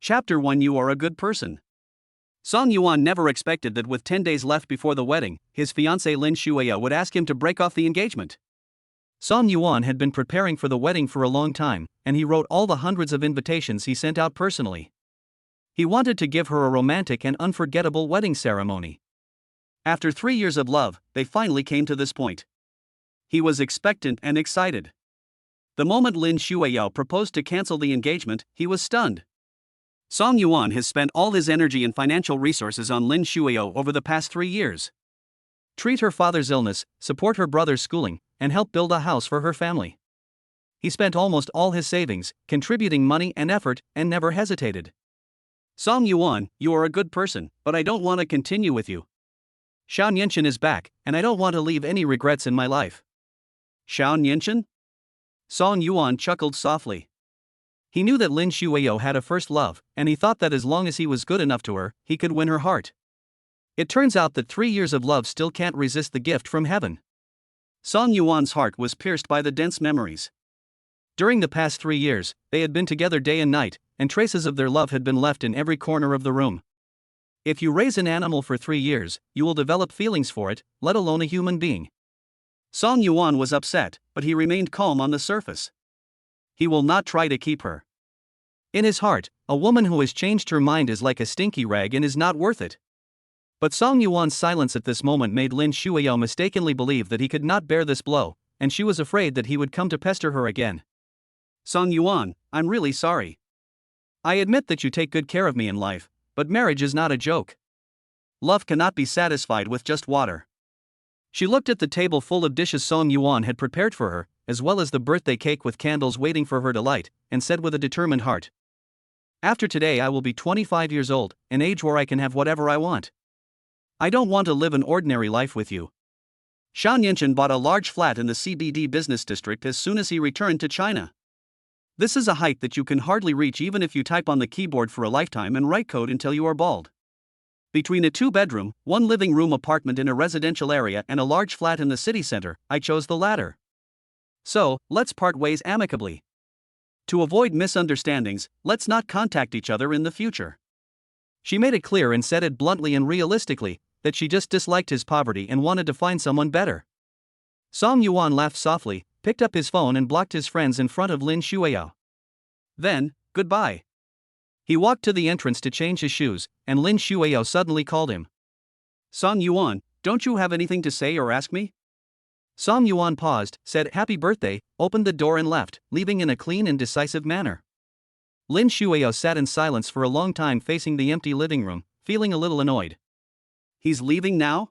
Chapter 1 You Are a Good Person. Song Yuan never expected that with 10 days left before the wedding, his fiancée Lin Xueyao would ask him to break off the engagement. Song Yuan had been preparing for the wedding for a long time, and he wrote all the hundreds of invitations he sent out personally. He wanted to give her a romantic and unforgettable wedding ceremony. After 3 years of love, they finally came to this point. He was expectant and excited. The moment Lin Xueyao proposed to cancel the engagement, he was stunned. Song Yuan has spent all his energy and financial resources on Lin Xueyao over the past 3 years. Treat her father's illness, support her brother's schooling, and help build a house for her family. He spent almost all his savings, contributing money and effort, and never hesitated. Song Yuan, you are a good person, but I don't want to continue with you. Xiao is back, and I don't want to leave any regrets in my life. Xiao? Song Yuan chuckled softly. He knew that Lin Xueyao had a first love, and he thought that as long as he was good enough to her, he could win her heart. It turns out that 3 years of love still can't resist the gift from heaven. Song Yuan's heart was pierced by the dense memories. During the past 3 years, they had been together day and night, and traces of their love had been left in every corner of the room. If you raise an animal for 3 years, you will develop feelings for it, let alone a human being. Song Yuan was upset, but he remained calm on the surface. He will not try to keep her. In his heart, a woman who has changed her mind is like a stinky rag and is not worth it. But Song Yuan's silence at this moment made Lin Xueyao mistakenly believe that he could not bear this blow, and she was afraid that he would come to pester her again. Song Yuan, I'm really sorry. I admit that you take good care of me in life, but marriage is not a joke. Love cannot be satisfied with just water. She looked at the table full of dishes Song Yuan had prepared for her, as well as the birthday cake with candles waiting for her to light, and said with a determined heart, "After today I will be 25 years old, an age where I can have whatever I want. I don't want to live an ordinary life with you." Xiao bought a large flat in the CBD business district as soon as he returned to China. This is a height that you can hardly reach even if you type on the keyboard for a lifetime and write code until you are bald. Between a 2-bedroom, 1 living room apartment in a residential area and a large flat in the city center, I chose the latter. So, let's part ways amicably. To avoid misunderstandings, let's not contact each other in the future. She made it clear and said it bluntly and realistically, that she just disliked his poverty and wanted to find someone better. Song Yuan laughed softly, picked up his phone and blocked his friends in front of Lin Xueyao. Then, goodbye. He walked to the entrance to change his shoes, and Lin Xueyao suddenly called him. Song Yuan, don't you have anything to say or ask me? Song Yuan paused, said happy birthday, opened the door and left, leaving in a clean and decisive manner. Lin Xueyao sat in silence for a long time facing the empty living room, feeling a little annoyed. He's leaving now?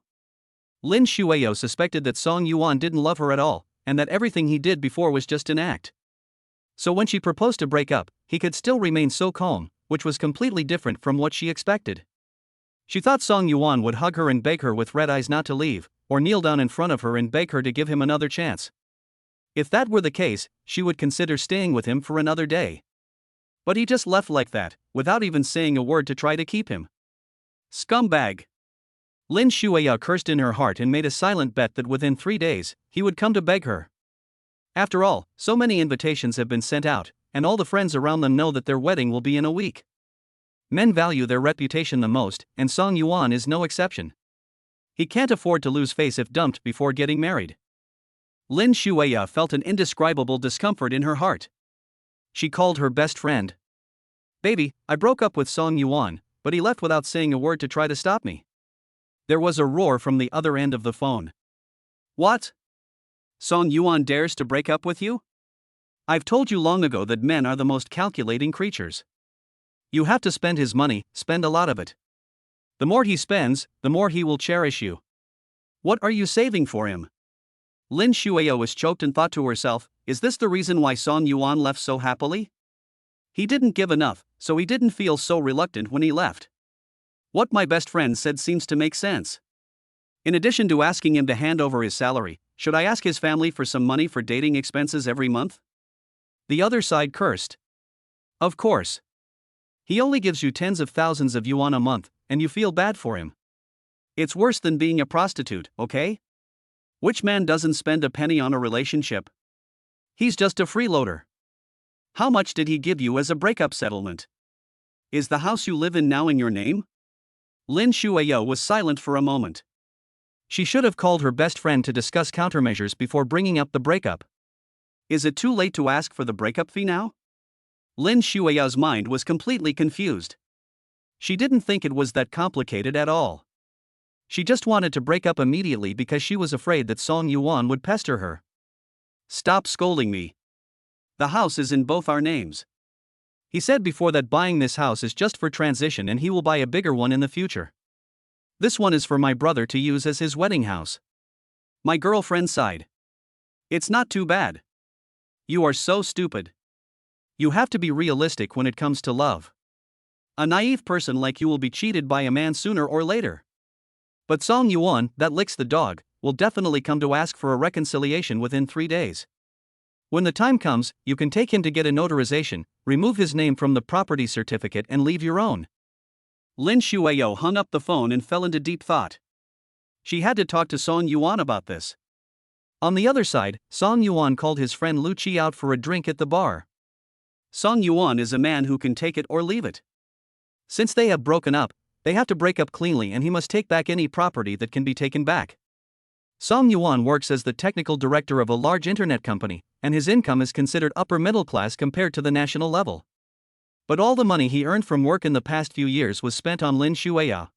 Lin Xueyao suspected that Song Yuan didn't love her at all, and that everything he did before was just an act. So when she proposed to break up, he could still remain so calm, which was completely different from what she expected. She thought Song Yuan would hug her and beg her with red eyes not to leave, or kneel down in front of her and beg her to give him another chance. If that were the case, she would consider staying with him for another day. But he just left like that, without even saying a word to try to keep him. Scumbag! Lin Xueyao cursed in her heart and made a silent bet that within 3 days, he would come to beg her. After all, so many invitations have been sent out, and all the friends around them know that their wedding will be in a week. Men value their reputation the most, and Song Yuan is no exception. He can't afford to lose face if dumped before getting married. Lin Xueyao felt an indescribable discomfort in her heart. She called her best friend. Baby, I broke up with Song Yuan, but he left without saying a word to try to stop me. There was a roar from the other end of the phone. What? Song Yuan dares to break up with you? I've told you long ago that men are the most calculating creatures. You have to spend his money, spend a lot of it. The more he spends, the more he will cherish you. What are you saving for him? Lin Xueyao was choked and thought to herself, is this the reason why Song Yuan left so happily? He didn't give enough, so he didn't feel so reluctant when he left. What my best friend said seems to make sense. In addition to asking him to hand over his salary, should I ask his family for some money for dating expenses every month? The other side cursed. Of course. He only gives you tens of thousands of yuan a month, and you feel bad for him. It's worse than being a prostitute, okay? Which man doesn't spend a penny on a relationship? He's just a freeloader. How much did he give you as a breakup settlement? Is the house you live in now in your name? Lin Xueyao was silent for a moment. She should have called her best friend to discuss countermeasures before bringing up the breakup. Is it too late to ask for the breakup fee now? Lin Xueyao's mind was completely confused. She didn't think it was that complicated at all. She just wanted to break up immediately because she was afraid that Song Yuan would pester her. Stop scolding me. The house is in both our names. He said before that buying this house is just for transition and he will buy a bigger one in the future. This one is for my brother to use as his wedding house. My girlfriend sighed. It's not too bad. You are so stupid. You have to be realistic when it comes to love. A naive person like you will be cheated by a man sooner or later. But Song Yuan, that licks the dog, will definitely come to ask for a reconciliation within 3 days. When the time comes, you can take him to get a notarization, remove his name from the property certificate and leave your own. Lin Xueyao hung up the phone and fell into deep thought. She had to talk to Song Yuan about this. On the other side, Song Yuan called his friend Lu Qi out for a drink at the bar. Song Yuan is a man who can take it or leave it. Since they have broken up, they have to break up cleanly and he must take back any property that can be taken back. Song Yuan works as the technical director of a large internet company, and his income is considered upper middle class compared to the national level. But all the money he earned from work in the past few years was spent on Lin Xueyao.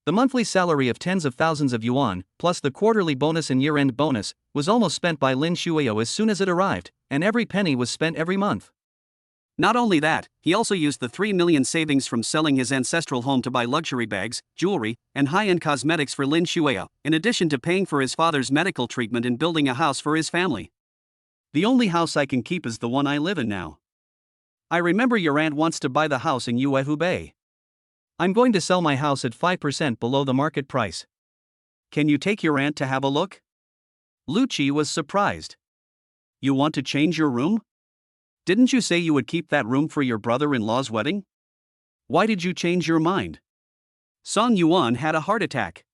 The monthly salary of tens of thousands of yuan, plus the quarterly bonus and year-end bonus, was almost spent by Lin Xueyao as soon as it arrived, and every penny was spent every month. Not only that, he also used the 3 million savings from selling his ancestral home to buy luxury bags, jewelry, and high-end cosmetics for Lin Xueyao, in addition to paying for his father's medical treatment and building a house for his family. The only house I can keep is the one I live in now. I remember your aunt wants to buy the house in Yuehu Bay. I'm going to sell my house at 5% below the market price. Can you take your aunt to have a look? Lu Qi was surprised. You want to change your room? Didn't you say you would keep that room for your brother-in-law's wedding? Why did you change your mind? Song Yuan had a heart attack.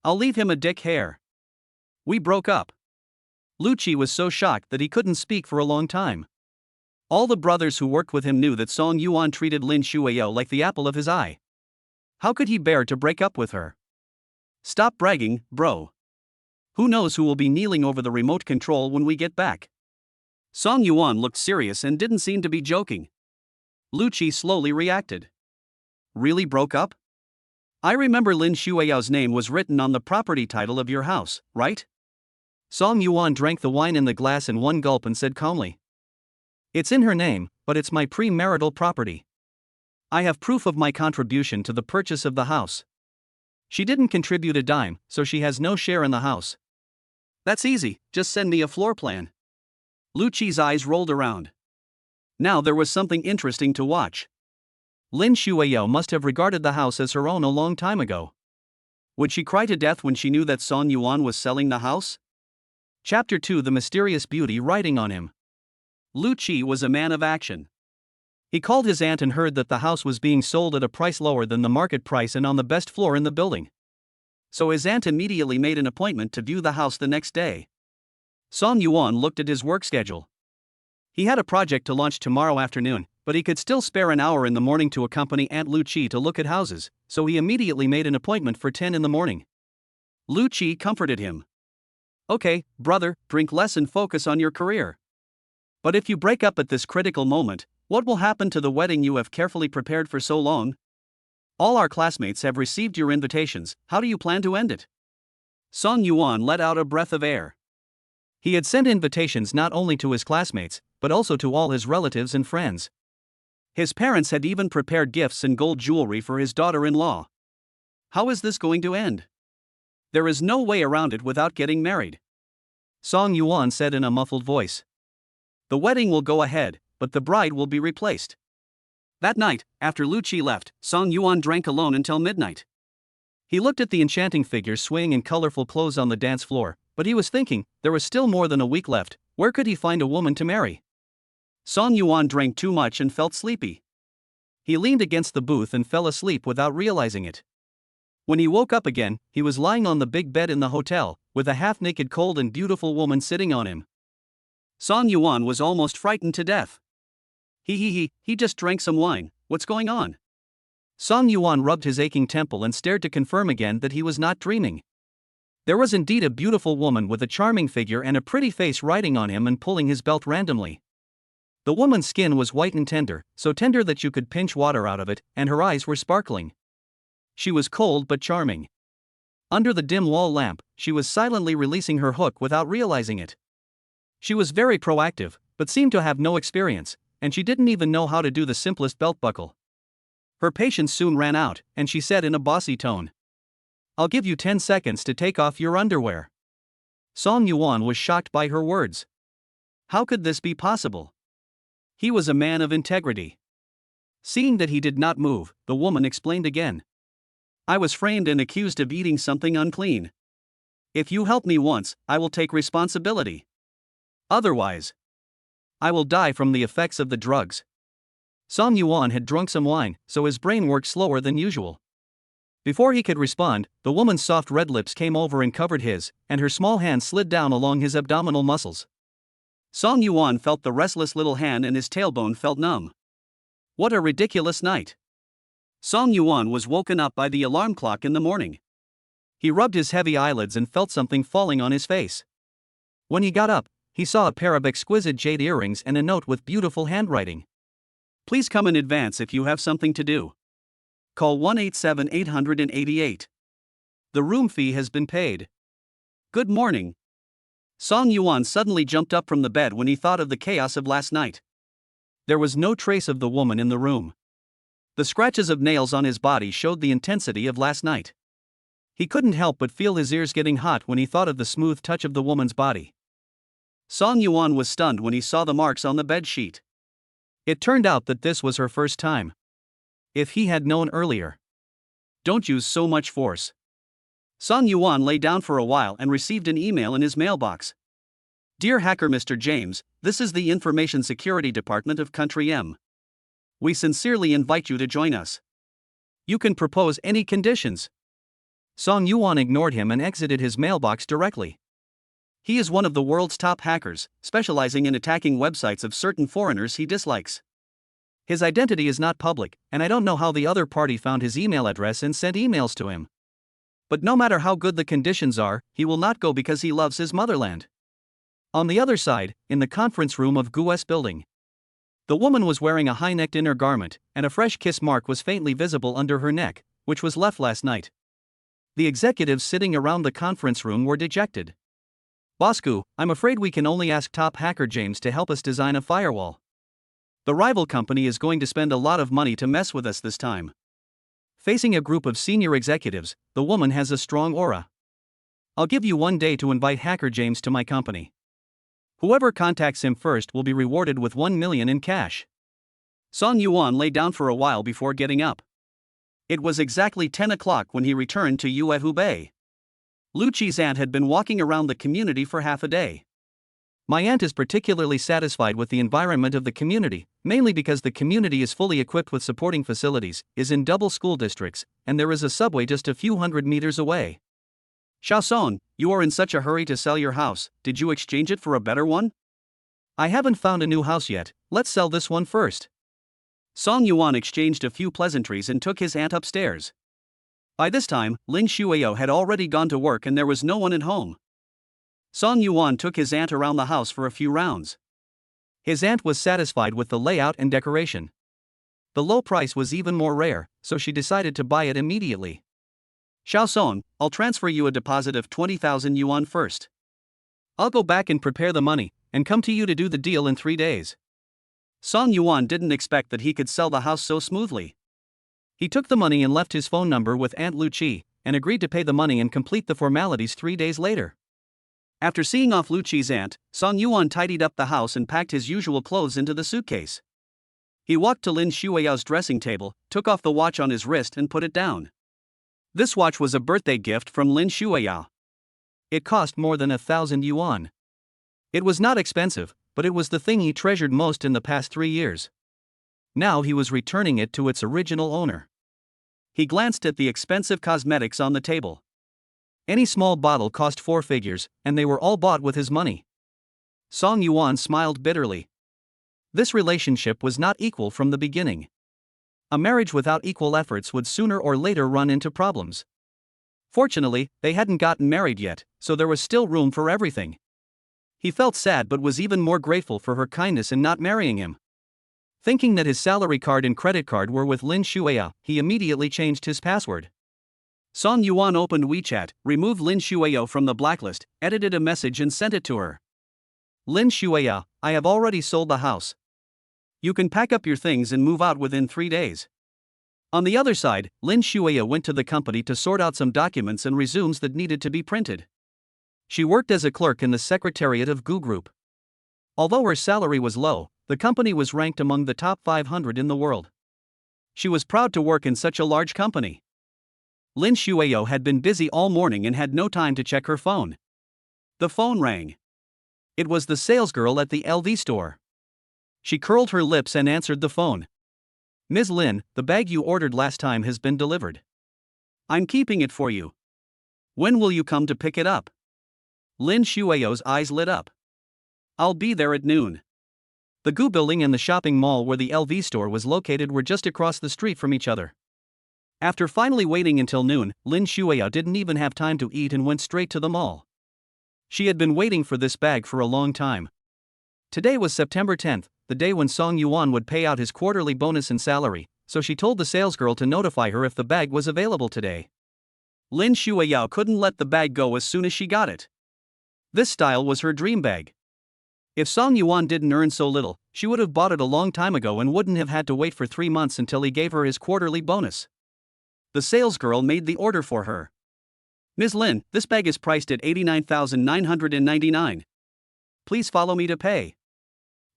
I'll leave him a dick hair. We broke up. Lu Qi was so shocked that he couldn't speak for a long time. All the brothers who worked with him knew that Song Yuan treated Lin Xueyao like the apple of his eye. How could he bear to break up with her? Stop bragging, bro. Who knows who will be kneeling over the remote control when we get back? Song Yuan looked serious and didn't seem to be joking. Lu Qi slowly reacted. Really broke up? I remember Lin Xueyao's name was written on the property title of your house, right? Song Yuan drank the wine in the glass in one gulp and said calmly. It's in her name, but it's my premarital property. I have proof of my contribution to the purchase of the house. She didn't contribute a dime, so she has no share in the house. That's easy, just send me a floor plan. Lu Qi's eyes rolled around. Now there was something interesting to watch. Lin Xueyao must have regarded the house as her own a long time ago. Would she cry to death when she knew that Song Yuan was selling the house? Chapter 2: The Mysterious Beauty Riding on Him. Lu Qi was a man of action. He called his aunt and heard that the house was being sold at a price lower than the market price and on the best floor in the building. So his aunt immediately made an appointment to view the house the next day. Song Yuan looked at his work schedule. He had a project to launch tomorrow afternoon, but he could still spare an hour in the morning to accompany Aunt Lu Qi to look at houses, so he immediately made an appointment for 10 in the morning. Lu Qi comforted him. Okay, brother, drink less and focus on your career. But if you break up at this critical moment, what will happen to the wedding you have carefully prepared for so long? All our classmates have received your invitations, how do you plan to end it? Song Yuan let out a breath of air. He had sent invitations not only to his classmates, but also to all his relatives and friends. His parents had even prepared gifts and gold jewelry for his daughter-in-law. How is this going to end? There is no way around it without getting married. Song Yuan said in a muffled voice. The wedding will go ahead, but the bride will be replaced. That night, after Lu Qi left, Song Yuan drank alone until midnight. He looked at the enchanting figures swaying in colorful clothes on the dance floor, but he was thinking, there was still more than a week left, where could he find a woman to marry? Song Yuan drank too much and felt sleepy. He leaned against the booth and fell asleep without realizing it. When he woke up again, he was lying on the big bed in the hotel, with a half-naked cold and beautiful woman sitting on him. Song Yuan was almost frightened to death. He just drank some wine, What's going on? Song Yuan rubbed his aching temple and stared to confirm again that he was not dreaming. There was indeed a beautiful woman with a charming figure and a pretty face riding on him and pulling his belt randomly. The woman's skin was white and tender, so tender that you could pinch water out of it, and her eyes were sparkling. She was cold but charming. Under the dim wall lamp, she was silently releasing her hook without realizing it. She was very proactive, but seemed to have no experience, and she didn't even know how to do the simplest belt buckle. Her patience soon ran out, and she said in a bossy tone, "I'll give you 10 seconds to take off your underwear." Song Yuan was shocked by her words. How could this be possible? He was a man of integrity. Seeing that he did not move, the woman explained again. "I was framed and accused of eating something unclean. If you help me once, I will take responsibility. Otherwise, I will die from the effects of the drugs." Song Yuan had drunk some wine, so his brain worked slower than usual. Before he could respond, the woman's soft red lips came over and covered his, and her small hand slid down along his abdominal muscles. Song Yuan felt the restless little hand and his tailbone felt numb. What a ridiculous night. Song Yuan was woken up by the alarm clock in the morning. He rubbed his heavy eyelids and felt something falling on his face. When he got up, he saw a pair of exquisite jade earrings and a note with beautiful handwriting. "Please come in advance if you have something to do. Call 187-888. The room fee has been paid. Good morning." Song Yuan suddenly jumped up from the bed when he thought of the chaos of last night. There was no trace of the woman in the room. The scratches of nails on his body showed the intensity of last night. He couldn't help but feel his ears getting hot when he thought of the smooth touch of the woman's body. Song Yuan was stunned when he saw the marks on the bed sheet. It turned out that this was her first time. If he had known earlier. Don't use so much force. Song Yuan lay down for a while and received an email in his mailbox. "Dear Hacker Mr. James, this is the Information Security Department of Country M. We sincerely invite you to join us. You can propose any conditions." Song Yuan ignored him and exited his mailbox directly. He is one of the world's top hackers, specializing in attacking websites of certain foreigners he dislikes. His identity is not public, and I don't know how the other party found his email address and sent emails to him. But no matter how good the conditions are, he will not go because he loves his motherland. On the other side, in the conference room of GUS building, the woman was wearing a high-necked inner garment, and a fresh kiss mark was faintly visible under her neck, which was left last night. The executives sitting around the conference room were dejected. "Bosku, I'm afraid we can only ask top hacker James to help us design a firewall. The rival company is going to spend a lot of money to mess with us this time." Facing a group of senior executives, the woman has a strong aura. "I'll give you 1 day to invite Hacker James to my company. Whoever contacts him first will be rewarded with 1 million in cash." Song Yuan lay down for a while before getting up. It was exactly 10 o'clock when he returned to Yuehubei. Lu Qi's aunt had been walking around the community for half a day. "My aunt is particularly satisfied with the environment of the community, mainly because the community is fully equipped with supporting facilities, is in double school districts, and there is a subway just a few hundred meters away." "Xiao, you are in such a hurry to sell your house, did you exchange it for a better one?" "I haven't found a new house yet, let's sell this one first." Song Yuan exchanged a few pleasantries and took his aunt upstairs. By this time, Lin Xueyao had already gone to work and there was no one at home. Song Yuan took his aunt around the house for a few rounds. His aunt was satisfied with the layout and decoration. The low price was even more rare, so she decided to buy it immediately. "Xiao, I'll transfer you a deposit of 20,000 yuan first. I'll go back and prepare the money, and come to you to do the deal in 3 days." Song Yuan didn't expect that he could sell the house so smoothly. He took the money and left his phone number with Aunt Lu Qi, and agreed to pay the money and complete the formalities 3 days later. After seeing off Lu Qi's aunt, Song Yuan tidied up the house and packed his usual clothes into the suitcase. He walked to Lin Xueyao's dressing table, took off the watch on his wrist and put it down. This watch was a birthday gift from Lin Xueyao. It cost more than 1,000 yuan. It was not expensive, but it was the thing he treasured most in the past 3 years. Now he was returning it to its original owner. He glanced at the expensive cosmetics on the table. Any small bottle cost 4 figures, and they were all bought with his money. Song Yuan smiled bitterly. This relationship was not equal from the beginning. A marriage without equal efforts would sooner or later run into problems. Fortunately, they hadn't gotten married yet, so there was still room for everything. He felt sad but was even more grateful for her kindness in not marrying him. Thinking that his salary card and credit card were with Lin Xueyao, he immediately changed his password. Song Yuan opened WeChat, removed Lin Xueyao from the blacklist, edited a message and sent it to her. Lin Xueyao, I have already sold the house. You can pack up your things and move out within 3 days. On the other side, Lin Xueyao went to the company to sort out some documents and resumes that needed to be printed. She worked as a clerk in the secretariat of Gu Group. Although her salary was low, the company was ranked among the top 500 in the world. She was proud to work in such a large company. Lin Xueyao had been busy all morning and had no time to check her phone. The phone rang. It was the salesgirl at the LV store. She curled her lips and answered the phone. Ms. Lin, the bag you ordered last time has been delivered. I'm keeping it for you. When will you come to pick it up? Lin Xueyao's eyes lit up. I'll be there at noon. The Gu building and the shopping mall where the LV store was located were just across the street from each other. After finally waiting until noon, Lin Xueyao didn't even have time to eat and went straight to the mall. She had been waiting for this bag for a long time. Today was September 10th, the day when Song Yuan would pay out his quarterly bonus and salary, so she told the salesgirl to notify her if the bag was available today. Lin Xueyao couldn't let the bag go as soon as she got it. This style was her dream bag. If Song Yuan didn't earn so little, she would have bought it a long time ago and wouldn't have had to wait for 3 months until he gave her his quarterly bonus. The salesgirl made the order for her. Ms. Lin, this bag is priced at 89,999. Please follow me to pay.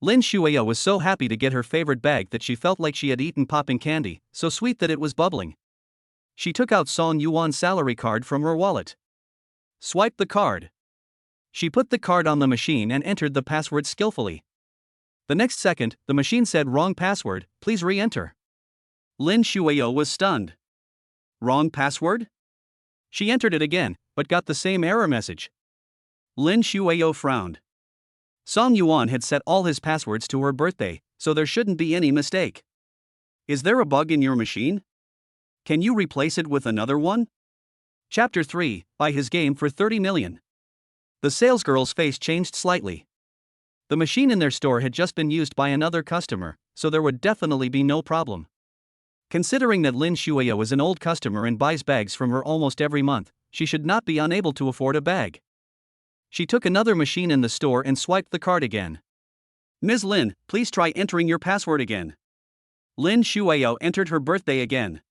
Lin Xueyao was so happy to get her favorite bag that she felt like she had eaten popping candy, so sweet that it was bubbling. She took out Song Yuan's salary card from her wallet. Swiped the card. She put the card on the machine and entered the password skillfully. The next second, the machine said wrong password, please re-enter. Lin Xueyao was stunned. Wrong password? She entered it again, but got the same error message. Lin Xueyao frowned. Song Yuan had set all his passwords to her birthday, so there shouldn't be any mistake. Is there a bug in your machine? Can you replace it with another one? Chapter 3, Buy his game for 30 million. The salesgirl's face changed slightly. The machine in their store had just been used by another customer, so there would definitely be no problem. Considering that Lin Xueyao is an old customer and buys bags from her almost every month, she should not be unable to afford a bag. She took another machine in the store and swiped the card again. Ms. Lin, please try entering your password again. Lin Xueyao entered her birthday again.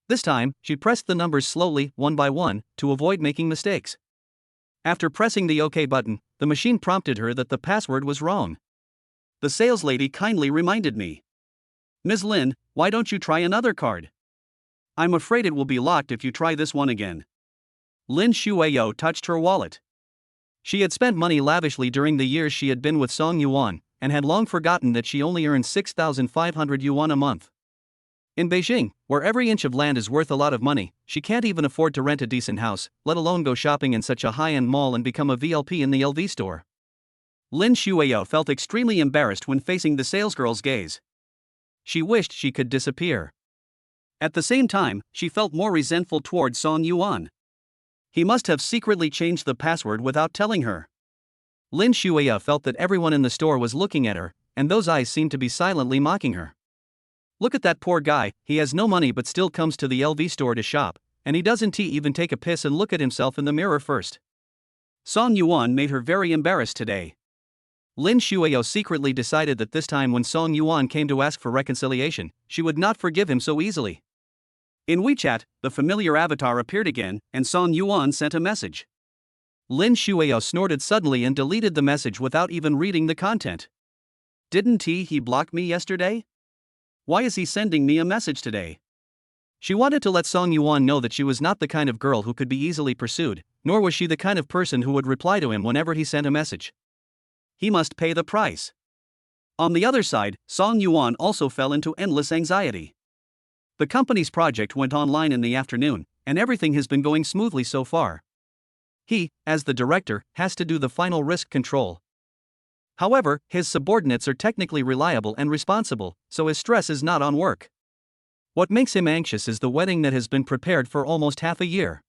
This time, she pressed the numbers slowly, one by one, to avoid making mistakes. After pressing the OK button, the machine prompted her that the password was wrong. The saleslady kindly reminded me. Ms. Lin, why don't you try another card? I'm afraid it will be locked if you try this one again. Lin Xueyao touched her wallet. She had spent money lavishly during the years she had been with Song Yuan, and had long forgotten that she only earned 6,500 yuan a month. In Beijing, where every inch of land is worth a lot of money, she can't even afford to rent a decent house, let alone go shopping in such a high-end mall and become a VLP in the LV store. Lin Xueyao felt extremely embarrassed when facing the salesgirl's gaze. She wished she could disappear. At the same time, she felt more resentful toward Song Yuan. He must have secretly changed the password without telling her. Lin Xueyao felt that everyone in the store was looking at her, and those eyes seemed to be silently mocking her. Look at that poor guy, he has no money but still comes to the LV store to shop, and he doesn't even take a piss and look at himself in the mirror first. Song Yuan made her very embarrassed today. Lin Xueyao secretly decided that this time when Song Yuan came to ask for reconciliation, she would not forgive him so easily. In WeChat, the familiar avatar appeared again, and Song Yuan sent a message. Lin Xueyao snorted suddenly and deleted the message without even reading the content. Didn't he block me yesterday? Why is he sending me a message today? She wanted to let Song Yuan know that she was not the kind of girl who could be easily pursued, nor was she the kind of person who would reply to him whenever he sent a message. He must pay the price. On the other side, Song Yuan also fell into endless anxiety. The company's project went online in the afternoon, and everything has been going smoothly so far. He, as the director, has to do the final risk control. However, his subordinates are technically reliable and responsible, so his stress is not on work. What makes him anxious is the wedding that has been prepared for almost half a year.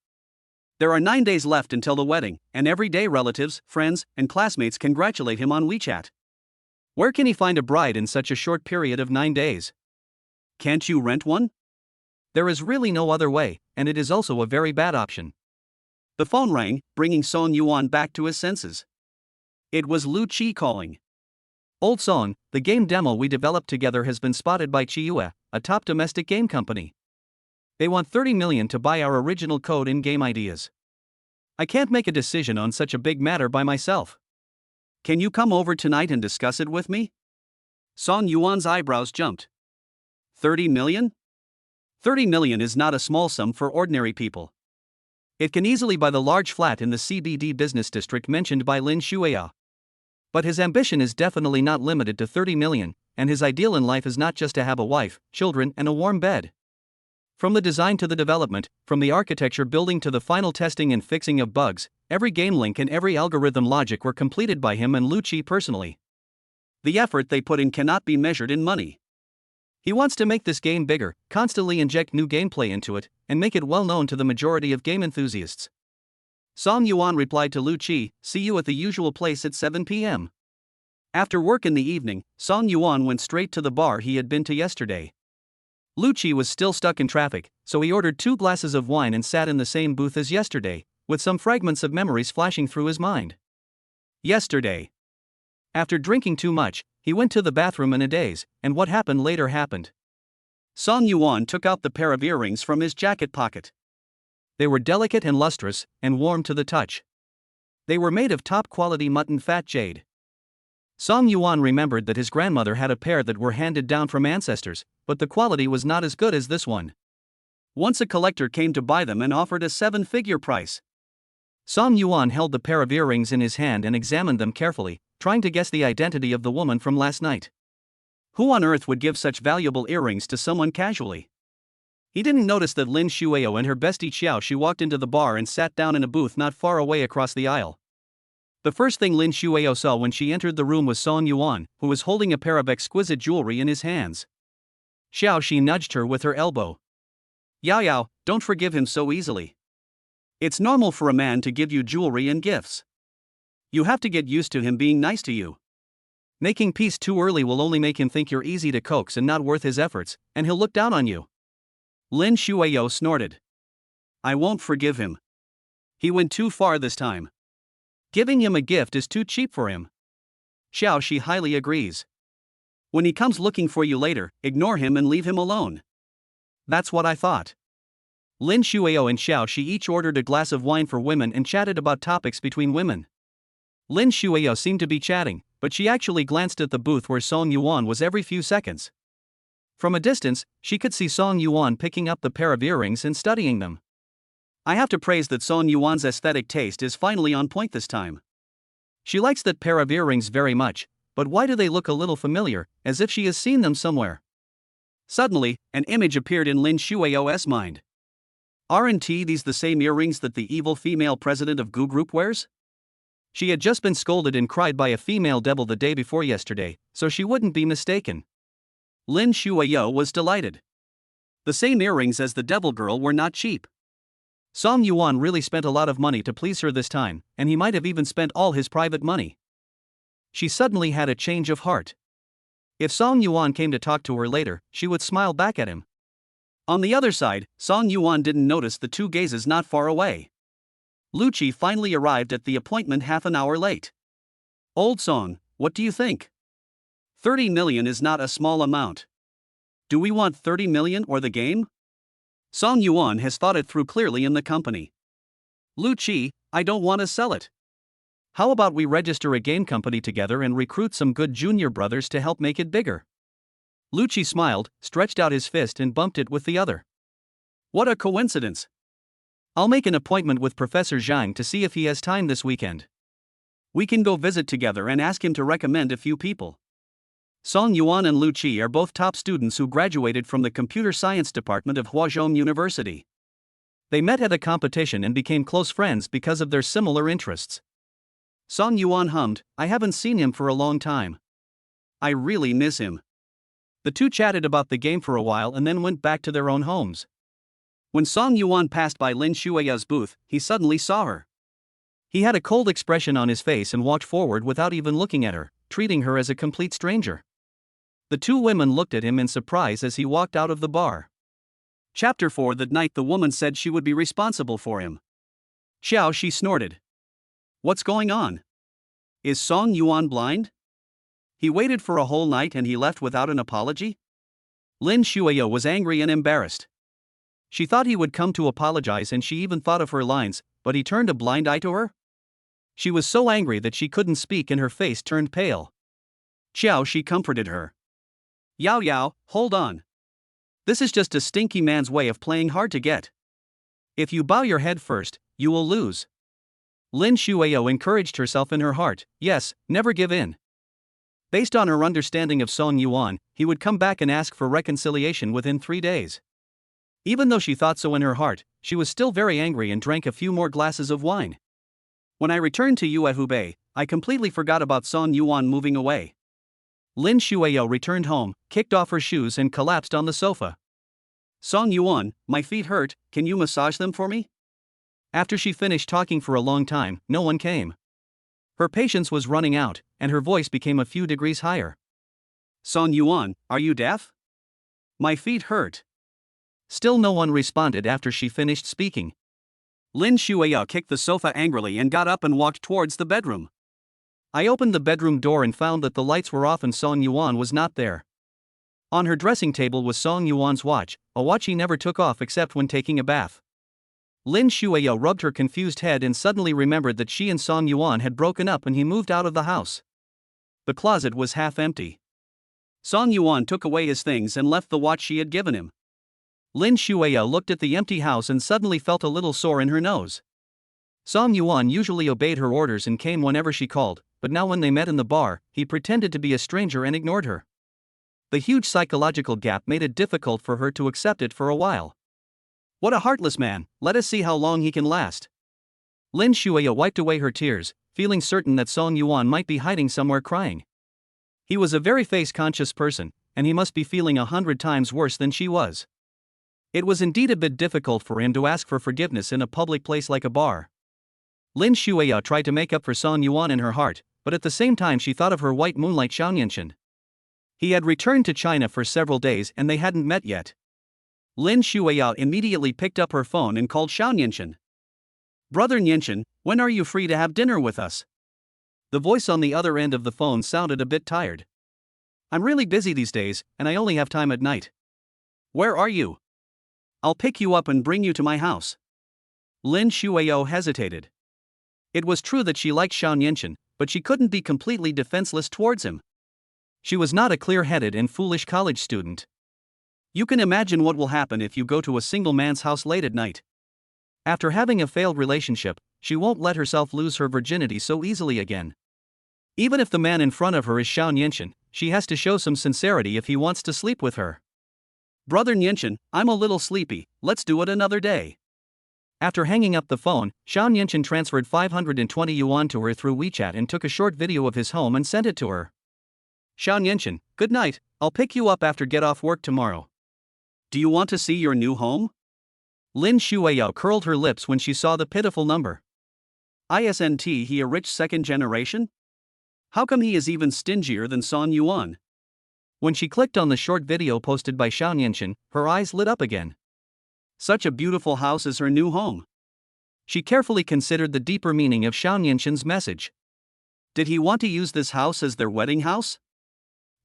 There are 9 days left until the wedding, and every day relatives, friends, and classmates congratulate him on WeChat. Where can he find a bride in such a short period of 9 days? Can't you rent one? There is really no other way, and it is also a very bad option. The phone rang, bringing Song Yuan back to his senses. It was Lu Qi calling. Old Song, the game demo we developed together has been spotted by Xiao, a top domestic game company. They want 30 million to buy our original code in game ideas. I can't make a decision on such a big matter by myself. Can you come over tonight and discuss it with me? Song Yuan's eyebrows jumped. 30 million? 30 million is not a small sum for ordinary people. It can easily buy the large flat in the CBD business district mentioned by Lin Xueyao. But his ambition is definitely not limited to 30 million, and his ideal in life is not just to have a wife, children, and a warm bed. From the design to the development, from the architecture building to the final testing and fixing of bugs, every game link and every algorithm logic were completed by him and Lu Qi personally. The effort they put in cannot be measured in money. He wants to make this game bigger, constantly inject new gameplay into it, and make it well known to the majority of game enthusiasts. Song Yuan replied to Lu Qi, "See you at the usual place at 7 p.m. After work in the evening, Song Yuan went straight to the bar he had been to yesterday. Lu Qi was still stuck in traffic, so he ordered 2 glasses of wine and sat in the same booth as yesterday, with some fragments of memories flashing through his mind. Yesterday. After drinking too much, he went to the bathroom in a daze, and what happened later happened. Song Yuan took out the pair of earrings from his jacket pocket. They were delicate and lustrous, and warm to the touch. They were made of top-quality mutton fat jade. Song Yuan remembered that his grandmother had a pair that were handed down from ancestors, but the quality was not as good as this one. Once a collector came to buy them and offered a 7-figure price. Song Yuan held the pair of earrings in his hand and examined them carefully, trying to guess the identity of the woman from last night. Who on earth would give such valuable earrings to someone casually? He didn't notice that Lin Xueyao and her bestie Xiao she walked into the bar and sat down in a booth not far away across the aisle. The first thing Lin Xueyao saw when she entered the room was Song Yuan, who was holding a pair of exquisite jewelry in his hands. Xiao she nudged her with her elbow. Yao, don't forgive him so easily. It's normal for a man to give you jewelry and gifts. You have to get used to him being nice to you. Making peace too early will only make him think you're easy to coax and not worth his efforts, and he'll look down on you. Lin Xueyao snorted. I won't forgive him. He went too far this time. Giving him a gift is too cheap for him. Xiao she highly agrees. When he comes looking for you later, ignore him and leave him alone. That's what I thought. Lin Xueyao and Xiao she each ordered a glass of wine for women and chatted about topics between women. Lin Xueyao seemed to be chatting, but she actually glanced at the booth where Song Yuan was every few seconds. From a distance, she could see Song Yuan picking up the pair of earrings and studying them. I have to praise that Song Yuan's aesthetic taste is finally on point this time. She likes that pair of earrings very much, but why do they look a little familiar, as if she has seen them somewhere? Suddenly, an image appeared in Lin Xueyao's mind. Aren't these the same earrings that the evil female president of Gu Group wears? She had just been scolded and cried by a female devil the day before yesterday, so she wouldn't be mistaken. Lin Xueyao was delighted. The same earrings as the devil girl were not cheap. Song Yuan really spent a lot of money to please her this time, and he might have even spent all his private money. She suddenly had a change of heart. If Song Yuan came to talk to her later, she would smile back at him. On the other side, Song Yuan didn't notice the 2 gazes not far away. Lu Qi finally arrived at the appointment half an hour late. Old Song, what do you think? 30 million is not a small amount. Do we want 30 million or the game? Song Yuan has thought it through clearly in the company. Lu Qi, I don't want to sell it. How about we register a game company together and recruit some good junior brothers to help make it bigger? Lu Qi smiled, stretched out his fist and bumped it with the other. What a coincidence. I'll make an appointment with Professor Zhang to see if he has time this weekend. We can go visit together and ask him to recommend a few people. Song Yuan and Lu Qi are both top students who graduated from the Computer Science Department of Huazhong University. They met at a competition and became close friends because of their similar interests. Song Yuan hummed, I haven't seen him for a long time. I really miss him. The two chatted about the game for a while and then went back to their own homes. When Song Yuan passed by Lin Xueyao's booth, he suddenly saw her. He had a cold expression on his face and walked forward without even looking at her, treating her as a complete stranger. The two women looked at him in surprise as he walked out of the bar. Chapter 4. That night the woman said she would be responsible for him. Xiao, she snorted. What's going on? Is Song Yuan blind? He waited for a whole night and he left without an apology? Lin Xueyao was angry and embarrassed. She thought he would come to apologize and she even thought of her lines, but he turned a blind eye to her? She was so angry that she couldn't speak and her face turned pale. Xiao, she comforted her. Yao Yao, hold on. This is just a stinky man's way of playing hard to get. If you bow your head first, you will lose. Lin Xueyao encouraged herself in her heart, yes, never give in. Based on her understanding of Song Yuan, he would come back and ask for reconciliation within 3 days. Even though she thought so in her heart, she was still very angry and drank a few more glasses of wine. When I returned to you at Hubei, I completely forgot about Song Yuan moving away. Lin Xueyao returned home, kicked off her shoes and collapsed on the sofa. Song Yuan, my feet hurt, can you massage them for me? After she finished talking for a long time, no one came. Her patience was running out, and her voice became a few degrees higher. Song Yuan, are you deaf? My feet hurt. Still no one responded after she finished speaking. Lin Xueyao kicked the sofa angrily and got up and walked towards the bedroom. I opened the bedroom door and found that the lights were off and Song Yuan was not there. On her dressing table was Song Yuan's watch, a watch he never took off except when taking a bath. Lin Xueyao rubbed her confused head and suddenly remembered that she and Song Yuan had broken up and he moved out of the house. The closet was half empty. Song Yuan took away his things and left the watch she had given him. Lin Xueyao looked at the empty house and suddenly felt a little sore in her nose. Song Yuan usually obeyed her orders and came whenever she called, but now when they met in the bar, he pretended to be a stranger and ignored her. The huge psychological gap made it difficult for her to accept it for a while. What a heartless man, let us see how long he can last. Lin Xueyao wiped away her tears, feeling certain that Song Yuan might be hiding somewhere crying. He was a very face-conscious person, and he must be feeling 100 times worse than she was. It was indeed a bit difficult for him to ask for forgiveness in a public place like a bar. Lin Xueyao tried to make up for Song Yuan in her heart, but at the same time she thought of her white moonlight Xiao. He had returned to China for several days and they hadn't met yet. Lin Xueyao immediately picked up her phone and called Xiao. Brother Nianchen, when are you free to have dinner with us? The voice on the other end of the phone sounded a bit tired. I'm really busy these days, and I only have time at night. Where are you? I'll pick you up and bring you to my house. Lin Xueyao hesitated. It was true that she liked Xiao, but she couldn't be completely defenseless towards him. She was not a clear-headed and foolish college student. You can imagine what will happen if you go to a single man's house late at night. After having a failed relationship, she won't let herself lose her virginity so easily again. Even if the man in front of her is Xiao, she has to show some sincerity if he wants to sleep with her. Brother Nianchen, I'm a little sleepy, let's do it another day. After hanging up the phone, Xiao transferred 520 yuan to her through WeChat and took a short video of his home and sent it to her. Xiao, good night, I'll pick you up after get off work tomorrow. Do you want to see your new home? Lin Xueyao curled her lips when she saw the pitiful number. Isn't he a rich second generation? How come he is even stingier than Song Yuan? When she clicked on the short video posted by Xiao, her eyes lit up again. Such a beautiful house is her new home. She carefully considered the deeper meaning of Xiao's message. Did he want to use this house as their wedding house?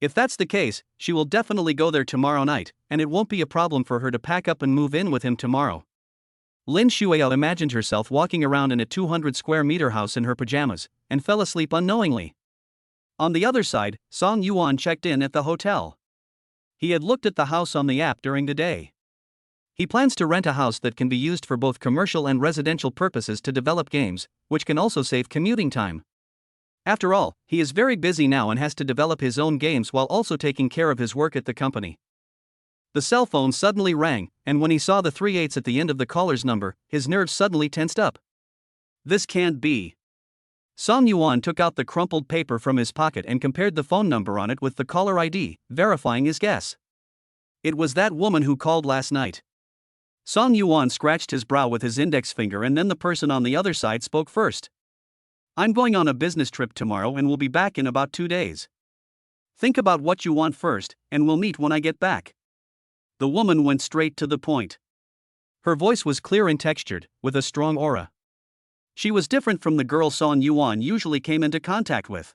If that's the case, she will definitely go there tomorrow night, and it won't be a problem for her to pack up and move in with him tomorrow. Lin Xueyao imagined herself walking around in a 200 square meter house in her pajamas, and fell asleep unknowingly. On the other side, Song Yuan checked in at the hotel. He had looked at the house on the app during the day. He plans to rent a house that can be used for both commercial and residential purposes to develop games, which can also save commuting time. After all, he is very busy now and has to develop his own games while also taking care of his work at the company. The cell phone suddenly rang, and when he saw the 3 8s at the end of the caller's number, his nerves suddenly tensed up. This can't be. Song Yuan took out the crumpled paper from his pocket and compared the phone number on it with the caller ID, verifying his guess. It was that woman who called last night. Song Yuan scratched his brow with his index finger, and then the person on the other side spoke first. I'm going on a business trip tomorrow and will be back in about 2 days. Think about what you want first, and we'll meet when I get back. The woman went straight to the point. Her voice was clear and textured, with a strong aura. She was different from the girl Song Yuan usually came into contact with.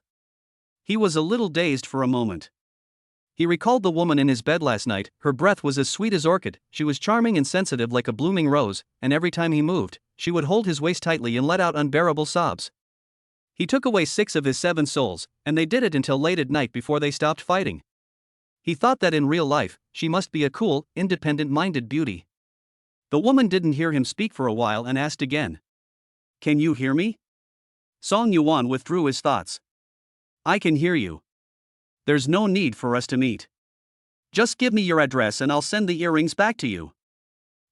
He was a little dazed for a moment. He recalled the woman in his bed last night. Her breath was as sweet as orchid, she was charming and sensitive like a blooming rose, and every time he moved, she would hold his waist tightly and let out unbearable sobs. He took away 6 of his 7 souls, and they did it until late at night before they stopped fighting. He thought that in real life, she must be a cool, independent-minded beauty. The woman didn't hear him speak for a while and asked again. Can you hear me? Song Yuan withdrew his thoughts. I can hear you. There's no need for us to meet. Just give me your address and I'll send the earrings back to you.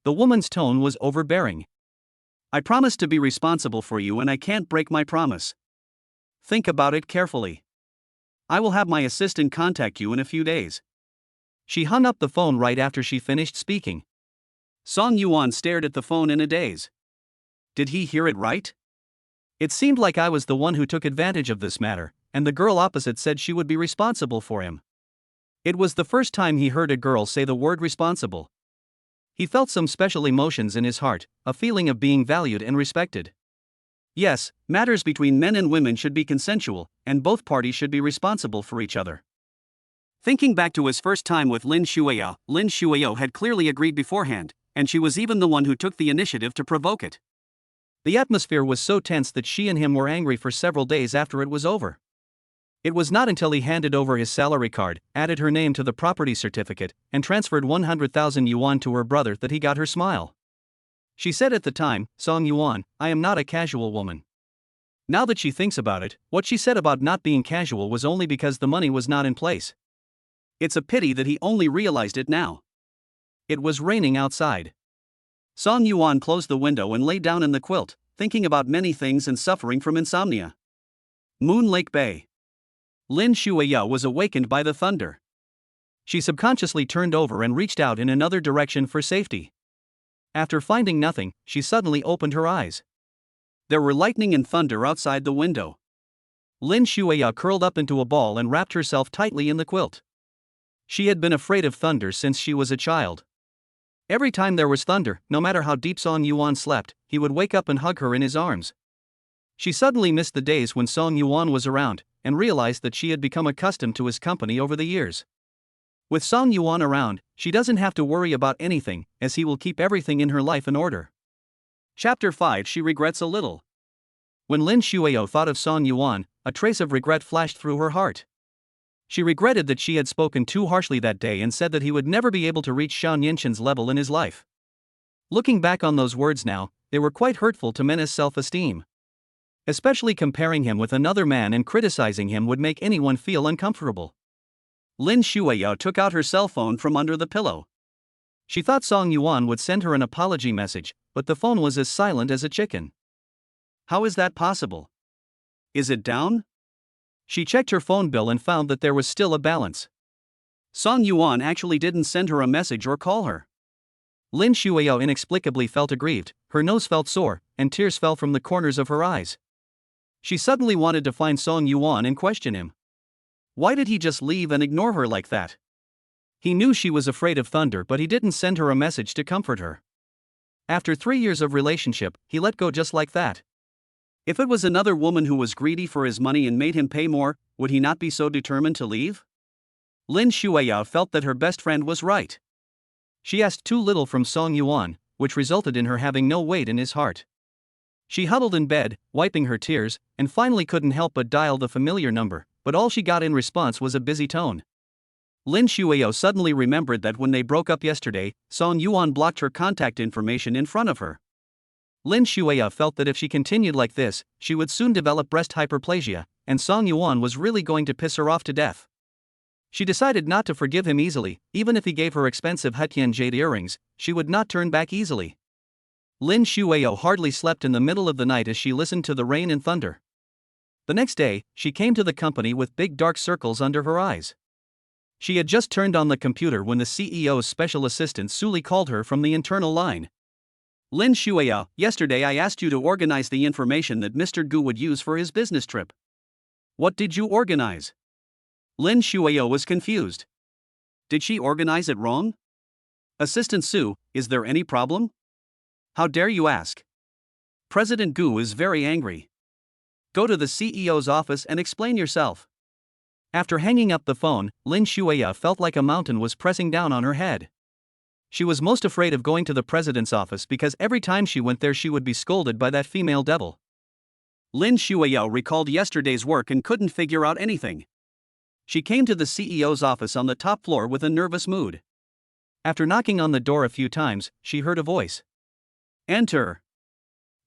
The woman's tone was overbearing. I promised to be responsible for you and I can't break my promise. Think about it carefully. I will have my assistant contact you in a few days. She hung up the phone right after she finished speaking. Song Yuan stared at the phone in a daze. Did he hear it right? It seemed like I was the one who took advantage of this matter, and the girl opposite said she would be responsible for him. It was the first time he heard a girl say the word responsible. He felt some special emotions in his heart, a feeling of being valued and respected. Yes, matters between men and women should be consensual, and both parties should be responsible for each other. Thinking back to his first time with Lin Xueyao had clearly agreed beforehand, and she was even the one who took the initiative to provoke it. The atmosphere was so tense that she and him were angry for several days after it was over. It was not until he handed over his salary card, added her name to the property certificate, and transferred 100,000 yuan to her brother that he got her smile. She said at the time, Song Yuan, I am not a casual woman. Now that she thinks about it, what she said about not being casual was only because the money was not in place. It's a pity that he only realized it now. It was raining outside. Song Yuan closed the window and lay down in the quilt, thinking about many things and suffering from insomnia. Moon Lake Bay. Lin Xueyao was awakened by the thunder. She subconsciously turned over and reached out in another direction for safety. After finding nothing, she suddenly opened her eyes. There were lightning and thunder outside the window. Lin Xueyao curled up into a ball and wrapped herself tightly in the quilt. She had been afraid of thunder since she was a child. Every time there was thunder, no matter how deep Song Yuan slept, he would wake up and hug her in his arms. She suddenly missed the days when Song Yuan was around, and realized that she had become accustomed to his company over the years. With Song Yuan around, she doesn't have to worry about anything, as he will keep everything in her life in order. Chapter 5. She regrets a little. When Lin Xueyao thought of Song Yuan, a trace of regret flashed through her heart. She regretted that she had spoken too harshly that day and said that he would never be able to reach Xiao Nianxin's level in his life. Looking back on those words now, they were quite hurtful to Mena's self-esteem. Especially comparing him with another man and criticizing him would make anyone feel uncomfortable. Lin Xueyao took out her cell phone from under the pillow. She thought Song Yuan would send her an apology message, but the phone was as silent as a chicken. How is that possible? Is it down? She checked her phone bill and found that there was still a balance. Song Yuan actually didn't send her a message or call her. Lin Xueyao inexplicably felt aggrieved, her nose felt sore, and tears fell from the corners of her eyes. She suddenly wanted to find Song Yuan and question him. Why did he just leave and ignore her like that? He knew she was afraid of thunder, but he didn't send her a message to comfort her. After 3 years of relationship, he let go just like that. If it was another woman who was greedy for his money and made him pay more, would he not be so determined to leave? Lin Xueyao felt that her best friend was right. She asked too little from Song Yuan, which resulted in her having no weight in his heart. She huddled in bed, wiping her tears, and finally couldn't help but dial the familiar number, but all she got in response was a busy tone. Lin Xueyao suddenly remembered that when they broke up yesterday, Song Yuan blocked her contact information in front of her. Lin Xueyao felt that if she continued like this, she would soon develop breast hyperplasia, and Song Yuan was really going to piss her off to death. She decided not to forgive him easily. Even if he gave her expensive Hetian jade earrings, she would not turn back easily. Lin Xueyao hardly slept in the middle of the night as she listened to the rain and thunder. The next day, she came to the company with big dark circles under her eyes. She had just turned on the computer when the CEO's special assistant Suli called her from the internal line. Lin Xueyao, yesterday I asked you to organize the information that Mr. Gu would use for his business trip. What did you organize? Lin Xueyao was confused. Did she organize it wrong? Assistant Su, is there any problem? How dare you ask? President Gu is very angry. Go to the CEO's office and explain yourself. After hanging up the phone, Lin Xueyao felt like a mountain was pressing down on her head. She was most afraid of going to the president's office because every time she went there she would be scolded by that female devil. Lin Xueyao recalled yesterday's work and couldn't figure out anything. She came to the CEO's office on the top floor with a nervous mood. After knocking on the door a few times, she heard a voice. Enter.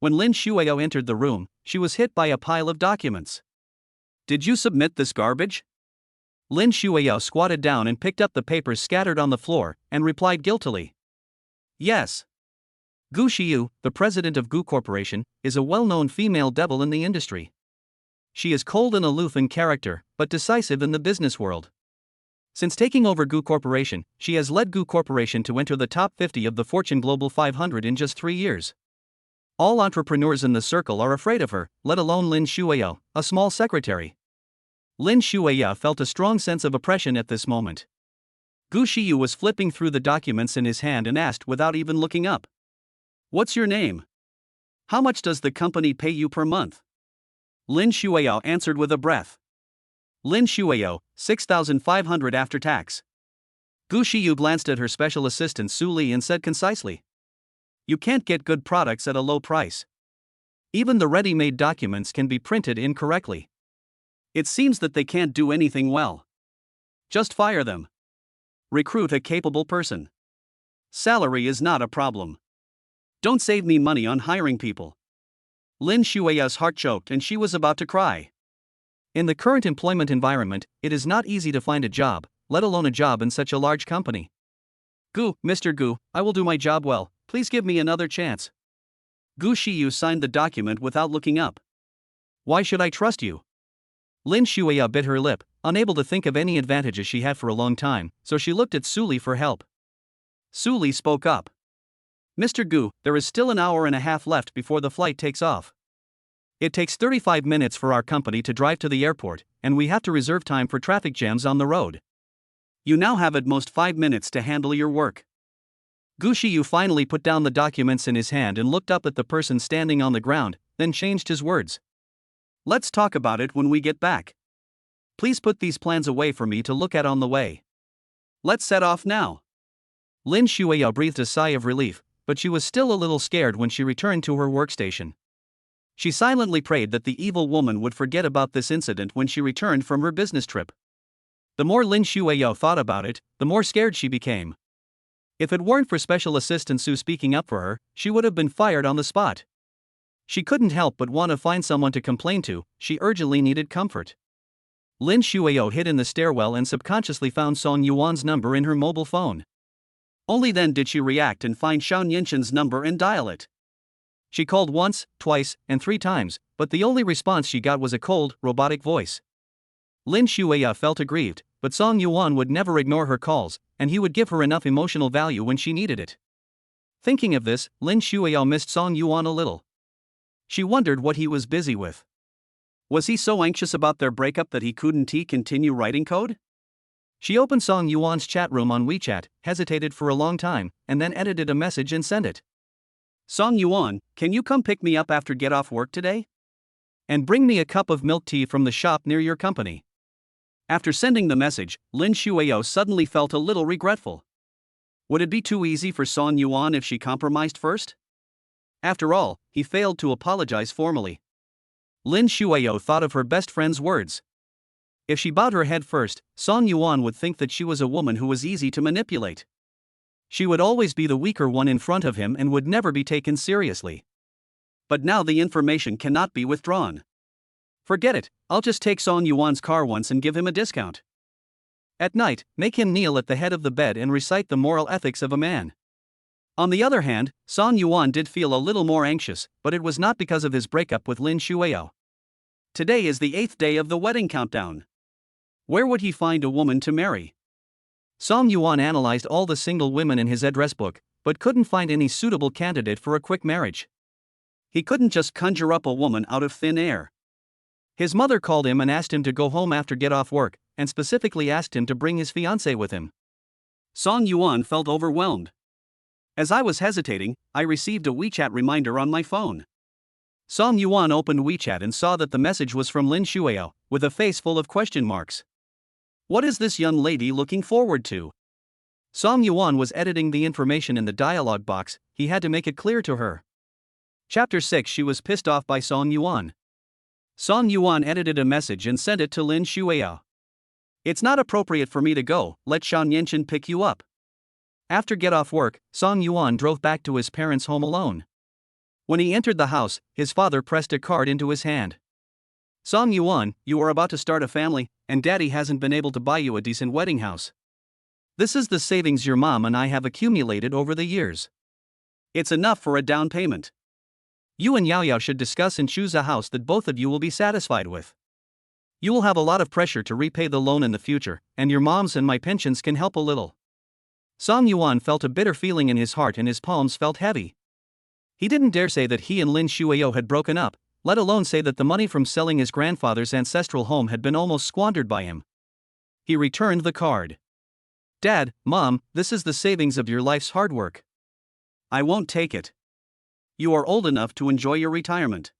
When Lin Xueyao entered the room, she was hit by a pile of documents. Did you submit this garbage? Lin Xueyao squatted down and picked up the papers scattered on the floor, and replied guiltily. Yes. Gu Xiu, the president of Gu Corporation, is a well-known female devil in the industry. She is cold and aloof in character, but decisive in the business world. Since taking over Gu Corporation, she has led Gu Corporation to enter the top 50 of the Fortune Global 500 in just 3 years. All entrepreneurs in the circle are afraid of her, let alone Lin Xueyao, a small secretary. Lin Xueyao felt a strong sense of oppression at this moment. Gu Xiu was flipping through the documents in his hand and asked without even looking up. What's your name? How much does the company pay you per month? Lin Xueyao answered with a breath. Lin Xueyao, 6,500 after tax. Gu Xiu glanced at her special assistant Su Li and said concisely. You can't get good products at a low price. Even the ready-made documents can be printed incorrectly. It seems that they can't do anything well. Just fire them. Recruit a capable person. Salary is not a problem. Don't save me money on hiring people. Lin Xueyao's heart choked and she was about to cry. In the current employment environment, it is not easy to find a job, let alone a job in such a large company. Mr. Gu, I will do my job well, please give me another chance. Gu Xiu signed the document without looking up. Why should I trust you? Lin Xueyao bit her lip, unable to think of any advantages she had for a long time, so she looked at Su Li for help. Su Li spoke up. Mr. Gu, there is still an hour and a half left before the flight takes off. It takes 35 minutes for our company to drive to the airport, and we have to reserve time for traffic jams on the road. You now have at most 5 minutes to handle your work. Gu Xiu finally put down the documents in his hand and looked up at the person standing on the ground, then changed his words. Let's talk about it when we get back. Please put these plans away for me to look at on the way. Let's set off now. Lin Xueyao breathed a sigh of relief, but she was still a little scared when she returned to her workstation. She silently prayed that the evil woman would forget about this incident when she returned from her business trip. The more Lin Xueyao thought about it, the more scared she became. If it weren't for Special Assistant Su speaking up for her, she would have been fired on the spot. She couldn't help but want to find someone to complain to, she urgently needed comfort. Lin Xueyao hid in the stairwell and subconsciously found Song Yuan's number in her mobile phone. Only then did she react and find Xiao Nianxin's number and dial it. She called once, twice, and 3 times, but the only response she got was a cold, robotic voice. Lin Xueyao felt aggrieved, but Song Yuan would never ignore her calls, and he would give her enough emotional value when she needed it. Thinking of this, Lin Xueyao missed Song Yuan a little. She wondered what he was busy with. Was he so anxious about their breakup that he couldn't continue writing code? She opened Song Yuan's chat room on WeChat, hesitated for a long time, and then edited a message and sent it. Song Yuan, can you come pick me up after get off work today? And bring me a cup of milk tea from the shop near your company. After sending the message, Lin Xueyao suddenly felt a little regretful. Would it be too easy for Song Yuan if she compromised first? After all, he failed to apologize formally. Lin Xueyao thought of her best friend's words. If she bowed her head first, Song Yuan would think that she was a woman who was easy to manipulate. She would always be the weaker one in front of him and would never be taken seriously. But now the information cannot be withdrawn. Forget it, I'll just take Song Yuan's car once and give him a discount. At night, make him kneel at the head of the bed and recite the moral ethics of a man. On the other hand, Song Yuan did feel a little more anxious, but it was not because of his breakup with Lin Xueyao. Today is the 8th day of the wedding countdown. Where would he find a woman to marry? Song Yuan analyzed all the single women in his address book, but couldn't find any suitable candidate for a quick marriage. He couldn't just conjure up a woman out of thin air. His mother called him and asked him to go home after get off work, and specifically asked him to bring his fiancée with him. Song Yuan felt overwhelmed. As I was hesitating, I received a WeChat reminder on my phone. Song Yuan opened WeChat and saw that the message was from Lin Xueyao, with a face full of question marks. What is this young lady looking forward to? Song Yuan was editing the information in the dialog box. He had to make it clear to her. Chapter 6. She was pissed off by Song Yuan. Song Yuan edited a message and sent it to Lin Xueyao. It's not appropriate for me to go, let Xiao pick you up. After get off work, Song Yuan drove back to his parents' home alone. When he entered the house, his father pressed a card into his hand. Song Yuan, you are about to start a family, and daddy hasn't been able to buy you a decent wedding house. This is the savings your mom and I have accumulated over the years. It's enough for a down payment. You and Xiao should discuss and choose a house that both of you will be satisfied with. You will have a lot of pressure to repay the loan in the future, and your mom's and my pensions can help a little. Song Yuan felt a bitter feeling in his heart and his palms felt heavy. He didn't dare say that he and Lin Xueyao had broken up, let alone say that the money from selling his grandfather's ancestral home had been almost squandered by him. He returned the card. Dad, Mom, this is the savings of your life's hard work. I won't take it. You are old enough to enjoy your retirement.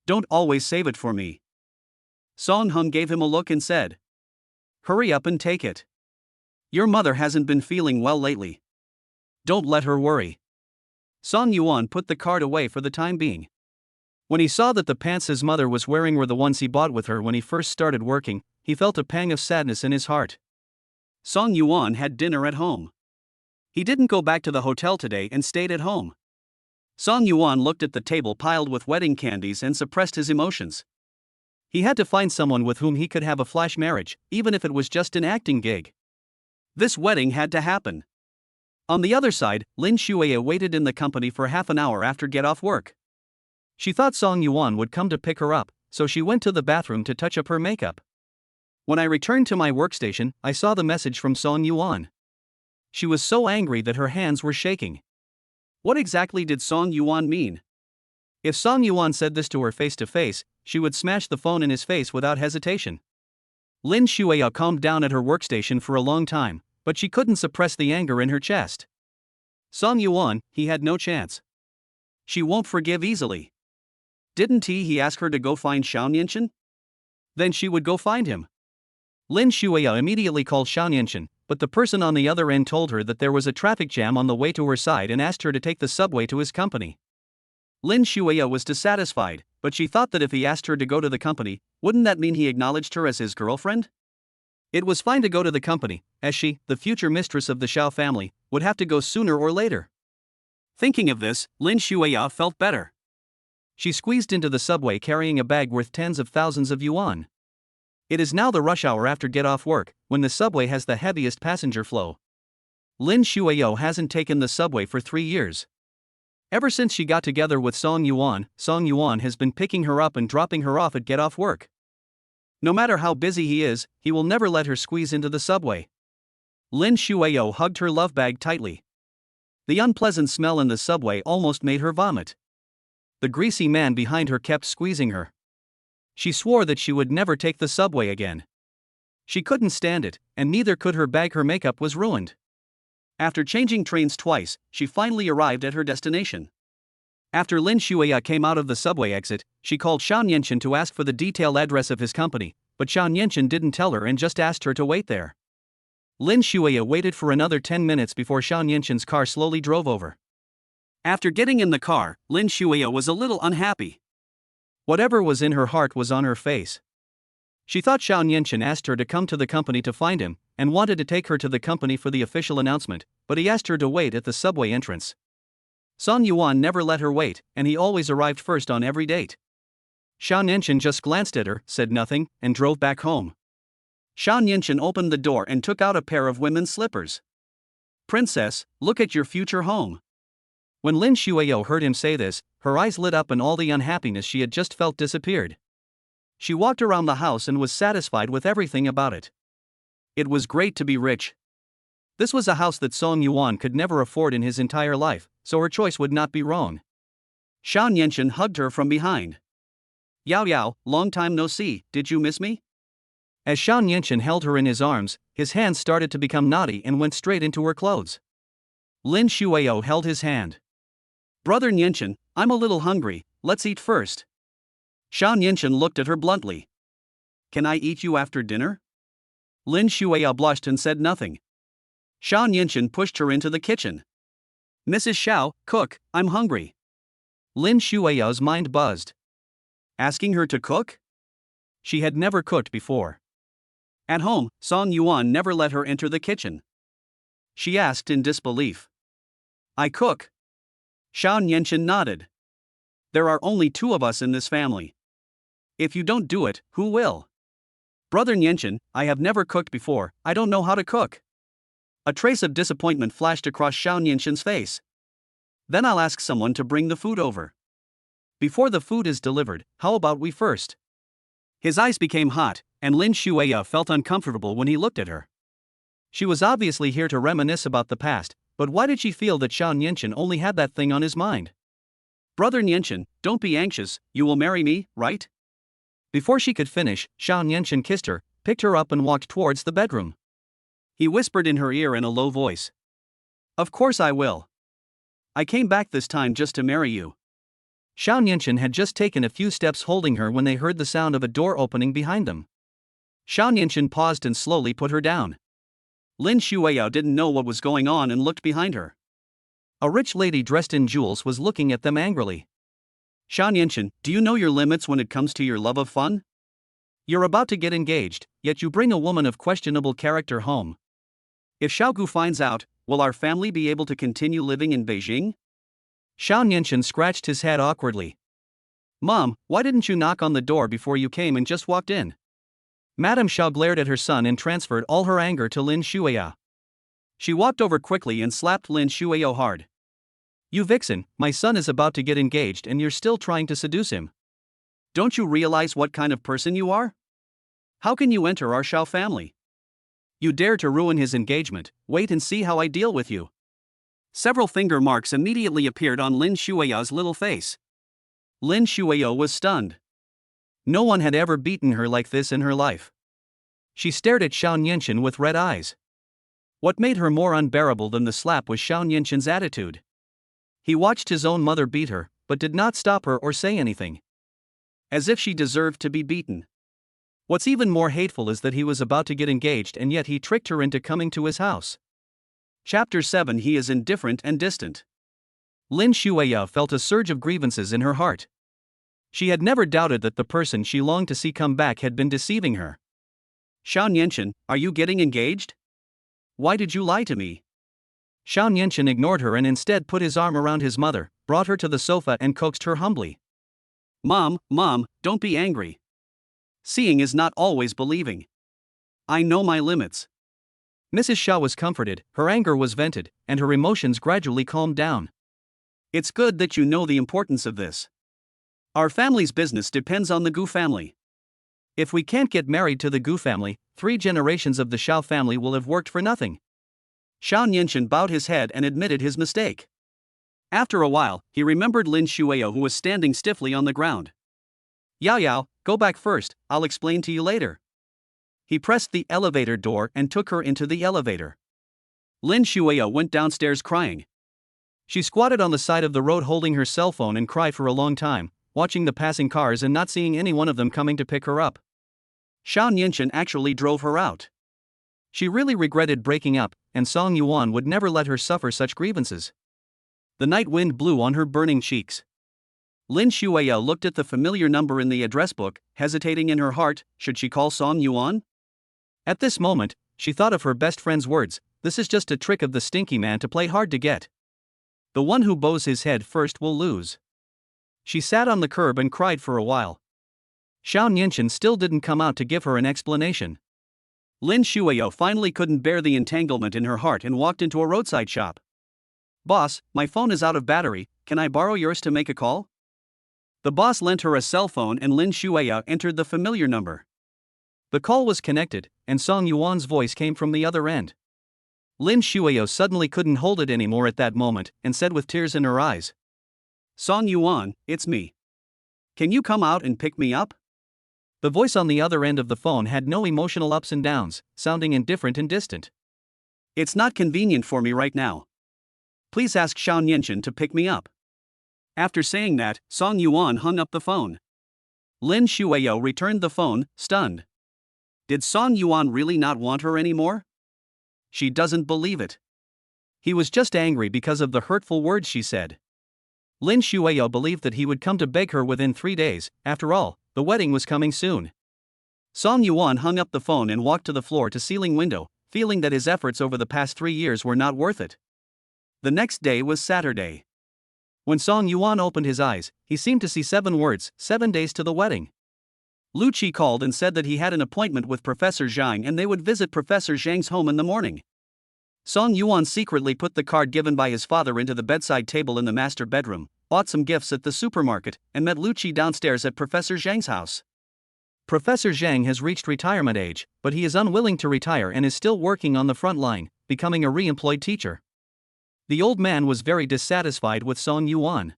Don't always save it for me. Song Hung gave him a look and said, hurry up and take it. Your mother hasn't been feeling well lately. Don't let her worry. Song Yuan put the card away for the time being. When he saw that the pants his mother was wearing were the ones he bought with her when he first started working, he felt a pang of sadness in his heart. Song Yuan had dinner at home. He didn't go back to the hotel today and stayed at home. Song Yuan looked at the table piled with wedding candies and suppressed his emotions. He had to find someone with whom he could have a flash marriage, even if it was just an acting gig. This wedding had to happen. On the other side, Lin Xueyao waited in the company for half an hour after get off work. She thought Song Yuan would come to pick her up, so she went to the bathroom to touch up her makeup. When I returned to my workstation, I saw the message from Song Yuan. She was so angry that her hands were shaking. What exactly did Song Yuan mean? If Song Yuan said this to her face to face, she would smash the phone in his face without hesitation. Lin Xueyao calmed down at her workstation for a long time, but she couldn't suppress the anger in her chest. Song Yuan, he had no chance. She won't forgive easily. Didn't he ask her to go find Xiao? Then she would go find him. Lin Xueyao immediately called Xiao, but the person on the other end told her that there was a traffic jam on the way to her side and asked her to take the subway to his company. Lin Xueyao was dissatisfied, but she thought that if he asked her to go to the company, wouldn't that mean he acknowledged her as his girlfriend? It was fine to go to the company, as she, the future mistress of the Xiao family, would have to go sooner or later. Thinking of this, Lin Xueyao felt better. She squeezed into the subway carrying a bag worth tens of thousands of yuan. It is now the rush hour after get off work, when the subway has the heaviest passenger flow. Lin Xueyao hasn't taken the subway for 3 years. Ever since she got together with Song Yuan has been picking her up and dropping her off at get off work. No matter how busy he is, he will never let her squeeze into the subway. Lin Xueyao hugged her love bag tightly. The unpleasant smell in the subway almost made her vomit. The greasy man behind her kept squeezing her. She swore that she would never take the subway again. She couldn't stand it, and neither could her bag. Her makeup was ruined. After changing trains twice, she finally arrived at her destination. After Lin Xueyao came out of the subway exit, she called Xiao to ask for the detailed address of his company, but Xiao didn't tell her and just asked her to wait there. Lin Xueyao waited for another 10 minutes before Xiao car slowly drove over. After getting in the car, Lin Xueyao was a little unhappy. Whatever was in her heart was on her face. She thought Xiao asked her to come to the company to find him, and wanted to take her to the company for the official announcement, but he asked her to wait at the subway entrance. Song Yuan never let her wait, and he always arrived first on every date. Xiao just glanced at her, said nothing, and drove back home. Xiao opened the door and took out a pair of women's slippers. "Princess, look at your future home." When Lin Xueyao heard him say this, her eyes lit up and all the unhappiness she had just felt disappeared. She walked around the house and was satisfied with everything about it. It was great to be rich. This was a house that Song Yuan could never afford in his entire life, so her choice would not be wrong. Xiao Nianchen hugged her from behind. Yao Yao, long time no see, did you miss me? As Xiao Nianchen held her in his arms, his hands started to become naughty and went straight into her clothes. Lin Xueyao held his hand. Brother Nianchen, I'm a little hungry, let's eat first. Xiao Nianchen looked at her bluntly. Can I eat you after dinner? Lin Xueyao blushed and said nothing. Xiao Nianchen pushed her into the kitchen. Mrs. Xiao, cook, I'm hungry. Lin Xueyao's mind buzzed. Asking her to cook? She had never cooked before. At home, Song Yuan never let her enter the kitchen. She asked in disbelief. I cook. Xiao Nianchen nodded. There are only 2 of us in this family. If you don't do it, who will? Brother Nianchen, I have never cooked before, I don't know how to cook. A trace of disappointment flashed across Xiao Nianchen's face. Then I'll ask someone to bring the food over. Before the food is delivered, how about we first? His eyes became hot, and Lin Xueyao felt uncomfortable when he looked at her. She was obviously here to reminisce about the past, but why did she feel that Xiao Nianchen only had that thing on his mind? Brother Nianchen, don't be anxious, you will marry me, right? Before she could finish, Xiao Nianchen kissed her, picked her up and walked towards the bedroom. He whispered in her ear in a low voice. Of course I will. I came back this time just to marry you. Xiao Nianchen had just taken a few steps holding her when they heard the sound of a door opening behind them. Xiao Nianchen paused and slowly put her down. Lin Xueyao didn't know what was going on and looked behind her. A rich lady dressed in jewels was looking at them angrily. Xiao Nianchen, do you know your limits when it comes to your love of fun? You're about to get engaged, yet you bring a woman of questionable character home. If Xiaogu finds out, will our family be able to continue living in Beijing? Xiao Nianchen scratched his head awkwardly. Mom, why didn't you knock on the door before you came and just walked in? Madame Xiao glared at her son and transferred all her anger to Lin Xueyao. She walked over quickly and slapped Lin Xueyao hard. You vixen, my son is about to get engaged and you're still trying to seduce him. Don't you realize what kind of person you are? How can you enter our Xiao family? You dare to ruin his engagement, wait and see how I deal with you. Several finger marks immediately appeared on Lin Xueyao's little face. Lin Xueyao was stunned. No one had ever beaten her like this in her life. She stared at Xiao Nianchen with red eyes. What made her more unbearable than the slap was Xiao Nianchen's attitude. He watched his own mother beat her, but did not stop her or say anything. As if she deserved to be beaten. What's even more hateful is that he was about to get engaged and yet he tricked her into coming to his house. Chapter 7. He is indifferent and distant. Lin Xueyao felt a surge of grievances in her heart. She had never doubted that the person she longed to see come back had been deceiving her. Xiao Nianchen, are you getting engaged? Why did you lie to me? Xiao Nianchen ignored her and instead put his arm around his mother, brought her to the sofa and coaxed her humbly. Mom, don't be angry. Seeing is not always believing. I know my limits. Mrs. Xiao was comforted, her anger was vented, and her emotions gradually calmed down. It's good that you know the importance of this. Our family's business depends on the Gu family. If we can't get married to the Gu family, 3 generations of the Xiao family will have worked for nothing. Xiao Nianchen bowed his head and admitted his mistake. After a while, he remembered Lin Xueyao who was standing stiffly on the ground. Yao Yao, go back first, I'll explain to you later. He pressed the elevator door and took her into the elevator. Lin Xueyao went downstairs crying. She squatted on the side of the road holding her cell phone and cried for a long time, watching the passing cars and not seeing any one of them coming to pick her up. Xiao Nianchen actually drove her out. She really regretted breaking up, and Song Yuan would never let her suffer such grievances. The night wind blew on her burning cheeks. Lin Xueyao looked at the familiar number in the address book, hesitating in her heart, should she call Song Yuan? At this moment, she thought of her best friend's words, this is just a trick of the stinky man to play hard to get. The one who bows his head first will lose. She sat on the curb and cried for a while. Xiao Nianchen still didn't come out to give her an explanation. Lin Xueyao finally couldn't bear the entanglement in her heart and walked into a roadside shop. Boss, my phone is out of battery, can I borrow yours to make a call? The boss lent her a cell phone and Lin Xueyao entered the familiar number. The call was connected, and Song Yuan's voice came from the other end. Lin Xueyao suddenly couldn't hold it anymore at that moment and said with tears in her eyes, "Song Yuan, it's me. Can you come out and pick me up?" The voice on the other end of the phone had no emotional ups and downs, sounding indifferent and distant. "It's not convenient for me right now. Please ask Xiao Nianchen to pick me up." After saying that, Song Yuan hung up the phone. Lin Xueyao returned the phone, stunned. Did Song Yuan really not want her anymore? She doesn't believe it. He was just angry because of the hurtful words she said. Lin Xueyao believed that he would come to beg her within 3 days. After all, the wedding was coming soon. Song Yuan hung up the phone and walked to the floor-to-ceiling window, feeling that his efforts over the past 3 years were not worth it. The next day was Saturday. When Song Yuan opened his eyes, he seemed to see 7 words, 7 days to the wedding. Lu Qi called and said that he had an appointment with Professor Zhang and they would visit Professor Zhang's home in the morning. Song Yuan secretly put the card given by his father into the bedside table in the master bedroom, bought some gifts at the supermarket, and met Lu Qi downstairs at Professor Zhang's house. Professor Zhang has reached retirement age, but he is unwilling to retire and is still working on the front line, becoming a re-employed teacher. The old man was very dissatisfied with Song Yuan.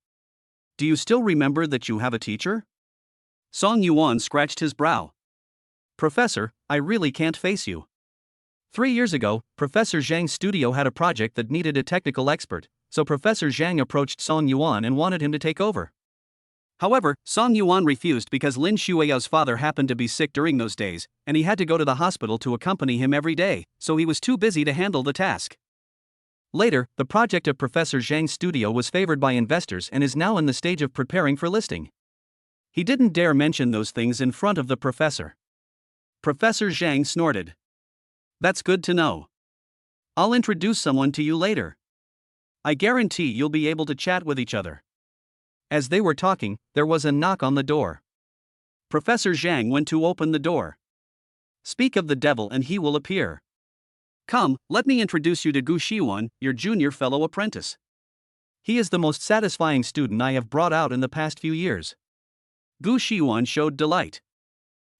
"Do you still remember that you have a teacher?" Song Yuan scratched his brow. "Professor, I really can't face you. 3 years ago, Professor Zhang's studio had a project that needed a technical expert, so Professor Zhang approached Song Yuan and wanted him to take over. However, Song Yuan refused because Lin Xueyao's father happened to be sick during those days, and he had to go to the hospital to accompany him every day, so he was too busy to handle the task. Later, the project of Professor Zhang's studio was favored by investors and is now in the stage of preparing for listing. He didn't dare mention those things in front of the professor." Professor Zhang snorted. "That's good to know. I'll introduce someone to you later. I guarantee you'll be able to chat with each other." As they were talking, there was a knock on the door. Professor Zhang went to open the door. "Speak of the devil and he will appear. Come, let me introduce you to Gu Xiwan, your junior fellow apprentice. He is the most satisfying student I have brought out in the past few years." Gu Xiwan showed delight.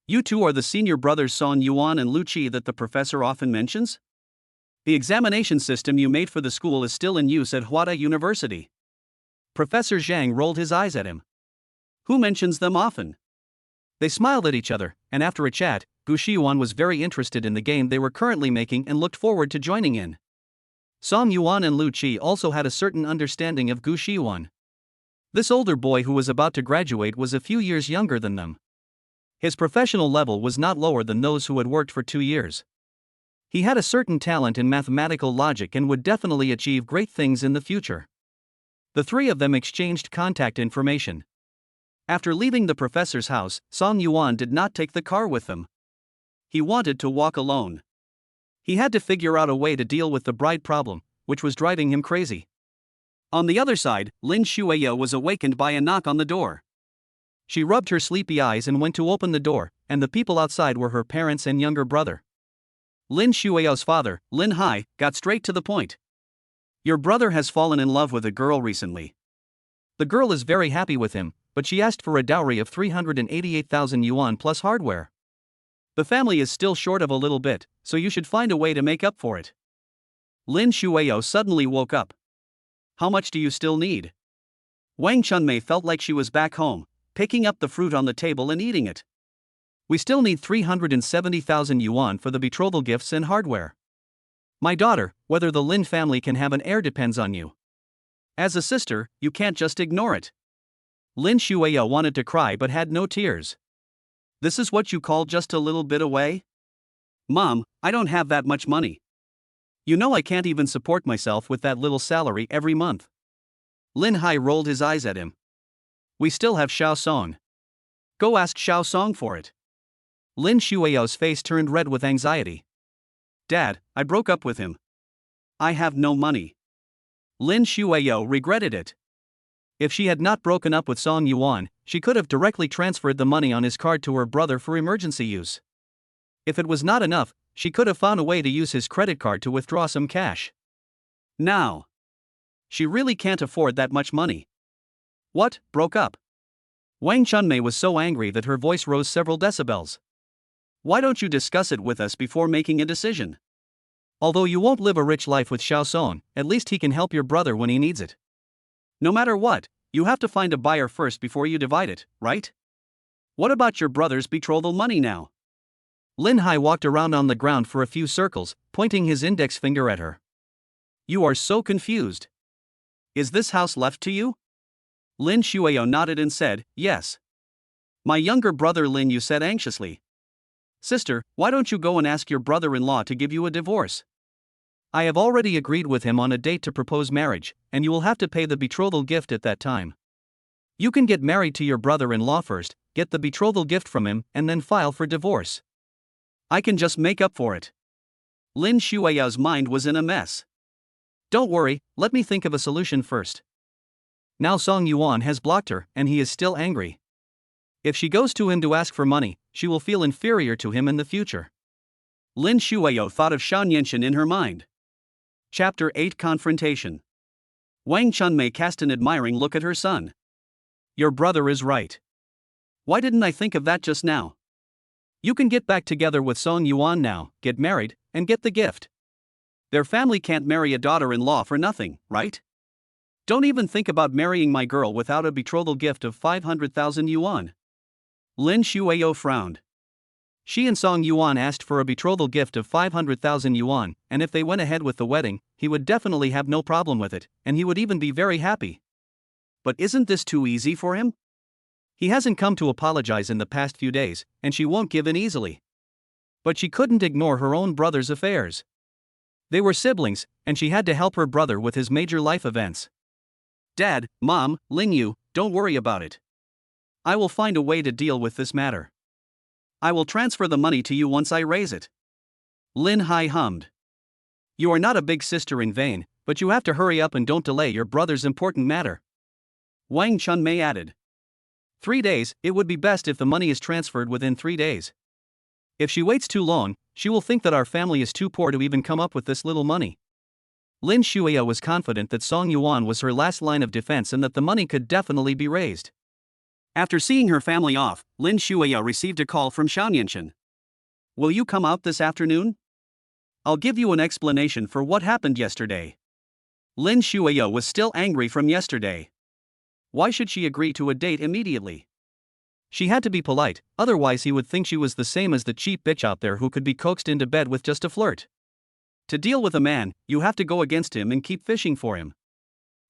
"You two are the senior brothers Song Yuan and Lu Qi that the professor often mentions? The examination system you made for the school is still in use at Huada University." Professor Zhang rolled his eyes at him. "Who mentions them often?" They smiled at each other, and after a chat, Gu Xiwan was very interested in the game they were currently making and looked forward to joining in. Song Yuan and Lu Qi also had a certain understanding of Gu Xiwan. This older boy who was about to graduate was a few years younger than them. His professional level was not lower than those who had worked for 2 years. He had a certain talent in mathematical logic and would definitely achieve great things in the future. The 3 of them exchanged contact information. After leaving the professor's house, Song Yuan did not take the car with them. He wanted to walk alone. He had to figure out a way to deal with the bride problem, which was driving him crazy. On the other side, Lin Xueyao was awakened by a knock on the door. She rubbed her sleepy eyes and went to open the door, and the people outside were her parents and younger brother. Lin Xueyao's father, Lin Hai, got straight to the point. "Your brother has fallen in love with a girl recently. The girl is very happy with him, but she asked for a dowry of 388,000 yuan plus hardware. The family is still short of a little bit, so you should find a way to make up for it." Lin Xueyao suddenly woke up. "How much do you still need?" Wang Chunmei felt like she was back home, picking up the fruit on the table and eating it. "We still need 370,000 yuan for the betrothal gifts and hardware. My daughter, whether the Lin family can have an heir depends on you. As a sister, you can't just ignore it." Lin Xueyao wanted to cry but had no tears. "This is what you call just a little bit away? Mom, I don't have that much money. You know I can't even support myself with that little salary every month." Lin Hai rolled his eyes at him. "We still have Xiao Song. Go ask Xiao Song for it." Lin Xueyao's face turned red with anxiety. "Dad, I broke up with him. I have no money." Lin Xueyao regretted it. If she had not broken up with Song Yuan, she could have directly transferred the money on his card to her brother for emergency use. If it was not enough, she could have found a way to use his credit card to withdraw some cash. Now, she really can't afford that much money. What, broke up? Wang Chunmei was so angry that her voice rose several decibels. Why don't you discuss it with us before making a decision? Although you won't live a rich life with Xiao Song, at least he can help your brother when he needs it. No matter what, you have to find a buyer first before you divide it, right? What about your brother's betrothal money now? Lin Hai walked around on the ground for a few circles, pointing his index finger at her. You are so confused. Is this house left to you? Lin Xueyao nodded and said, yes. My younger brother Lin Yu said anxiously. Sister, why don't you go and ask your brother-in-law to give you a divorce? I have already agreed with him on a date to propose marriage, and you will have to pay the betrothal gift at that time. You can get married to your brother-in-law first, get the betrothal gift from him, and then file for divorce. I can just make up for it. Lin Xueyao's mind was in a mess. Don't worry, let me think of a solution first. Now Song Yuan has blocked her, and he is still angry. If she goes to him to ask for money, she will feel inferior to him in the future. Lin Xueyao thought of Shan Yenshin in her mind. Chapter 8 Confrontation. Wang Chunmei cast an admiring look at her son. Your brother is right. Why didn't I think of that just now? You can get back together with Song Yuan now, get married, and get the gift. Their family can't marry a daughter-in-law for nothing, right? Don't even think about marrying my girl without a betrothal gift of 500,000 yuan. Lin Xueyao frowned. She and Song Yuan asked for a betrothal gift of 500,000 yuan, and if they went ahead with the wedding, he would definitely have no problem with it, and he would even be very happy. But isn't this too easy for him? He hasn't come to apologize in the past few days, and she won't give in easily. But she couldn't ignore her own brother's affairs. They were siblings, and she had to help her brother with his major life events. Dad, Mom, Lin Yu, don't worry about it. I will find a way to deal with this matter. I will transfer the money to you once I raise it. Lin Hai hummed. You are not a big sister in vain, but you have to hurry up and don't delay your brother's important matter. Wang Chunmei added. 3 days, it would be best if the money is transferred within 3 days. If she waits too long, she will think that our family is too poor to even come up with this little money. Lin Xueyao was confident that Song Yuan was her last line of defense and that the money could definitely be raised. After seeing her family off, Lin Xueyao received a call from Shan Yenshin. Will you come out this afternoon? I'll give you an explanation for what happened yesterday. Lin Xueyao was still angry from yesterday. Why should she agree to a date immediately? She had to be polite, otherwise he would think she was the same as the cheap bitch out there who could be coaxed into bed with just a flirt. To deal with a man, you have to go against him and keep fishing for him.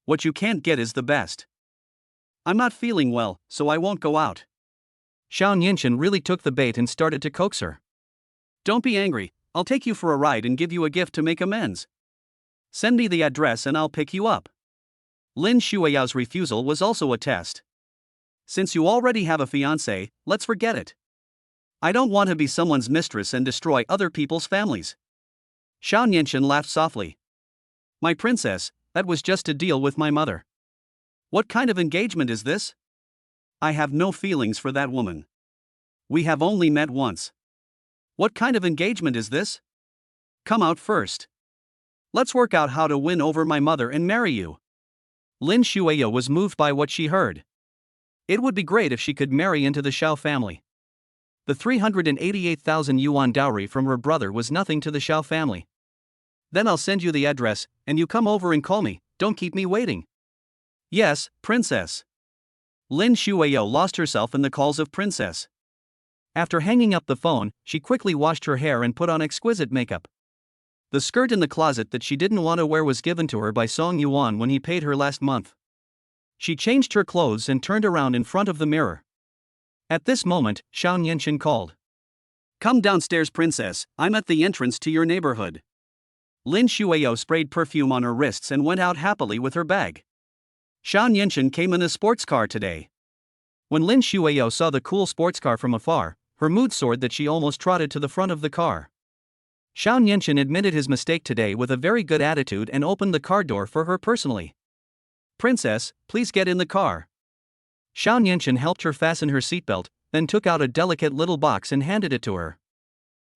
What you can't get is the best. I'm not feeling well, so I won't go out. Shan Yenshin really took the bait and started to coax her. Don't be angry, I'll take you for a ride and give you a gift to make amends. Send me the address and I'll pick you up. Lin Xueyao's refusal was also a test. Since you already have a fiancé, let's forget it. I don't want to be someone's mistress and destroy other people's families. Shan Yenshin laughed softly. My princess, that was just to deal with my mother. What kind of engagement is this? I have no feelings for that woman. We have only met once. What kind of engagement is this? Come out first. Let's work out how to win over my mother and marry you. Lin Xueyao was moved by what she heard. It would be great if she could marry into the Xiao family. The 388,000 yuan dowry from her brother was nothing to the Xiao family. Then I'll send you the address, and you come over and call me, don't keep me waiting. Yes, princess. Lin Xueyao lost herself in the calls of princess. After hanging up the phone, she quickly washed her hair and put on exquisite makeup. The skirt in the closet that she didn't want to wear was given to her by Song Yuan when he paid her last month. She changed her clothes and turned around in front of the mirror. At this moment, Shan Yenshin called. Come downstairs, princess, I'm at the entrance to your neighborhood. Lin Xueyao sprayed perfume on her wrists and went out happily with her bag. Shan Yenshin came in a sports car today. When Lin Xueyao saw the cool sports car from afar, her mood soared that she almost trotted to the front of the car. Shan Yenshin admitted his mistake today with a very good attitude and opened the car door for her personally. Princess, please get in the car. Shan Yenshin helped her fasten her seatbelt, then took out a delicate little box and handed it to her.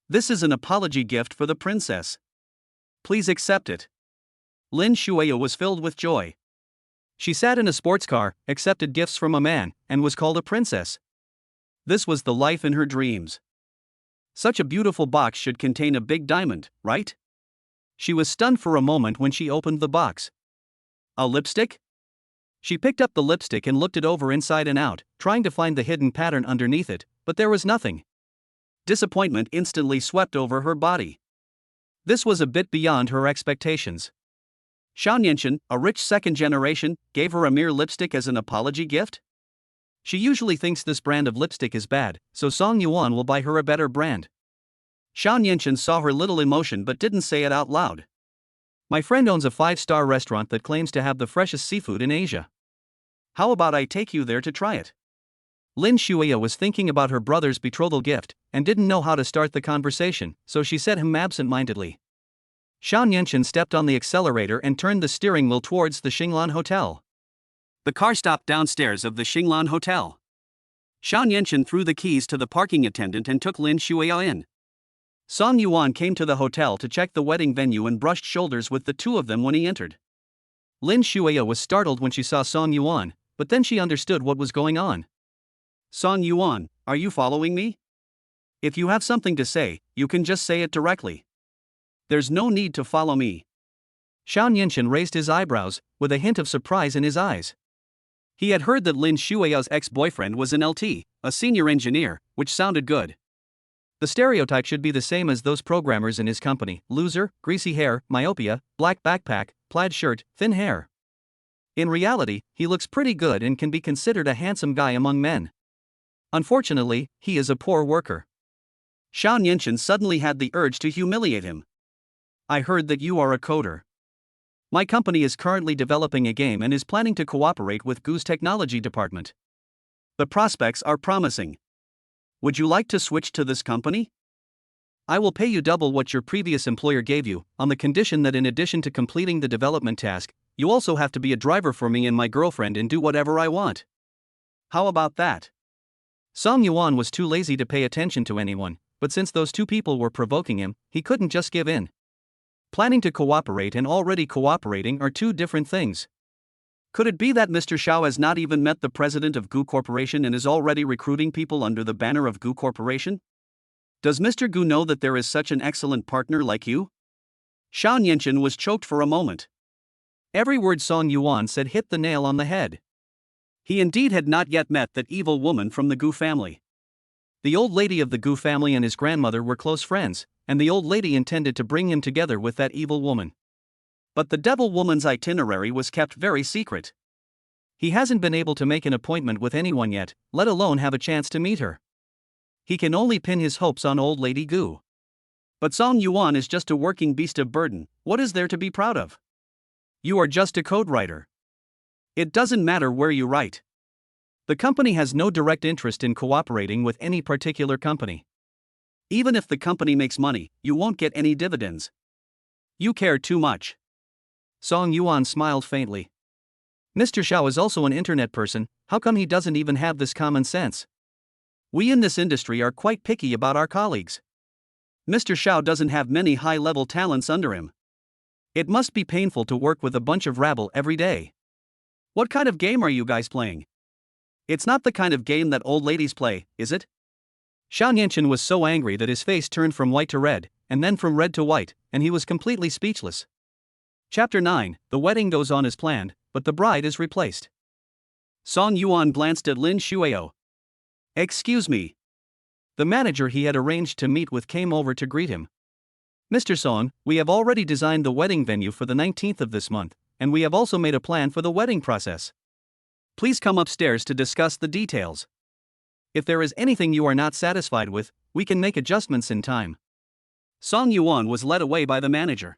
This is an apology gift for the princess. Please accept it. Lin Xueyao was filled with joy. She sat in a sports car, accepted gifts from a man, and was called a princess. This was the life in her dreams. Such a beautiful box should contain a big diamond, right? She was stunned for a moment when she opened the box. A lipstick? She picked up the lipstick and looked it over inside and out, trying to find the hidden pattern underneath it, but there was nothing. Disappointment instantly swept over her body. This was a bit beyond her expectations. Xiao, a rich second generation, gave her a mere lipstick as an apology gift? She usually thinks this brand of lipstick is bad, so Song Yuan will buy her a better brand. Xiao saw her little emotion but didn't say it out loud. My friend owns a 5-star restaurant that claims to have the freshest seafood in Asia. How about I take you there to try it? Lin Xueyao was thinking about her brother's betrothal gift, and didn't know how to start the conversation, so she said him absent-mindedly. Xiao stepped on the accelerator and turned the steering wheel towards the Xinglan Hotel. The car stopped downstairs of the Xinglan Hotel. Xiao threw the keys to the parking attendant and took Lin Xueyao in. Song Yuan came to the hotel to check the wedding venue and brushed shoulders with the two of them when he entered. Lin Xueyao was startled when she saw Song Yuan, but then she understood what was going on. Song Yuan, are you following me? If you have something to say, you can just say it directly. There's no need to follow me. Xiao raised his eyebrows, with a hint of surprise in his eyes. He had heard that Lin Xueyao's ex-boyfriend was an LT, a senior engineer, which sounded good. The stereotype should be the same as those programmers in his company: loser, greasy hair, myopia, black backpack, plaid shirt, thin hair. In reality, he looks pretty good and can be considered a handsome guy among men. Unfortunately, he is a poor worker. Xiao suddenly had the urge to humiliate him. I heard that you are a coder. My company is currently developing a game and is planning to cooperate with GU's technology department. The prospects are promising. Would you like to switch to this company? I will pay you double what your previous employer gave you, on the condition that in addition to completing the development task, you also have to be a driver for me and my girlfriend and do whatever I want. How about that? Song Yuan was too lazy to pay attention to anyone, but since those two people were provoking him, he couldn't just give in. Planning to cooperate and already cooperating are two different things. Could it be that Mr. Xiao has not even met the president of GU Corporation and is already recruiting people under the banner of GU Corporation? Does Mr. GU know that there is such an excellent partner like you? Xiao was choked for a moment. Every word Song Yuan said hit the nail on the head. He indeed had not yet met that evil woman from the GU family. The old lady of the GU family and his grandmother were close friends, and the old lady intended to bring him together with that evil woman. But the devil woman's itinerary was kept very secret. He hasn't been able to make an appointment with anyone yet, let alone have a chance to meet her. He can only pin his hopes on old lady GU. But Song Yuan is just a working beast of burden. What is there to be proud of? You are just a code writer. It doesn't matter where you write. The company has no direct interest in cooperating with any particular company. Even if the company makes money, you won't get any dividends. You care too much. Song Yuan smiled faintly. Mr. Xiao is also an internet person. How come he doesn't even have this common sense? We in this industry are quite picky about our colleagues. Mr. Xiao doesn't have many high-level talents under him. It must be painful to work with a bunch of rabble every day. What kind of game are you guys playing? It's not the kind of game that old ladies play, is it? Xiao was so angry that his face turned from white to red, and then from red to white, and he was completely speechless. Chapter 9, the wedding goes on as planned, but the bride is replaced. Song Yuan glanced at Lin Xueyao. Excuse me. The manager he had arranged to meet with came over to greet him. Mr. Song, we have already designed the wedding venue for the 19th of this month, and we have also made a plan for the wedding process. Please come upstairs to discuss the details. If there is anything you are not satisfied with, we can make adjustments in time. Song Yuan was led away by the manager.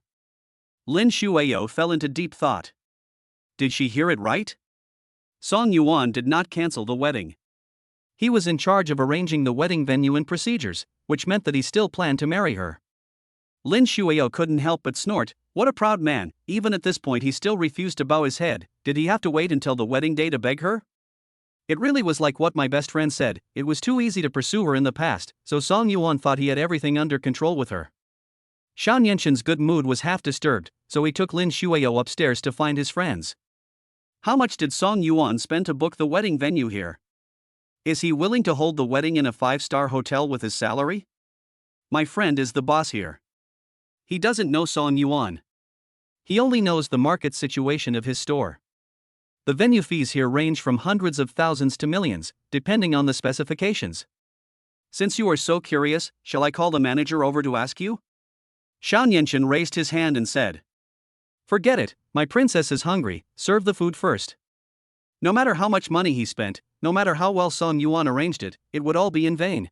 Lin Xueyao fell into deep thought. Did she hear it right? Song Yuan did not cancel the wedding. He was in charge of arranging the wedding venue and procedures, which meant that he still planned to marry her. Lin Xueyao couldn't help but snort. What a proud man. Even at this point he still refused to bow his head. Did he have to wait until the wedding day to beg her? It really was like what my best friend said, it was too easy to pursue her in the past, so Song Yuan thought he had everything under control with her. Xiao good mood was half disturbed, so he took Lin Xueyao upstairs to find his friends. How much did Song Yuan spend to book the wedding venue here? Is he willing to hold the wedding in a 5-star hotel with his salary? My friend is the boss here. He doesn't know Song Yuan. He only knows the market situation of his store. The venue fees here range from hundreds of thousands to millions, depending on the specifications. Since you are so curious, shall I call the manager over to ask you? Xiao raised his hand and said. Forget it, my princess is hungry, serve the food first. No matter how much money he spent, no matter how well Song Yuan arranged it, it would all be in vain.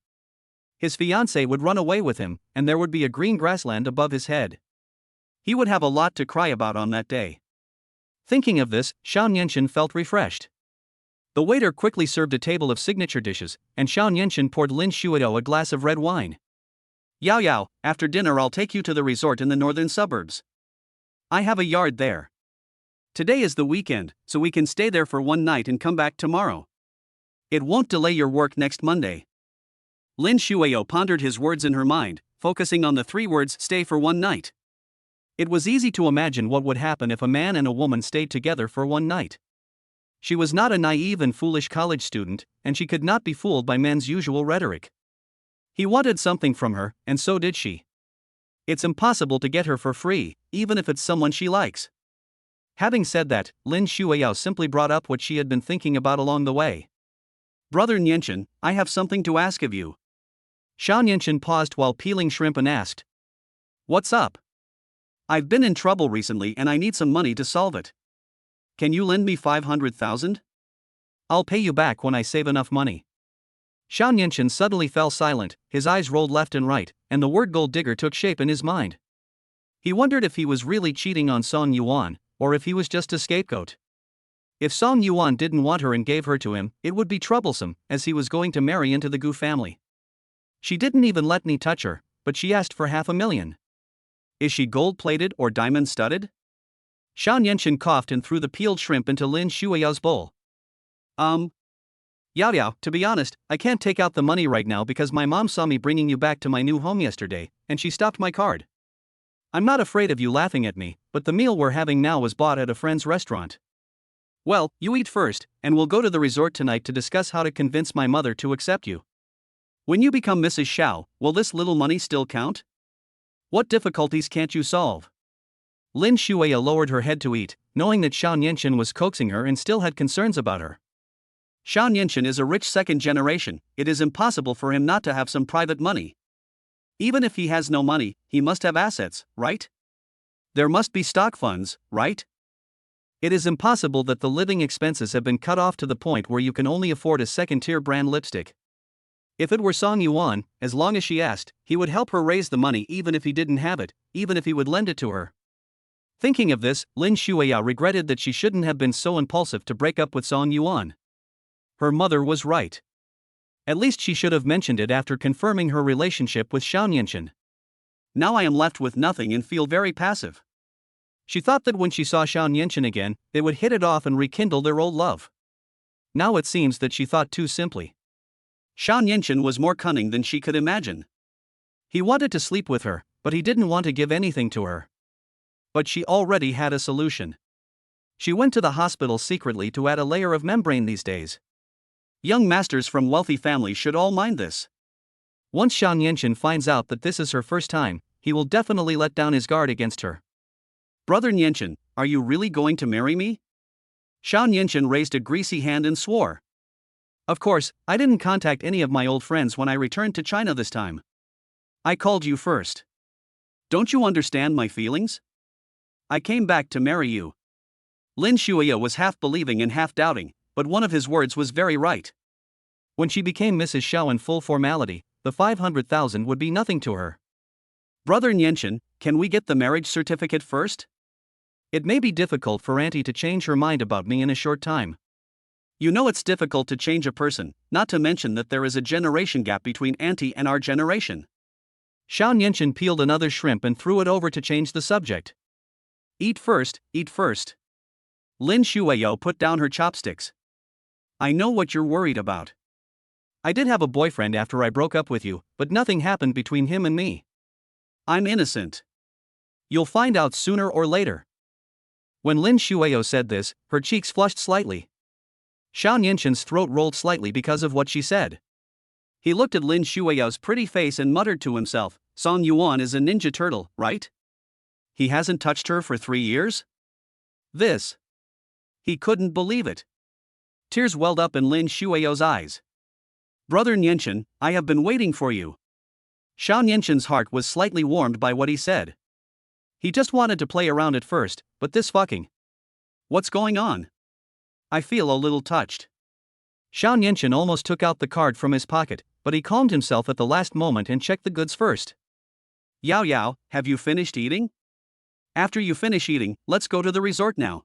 His fiancée would run away with him, and there would be a green grassland above his head. He would have a lot to cry about on that day. Thinking of this, Xiao felt refreshed. The waiter quickly served a table of signature dishes, and Xiao poured Lin Xueyao a glass of red wine. Yao, after dinner I'll take you to the resort in the northern suburbs. I have a yard there. Today is the weekend, so we can stay there for one night and come back tomorrow. It won't delay your work next Monday. Lin Xueyao pondered his words in her mind, focusing on the 3 words stay for one night. It was easy to imagine what would happen if a man and a woman stayed together for one night. She was not a naive and foolish college student, and she could not be fooled by men's usual rhetoric. He wanted something from her, and so did she. It's impossible to get her for free, even if it's someone she likes. Having said that, Lin Xueyao simply brought up what she had been thinking about along the way. Brother Nianchen, I have something to ask of you. Xiao paused while peeling shrimp and asked. What's up? I've been in trouble recently and I need some money to solve it. Can you lend me 500,000? I'll pay you back when I save enough money. Xiao suddenly fell silent, his eyes rolled left and right, and the word gold digger took shape in his mind. He wondered if he was really cheating on Song Yuan, or if he was just a scapegoat. If Song Yuan didn't want her and gave her to him, it would be troublesome, as he was going to marry into the Gu family. She didn't even let me touch her, but she asked for 500,000. Is she gold-plated or diamond-studded? Xiao coughed and threw the peeled shrimp into Lin Xueyao's bowl. Yao, to be honest, I can't take out the money right now because my mom saw me bringing you back to my new home yesterday, and she stopped my card. I'm not afraid of you laughing at me, but the meal we're having now was bought at a friend's restaurant. Well, you eat first, and we'll go to the resort tonight to discuss how to convince my mother to accept you. When you become Mrs. Xiao, will this little money still count? What difficulties can't you solve? Lin Xueyao lowered her head to eat, knowing that Xiao was coaxing her and still had concerns about her. Xiao is a rich second generation, it is impossible for him not to have some private money. Even if he has no money, he must have assets, right? There must be stock funds, right? It is impossible that the living expenses have been cut off to the point where you can only afford a second-tier brand lipstick. If it were Song Yuan, as long as she asked, he would help her raise the money even if he didn't have it, even if he would lend it to her. Thinking of this, Lin Xueyao regretted that she shouldn't have been so impulsive to break up with Song Yuan. Her mother was right. At least she should have mentioned it after confirming her relationship with Xiao. Now I am left with nothing and feel very passive. She thought that when she saw Xiao again, they would hit it off and rekindle their old love. Now it seems that she thought too simply. Xiao was more cunning than she could imagine. He wanted to sleep with her, but he didn't want to give anything to her. But she already had a solution. She went to the hospital secretly to add a layer of membrane these days. Young masters from wealthy families should all mind this. Once Xiao finds out that this is her first time, he will definitely let down his guard against her. Brother Nianchen, are you really going to marry me? Xiao raised a greasy hand and swore. Of course, I didn't contact any of my old friends when I returned to China this time. I called you first. Don't you understand my feelings? I came back to marry you. Lin Xueyao was half believing and half doubting, but one of his words was very right. When she became Mrs. Xiao in full formality, the 500,000 would be nothing to her. Brother Nianchen, can we get the marriage certificate first? It may be difficult for Auntie to change her mind about me in a short time. You know it's difficult to change a person, not to mention that there is a generation gap between Auntie and our generation. Xiao peeled another shrimp and threw it over to change the subject. Eat first, eat first. Lin Xueyao put down her chopsticks. I know what you're worried about. I did have a boyfriend after I broke up with you, but nothing happened between him and me. I'm innocent. You'll find out sooner or later. When Lin Xueyao said this, her cheeks flushed slightly. Xiao Nianshan's throat rolled slightly because of what she said. He looked at Lin Xueyao's pretty face and muttered to himself, Song Yuan is a ninja turtle, right? He hasn't touched her for 3 years? This. He couldn't believe it. Tears welled up in Lin Xueyao's eyes. Brother Nianshan, I have been waiting for you. Xiao Nianshan's heart was slightly warmed by what he said. He just wanted to play around at first, but this fucking. What's going on? I feel a little touched. Xiao Nianshan almost took out the card from his pocket, but he calmed himself at the last moment and checked the goods first. Yao Yao, have you finished eating? After you finish eating, let's go to the resort now.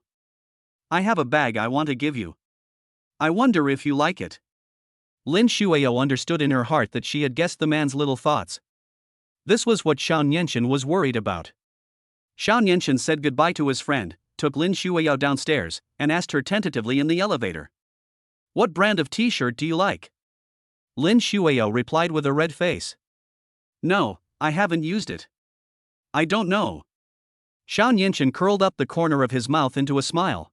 I have a bag I want to give you. I wonder if you like it. Lin Xueyao understood in her heart that she had guessed the man's little thoughts. This was what Xiao Nianshan was worried about. Xiao Nianshan said goodbye to his friend, took Lin Xueyao downstairs, and asked her tentatively in the elevator. What brand of t-shirt do you like? Lin Xueyao replied with a red face. No, I haven't used it. I don't know. Xiao Nianshan curled up the corner of his mouth into a smile.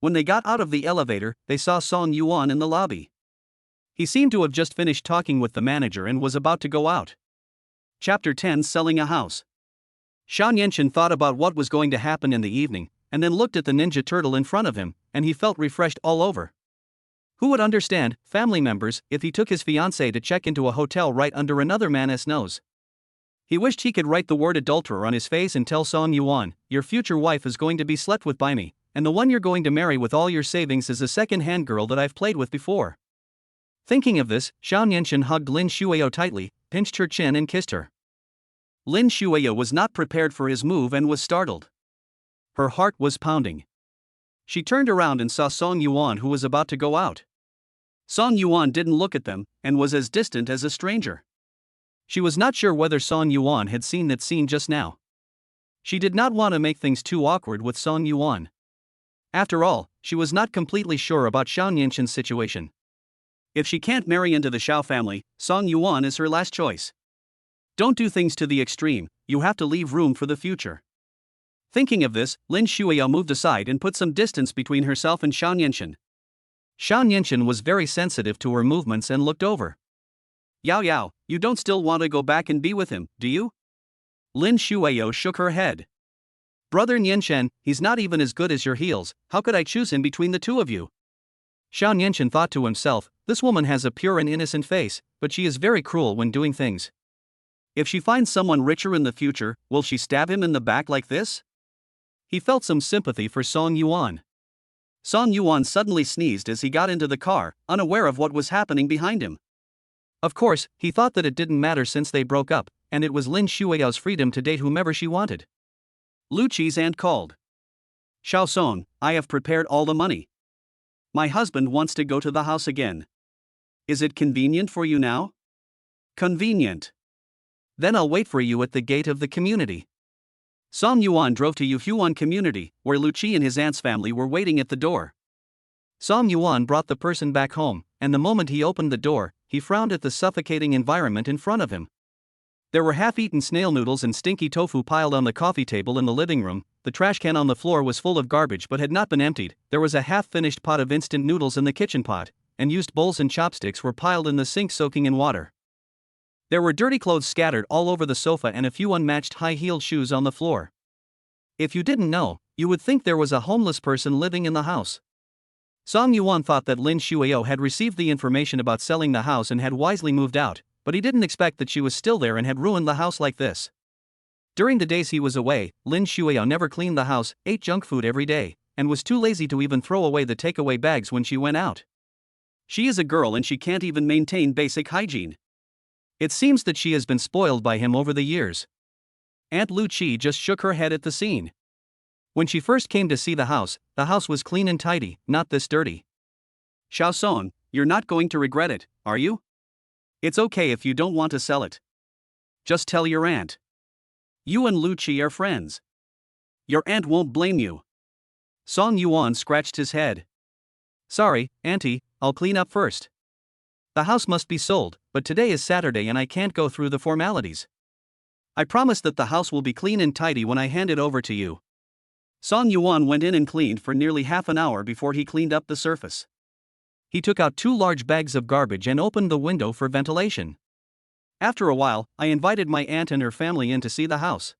When they got out of the elevator, they saw Song Yuan in the lobby. He seemed to have just finished talking with the manager and was about to go out. Chapter 10: Selling a House. Xiao Nianshan thought about what was going to happen in the evening, and then looked at the Ninja Turtle in front of him, and he felt refreshed all over. Who would understand, family members, if he took his fiancée to check into a hotel right under another man's nose? He wished he could write the word adulterer on his face and tell Song Yuan, your future wife is going to be slept with by me, and the one you're going to marry with all your savings is a second-hand girl that I've played with before. Thinking of this, Xiao Nianshan hugged Lin Xueyao tightly, pinched her chin and kissed her. Lin Xueyao was not prepared for his move and was startled. Her heart was pounding. She turned around and saw Song Yuan, who was about to go out. Song Yuan didn't look at them, and was as distant as a stranger. She was not sure whether Song Yuan had seen that scene just now. She did not want to make things too awkward with Song Yuan. After all, she was not completely sure about Xiao Nianshan's situation. If she can't marry into the Xiao family, Song Yuan is her last choice. Don't do things to the extreme, you have to leave room for the future. Thinking of this, Lin Xueyao moved aside and put some distance between herself and Xiao Nianshan. Xiao Nianshan was very sensitive to her movements and looked over. Yao Yao, you don't still want to go back and be with him, do you? Lin Xueyao shook her head. Brother Nianshan, he's not even as good as your heels, how could I choose him between the two of you? Xiao Nianshan thought to himself, this woman has a pure and innocent face, but she is very cruel when doing things. If she finds someone richer in the future, will she stab him in the back like this? He felt some sympathy for Song Yuan. Song Yuan suddenly sneezed as he got into the car, unaware of what was happening behind him. Of course, he thought that it didn't matter since they broke up, and it was Lin Xueyao's freedom to date whomever she wanted. Luqi's aunt called. Xiao Song, I have prepared all the money. My husband wants to go to the house again. Is it convenient for you now? Convenient. Then I'll wait for you at the gate of the community. Song Yuan drove to Yuhuan community, where Luqi and his aunt's family were waiting at the door. Song Yuan brought the person back home, and the moment he opened the door, he frowned at the suffocating environment in front of him. There were half-eaten snail noodles and stinky tofu piled on the coffee table in the living room, the trash can on the floor was full of garbage but had not been emptied, there was a half-finished pot of instant noodles in the kitchen pot, and used bowls and chopsticks were piled in the sink soaking in water. There were dirty clothes scattered all over the sofa and a few unmatched high-heeled shoes on the floor. If you didn't know, you would think there was a homeless person living in the house. Song Yuan thought that Lin Xueyao had received the information about selling the house and had wisely moved out, but he didn't expect that she was still there and had ruined the house like this. During the days he was away, Lin Xueyao never cleaned the house, ate junk food every day, and was too lazy to even throw away the takeaway bags when she went out. She is a girl and she can't even maintain basic hygiene. It seems that she has been spoiled by him over the years. Aunt Luqi just shook her head at the scene. When she first came to see the house was clean and tidy, not this dirty. Xiao Song, you're not going to regret it, are you? It's okay if you don't want to sell it. Just tell your aunt. You and Luqi are friends. Your aunt won't blame you. Song Yuan scratched his head. Sorry, auntie, I'll clean up first. The house must be sold, but today is Saturday and I can't go through the formalities. I promise that the house will be clean and tidy when I hand it over to you. Song Yuan went in and cleaned for nearly half an hour before he cleaned up the surface. He took out 2 large bags of garbage and opened the window for ventilation. After a while, I invited my aunt and her family in to see the house.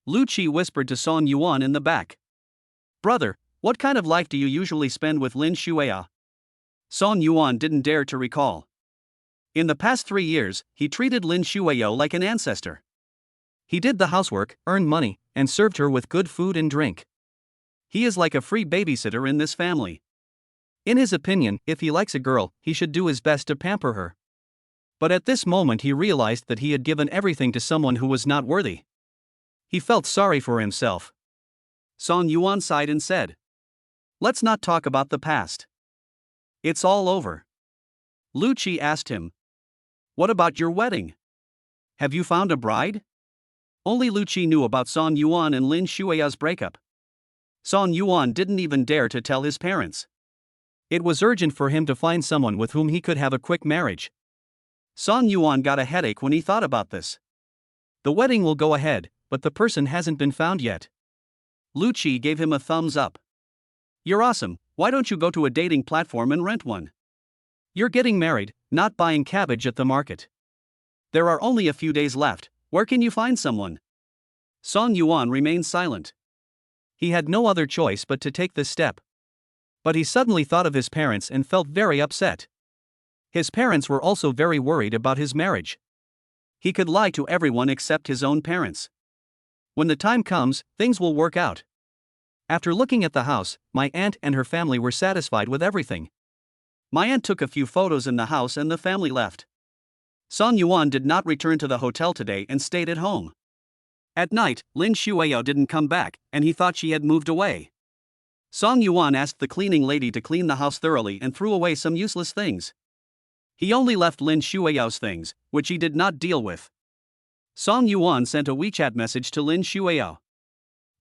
Lu Qi whispered to Song Yuan in the back. "Brother, what kind of life do you usually spend with Lin Xueyao?" Song Yuan didn't dare to recall. In the past 3 years, he treated Lin Xueyao like an ancestor. He did the housework, earned money, and served her with good food and drink. He is like a free babysitter in this family. In his opinion, if he likes a girl, he should do his best to pamper her. But at this moment he realized that he had given everything to someone who was not worthy. He felt sorry for himself. Song Yuan sighed and said, "Let's not talk about the past. It's all over." Lu Qi asked him, "What about your wedding? Have you found a bride?" Only Lu Qi knew about Song Yuan and Lin Xueyao's breakup. Song Yuan didn't even dare to tell his parents. It was urgent for him to find someone with whom he could have a quick marriage. Song Yuan got a headache when he thought about this. The wedding will go ahead, but the person hasn't been found yet. Lu Qi gave him a thumbs up. "You're awesome, why don't you go to a dating platform and rent one? You're getting married, not buying cabbage at the market. There are only a few days left, where can you find someone?" Song Yuan remained silent. He had no other choice but to take this step. But he suddenly thought of his parents and felt very upset. His parents were also very worried about his marriage. He could lie to everyone except his own parents. When the time comes, things will work out. After looking at the house, my aunt and her family were satisfied with everything. My aunt took a few photos in the house and the family left. Song Yuan did not return to the hotel today and stayed at home. At night, Lin Xueyao didn't come back, and he thought she had moved away. Song Yuan asked the cleaning lady to clean the house thoroughly and threw away some useless things. He only left Lin Xueyao's things, which he did not deal with. Song Yuan sent a WeChat message to Lin Xueyao.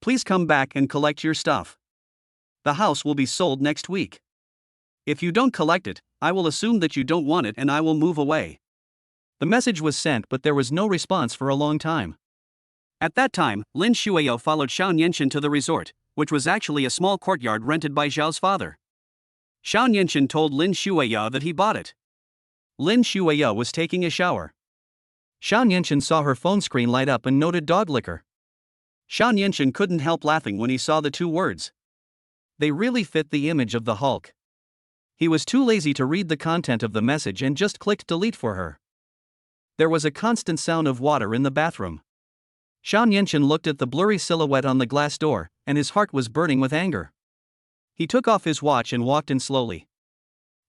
"Please come back and collect your stuff. The house will be sold next week. If you don't collect it, I will assume that you don't want it and I will move away." The message was sent, but there was no response for a long time. At that time, Lin Xueyao followed Xiao to the resort, which was actually a small courtyard rented by Xiao's father. Xiao told Lin Xueyao that he bought it. Lin Xueyao was taking a shower. Xiao saw her phone screen light up and noted dog liquor. Xiao couldn't help laughing when he saw the 2 words. They really fit the image of the Hulk. He was too lazy to read the content of the message and just clicked delete for her. There was a constant sound of water in the bathroom. Xiao looked at the blurry silhouette on the glass door, and his heart was burning with anger. He took off his watch and walked in slowly.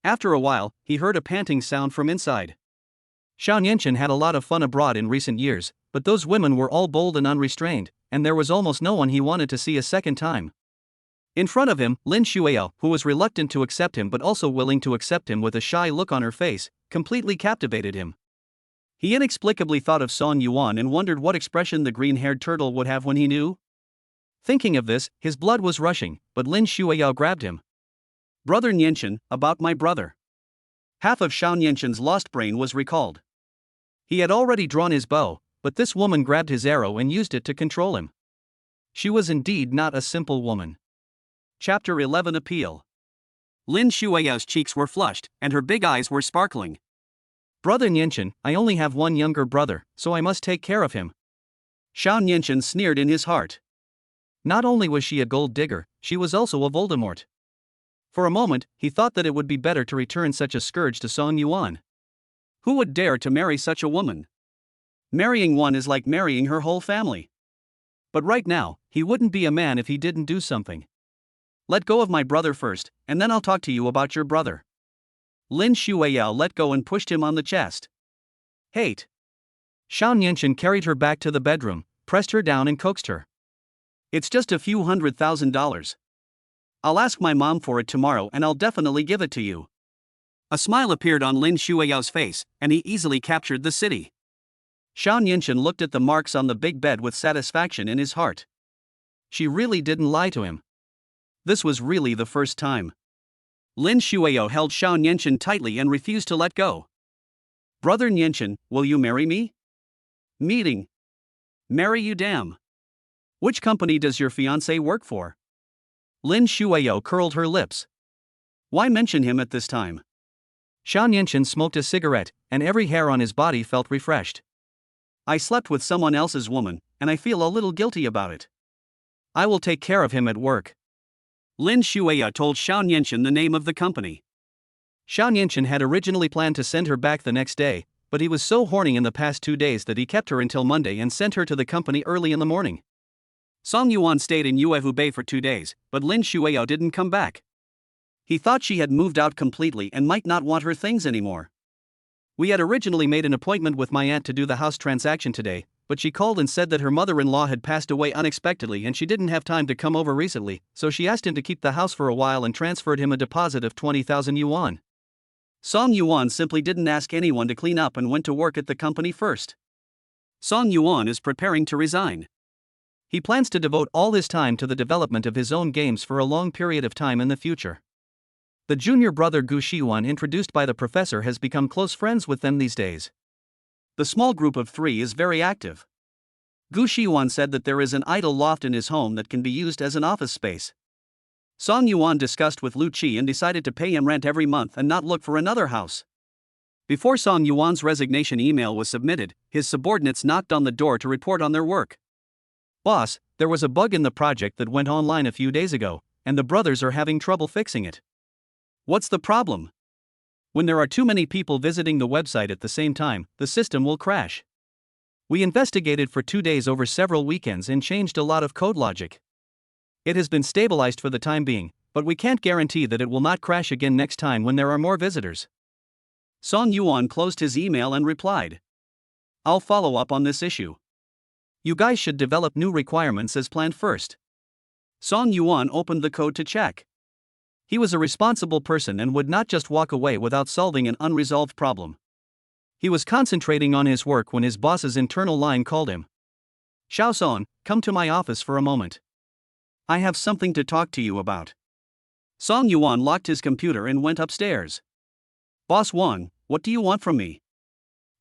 After a while, he heard a panting sound from inside. Xiao had a lot of fun abroad in recent years, but those women were all bold and unrestrained, and there was almost no one he wanted to see a second time. In front of him, Lin Xueyao, who was reluctant to accept him but also willing to accept him with a shy look on her face, completely captivated him. He inexplicably thought of Song Yuan and wondered what expression the green-haired turtle would have when he knew. Thinking of this, his blood was rushing, but Lin Xueyao grabbed him. "Brother Nianchen, about my brother." Half of Xiao lost brain was recalled. He had already drawn his bow, but this woman grabbed his arrow and used it to control him. She was indeed not a simple woman. Chapter 11 Appeal. Lin Xueyao's cheeks were flushed, and her big eyes were sparkling. "Brother Nianchen, I only have one younger brother, so I must take care of him." Xiao sneered in his heart. Not only was she a gold digger, she was also a Voldemort. For a moment, he thought that it would be better to return such a scourge to Song Yuan. Who would dare to marry such a woman? Marrying one is like marrying her whole family. But right now, he wouldn't be a man if he didn't do something. "Let go of my brother first, and then I'll talk to you about your brother." Lin Xueyao let go and pushed him on the chest. "Hate." Xiao carried her back to the bedroom, pressed her down and coaxed her. "It's just a few $100,000. I'll ask my mom for it tomorrow and I'll definitely give it to you." A smile appeared on Lin Xueyao's face, and he easily captured the city. Xiao looked at the marks on the big bed with satisfaction in his heart. She really didn't lie to him. This was really the first time. Lin Xueyao held Xiao tightly and refused to let go. "Brother Nianchen, will you marry me?" Meeting. "Marry you, damn." Which company does your fiancé work for? Lin Xueyao curled her lips. Why mention him at this time? Xiao smoked a cigarette, and every hair on his body felt refreshed. I slept with someone else's woman, and I feel a little guilty about it. I will take care of him at work. Lin Xueyao told Xiao the name of the company. Xiao had originally planned to send her back the next day, but he was so horny in the past 2 days that he kept her until Monday and sent her to the company early in the morning. Song Yuan stayed in Yuehubei for 2 days, but Lin Xueyao didn't come back. He thought she had moved out completely and might not want her things anymore. We had originally made an appointment with my aunt to do the house transaction today, but she called and said that her mother-in-law had passed away unexpectedly and she didn't have time to come over recently, so she asked him to keep the house for a while and transferred him a deposit of 20,000 yuan. Song Yuan simply didn't ask anyone to clean up and went to work at the company first. Song Yuan is preparing to resign. He plans to devote all his time to the development of his own games for a long period of time in the future. The junior brother Gu Xiwan, introduced by the professor, has become close friends with them these days. The small group of 3 is very active. Gu Xiwan said that there is an idle loft in his home that can be used as an office space. Song Yuan discussed with Lu Qi and decided to pay him rent every month and not look for another house. Before Song Yuan's resignation email was submitted, his subordinates knocked on the door to report on their work. Boss, there was a bug in the project that went online a few days ago, and the brothers are having trouble fixing it. What's the problem? When there are too many people visiting the website at the same time, the system will crash. We investigated for 2 days over several weekends and changed a lot of code logic. It has been stabilized for the time being, but we can't guarantee that it will not crash again next time when there are more visitors. Song Yuan closed his email and replied, I'll follow up on this issue. You guys should develop new requirements as planned first. Song Yuan opened the code to check. He was a responsible person and would not just walk away without solving an unresolved problem. He was concentrating on his work when his boss's internal line called him. Xiao Song, come to my office for a moment. I have something to talk to you about. Song Yuan locked his computer and went upstairs. Boss Wang, what do you want from me?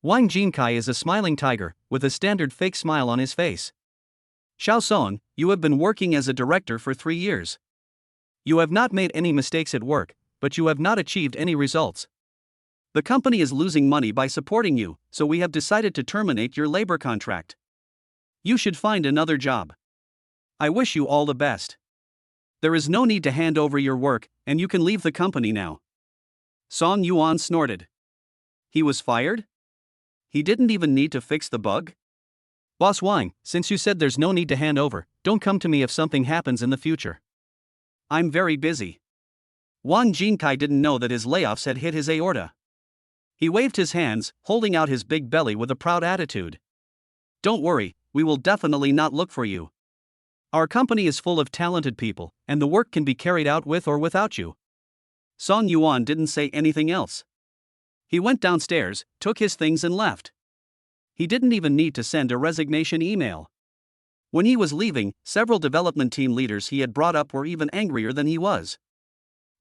Wang Jinkai is a smiling tiger, with a standard fake smile on his face. Xiao Song, you have been working as a director for 3 years. You have not made any mistakes at work, but you have not achieved any results. The company is losing money by supporting you, so we have decided to terminate your labor contract. You should find another job. I wish you all the best. There is no need to hand over your work, and you can leave the company now. Song Yuan snorted. He was fired? He didn't even need to fix the bug? Boss Wang, since you said there's no need to hand over, don't come to me if something happens in the future. I'm very busy. Wang Jinkai didn't know that his layoffs had hit his aorta. He waved his hands, holding out his big belly with a proud attitude. Don't worry, we will definitely not look for you. Our company is full of talented people, and the work can be carried out with or without you. Song Yuan didn't say anything else. He went downstairs, took his things and left. He didn't even need to send a resignation email. When he was leaving, several development team leaders he had brought up were even angrier than he was.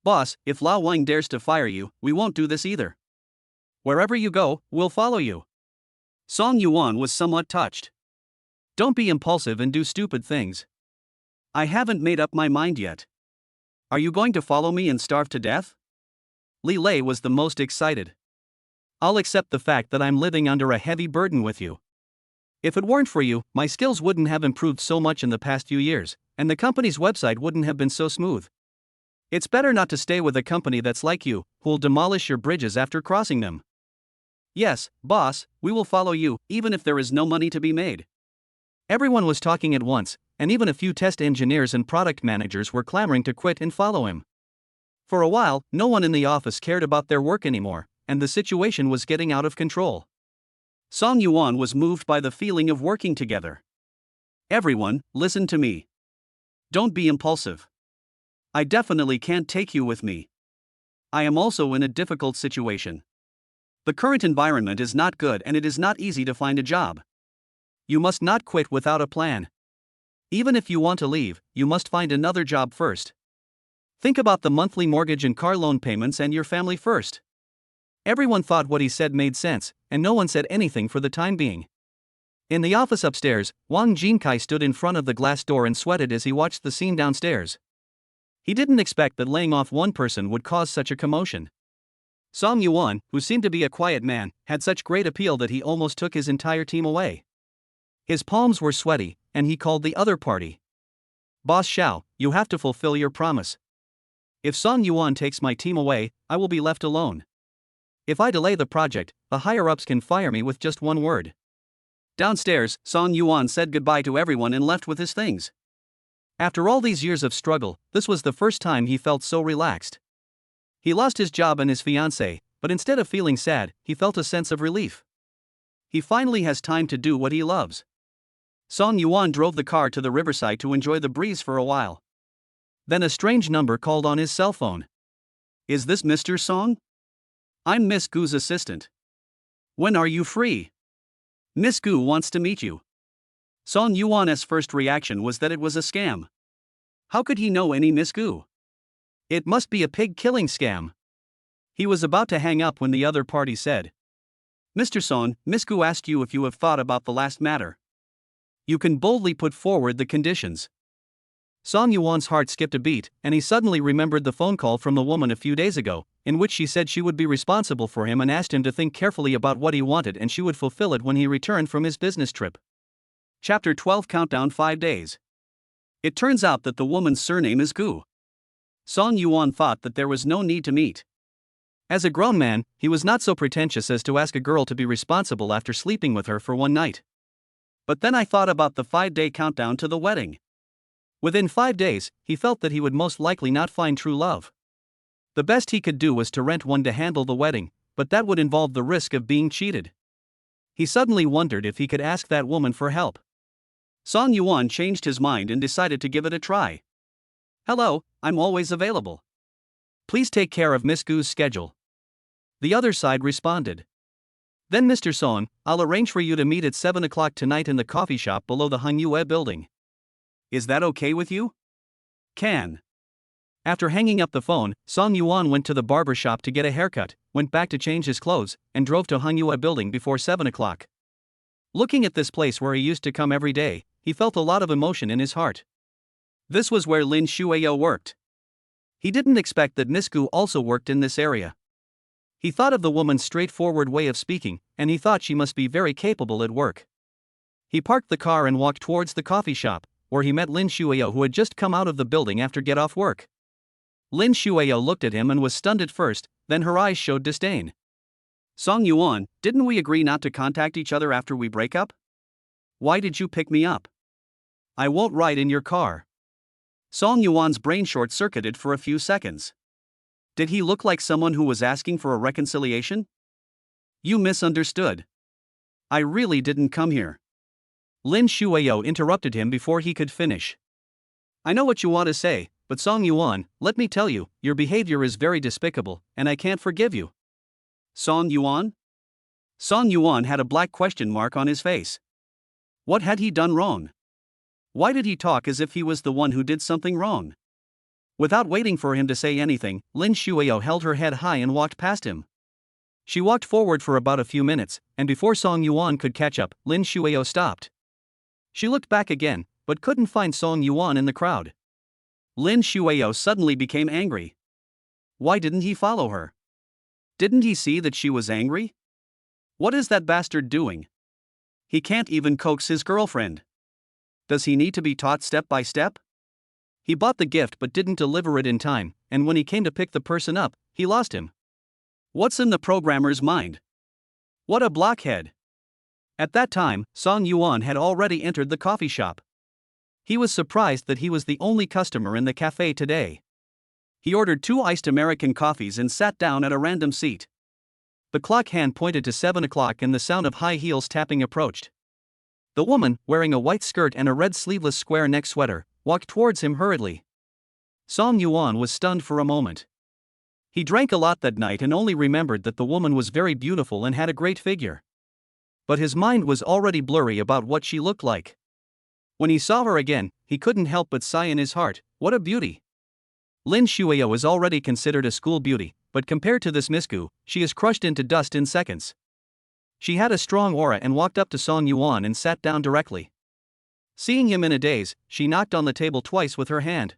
Boss, if Lao Wang dares to fire you, we won't do this either. Wherever you go, we'll follow you. Song Yuan was somewhat touched. Don't be impulsive and do stupid things. I haven't made up my mind yet. Are you going to follow me and starve to death? Li Lei was the most excited. I'll accept the fact that I'm living under a heavy burden with you. If it weren't for you, my skills wouldn't have improved so much in the past few years, and the company's website wouldn't have been so smooth. It's better not to stay with a company that's like you, who'll demolish your bridges after crossing them. Yes, boss, we will follow you, even if there is no money to be made. Everyone was talking at once, and even a few test engineers and product managers were clamoring to quit and follow him. For a while, no one in the office cared about their work anymore, and the situation was getting out of control. Song Yuan was moved by the feeling of working together. Everyone, listen to me. Don't be impulsive. I definitely can't take you with me. I am also in a difficult situation. The current environment is not good and it is not easy to find a job. You must not quit without a plan. Even if you want to leave, you must find another job first. Think about the monthly mortgage and car loan payments and your family first. Everyone thought what he said made sense, and no one said anything for the time being. In the office upstairs, Wang Jinkai stood in front of the glass door and sweated as he watched the scene downstairs. He didn't expect that laying off one person would cause such a commotion. Song Yuan, who seemed to be a quiet man, had such great appeal that he almost took his entire team away. His palms were sweaty, and he called the other party. Boss Xiao, you have to fulfill your promise. If Song Yuan takes my team away, I will be left alone. If I delay the project, the higher-ups can fire me with just one word. Downstairs, Song Yuan said goodbye to everyone and left with his things. After all these years of struggle, this was the first time he felt so relaxed. He lost his job and his fiancée, but instead of feeling sad, he felt a sense of relief. He finally has time to do what he loves. Song Yuan drove the car to the riverside to enjoy the breeze for a while. Then a strange number called on his cell phone. Is this Mr. Song? I'm Miss Gu's assistant. When are you free? Miss Gu wants to meet you. Song Yuan's first reaction was that it was a scam. How could he know any Miss Gu? It must be a pig-killing scam. He was about to hang up when the other party said, Mr. Song, Miss Gu asked you if you have thought about the last matter. You can boldly put forward the conditions. Song Yuan's heart skipped a beat, and he suddenly remembered the phone call from the woman a few days ago, in which she said she would be responsible for him and asked him to think carefully about what he wanted and she would fulfill it when he returned from his business trip. Chapter 12 Countdown 5 Days. It turns out that the woman's surname is Gu. Song Yuan thought that there was no need to meet. As a grown man, he was not so pretentious as to ask a girl to be responsible after sleeping with her for one night. But then I thought about the 5-day countdown to the wedding. Within 5 days, he felt that he would most likely not find true love. The best he could do was to rent one to handle the wedding, but that would involve the risk of being cheated. He suddenly wondered if he could ask that woman for help. Song Yuan changed his mind and decided to give it a try. Hello, I'm always available. Please take care of Miss Gu's schedule. The other side responded. Then Mr. Song, I'll arrange for you to meet at 7 o'clock tonight in the coffee shop below the Yue building. Is that okay with you? Can. After hanging up the phone, Song Yuan went to the barber shop to get a haircut, went back to change his clothes, and drove to Yue building before 7 o'clock. Looking at this place where he used to come every day, he felt a lot of emotion in his heart. This was where Lin Xueyao worked. He didn't expect that Miss Gu also worked in this area. He thought of the woman's straightforward way of speaking, and he thought she must be very capable at work. He parked the car and walked towards the coffee shop, where he met Lin Xueyao, who had just come out of the building after get off work. Lin Xueyao looked at him and was stunned at first, then her eyes showed disdain. Song Yuan, didn't we agree not to contact each other after we break up? Why did you pick me up? I won't ride in your car. Song Yuan's brain short-circuited for a few seconds. Did he look like someone who was asking for a reconciliation? You misunderstood. I really didn't come here. Lin Xueyao interrupted him before he could finish. I know what you want to say, but Song Yuan, let me tell you, your behavior is very despicable, and I can't forgive you. Song Yuan? Song Yuan had a black question mark on his face. What had he done wrong? Why did he talk as if he was the one who did something wrong? Without waiting for him to say anything, Lin Xueyao held her head high and walked past him. She walked forward for about a few minutes, and before Song Yuan could catch up, Lin Xueyao stopped. She looked back again, but couldn't find Song Yuan in the crowd. Lin Xueyao suddenly became angry. Why didn't he follow her? Didn't he see that she was angry? What is that bastard doing? He can't even coax his girlfriend. Does he need to be taught step by step? He bought the gift but didn't deliver it in time, and when he came to pick the person up, he lost him. What's in the programmer's mind? What a blockhead. At that time, Song Yuan had already entered the coffee shop. He was surprised that he was the only customer in the cafe today. He ordered 2 iced American coffees and sat down at a random seat. The clock hand pointed to 7 o'clock and the sound of high heels tapping approached. The woman, wearing a white skirt and a red sleeveless square neck sweater, walked towards him hurriedly. Song Yuan was stunned for a moment. He drank a lot that night and only remembered that the woman was very beautiful and had a great figure. But his mind was already blurry about what she looked like. When he saw her again, he couldn't help but sigh in his heart, what a beauty. Lin Xueyao is already considered a school beauty, but compared to this Miss Gu, she is crushed into dust in seconds. She had a strong aura and walked up to Song Yuan and sat down directly. Seeing him in a daze, she knocked on the table twice with her hand.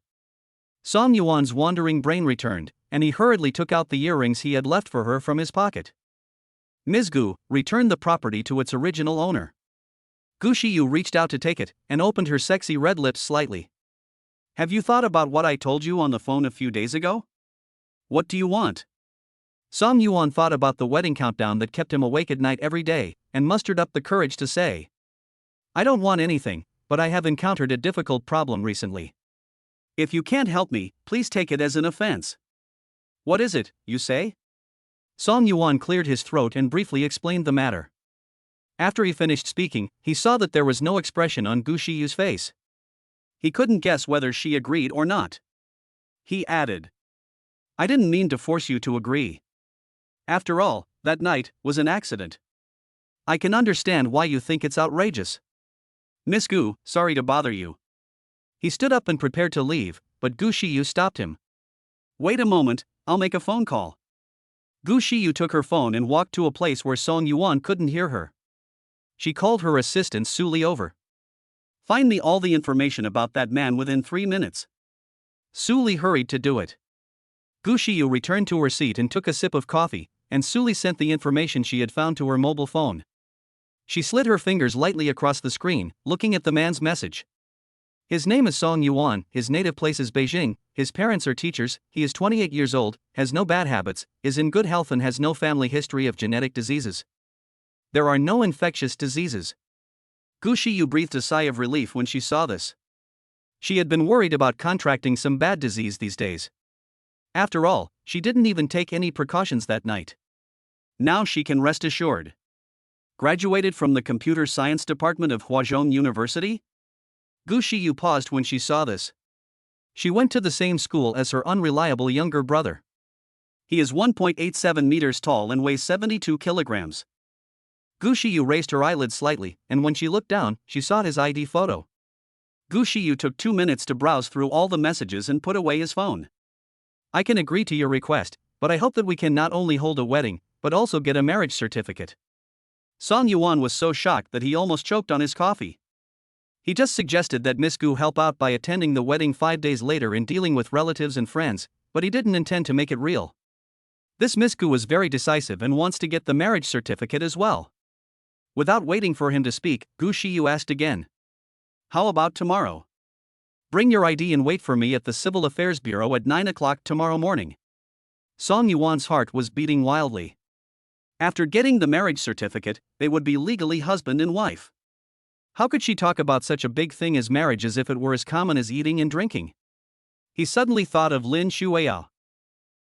Song Yuan's wandering brain returned, and he hurriedly took out the earrings he had left for her from his pocket. Ms. Gu returned the property to its original owner. Gu Shiyu reached out to take it, and opened her sexy red lips slightly. Have you thought about what I told you on the phone a few days ago? What do you want? Song Yuan thought about the wedding countdown that kept him awake at night every day, and mustered up the courage to say, I don't want anything, but I have encountered a difficult problem recently. If you can't help me, please take it as an offense. What is it, you say? Song Yuan cleared his throat and briefly explained the matter. After he finished speaking, he saw that there was no expression on Gu Shiyu's face. He couldn't guess whether she agreed or not. He added, I didn't mean to force you to agree. After all, that night was an accident. I can understand why you think it's outrageous. Miss Gu, sorry to bother you. He stood up and prepared to leave, but Gu Shiyu stopped him. Wait a moment, I'll make a phone call. Gu Shiyu took her phone and walked to a place where Song Yuan couldn't hear her. She called her assistant Su Li over. Find me all the information about that man within 3 minutes. Su Li hurried to do it. Gu Shiyu returned to her seat and took a sip of coffee, and Su Li sent the information she had found to her mobile phone. She slid her fingers lightly across the screen, looking at the man's message. His name is Song Yuan, his native place is Beijing, his parents are teachers, he is 28 years old, has no bad habits, is in good health and has no family history of genetic diseases. There are no infectious diseases. Gu Shiyu breathed a sigh of relief when she saw this. She had been worried about contracting some bad disease these days. After all, she didn't even take any precautions that night. Now she can rest assured. Graduated from the Computer Science Department of Huazhong University? Gu Shiyu paused when she saw this. She went to the same school as her unreliable younger brother. He is 1.87 meters tall and weighs 72 kilograms. Gu Shiyu raised her eyelids slightly, and when she looked down, she saw his ID photo. Gu Shiyu took 2 minutes to browse through all the messages and put away his phone. I can agree to your request, but I hope that we can not only hold a wedding, but also get a marriage certificate. Song Yuan was so shocked that he almost choked on his coffee. He just suggested that Miss Gu help out by attending the wedding 5 days later in dealing with relatives and friends, but he didn't intend to make it real. This Miss Gu was very decisive and wants to get the marriage certificate as well. Without waiting for him to speak, Gu Shiyu asked again. How about tomorrow? Bring your ID and wait for me at the Civil Affairs Bureau at 9 o'clock tomorrow morning. Song Yuan's heart was beating wildly. After getting the marriage certificate, they would be legally husband and wife. How could she talk about such a big thing as marriage as if it were as common as eating and drinking? He suddenly thought of Lin Xueyao.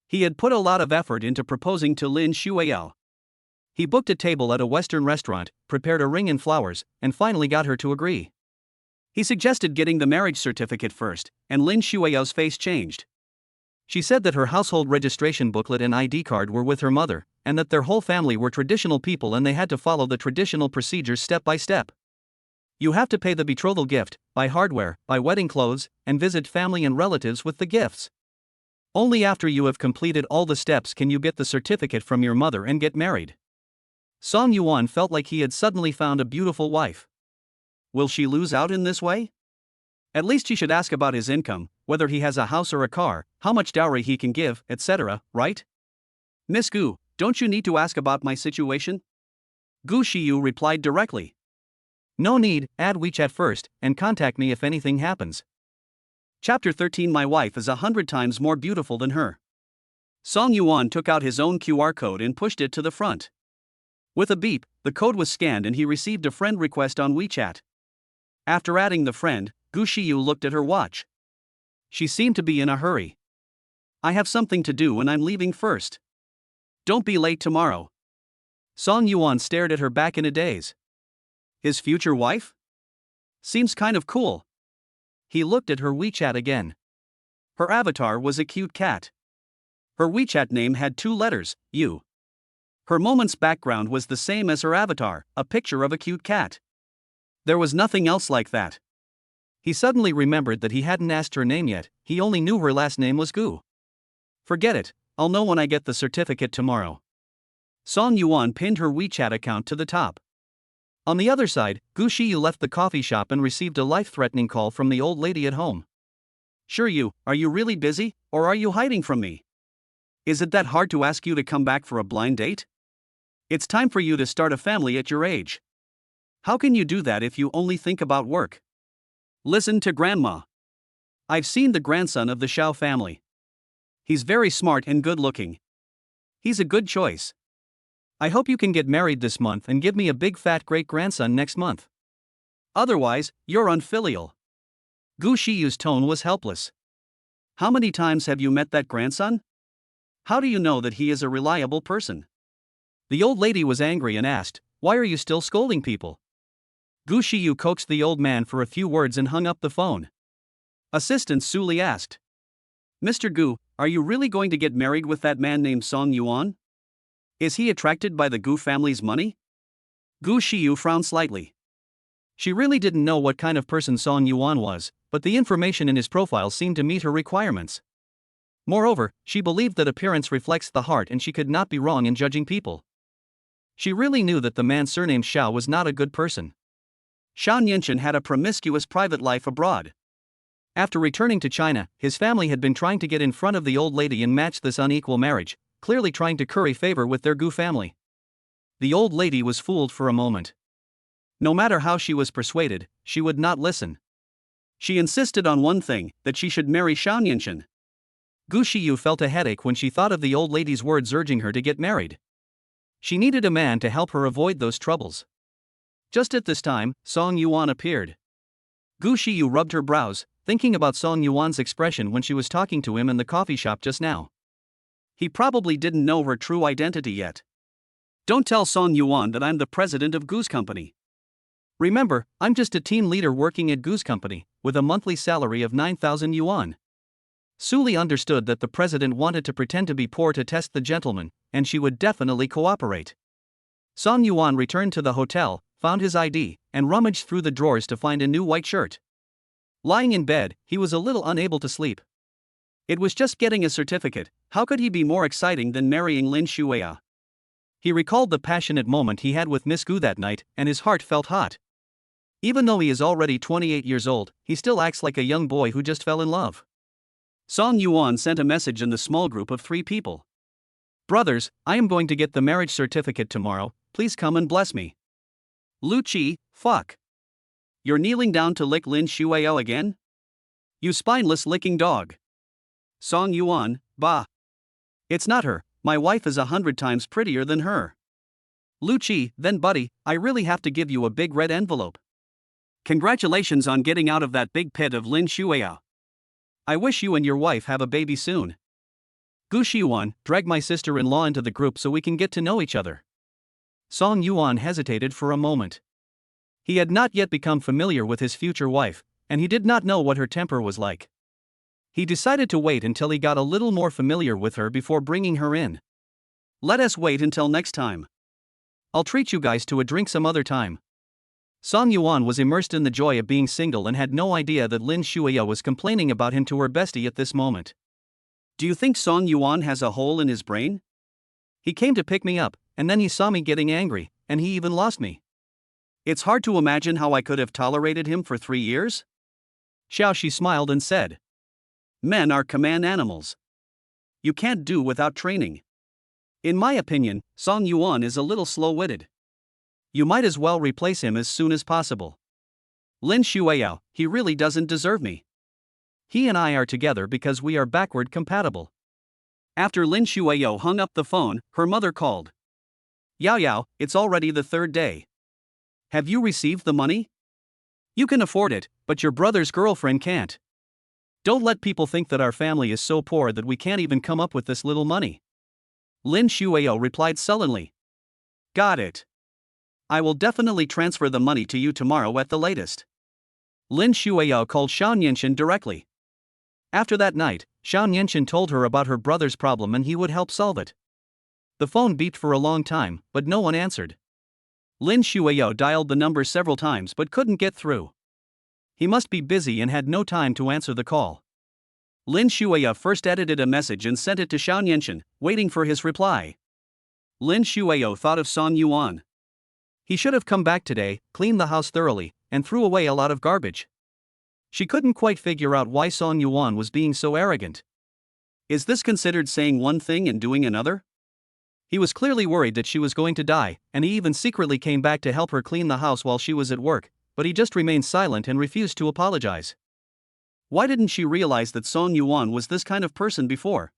He had put a lot of effort into proposing to Lin Xueyao. He booked a table at a Western restaurant, prepared a ring and flowers, and finally got her to agree. He suggested getting the marriage certificate first, and Lin Xueyao's face changed. She said that her household registration booklet and ID card were with her mother, and that their whole family were traditional people and they had to follow the traditional procedures step by step. You have to pay the betrothal gift, buy hardware, buy wedding clothes, and visit family and relatives with the gifts. Only after you have completed all the steps can you get the certificate from your mother and get married. Song Yuan felt like he had suddenly found a beautiful wife. Will she lose out in this way? At least she should ask about his income, whether he has a house or a car, how much dowry he can give, etc., right? Miss Gu, don't you need to ask about my situation? Gu Shiyu replied directly. No need, add WeChat first, and contact me if anything happens. Chapter 13 My wife is 100 times more beautiful than her. Song Yuan took out his own QR code and pushed it to the front. With a beep, the code was scanned and he received a friend request on WeChat. After adding the friend, Gu Shiyu looked at her watch. She seemed to be in a hurry. I have something to do and I'm leaving first. Don't be late tomorrow. Song Yuan stared at her back in a daze. His future wife? Seems kind of cool. He looked at her WeChat again. Her avatar was a cute cat. Her WeChat name had 2 letters, U. Her moment's background was the same as her avatar, a picture of a cute cat. There was nothing else like that. He suddenly remembered that he hadn't asked her name yet, he only knew her last name was Gu. Forget it, I'll know when I get the certificate tomorrow. Song Yuan pinned her WeChat account to the top. On the other side, Gu Xiyu left the coffee shop and received a life-threatening call from the old lady at home. Sure you, are you really busy, or are you hiding from me? Is it that hard to ask you to come back for a blind date? It's time for you to start a family at your age. How can you do that if you only think about work? Listen to grandma. I've seen the grandson of the Xiao family. He's very smart and good-looking. He's a good choice. I hope you can get married this month and give me a big fat great-grandson next month. Otherwise, you're unfilial. Gu Shiyu's tone was helpless. How many times have you met that grandson? How do you know that he is a reliable person? The old lady was angry and asked, "Why are you still scolding people?" Gu Xiyu coaxed the old man for a few words and hung up the phone. Assistant Su Li asked, "Mr. Gu, are you really going to get married with that man named Song Yuan? Is he attracted by the Gu family's money?" Gu Xiyu frowned slightly. She really didn't know what kind of person Song Yuan was, but the information in his profile seemed to meet her requirements. Moreover, she believed that appearance reflects the heart and she could not be wrong in judging people. She really knew that the man surnamed Xiao was not a good person. Xiao Nianchen had a promiscuous private life abroad. After returning to China, his family had been trying to get in front of the old lady and match this unequal marriage, clearly trying to curry favor with their Gu family. The old lady was fooled for a moment. No matter how she was persuaded, she would not listen. She insisted on one thing, that she should marry Xiao Nianchen. Gu Xiyu felt a headache when she thought of the old lady's words urging her to get married. She needed a man to help her avoid those troubles. Just at this time, Song Yuan appeared. Gu Xiyu rubbed her brows, thinking about Song Yuan's expression when she was talking to him in the coffee shop just now. He probably didn't know her true identity yet. Don't tell Song Yuan that I'm the president of Gu's company. Remember, I'm just a team leader working at Gu's company, with a monthly salary of 9,000 yuan. Su Li understood that the president wanted to pretend to be poor to test the gentleman, and she would definitely cooperate. Song Yuan returned to the hotel, found his ID, and rummaged through the drawers to find a new white shirt. Lying in bed, he was a little unable to sleep. It was just getting a certificate, how could he be more exciting than marrying Lin Xueyao? He recalled the passionate moment he had with Miss Gu that night, and his heart felt hot. Even though he is already 28 years old, he still acts like a young boy who just fell in love. Song Yuan sent a message in the small group of 3 people. "Brothers, I am going to get the marriage certificate tomorrow, please come and bless me." Lu Qi, fuck. You're kneeling down to lick Lin Xueyao again? You spineless licking dog. Song Yuan, bah. It's not her, my wife is 100 times prettier than her. Lu Qi, then buddy, I really have to give you a big red envelope. Congratulations on getting out of that big pit of Lin Xueyao. I wish you and your wife have a baby soon. Gu Xiuan, drag my sister-in-law into the group so we can get to know each other. Song Yuan hesitated for a moment. He had not yet become familiar with his future wife, and he did not know what her temper was like. He decided to wait until he got a little more familiar with her before bringing her in. Let us wait until next time. I'll treat you guys to a drink some other time. Song Yuan was immersed in the joy of being single and had no idea that Lin Xueyao was complaining about him to her bestie at this moment. Do you think Song Yuan has a hole in his brain? He came to pick me up, and then he saw me getting angry, and he even lost me. It's hard to imagine how I could have tolerated him for 3 years. Xiao Shi smiled and said, "Men are command animals. You can't do without training. In my opinion, Song Yuan is a little slow-witted. You might as well replace him as soon as possible. Lin Xueyao, he really doesn't deserve me. He and I are together because we are backward compatible." After Lin Xueyao hung up the phone, her mother called. "Yao Yao, it's already the 3rd day. Have you received the money? You can afford it, but your brother's girlfriend can't. Don't let people think that our family is so poor that we can't even come up with this little money." Lin Xueyao replied sullenly. "Got it. I will definitely transfer the money to you tomorrow at the latest." Lin Xueyao called Xiao Nianchen directly. After that night, Xiao Nianchen told her about her brother's problem and he would help solve it. The phone beeped for a long time, but no one answered. Lin Xueyao dialed the number several times but couldn't get through. He must be busy and had no time to answer the call. Lin Xueyao first edited a message and sent it to Xiao Nianchen, waiting for his reply. Lin Xueyao thought of Song Yuan. He should have come back today, cleaned the house thoroughly, and threw away a lot of garbage. She couldn't quite figure out why Song Yuan was being so arrogant. Is this considered saying one thing and doing another? He was clearly worried that she was going to die, and he even secretly came back to help her clean the house while she was at work, but he just remained silent and refused to apologize. Why didn't she realize that Song Yuan was this kind of person before?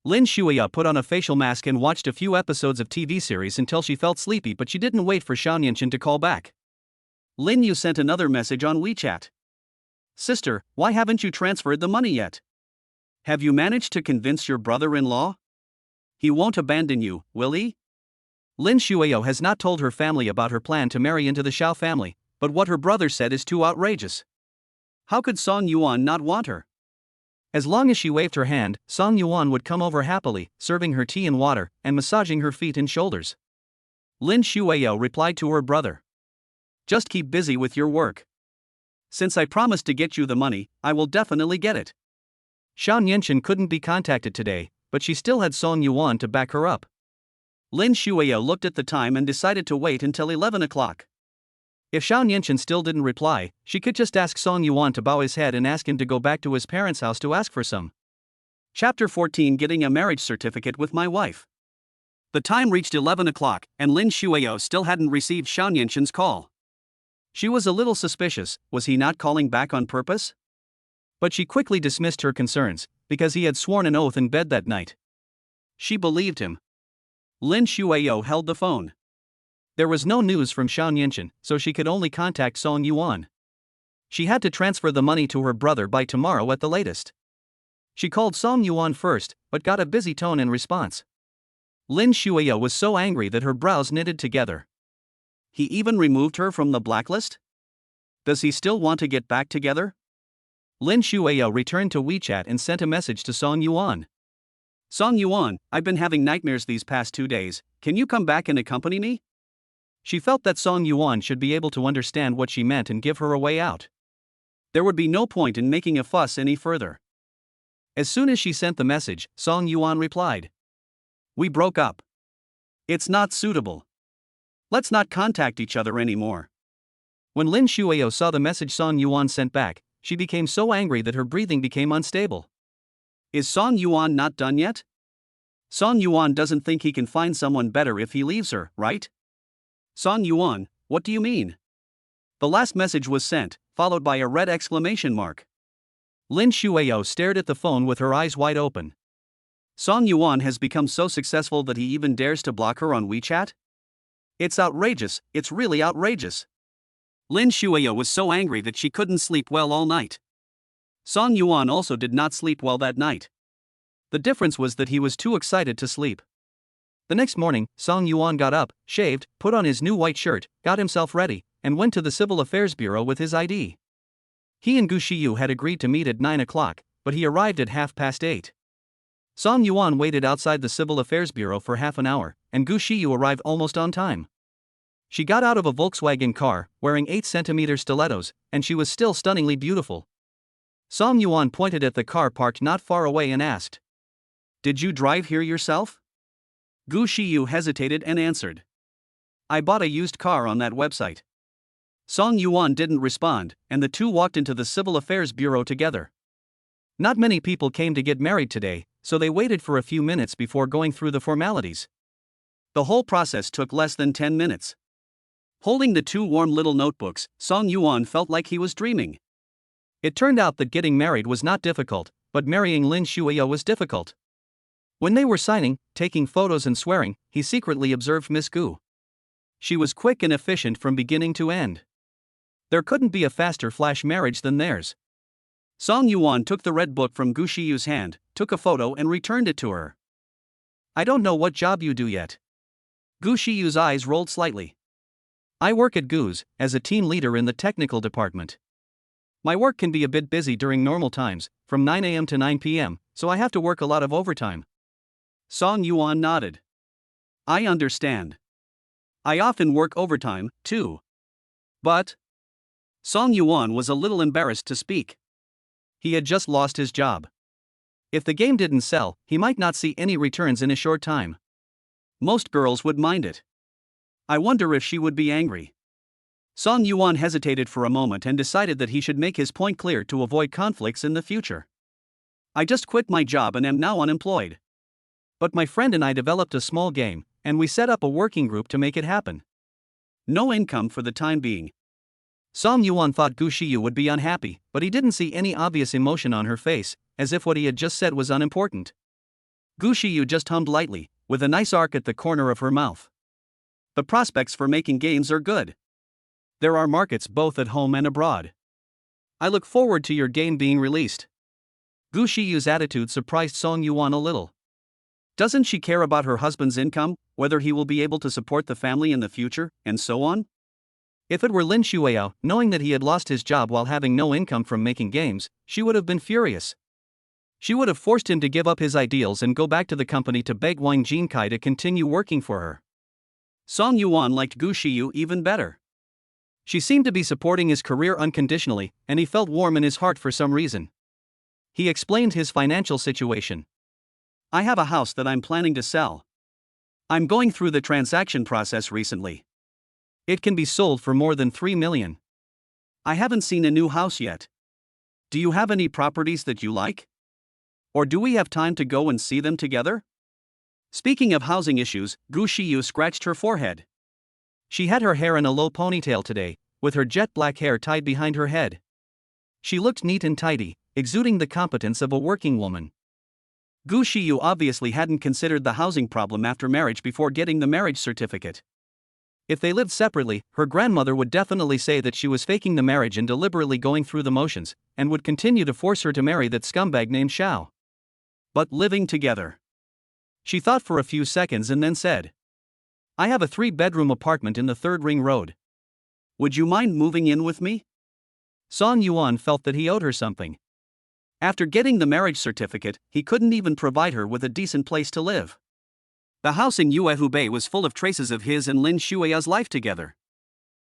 Lin Xueyao put on a facial mask and watched a few episodes of TV series until she felt sleepy, but she didn't wait for Xiao to call back. Lin Yu sent another message on WeChat. Sister, why haven't you transferred the money yet? Have you managed to convince your brother-in-law? He won't abandon you, will he? Lin Xueyao has not told her family about her plan to marry into the Xiao family, but what her brother said is too outrageous. How could Song Yuan not want her? As long as she waved her hand, Song Yuan would come over happily, serving her tea and water, and massaging her feet and shoulders. Lin Xueyao replied to her brother. Just keep busy with your work. Since I promised to get you the money, I will definitely get it. Xiao couldn't be contacted today, but she still had Song Yuan to back her up. Lin Xueyao looked at the time and decided to wait until 11 o'clock. If Xiao still didn't reply, she could just ask Song Yuan to bow his head and ask him to go back to his parents' house to ask for some. Chapter 14, Getting a Marriage Certificate with My Wife. The time reached 11 o'clock, and Lin Xueyao still hadn't received Xiao call. She was a little suspicious. Was he not calling back on purpose? But she quickly dismissed her concerns, because he had sworn an oath in bed that night. She believed him. Lin Xueyao held the phone. There was no news from Xiao, so she could only contact Song Yuan. She had to transfer the money to her brother by tomorrow at the latest. She called Song Yuan first, but got a busy tone in response. Lin Xueyao was so angry that her brows knitted together. He even removed her from the blacklist? Does he still want to get back together? Lin Xueyao returned to WeChat and sent a message to Song Yuan. Song Yuan, I've been having nightmares these past 2 days, can you come back and accompany me? She felt that Song Yuan should be able to understand what she meant and give her a way out. There would be no point in making a fuss any further. As soon as she sent the message, Song Yuan replied. We broke up. It's not suitable. Let's not contact each other anymore. When Lin Xueyao saw the message Song Yuan sent back, she became so angry that her breathing became unstable. Is Song Yuan not done yet? Song Yuan doesn't think he can find someone better if he leaves her, right? Song Yuan, what do you mean? The last message was sent, followed by a red exclamation mark. Lin Xueyao stared at the phone with her eyes wide open. Song Yuan has become so successful that he even dares to block her on WeChat? It's outrageous, it's really outrageous. Lin Xueyao was so angry that she couldn't sleep well all night. Song Yuan also did not sleep well that night. The difference was that he was too excited to sleep. The next morning, Song Yuan got up, shaved, put on his new white shirt, got himself ready, and went to the Civil Affairs Bureau with his ID. He and Gu Xiyu had agreed to meet at 9 o'clock, but he arrived at 8:30. Song Yuan waited outside the Civil Affairs Bureau for half an hour, and Gu Xiyu arrived almost on time. She got out of a Volkswagen car, wearing 8-centimeter stilettos, and she was still stunningly beautiful. Song Yuan pointed at the car parked not far away and asked, Did you drive here yourself? Gu Xiyu hesitated and answered, I bought a used car on that website. Song Yuan didn't respond, and the two walked into the Civil Affairs Bureau together. Not many people came to get married today, so they waited for a few minutes before going through the formalities. The whole process took less than 10 minutes. Holding the two warm little notebooks, Song Yuan felt like he was dreaming. It turned out that getting married was not difficult, but marrying Lin Xueyao was difficult. When they were signing, taking photos and swearing, he secretly observed Miss Gu. She was quick and efficient from beginning to end. There couldn't be a faster flash marriage than theirs. Song Yuan took the red book from Gu Xiyu's hand, took a photo and returned it to her. I don't know what job you do yet. Gu Xiyu's eyes rolled slightly. I work at Gu's, as a team leader in the technical department. My work can be a bit busy during normal times, from 9 a.m. to 9 p.m., so I have to work a lot of overtime. Song Yuan nodded. I understand. I often work overtime, too. But... Song Yuan was a little embarrassed to speak. He had just lost his job. If the game didn't sell, he might not see any returns in a short time. Most girls would mind it. I wonder if she would be angry. Song Yuan hesitated for a moment and decided that he should make his point clear to avoid conflicts in the future. I just quit my job and am now unemployed. But my friend and I developed a small game, and we set up a working group to make it happen. No income for the time being. Song Yuan thought Gu Shiyu would be unhappy, but he didn't see any obvious emotion on her face, as if what he had just said was unimportant. Gu Shiyu just hummed lightly, with a nice arc at the corner of her mouth. The prospects for making games are good. There are markets both at home and abroad. I look forward to your game being released. Gu Shiyu's attitude surprised Song Yuan a little. Doesn't she care about her husband's income, whether he will be able to support the family in the future, and so on? If it were Lin Xueyao, knowing that he had lost his job while having no income from making games, she would have been furious. She would have forced him to give up his ideals and go back to the company to beg Wang Jinkai to continue working for her. Song Yuan liked Gu Shiyu even better. She seemed to be supporting his career unconditionally, and he felt warm in his heart for some reason. He explained his financial situation. I have a house that I'm planning to sell. I'm going through the transaction process recently. It can be sold for more than 3 million. I haven't seen a new house yet. Do you have any properties that you like? Or do we have time to go and see them together? Speaking of housing issues, Gu Shiyu scratched her forehead. She had her hair in a low ponytail today, with her jet black hair tied behind her head. She looked neat and tidy, exuding the competence of a working woman. Gu Shiyu obviously hadn't considered the housing problem after marriage before getting the marriage certificate. If they lived separately, her grandmother would definitely say that she was faking the marriage and deliberately going through the motions, and would continue to force her to marry that scumbag named Xiao. But living together. She thought for a few seconds and then said, I have a 3-bedroom apartment in the 3rd Ring Road. Would you mind moving in with me? Song Yuan felt that he owed her something. After getting the marriage certificate, he couldn't even provide her with a decent place to live. The house in Yuehubei was full of traces of his and Lin Xueyao's life together.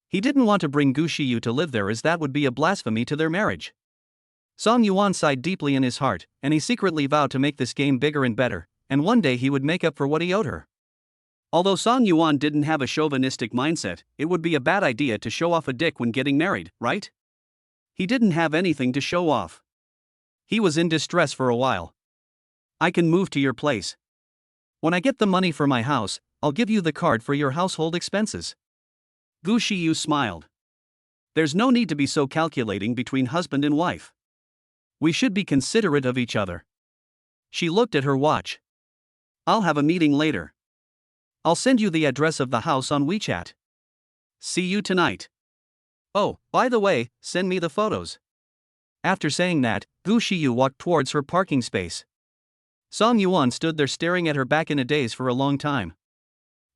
He didn't want to bring Gu Shiyu to live there as that would be a blasphemy to their marriage. Song Yuan sighed deeply in his heart, and he secretly vowed to make this game bigger and better, and one day he would make up for what he owed her. Although Song Yuan didn't have a chauvinistic mindset, it would be a bad idea to show off a dick when getting married, right? He didn't have anything to show off. He was in distress for a while. I can move to your place. When I get the money for my house, I'll give you the card for your household expenses. Gu Shiyu smiled. There's no need to be so calculating between husband and wife. We should be considerate of each other. She looked at her watch. I'll have a meeting later. I'll send you the address of the house on WeChat. See you tonight. Oh, by the way, send me the photos. After saying that, Gu Shiyu walked towards her parking space. Song Yuan stood there staring at her back in a daze for a long time.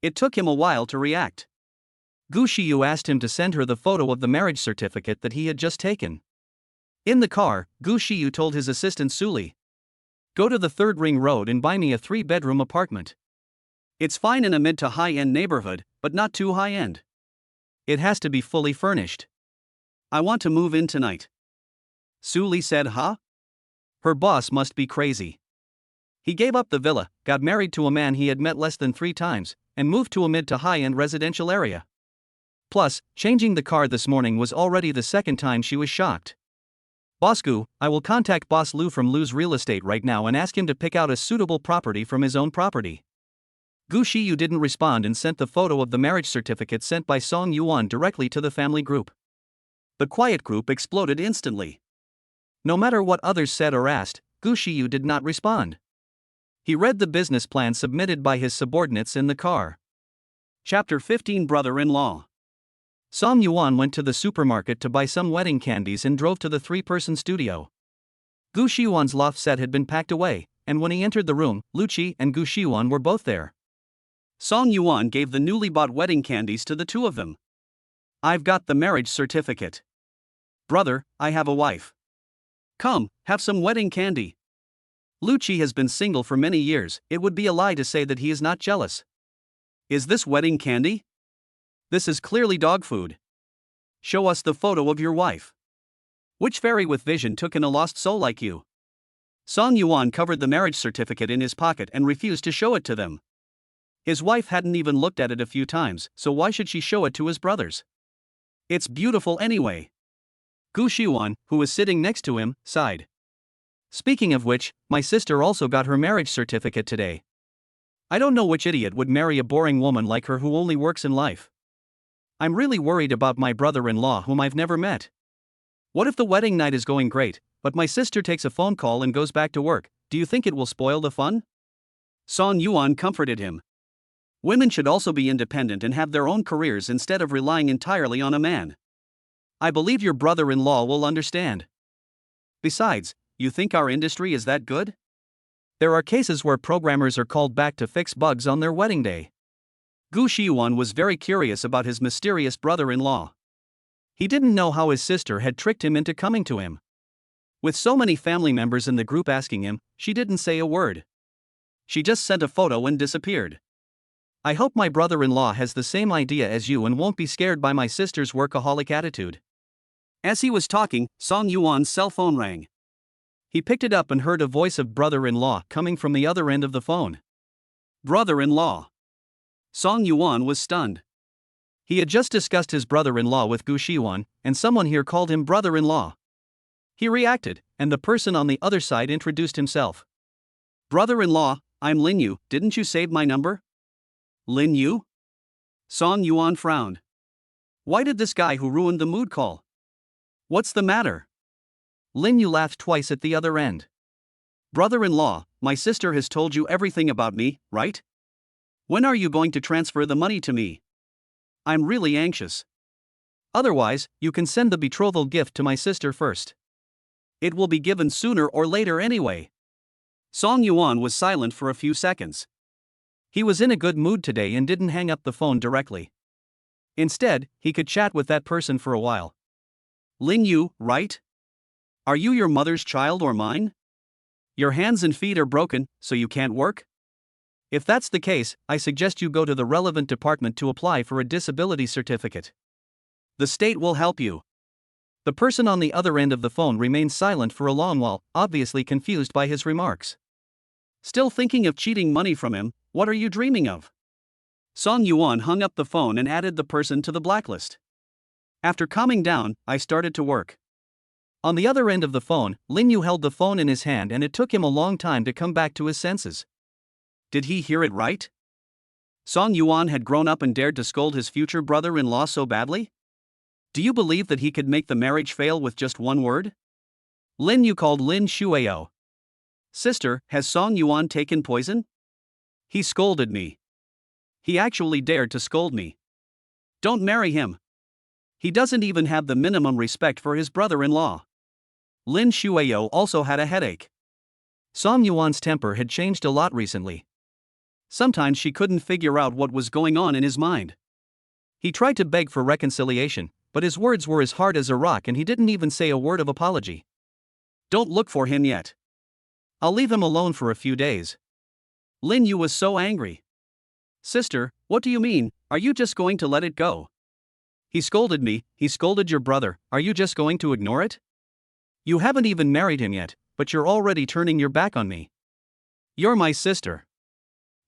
It took him a while to react. Gu Shiyu asked him to send her the photo of the marriage certificate that he had just taken. In the car, Gu Shiyu told his assistant Suli, go to the 3rd Ring Road and buy me a 3-bedroom apartment. It's fine in a mid to high-end neighborhood, but not too high-end. It has to be fully furnished. I want to move in tonight. Suli said, huh? Her boss must be crazy. He gave up the villa, got married to a man he had met less than 3 times, and moved to a mid to high-end residential area. Plus, changing the car this morning was already the 2nd time she was shocked. Boss Gu, I will contact Boss Lu from Lu's Real Estate right now and ask him to pick out a suitable property from his own property. Gu Shiyu didn't respond and sent the photo of the marriage certificate sent by Song Yuan directly to the family group. The quiet group exploded instantly. No matter what others said or asked, Gu Shiyu did not respond. He read the business plan submitted by his subordinates in the car. Chapter 15 Brother-in-Law. Song Yuan went to the supermarket to buy some wedding candies and drove to the 3-person studio. Gu Shiyuan's loft set had been packed away, and when he entered the room, Lu Qi and Gu Shiyuan were both there. Song Yuan gave the newly bought wedding candies to the two of them. I've got the marriage certificate. Brother, I have a wife. Come, have some wedding candy. Lu Qi has been single for many years, it would be a lie to say that he is not jealous. Is this wedding candy? This is clearly dog food. Show us the photo of your wife. Which fairy with vision took in a lost soul like you? Song Yuan covered the marriage certificate in his pocket and refused to show it to them. His wife hadn't even looked at it a few times, so why should she show it to his brothers? It's beautiful anyway. Gu Xiuan, who was sitting next to him, sighed. Speaking of which, my sister also got her marriage certificate today. I don't know which idiot would marry a boring woman like her who only works in life. I'm really worried about my brother-in-law whom I've never met. What if the wedding night is going great, but my sister takes a phone call and goes back to work? Do you think it will spoil the fun? Song Yuan comforted him. Women should also be independent and have their own careers instead of relying entirely on a man. I believe your brother-in-law will understand. Besides, you think our industry is that good? There are cases where programmers are called back to fix bugs on their wedding day. Gu Xiuan was very curious about his mysterious brother-in-law. He didn't know how his sister had tricked him into coming to him. With so many family members in the group asking him, she didn't say a word. She just sent a photo and disappeared. I hope my brother-in-law has the same idea as you and won't be scared by my sister's workaholic attitude. As he was talking, Song Yuan's cell phone rang. He picked it up and heard a voice of brother-in-law coming from the other end of the phone. Brother-in-law. Song Yuan was stunned. He had just discussed his brother-in-law with Gu Xiuan, and someone here called him brother-in-law. He reacted, and the person on the other side introduced himself. Brother-in-law, I'm Lin Yu, didn't you save my number? Lin Yu? Song Yuan frowned. Why did this guy who ruined the mood call? What's the matter? Lin Yu laughed twice at the other end. Brother-in-law, my sister has told you everything about me, right? When are you going to transfer the money to me? I'm really anxious. Otherwise, you can send the betrothal gift to my sister first. It will be given sooner or later anyway. Song Yuan was silent for a few seconds. He was in a good mood today and didn't hang up the phone directly. Instead, he could chat with that person for a while. Lin Yu, right? Are you your mother's child or mine? Your hands and feet are broken, so you can't work? If that's the case, I suggest you go to the relevant department to apply for a disability certificate. The state will help you. The person on the other end of the phone remained silent for a long while, obviously confused by his remarks. Still thinking of cheating money from him, what are you dreaming of? Song Yuan hung up the phone and added the person to the blacklist. After calming down, I started to work. On the other end of the phone, Lin Yu held the phone in his hand and it took him a long time to come back to his senses. Did he hear it right? Song Yuan had grown up and dared to scold his future brother-in-law so badly? Do you believe that he could make the marriage fail with just one word? Lin Yu called Lin Xueyao. Sister, has Song Yuan taken poison? He scolded me. He actually dared to scold me. Don't marry him. He doesn't even have the minimum respect for his brother-in-law. Lin Xueyao also had a headache. Song Yuan's temper had changed a lot recently. Sometimes she couldn't figure out what was going on in his mind. He tried to beg for reconciliation, but his words were as hard as a rock and he didn't even say a word of apology. Don't look for him yet. I'll leave him alone for a few days. Lin Yu was so angry. Sister, what do you mean? Are you just going to let it go? He scolded me, he scolded your brother, are you just going to ignore it? You haven't even married him yet, but you're already turning your back on me. You're my sister.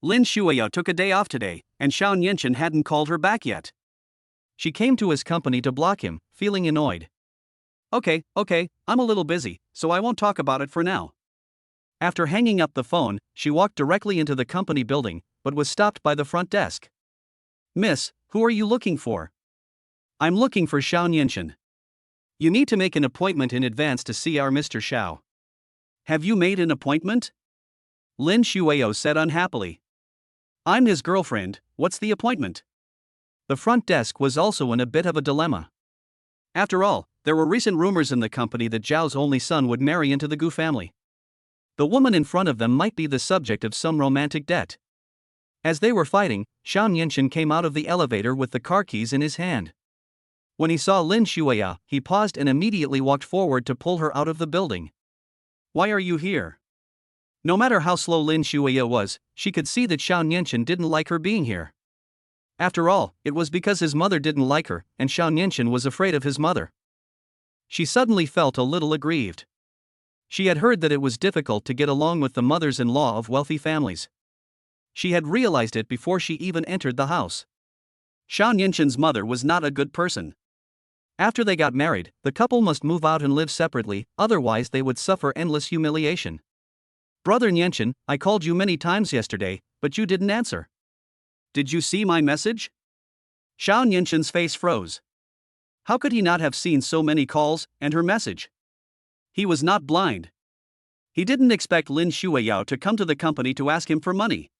Lin Xueyao took a day off today, and Xiao Nianchen hadn't called her back yet. She came to his company to block him, feeling annoyed. Okay, I'm a little busy, so I won't talk about it for now. After hanging up the phone, she walked directly into the company building, but was stopped by the front desk. Miss, who are you looking for? I'm looking for Xiao Nianchen. You need to make an appointment in advance to see our Mr. Xiao. Have you made an appointment? Lin Xueyao said unhappily. I'm his girlfriend, what's the appointment? The front desk was also in a bit of a dilemma. After all, there were recent rumors in the company that Zhao's only son would marry into the Gu family. The woman in front of them might be the subject of some romantic debt. As they were fighting, Xiao Nianchen came out of the elevator with the car keys in his hand. When he saw Lin Xueyao, he paused and immediately walked forward to pull her out of the building. Why are you here? No matter how slow Lin Xueyao was, she could see that Xiao Nianchen didn't like her being here. After all, it was because his mother didn't like her, and Xiao Nianchen was afraid of his mother. She suddenly felt a little aggrieved. She had heard that it was difficult to get along with the mothers-in-law of wealthy families. She had realized it before she even entered the house. Xiao Nianquan's mother was not a good person. After they got married, the couple must move out and live separately, otherwise they would suffer endless humiliation. Brother Nianquan, I called you many times yesterday, but you didn't answer. Did you see my message? Xiao Nianquan's face froze. How could he not have seen so many calls and her message? He was not blind. He didn't expect Lin Xueyao to come to the company to ask him for money.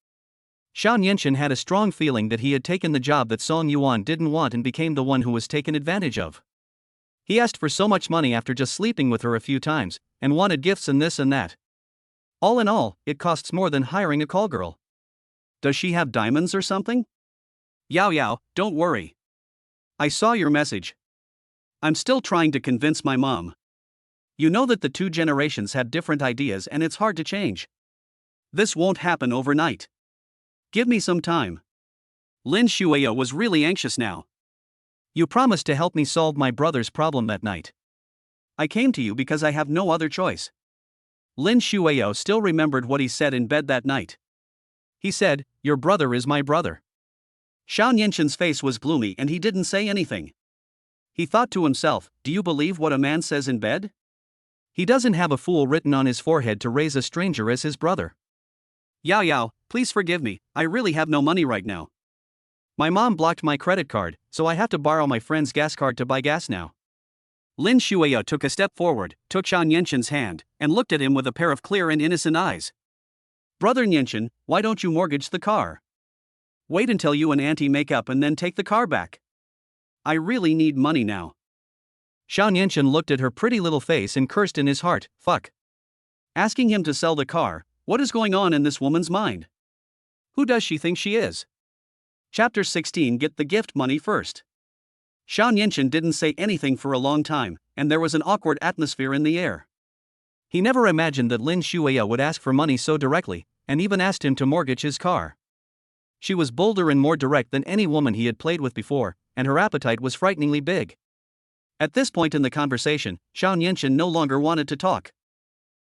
Xiao Nianquan had a strong feeling that he had taken the job that Song Yuan didn't want and became the one who was taken advantage of. He asked for so much money after just sleeping with her a few times, and wanted gifts and this and that. All in all, it costs more than hiring a call girl. Does she have diamonds or something? Yao, don't worry. I saw your message. I'm still trying to convince my mom. You know that the two generations have different ideas and it's hard to change. This won't happen overnight. Give me some time. Lin Xueyao was really anxious now. You promised to help me solve my brother's problem that night. I came to you because I have no other choice. Lin Xueyao still remembered what he said in bed that night. He said, "Your brother is my brother." Xiao Nianquan's face was gloomy and he didn't say anything. He thought to himself, do you believe what a man says in bed? He doesn't have a fool written on his forehead to raise a stranger as his brother. Yao, please forgive me, I really have no money right now. My mom blocked my credit card, so I have to borrow my friend's gas card to buy gas now. Lin Xueyao took a step forward, took Xiao Nianquan's hand, and looked at him with a pair of clear and innocent eyes. Brother Nianquan, why don't you mortgage the car? Wait until you and auntie make up and then take the car back. I really need money now. Xiao Nianquan looked at her pretty little face and cursed in his heart, fuck. Asking him to sell the car, what is going on in this woman's mind? Who does she think she is? Chapter 16. Get the gift money first. Xiao Nianquan didn't say anything for a long time, and there was an awkward atmosphere in the air. He never imagined that Lin Xueyao would ask for money so directly, and even asked him to mortgage his car. She was bolder and more direct than any woman he had played with before, and her appetite was frighteningly big. At this point in the conversation, Xiao Nianquan no longer wanted to talk.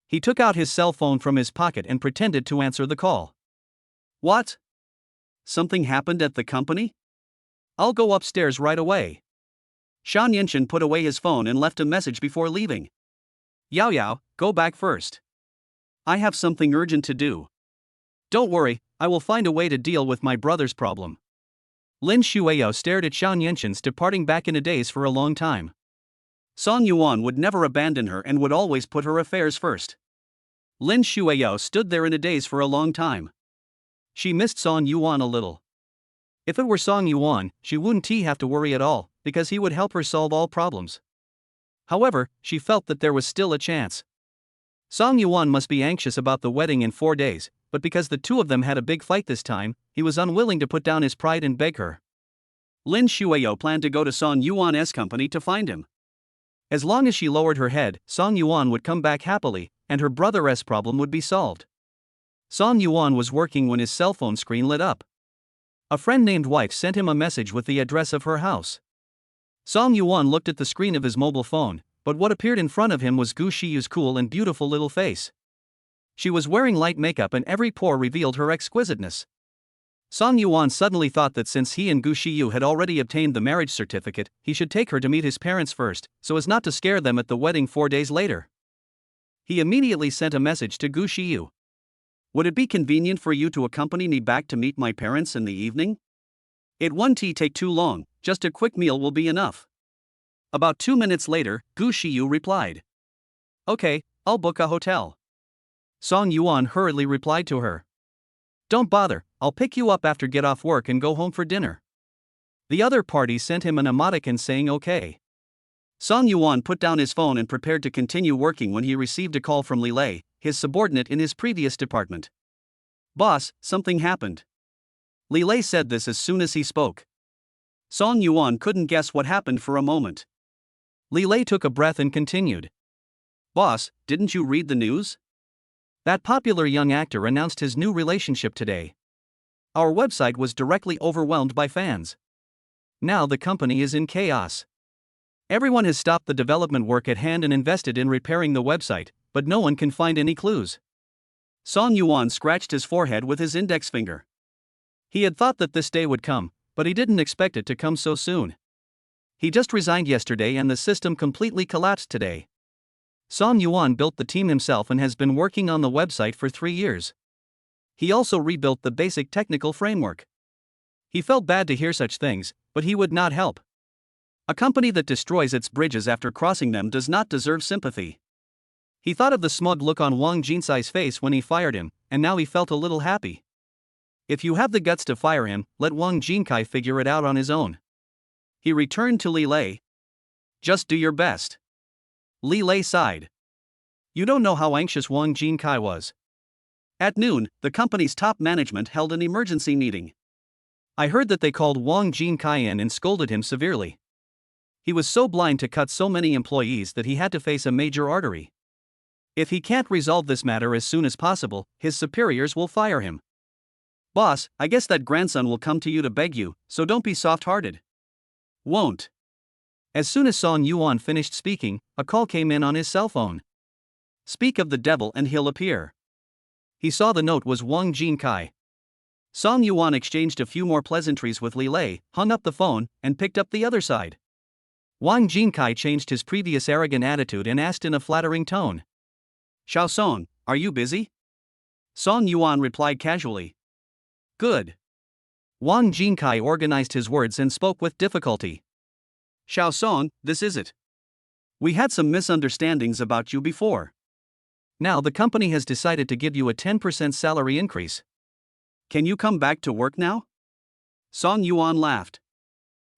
He took out his cell phone from his pocket and pretended to answer the call. What? Something happened at the company? I'll go upstairs right away. Xiao Nianquan put away his phone and left a message before leaving. Yao, go back first. I have something urgent to do. Don't worry, I will find a way to deal with my brother's problem. Lin Xueyao stared at Xiao Nianquan's departing back in a daze for a long time. Song Yuan would never abandon her and would always put her affairs first. Lin Xueyao stood there in a daze for a long time. She missed Song Yuan a little. If it were Song Yuan, she wouldn't have to worry at all, because he would help her solve all problems. However, she felt that there was still a chance. Song Yuan must be anxious about the wedding in 4 days, but because the two of them had a big fight this time, he was unwilling to put down his pride and beg her. Lin Xueyao planned to go to Song Yuan's company to find him. As long as she lowered her head, Song Yuan would come back happily, and her brother's problem would be solved. Song Yuan was working when his cell phone screen lit up. A friend named Wife sent him a message with the address of her house. Song Yuan looked at the screen of his mobile phone, but what appeared in front of him was Gu Shiyu's cool and beautiful little face. She was wearing light makeup and every pore revealed her exquisiteness. Song Yuan suddenly thought that since he and Gu Shiyu had already obtained the marriage certificate, he should take her to meet his parents first, so as not to scare them at the wedding 4 days later. He immediately sent a message to Gu Shiyu. Would it be convenient for you to accompany me back to meet my parents in the evening? It won't take too long, just a quick meal will be enough. About 2 minutes later, Gu Shiyu replied. Okay, I'll book a hotel. Song Yuan hurriedly replied to her. Don't bother, I'll pick you up after get off work and go home for dinner. The other party sent him an emoticon saying okay. Song Yuan put down his phone and prepared to continue working when he received a call from Li Lei, his subordinate in his previous department. Boss, something happened. Li Lei said this as soon as he spoke. Song Yuan couldn't guess what happened for a moment. Li Lei took a breath and continued. Boss, didn't you read the news? That popular young actor announced his new relationship today. Our website was directly overwhelmed by fans. Now the company is in chaos. Everyone has stopped the development work at hand and invested in repairing the website, but no one can find any clues. Song Yuan scratched his forehead with his index finger. He had thought that this day would come, but he didn't expect it to come so soon. He just resigned yesterday and the system completely collapsed today. Song Yuan built the team himself and has been working on the website for 3 years. He also rebuilt the basic technical framework. He felt bad to hear such things, but he would not help. A company that destroys its bridges after crossing them does not deserve sympathy. He thought of the smug look on Wang Jinsai's face when he fired him, and now he felt a little happy. If you have the guts to fire him, let Wang Jinkai figure it out on his own. He returned to Li Lei. Just do your best. Li Lei sighed. You don't know how anxious Wang Jinkai was. At noon, the company's top management held an emergency meeting. I heard that they called Wang Jinkai in and scolded him severely. He was so blind to cut so many employees that he had to face a major artery. If he can't resolve this matter as soon as possible, his superiors will fire him. Boss, I guess that grandson will come to you to beg you, so don't be soft-hearted. Won't. As soon as Song Yuan finished speaking, a call came in on his cell phone. Speak of the devil and he'll appear. He saw the note was Wang Jinkai. Song Yuan exchanged a few more pleasantries with Li Lei, hung up the phone, and picked up the other side. Wang Jinkai changed his previous arrogant attitude and asked in a flattering tone. Xiao Song, are you busy? Song Yuan replied casually. Good. Wang Jinkai organized his words and spoke with difficulty. Xiao Song, this is it. We had some misunderstandings about you before. Now the company has decided to give you a 10% salary increase. Can you come back to work now? Song Yuan laughed.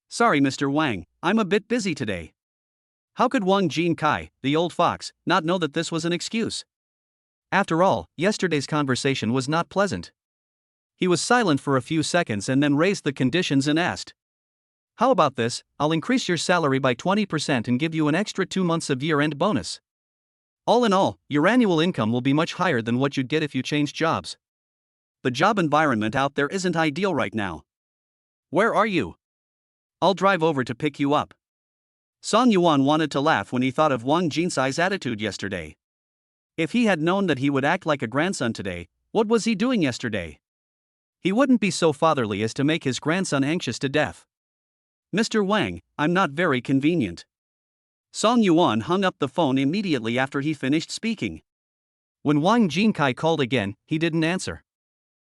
Sorry, Mr. Wang, I'm a bit busy today. How could Wang Jinkai, the old fox, not know that this was an excuse? After all, yesterday's conversation was not pleasant. He was silent for a few seconds and then raised the conditions and asked. How about this, I'll increase your salary by 20% and give you an extra 2 months of year-end bonus. All in all, your annual income will be much higher than what you'd get if you changed jobs. The job environment out there isn't ideal right now. Where are you? I'll drive over to pick you up. Song Yuan wanted to laugh when he thought of Wang Jinsai's attitude yesterday. If he had known that he would act like a grandson today, what was he doing yesterday? He wouldn't be so fatherly as to make his grandson anxious to death. Mr. Wang, I'm not very convenient. Song Yuan hung up the phone immediately after he finished speaking. When Wang Jinkai called again, he didn't answer.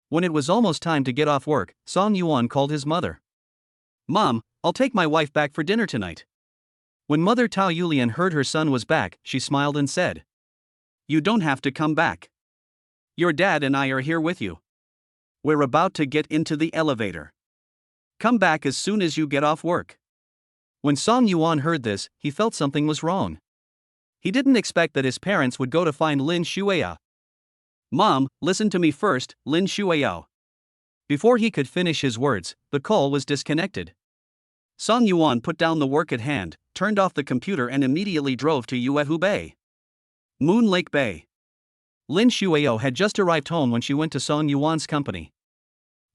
When it was almost time to get off work, Song Yuan called his mother. Mom, I'll take my wife back for dinner tonight. When Mother Tao Yulian heard her son was back, she smiled and said. You don't have to come back. Your dad and I are here with you. We're about to get into the elevator. Come back as soon as you get off work. When Song Yuan heard this, he felt something was wrong. He didn't expect that his parents would go to find Lin Xueyao. Mom, listen to me first, Lin Xueyao. Before he could finish his words, the call was disconnected. Song Yuan put down the work at hand, turned off the computer and immediately drove to Yuehu Bay. Moon Lake Bay. Lin Xueyao had just arrived home when she went to Song Yuan's company.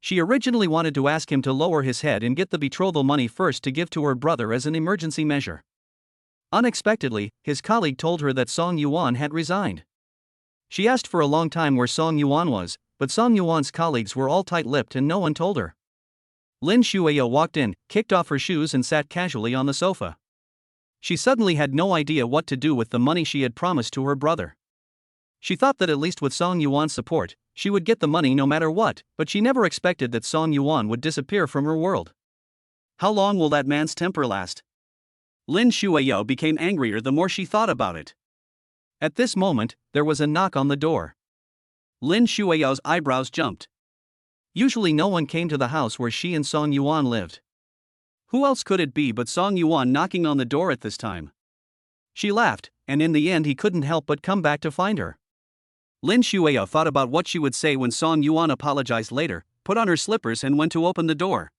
She originally wanted to ask him to lower his head and get the betrothal money first to give to her brother as an emergency measure. Unexpectedly, his colleague told her that Song Yuan had resigned. She asked for a long time where Song Yuan was, but Song Yuan's colleagues were all tight-lipped and no one told her. Lin Xueyao walked in, kicked off her shoes and sat casually on the sofa. She suddenly had no idea what to do with the money she had promised to her brother. She thought that at least with Song Yuan's support, she would get the money no matter what, but she never expected that Song Yuan would disappear from her world. How long will that man's temper last? Lin Xueyao became angrier the more she thought about it. At this moment, there was a knock on the door. Lin Xueyao's eyebrows jumped. Usually no one came to the house where she and Song Yuan lived. Who else could it be but Song Yuan knocking on the door at this time? She laughed, and in the end he couldn't help but come back to find her. Lin Xueyao thought about what she would say when Song Yuan apologized later, put on her slippers and went to open the door.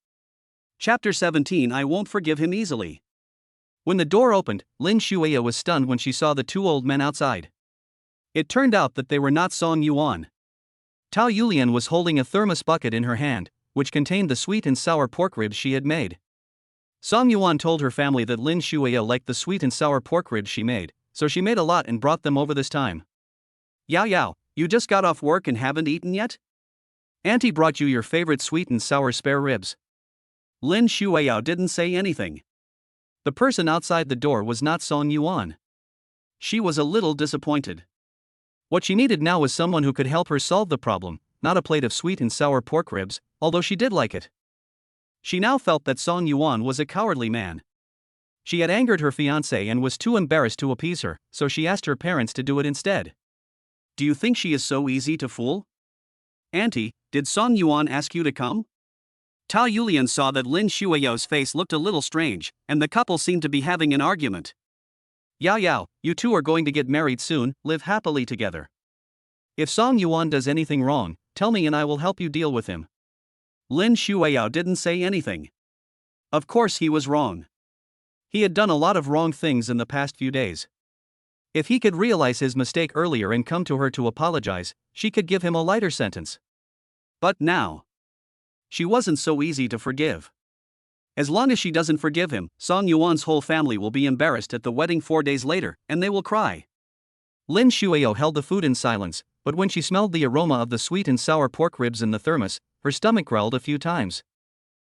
Chapter 17 I won't forgive him easily. When the door opened, Lin Xueyao was stunned when she saw the two old men outside. It turned out that they were not Song Yuan. Tao Yulian was holding a thermos bucket in her hand, which contained the sweet and sour pork ribs she had made. Song Yuan told her family that Lin Xueyao liked the sweet and sour pork ribs she made, so she made a lot and brought them over this time. Yao, you just got off work and haven't eaten yet? Auntie brought you your favorite sweet and sour spare ribs. Lin Xueyao didn't say anything. The person outside the door was not Song Yuan. She was a little disappointed. What she needed now was someone who could help her solve the problem, not a plate of sweet and sour pork ribs, although she did like it. She now felt that Song Yuan was a cowardly man. She had angered her fiancé and was too embarrassed to appease her, so she asked her parents to do it instead. Do you think she is so easy to fool? Auntie, did Song Yuan ask you to come? Tao Yulian saw that Lin Xueyao's face looked a little strange, and the couple seemed to be having an argument. Yao, you two are going to get married soon, live happily together. If Song Yuan does anything wrong, tell me and I will help you deal with him. Lin Xueyao didn't say anything. Of course he was wrong. He had done a lot of wrong things in the past few days. If he could realize his mistake earlier and come to her to apologize, she could give him a lighter sentence. But now, she wasn't so easy to forgive. As long as she doesn't forgive him, Song Yuan's whole family will be embarrassed at the wedding 4 days later, and they will cry. Lin Xueyao held the food in silence, but when she smelled the aroma of the sweet and sour pork ribs in the thermos, her stomach growled a few times.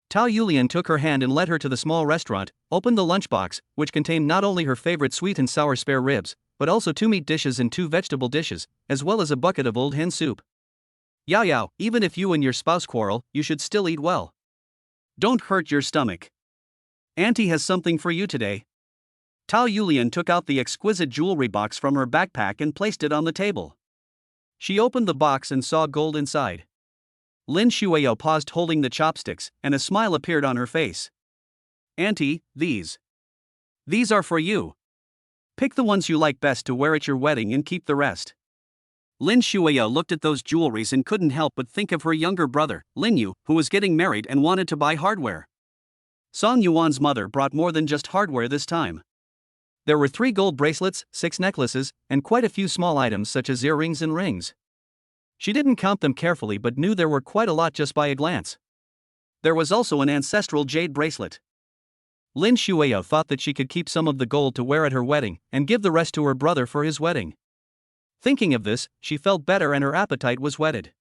Tao Yulian took her hand and led her to the small restaurant, opened the lunchbox, which contained not only her favorite sweet and sour spare ribs, but also 2 meat dishes and 2 vegetable dishes, as well as a bucket of old hen soup. Yao, even if you and your spouse quarrel, you should still eat well. Don't hurt your stomach. Auntie has something for you today. Tao Yulian took out the exquisite jewelry box from her backpack and placed it on the table. She opened the box and saw gold inside. Lin Xueyao paused holding the chopsticks, and a smile appeared on her face. Auntie, these are for you. Pick the ones you like best to wear at your wedding and keep the rest. Lin Xueyao looked at those jewelries and couldn't help but think of her younger brother, Lin Yu, who was getting married and wanted to buy hardware. Song Yuan's mother brought more than just hardware this time. There were 3 gold bracelets, 6 necklaces, and quite a few small items such as earrings and rings. She didn't count them carefully but knew there were quite a lot just by a glance. There was also an ancestral jade bracelet. Lin Xueyao thought that she could keep some of the gold to wear at her wedding and give the rest to her brother for his wedding. Thinking of this, she felt better and her appetite was whetted.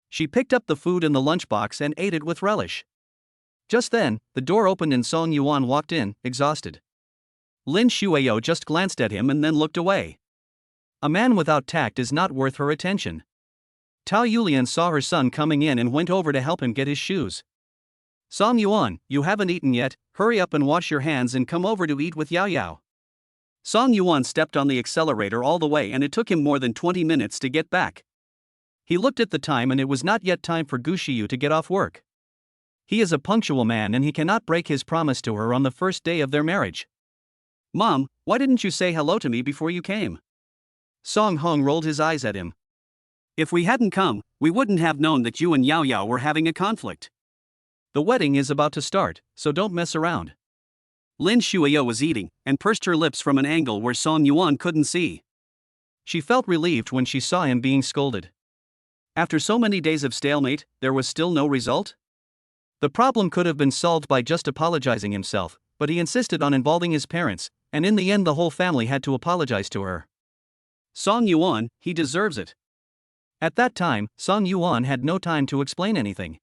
She picked up the food in the lunchbox and ate it with relish. Just then, the door opened and Song Yuan walked in, exhausted. Lin Xueyao just glanced at him and then looked away. A man without tact is not worth her attention. Tao Yulian saw her son coming in and went over to help him get his shoes. Song Yuan, you haven't eaten yet, hurry up and wash your hands and come over to eat with Yao. Song Yuan stepped on the accelerator all the way and it took him more than 20 minutes to get back. He looked at the time and it was not yet time for Gu Xiu to get off work. He is a punctual man and he cannot break his promise to her on the first day of their marriage. Mom, why didn't you say hello to me before you came? Song Hong rolled his eyes at him. If we hadn't come, we wouldn't have known that you and Yao were having a conflict. The wedding is about to start, so don't mess around. Lin Xueyao was eating, and pursed her lips from an angle where Song Yuan couldn't see. She felt relieved when she saw him being scolded. After so many days of stalemate, there was still no result? The problem could have been solved by just apologizing himself, but he insisted on involving his parents, and in the end the whole family had to apologize to her. Song Yuan, he deserves it. At that time, Song Yuan had no time to explain anything.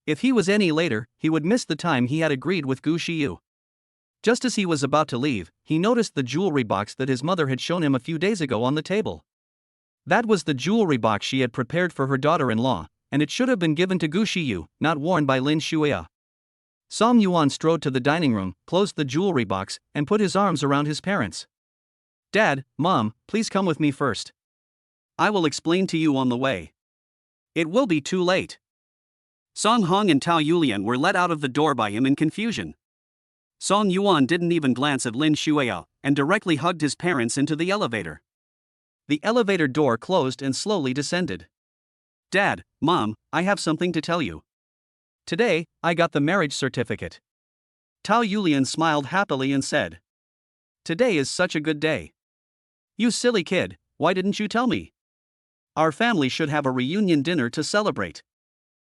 If he was any later, he would miss the time he had agreed with Gu Xiu. Just as he was about to leave, he noticed the jewelry box that his mother had shown him a few days ago on the table. That was the jewelry box she had prepared for her daughter-in-law, and it should have been given to Gu Xiu, not worn by Lin Xueyao. Song Yuan strode to the dining room, closed the jewelry box, and put his arms around his parents. Dad, Mom, please come with me first. I will explain to you on the way. It will be too late. Song Hong and Tao Yulian were let out of the door by him in confusion. Song Yuan didn't even glance at Lin Xueyao, and directly hugged his parents into the elevator. The elevator door closed and slowly descended. Dad, Mom, I have something to tell you. Today, I got the marriage certificate. Tao Yulian smiled happily and said. Today is such a good day. You silly kid, why didn't you tell me? Our family should have a reunion dinner to celebrate.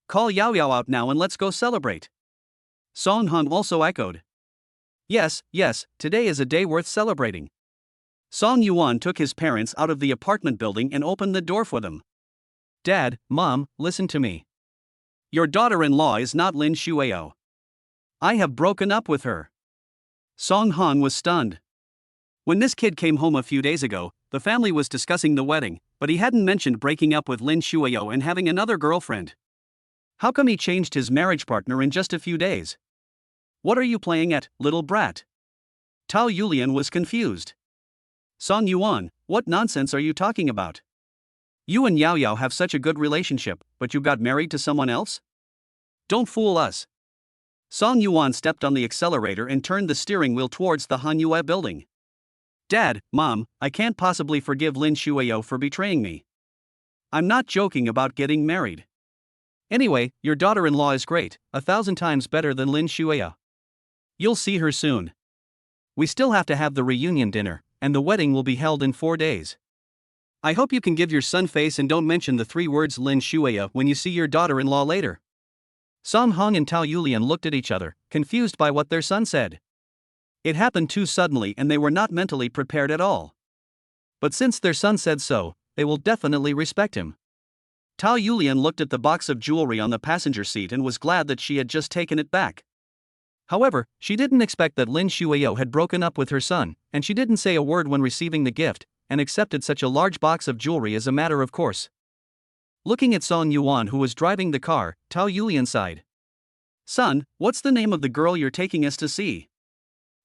Call Yao out now and let's go celebrate. Song Han also echoed. Yes, today is a day worth celebrating. Song Yuan took his parents out of the apartment building and opened the door for them. Dad, Mom, listen to me. Your daughter-in-law is not Lin Xueyao. I have broken up with her. Song Han was stunned. When this kid came home a few days ago, the family was discussing the wedding, but he hadn't mentioned breaking up with Lin Xueyao and having another girlfriend. How come he changed his marriage partner in just a few days? What are you playing at, little brat? Tao Yulian was confused. Song Yuan, what nonsense are you talking about? You and Yao Yao have such a good relationship, but you got married to someone else? Don't fool us. Song Yuan stepped on the accelerator and turned the steering wheel towards the Hanyue building. Dad, Mom, I can't possibly forgive Lin Xueyao for betraying me. I'm not joking about getting married. Anyway, your daughter-in-law is great, 1,000 times better than Lin Xueyao. You'll see her soon. We still have to have the reunion dinner, and the wedding will be held in 4 days. I hope you can give your son face and don't mention the 3 words Lin Xueyao when you see your daughter-in-law later. Song Hong and Tao Yulian looked at each other, confused by what their son said. It happened too suddenly and they were not mentally prepared at all. But since their son said so, they will definitely respect him. Tao Yulian looked at the box of jewelry on the passenger seat and was glad that she had just taken it back. However, she didn't expect that Lin Xueyao had broken up with her son, and she didn't say a word when receiving the gift, and accepted such a large box of jewelry as a matter of course. Looking at Song Yuan, who was driving the car, Tao Yulian sighed. Son, what's the name of the girl you're taking us to see?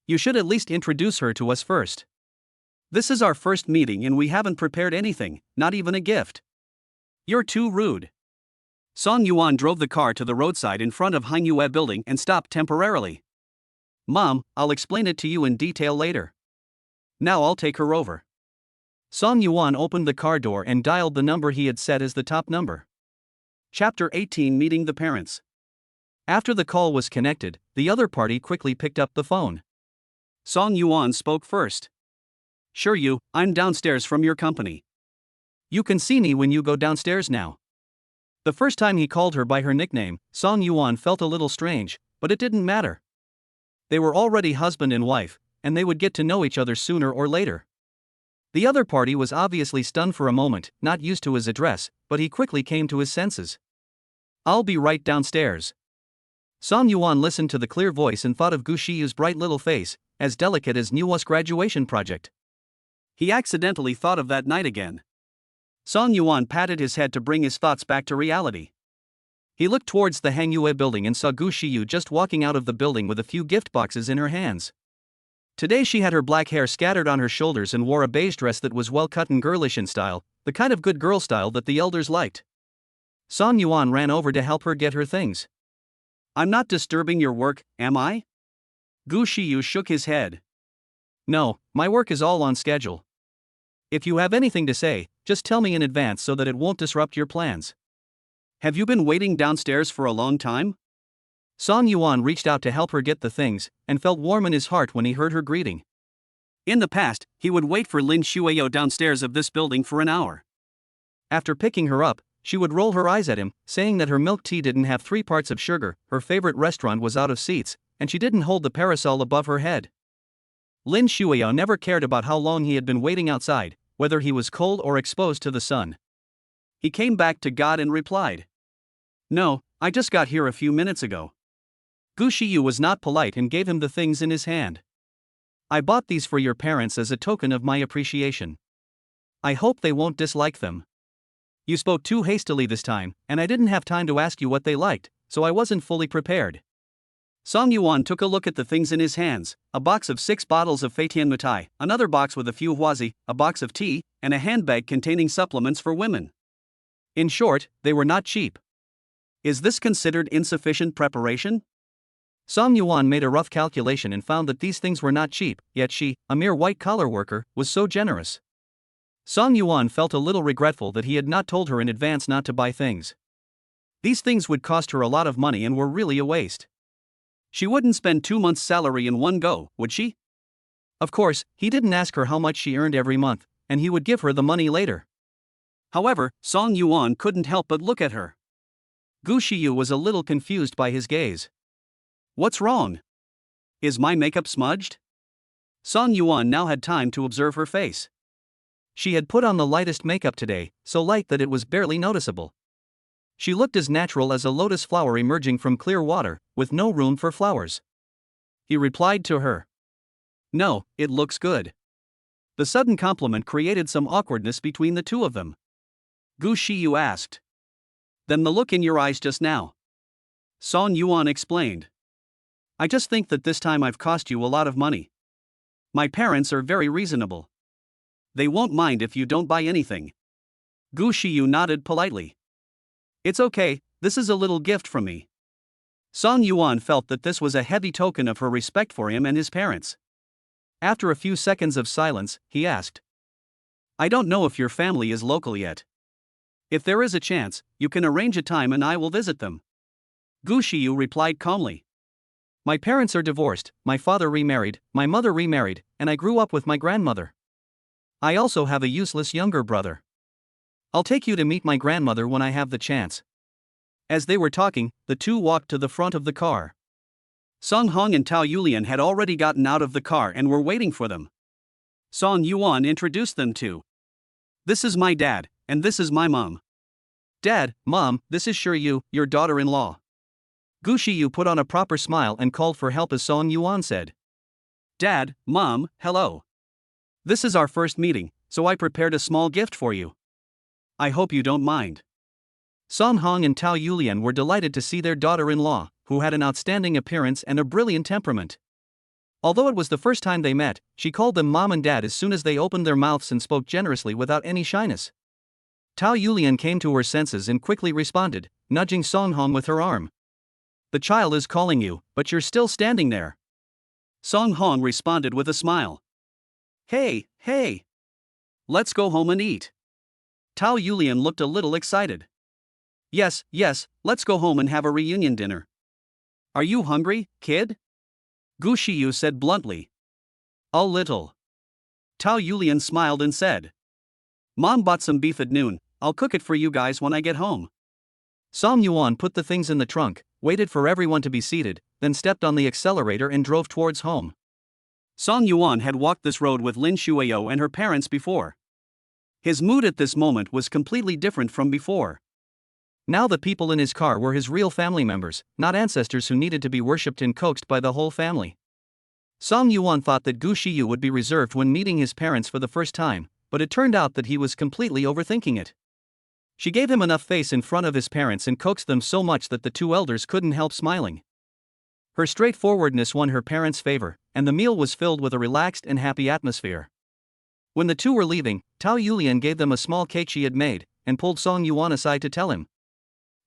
You should at least introduce her to us first. This is our first meeting and we haven't prepared anything, not even a gift. You're too rude. Song Yuan drove the car to the roadside in front of Hanyue building and stopped temporarily. Mom, I'll explain it to you in detail later. Now I'll take her over. Song Yuan opened the car door and dialed the number he had set as the top number. Chapter 18, Meeting the Parents. After the call was connected, the other party quickly picked up the phone. Song Yuan spoke first. Sure I'm downstairs from your company. You can see me when you go downstairs now. The first time he called her by her nickname, Song Yuan felt a little strange, but it didn't matter. They were already husband and wife, and they would get to know each other sooner or later. The other party was obviously stunned for a moment, not used to his address, but he quickly came to his senses. I'll be right downstairs. Song Yuan listened to the clear voice and thought of Gu Shiyu's bright little face, as delicate as Nuwa's graduation project. He accidentally thought of that night again. Song Yuan patted his head to bring his thoughts back to reality. He looked towards the Hanyue building and saw Gu Shiyu just walking out of the building with a few gift boxes in her hands. Today she had her black hair scattered on her shoulders and wore a beige dress that was well cut and girlish in style, the kind of good girl style that the elders liked. Song Yuan ran over to help her get her things. I'm not disturbing your work, am I? Gu Shiyu shook his head. No, my work is all on schedule. If you have anything to say, just tell me in advance so that it won't disrupt your plans. Have you been waiting downstairs for a long time? Song Yuan reached out to help her get the things, and felt warm in his heart when he heard her greeting. In the past, he would wait for Lin Xueyao downstairs of this building for an hour. After picking her up, she would roll her eyes at him, saying that her milk tea didn't have 3 parts of sugar, her favorite restaurant was out of seats, and she didn't hold the parasol above her head. Lin Xueyao never cared about how long he had been waiting outside, whether he was cold or exposed to the sun. He came back to God and replied. No, I just got here a few minutes ago. Gu Shiyu was not polite and gave him the things in his hand. I bought these for your parents as a token of my appreciation. I hope they won't dislike them. You spoke too hastily this time, and I didn't have time to ask you what they liked, so I wasn't fully prepared. Song Yuan took a look at the things in his hands, a box of 6 bottles of Feitian Mitai, another box with a few huazi, a box of tea, and a handbag containing supplements for women. In short, they were not cheap. Is this considered insufficient preparation? Song Yuan made a rough calculation and found that these things were not cheap, yet she, a mere white-collar worker, was so generous. Song Yuan felt a little regretful that he had not told her in advance not to buy things. These things would cost her a lot of money and were really a waste. She wouldn't spend 2 months' salary in one go, would she? Of course, he didn't ask her how much she earned every month, and he would give her the money later. However, Song Yuan couldn't help but look at her. Gu Shiyu was a little confused by his gaze. What's wrong? Is my makeup smudged? Song Yuan now had time to observe her face. She had put on the lightest makeup today, so light that it was barely noticeable. She looked as natural as a lotus flower emerging from clear water, with no room for flowers. He replied to her. No, it looks good. The sudden compliment created some awkwardness between the two of them. Gu Shiyu asked. Then the look in your eyes just now. Song Yuan explained. I just think that this time I've cost you a lot of money. My parents are very reasonable. They won't mind if you don't buy anything. Gu Shiyu nodded politely. It's okay, this is a little gift from me. Song Yuan felt that this was a heavy token of her respect for him and his parents. After a few seconds of silence, he asked. I don't know if your family is local yet. If there is a chance, you can arrange a time and I will visit them. Gu Shiyu replied calmly. My parents are divorced, my father remarried, my mother remarried, and I grew up with my grandmother. I also have a useless younger brother. I'll take you to meet my grandmother when I have the chance. As they were talking, the two walked to the front of the car. Song Hong and Tao Yulian had already gotten out of the car and were waiting for them. Song Yuan introduced them to. This is my dad, and this is my mom. Dad, Mom, this is Xiao, your daughter-in-law. Gu Shiyu put on a proper smile and called for help as Song Yuan said. Dad, Mom, hello. This is our first meeting, so I prepared a small gift for you. I hope you don't mind. Song Hong and Tao Yulian were delighted to see their daughter-in-law, who had an outstanding appearance and a brilliant temperament. Although it was the first time they met, she called them Mom and Dad as soon as they opened their mouths and spoke generously without any shyness. Tao Yulian came to her senses and quickly responded, nudging Song Hong with her arm. The child is calling you, but you're still standing there. Song Hong responded with a smile. Hey. Let's go home and eat. Tao Yulian looked a little excited. Yes, let's go home and have a reunion dinner. Are you hungry, kid? Gu Shiyu said bluntly. A little. Tao Yulian smiled and said. Mom bought some beef at noon, I'll cook it for you guys when I get home. Song Yuan put the things in the trunk, waited for everyone to be seated, then stepped on the accelerator and drove towards home. Song Yuan had walked this road with Lin Xueyao and her parents before. His mood at this moment was completely different from before. Now the people in his car were his real family members, not ancestors who needed to be worshipped and coaxed by the whole family. Song Yuan thought that Gu Shiyu would be reserved when meeting his parents for the first time, but it turned out that he was completely overthinking it. She gave him enough face in front of his parents and coaxed them so much that the two elders couldn't help smiling. Her straightforwardness won her parents' favor, and the meal was filled with a relaxed and happy atmosphere. When the two were leaving, Tao Yulian gave them a small cake she had made, and pulled Song Yuan aside to tell him.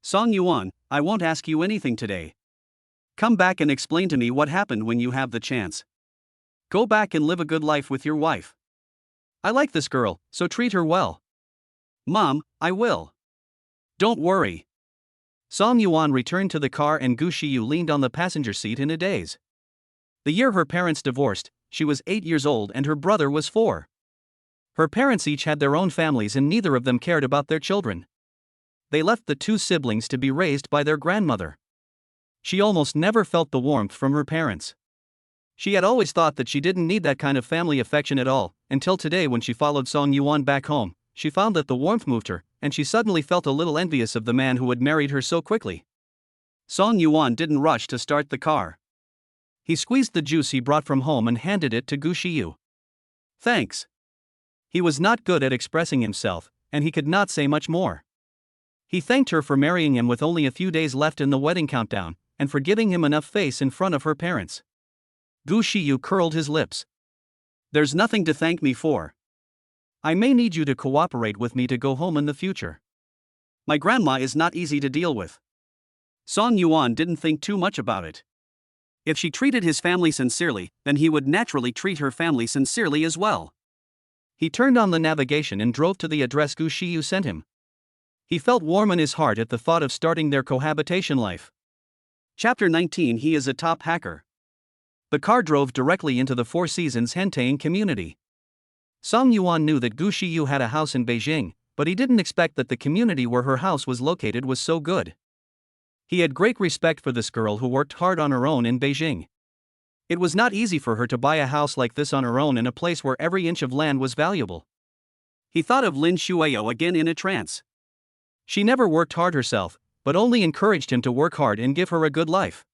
Song Yuan, I won't ask you anything today. Come back and explain to me what happened when you have the chance. Go back and live a good life with your wife. I like this girl, so treat her well. Mom, I will. Don't worry. Song Yuan returned to the car and Gu Shiyu leaned on the passenger seat in a daze. The year her parents divorced, she was 8 years old and her brother was 4. Her parents each had their own families and neither of them cared about their children. They left the two siblings to be raised by their grandmother. She almost never felt the warmth from her parents. She had always thought that she didn't need that kind of family affection at all, until today when she followed Song Yuan back home, she found that the warmth moved her, and she suddenly felt a little envious of the man who had married her so quickly. Song Yuan didn't rush to start the car. He squeezed the juice he brought from home and handed it to Gu Shiyu. Thanks. He was not good at expressing himself, and he could not say much more. He thanked her for marrying him with only a few days left in the wedding countdown, and for giving him enough face in front of her parents. Gu Shiyu curled his lips. There's nothing to thank me for. I may need you to cooperate with me to go home in the future. My grandma is not easy to deal with. Song Yuan didn't think too much about it. If she treated his family sincerely, then he would naturally treat her family sincerely as well. He turned on the navigation and drove to the address Gu Shiyu sent him. He felt warm in his heart at the thought of starting their cohabitation life. Chapter 19 He is a top hacker. The car drove directly into the Four Seasons hentai community. Song Yuan knew that Gu Shiyu had a house in Beijing, but he didn't expect that the community where her house was located was so good. He had great respect for this girl who worked hard on her own in Beijing. It was not easy for her to buy a house like this on her own in a place where every inch of land was valuable. He thought of Lin Xueyao again in a trance. She never worked hard herself, but only encouraged him to work hard and give her a good life.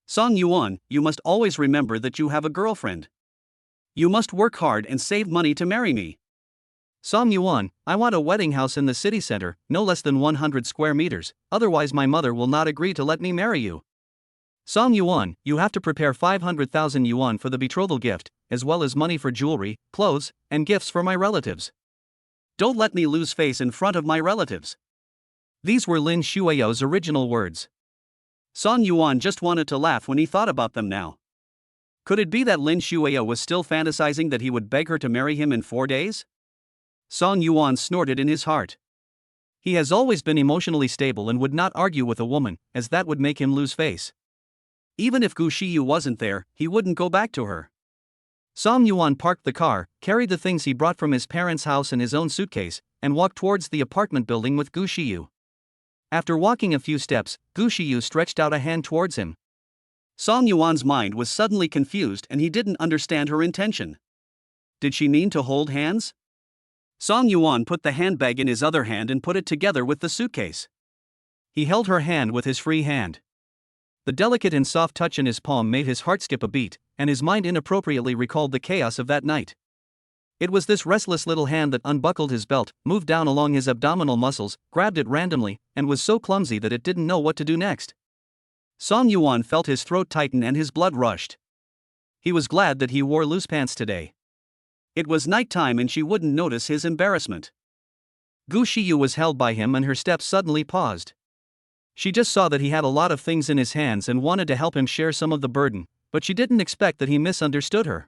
Song Yuan, you must always remember that you have a girlfriend. You must work hard and save money to marry me. Song Yuan, I want a wedding house in the city center, no less than 100 square meters, otherwise my mother will not agree to let me marry you. Song Yuan, you have to prepare 500,000 yuan for the betrothal gift, as well as money for jewelry, clothes, and gifts for my relatives. Don't let me lose face in front of my relatives. These were Lin Xueyao's original words. Song Yuan just wanted to laugh when he thought about them now. Could it be that Lin Xueyao was still fantasizing that he would beg her to marry him in 4 days? Song Yuan snorted in his heart. He has always been emotionally stable and would not argue with a woman, as that would make him lose face. Even if Gu Shiyu wasn't there, he wouldn't go back to her. Song Yuan parked the car, carried the things he brought from his parents' house in his own suitcase, and walked towards the apartment building with Gu Shiyu. After walking a few steps, Gu Shiyu stretched out a hand towards him. Song Yuan's mind was suddenly confused and he didn't understand her intention. Did she mean to hold hands? Song Yuan put the handbag in his other hand and put it together with the suitcase. He held her hand with his free hand. The delicate and soft touch in his palm made his heart skip a beat, and his mind inappropriately recalled the chaos of that night. It was this restless little hand that unbuckled his belt, moved down along his abdominal muscles, grabbed it randomly, and was so clumsy that it didn't know what to do next. Song Yuan felt his throat tighten and his blood rushed. He was glad that he wore loose pants today. It was nighttime and she wouldn't notice his embarrassment. Gu Shiyu was held by him and her steps suddenly paused. She just saw that he had a lot of things in his hands and wanted to help him share some of the burden, but she didn't expect that he misunderstood her.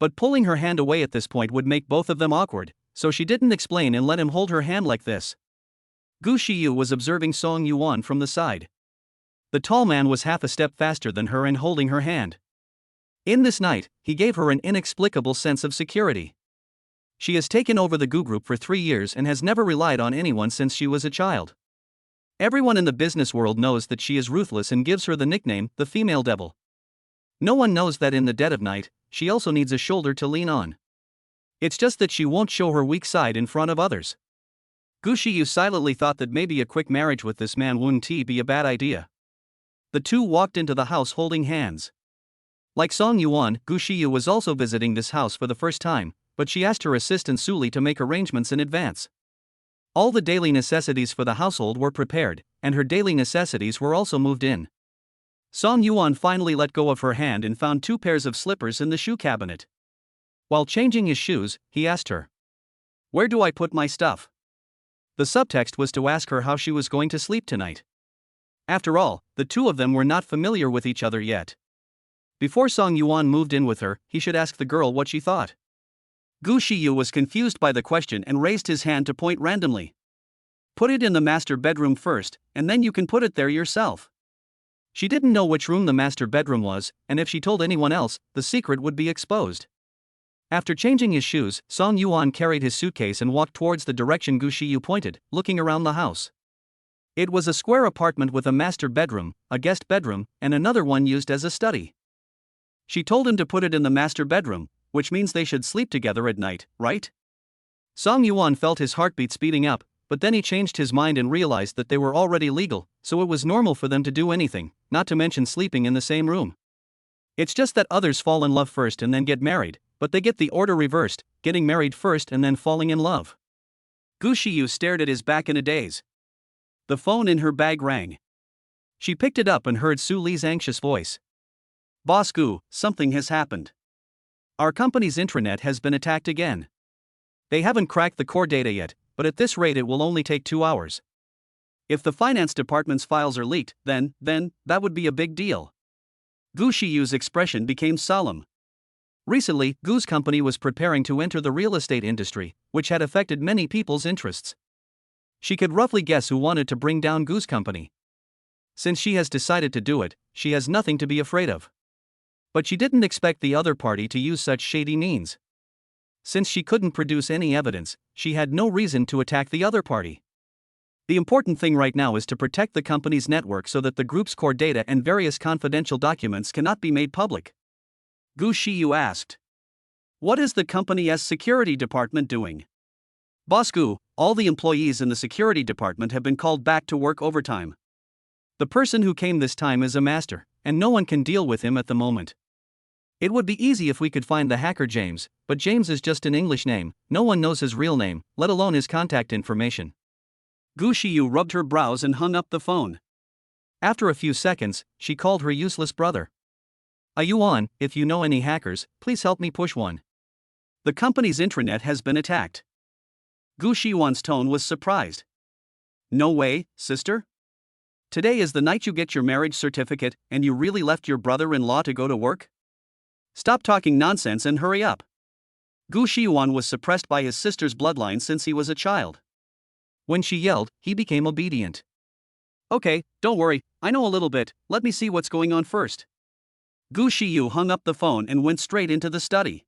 But pulling her hand away at this point would make both of them awkward, so she didn't explain and let him hold her hand like this. Gu Shiyu was observing Song Yuan from the side. The tall man was half a step faster than her and holding her hand. In this night, he gave her an inexplicable sense of security. She has taken over the Gu Group for 3 years and has never relied on anyone since she was a child. Everyone in the business world knows that she is ruthless and gives her the nickname, the female devil. No one knows that in the dead of night, she also needs a shoulder to lean on. It's just that she won't show her weak side in front of others. Gu Shiyu silently thought that maybe a quick marriage with this man wouldn't be a bad idea. The two walked into the house holding hands. Like Song Yuan, Gu Shiyu was also visiting this house for the first time, but she asked her assistant Suli to make arrangements in advance. All the daily necessities for the household were prepared, and her daily necessities were also moved in. Song Yuan finally let go of her hand and found 2 pairs of slippers in the shoe cabinet. While changing his shoes, he asked her, "Where do I put my stuff?" The subtext was to ask her how she was going to sleep tonight. After all, the two of them were not familiar with each other yet. Before Song Yuan moved in with her, he should ask the girl what she thought. Gu Shiyu was confused by the question and raised his hand to point randomly. "Put it in the master bedroom first, and then you can put it there yourself." She didn't know which room the master bedroom was, and if she told anyone else, the secret would be exposed. After changing his shoes, Song Yuan carried his suitcase and walked towards the direction Gu Shiyu pointed, looking around the house. It was a square apartment with a master bedroom, a guest bedroom, and another one used as a study. She told him to put it in the master bedroom, which means they should sleep together at night, right? Song Yuan felt his heartbeat speeding up, but then he changed his mind and realized that they were already legal, so it was normal for them to do anything, not to mention sleeping in the same room. It's just that others fall in love first and then get married, but they get the order reversed, getting married first and then falling in love. Gu Shiyu stared at his back in a daze. The phone in her bag rang. She picked it up and heard Su Li's anxious voice. "Boss Gu, something has happened. Our company's intranet has been attacked again. They haven't cracked the core data yet, but at this rate it will only take 2 hours. If the finance department's files are leaked, then, that would be a big deal." Gu Shiyu's expression became solemn. Recently, Gu's company was preparing to enter the real estate industry, which had affected many people's interests. She could roughly guess who wanted to bring down Gu's company. Since she has decided to do it, she has nothing to be afraid of. But she didn't expect the other party to use such shady means. Since she couldn't produce any evidence, she had no reason to attack the other party. The important thing right now is to protect the company's network so that the group's core data and various confidential documents cannot be made public. Gu Shiyu asked, "What is the company's security department doing?" Boss Gu, all the employees in the security department have been called back to work overtime. The person who came this time is a master, and no one can deal with him at the moment. It would be easy if we could find the hacker James, but James is just an English name, no one knows his real name, let alone his contact information. Gu Xiyu rubbed her brows and hung up the phone. After a few seconds, she called her useless brother. Yuan, if you know any hackers, please help me push one. The company's intranet has been attacked. Gu Xiyuan's tone was surprised. No way, sister? Today is the night you get your marriage certificate, and you really left your brother-in-law to go to work? Stop talking nonsense and hurry up. Gu Xiyuan was suppressed by his sister's bloodline since he was a child. When she yelled, he became obedient. Okay, don't worry, I know a little bit, let me see what's going on first. Gu Xiyu hung up the phone and went straight into the study.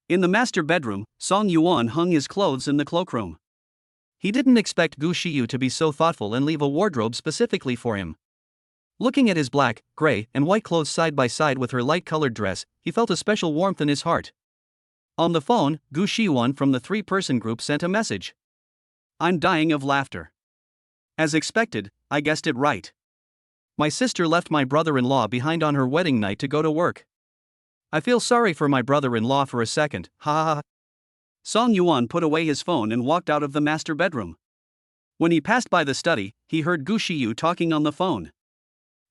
In the master bedroom, Song Yuan hung his clothes in the cloakroom. He didn't expect Gu Xiyu to be so thoughtful and leave a wardrobe specifically for him. Looking at his black, gray, and white clothes side by side with her light-colored dress, he felt a special warmth in his heart. On the phone, Gu Xiyuan from the three-person group sent a message. I'm dying of laughter. As expected, I guessed it right. My sister left my brother-in-law behind on her wedding night to go to work. I feel sorry for my brother-in-law for a second, ha ha ha. Song Yuan put away his phone and walked out of the master bedroom. When he passed by the study, he heard Gu Xiyu talking on the phone.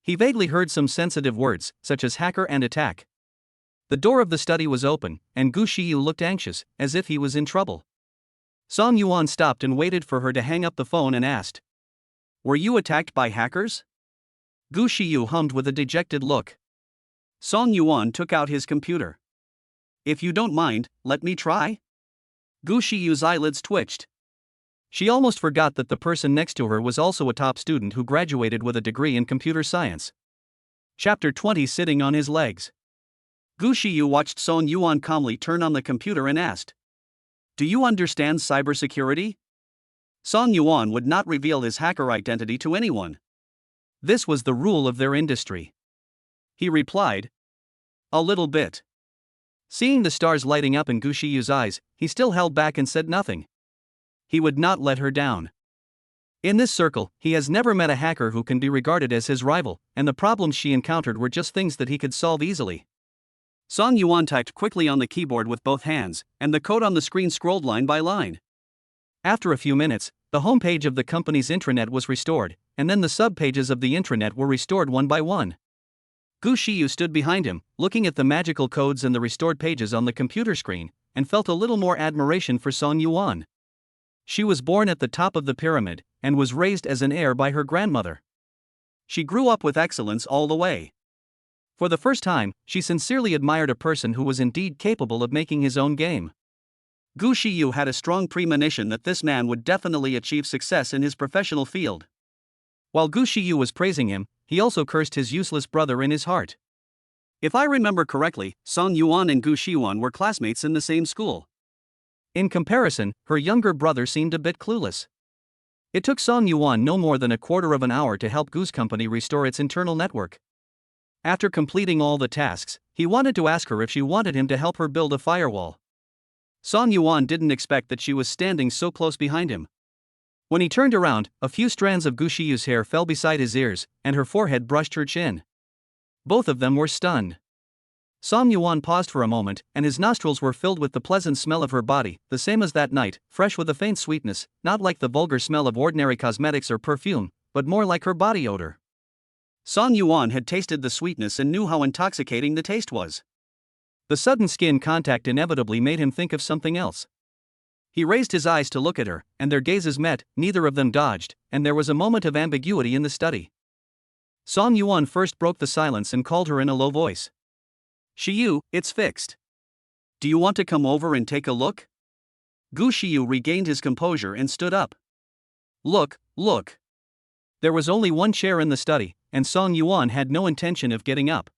He vaguely heard some sensitive words, such as hacker and attack. The door of the study was open, and Gu Xiyu looked anxious, as if he was in trouble. Song Yuan stopped and waited for her to hang up the phone and asked, "Were you attacked by hackers?" Gu Xiyu hummed with a dejected look. Song Yuan took out his computer. If you don't mind, let me try? Gu Xiyu's eyelids twitched. She almost forgot that the person next to her was also a top student who graduated with a degree in computer science. Chapter 20 Sitting on his legs. Gu Xiyu watched Song Yuan calmly turn on the computer and asked, "Do you understand cybersecurity?" Song Yuan would not reveal his hacker identity to anyone. This was the rule of their industry. He replied, "A little bit." Seeing the stars lighting up in Gu Xiyu's eyes, he still held back and said nothing. He would not let her down. In this circle, he has never met a hacker who can be regarded as his rival, and the problems she encountered were just things that he could solve easily. Song Yuan typed quickly on the keyboard with both hands, and the code on the screen scrolled line by line. After a few minutes, the homepage of the company's intranet was restored, and then the subpages of the intranet were restored one by one. Gu Xiyu stood behind him, looking at the magical codes and the restored pages on the computer screen, and felt a little more admiration for Song Yuan. She was born at the top of the pyramid, and was raised as an heir by her grandmother. She grew up with excellence all the way. For the first time, she sincerely admired a person who was indeed capable of making his own game. Gu Xiyu had a strong premonition that this man would definitely achieve success in his professional field. While Gu Xiyu was praising him, he also cursed his useless brother in his heart. If I remember correctly, Song Yuan and Gu Xiuan were classmates in the same school. In comparison, her younger brother seemed a bit clueless. It took Song Yuan no more than a quarter of an hour to help Gu's company restore its internal network. After completing all the tasks, he wanted to ask her if she wanted him to help her build a firewall. Song Yuan didn't expect that she was standing so close behind him. When he turned around, a few strands of Gu Xiyu's hair fell beside his ears, and her forehead brushed her chin. Both of them were stunned. Song Yuan paused for a moment, and his nostrils were filled with the pleasant smell of her body, the same as that night, fresh with a faint sweetness, not like the vulgar smell of ordinary cosmetics or perfume, but more like her body odor. Song Yuan had tasted the sweetness and knew how intoxicating the taste was. The sudden skin contact inevitably made him think of something else. He raised his eyes to look at her, and their gazes met, neither of them dodged, and there was a moment of ambiguity in the study. Song Yuan first broke the silence and called her in a low voice. "Xiyu, it's fixed. Do you want to come over and take a look?" Gu Xiyu regained his composure and stood up. Look. There was only one chair in the study, and Song Yuan had no intention of getting up.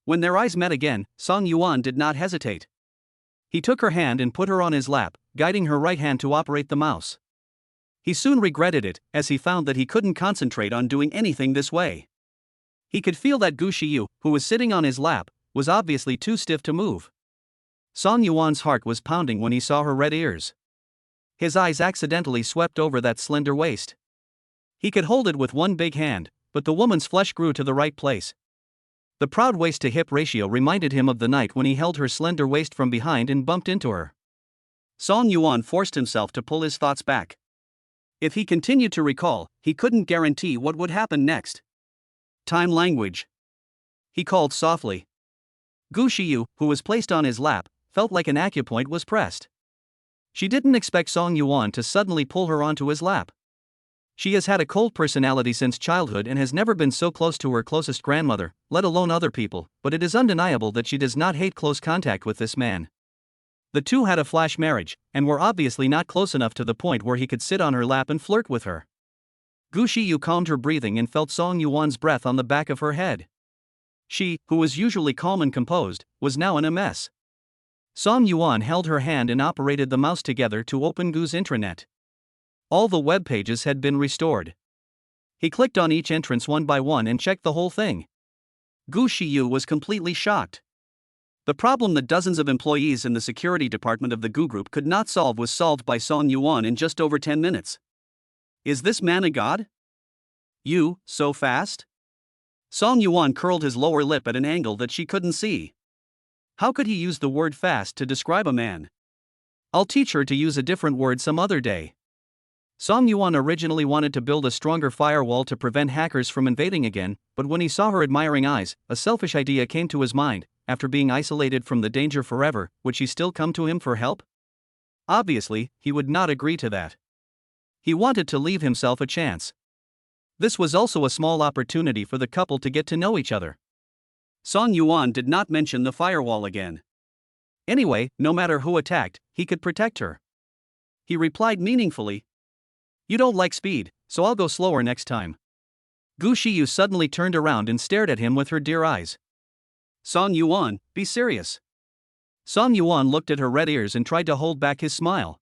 When their eyes met again, Song Yuan did not hesitate. He took her hand and put her on his lap, guiding her right hand to operate the mouse. He soon regretted it, as he found that he couldn't concentrate on doing anything this way. He could feel that Gu Xiyu, who was sitting on his lap, was obviously too stiff to move. Song Yuan's heart was pounding when he saw her red ears. His eyes accidentally swept over that slender waist. He could hold it with one big hand, but the woman's flesh grew to the right place. The proud waist-to-hip ratio reminded him of the night when he held her slender waist from behind and bumped into her. Song Yuan forced himself to pull his thoughts back. If he continued to recall, he couldn't guarantee what would happen next. Time language. He called softly. Gu Xiu, who was placed on his lap, felt like an acupoint was pressed. She didn't expect Song Yuan to suddenly pull her onto his lap. She has had a cold personality since childhood and has never been so close to her closest grandmother, let alone other people, but it is undeniable that she does not hate close contact with this man. The two had a flash marriage, and were obviously not close enough to the point where he could sit on her lap and flirt with her. Gu Xiu calmed her breathing and felt Song Yuan's breath on the back of her head. She, who was usually calm and composed, was now in a mess. Song Yuan held her hand and operated the mouse together to open Gu's intranet. All the web pages had been restored. He clicked on each entrance one by one and checked the whole thing. Gu Xiu was completely shocked. The problem that dozens of employees in the security department of the Gu Group could not solve was solved by Song Yuan in just over 10 minutes. Is this man a god? You, so fast? Song Yuan curled his lower lip at an angle that she couldn't see. How could he use the word fast to describe a man? I'll teach her to use a different word some other day. Song Yuan originally wanted to build a stronger firewall to prevent hackers from invading again, but when he saw her admiring eyes, a selfish idea came to his mind. After being isolated from the danger forever, would she still come to him for help? Obviously, he would not agree to that. He wanted to leave himself a chance. This was also a small opportunity for the couple to get to know each other. Song Yuan did not mention the firewall again. Anyway, no matter who attacked, he could protect her. He replied meaningfully. You don't like speed, so I'll go slower next time. Gu Xiu suddenly turned around and stared at him with her dear eyes. Song Yuan, be serious. Song Yuan looked at her red ears and tried to hold back his smile.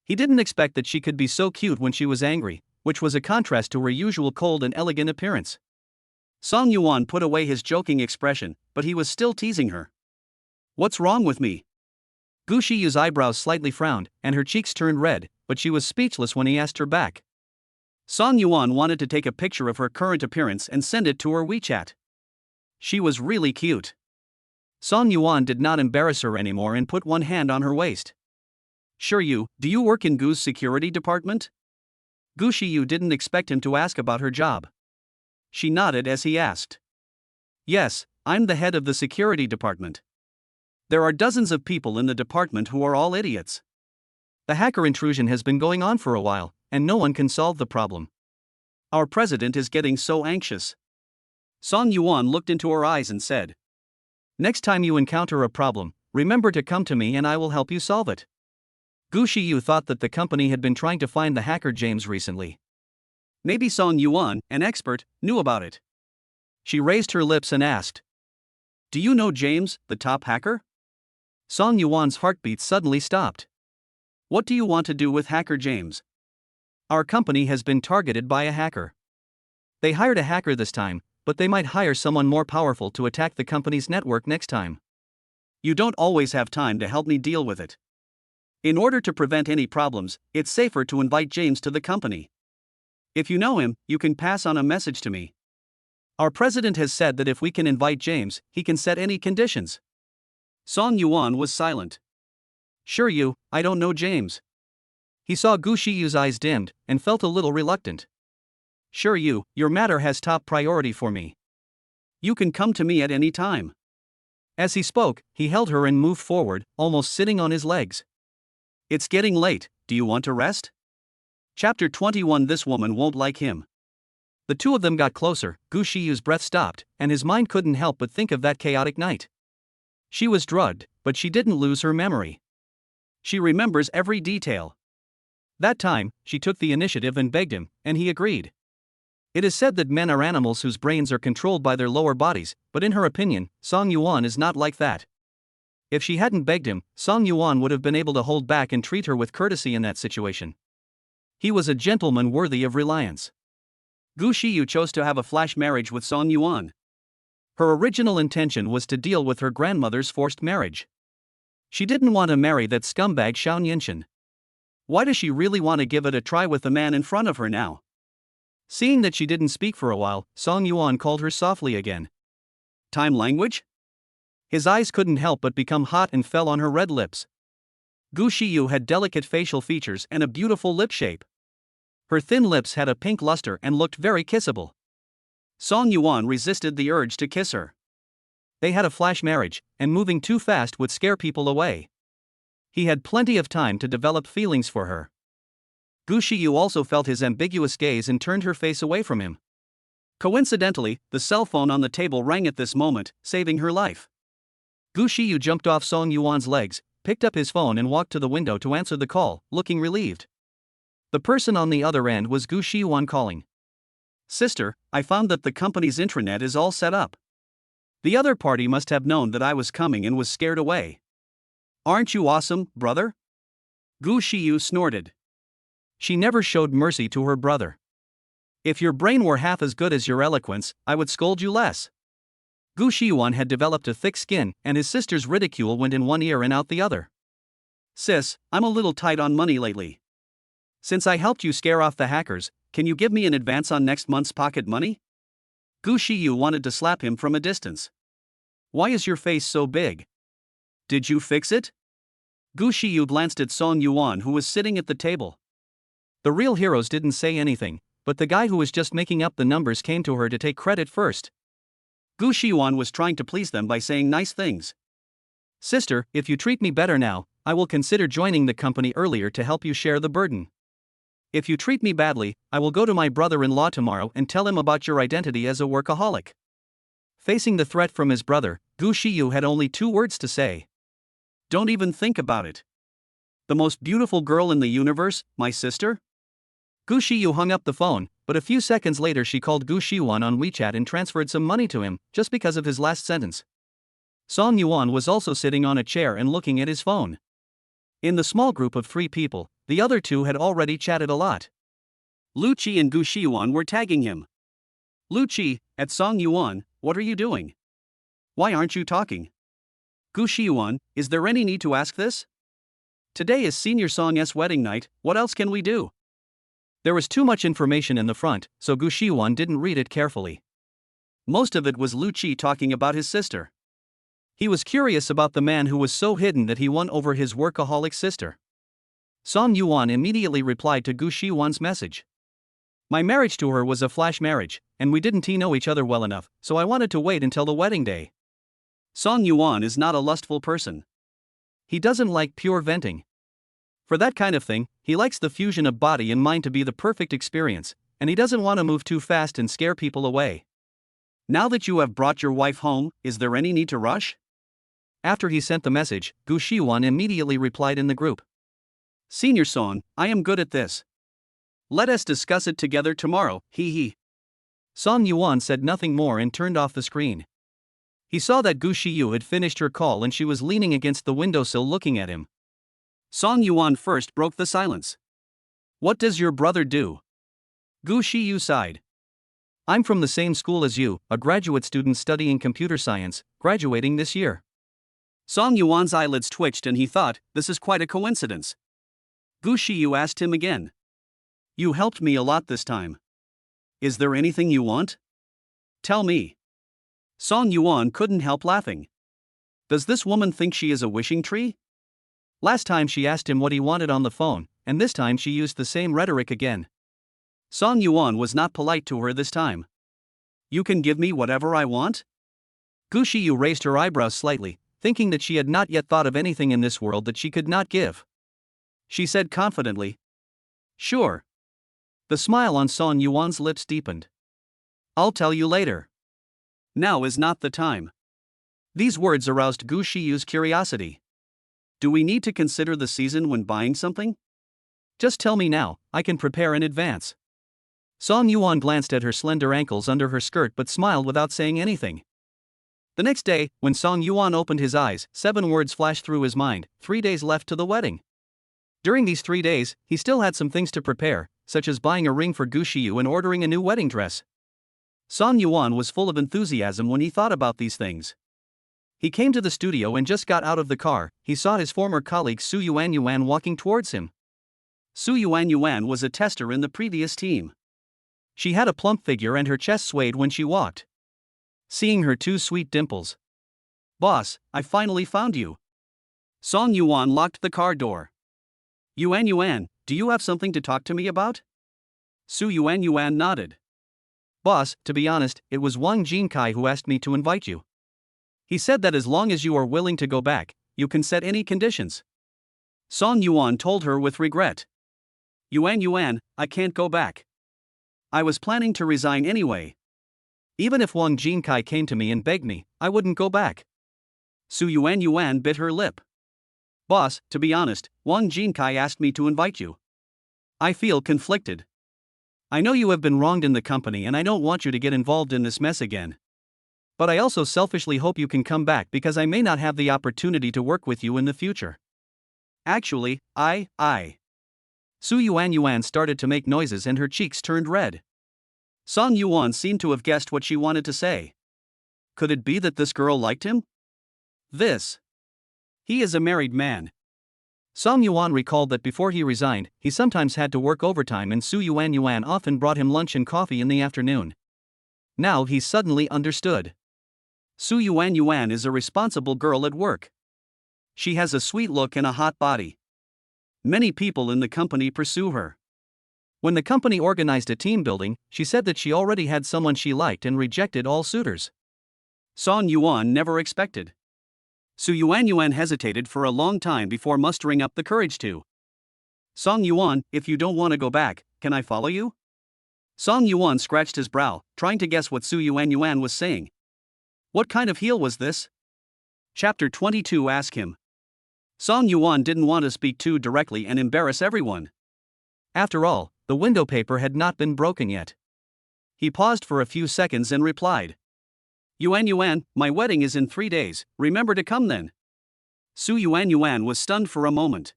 He didn't expect that she could be so cute when she was angry, which was a contrast to her usual cold and elegant appearance. Song Yuan put away his joking expression, but he was still teasing her. What's wrong with me? Gu Xiu's eyebrows slightly frowned, and her cheeks turned red, but she was speechless when he asked her back. Song Yuan wanted to take a picture of her current appearance and send it to her WeChat. She was really cute. Song Yuan did not embarrass her anymore and put one hand on her waist. Sure do you work in Gu's security department? Gu Xiu didn't expect him to ask about her job. She nodded as he asked. Yes, I'm the head of the security department. There are dozens of people in the department who are all idiots. The hacker intrusion has been going on for a while, and no one can solve the problem. Our president is getting so anxious. Song Yuan looked into her eyes and said, Next time you encounter a problem, remember to come to me and I will help you solve it. Gu Xiu thought that the company had been trying to find the hacker James recently. Maybe Song Yuan, an expert, knew about it. She raised her lips and asked, Do you know James, the top hacker? Song Yuan's heartbeat suddenly stopped. What do you want to do with hacker James? Our company has been targeted by a hacker. They hired a hacker this time, but they might hire someone more powerful to attack the company's network next time. You don't always have time to help me deal with it. In order to prevent any problems, it's safer to invite James to the company. If you know him, you can pass on a message to me. Our president has said that if we can invite James, he can set any conditions. Song Yuan was silent. Sure I don't know James. He saw Gu Xiu's eyes dimmed, and felt a little reluctant. Sure your matter has top priority for me. You can come to me at any time. As he spoke, he held her and moved forward, almost sitting on his legs. It's getting late, do you want to rest? Chapter 21. This woman won't like him. The two of them got closer, Gu Xiu's breath stopped, and his mind couldn't help but think of that chaotic night. She was drugged, but she didn't lose her memory. She remembers every detail. That time, she took the initiative and begged him, and he agreed. It is said that men are animals whose brains are controlled by their lower bodies, but in her opinion, Song Yuan is not like that. If she hadn't begged him, Song Yuan would have been able to hold back and treat her with courtesy in that situation. He was a gentleman worthy of reliance. Gu Xiu chose to have a flash marriage with Song Yuan. Her original intention was to deal with her grandmother's forced marriage. She didn't want to marry that scumbag Xiao Ninshan. Why does she really want to give it a try with the man in front of her now? Seeing that she didn't speak for a while, Song Yuan called her softly again. Time language? His eyes couldn't help but become hot and fell on her red lips. Gu Shiyu had delicate facial features and a beautiful lip shape. Her thin lips had a pink luster and looked very kissable. Song Yuan resisted the urge to kiss her. They had a flash marriage, and moving too fast would scare people away. He had plenty of time to develop feelings for her. Gu Shiyu also felt his ambiguous gaze and turned her face away from him. Coincidentally, the cell phone on the table rang at this moment, saving her life. Gu Shiyu jumped off Song Yuan's legs, picked up his phone and walked to the window to answer the call, looking relieved. The person on the other end was Gu Shiyuan calling. Sister, I found that the company's intranet is all set up. The other party must have known that I was coming and was scared away. Aren't you awesome, brother? Gu Shiyu snorted. She never showed mercy to her brother. If your brain were half as good as your eloquence, I would scold you less. Gu Shiyuan had developed a thick skin, and his sister's ridicule went in one ear and out the other. Sis, I'm a little tight on money lately. Since I helped you scare off the hackers, can you give me an advance on next month's pocket money? Gu Shiyu wanted to slap him from a distance. Why is your face so big? Did you fix it? Gu Shiyu glanced at Song Yuan, who was sitting at the table. The real heroes didn't say anything, but the guy who was just making up the numbers came to her to take credit first. Gu Shiyuan was trying to please them by saying nice things. Sister, if you treat me better now, I will consider joining the company earlier to help you share the burden. If you treat me badly, I will go to my brother-in-law tomorrow and tell him about your identity as a workaholic. Facing the threat from his brother, Gu Shiyu had only 2 words to say. Don't even think about it. The most beautiful girl in the universe, my sister? Gu Shiyu hung up the phone, but a few seconds later she called Gu Shiyuan on WeChat and transferred some money to him, just because of his last sentence. Song Yuan was also sitting on a chair and looking at his phone. In the small group of 3 people, the other 2 had already chatted a lot. Lu Qi and Gu Shiyuan were tagging him. Lu Qi, at Song Yuan, what are you doing? Why aren't you talking? Gu Shiyuan, is there any need to ask this? Today is Senior Song's wedding night, what else can we do? There was too much information in the front, so Gu Shiyuan didn't read it carefully. Most of it was Lu Qi talking about his sister. He was curious about the man who was so hidden that he won over his workaholic sister. Song Yuan immediately replied to Gu Shiyuan's message. My marriage to her was a flash marriage, and we didn't know each other well enough, so I wanted to wait until the wedding day. Song Yuan is not a lustful person. He doesn't like pure venting. For that kind of thing, he likes the fusion of body and mind to be the perfect experience, and he doesn't want to move too fast and scare people away. Now that you have brought your wife home, is there any need to rush? After he sent the message, Gu Shiyuan immediately replied in the group. Senior Song, I am good at this. Let us discuss it together tomorrow, hee hee. Song Yuan said nothing more and turned off the screen. He saw that Gu Shiyu had finished her call and she was leaning against the windowsill looking at him. Song Yuan first broke the silence. What does your brother do? Gu Shiyu sighed. I'm from the same school as you, a graduate student studying computer science, graduating this year. Song Yuan's eyelids twitched and he thought, this is quite a coincidence. Gu Shiyu asked him again. You helped me a lot this time. Is there anything you want? Tell me. Song Yuan couldn't help laughing. Does this woman think she is a wishing tree? Last time she asked him what he wanted on the phone, and this time she used the same rhetoric again. Song Yuan was not polite to her this time. You can give me whatever I want? Gu Shiyu raised her eyebrows slightly, thinking that she had not yet thought of anything in this world that she could not give. She said confidently. Sure. The smile on Song Yuan's lips deepened. I'll tell you later. Now is not the time. These words aroused Gu Shiyu's curiosity. Do we need to consider the season when buying something? Just tell me now, I can prepare in advance. Song Yuan glanced at her slender ankles under her skirt but smiled without saying anything. The next day, when Song Yuan opened his eyes, 7 words flashed through his mind: 3 days left to the wedding. During these 3 days, he still had some things to prepare, such as buying a ring for Gu Shiyu and ordering a new wedding dress. Song Yuan was full of enthusiasm when he thought about these things. He came to the studio and just got out of the car. He saw his former colleague Su Yuan walking towards him. Yuan was a tester in the previous team. She had a plump figure and her chest swayed when she walked. Seeing her two sweet dimples. "Boss, I finally found you." Song Yuan locked the car door. Yuan, do you have something to talk to me about?" Yuan nodded. "Boss, to be honest, it was Wang Jinkai who asked me to invite you. He said that as long as you are willing to go back, you can set any conditions." Song Yuan told her with regret. Yuan, I can't go back. I was planning to resign anyway. Even if Wang Jinkai came to me and begged me, I wouldn't go back." Yuan bit her lip. "Boss, to be honest, Wang Jinkai asked me to invite you. I feel conflicted. I know you have been wronged in the company and I don't want you to get involved in this mess again. But I also selfishly hope you can come back because I may not have the opportunity to work with you in the future. Actually, Yuan started to make noises and her cheeks turned red. Song Yuan seemed to have guessed what she wanted to say. Could it be that this girl liked him? He is a married man. Song Yuan recalled that before he resigned, he sometimes had to work overtime and Yuan often brought him lunch and coffee in the afternoon. Now he suddenly understood. Yuan is a responsible girl at work. She has a sweet look and a hot body. Many people in the company pursue her. When the company organized a team building, she said that she already had someone she liked and rejected all suitors. Song Yuan never expected. Yuan hesitated for a long time before mustering up the courage to. "Song Yuan, if you don't want to go back, can I follow you?" Song Yuan scratched his brow, trying to guess what Yuan was saying. What kind of heel was this? Chapter 22. Ask him. Song Yuan didn't want to speak too directly and embarrass everyone. After all, the window paper had not been broken yet. He paused for a few seconds and replied. Yuan, my wedding is in 3 days, remember to come then." Yuan was stunned for a moment.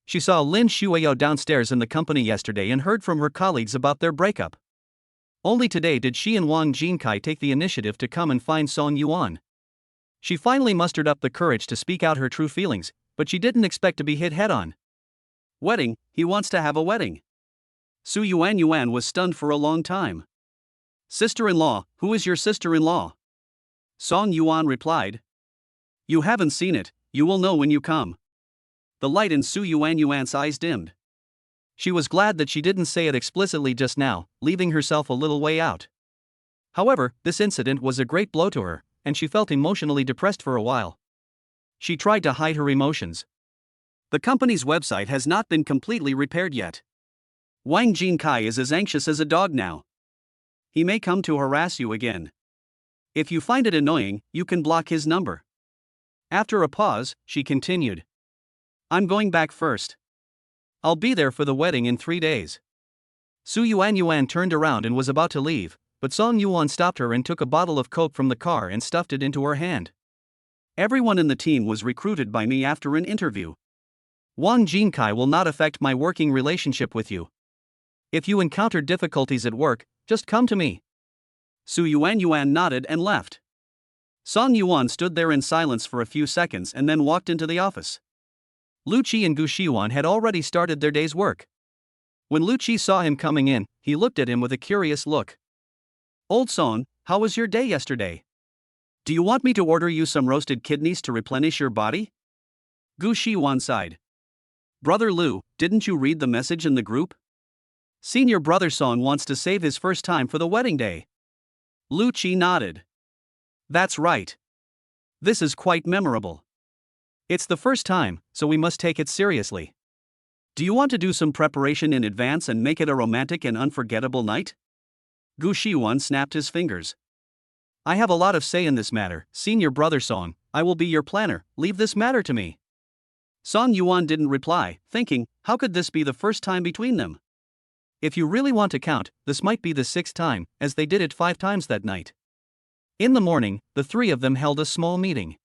She saw Lin Xueyao downstairs in the company yesterday and heard from her colleagues about their breakup. Only today did she and Wang Jinkai take the initiative to come and find Song Yuan. She finally mustered up the courage to speak out her true feelings, but she didn't expect to be hit head-on. "Wedding, he wants to have a wedding." Yuan was stunned for a long time. "Sister-in-law, who is your sister-in-law?" Song Yuan replied. "You haven't seen it, you will know when you come." The light in Yuan's eyes dimmed. She was glad that she didn't say it explicitly just now, leaving herself a little way out. However, this incident was a great blow to her, and she felt emotionally depressed for a while. She tried to hide her emotions. The company's website has not been completely repaired yet. Wang Jinkai is as anxious as a dog now. He may come to harass you again. If you find it annoying, you can block his number. After a pause, she continued. "I'm going back first. I'll be there for the wedding in 3 days." Yuan turned around and was about to leave, but Song Yuan stopped her and took a bottle of Coke from the car and stuffed it into her hand. "Everyone in the team was recruited by me after an interview. Wang Jinkai will not affect my working relationship with you. If you encounter difficulties at work, just come to me." Yuan nodded and left. Song Yuan stood there in silence for a few seconds and then walked into the office. Lu Qi and Gu Shiwan had already started their day's work. When Lu Qi saw him coming in, he looked at him with a curious look. "Old Song, how was your day yesterday? Do you want me to order you some roasted kidneys to replenish your body?" Gu Shiwan sighed. "Brother Lu, didn't you read the message in the group? Senior brother Song wants to save his first time for the wedding day." Lu Qi nodded. "That's right. This is quite memorable. It's the first time, so we must take it seriously. Do you want to do some preparation in advance and make it a romantic and unforgettable night?" Gu Shiwan snapped his fingers. "I have a lot of say in this matter, senior brother Song. I will be your planner, leave this matter to me." Song Yuan didn't reply, thinking, how could this be the first time between them? If you really want to count, this might be the 6th time, as they did it 5 times that night. In the morning, the 3 of them held a small meeting.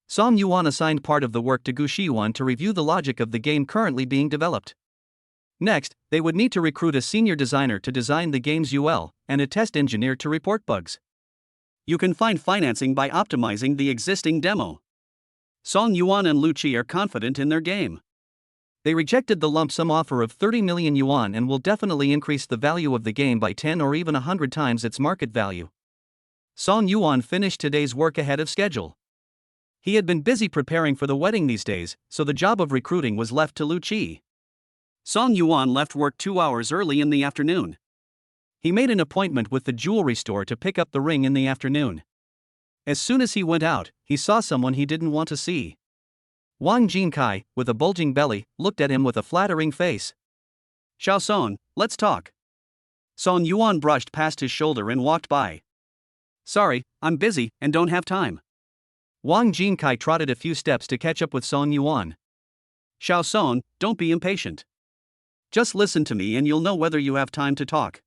Song Yuan assigned part of the work to Gu Shiwan to review the logic of the game currently being developed. Next, they would need to recruit a senior designer to design the game's UL, and a test engineer to report bugs. You can find financing by optimizing the existing demo. Song Yuan and Lu Qi are confident in their game. They rejected the lump sum offer of 30 million yuan and will definitely increase the value of the game by 10 or even 100 times its market value. Song Yuan finished today's work ahead of schedule. He had been busy preparing for the wedding these days, so the job of recruiting was left to Lu Qi. Song Yuan left work 2 hours early in the afternoon. He made an appointment with the jewelry store to pick up the ring in the afternoon. As soon as he went out, he saw someone he didn't want to see. Wang Jinkai, with a bulging belly, looked at him with a flattering face. Xiao Song, let's talk. Song Yuan brushed past his shoulder and walked by. Sorry, I'm busy and don't have time. Wang Jinkai trotted a few steps to catch up with Song Yuan. Xiao Song, don't be impatient. Just listen to me and you'll know whether you have time to talk.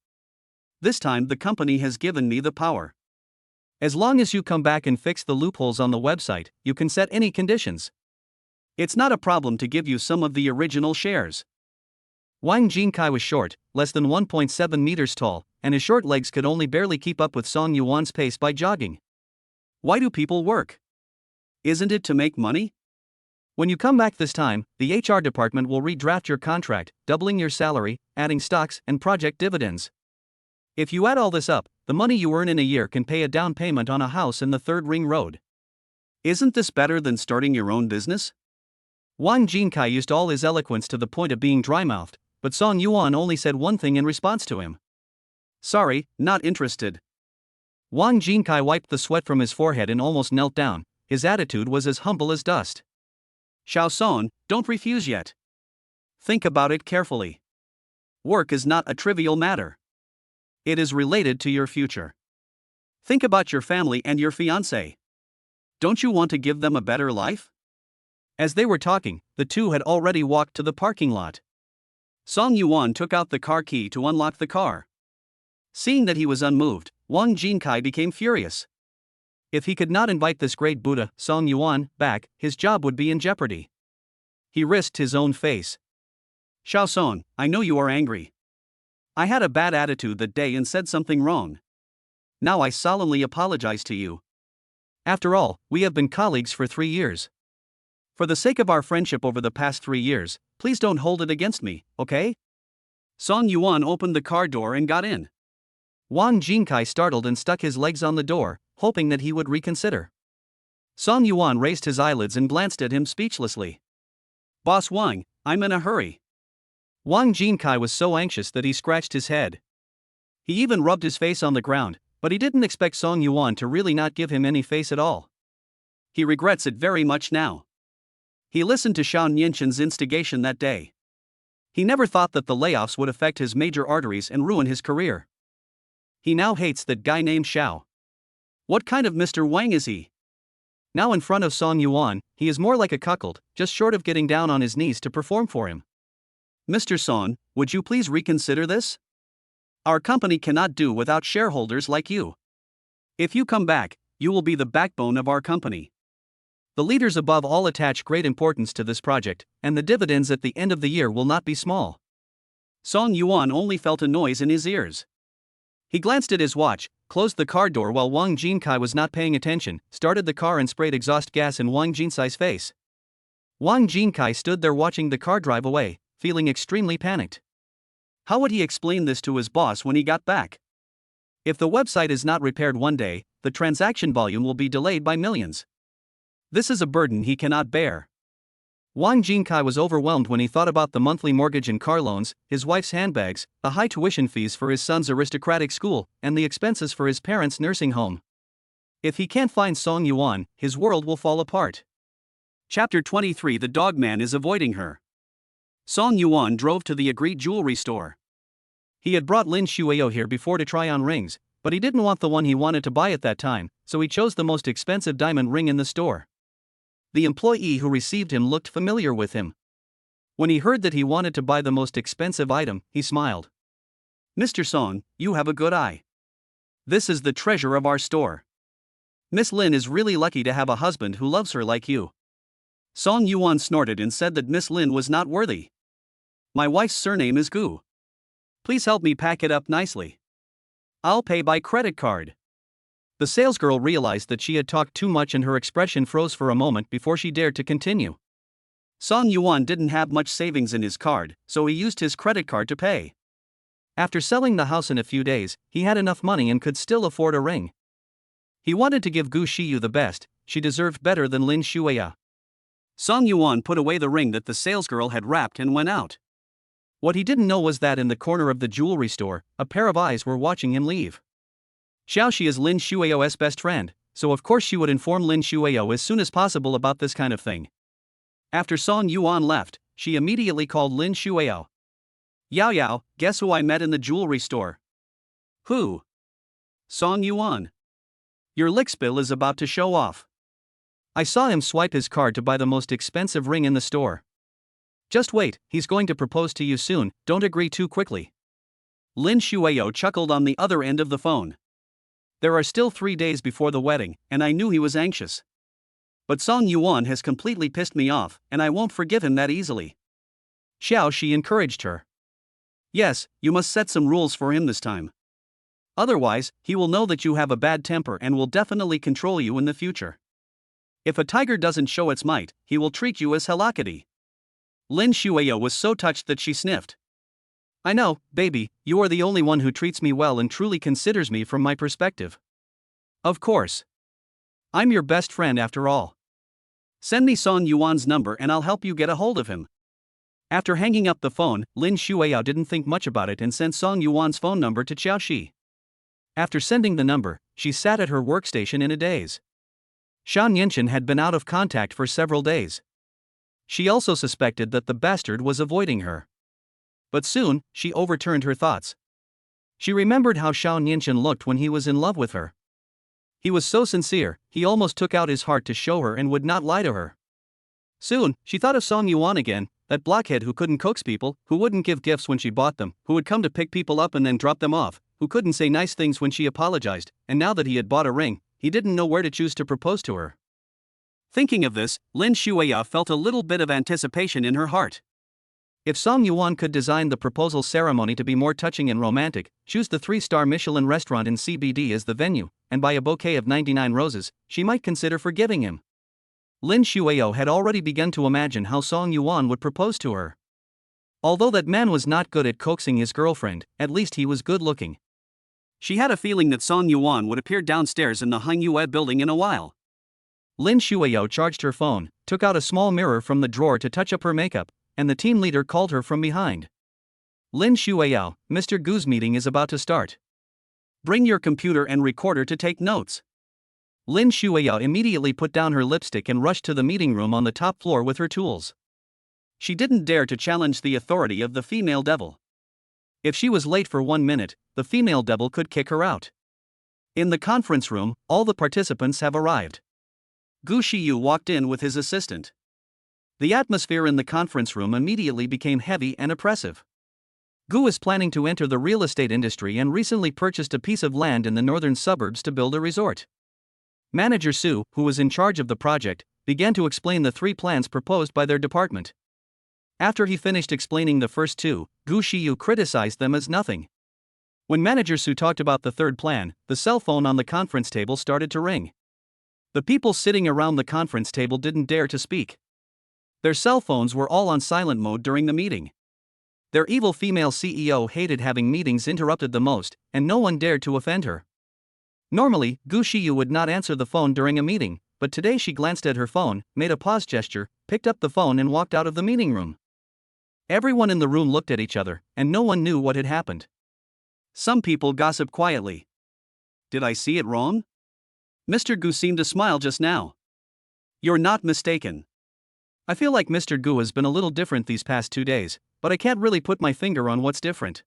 This time the company has given me the power. As long as you come back and fix the loopholes on the website, you can set any conditions. It's not a problem to give you some of the original shares. Wang Jinkai was short, less than 1.7 meters tall, and his short legs could only barely keep up with Song Yuan's pace by jogging. Why do people work? Isn't it to make money? When you come back this time, the HR department will redraft your contract, doubling your salary, adding stocks and project dividends. If you add all this up, the money you earn in a year can pay a down payment on a house in the Third Ring Road. Isn't this better than starting your own business? Wang Jinkai used all his eloquence to the point of being dry-mouthed, but Song Yuan only said one thing in response to him. Sorry, not interested. Wang Jinkai wiped the sweat from his forehead and almost knelt down. His attitude was as humble as dust. Xiao Song, don't refuse yet. Think about it carefully. Work is not a trivial matter. It is related to your future. Think about your family and your fiancé. Don't you want to give them a better life? As they were talking, the two had already walked to the parking lot. Song Yuan took out the car key to unlock the car. Seeing that he was unmoved, Wang Jinkai became furious. If he could not invite this great Buddha, Song Yuan, back, his job would be in jeopardy. He risked his own face. Xiao Song, I know you are angry. I had a bad attitude that day and said something wrong. Now I solemnly apologize to you. After all, we have been colleagues for 3 years. For the sake of our friendship over the past 3 years, please don't hold it against me, okay? Song Yuan opened the car door and got in. Wang Jinkai startled and stuck his legs on the door, hoping that he would reconsider. Song Yuan raised his eyelids and glanced at him speechlessly. Boss Wang, I'm in a hurry. Wang Jinkai was so anxious that he scratched his head. He even rubbed his face on the ground, but he didn't expect Song Yuan to really not give him any face at all. He regrets it very much now. He listened to Xiao Nianqin's instigation that day. He never thought that the layoffs would affect his major arteries and ruin his career. He now hates that guy named Xiao. What kind of Mr. Wang is he? Now in front of Song Yuan, he is more like a cuckold, just short of getting down on his knees to perform for him. Mr. Song, would you please reconsider this? Our company cannot do without shareholders like you. If you come back, you will be the backbone of our company. The leaders above all attach great importance to this project, and the dividends at the end of the year will not be small. Song Yuan only felt a noise in his ears. He glanced at his watch, closed the car door while Wang Jinkai was not paying attention, started the car and sprayed exhaust gas in Wang Jinkai's face. Wang Jinkai stood there watching the car drive away, feeling extremely panicked. How would he explain this to his boss when he got back? If the website is not repaired one day, the transaction volume will be delayed by millions. This is a burden he cannot bear. Wang Jinkai was overwhelmed when he thought about the monthly mortgage and car loans, his wife's handbags, the high tuition fees for his son's aristocratic school, and the expenses for his parents' nursing home. If he can't find Song Yuan, his world will fall apart. Chapter 23. The Dogman is avoiding her. Song Yuan drove to the agreed jewelry store. He had brought Lin Xueyao here before to try on rings, but he didn't want the one he wanted to buy at that time, so he chose the most expensive diamond ring in the store. The employee who received him looked familiar with him. When he heard that he wanted to buy the most expensive item, he smiled. Mr. Song, you have a good eye. This is the treasure of our store. Miss Lin is really lucky to have a husband who loves her like you. Song Yuan snorted and said that Miss Lin was not worthy. My wife's surname is Gu. Please help me pack it up nicely. I'll pay by credit card. The salesgirl realized that she had talked too much and her expression froze for a moment before she dared to continue. Song Yuan didn't have much savings in his card, so he used his credit card to pay. After selling the house in a few days, he had enough money and could still afford a ring. He wanted to give Gu Xiyu the best, she deserved better than Lin Xueyao. Song Yuan put away the ring that the salesgirl had wrapped and went out. What he didn't know was that in the corner of the jewelry store, a pair of eyes were watching him leave. Xiao is Lin Xueyao's best friend, so of course she would inform Lin Xueyao as soon as possible about this kind of thing. After Song Yuan left, she immediately called Lin Xueyao. Yao, guess who I met in the jewelry store? Who? Song Yuan. Your lickspill is about to show off. I saw him swipe his card to buy the most expensive ring in the store. Just wait, he's going to propose to you soon, don't agree too quickly. Lin Xueyao chuckled on the other end of the phone. There are still 3 days before the wedding, and I knew he was anxious. But Song Yuan has completely pissed me off, and I won't forgive him that easily. Xiao, she encouraged her. Yes, you must set some rules for him this time. Otherwise, he will know that you have a bad temper and will definitely control you in the future. If a tiger doesn't show its might, he will treat you as halakity. Lin Xueyao was so touched that she sniffed. I know, baby, you are the only one who treats me well and truly considers me from my perspective. Of course. I'm your best friend after all. Send me Song Yuan's number and I'll help you get a hold of him. After hanging up the phone, Lin Xueyao didn't think much about it and sent Song Yuan's phone number to Xiao. After sending the number, she sat at her workstation in a daze. Shan Yinshan had been out of contact for several days. She also suspected that the bastard was avoiding her. But soon, she overturned her thoughts. She remembered how Shan Yinshan looked when he was in love with her. He was so sincere, he almost took out his heart to show her and would not lie to her. Soon, she thought of Song Yuan again, that blockhead who couldn't coax people, who wouldn't give gifts when she bought them, who would come to pick people up and then drop them off, who couldn't say nice things when she apologized, and now that he had bought a ring, he didn't know where to choose to propose to her. Thinking of this, Lin Xueyao felt a little bit of anticipation in her heart. If Song Yuan could design the proposal ceremony to be more touching and romantic, choose the 3-star Michelin restaurant in CBD as the venue, and buy a bouquet of 99 roses, she might consider forgiving him. Lin Xueyao had already begun to imagine how Song Yuan would propose to her. Although that man was not good at coaxing his girlfriend, at least he was good looking. She had a feeling that Song Yuan would appear downstairs in the Hanyue building in a while. Lin Xueyao charged her phone, took out a small mirror from the drawer to touch up her makeup, and the team leader called her from behind. Lin Xueyao, Mr. Gu's meeting is about to start. Bring your computer and recorder to take notes. Lin Xueyao immediately put down her lipstick and rushed to the meeting room on the top floor with her tools. She didn't dare to challenge the authority of the female devil. If she was late for 1 minute, the female devil could kick her out. In the conference room, all the participants have arrived. Gu Xiyu walked in with his assistant. The atmosphere in the conference room immediately became heavy and oppressive. Gu is planning to enter the real estate industry and recently purchased a piece of land in the northern suburbs to build a resort. Manager Su, who was in charge of the project, began to explain the 3 plans proposed by their department. After he finished explaining the first 2, Gu Xiyu criticized them as nothing. When Manager Su talked about the 3rd plan, the cell phone on the conference table started to ring. The people sitting around the conference table didn't dare to speak. Their cell phones were all on silent mode during the meeting. Their evil female CEO hated having meetings interrupted the most, and no one dared to offend her. Normally, Gu Xiyu would not answer the phone during a meeting, but today she glanced at her phone, made a pause gesture, picked up the phone and walked out of the meeting room. Everyone in the room looked at each other, and no one knew what had happened. Some people gossiped quietly. Did I see it wrong? Mr. Gu seemed to smile just now. You're not mistaken. I feel like Mr. Gu has been a little different these past 2 days, but I can't really put my finger on what's different.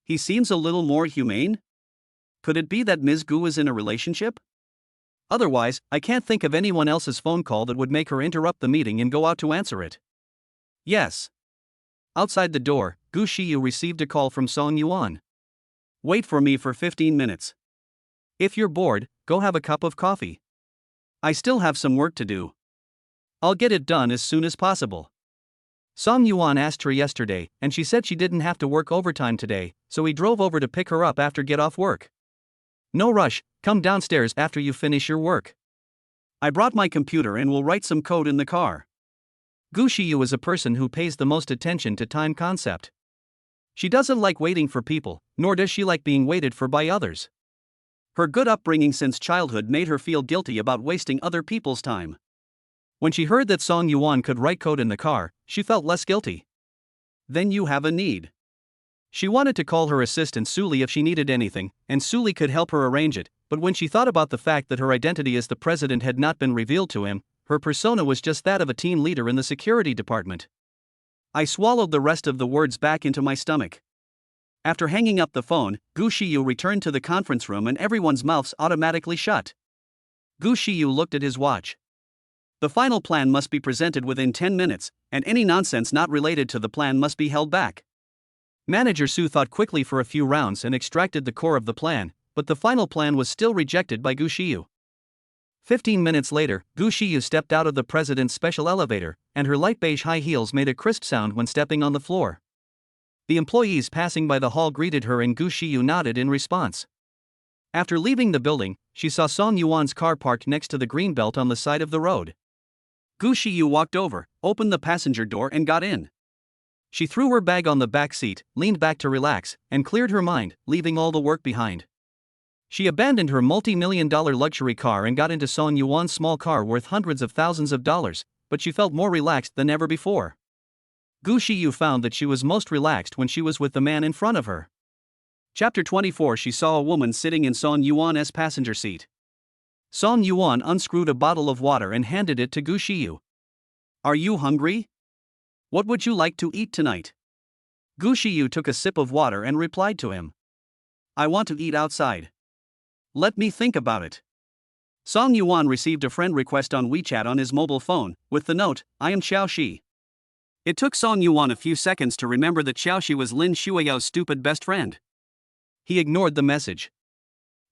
He seems a little more humane? Could it be that Ms. Gu is in a relationship? Otherwise, I can't think of anyone else's phone call that would make her interrupt the meeting and go out to answer it. Yes. Outside the door, Gu Xiyu received a call from Song Yuan. Wait for me for 15 minutes. If you're bored, go have a cup of coffee. I still have some work to do. I'll get it done as soon as possible. Song Yuan asked her yesterday, and she said she didn't have to work overtime today, so he drove over to pick her up after get off work. No rush, come downstairs after you finish your work. I brought my computer and will write some code in the car. Gu Xiyu is a person who pays the most attention to time concept. She doesn't like waiting for people, nor does she like being waited for by others. Her good upbringing since childhood made her feel guilty about wasting other people's time. When she heard that Song Yuan could write code in the car, she felt less guilty. Then you have a need. She wanted to call her assistant Suli if she needed anything, and Suli could help her arrange it, but when she thought about the fact that her identity as the president had not been revealed to him, her persona was just that of a team leader in the security department. I swallowed the rest of the words back into my stomach. After hanging up the phone, Gu Xiyu returned to the conference room and everyone's mouths automatically shut. Gu Xiyu looked at his watch. The final plan must be presented within 10 minutes, and any nonsense not related to the plan must be held back. Manager Su thought quickly for a few rounds and extracted the core of the plan, but the final plan was still rejected by Gu Xiyu. 15 minutes later, Gu Xiyu stepped out of the president's special elevator, and her light beige high heels made a crisp sound when stepping on the floor. The employees passing by the hall greeted her and Gu Xiyu nodded in response. After leaving the building, she saw Song Yuan's car parked next to the green belt on the side of the road. Gu Xiyu walked over, opened the passenger door and got in. She threw her bag on the back seat, leaned back to relax, and cleared her mind, leaving all the work behind. She abandoned her multi-million-dollar luxury car and got into Song Yuan's small car worth hundreds of thousands of dollars, but she felt more relaxed than ever before. Gu Xiyu found that she was most relaxed when she was with the man in front of her. Chapter 24. She saw a woman sitting in Song Yuan's passenger seat. Song Yuan unscrewed a bottle of water and handed it to Gu Xiyu. Are you hungry? What would you like to eat tonight? Gu Xiyu took a sip of water and replied to him. I want to eat outside. Let me think about it. Song Yuan received a friend request on WeChat on his mobile phone, with the note, I am Xiao Shi. It took Song Yuan a few seconds to remember that Xiao Shi was Lin Xueyao's stupid best friend. He ignored the message.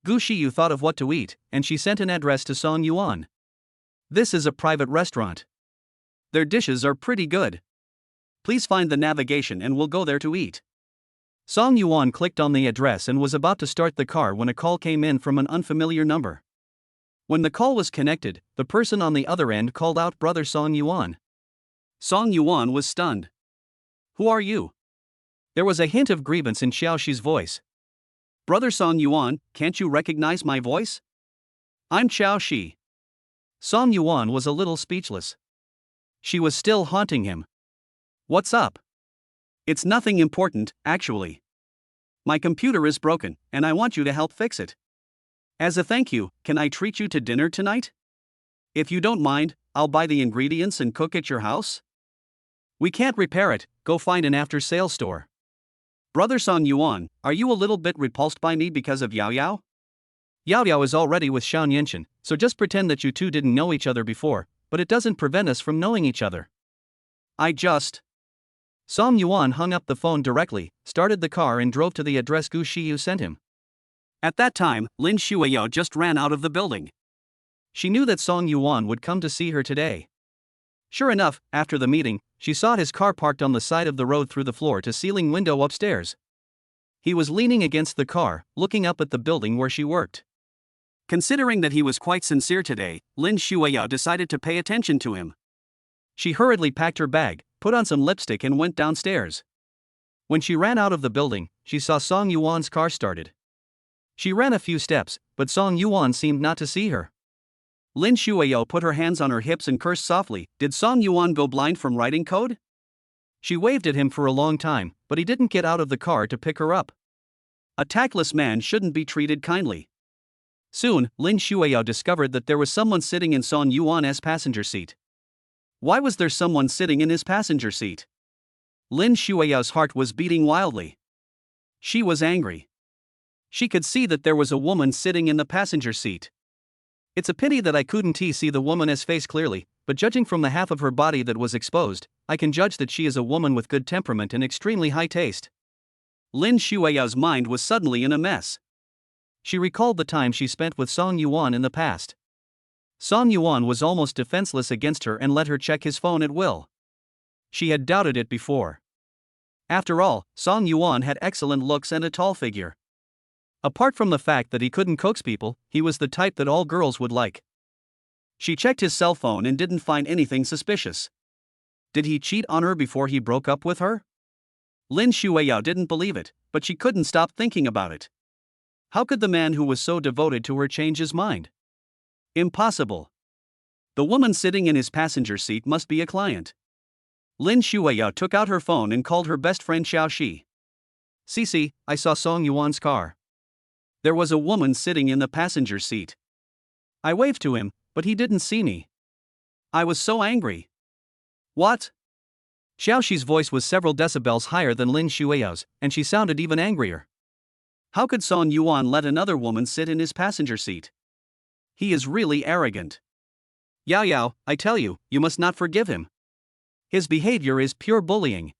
Gu Xiyu thought of what to eat, and she sent an address to Song Yuan. This is a private restaurant. Their dishes are pretty good. Please find the navigation and we'll go there to eat. Song Yuan clicked on the address and was about to start the car when a call came in from an unfamiliar number. When the call was connected, the person on the other end called out Brother Song Yuan. Song Yuan was stunned. Who are you? There was a hint of grievance in Xiao Shi's voice. Brother Song Yuan, can't you recognize my voice? I'm Xiao Shi. Song Yuan was a little speechless. She was still haunting him. What's up? It's nothing important, actually. My computer is broken, and I want you to help fix it. As a thank you, can I treat you to dinner tonight? If you don't mind, I'll buy the ingredients and cook at your house. We can't repair it, go find an after-sale store. Brother Song Yuan, are you a little bit repulsed by me because of Yao Yao? Yao Yao is already with Xiao Nianchen, so just pretend that you two didn't know each other before, but it doesn't prevent us from knowing each other. Song Yuan hung up the phone directly, started the car and drove to the address Gu Xiyu sent him. At that time, Lin Xueyao just ran out of the building. She knew that Song Yuan would come to see her today. Sure enough, after the meeting, she saw his car parked on the side of the road through the floor-to-ceiling window upstairs. He was leaning against the car, looking up at the building where she worked. Considering that he was quite sincere today, Lin Xueyao decided to pay attention to him. She hurriedly packed her bag, put on some lipstick and went downstairs. When she ran out of the building, she saw Song Yuan's car started. She ran a few steps, but Song Yuan seemed not to see her. Lin Xueyao put her hands on her hips and cursed softly. Did Song Yuan go blind from writing code? She waved at him for a long time, but he didn't get out of the car to pick her up. A tactless man shouldn't be treated kindly. Soon, Lin Xueyao discovered that there was someone sitting in Song Yuan's passenger seat. Why was there someone sitting in his passenger seat? Lin Xueyao's heart was beating wildly. She was angry. She could see that there was a woman sitting in the passenger seat. It's a pity that I couldn't see the woman's face clearly, but judging from the half of her body that was exposed, I can judge that she is a woman with good temperament and extremely high taste. Lin Xueyao's mind was suddenly in a mess. She recalled the time she spent with Song Yuan in the past. Song Yuan was almost defenseless against her and let her check his phone at will. She had doubted it before. After all, Song Yuan had excellent looks and a tall figure. Apart from the fact that he couldn't coax people, he was the type that all girls would like. She checked his cell phone and didn't find anything suspicious. Did he cheat on her before he broke up with her? Lin Xueyao didn't believe it, but she couldn't stop thinking about it. How could the man who was so devoted to her change his mind? Impossible. The woman sitting in his passenger seat must be a client. Lin Xueyao took out her phone and called her best friend Xiao. Cici, I saw Song Yuan's car. There was a woman sitting in the passenger seat. I waved to him, but he didn't see me. I was so angry. What? Xiaoxi's voice was several decibels higher than Lin Xueyao's, and she sounded even angrier. How could Song Yuan let another woman sit in his passenger seat? He is really arrogant. Yao, I tell you, you must not forgive him. His behavior is pure bullying.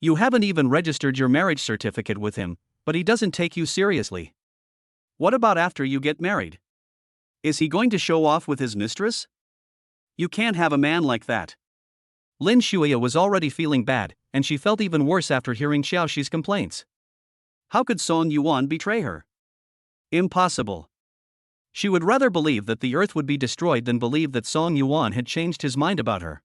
You haven't even registered your marriage certificate with him, but he doesn't take you seriously. What about after you get married? Is he going to show off with his mistress? You can't have a man like that. Lin Xueyao was already feeling bad, and she felt even worse after hearing Xiaoxi's complaints. How could Song Yuan betray her? Impossible. She would rather believe that the earth would be destroyed than believe that Song Yuan had changed his mind about her.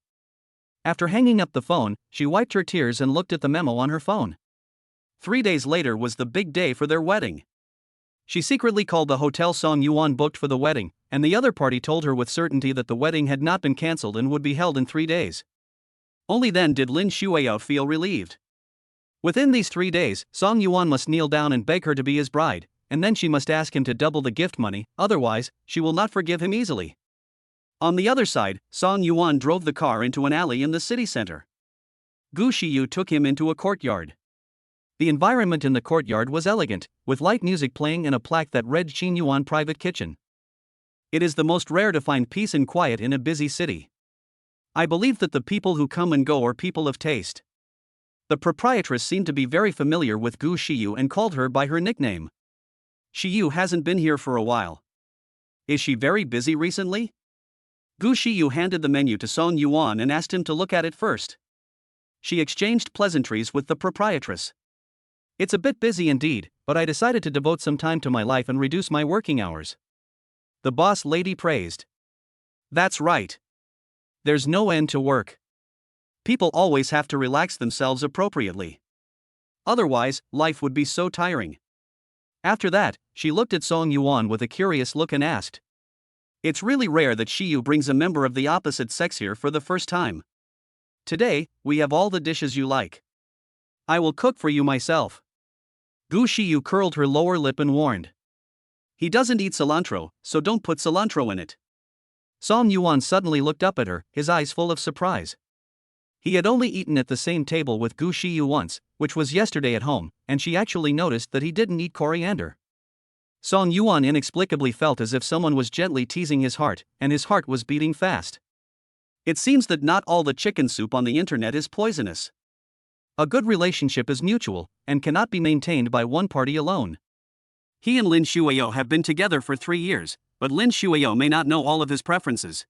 After hanging up the phone, she wiped her tears and looked at the memo on her phone. 3 days later was the big day for their wedding. She secretly called the hotel Song Yuan booked for the wedding, and the other party told her with certainty that the wedding had not been cancelled and would be held in 3 days. Only then did Lin Xueyao feel relieved. Within these 3 days, Song Yuan must kneel down and beg her to be his bride, and then she must ask him to double the gift money, otherwise, she will not forgive him easily. On the other side, Song Yuan drove the car into an alley in the city center. Gu Shiyu took him into a courtyard. The environment in the courtyard was elegant, with light music playing and a plaque that read Qin Yuan Private Kitchen. It is the most rare to find peace and quiet in a busy city. I believe that the people who come and go are people of taste. The proprietress seemed to be very familiar with Gu Shiyu and called her by her nickname. Shiyu hasn't been here for a while. Is she very busy recently? Gu Shiyu handed the menu to Song Yuan and asked him to look at it first. She exchanged pleasantries with the proprietress. It's a bit busy indeed, but I decided to devote some time to my life and reduce my working hours. The boss lady praised. That's right. There's no end to work. People always have to relax themselves appropriately. Otherwise, life would be so tiring. After that, she looked at Song Yuan with a curious look and asked. It's really rare that Shiyu brings a member of the opposite sex here for the first time. Today, we have all the dishes you like. I will cook for you myself. Gu Shiyu curled her lower lip and warned. He doesn't eat cilantro, so don't put cilantro in it. Song Yuan suddenly looked up at her, his eyes full of surprise. He had only eaten at the same table with Gu Shiyu once, which was yesterday at home, and she actually noticed that he didn't eat coriander. Song Yuan inexplicably felt as if someone was gently teasing his heart, and his heart was beating fast. It seems that not all the chicken soup on the internet is poisonous. A good relationship is mutual, and cannot be maintained by one party alone. He and Lin Xueyao have been together for 3 years, but Lin Xueyao may not know all of his preferences.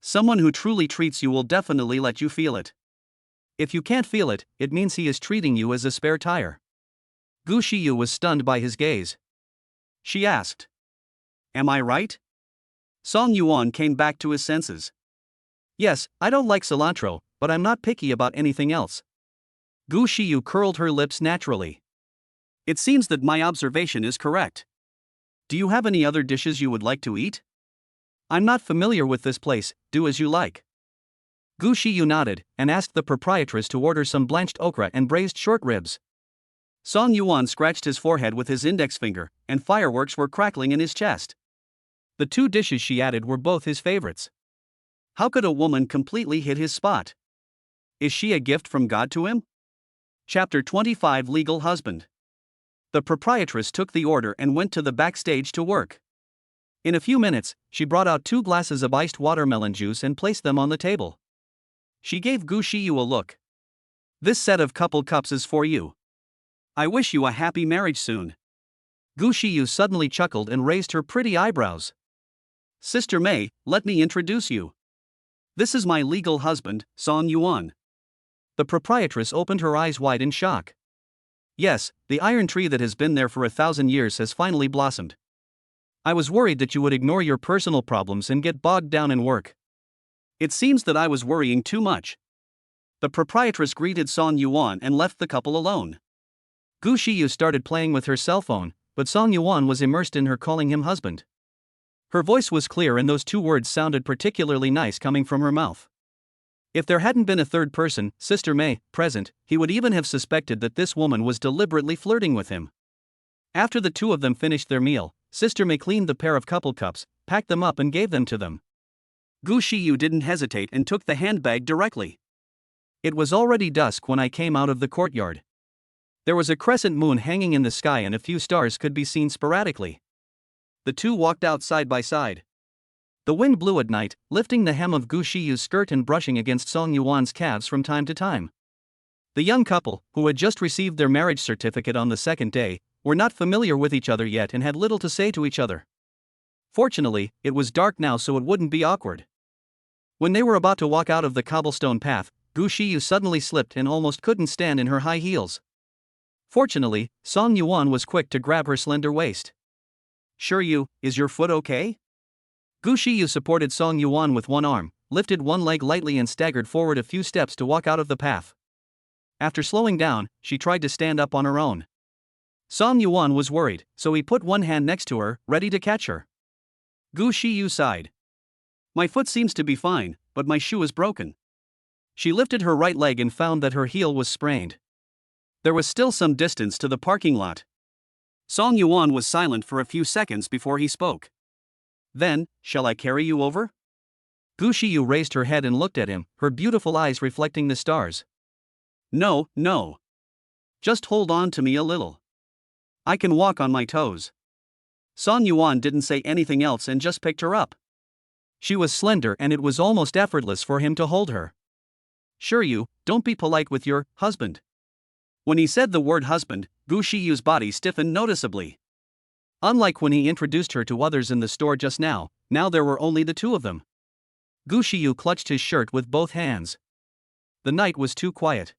Someone who truly treats you will definitely let you feel it. If you can't feel it, it means he is treating you as a spare tire. Gu Shiyu was stunned by his gaze. She asked. Am I right? Song Yuan came back to his senses. Yes, I don't like cilantro, but I'm not picky about anything else. Gu Shiyu curled her lips naturally. It seems that my observation is correct. Do you have any other dishes you would like to eat? I'm not familiar with this place, do as you like. Gu Shiyu nodded, and asked the proprietress to order some blanched okra and braised short ribs. Song Yuan scratched his forehead with his index finger, and fireworks were crackling in his chest. The 2 dishes she added were both his favorites. How could a woman completely hit his spot? Is she a gift from God to him? Chapter 25 Legal Husband. The proprietress took the order and went to the backstage to work. In a few minutes, she brought out 2 glasses of iced watermelon juice and placed them on the table. She gave Gu Shiyu a look. This set of couple cups is for you. I wish you a happy marriage soon. Gu Shiyu suddenly chuckled and raised her pretty eyebrows. Sister May, let me introduce you. This is my legal husband, Song Yuan. The proprietress opened her eyes wide in shock. Yes, the iron tree that has been there for 1,000 years has finally blossomed. I was worried that you would ignore your personal problems and get bogged down in work. It seems that I was worrying too much. The proprietress greeted Song Yuan and left the couple alone. Gu Shiyu started playing with her cell phone, but Song Yuan was immersed in her calling him husband. Her voice was clear and those two words sounded particularly nice coming from her mouth. If there hadn't been a third person, Sister May, present, he would even have suspected that this woman was deliberately flirting with him. After the two of them finished their meal, Sister May cleaned the pair of couple cups, packed them up and gave them to them. Gu Shiyu didn't hesitate and took the handbag directly. It was already dusk when I came out of the courtyard. There was a crescent moon hanging in the sky and a few stars could be seen sporadically. The two walked out side by side. The wind blew at night, lifting the hem of Gu Shiyu's skirt and brushing against Song Yuan's calves from time to time. The young couple, who had just received their marriage certificate on the second day, were not familiar with each other yet and had little to say to each other. Fortunately, it was dark now so it wouldn't be awkward. When they were about to walk out of the cobblestone path, Gu Shiyu suddenly slipped and almost couldn't stand in her high heels. Fortunately, Song Yuan was quick to grab her slender waist. "Sure you, is your foot okay?" Gu Shiyu supported Song Yuan with one arm, lifted one leg lightly and staggered forward a few steps to walk out of the path. After slowing down, she tried to stand up on her own. Song Yuan was worried, so he put one hand next to her, ready to catch her. Gu Shiyu sighed. "My foot seems to be fine, but my shoe is broken." She lifted her right leg and found that her heel was sprained. There was still some distance to the parking lot. Song Yuan was silent for a few seconds before he spoke. Then, "Shall I carry you over?" Gu Shiyu raised her head and looked at him, her beautiful eyes reflecting the stars. "No, no. Just hold on to me a little. I can walk on my toes." Song Yuan didn't say anything else and just picked her up. She was slender and it was almost effortless for him to hold her. "Sure you, don't be polite with your husband." When he said the word husband, Gu Shiyu's body stiffened noticeably. Unlike when he introduced her to others in the store just now there were only the two of them. Gu Shiyu clutched his shirt with both hands. The night was too quiet.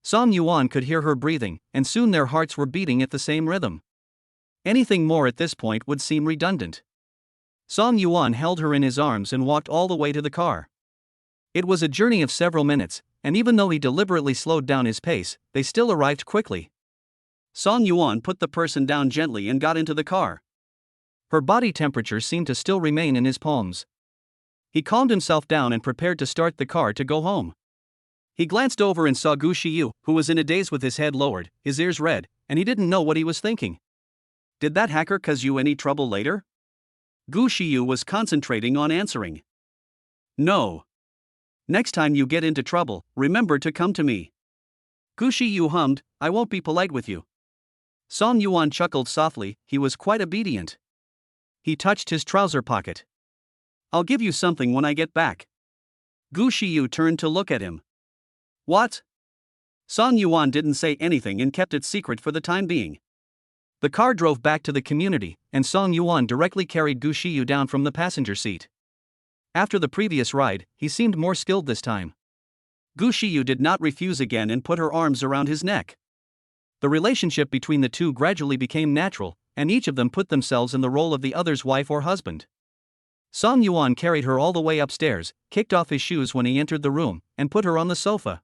Song Yuan could hear her breathing, and soon their hearts were beating at the same rhythm. Anything more at this point would seem redundant. Song Yuan held her in his arms and walked all the way to the car. It was a journey of several minutes, and even though he deliberately slowed down his pace, they still arrived quickly. Song Yuan put the person down gently and got into the car. Her body temperature seemed to still remain in his palms. He calmed himself down and prepared to start the car to go home. He glanced over and saw Gu Shiyu, who was in a daze with his head lowered, his ears red, and he didn't know what he was thinking. "Did that hacker cause you any trouble later?" Gu Shiyu was concentrating on answering. "No. Next time you get into trouble, remember to come to me." Gu Shiyu hummed, "I won't be polite with you." Song Yuan chuckled softly, he was quite obedient. He touched his trouser pocket. "I'll give you something when I get back." Gu Shiyu turned to look at him. "What?" Song Yuan didn't say anything and kept it secret for the time being. The car drove back to the community, and Song Yuan directly carried Gu Shiyu down from the passenger seat. After the previous ride, he seemed more skilled this time. Gu Shiyu did not refuse again and put her arms around his neck. The relationship between the two gradually became natural, and each of them put themselves in the role of the other's wife or husband. Song Yuan carried her all the way upstairs, kicked off his shoes when he entered the room, and put her on the sofa.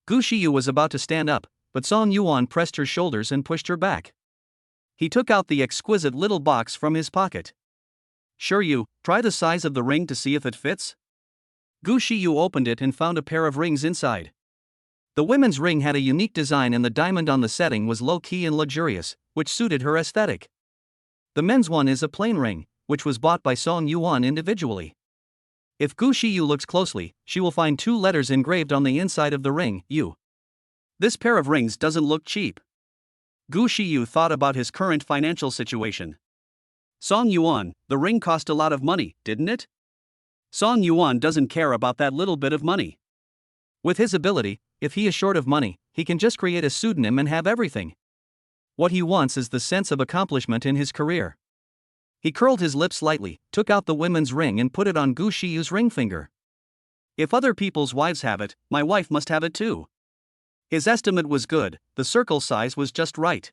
Gu Shiyu was about to stand up, but Song Yuan pressed her shoulders and pushed her back. He took out the exquisite little box from his pocket. "Sure you, try the size of the ring to see if it fits." Gu Shiyu opened it and found a pair of rings inside. The women's ring had a unique design and the diamond on the setting was low-key and luxurious, which suited her aesthetic. The men's one is a plain ring, which was bought by Song Yuan individually. If Gu Shiyu looks closely, she will find two letters engraved on the inside of the ring, U. This pair of rings doesn't look cheap. Gu Shiyu thought about his current financial situation. "Song Yuan, the ring cost a lot of money, didn't it?" Song Yuan doesn't care about that little bit of money. With his ability, if he is short of money, he can just create a pseudonym and have everything. What he wants is the sense of accomplishment in his career. He curled his lips slightly, took out the women's ring and put it on Gu Shiyu's ring finger. "If other people's wives have it, my wife must have it too." His estimate was good, the circle size was just right.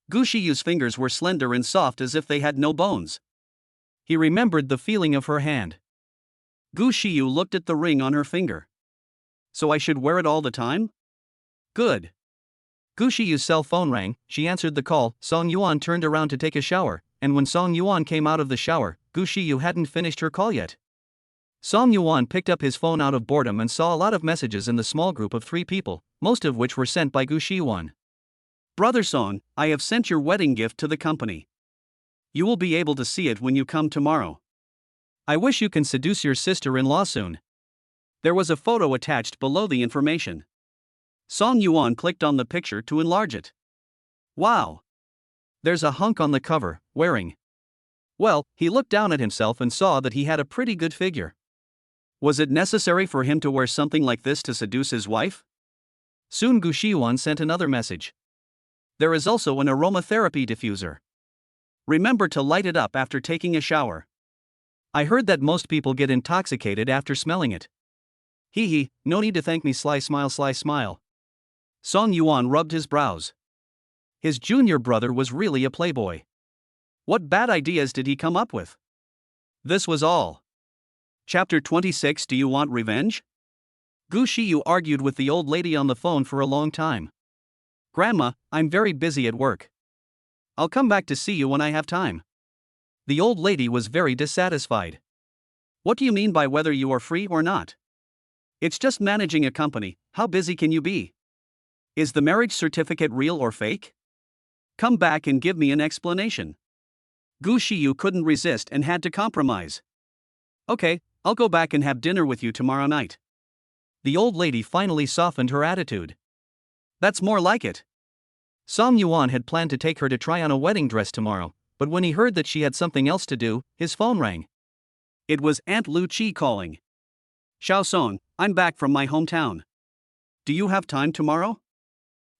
Gu Shiyu's fingers were slender and soft as if they had no bones. He remembered the feeling of her hand. Gu Shiyu looked at the ring on her finger. So I should wear it all the time? Good. Gu Shiyu's cell phone rang. She answered the call. Song Yuan turned around to take a shower, and when Song Yuan came out of the shower, Gu Shiyu hadn't finished her call yet. Song Yuan picked up his phone out of boredom and saw a lot of messages in the small group of 3 people, most of which were sent by Gu Shiyuan. Brother Song, I have sent your wedding gift to the company. You will be able to see it when you come tomorrow. I wish you can seduce your sister-in-law soon. There was a photo attached below the information. Song Yuan clicked on the picture to enlarge it. Wow! There's a hunk on the cover, wearing. Well, he looked down at himself and saw that he had a pretty good figure. Was it necessary for him to wear something like this to seduce his wife? Soon Gu Shiyuan sent another message. There is also an aromatherapy diffuser. Remember to light it up after taking a shower. I heard that most people get intoxicated after smelling it. Hee hee, no need to thank me, sly smile, sly smile. Song Yuan rubbed his brows. His junior brother was really a playboy. What bad ideas did he come up with? This was all. Chapter 26. Do you want revenge? Gu Shiyu argued with the old lady on the phone for a long time. Grandma, I'm very busy at work. I'll come back to see you when I have time. The old lady was very dissatisfied. What do you mean by whether you are free or not? It's just managing a company, how busy can you be? Is the marriage certificate real or fake? Come back and give me an explanation. Gu Shiyu couldn't resist and had to compromise. Okay, I'll go back and have dinner with you tomorrow night. The old lady finally softened her attitude. That's more like it. Song Yuan had planned to take her to try on a wedding dress tomorrow, but when he heard that she had something else to do, his phone rang. It was Aunt Lu Chi calling. Xiao Song, I'm back from my hometown. Do you have time tomorrow?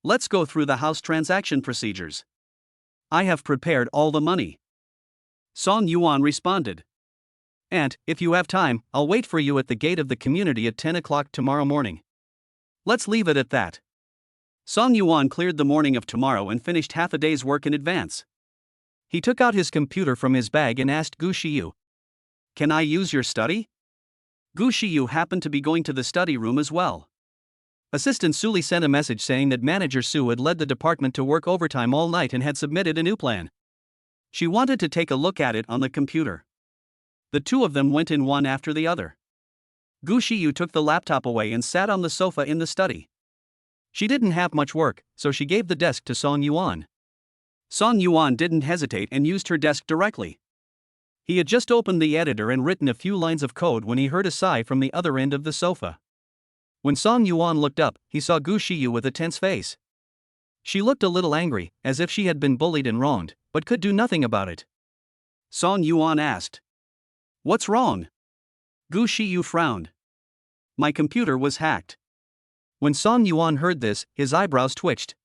Let's go through the house transaction procedures. I have prepared all the money. Song Yuan responded. Aunt, if you have time, I'll wait for you at the gate of the community at 10 o'clock tomorrow morning. Let's leave it at that. Song Yuan cleared the morning of tomorrow and finished half a day's work in advance. He took out his computer from his bag and asked Gu Shiyu. Can I use your study? Gu Shiyu happened to be going to the study room as well. Assistant Suli sent a message saying that Manager Su had led the department to work overtime all night and had submitted a new plan. She wanted to take a look at it on the computer. The two of them went in one after the other. Gu Shiyu took the laptop away and sat on the sofa in the study. She didn't have much work, so she gave the desk to Song Yuan. Song Yuan didn't hesitate and used her desk directly. He had just opened the editor and written a few lines of code when he heard a sigh from the other end of the sofa. When Song Yuan looked up, he saw Gu Shiyu with a tense face. She looked a little angry, as if she had been bullied and wronged, but could do nothing about it. Song Yuan asked. What's wrong? Gu Shiyu frowned. My computer was hacked. When Song Yuan heard this, his eyebrows twitched.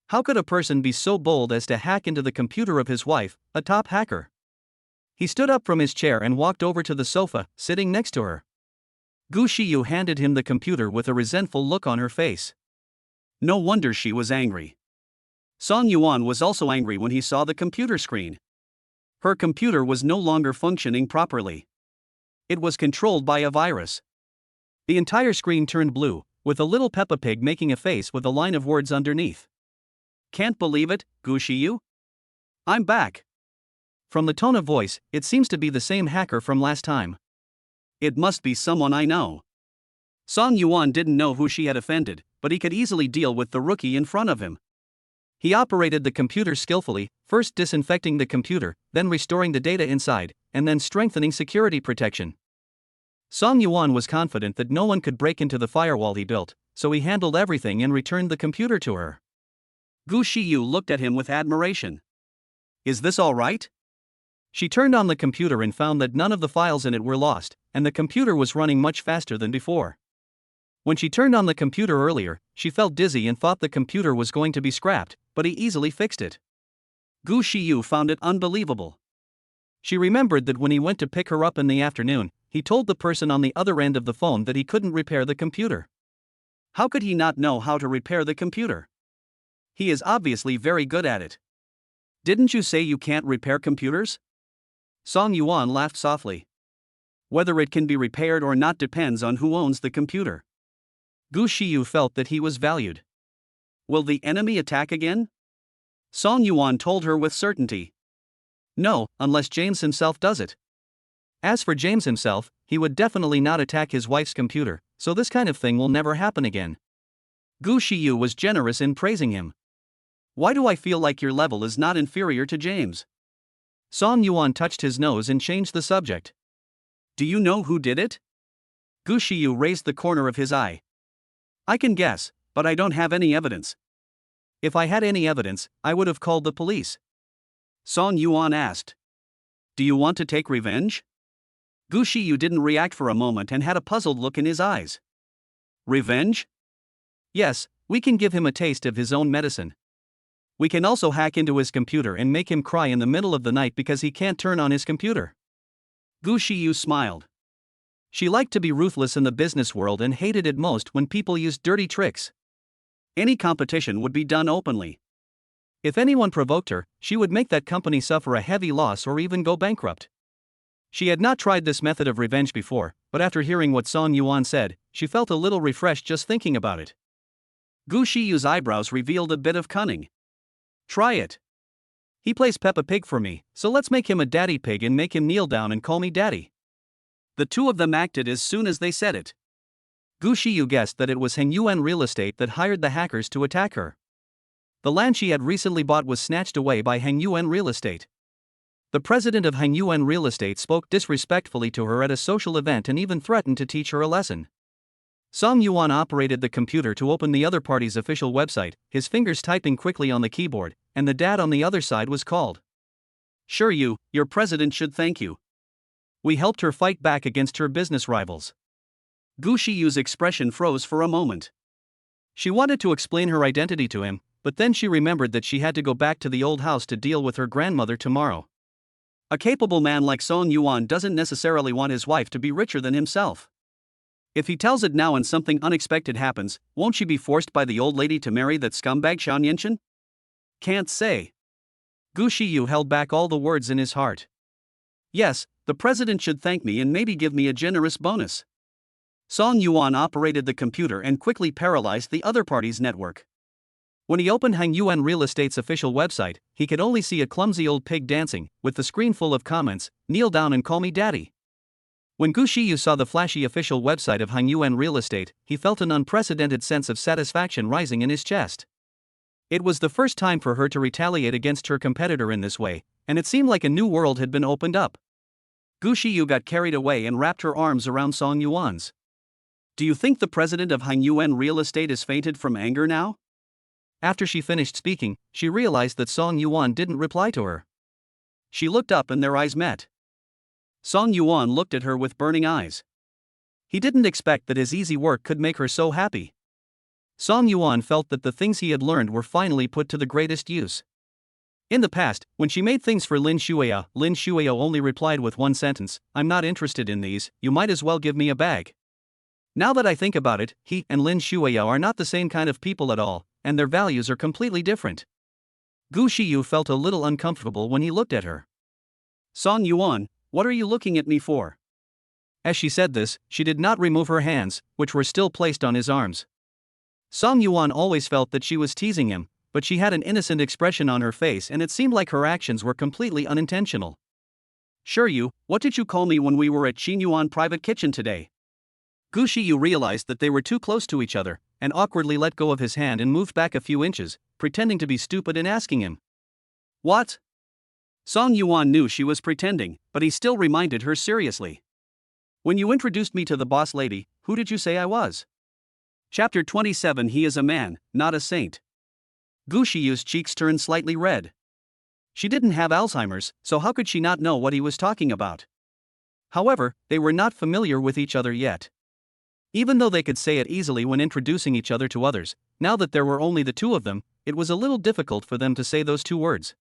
How could a person be so bold as to hack into the computer of his wife, a top hacker? He stood up from his chair and walked over to the sofa, sitting next to her. Gu Shiyu handed him the computer with a resentful look on her face. No wonder she was angry. Song Yuan was also angry when he saw the computer screen. Her computer was no longer functioning properly. It was controlled by a virus. The entire screen turned blue, with a little Peppa Pig making a face with a line of words underneath. Can't believe it, Gu Shiyu? I'm back. From the tone of voice, it seems to be the same hacker from last time. It must be someone I know. Song Yuan didn't know who she had offended, but he could easily deal with the rookie in front of him. He operated the computer skillfully, first disinfecting the computer, then restoring the data inside, and then strengthening security protection. Song Yuan was confident that no one could break into the firewall he built, so he handled everything and returned the computer to her. Gu Shiyu looked at him with admiration. Is this all right? She turned on the computer and found that none of the files in it were lost, and the computer was running much faster than before. When she turned on the computer earlier, she felt dizzy and thought the computer was going to be scrapped, but he easily fixed it. Gu Shiyu found it unbelievable. She remembered that when he went to pick her up in the afternoon, he told the person on the other end of the phone that he couldn't repair the computer. How could he not know how to repair the computer? He is obviously very good at it. Didn't you say you can't repair computers? Song Yuan laughed softly. Whether it can be repaired or not depends on who owns the computer. Gu Shiyu felt that he was valued. Will the enemy attack again? Song Yuan told her with certainty. No, unless James himself does it. As for James himself, he would definitely not attack his wife's computer, so this kind of thing will never happen again. Gu Shiyu was generous in praising him. Why do I feel like your level is not inferior to James? Song Yuan touched his nose and changed the subject. Do you know who did it? Gu Shiyu raised the corner of his eye. I can guess, but I don't have any evidence. If I had any evidence, I would have called the police. Song Yuan asked. Do you want to take revenge? Gu Shiyu didn't react for a moment and had a puzzled look in his eyes. Revenge? Yes, we can give him a taste of his own medicine. We can also hack into his computer and make him cry in the middle of the night because he can't turn on his computer. Gu Shiyu smiled. She liked to be ruthless in the business world and hated it most when people used dirty tricks. Any competition would be done openly. If anyone provoked her, she would make that company suffer a heavy loss or even go bankrupt. She had not tried this method of revenge before, but after hearing what Song Yuan said, she felt a little refreshed just thinking about it. Gu Shiyu's eyebrows revealed a bit of cunning. Try it. He plays Peppa Pig for me, so let's make him a daddy pig and make him kneel down and call me daddy. The two of them acted as soon as they said it. Gu Shiyu guessed that it was Heng Yuan Real Estate that hired the hackers to attack her. The land she had recently bought was snatched away by Heng Yuan Real Estate. The president of Heng Yuan Real Estate spoke disrespectfully to her at a social event and even threatened to teach her a lesson. Song Yuan operated the computer to open the other party's official website, his fingers typing quickly on the keyboard, and the dad on the other side was called. Sure your president should thank you. We helped her fight back against her business rivals. Gu Shiyu's expression froze for a moment. She wanted to explain her identity to him, but then she remembered that she had to go back to the old house to deal with her grandmother tomorrow. A capable man like Song Yuan doesn't necessarily want his wife to be richer than himself. If he tells it now and something unexpected happens, won't she be forced by the old lady to marry that scumbag Xiao Nianchen? Can't say. Gu Shiyu held back all the words in his heart. Yes, the president should thank me and maybe give me a generous bonus. Song Yuan operated the computer and quickly paralyzed the other party's network. When he opened Heng Yuan Real Estate's official website, he could only see a clumsy old pig dancing, with the screen full of comments, kneel down and call me daddy. When Gu Shiyu saw the flashy official website of Heng Yuan Real Estate, he felt an unprecedented sense of satisfaction rising in his chest. It was the first time for her to retaliate against her competitor in this way, and it seemed like a new world had been opened up. Gu Shiyu got carried away and wrapped her arms around Song Yuan's. Do you think the president of Heng Yuan Real Estate is fainted from anger now? After she finished speaking, she realized that Song Yuan didn't reply to her. She looked up and their eyes met. Song Yuan looked at her with burning eyes. He didn't expect that his easy work could make her so happy. Song Yuan felt that the things he had learned were finally put to the greatest use. In the past, when she made things for Lin Xueyao only replied with one sentence, I'm not interested in these, you might as well give me a bag. Now that I think about it, he and Lin Xueyao are not the same kind of people at all, and their values are completely different. Gu Shiyu felt a little uncomfortable when he looked at her. Song Yuan, what are you looking at me for? As she said this, she did not remove her hands, which were still placed on his arms. Song Yuan always felt that she was teasing him, but she had an innocent expression on her face and it seemed like her actions were completely unintentional. Sure what did you call me when we were at Qinyuan Private Kitchen today? Gu Shiyu realized that they were too close to each other, and awkwardly let go of his hand and moved back a few inches, pretending to be stupid and asking him. What? Song Yuan knew she was pretending, but he still reminded her seriously. When you introduced me to the boss lady, who did you say I was? Chapter 27. He is a man, not a saint. Gu Shiyu's cheeks turned slightly red. She didn't have Alzheimer's, so how could she not know what he was talking about? However, they were not familiar with each other yet. Even though they could say it easily when introducing each other to others, now that there were only the two of them, it was a little difficult for them to say those two words.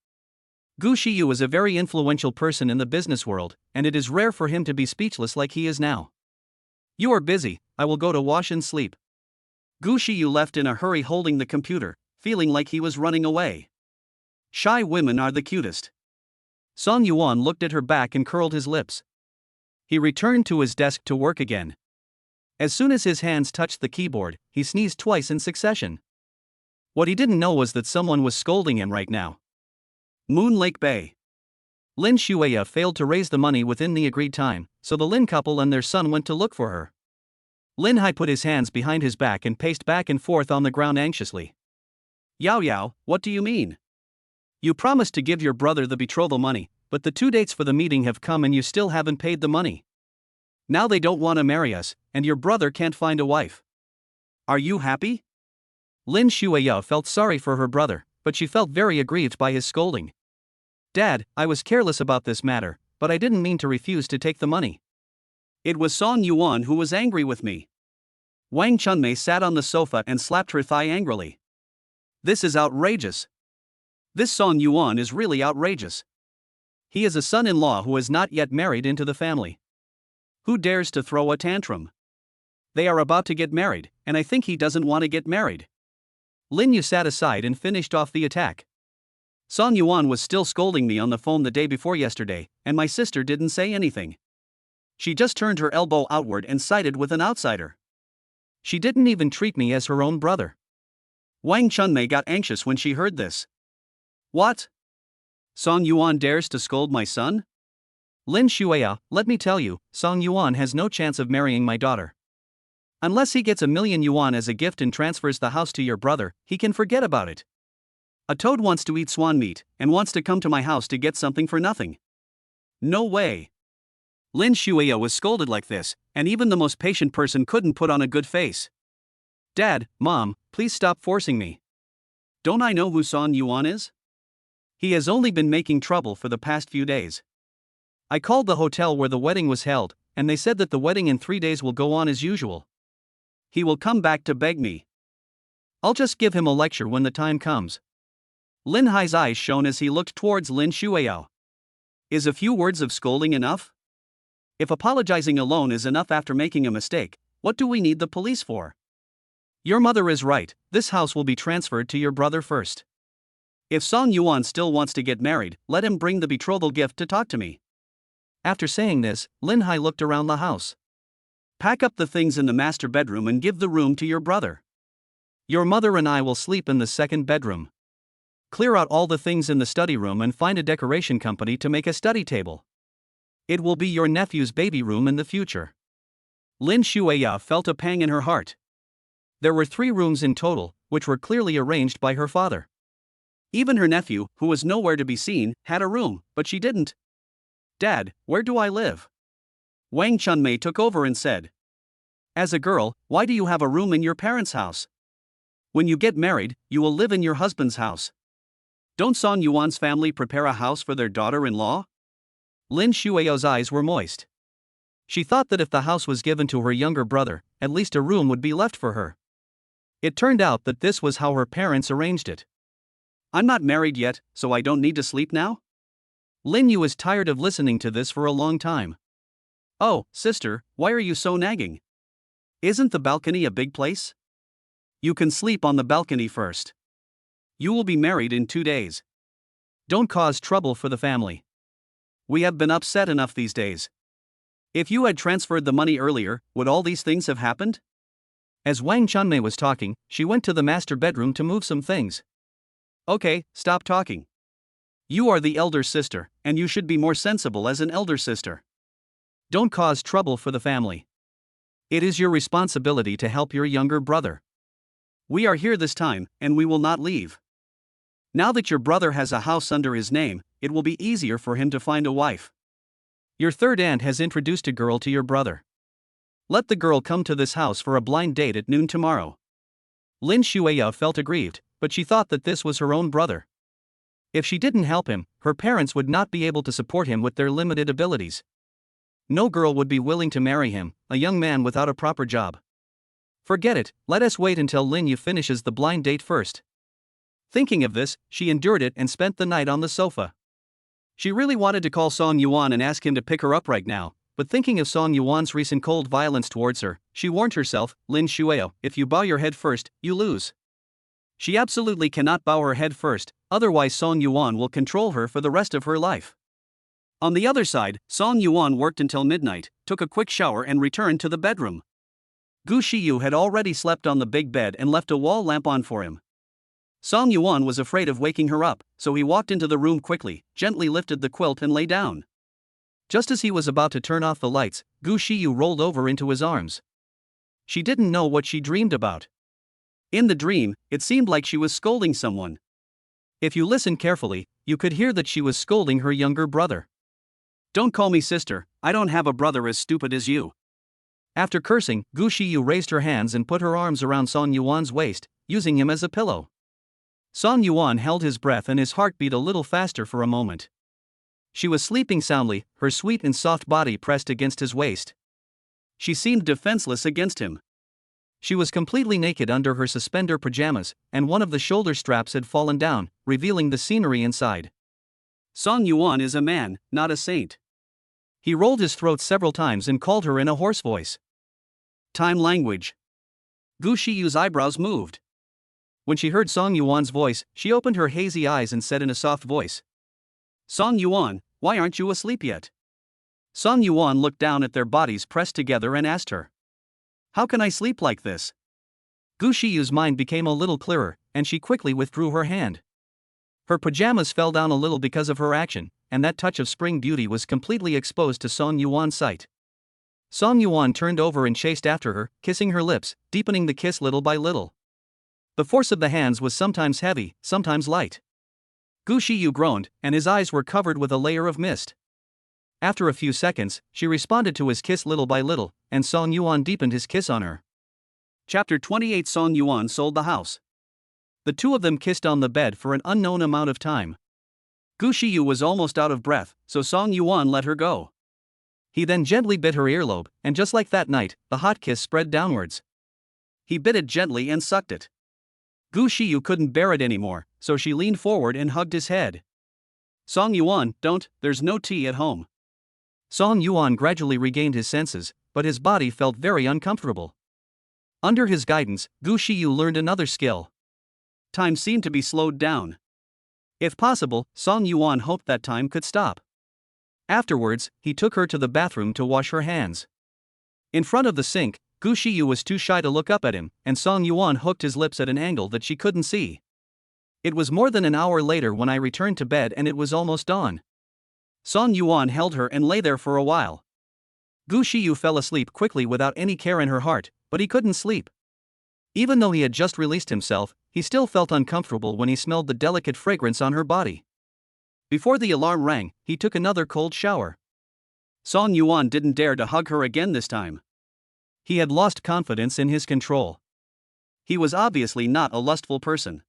Gu Shiyu is a very influential person in the business world, and it is rare for him to be speechless like he is now. You are busy, I will go to wash and sleep. Gu Shiyu left in a hurry holding the computer, feeling like he was running away. Shy women are the cutest. Song Yuan looked at her back and curled his lips. He returned to his desk to work again. As soon as his hands touched the keyboard, he sneezed twice in succession. What he didn't know was that someone was scolding him right now. Moon Lake Bay. Lin Xueyao failed to raise the money within the agreed time, so the Lin couple and their son went to look for her. Lin Hai put his hands behind his back and paced back and forth on the ground anxiously. Yao, what do you mean? You promised to give your brother the betrothal money, but the 2 dates for the meeting have come and you still haven't paid the money. Now they don't want to marry us, and your brother can't find a wife. Are you happy? Lin Xueyao felt sorry for her brother, but she felt very aggrieved by his scolding. Dad, I was careless about this matter, but I didn't mean to refuse to take the money. It was Song Yuan who was angry with me. Wang Chunmei sat on the sofa and slapped her thigh angrily. This is outrageous. This Song Yuan is really outrageous. He is a son-in-law who is not yet married into the family. Who dares to throw a tantrum? They are about to get married, and I think he doesn't want to get married. Lin Yu sat aside and finished off the attack. Song Yuan was still scolding me on the phone the day before yesterday, and my sister didn't say anything. She just turned her elbow outward and sided with an outsider. She didn't even treat me as her own brother. Wang Chunmei got anxious when she heard this. What? Song Yuan dares to scold my son? Lin Xueyao, let me tell you, Song Yuan has no chance of marrying my daughter. Unless he gets 1,000,000 yuan as a gift and transfers the house to your brother, he can forget about it. A toad wants to eat swan meat, and wants to come to my house to get something for nothing. No way. Lin Xueyao was scolded like this, and even the most patient person couldn't put on a good face. Dad, Mom, please stop forcing me. Don't I know who Song Yuan is? He has only been making trouble for the past few days. I called the hotel where the wedding was held, and they said that the wedding in 3 days will go on as usual. He will come back to beg me. I'll just give him a lecture when the time comes. Lin Hai's eyes shone as he looked towards Lin Xueyao. Is a few words of scolding enough? If apologizing alone is enough after making a mistake, what do we need the police for? Your mother is right, this house will be transferred to your brother first. If Song Yuan still wants to get married, let him bring the betrothal gift to talk to me. After saying this, Lin Hai looked around the house. Pack up the things in the master bedroom and give the room to your brother. Your mother and I will sleep in the second bedroom. Clear out all the things in the study room and find a decoration company to make a study table. It will be your nephew's baby room in the future. Lin Xueyao felt a pang in her heart. There were 3 rooms in total, which were clearly arranged by her father. Even her nephew, who was nowhere to be seen, had a room, but she didn't. Dad, where do I live? Wang Chunmei took over and said. As a girl, why do you have a room in your parents' house? When you get married, you will live in your husband's house. Don't Song Yuan's family prepare a house for their daughter-in-law? Lin Xueyao's eyes were moist. She thought that if the house was given to her younger brother, at least a room would be left for her. It turned out that this was how her parents arranged it. I'm not married yet, so I don't need to sleep now? Lin Yu was tired of listening to this for a long time. Oh, sister, why are you so nagging? Isn't the balcony a big place? You can sleep on the balcony first. You will be married in 2 days. Don't cause trouble for the family. We have been upset enough these days. If you had transferred the money earlier, would all these things have happened? As Wang Chunmei was talking, she went to the master bedroom to move some things. Okay, stop talking. You are the elder sister, and you should be more sensible as an elder sister. Don't cause trouble for the family. It is your responsibility to help your younger brother. We are here this time, and we will not leave. Now that your brother has a house under his name, it will be easier for him to find a wife. Your third aunt has introduced a girl to your brother. Let the girl come to this house for a blind date at noon tomorrow. Lin Xueyao felt aggrieved, but she thought that this was her own brother. If she didn't help him, her parents would not be able to support him with their limited abilities. No girl would be willing to marry him, a young man without a proper job. Forget it, let us wait until Lin Yu finishes the blind date first. Thinking of this, she endured it and spent the night on the sofa. She really wanted to call Song Yuan and ask him to pick her up right now, but thinking of Song Yuan's recent cold violence towards her, she warned herself, Lin Xueyao, if you bow your head first, you lose. She absolutely cannot bow her head first, otherwise Song Yuan will control her for the rest of her life. On the other side, Song Yuan worked until midnight, took a quick shower and returned to the bedroom. Gu Shiyu had already slept on the big bed and left a wall lamp on for him. Song Yuan was afraid of waking her up, so he walked into the room quickly, gently lifted the quilt and lay down. Just as he was about to turn off the lights, Gu Shiyu rolled over into his arms. She didn't know what she dreamed about. In the dream, it seemed like she was scolding someone. If you listen carefully, you could hear that she was scolding her younger brother. "Don't call me sister, I don't have a brother as stupid as you." After cursing, Gu Shiyu raised her hands and put her arms around Song Yuan's waist, using him as a pillow. Song Yuan held his breath and his heart beat a little faster for a moment. She was sleeping soundly, her sweet and soft body pressed against his waist. She seemed defenseless against him. She was completely naked under her suspender pajamas, and one of the shoulder straps had fallen down, revealing the scenery inside. Song Yuan is a man, not a saint. He rolled his throat several times and called her in a hoarse voice. Time language. Gu Shiyu's eyebrows moved. When she heard Song Yuan's voice, she opened her hazy eyes and said in a soft voice, "Song Yuan, why aren't you asleep yet?" Song Yuan looked down at their bodies pressed together and asked her, "How can I sleep like this?" Gu Shiyu's mind became a little clearer, and she quickly withdrew her hand. Her pajamas fell down a little because of her action, and that touch of spring beauty was completely exposed to Song Yuan's sight. Song Yuan turned over and chased after her, kissing her lips, deepening the kiss little by little. The force of the hands was sometimes heavy, sometimes light. Gu Shiyu groaned, and his eyes were covered with a layer of mist. After a few seconds, she responded to his kiss little by little, and Song Yuan deepened his kiss on her. Chapter 28. Song Yuan sold the house. The two of them kissed on the bed for an unknown amount of time. Gu Shiyu was almost out of breath, so Song Yuan let her go. He then gently bit her earlobe, and just like that night, the hot kiss spread downwards. He bit it gently and sucked it. Gu Shiyu couldn't bear it anymore, so she leaned forward and hugged his head. "Song Yuan, don't, there's no tea at home." Song Yuan gradually regained his senses, but his body felt very uncomfortable. Under his guidance, Gu Shiyu learned another skill. Time seemed to be slowed down. If possible, Song Yuan hoped that time could stop. Afterwards, he took her to the bathroom to wash her hands. In front of the sink, Gu Shiyu was too shy to look up at him, and Song Yuan hooked his lips at an angle that she couldn't see. It was more than an hour later when I returned to bed and it was almost dawn. Song Yuan held her and lay there for a while. Gu Shiyu fell asleep quickly without any care in her heart, but he couldn't sleep. Even though he had just released himself, he still felt uncomfortable when he smelled the delicate fragrance on her body. Before the alarm rang, he took another cold shower. Song Yuan didn't dare to hug her again this time. He had lost confidence in his control. He was obviously not a lustful person.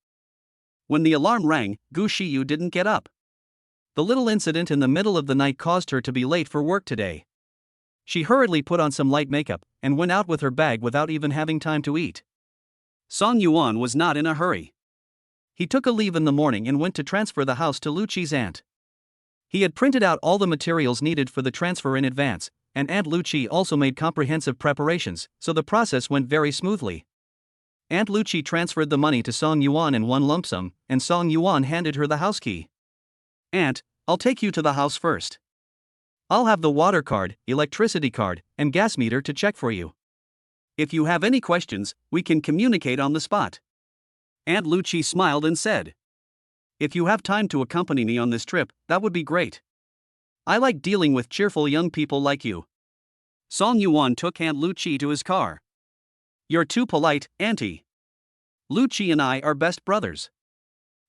When the alarm rang, Gu Shiyu didn't get up. The little incident in the middle of the night caused her to be late for work today. She hurriedly put on some light makeup and went out with her bag without even having time to eat. Song Yuan was not in a hurry. He took a leave in the morning and went to transfer the house to Lu Qi's aunt. He had printed out all the materials needed for the transfer in advance, and Aunt Lu Qi also made comprehensive preparations, so the process went very smoothly. Aunt Lu Qi transferred the money to Song Yuan in one lump sum, and Song Yuan handed her the house key. "Aunt, I'll take you to the house first. I'll have the water card, electricity card, and gas meter to check for you. If you have any questions, we can communicate on the spot." Aunt Lu Qi smiled and said, "If you have time to accompany me on this trip, that would be great. I like dealing with cheerful young people like you." Song Yuan took Aunt Lu Qi to his car. "You're too polite, Auntie. Lu Qi and I are best brothers.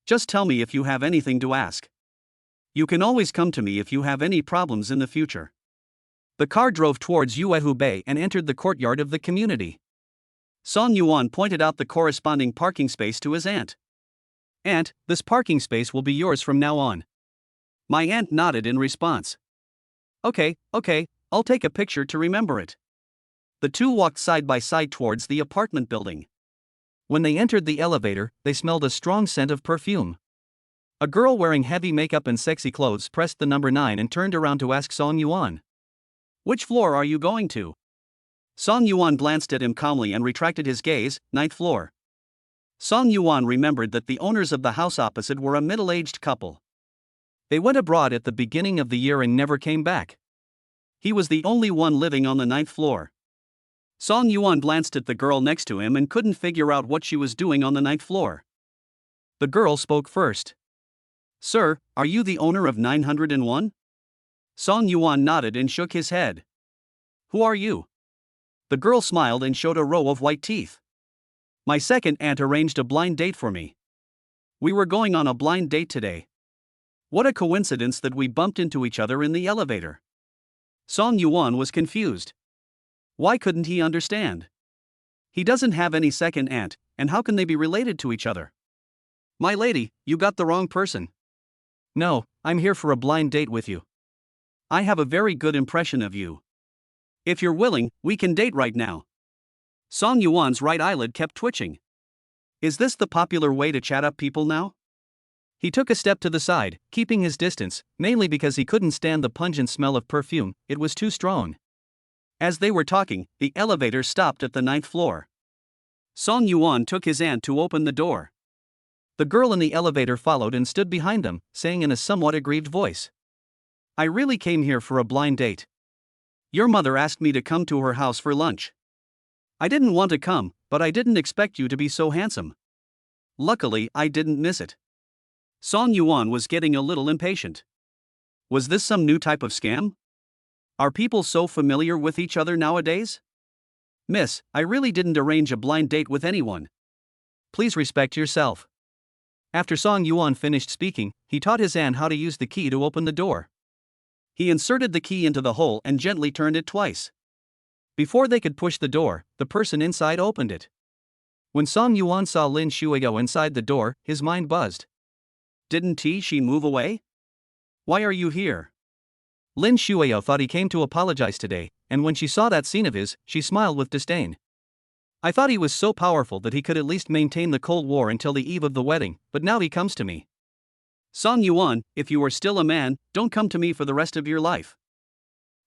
Just tell me if you have anything to ask. You can always come to me if you have any problems in the future." The car drove towards Yuehu Bay and entered the courtyard of the community. Song Yuan pointed out the corresponding parking space to his aunt. "Aunt, this parking space will be yours from now on." My aunt nodded in response. Okay, I'll take a picture to remember it." The two walked side by side towards the apartment building. When they entered the elevator, they smelled a strong scent of perfume. A girl wearing heavy makeup and sexy clothes pressed the number 9 and turned around to ask Song Yuan, "Which floor are you going to?" Song Yuan glanced at him calmly and retracted his gaze. "9th floor." Song Yuan remembered that the owners of the house opposite were a middle-aged couple. They went abroad at the beginning of the year and never came back. He was the only one living on the 9th floor. Song Yuan glanced at the girl next to him and couldn't figure out what she was doing on the ninth floor. The girl spoke first. Sir, are you the owner of 901? Song Yuan nodded and shook his head. Who are you? The girl smiled and showed a row of white teeth. My second aunt arranged a blind date for me. We were going on a blind date today. What a coincidence that we bumped into each other in the elevator. Song Yuan was confused. Why couldn't he understand? He doesn't have any second aunt, and how can they be related to each other? My lady, you got the wrong person. No, I'm here for a blind date with you. I have a very good impression of you. If you're willing, we can date right now. Song Yuan's right eyelid kept twitching. Is this the popular way to chat up people now? He took a step to the side, keeping his distance, mainly because he couldn't stand the pungent smell of perfume, it was too strong. As they were talking, the elevator stopped at the ninth floor. Song Yuan took his aunt to open the door. The girl in the elevator followed and stood behind them, saying in a somewhat aggrieved voice. I really came here for a blind date. Your mother asked me to come to her house for lunch. I didn't want to come, but I didn't expect you to be so handsome. Luckily, I didn't miss it. Song Yuan was getting a little impatient. Was this some new type of scam? Are people so familiar with each other nowadays? Miss, I really didn't arrange a blind date with anyone. Please respect yourself. After Song Yuan finished speaking, he taught his aunt how to use the key to open the door. He inserted the key into the hole and gently turned it twice. Before they could push the door, the person inside opened it. When Song Yuan saw Lin Xueyao inside the door, his mind buzzed. Didn't she move away? Why are you here? Lin Xueyao thought he came to apologize today, and when she saw that scene of his, she smiled with disdain. I thought he was so powerful that he could at least maintain the Cold War until the eve of the wedding, but now he comes to me. Song Yuan, if you are still a man, don't come to me for the rest of your life.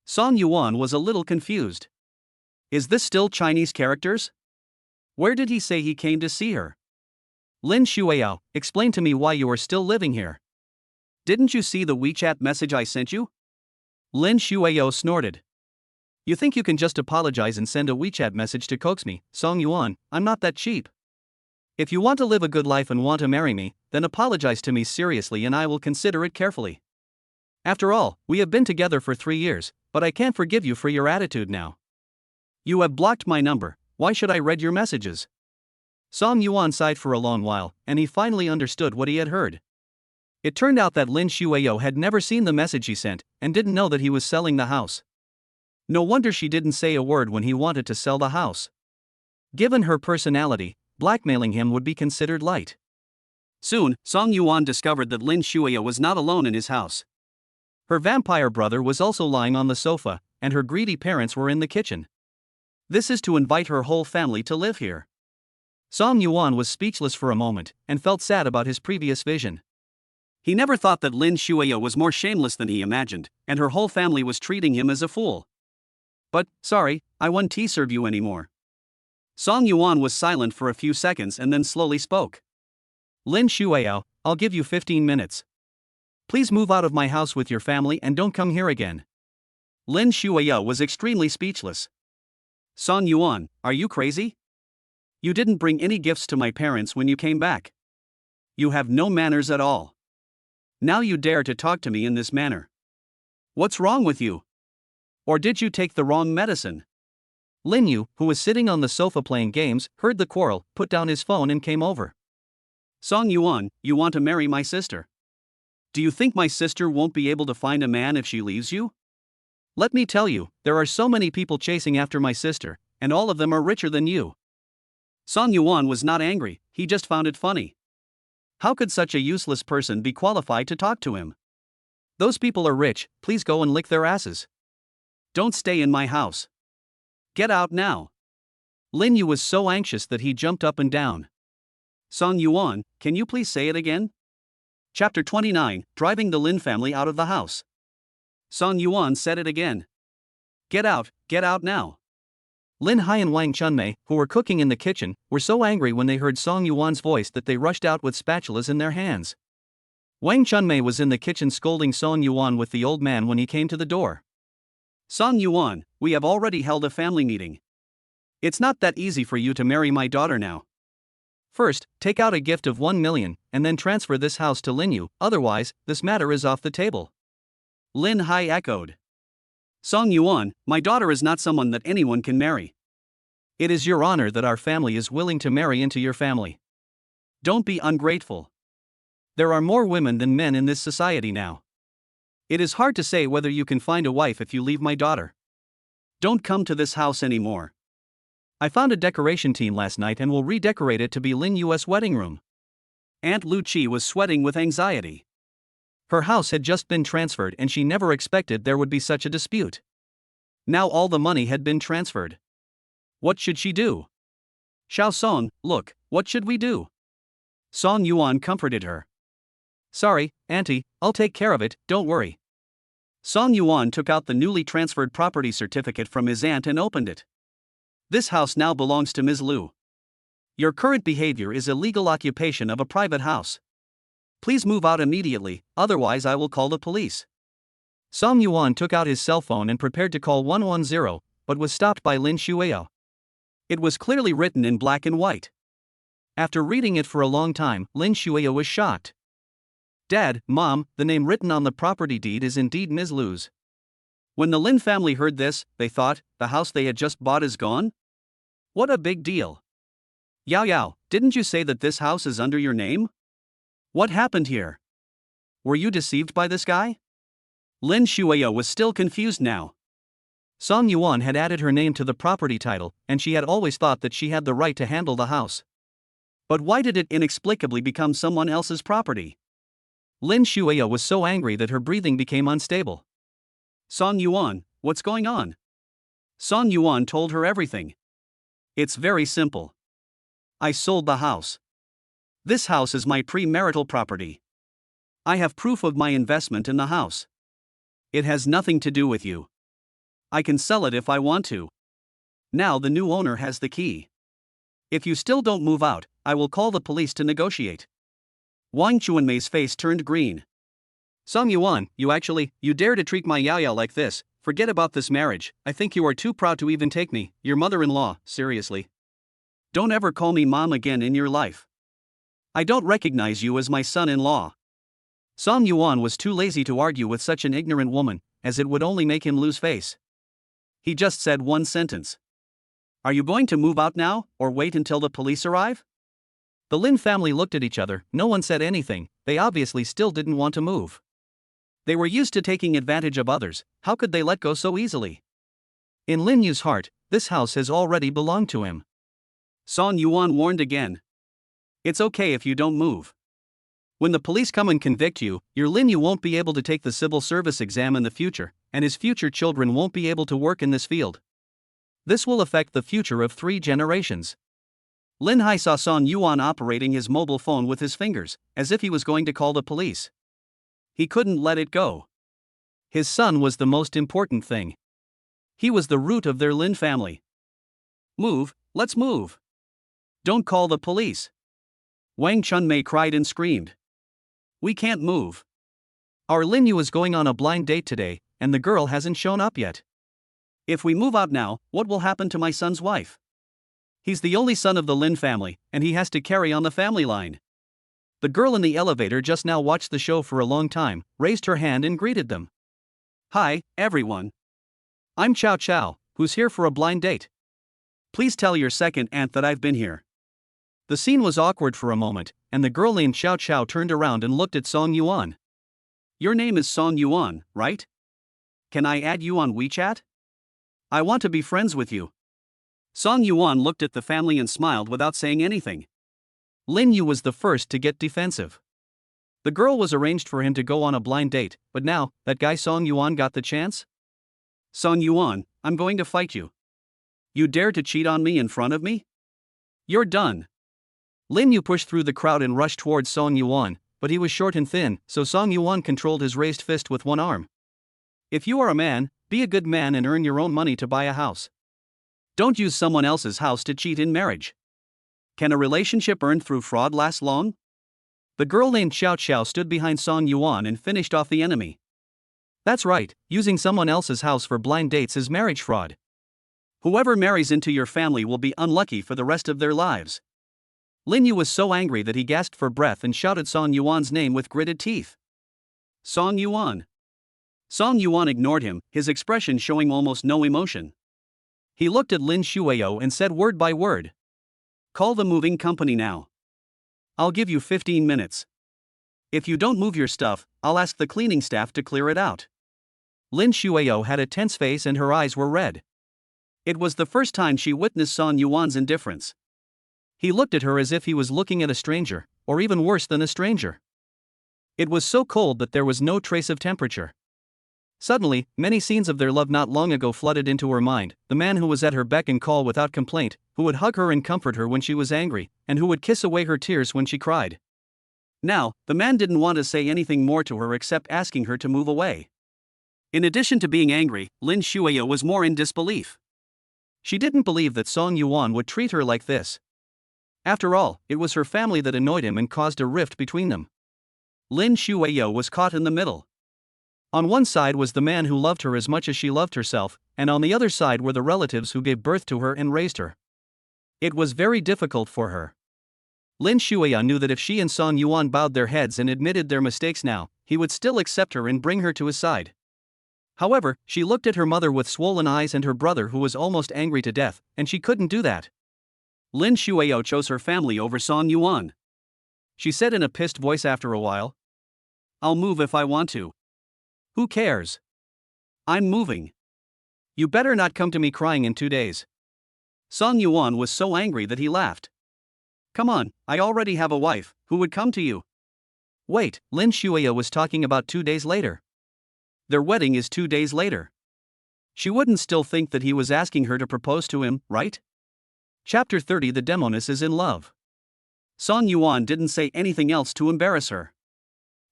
Song Yuan was a little confused. Is this still Chinese characters? Where did he say he came to see her? Lin Xueyao, explain to me why you are still living here. Didn't you see the WeChat message I sent you? Lin Xueyao snorted. You think you can just apologize and send a WeChat message to coax me, Song Yuan? I'm not that cheap. If you want to live a good life and want to marry me, then apologize to me seriously and I will consider it carefully. After all, we have been together for 3 years, but I can't forgive you for your attitude now. You have blocked my number, why should I read your messages? Song Yuan sighed for a long while, and he finally understood what he had heard. It turned out that Lin Xueyao had never seen the message he sent, and didn't know that he was selling the house. No wonder she didn't say a word when he wanted to sell the house. Given her personality, blackmailing him would be considered light. Soon, Song Yuan discovered that Lin Xueyao was not alone in his house. Her vampire brother was also lying on the sofa, and her greedy parents were in the kitchen. This is to invite her whole family to live here. Song Yuan was speechless for a moment, and felt sad about his previous vision. He never thought that Lin Xueyao was more shameless than he imagined, and her whole family was treating him as a fool. But, sorry, I won't serve you anymore. Song Yuan was silent for a few seconds and then slowly spoke. Lin Xueyao, I'll give you 15 minutes. Please move out of my house with your family and don't come here again. Lin Xueyao was extremely speechless. Song Yuan, are you crazy? You didn't bring any gifts to my parents when you came back. You have no manners at all. Now you dare to talk to me in this manner. What's wrong with you? Or did you take the wrong medicine? Lin Yu, who was sitting on the sofa playing games, heard the quarrel, put down his phone and came over. Song Yuan, you want to marry my sister? Do you think my sister won't be able to find a man if she leaves you? Let me tell you, there are so many people chasing after my sister, and all of them are richer than you. Song Yuan was not angry, he just found it funny. How could such a useless person be qualified to talk to him? Those people are rich, please go and lick their asses. Don't stay in my house. Get out now. Lin Yu was so anxious that he jumped up and down. Song Yuan, can you please say it again? Chapter 29, Driving the Lin family out of the house. Song Yuan said it again. Get out now. Lin Hai and Wang Chunmei, who were cooking in the kitchen, were so angry when they heard Song Yuan's voice that they rushed out with spatulas in their hands. Wang Chunmei was in the kitchen scolding Song Yuan with the old man when he came to the door. Song Yuan, we have already held a family meeting. It's not that easy for you to marry my daughter now. First, take out a gift of 1 million, and then transfer this house to Lin Yu, otherwise, this matter is off the table. Lin Hai echoed. Song Yuan, my daughter is not someone that anyone can marry. It is your honor that our family is willing to marry into your family. Don't be ungrateful. There are more women than men in this society now. It is hard to say whether you can find a wife if you leave my daughter. Don't come to this house anymore. I found a decoration team last night and will redecorate it to be Lin Yu's wedding room. Aunt Lu Chi was sweating with anxiety. Her house had just been transferred and she never expected there would be such a dispute. Now all the money had been transferred. What should she do? Xiao Song, look, what should we do? Song Yuan comforted her. Sorry, Auntie, I'll take care of it, don't worry. Song Yuan took out the newly transferred property certificate from his aunt and opened it. This house now belongs to Ms. Lu. Your current behavior is illegal occupation of a private house. Please move out immediately, otherwise I will call the police. Song Yuan took out his cell phone and prepared to call 110, but was stopped by Lin Xueyao. It was clearly written in black and white. After reading it for a long time, Lin Xueyao was shocked. Dad, Mom, the name written on the property deed is indeed Ms. Lu's. When the Lin family heard this, they thought, the house they had just bought is gone? What a big deal. Yao, didn't you say that this house is under your name? What happened here? Were you deceived by this guy? Lin Xueyao was still confused now. Song Yuan had added her name to the property title, and she had always thought that she had the right to handle the house. But why did it inexplicably become someone else's property? Lin Xueyao was so angry that her breathing became unstable. Song Yuan, what's going on? Song Yuan told her everything. It's very simple. I sold the house. This house is my premarital property. I have proof of my investment in the house. It has nothing to do with you. I can sell it if I want to. Now the new owner has the key. If you still don't move out, I will call the police to negotiate. Wang Chuanmei's face turned green. Song Yuan, you dare to treat my Yao like this? Forget about this marriage, I think you are too proud to even take me, your mother-in-law, seriously. Don't ever call me mom again in your life. I don't recognize you as my son-in-law. Song Yuan was too lazy to argue with such an ignorant woman, as it would only make him lose face. He just said one sentence. Are you going to move out now, or wait until the police arrive? The Lin family looked at each other, no one said anything, they obviously still didn't want to move. They were used to taking advantage of others, how could they let go so easily? In Lin Yu's heart, this house has already belonged to him. Song Yuan warned again. It's okay if you don't move. When the police come and convict you, your Lin Yu won't be able to take the civil service exam in the future, and his future children won't be able to work in this field. This will affect the future of 3 generations. Lin Hai saw Song Yuan operating his mobile phone with his fingers, as if he was going to call the police. He couldn't let it go. His son was the most important thing. He was the root of their Lin family. Move, let's move. Don't call the police. Wang Chunmei cried and screamed. We can't move. Our Lin Yu is going on a blind date today, and the girl hasn't shown up yet. If we move out now, what will happen to my son's wife? He's the only son of the Lin family, and he has to carry on the family line. The girl in the elevator just now watched the show for a long time, raised her hand and greeted them. Hi, everyone. I'm Xiao, who's here for a blind date. Please tell your second aunt that I've been here. The scene was awkward for a moment, and the girl named Xiao turned around and looked at Song Yuan. Your name is Song Yuan, right? Can I add you on WeChat? I want to be friends with you. Song Yuan looked at the family and smiled without saying anything. Lin Yu was the first to get defensive. The girl was arranged for him to go on a blind date, but now, that guy Song Yuan got the chance? Song Yuan, I'm going to fight you. You dare to cheat on me in front of me? You're done. Lin Yu pushed through the crowd and rushed towards Song Yuan, but he was short and thin, so Song Yuan controlled his raised fist with one arm. If you are a man, be a good man and earn your own money to buy a house. Don't use someone else's house to cheat in marriage. Can a relationship earned through fraud last long? The girl named Xiao stood behind Song Yuan and finished off the enemy. That's right, using someone else's house for blind dates is marriage fraud. Whoever marries into your family will be unlucky for the rest of their lives. Lin Yu was so angry that he gasped for breath and shouted Song Yuan's name with gritted teeth. Song Yuan. Song Yuan ignored him, his expression showing almost no emotion. He looked at Lin Xueyao and said word by word. Call the moving company now. I'll give you 15 minutes. If you don't move your stuff, I'll ask the cleaning staff to clear it out. Lin Xueyao had a tense face and her eyes were red. It was the first time she witnessed Song Yuan's indifference. He looked at her as if he was looking at a stranger, or even worse than a stranger. It was so cold that there was no trace of temperature. Suddenly, many scenes of their love not long ago flooded into her mind, the man who was at her beck and call without complaint, who would hug her and comfort her when she was angry, and who would kiss away her tears when she cried. Now, the man didn't want to say anything more to her except asking her to move away. In addition to being angry, Lin Xueyao was more in disbelief. She didn't believe that Song Yuan would treat her like this. After all, it was her family that annoyed him and caused a rift between them. Lin Xueyao was caught in the middle. On one side was the man who loved her as much as she loved herself, and on the other side were the relatives who gave birth to her and raised her. It was very difficult for her. Lin Xueyao knew that if she and Song Yuan bowed their heads and admitted their mistakes now, he would still accept her and bring her to his side. However, she looked at her mother with swollen eyes and her brother who was almost angry to death, and she couldn't do that. Lin Xueyao chose her family over Song Yuan. She said in a pissed voice after a while. I'll move if I want to. Who cares? I'm moving. You better not come to me crying in 2 days. Song Yuan was so angry that he laughed. Come on, I already have a wife, who would come to you? Wait, Lin Xueyao was talking about 2 days later. Their wedding is 2 days later. She wouldn't still think that he was asking her to propose to him, right? Chapter 30. The Demoness is in love. Song Yuan didn't say anything else to embarrass her.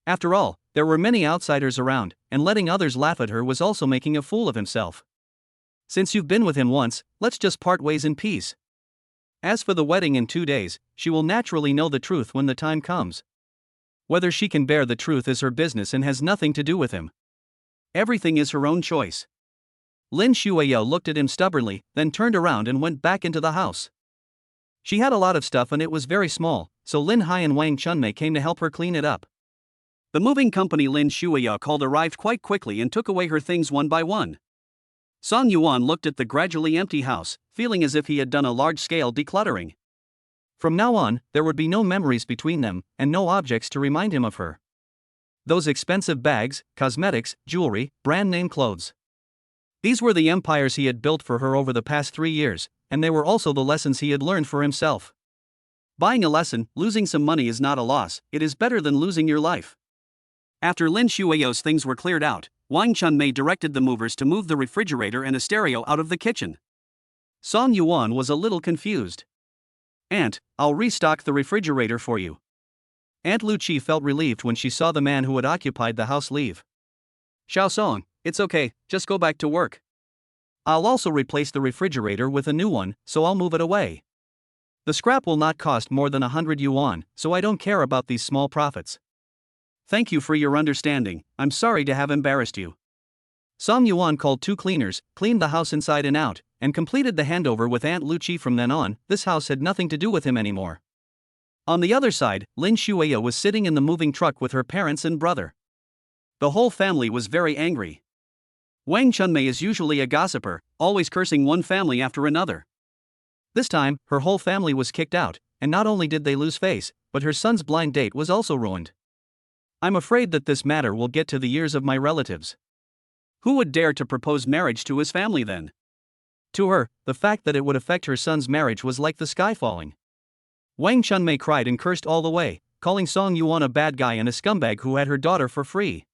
After all, there were many outsiders around, and letting others laugh at her was also making a fool of himself. Since you've been with him once, let's just part ways in peace. As for the wedding in 2 days, she will naturally know the truth when the time comes. Whether she can bear the truth is her business and has nothing to do with him. Everything is her own choice. Lin Xueyao looked at him stubbornly, then turned around and went back into the house. She had a lot of stuff and it was very small, so Lin Hai and Wang Chunmei came to help her clean it up. The moving company Lin Xueyao called arrived quite quickly and took away her things one by one. Song Yuan looked at the gradually empty house, feeling as if he had done a large-scale decluttering. From now on, there would be no memories between them, and no objects to remind him of her. Those expensive bags, cosmetics, jewelry, brand-name clothes. These were the empires he had built for her over the past 3 years, and they were also the lessons he had learned for himself. Buying a lesson, losing some money is not a loss, it is better than losing your life. After Lin Xueyao's things were cleared out, Wang Chunmei directed the movers to move the refrigerator and a stereo out of the kitchen. Song Yuan was a little confused. Aunt, I'll restock the refrigerator for you. Aunt Luqi felt relieved when she saw the man who had occupied the house leave. Xiao Song, it's okay, just go back to work. I'll also replace the refrigerator with a new one, so I'll move it away. The scrap will not cost more than 100 yuan, so I don't care about these small profits. Thank you for your understanding, I'm sorry to have embarrassed you. Song Yuan called 2 cleaners, cleaned the house inside and out, and completed the handover with Aunt Luqi. From then on, this house had nothing to do with him anymore. On the other side, Lin Xueyao was sitting in the moving truck with her parents and brother. The whole family was very angry. Wang Chunmei is usually a gossiper, always cursing one family after another. This time, her whole family was kicked out, and not only did they lose face, but her son's blind date was also ruined. I'm afraid that this matter will get to the ears of my relatives. Who would dare to propose marriage to his family then? To her, the fact that it would affect her son's marriage was like the sky falling. Wang Chunmei cried and cursed all the way, calling Song Yuan a bad guy and a scumbag who had her daughter for free.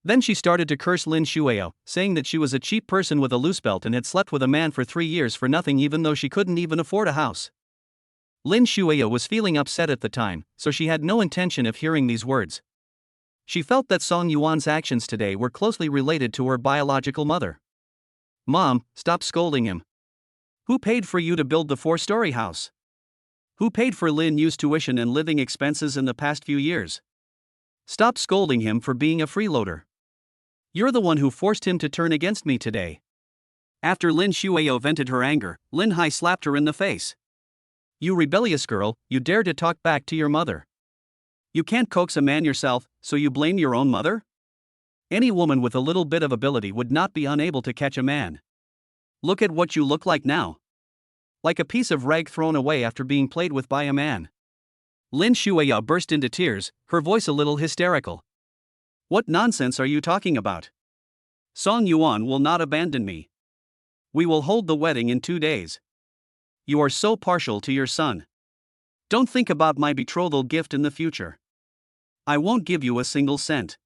Then she started to curse Lin Xueyao, saying that she was a cheap person with a loose belt and had slept with a man for 3 years for nothing even though she couldn't even afford a house. Lin Xueyao was feeling upset at the time, so she had no intention of hearing these words. She felt that Song Yuan's actions today were closely related to her biological mother. Mom, stop scolding him. Who paid for you to build the 4-story house? Who paid for Lin Yu's tuition and living expenses in the past few years? Stop scolding him for being a freeloader. You're the one who forced him to turn against me today. After Lin Xueyao vented her anger, Lin Hai slapped her in the face. You rebellious girl, you dare to talk back to your mother. You can't coax a man yourself, so you blame your own mother? Any woman with a little bit of ability would not be unable to catch a man. Look at what you look like now. Like a piece of rag thrown away after being played with by a man. Lin Xueyao burst into tears, her voice a little hysterical. What nonsense are you talking about? Song Yuan will not abandon me. We will hold the wedding in 2 days. You are so partial to your son. Don't think about my betrothal gift in the future. I won't give you a single cent.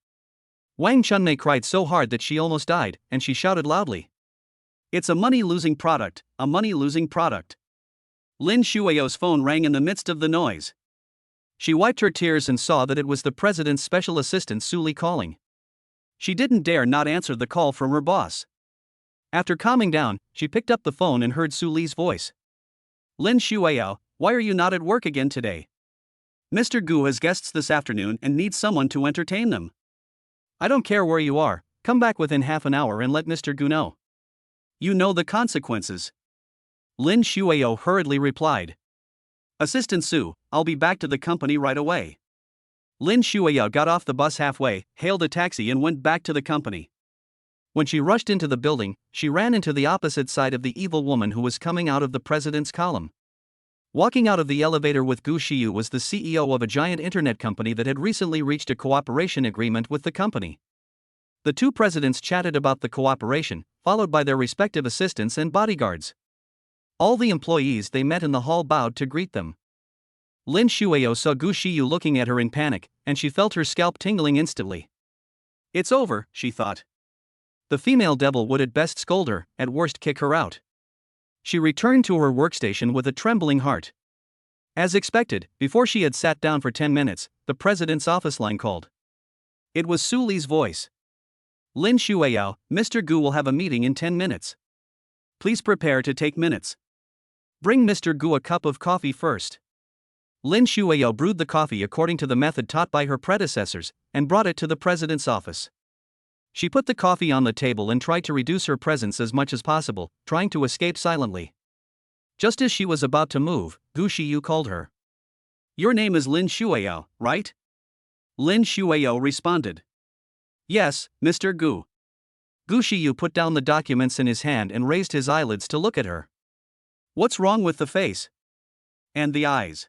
Wang Chunmei cried so hard that she almost died, and she shouted loudly. It's a money-losing product, a money-losing product. Lin Xueyao's phone rang in the midst of the noise. She wiped her tears and saw that it was the president's special assistant Su Li calling. She didn't dare not answer the call from her boss. After calming down, she picked up the phone and heard Su Li's voice. Lin Xueyao, why are you not at work again today? Mr. Gu has guests this afternoon and needs someone to entertain them. I don't care where you are, come back within half an hour and let Mr. Gu know. You know the consequences. Lin Xueyao hurriedly replied. Assistant Su, I'll be back to the company right away. Lin Xueyao got off the bus halfway, hailed a taxi and went back to the company. When she rushed into the building, she ran into the opposite side of the evil woman who was coming out of the president's column. Walking out of the elevator with Gu Xiyu was the CEO of a giant internet company that had recently reached a cooperation agreement with the company. The two presidents chatted about the cooperation, followed by their respective assistants and bodyguards. All the employees they met in the hall bowed to greet them. Lin Xueyao saw Gu Xiyu looking at her in panic, and she felt her scalp tingling instantly. It's over, she thought. The female devil would at best scold her, at worst kick her out. She returned to her workstation with a trembling heart. As expected, before she had sat down for 10 minutes, the president's office line called. It was Su Li's voice. Lin Xueyao, Mr. Gu will have a meeting in 10 minutes. Please prepare to take minutes. Bring Mr. Gu a cup of coffee first. Lin Xueyao brewed the coffee according to the method taught by her predecessors, and brought it to the president's office. She put the coffee on the table and tried to reduce her presence as much as possible, trying to escape silently. Just as she was about to move, Gu Xiyu called her. Your name is Lin Xueyao, right? Lin Xueyao responded. Yes, Mr. Gu. Gu Xiyu put down the documents in his hand and raised his eyelids to look at her. What's wrong with the face? And the eyes?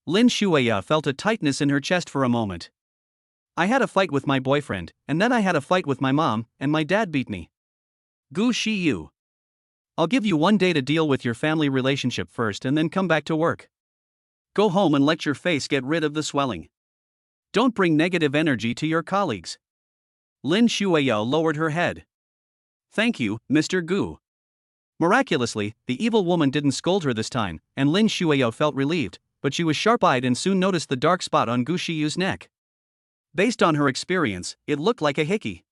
Lin Xueyao felt a tightness in her chest for a moment. I had a fight with my boyfriend, and then I had a fight with my mom, and my dad beat me. Gu Xiyu. I'll give you 1 day to deal with your family relationship first and then come back to work. Go home and let your face get rid of the swelling. Don't bring negative energy to your colleagues. Lin Xueyao lowered her head. Thank you, Mr. Gu. Miraculously, the evil woman didn't scold her this time, and Lin Xueyao felt relieved, but she was sharp-eyed and soon noticed the dark spot on Gu Xiyu's neck. Based on her experience, it looked like a hickey.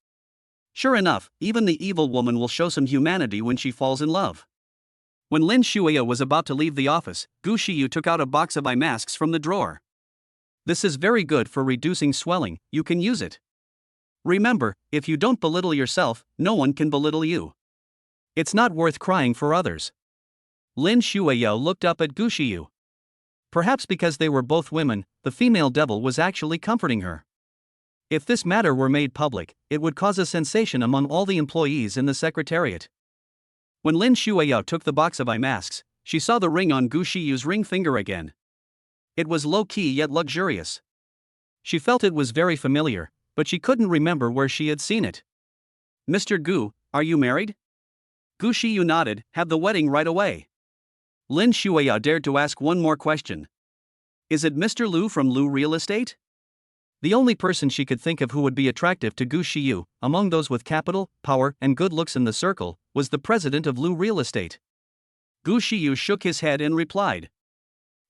Sure enough, even the evil woman will show some humanity when she falls in love. When Lin Xueyao was about to leave the office, Gu Xiyu took out a box of eye masks from the drawer. This is very good for reducing swelling, you can use it. Remember, if you don't belittle yourself, no one can belittle you. It's not worth crying for others. Lin Xueyao looked up at Gu Xiyu. Perhaps because they were both women, the female devil was actually comforting her. If this matter were made public, it would cause a sensation among all the employees in the secretariat. When Lin Xueyao took the box of eye masks, she saw the ring on Gu Xiyu's ring finger again. It was low-key yet luxurious. She felt it was very familiar, but she couldn't remember where she had seen it. Mr. Gu, are you married? Gu Xiyu nodded, have the wedding right away. Lin Xueyao dared to ask one more question. Is it Mr. Lu from Lu Real Estate? The only person she could think of who would be attractive to Gu Xiyu, among those with capital, power, and good looks in the circle, was the president of Lu Real Estate. Gu Xiyu shook his head and replied.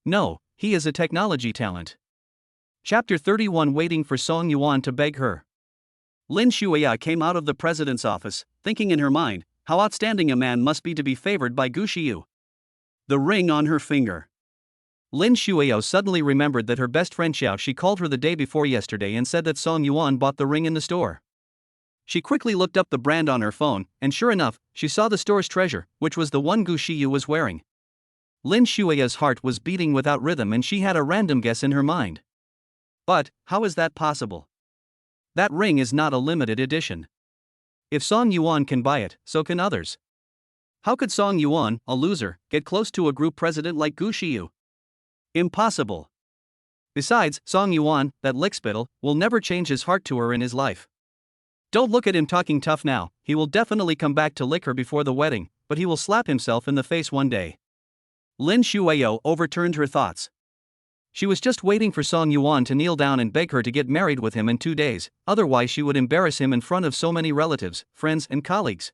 No, he is a technology talent. Chapter 31 Waiting for Song Yuan to beg her. Lin Xueyao came out of the president's office, thinking in her mind, how outstanding a man must be to be favored by Gu Xiyu. The ring on her finger. Lin Xueyao suddenly remembered that her best friend Xiao she called her the day before yesterday and said that Song Yuan bought the ring in the store. She quickly looked up the brand on her phone, and sure enough, she saw the store's treasure, which was the one Gu Xiyu was wearing. Lin Xueyao's heart was beating without rhythm and she had a random guess in her mind. But, how is that possible? That ring is not a limited edition. If Song Yuan can buy it, so can others. How could Song Yuan, a loser, get close to a group president like Gu Xiyu? Impossible. Besides, Song Yuan, that lickspittle, will never change his heart to her in his life. Don't look at him talking tough now, he will definitely come back to lick her before the wedding, but he will slap himself in the face one day. Lin Xueyao overturned her thoughts. She was just waiting for Song Yuan to kneel down and beg her to get married with him in 2 days, otherwise she would embarrass him in front of so many relatives, friends and colleagues.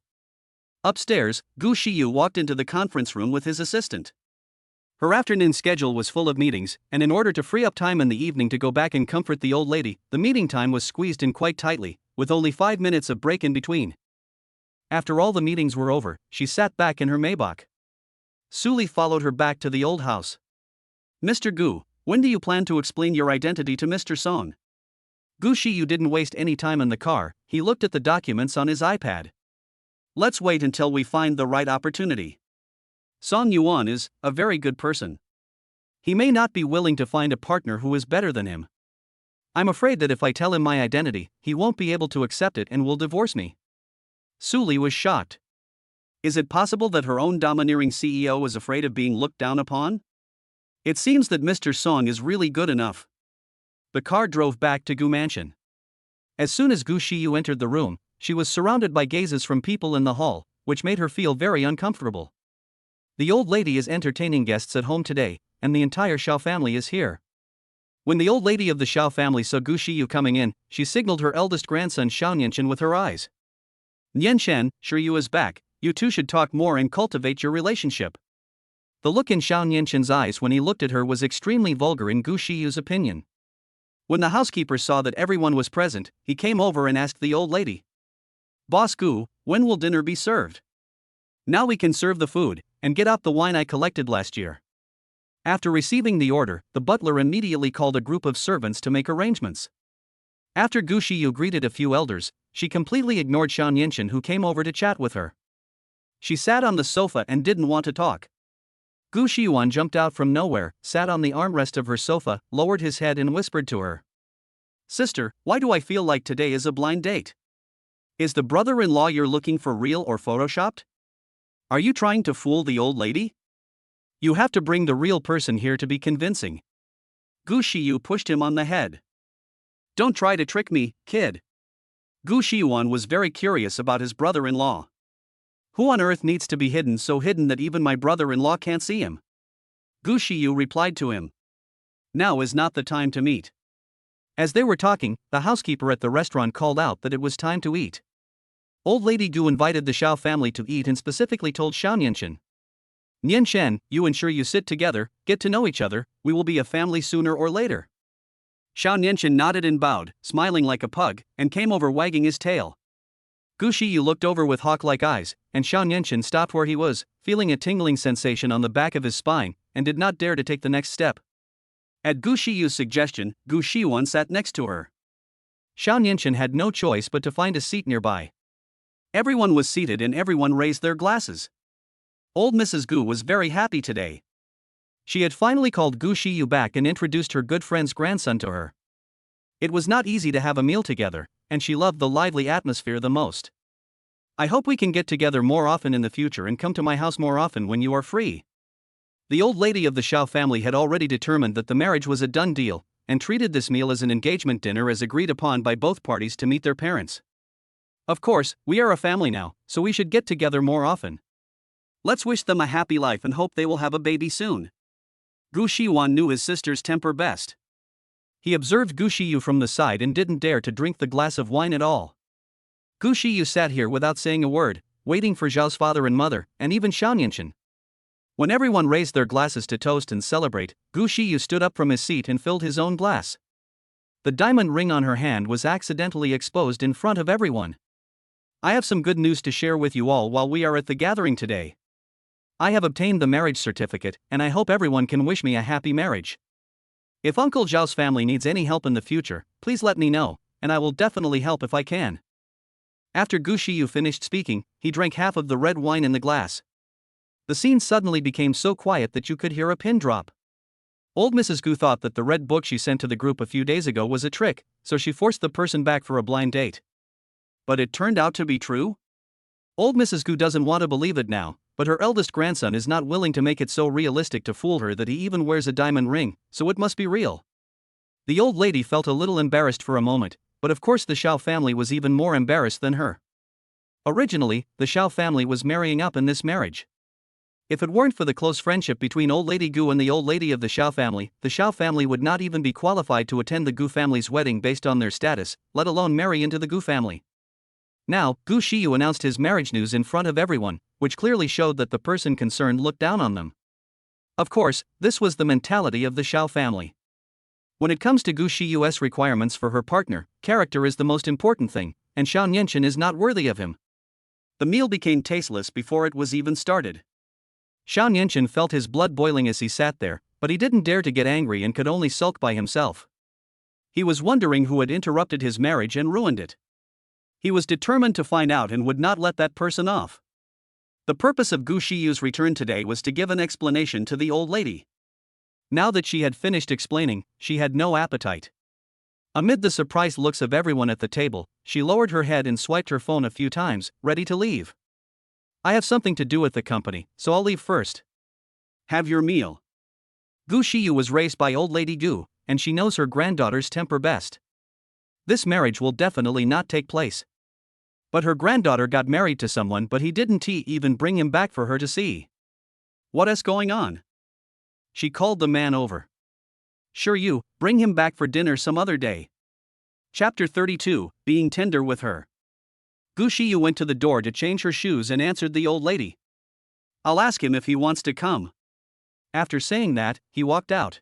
Upstairs, Gu Xiyu walked into the conference room with his assistant. Her afternoon schedule was full of meetings, and in order to free up time in the evening to go back and comfort the old lady, the meeting time was squeezed in quite tightly, with only 5 minutes of break in between. After all the meetings were over, she sat back in her Maybach. Suli followed her back to the old house. Mr. Gu, when do you plan to explain your identity to Mr. Song? Gu Xiyu didn't waste any time in the car, he looked at the documents on his iPad. Let's wait until we find the right opportunity. Song Yuan is a very good person. He may not be willing to find a partner who is better than him. I'm afraid that if I tell him my identity, he won't be able to accept it and will divorce me. Suli was shocked. Is it possible that her own domineering CEO is afraid of being looked down upon? It seems that Mr. Song is really good enough. The car drove back to Gu Mansion. As soon as Gu Xiyu entered the room, she was surrounded by gazes from people in the hall, which made her feel very uncomfortable. The old lady is entertaining guests at home today, and the entire Xiao family is here. When the old lady of the Xiao family saw Gu Xiyu coming in, she signaled her eldest grandson Xiao with her eyes. Nianshan, sure you is back, you two should talk more and cultivate your relationship. The look in Xiao eyes when he looked at her was extremely vulgar in Gu Xiyu's opinion. When the housekeeper saw that everyone was present, he came over and asked the old lady. Boss Gu, when will dinner be served? Now we can serve the food, and get out the wine I collected last year. After receiving the order, the butler immediately called a group of servants to make arrangements. After Gu Xiyu greeted a few elders, she completely ignored Xiao who came over to chat with her. She sat on the sofa and didn't want to talk. Gu Xiyuan jumped out from nowhere, sat on the armrest of her sofa, lowered his head and whispered to her. Sister, why do I feel like today is a blind date? Is the brother-in-law you're looking for real or photoshopped? Are you trying to fool the old lady? You have to bring the real person here to be convincing. Gu Xiyu pushed him on the head. Don't try to trick me, kid. Gu Xiyuan was very curious about his brother-in-law. Who on earth needs to be hidden so hidden that even my brother-in-law can't see him? Gu Xiyu replied to him. Now is not the time to meet. As they were talking, the housekeeper at the restaurant called out that it was time to eat. Old Lady Gu invited the Xiao family to eat and specifically told Xiao Nianshan, you ensure you sit together, get to know each other, we will be a family sooner or later. Xiao Nianshan nodded and bowed, smiling like a pug, and came over wagging his tail. Gu Xiyu looked over with hawk-like eyes, and Xiao Nianshan stopped where he was, feeling a tingling sensation on the back of his spine, and did not dare to take the next step. At Gu Xiyu's suggestion, Gu Xiyuan sat next to her. Xiao Nianshan had no choice but to find a seat nearby. Everyone was seated and everyone raised their glasses. Old Mrs. Gu was very happy today. She had finally called Gu Xiyu back and introduced her good friend's grandson to her. It was not easy to have a meal together, and she loved the lively atmosphere the most. I hope we can get together more often in the future and come to my house more often when you are free. The old lady of the Xiao family had already determined that the marriage was a done deal, and treated this meal as an engagement dinner as agreed upon by both parties to meet their parents. Of course, we are a family now, so we should get together more often. Let's wish them a happy life and hope they will have a baby soon. Gu Xiyuan knew his sister's temper best. He observed Gu Xiyu from the side and didn't dare to drink the glass of wine at all. Gu Xiyu sat here without saying a word, waiting for Zhao's father and mother, and even Xiao Nianshan. When everyone raised their glasses to toast and celebrate, Gu Xiyu stood up from his seat and filled his own glass. The diamond ring on her hand was accidentally exposed in front of everyone. I have some good news to share with you all while we are at the gathering today. I have obtained the marriage certificate, and I hope everyone can wish me a happy marriage. If Uncle Zhao's family needs any help in the future, please let me know, and I will definitely help if I can. After Gu Shiyu finished speaking, he drank half of the red wine in the glass. The scene suddenly became so quiet that you could hear a pin drop. Old Mrs. Gu thought that the red book she sent to the group a few days ago was a trick, so she forced the person back for a blind date. But it turned out to be true? Old Mrs. Gu doesn't want to believe it now, but her eldest grandson is not willing to make it so realistic to fool her that he even wears a diamond ring, so it must be real. The old lady felt a little embarrassed for a moment, but of course the Xiao family was even more embarrassed than her. Originally, the Xiao family was marrying up in this marriage. If it weren't for the close friendship between Old Lady Gu and the old lady of the Xiao family would not even be qualified to attend the Gu family's wedding based on their status, let alone marry into the Gu family. Now, Gu Shiyu announced his marriage news in front of everyone, which clearly showed that the person concerned looked down on them. Of course, this was the mentality of the Xiao family. When it comes to Gu Shiyu's requirements for her partner, character is the most important thing, and Xiao Nianchen is not worthy of him. The meal became tasteless before it was even started. Xiao Nianchen felt his blood boiling as he sat there, but he didn't dare to get angry and could only sulk by himself. He was wondering who had interrupted his marriage and ruined it. He was determined to find out and would not let that person off. The purpose of Gu Shiyu's return today was to give an explanation to the old lady. Now that she had finished explaining, she had no appetite. Amid the surprised looks of everyone at the table, she lowered her head and swiped her phone a few times, ready to leave. I have something to do at the company, so I'll leave first. Have your meal. Gu Shiyu was raised by old lady Gu, and she knows her granddaughter's temper best. This marriage will definitely not take place. But her granddaughter got married to someone, but he didn't even bring him back for her to see. What is going on? She called the man over. Sure, you, bring him back for dinner some other day. Chapter 32, Being Tender with Her. Gu Shiyu went to the door to change her shoes and answered the old lady. I'll ask him if he wants to come. After saying that, he walked out.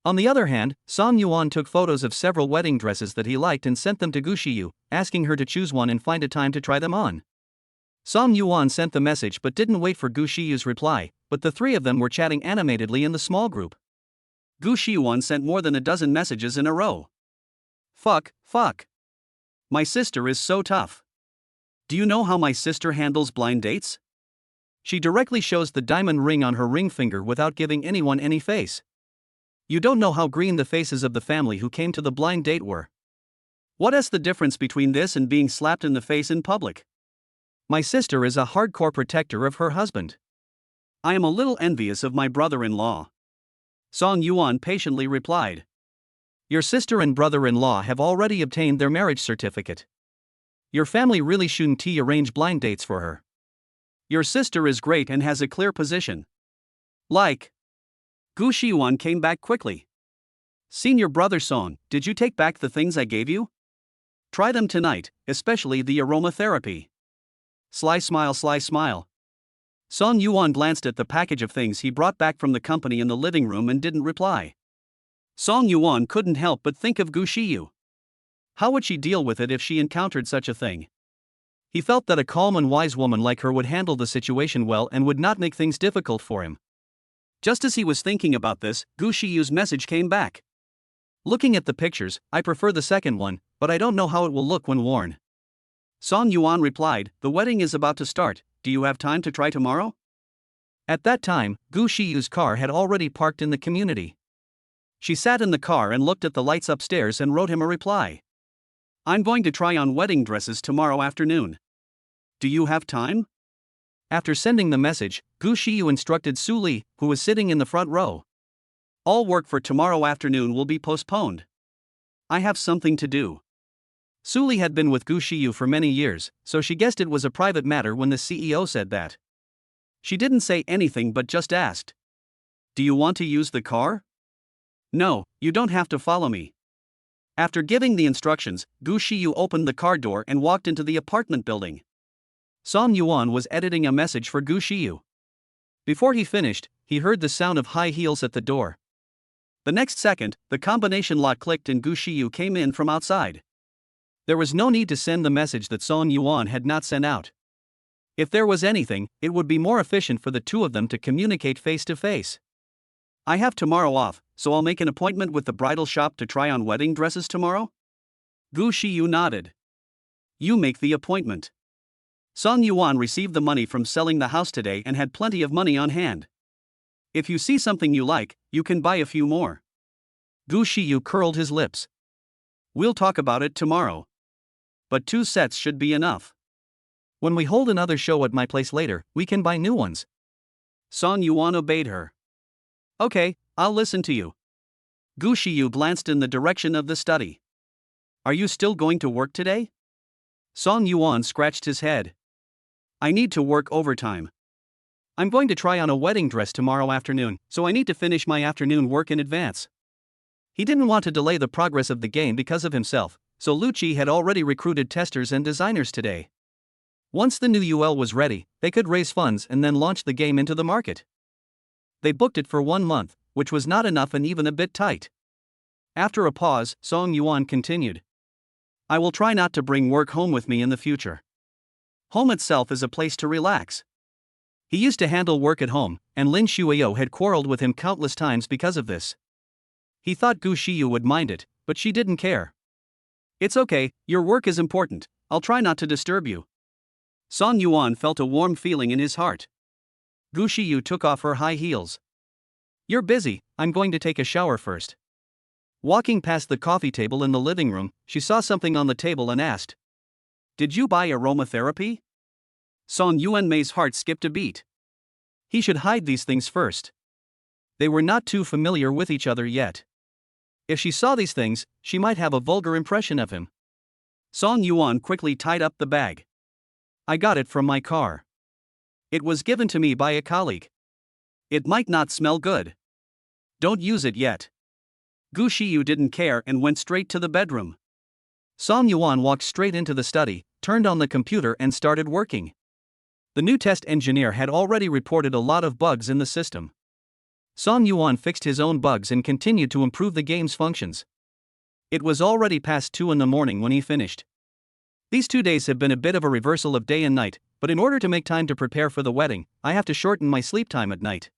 On the other hand, Song Yuan took photos of several wedding dresses that he liked and sent them to Gu Shiyu, asking her to choose one and find a time to try them on. Song Yuan sent the message but didn't wait for Gu Shiyu's reply, but the three of them were chatting animatedly in the small group. Gu Shiyuan sent more than a dozen messages in a row. Fuck. My sister is so tough. Do you know how my sister handles blind dates? She directly shows the diamond ring on her ring finger without giving anyone any face. You don't know how green the faces of the family who came to the blind date were. What is the difference between this and being slapped in the face in public? My sister is a hardcore protector of her husband. I am a little envious of my brother-in-law. Song Yuan patiently replied. Your sister and brother-in-law have already obtained their marriage certificate. Your family really shouldn't arrange blind dates for her. Your sister is great and has a clear position. Like. Gu Shiyuan came back quickly. Senior brother Song, did you take back the things I gave you? Try them tonight, especially the aromatherapy. Sly smile. Song Yuan glanced at the package of things he brought back from the company in the living room and didn't reply. Song Yuan couldn't help but think of Gu Shiyu. How would she deal with it if she encountered such a thing? He felt that a calm and wise woman like her would handle the situation well and would not make things difficult for him. Just as he was thinking about this, Gu Shiyu's message came back. Looking at the pictures, I prefer the second one, but I don't know how it will look when worn. Song Yuan replied, the wedding is about to start, do you have time to try tomorrow? At that time, Gu Shiyu's car had already parked in the community. She sat in the car and looked at the lights upstairs and wrote him a reply. I'm going to try on wedding dresses tomorrow afternoon. Do you have time? After sending the message, Gu Shiyu instructed Su Li, who was sitting in the front row. All work for tomorrow afternoon will be postponed. I have something to do. Su Li had been with Gu Shiyu for many years, so she guessed it was a private matter when the CEO said that. She didn't say anything but just asked. Do you want to use the car? No, you don't have to follow me. After giving the instructions, Gu Shiyu opened the car door and walked into the apartment building. Song Yuan was editing a message for Gu Shiyu. Before he finished, he heard the sound of high heels at the door. The next second, the combination lock clicked and Gu Shiyu came in from outside. There was no need to send the message that Song Yuan had not sent out. If there was anything, it would be more efficient for the two of them to communicate face to face. I have tomorrow off, so I'll make an appointment with the bridal shop to try on wedding dresses tomorrow? Gu Shiyu nodded. You make the appointment. Song Yuan received the money from selling the house today and had plenty of money on hand. If you see something you like, you can buy a few more. Gu Shiyu curled his lips. We'll talk about it tomorrow. But 2 sets should be enough. When we hold another show at my place later, we can buy new ones. Song Yuan obeyed her. Okay, I'll listen to you. Gu Shiyu glanced in the direction of the study. Are you still going to work today? Song Yuan scratched his head. I need to work overtime. I'm going to try on a wedding dress tomorrow afternoon, so I need to finish my afternoon work in advance. He didn't want to delay the progress of the game because of himself, so Lucci had already recruited testers and designers today. Once the new UL was ready, they could raise funds and then launch the game into the market. They booked it for 1 month, which was not enough and even a bit tight. After a pause, Song Yuan continued. I will try not to bring work home with me in the future. Home itself is a place to relax. He used to handle work at home, and Lin Xueyao had quarreled with him countless times because of this. He thought Gu Shiyu would mind it, but she didn't care. It's okay, your work is important, I'll try not to disturb you. Song Yuan felt a warm feeling in his heart. Gu Shiyu took off her high heels. You're busy, I'm going to take a shower first. Walking past the coffee table in the living room, she saw something on the table and asked. Did you buy aromatherapy? Song Yuanmei's heart skipped a beat. He should hide these things first. They were not too familiar with each other yet. If she saw these things, she might have a vulgar impression of him. Song Yuan quickly tied up the bag. I got it from my car. It was given to me by a colleague. It might not smell good. Don't use it yet. Gu Shiyu didn't care and went straight to the bedroom. Song Yuan walked straight into the study, turned on the computer and started working. The new test engineer had already reported a lot of bugs in the system. Song Yuan fixed his own bugs and continued to improve the game's functions. It was already past 2 in the morning when he finished. These 2 days have been a bit of a reversal of day and night, but in order to make time to prepare for the wedding, I have to shorten my sleep time at night.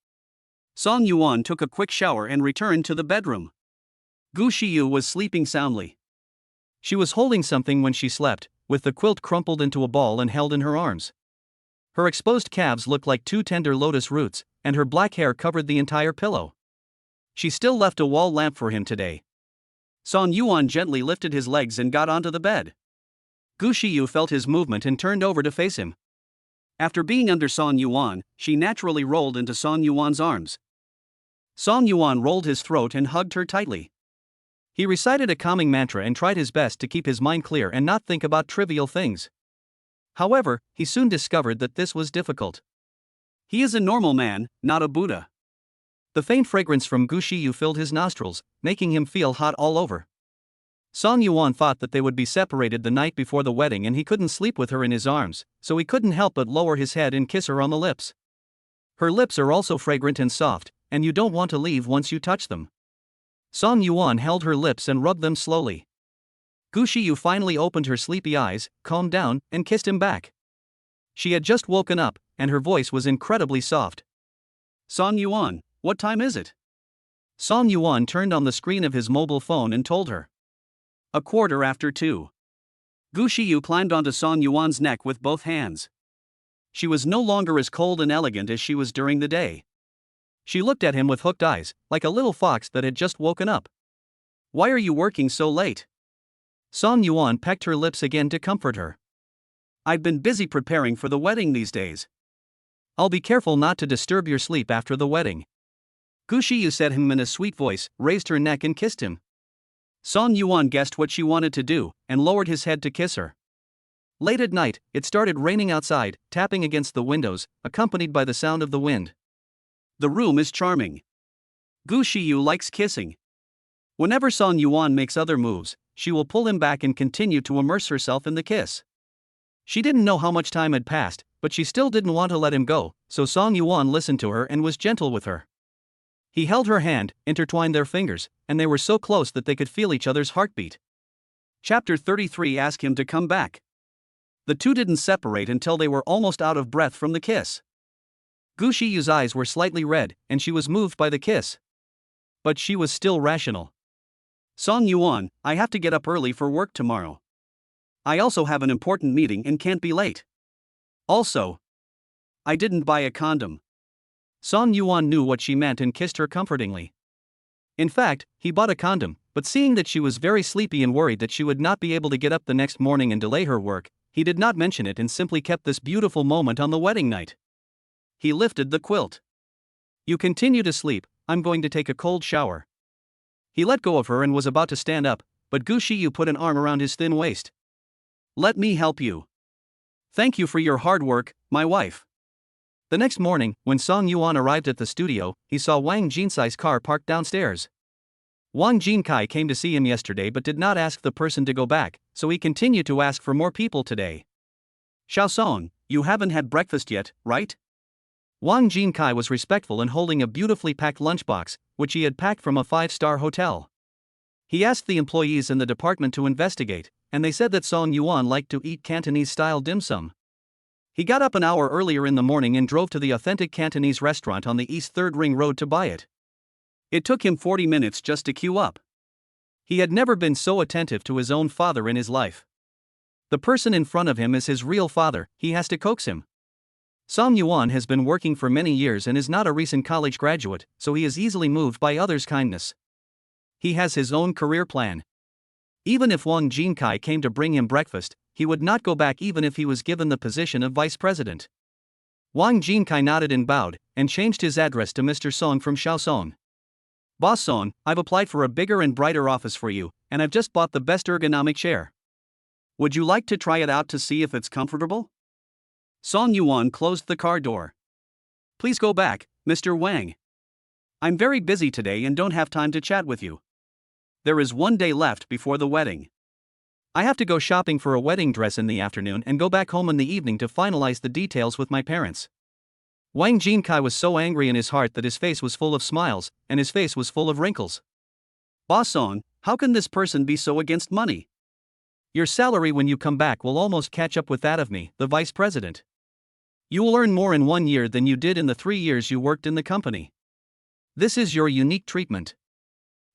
Song Yuan took a quick shower and returned to the bedroom. Gu Shiyu was sleeping soundly. She was holding something when she slept, with the quilt crumpled into a ball and held in her arms. Her exposed calves looked like 2 tender lotus roots, and her black hair covered the entire pillow. She still left a wall lamp for him today. Song Yuan gently lifted his legs and got onto the bed. Gu Shiyu felt his movement and turned over to face him. After being under Song Yuan, she naturally rolled into Song Yuan's arms. Song Yuan rolled his throat and hugged her tightly. He recited a calming mantra and tried his best to keep his mind clear and not think about trivial things. However, he soon discovered that this was difficult. He is a normal man, not a Buddha. The faint fragrance from Gu Shiyu filled his nostrils, making him feel hot all over. Song Yuan thought that they would be separated the night before the wedding and he couldn't sleep with her in his arms, so he couldn't help but lower his head and kiss her on the lips. Her lips are also fragrant and soft, and you don't want to leave once you touch them. Song Yuan held her lips and rubbed them slowly. Gu Shiyu finally opened her sleepy eyes, calmed down, and kissed him back. She had just woken up, and her voice was incredibly soft. Song Yuan, what time is it? Song Yuan turned on the screen of his mobile phone and told her. 2:15. Gu Shiyu climbed onto Song Yuan's neck with both hands. She was no longer as cold and elegant as she was during the day. She looked at him with hooked eyes, like a little fox that had just woken up. Why are you working so late? Song Yuan pecked her lips again to comfort her. I've been busy preparing for the wedding these days. I'll be careful not to disturb your sleep after the wedding. Gu Shiyu said him in a sweet voice, raised her neck and kissed him. Song Yuan guessed what she wanted to do, and lowered his head to kiss her. Late at night, it started raining outside, tapping against the windows, accompanied by the sound of the wind. The room is charming. Gu Shiyu likes kissing. Whenever Song Yuan makes other moves, she will pull him back and continue to immerse herself in the kiss. She didn't know how much time had passed, but she still didn't want to let him go, so Song Yuan listened to her and was gentle with her. He held her hand, intertwined their fingers, and they were so close that they could feel each other's heartbeat. Chapter 33 asked him to come back. The two didn't separate until they were almost out of breath from the kiss. Gu Shiyu's eyes were slightly red, and she was moved by the kiss. But she was still rational. Song Yuan, I have to get up early for work tomorrow. I also have an important meeting and can't be late. Also, I didn't buy a condom. Song Yuan knew what she meant and kissed her comfortingly. In fact, he bought a condom, but seeing that she was very sleepy and worried that she would not be able to get up the next morning and delay her work, he did not mention it and simply kept this beautiful moment on the wedding night. He lifted the quilt. You continue to sleep, I'm going to take a cold shower. He let go of her and was about to stand up, but Gu Shiyu put an arm around his thin waist. Let me help you. Thank you for your hard work, my wife. The next morning, when Song Yuan arrived at the studio, he saw Wang Jinsai's car parked downstairs. Wang Jinkai came to see him yesterday but did not ask the person to go back, so he continued to ask for more people today. Xiao Song, you haven't had breakfast yet, right? Wang Jinkai was respectful and holding a beautifully packed lunchbox, which he had packed from a 5-star hotel. He asked the employees in the department to investigate, and they said that Song Yuan liked to eat Cantonese-style dim sum. He got up an hour earlier in the morning and drove to the authentic Cantonese restaurant on the East 3rd Ring Road to buy it. It took him 40 minutes just to queue up. He had never been so attentive to his own father in his life. The person in front of him is his real father, he has to coax him. Song Yuan has been working for many years and is not a recent college graduate, so he is easily moved by others' kindness. He has his own career plan. Even if Wang Jinkai came to bring him breakfast, he would not go back even if he was given the position of vice president. Wang Jinkai nodded and bowed, and changed his address to Mr. Song from Xiao Song. Boss Song, I've applied for a bigger and brighter office for you, and I've just bought the best ergonomic chair. Would you like to try it out to see if it's comfortable? Song Yuan closed the car door. Please go back, Mr. Wang. I'm very busy today and don't have time to chat with you. There is 1 day left before the wedding. I have to go shopping for a wedding dress in the afternoon and go back home in the evening to finalize the details with my parents. Wang Jinkai was so angry in his heart that his face was full of smiles, and his face was full of wrinkles. Boss Song, how can this person be so against money? Your salary when you come back will almost catch up with that of me, the vice president. You will earn more in 1 year than you did in the 3 years you worked in the company. This is your unique treatment.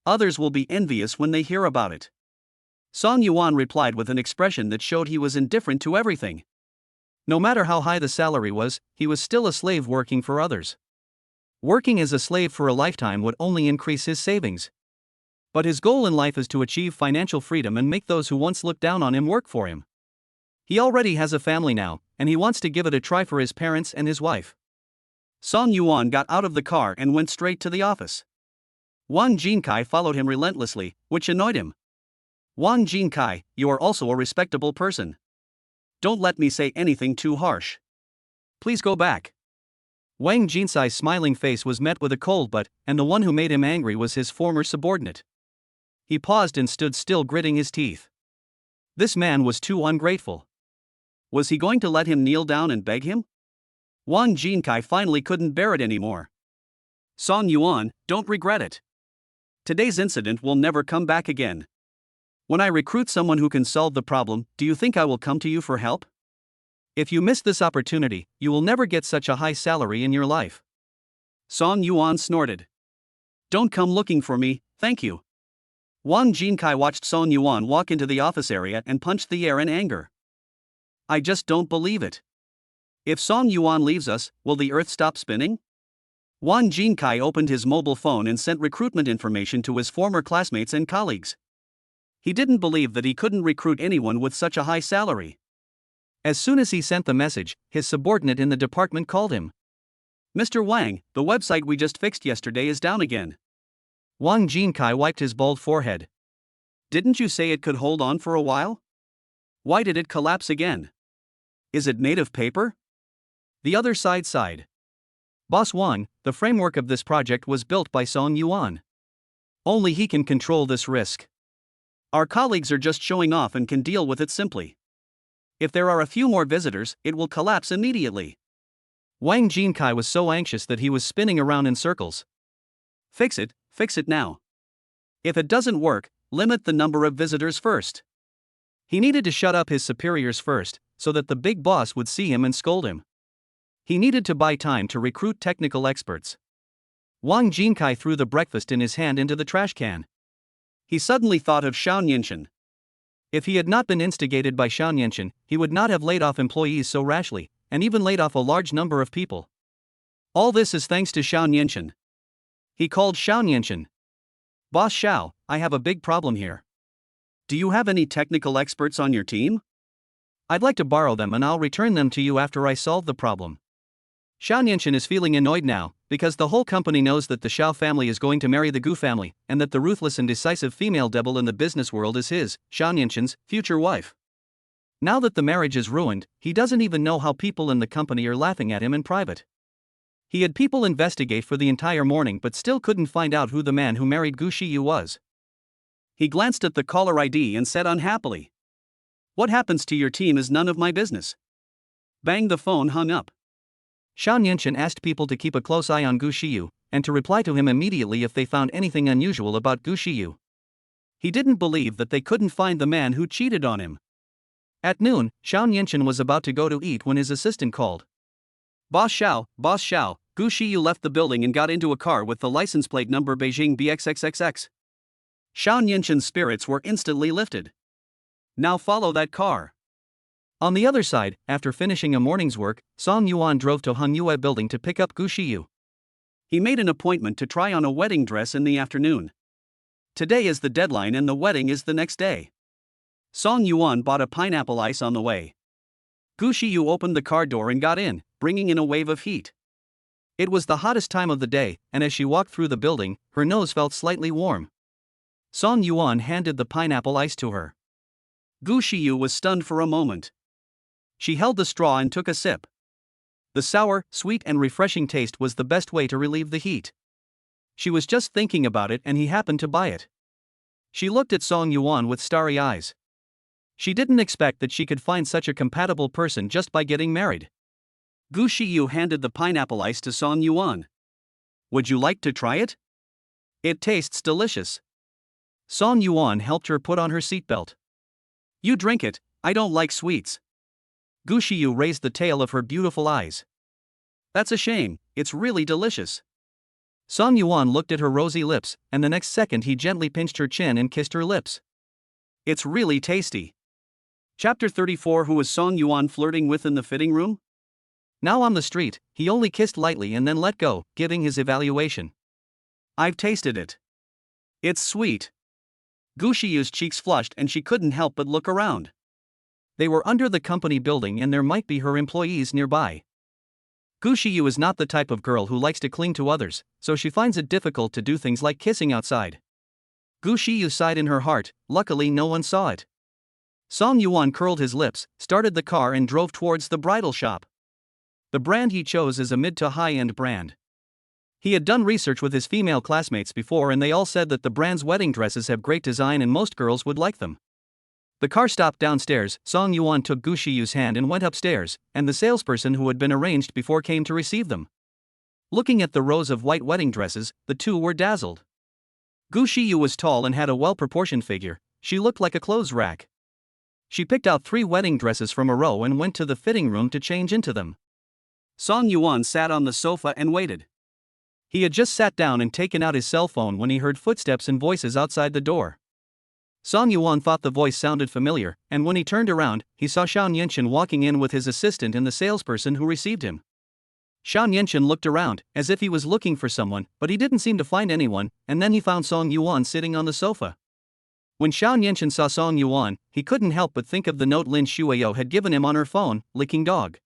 Others will be envious when they hear about it. Song Yuan replied with an expression that showed he was indifferent to everything. No matter how high the salary was, he was still a slave working for others. Working as a slave for a lifetime would only increase his savings. But his goal in life is to achieve financial freedom and make those who once looked down on him work for him. He already has a family now, and he wants to give it a try for his parents and his wife. Song Yuan got out of the car and went straight to the office. Wang Jinkai followed him relentlessly, which annoyed him. Wang Jinkai, you are also a respectable person. Don't let me say anything too harsh. Please go back. Wang Jinsai's smiling face was met with a cold but, and the one who made him angry was his former subordinate. He paused and stood still, gritting his teeth. This man was too ungrateful. Was he going to let him kneel down and beg him? Wang Jinkai finally couldn't bear it anymore. Song Yuan, don't regret it. Today's incident will never come back again. When I recruit someone who can solve the problem, do you think I will come to you for help? If you miss this opportunity, you will never get such a high salary in your life. Song Yuan snorted. Don't come looking for me, thank you. Wang Jinkai watched Song Yuan walk into the office area and punched the air in anger. I just don't believe it. If Song Yuan leaves us, will the earth stop spinning? Wang Jinkai opened his mobile phone and sent recruitment information to his former classmates and colleagues. He didn't believe that he couldn't recruit anyone with such a high salary. As soon as he sent the message, his subordinate in the department called him. Mr. Wang, the website we just fixed yesterday is down again. Wang Jinkai wiped his bald forehead. Didn't you say it could hold on for a while? Why did it collapse again? Is it made of paper? The other side sighed. Boss Wang, the framework of this project was built by Song Yuan. Only he can control this risk. Our colleagues are just showing off and can deal with it simply. If there are a few more visitors, it will collapse immediately. Wang Jinkai was so anxious that he was spinning around in circles. Fix it now. If it doesn't work, limit the number of visitors first. He needed to shut up his superiors first, so that the big boss would see him and scold him. He needed to buy time to recruit technical experts. Wang Jinkai threw the breakfast in his hand into the trash can. He suddenly thought of Xiao Nianshan. If he had not been instigated by Xiao, he would not have laid off employees so rashly, and even laid off a large number of people. All this is thanks to Xiao. He called Xiao. Boss Xiao, I have a big problem here. Do you have any technical experts on your team? I'd like to borrow them and I'll return them to you after I solve the problem. Xiao is feeling annoyed now, because the whole company knows that the Xiao family is going to marry the Gu family, and that the ruthless and decisive female devil in the business world is his, Xiao, future wife. Now that the marriage is ruined, he doesn't even know how people in the company are laughing at him in private. He had people investigate for the entire morning but still couldn't find out who the man who married Gu Xiyu was. He glanced at the caller ID and said unhappily, "What happens to your team is none of my business." Bang, the phone hung up. Xiao asked people to keep a close eye on Gu Xiyu, and to reply to him immediately if they found anything unusual about Gu Xiyu. He didn't believe that they couldn't find the man who cheated on him. At noon, Xiao was about to go to eat when his assistant called. Boss Xiao, Gu Xiyu left the building and got into a car with the license plate number Beijing BXXXX. Xiao spirits were instantly lifted. Now follow that car. On the other side, after finishing a morning's work, Song Yuan drove to Hanyue building to pick up Gu Xiyu. He made an appointment to try on a wedding dress in the afternoon. Today is the deadline and the wedding is the next day. Song Yuan bought a pineapple ice on the way. Gu Xiyu opened the car door and got in, bringing in a wave of heat. It was the hottest time of the day, and as she walked through the building, her nose felt slightly warm. Song Yuan handed the pineapple ice to her. Gu Xiyu was stunned for a moment. She held the straw and took a sip. The sour, sweet and refreshing taste was the best way to relieve the heat. She was just thinking about it and he happened to buy it. She looked at Song Yuan with starry eyes. She didn't expect that she could find such a compatible person just by getting married. Gu Xiyu handed the pineapple ice to Song Yuan. "Would you like to try it? It tastes delicious." Song Yuan helped her put on her seatbelt. "You drink it, I don't like sweets." Gu Xiyu raised the tail of her beautiful eyes. "That's a shame, it's really delicious." Song Yuan looked at her rosy lips, and the next second he gently pinched her chin and kissed her lips. "It's really tasty." Chapter 34. Who was Song Yuan flirting with in the fitting room? Now on the street, he only kissed lightly and then let go, giving his evaluation. "I've tasted it. It's sweet." Gu Xiyu's cheeks flushed and she couldn't help but look around. They were under the company building and there might be her employees nearby. Gu Xiyu is not the type of girl who likes to cling to others, so she finds it difficult to do things like kissing outside. Gu Xiyu sighed in her heart, luckily no one saw it. Song Yuan curled his lips, started the car and drove towards the bridal shop. The brand he chose is a mid to high-end brand. He had done research with his female classmates before and they all said that the brand's wedding dresses have great design and most girls would like them. The car stopped downstairs, Song Yuan took Gu Xiyu's hand and went upstairs, and the salesperson who had been arranged before came to receive them. Looking at the rows of white wedding dresses, the two were dazzled. Gu Xiyu was tall and had a well-proportioned figure. She looked like a clothes rack. She picked out 3 wedding dresses from a row and went to the fitting room to change into them. Song Yuan sat on the sofa and waited. He had just sat down and taken out his cell phone when he heard footsteps and voices outside the door. Song Yuan thought the voice sounded familiar, and when he turned around, he saw Xiao Nianchen walking in with his assistant and the salesperson who received him. Xiao Nianchen looked around, as if he was looking for someone, but he didn't seem to find anyone, and then he found Song Yuan sitting on the sofa. When Xiao Nianchen saw Song Yuan, he couldn't help but think of the note Lin Xueyao had given him on her phone, licking dog.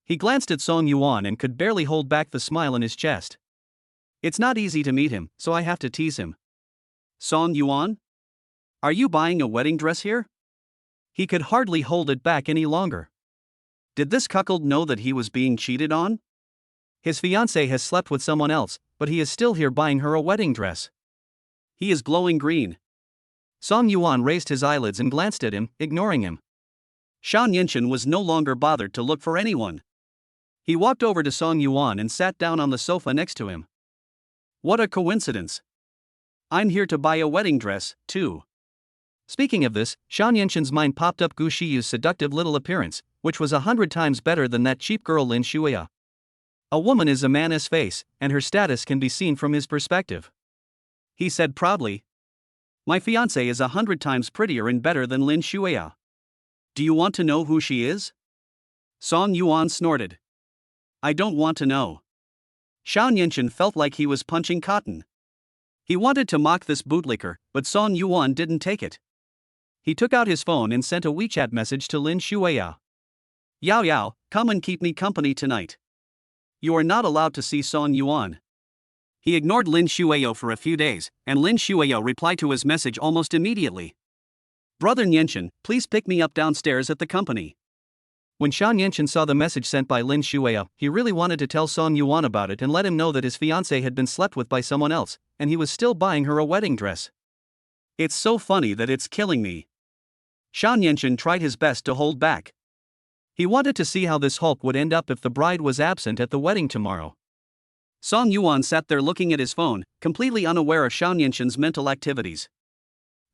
He glanced at Song Yuan and could barely hold back the smile in his chest. "It's not easy to meet him, so I have to tease him." "Song Yuan? Are you buying a wedding dress here?" He could hardly hold it back any longer. Did this cuckold know that he was being cheated on? His fiancée has slept with someone else, but he is still here buying her a wedding dress. He is glowing green. Song Yuan raised his eyelids and glanced at him, ignoring him. Xiao Nianchen was no longer bothered to look for anyone. He walked over to Song Yuan and sat down on the sofa next to him. "What a coincidence. I'm here to buy a wedding dress, too." Speaking of this, Xiao Nianchen's mind popped up Gu Xiyu's seductive little appearance, which was 100 times better than that cheap girl Lin Xueyao. A woman is a man's face, and her status can be seen from his perspective. He said proudly, My fiancée is 100 times prettier and better than Lin Xueyao. Do you want to know who she is? Song Yuan snorted. I don't want to know. Xiao Nianchen felt like he was punching cotton. He wanted to mock this bootlicker, but Song Yuan didn't take it. He took out his phone and sent a WeChat message to Lin Xueyao. Yao Yao, come and keep me company tonight. You are not allowed to see Song Yuan. He ignored Lin Xueyao for a few days, and Lin Xueyao replied to his message almost immediately. Brother Nianchen, please pick me up downstairs at the company. When Xiao Nianchen saw the message sent by Lin Xueyao, he really wanted to tell Song Yuan about it and let him know that his fiancée had been slept with by someone else, and he was still buying her a wedding dress. It's so funny that it's killing me. Xiao Nianchen tried his best to hold back. He wanted to see how this hulk would end up if the bride was absent at the wedding tomorrow. Song Yuan sat there looking at his phone, completely unaware of Xiao Nianchen's mental activities.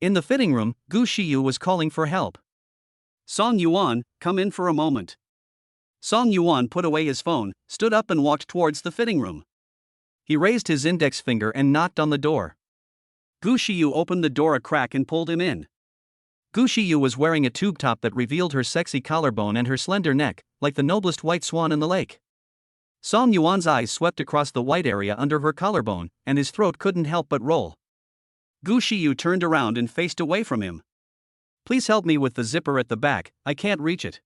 In the fitting room, Gu Shiyu was calling for help. Song Yuan, come in for a moment. Song Yuan put away his phone, stood up and walked towards the fitting room. He raised his index finger and knocked on the door. Gu Shiyu opened the door a crack and pulled him in. Gu Shiyu was wearing a tube top that revealed her sexy collarbone and her slender neck, like the noblest white swan in the lake. Song Yuan's eyes swept across the white area under her collarbone, and his throat couldn't help but roll. Gu Shiyu turned around and faced away from him. Please help me with the zipper at the back, I can't reach it.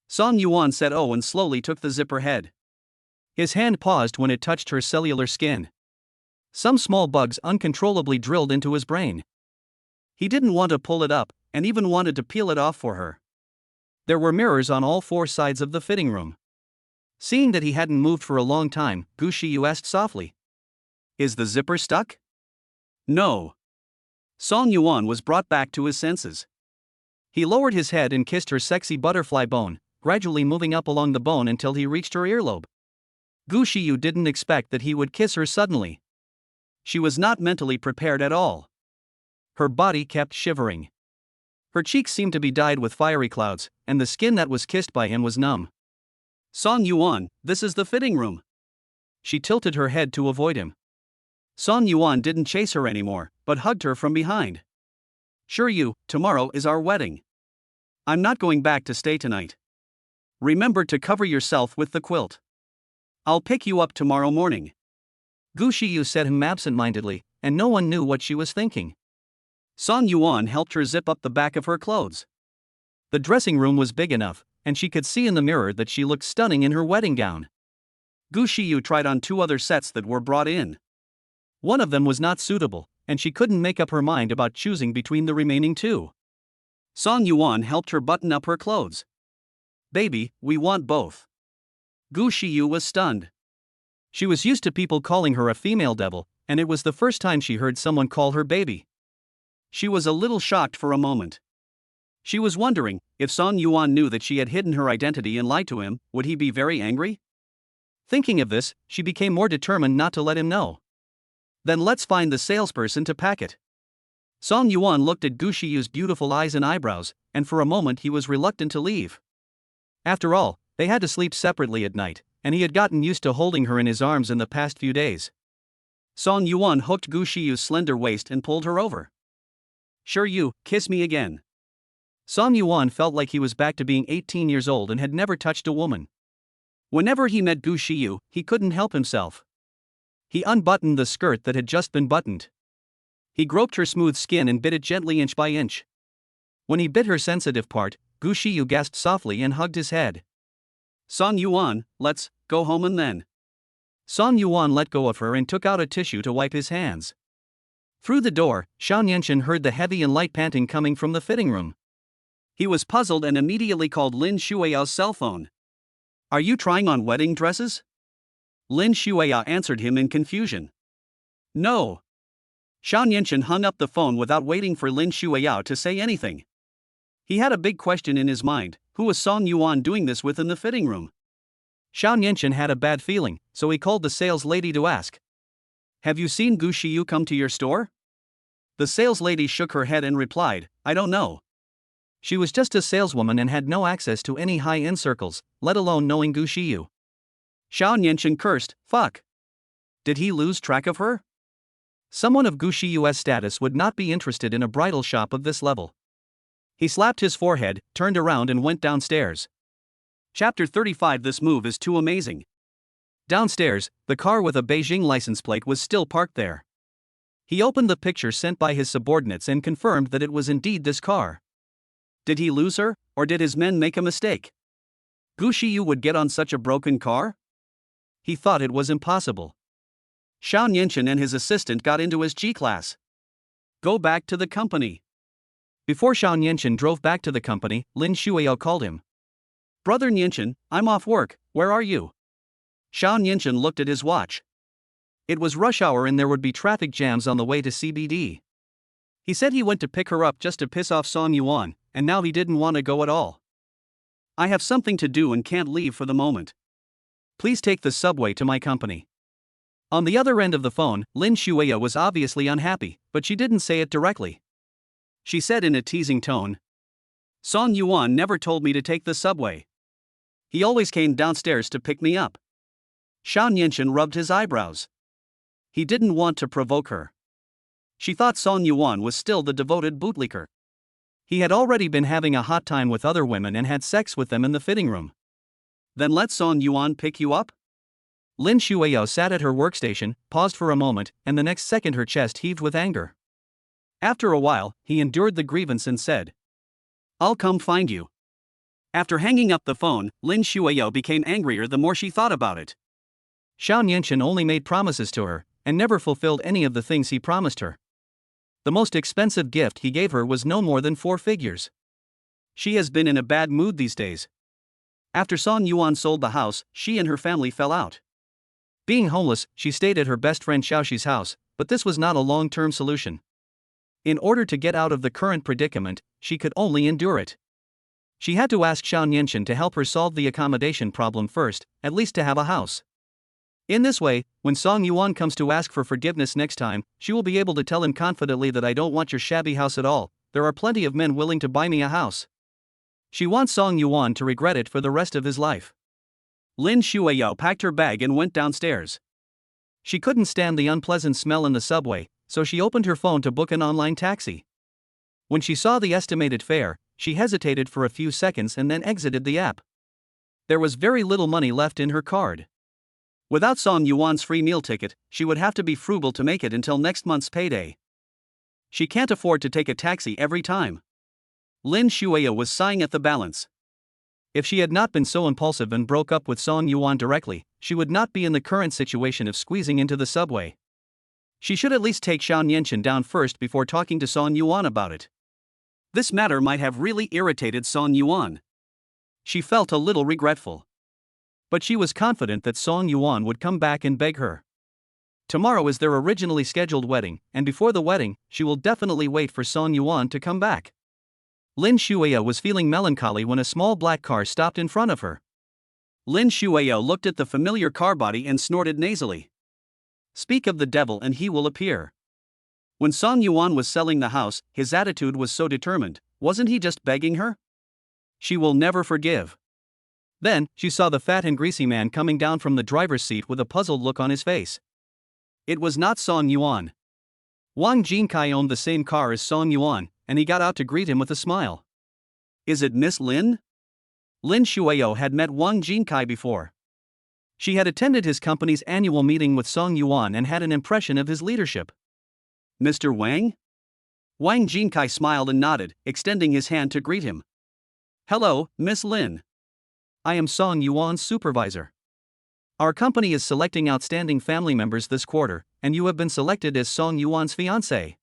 Song Yuan said oh and slowly took the zipper head. His hand paused when it touched her cellular skin. Some small bugs uncontrollably drilled into his brain. He didn't want to pull it up, and even wanted to peel it off for her. There were mirrors on all four sides of the fitting room. Seeing that he hadn't moved for a long time, Gu Shiyu asked softly. Is the zipper stuck? No. Song Yuan was brought back to his senses. He lowered his head and kissed her sexy butterfly bone, gradually moving up along the bone until he reached her earlobe. Gu Shiyu didn't expect that he would kiss her suddenly. She was not mentally prepared at all. Her body kept shivering. Her cheeks seemed to be dyed with fiery clouds, and the skin that was kissed by him was numb. Song Yuan, this is the fitting room. She tilted her head to avoid him. Song Yuan didn't chase her anymore, but hugged her from behind. Sure you, tomorrow is our wedding. I'm not going back to stay tonight. Remember to cover yourself with the quilt. I'll pick you up tomorrow morning. Gu Shiyu said him absent-mindedly, and no one knew what she was thinking. Song Yuan helped her zip up the back of her clothes. The dressing room was big enough, and she could see in the mirror that she looked stunning in her wedding gown. Gu Shiyu tried on 2 other sets that were brought in. One of them was not suitable, and she couldn't make up her mind about choosing between the remaining 2. Song Yuan helped her button up her clothes. Baby, we want both. Gu Shiyu was stunned. She was used to people calling her a female devil, and it was the first time she heard someone call her baby. She was a little shocked for a moment. She was wondering, if Song Yuan knew that she had hidden her identity and lied to him, would he be very angry? Thinking of this, she became more determined not to let him know. Then let's find the salesperson to pack it. Song Yuan looked at Gu Shiyu's beautiful eyes and eyebrows, and for a moment he was reluctant to leave. After all, they had to sleep separately at night, and he had gotten used to holding her in his arms in the past few days. Song Yuan hooked Gu Shiyu's slender waist and pulled her over. Sure you, kiss me again. Song Yuan felt like he was back to being 18 years old and had never touched a woman. Whenever he met Gu Shiyu, he couldn't help himself. He unbuttoned the skirt that had just been buttoned. He groped her smooth skin and bit it gently inch by inch. When he bit her sensitive part, Gu Shiyu gasped softly and hugged his head. Song Yuan, let's go home and then. Song Yuan let go of her and took out a tissue to wipe his hands. Through the door, Xiao Nianchen heard the heavy and light panting coming from the fitting room. He was puzzled and immediately called Lin Xueyao's cell phone. Are you trying on wedding dresses? Lin Xueyao answered him in confusion. No. Xiao Nianchen hung up the phone without waiting for Lin Xueyao to say anything. He had a big question in his mind: who was Song Yuan doing this with in the fitting room? Xiao Nianchen had a bad feeling, so he called the sales lady to ask. Have you seen Gu Shiyu come to your store? The sales lady shook her head and replied, I don't know. She was just a saleswoman and had no access to any high-end circles, let alone knowing Gu Shiyu. Xiao Nianchen cursed, fuck. Did he lose track of her? Someone of Gu Shiyue's status would not be interested in a bridal shop of this level. He slapped his forehead, turned around and went downstairs. Chapter 35. This move is too amazing. Downstairs, the car with a Beijing license plate was still parked there. He opened the picture sent by his subordinates and confirmed that it was indeed this car. Did he lose her, or did his men make a mistake? Gu Shiyu would get on such a broken car? He thought it was impossible. Xiao Nianchen and his assistant got into his G-class. Go back to the company. Before Xiao Nianchen drove back to the company, Lin Xueyao called him. Brother Nianchen, I'm off work, where are you? Xiao Nianchen looked at his watch. It was rush hour and there would be traffic jams on the way to CBD. He said he went to pick her up just to piss off Song Yuan, and now he didn't want to go at all. I have something to do and can't leave for the moment. Please take the subway to my company. On the other end of the phone, Lin Xueyao was obviously unhappy, but she didn't say it directly. She said in a teasing tone, Song Yuan never told me to take the subway. He always came downstairs to pick me up. Xiao Nianchen rubbed his eyebrows. He didn't want to provoke her. She thought Song Yuan was still the devoted bootlicker. He had already been having a hot time with other women and had sex with them in the fitting room. Then let Song Yuan pick you up? Lin Xueyao sat at her workstation, paused for a moment, and the next second her chest heaved with anger. After a while, he endured the grievance and said, I'll come find you. After hanging up the phone, Lin Xueyao became angrier the more she thought about it. Xiao Nianchen only made promises to her, and never fulfilled any of the things he promised her. The most expensive gift he gave her was no more than 4 figures. She has been in a bad mood these days. After Song Yuan sold the house, she and her family fell out. Being homeless, she stayed at her best friend Xiaoxi's house, but this was not a long-term solution. In order to get out of the current predicament, she could only endure it. She had to ask Xiao Nianchen to help her solve the accommodation problem first, at least to have a house. In this way, when Song Yuan comes to ask for forgiveness next time, she will be able to tell him confidently that I don't want your shabby house at all, there are plenty of men willing to buy me a house. She wants Song Yuan to regret it for the rest of his life. Lin Xueyao packed her bag and went downstairs. She couldn't stand the unpleasant smell in the subway, so she opened her phone to book an online taxi. When she saw the estimated fare, she hesitated for a few seconds and then exited the app. There was very little money left in her card. Without Song Yuan's free meal ticket, she would have to be frugal to make it until next month's payday. She can't afford to take a taxi every time. Lin Xueyao was sighing at the balance. If she had not been so impulsive and broke up with Song Yuan directly, she would not be in the current situation of squeezing into the subway. She should at least take Xiao Nianchen down first before talking to Song Yuan about it. This matter might have really irritated Song Yuan. She felt a little regretful. But she was confident that Song Yuan would come back and beg her. Tomorrow is their originally scheduled wedding, and before the wedding, she will definitely wait for Song Yuan to come back. Lin Xueyao was feeling melancholy when a small black car stopped in front of her. Lin Xueyao looked at the familiar car body and snorted nasally. Speak of the devil and he will appear. When Song Yuan was selling the house, his attitude was so determined, wasn't he just begging her? She will never forgive. Then, she saw the fat and greasy man coming down from the driver's seat with a puzzled look on his face. It was not Song Yuan. Wang Jinkai owned the same car as Song Yuan, and he got out to greet him with a smile. Is it Miss Lin? Lin Xueyao had met Wang Jinkai before. She had attended his company's annual meeting with Song Yuan and had an impression of his leadership. Mr. Wang? Wang Jinkai smiled and nodded, extending his hand to greet him. Hello, Miss Lin. I am Song Yuan's supervisor. Our company is selecting outstanding family members this quarter, and you have been selected as Song Yuan's fiancé.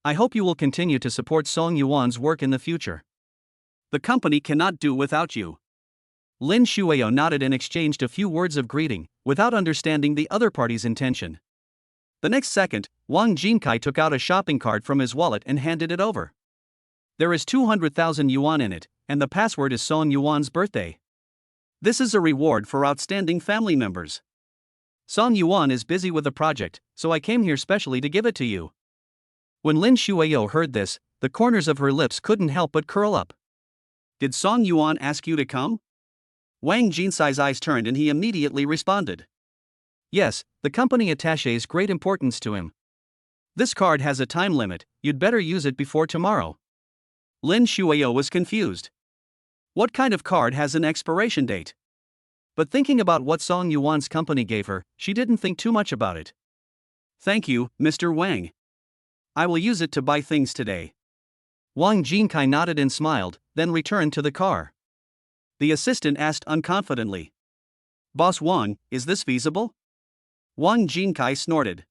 I hope you will continue to support Song Yuan's work in the future. The company cannot do without you. Lin Xueyao nodded and exchanged a few words of greeting, without understanding the other party's intention. The next second, Wang Jinkai took out a shopping card from his wallet and handed it over. There is 200,000 yuan in it, and the password is Song Yuan's birthday. This is a reward for outstanding family members. Song Yuan is busy with a project, so I came here specially to give it to you. When Lin Xueyao heard this, the corners of her lips couldn't help but curl up. Did Song Yuan ask you to come? Wang Jinkai's eyes turned and he immediately responded. Yes, the company attaches great importance to him. This card has a time limit, you'd better use it before tomorrow. Lin Xueyao was confused. What kind of card has an expiration date? But thinking about what Song Yuan's company gave her, she didn't think too much about it. Thank you, Mr. Wang. I will use it to buy things today. Wang Jinkai nodded and smiled, then returned to the car. The assistant asked unconfidently. Boss Wang, is this feasible? Wang Jinkai snorted.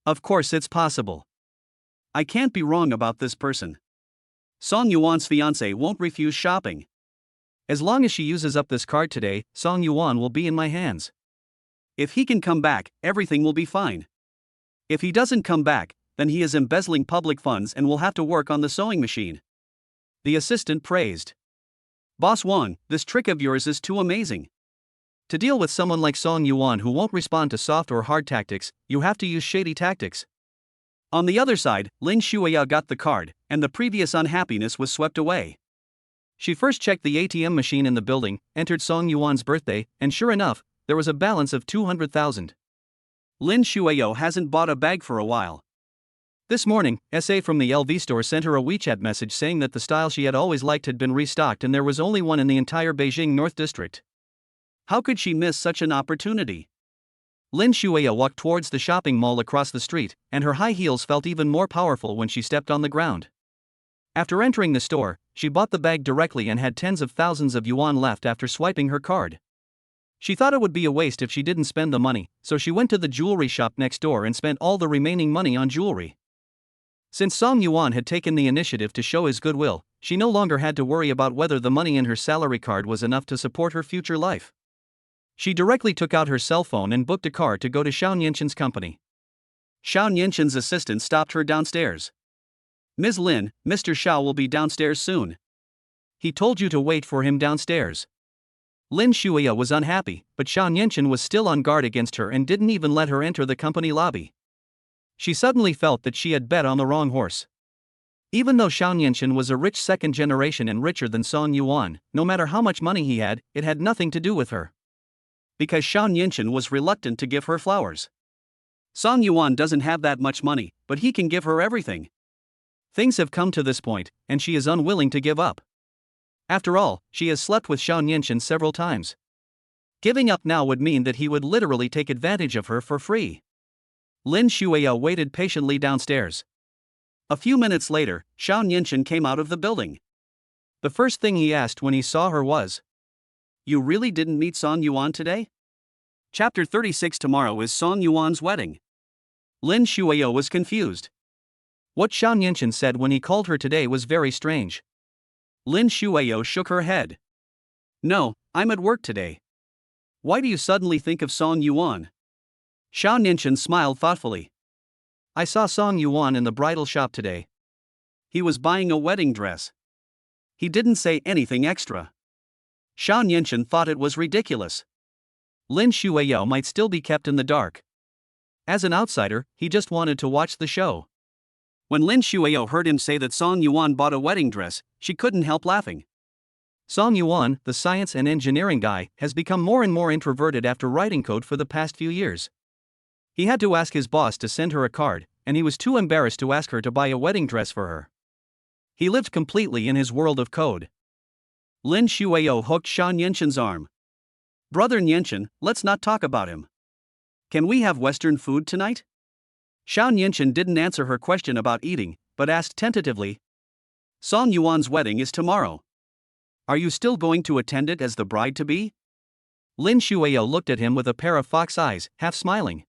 Of course it's possible. I can't be wrong about this person. Song Yuan's fiancé won't refuse shopping. As long as she uses up this card today, Song Yuan will be in my hands. If he can come back, everything will be fine. If he doesn't come back, then he is embezzling public funds and will have to work on the sewing machine. The assistant praised. Boss Wang, this trick of yours is too amazing. To deal with someone like Song Yuan who won't respond to soft or hard tactics, you have to use shady tactics. On the other side, Lin Xueyao got the card, and the previous unhappiness was swept away. She first checked the ATM machine in the building, entered Song Yuan's birthday, and sure enough, there was a balance of 200,000. Lin Xueyao hasn't bought a bag for a while. This morning, SA from the LV store sent her a WeChat message saying that the style she had always liked had been restocked and there was only one in the entire Beijing North District. How could she miss such an opportunity? Lin Xueyao walked towards the shopping mall across the street, and her high heels felt even more powerful when she stepped on the ground. After entering the store, she bought the bag directly and had tens of thousands of yuan left after swiping her card. She thought it would be a waste if she didn't spend the money, so she went to the jewelry shop next door and spent all the remaining money on jewelry. Since Song Yuan had taken the initiative to show his goodwill, she no longer had to worry about whether the money in her salary card was enough to support her future life. She directly took out her cell phone and booked a car to go to Xiao Nianshin's company. Xiao Nianshin's assistant stopped her downstairs. Ms. Lin, Mr. Xiao will be downstairs soon. He told you to wait for him downstairs. Lin Xueyao was unhappy, but Xiao Nianshin was still on guard against her and didn't even let her enter the company lobby. She suddenly felt that she had bet on the wrong horse. Even though Xiao Nianshin was a rich second generation and richer than Song Yuan, no matter how much money he had, it had nothing to do with her. Because Xiao Nianshin was reluctant to give her flowers. Song Yuan doesn't have that much money, but he can give her everything. Things have come to this point, and she is unwilling to give up. After all, she has slept with Xiao Nianshin several times. Giving up now would mean that he would literally take advantage of her for free. Lin Xueyao waited patiently downstairs. A few minutes later, Xiao Nianshin came out of the building. The first thing he asked when he saw her was, "You really didn't meet Song Yuan today?" Chapter 36. Tomorrow is Song Yuan's wedding. Lin Xueyao was confused. What Xiao Nianshin said when he called her today was very strange. Lin Xueyao shook her head. "No, I'm at work today." "Why do you suddenly think of Song Yuan?" Xiao Nianshin smiled thoughtfully. "I saw Song Yuan in the bridal shop today. He was buying a wedding dress. He didn't say anything extra." Xiao Nianshin thought it was ridiculous. Lin Xueyao might still be kept in the dark. As an outsider, he just wanted to watch the show. When Lin Xueyao heard him say that Song Yuan bought a wedding dress, she couldn't help laughing. Song Yuan, the science and engineering guy, has become more and more introverted after writing code for the past few years. He had to ask his boss to send her a card, and he was too embarrassed to ask her to buy a wedding dress for her. He lived completely in his world of code. Lin Xueyao hooked Xiao Nianshin's arm. "Brother Nianshin, let's not talk about him. Can we have Western food tonight?" Xiao Nianshin didn't answer her question about eating, but asked tentatively. "Song Yuan's wedding is tomorrow. Are you still going to attend it as the bride-to-be?" Lin Xueyao looked at him with a pair of fox eyes, half smiling.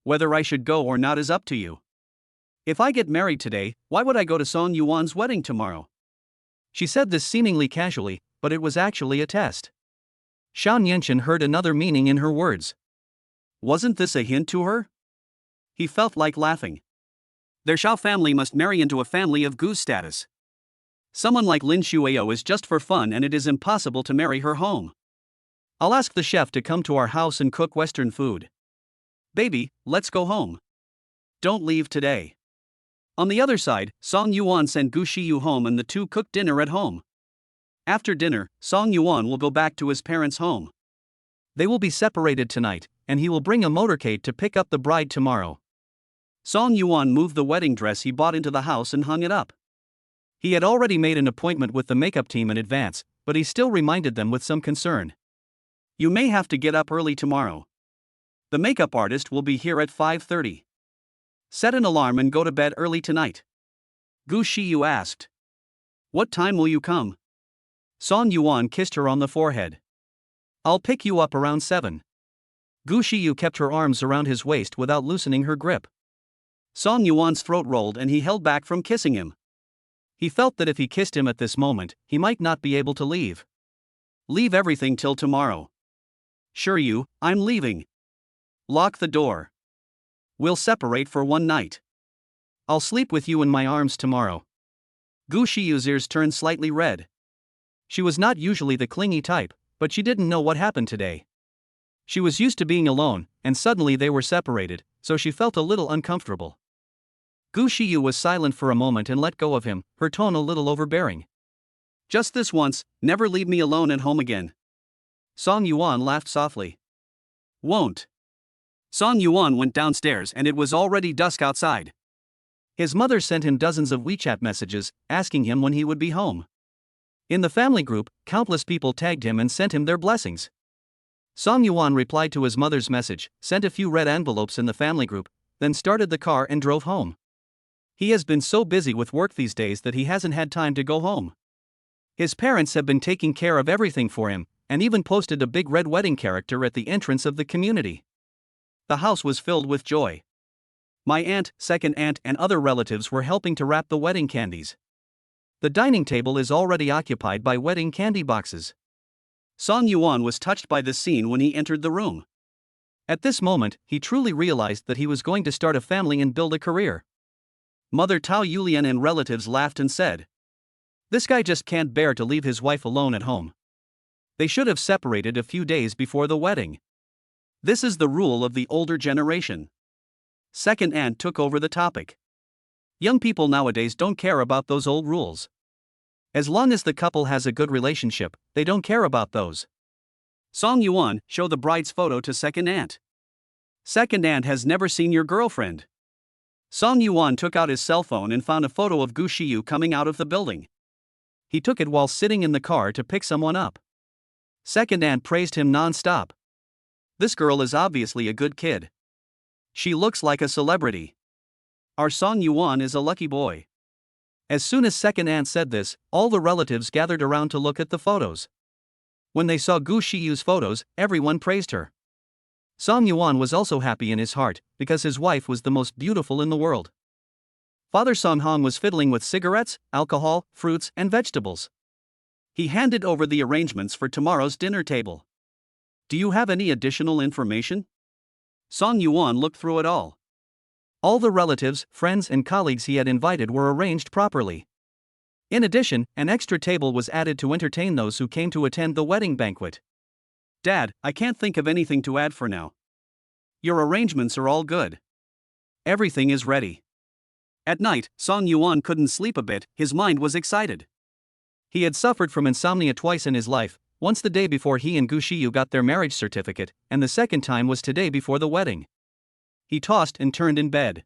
"Whether I should go or not is up to you. If I get married today, why would I go to Song Yuan's wedding tomorrow?" She said this seemingly casually, but it was actually a test. Xiao Nianshin heard another meaning in her words. Wasn't this a hint to her? He felt like laughing. Their Xiao family must marry into a family of goose status. Someone like Lin Xueyao is just for fun and it is impossible to marry her home. "I'll ask the chef to come to our house and cook Western food. Baby, let's go home. Don't leave today." On the other side, Song Yuan sent Gu Shiyu home and the two cooked dinner at home. After dinner, Song Yuan will go back to his parents' home. They will be separated tonight, and he will bring a motorcade to pick up the bride tomorrow. Song Yuan moved the wedding dress he bought into the house and hung it up. He had already made an appointment with the makeup team in advance, but he still reminded them with some concern. You may have to get up early tomorrow. The makeup artist will be here at 5:30. Set an alarm and go to bed early tonight. Gu Xiu asked. What time will you come? Song Yuan kissed her on the forehead. I'll pick you up around 7. Gu Xiu kept her arms around his waist without loosening her grip. Song Yuan's throat rolled and he held back from kissing him. He felt that if he kissed him at this moment, he might not be able to leave. Leave everything till tomorrow. Sure I'm leaving. Lock the door. We'll separate for one night. I'll sleep with you in my arms tomorrow. Gu Xiu's ears turned slightly red. She was not usually the clingy type, but she didn't know what happened today. She was used to being alone, and suddenly they were separated, so she felt a little uncomfortable. Gu Xiu was silent for a moment and let go of him, her tone a little overbearing. Just this once, never leave me alone at home again. Song Yuan laughed softly. Won't. Song Yuan went downstairs and it was already dusk outside. His mother sent him dozens of WeChat messages, asking him when he would be home. In the family group, countless people tagged him and sent him their blessings. Song Yuan replied to his mother's message, sent a few red envelopes in the family group, then started the car and drove home. He has been so busy with work these days that he hasn't had time to go home. His parents have been taking care of everything for him, and even posted a big red wedding character at the entrance of the community. The house was filled with joy. My aunt, second aunt, and other relatives were helping to wrap the wedding candies. The dining table is already occupied by wedding candy boxes. Song Yuan was touched by this scene when he entered the room. At this moment, he truly realized that he was going to start a family and build a career. Mother Tao Yulian and relatives laughed and said, "This guy just can't bear to leave his wife alone at home. They should have separated a few days before the wedding. This is the rule of the older generation." Second aunt took over the topic. Young people nowadays don't care about those old rules. As long as the couple has a good relationship, they don't care about those. Song Yuan, show the bride's photo to second aunt. Second aunt has never seen your girlfriend. Song Yuan took out his cell phone and found a photo of Gu Xiu coming out of the building. He took it while sitting in the car to pick someone up. Second aunt praised him non-stop. This girl is obviously a good kid. She looks like a celebrity. Our Song Yuan is a lucky boy. As soon as second aunt said this, all the relatives gathered around to look at the photos. When they saw Gu Xiu's photos, everyone praised her. Song Yuan was also happy in his heart, because his wife was the most beautiful in the world. Father Song Hong was fiddling with cigarettes, alcohol, fruits, and vegetables. He handed over the arrangements for tomorrow's dinner table. Do you have any additional information? Song Yuan looked through it all. All the relatives, friends, and colleagues he had invited were arranged properly. In addition, an extra table was added to entertain those who came to attend the wedding banquet. Dad, I can't think of anything to add for now. Your arrangements are all good. Everything is ready. At night, Song Yuan couldn't sleep a bit, his mind was excited. He had suffered from insomnia twice in his life, once the day before he and Gu Xiu got their marriage certificate, and the second time was today before the wedding. He tossed and turned in bed.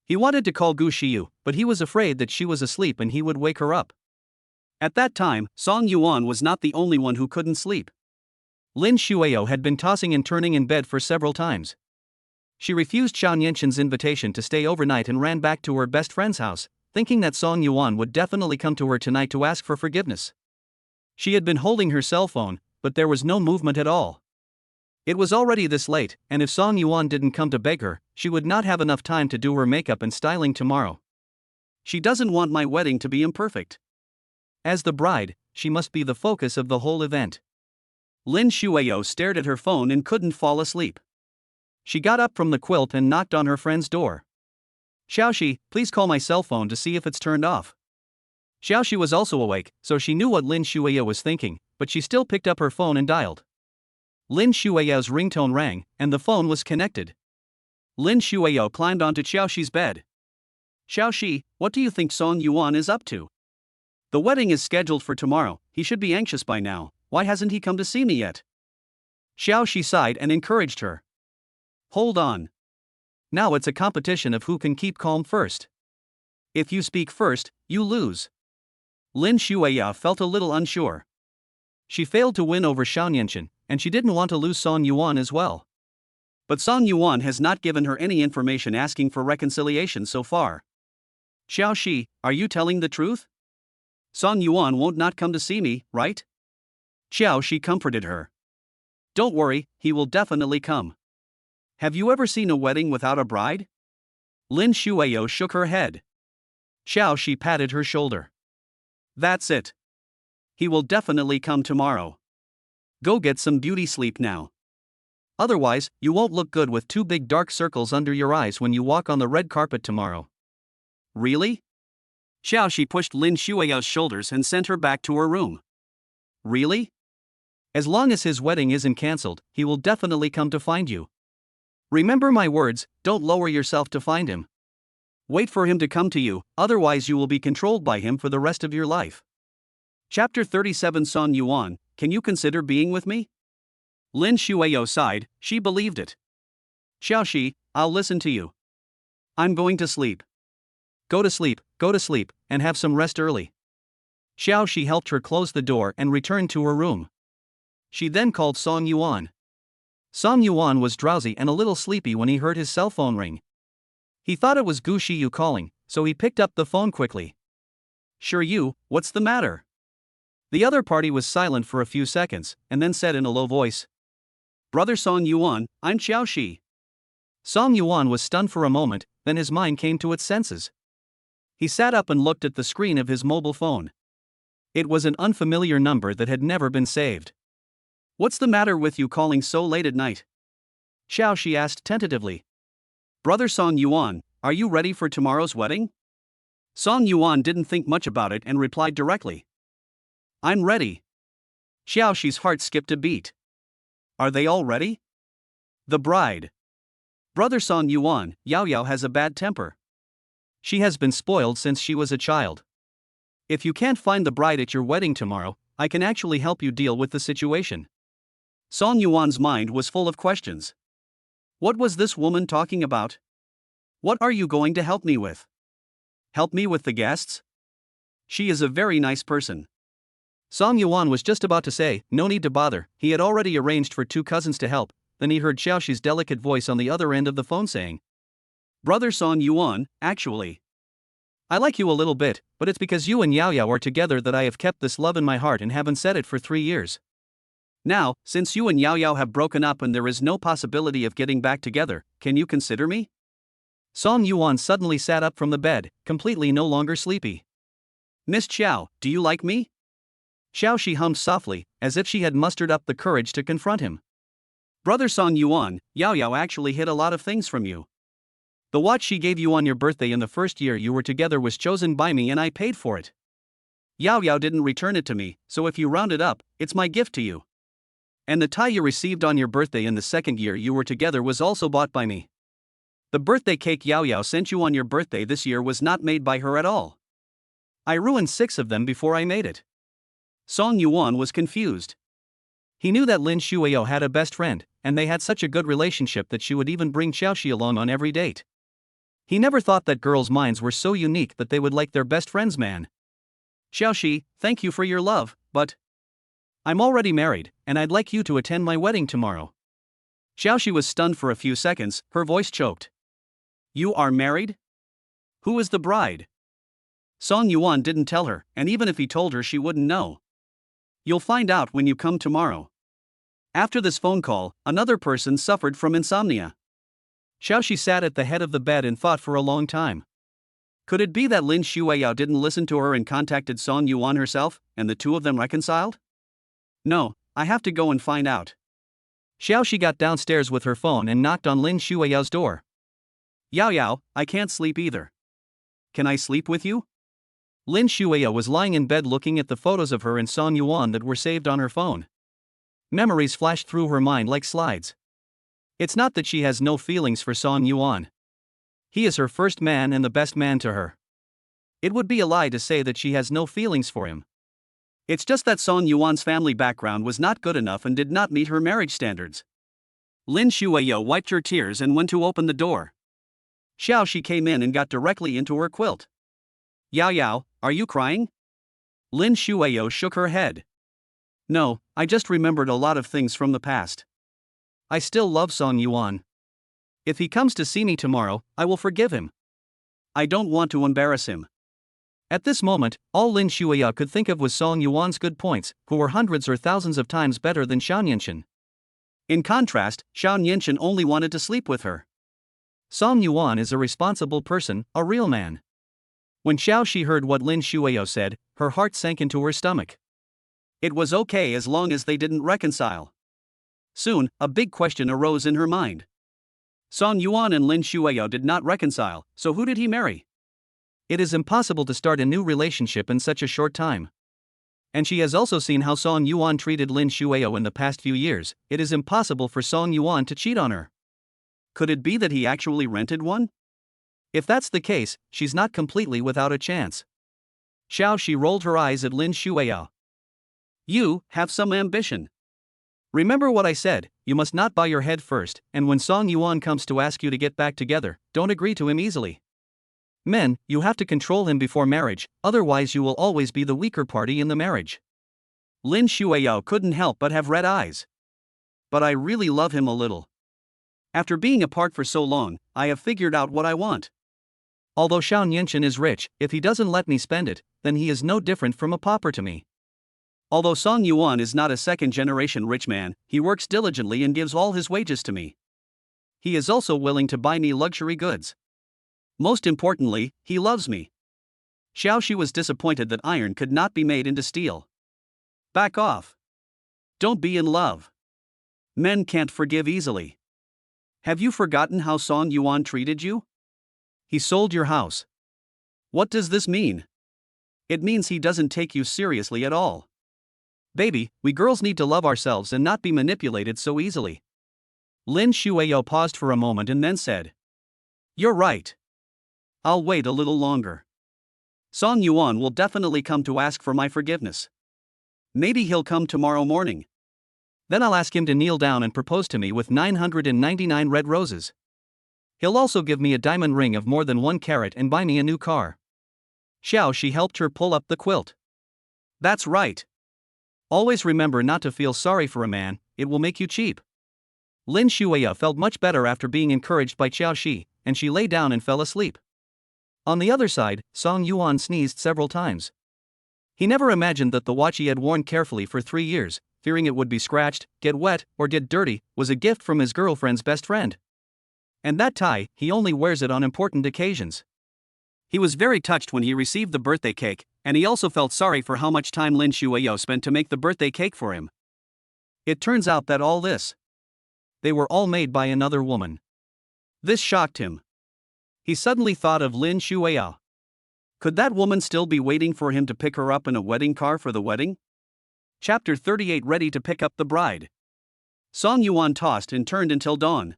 He wanted to call Gu Xiu, but he was afraid that she was asleep and he would wake her up. At that time, Song Yuan was not the only one who couldn't sleep. Lin Xueyao had been tossing and turning in bed for several times. She refused Xiao Nianxin's invitation to stay overnight and ran back to her best friend's house, thinking that Song Yuan would definitely come to her tonight to ask for forgiveness. She had been holding her cell phone, but there was no movement at all. It was already this late, and if Song Yuan didn't come to beg her, she would not have enough time to do her makeup and styling tomorrow. She doesn't want my wedding to be imperfect. As the bride, she must be the focus of the whole event. Lin Xueyao stared at her phone and couldn't fall asleep. She got up from the quilt and knocked on her friend's door. Xiaoxi, please call my cell phone to see if it's turned off. Xiaoxi was also awake, so she knew what Lin Xueyao was thinking, but she still picked up her phone and dialed. Lin Xueyao's ringtone rang, and the phone was connected. Lin Xueyao climbed onto Xiaoxi's bed. Xiaoxi, what do you think Song Yuan is up to? The wedding is scheduled for tomorrow, he should be anxious by now, why hasn't he come to see me yet? Xiaoxi sighed and encouraged her. Hold on. Now it's a competition of who can keep calm first. If you speak first, you lose. Lin Xueyao felt a little unsure. She failed to win over Xiao, and she didn't want to lose Song Yuan as well. But Song Yuan has not given her any information asking for reconciliation so far. Xiao Shi, are you telling the truth? Song Yuan won't not come to see me, right? Xiao Shi comforted her. Don't worry, he will definitely come. Have you ever seen a wedding without a bride? Lin Xueyao shook her head. Xiao Shi patted her shoulder. That's it. He will definitely come tomorrow. Go get some beauty sleep now. Otherwise, you won't look good with two big dark circles under your eyes when you walk on the red carpet tomorrow. Really? Xiao Shi pushed Lin Xueyao's shoulders and sent her back to her room. Really? As long as his wedding isn't cancelled, he will definitely come to find you. Remember my words, don't lower yourself to find him. Wait for him to come to you, otherwise you will be controlled by him for the rest of your life. Chapter 37 Song Yuan, can you consider being with me? Lin Xueyao sighed, she believed it. Xiao Shi, I'll listen to you. I'm going to sleep. Go to sleep, and have some rest early. Xiao Shi helped her close the door and returned to her room. She then called Song Yuan. Song Yuan was drowsy and a little sleepy when he heard his cell phone ring. He thought it was Gu Shiyu calling, so he picked up the phone quickly. Sure you, what's the matter? The other party was silent for a few seconds, and then said in a low voice. Brother Song Yuan, I'm Xiao Shi. Song Yuan was stunned for a moment, then his mind came to its senses. He sat up and looked at the screen of his mobile phone. It was an unfamiliar number that had never been saved. What's the matter with you calling so late at night? Xiao Shi asked tentatively. Brother Song Yuan, are you ready for tomorrow's wedding? Song Yuan didn't think much about it and replied directly. I'm ready. Xiao Shi's heart skipped a beat. Are they all ready? The bride. Brother Song Yuan, Yao has a bad temper. She has been spoiled since she was a child. If you can't find the bride at your wedding tomorrow, I can actually help you deal with the situation. Song Yuan's mind was full of questions. What was this woman talking about? What are you going to help me with? Help me with the guests? She is a very nice person. Song Yuan was just about to say, no need to bother, he had already arranged for two cousins to help, then he heard Xiao Shi's delicate voice on the other end of the phone saying, Brother Song Yuan, actually. I like you a little bit, but it's because you and Yao are together that I have kept this love in my heart and haven't said it for 3 years. Now, since you and Yao have broken up and there is no possibility of getting back together, can you consider me? Song Yuan suddenly sat up from the bed, completely no longer sleepy. Miss Xiao, do you like me? Xiao Shi hummed softly, as if she had mustered up the courage to confront him. Brother Song Yuan, Yao actually hid a lot of things from you. The watch she gave you on your birthday in the first year you were together was chosen by me and I paid for it. Yao didn't return it to me, so if you round it up, it's my gift to you. And the tie you received on your birthday in the second year you were together was also bought by me. The birthday cake Yao sent you on your birthday this year was not made by her at all. I ruined 6 of them before I made it. Song Yuan was confused. He knew that Lin Xueyao had a best friend, and they had such a good relationship that she would even bring Xiao Shi along on every date. He never thought that girls' minds were so unique that they would like their best friend's man. Xiao Shi, thank you for your love, but I'm already married, and I'd like you to attend my wedding tomorrow. Xiao Shi was stunned for a few seconds, her voice choked. You are married? Who is the bride? Song Yuan didn't tell her, and even if he told her she wouldn't know. You'll find out when you come tomorrow. After this phone call, another person suffered from insomnia. Xiao Shi sat at the head of the bed and thought for a long time. Could it be that Lin Xueyao didn't listen to her and contacted Song Yuan herself, and the two of them reconciled? No, I have to go and find out. Xiao Shi got downstairs with her phone and knocked on Lin Xueyao's door. Yao, I can't sleep either. Can I sleep with you? Lin Xueyao was lying in bed looking at the photos of her and Song Yuan that were saved on her phone. Memories flashed through her mind like slides. It's not that she has no feelings for Song Yuan. He is her first man and the best man to her. It would be a lie to say that she has no feelings for him. It's just that Song Yuan's family background was not good enough and did not meet her marriage standards. Lin Xueyao wiped her tears and went to open the door. Xiao she came in and got directly into her quilt. Yao Yao, are you crying? Lin Xueyao shook her head. No, I just remembered a lot of things from the past. I still love Song Yuan. If he comes to see me tomorrow, I will forgive him. I don't want to embarrass him. At this moment, all Lin Xueyao could think of was Song Yuan's good points, who were hundreds or thousands of times better than Xiao. In contrast, Xiao only wanted to sleep with her. Song Yuan is a responsible person, a real man. When Xiao heard what Lin Xueyao said, her heart sank into her stomach. It was okay as long as they didn't reconcile. Soon, a big question arose in her mind. Song Yuan and Lin Xueyao did not reconcile, so who did he marry? It is impossible to start a new relationship in such a short time. And she has also seen how Song Yuan treated Lin Xueyao in the past few years. It is impossible for Song Yuan to cheat on her. Could it be that he actually rented one? If that's the case, she's not completely without a chance. Xiao she rolled her eyes at Lin Xueyao. You have some ambition. Remember what I said, you must not bow your head first, and when Song Yuan comes to ask you to get back together, don't agree to him easily. Men, you have to control him before marriage, otherwise you will always be the weaker party in the marriage. Lin Xueyao couldn't help but have red eyes. But I really love him a little. After being apart for so long, I have figured out what I want. Although Xiao is rich, if he doesn't let me spend it, then he is no different from a pauper to me. Although Song Yuan is not a second-generation rich man, he works diligently and gives all his wages to me. He is also willing to buy me luxury goods. Most importantly, he loves me. Xiao she was disappointed that iron could not be made into steel. Back off. Don't be in love. Men can't forgive easily. Have you forgotten how Song Yuan treated you? He sold your house. What does this mean? It means he doesn't take you seriously at all. Baby, we girls need to love ourselves and not be manipulated so easily. Lin Xueyao paused for a moment and then said. You're right. I'll wait a little longer. Song Yuan will definitely come to ask for my forgiveness. Maybe he'll come tomorrow morning. Then I'll ask him to kneel down and propose to me with 999 red roses. He'll also give me a diamond ring of more than 1 carat and buy me a new car. Xiao she helped her pull up the quilt. That's right. Always remember not to feel sorry for a man, it will make you cheap. Lin Xueyao felt much better after being encouraged by Xiao Shi, and she lay down and fell asleep. On the other side, Song Yuan sneezed several times. He never imagined that the watch he had worn carefully for 3 years, fearing it would be scratched, get wet, or get dirty, was a gift from his girlfriend's best friend. And that tie, he only wears it on important occasions. He was very touched when he received the birthday cake, and he also felt sorry for how much time Lin Xueyao spent to make the birthday cake for him. It turns out that all this, they were all made by another woman. This shocked him. He suddenly thought of Lin Xueyao. Could that woman still be waiting for him to pick her up in a wedding car for the wedding? Chapter 38 Ready to pick up the bride. Song Yuan tossed and turned until dawn.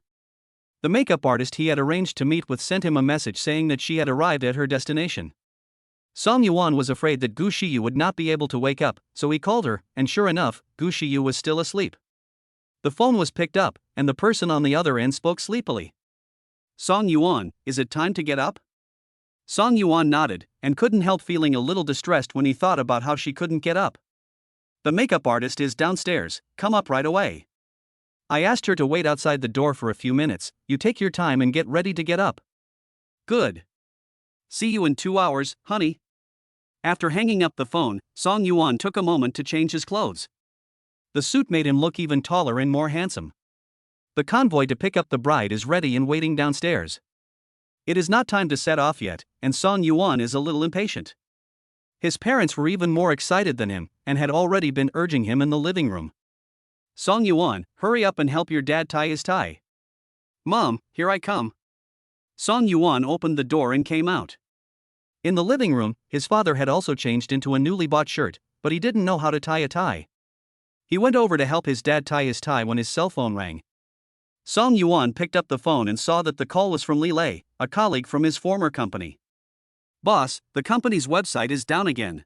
The makeup artist he had arranged to meet with sent him a message saying that she had arrived at her destination. Song Yuan was afraid that Gu Shiyu would not be able to wake up, so he called her, and sure enough, Gu Shiyu was still asleep. The phone was picked up, and the person on the other end spoke sleepily. Song Yuan, is it time to get up? Song Yuan nodded, and couldn't help feeling a little distressed when he thought about how she couldn't get up. The makeup artist is downstairs, come up right away. I asked her to wait outside the door for a few minutes, you take your time and get ready to get up. Good. See you in 2 hours, honey. After hanging up the phone, Song Yuan took a moment to change his clothes. The suit made him look even taller and more handsome. The convoy to pick up the bride is ready and waiting downstairs. It is not time to set off yet, and Song Yuan is a little impatient. His parents were even more excited than him, and had already been urging him in the living room. Song Yuan, hurry up and help your dad tie his tie. Mom, here I come. Song Yuan opened the door and came out. In the living room, his father had also changed into a newly bought shirt, but he didn't know how to tie a tie. He went over to help his dad tie his tie when his cell phone rang. Song Yuan picked up the phone and saw that the call was from Li Lei, a colleague from his former company. Boss, the company's website is down again.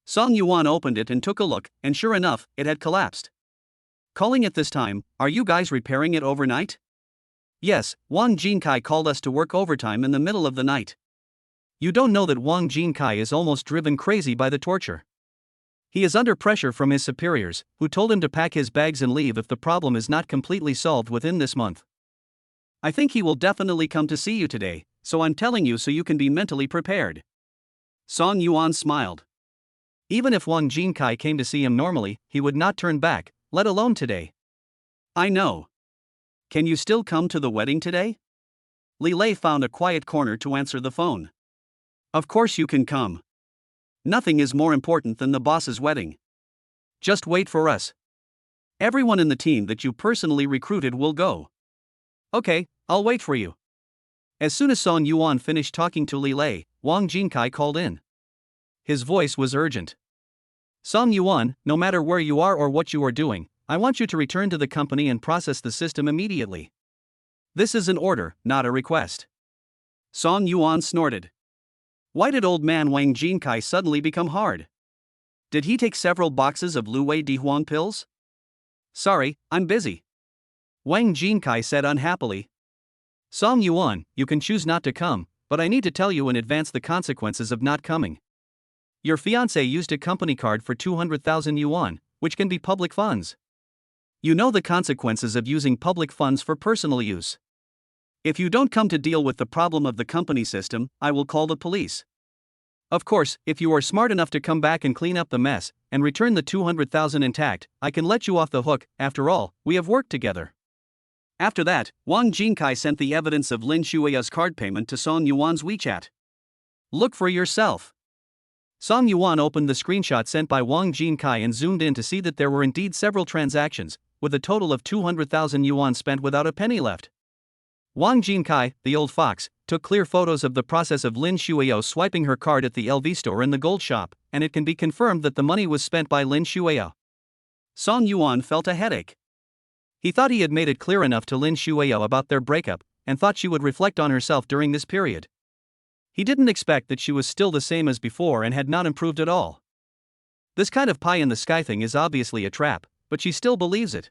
Song Yuan opened it and took a look, and sure enough, it had collapsed. Calling it this time, are you guys repairing it overnight? Yes, Wang Jinkai called us to work overtime in the middle of the night. You don't know that Wang Jinkai is almost driven crazy by the torture. He is under pressure from his superiors, who told him to pack his bags and leave if the problem is not completely solved within this month. I think he will definitely come to see you today, so I'm telling you so you can be mentally prepared. Song Yuan smiled. Even if Wang Jinkai came to see him normally, he would not turn back, let alone today. I know. Can you still come to the wedding today? Li Lei found a quiet corner to answer the phone. Of course you can come. Nothing is more important than the boss's wedding. Just wait for us. Everyone in the team that you personally recruited will go. Okay, I'll wait for you. As soon as Song Yuan finished talking to Li Lei, Wang Jinkai called in. His voice was urgent. Song Yuan, no matter where you are or what you are doing, I want you to return to the company and process the system immediately. This is an order, not a request. Song Yuan snorted. Why did old man Wang Jinkai suddenly become hard? Did he take several boxes of Luwei Dihuang pills? Sorry, I'm busy. Wang Jinkai said unhappily. Song Yuan, you can choose not to come, but I need to tell you in advance the consequences of not coming. Your fiancé used a company card for 200,000 yuan, which can be public funds. You know the consequences of using public funds for personal use. If you don't come to deal with the problem of the company system, I will call the police. Of course, if you are smart enough to come back and clean up the mess, and return the 200,000 intact, I can let you off the hook. After all, we have worked together. After that, Wang Jinkai sent the evidence of Lin Xueyao's card payment to Song Yuan's WeChat. Look for yourself. Song Yuan opened the screenshot sent by Wang Jinkai and zoomed in to see that there were indeed several transactions, with a total of 200,000 yuan spent without a penny left. Wang Jinkai, the old fox, took clear photos of the process of Lin Xueyao swiping her card at the LV store in the gold shop, and it can be confirmed that the money was spent by Lin Xueyao. Song Yuan felt a headache. He thought he had made it clear enough to Lin Xueyao about their breakup, and thought she would reflect on herself during this period. He didn't expect that she was still the same as before and had not improved at all. This kind of pie-in-the-sky thing is obviously a trap, but she still believes it.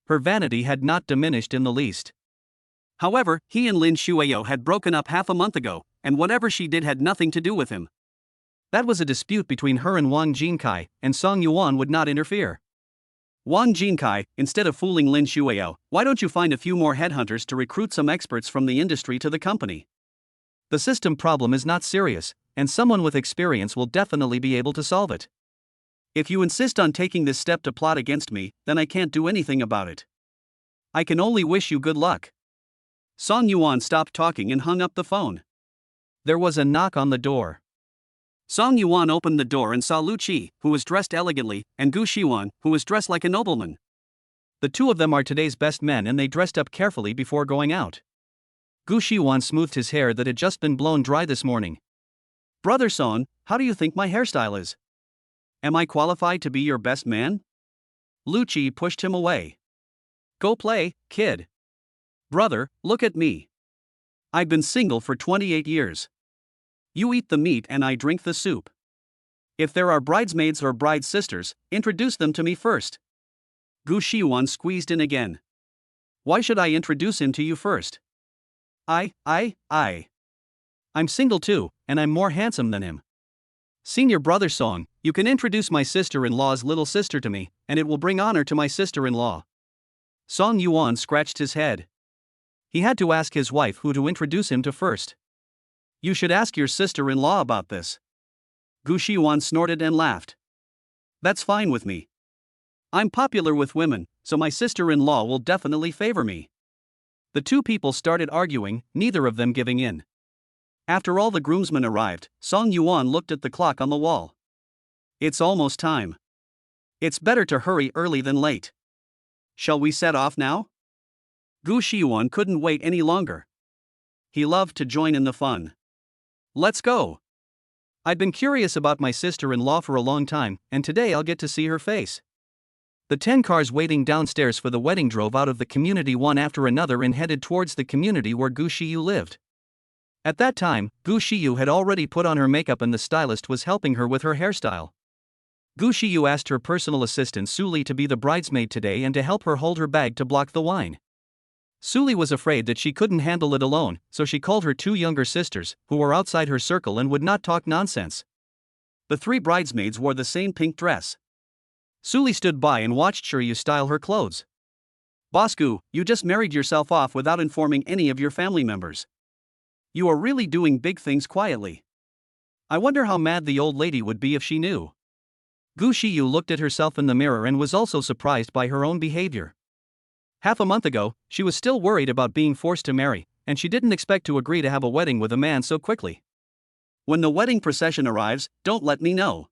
Her vanity had not diminished in the least. However, he and Lin Xueyao had broken up half a month ago, and whatever she did had nothing to do with him. That was a dispute between her and Wang Jinkai, and Song Yuan would not interfere. Wang Jinkai, instead of fooling Lin Xueyao, why don't you find a few more headhunters to recruit some experts from the industry to the company? The system problem is not serious, and someone with experience will definitely be able to solve it. If you insist on taking this step to plot against me, then I can't do anything about it. I can only wish you good luck. Song Yuan stopped talking and hung up the phone. There was a knock on the door. Song Yuan opened the door and saw Lu Qi, who was dressed elegantly, and Gu Xiwan, who was dressed like a nobleman. The two of them are today's best men and they dressed up carefully before going out. Gu Xiwan smoothed his hair that had just been blown dry this morning. Brother Song, how do you think my hairstyle is? Am I qualified to be your best man? Lu Qi pushed him away. Go play, kid. Brother, look at me. I've been single for 28 years. You eat the meat and I drink the soup. If there are bridesmaids or bride sisters, introduce them to me first. Gu Xiwan squeezed in again. Why should I introduce him to you first? I'm single too, and I'm more handsome than him. Senior brother Song, you can introduce my sister-in-law's little sister to me, and it will bring honor to my sister-in-law. Song Yuan scratched his head. He had to ask his wife who to introduce him to first. You should ask your sister-in-law about this. Gu Xiwan snorted and laughed. That's fine with me. I'm popular with women, so my sister-in-law will definitely favor me. The two people started arguing, neither of them giving in. After all the groomsmen arrived, Song Yuan looked at the clock on the wall. It's almost time. It's better to hurry early than late. Shall we set off now? Gu Xiwan couldn't wait any longer. He loved to join in the fun. Let's go. I've been curious about my sister-in-law for a long time, and today I'll get to see her face. The 10 cars waiting downstairs for the wedding drove out of the community one after another and headed towards the community where Gu Xiyu lived. At that time, Gu Xiyu had already put on her makeup and the stylist was helping her with her hairstyle. Gu Xiyu asked her personal assistant Su Li to be the bridesmaid today and to help her hold her bag to block the wine. Suli was afraid that she couldn't handle it alone, so she called her two younger sisters, who were outside her circle and would not talk nonsense. The three bridesmaids wore the same pink dress. Suli stood by and watched Xiao style her clothes. Bosku, you just married yourself off without informing any of your family members. You are really doing big things quietly. I wonder how mad the old lady would be if she knew. Gu Xiu looked at herself in the mirror and was also surprised by her own behavior. Half a month ago, she was still worried about being forced to marry, and she didn't expect to agree to have a wedding with a man so quickly. When the wedding procession arrives, don't let me know.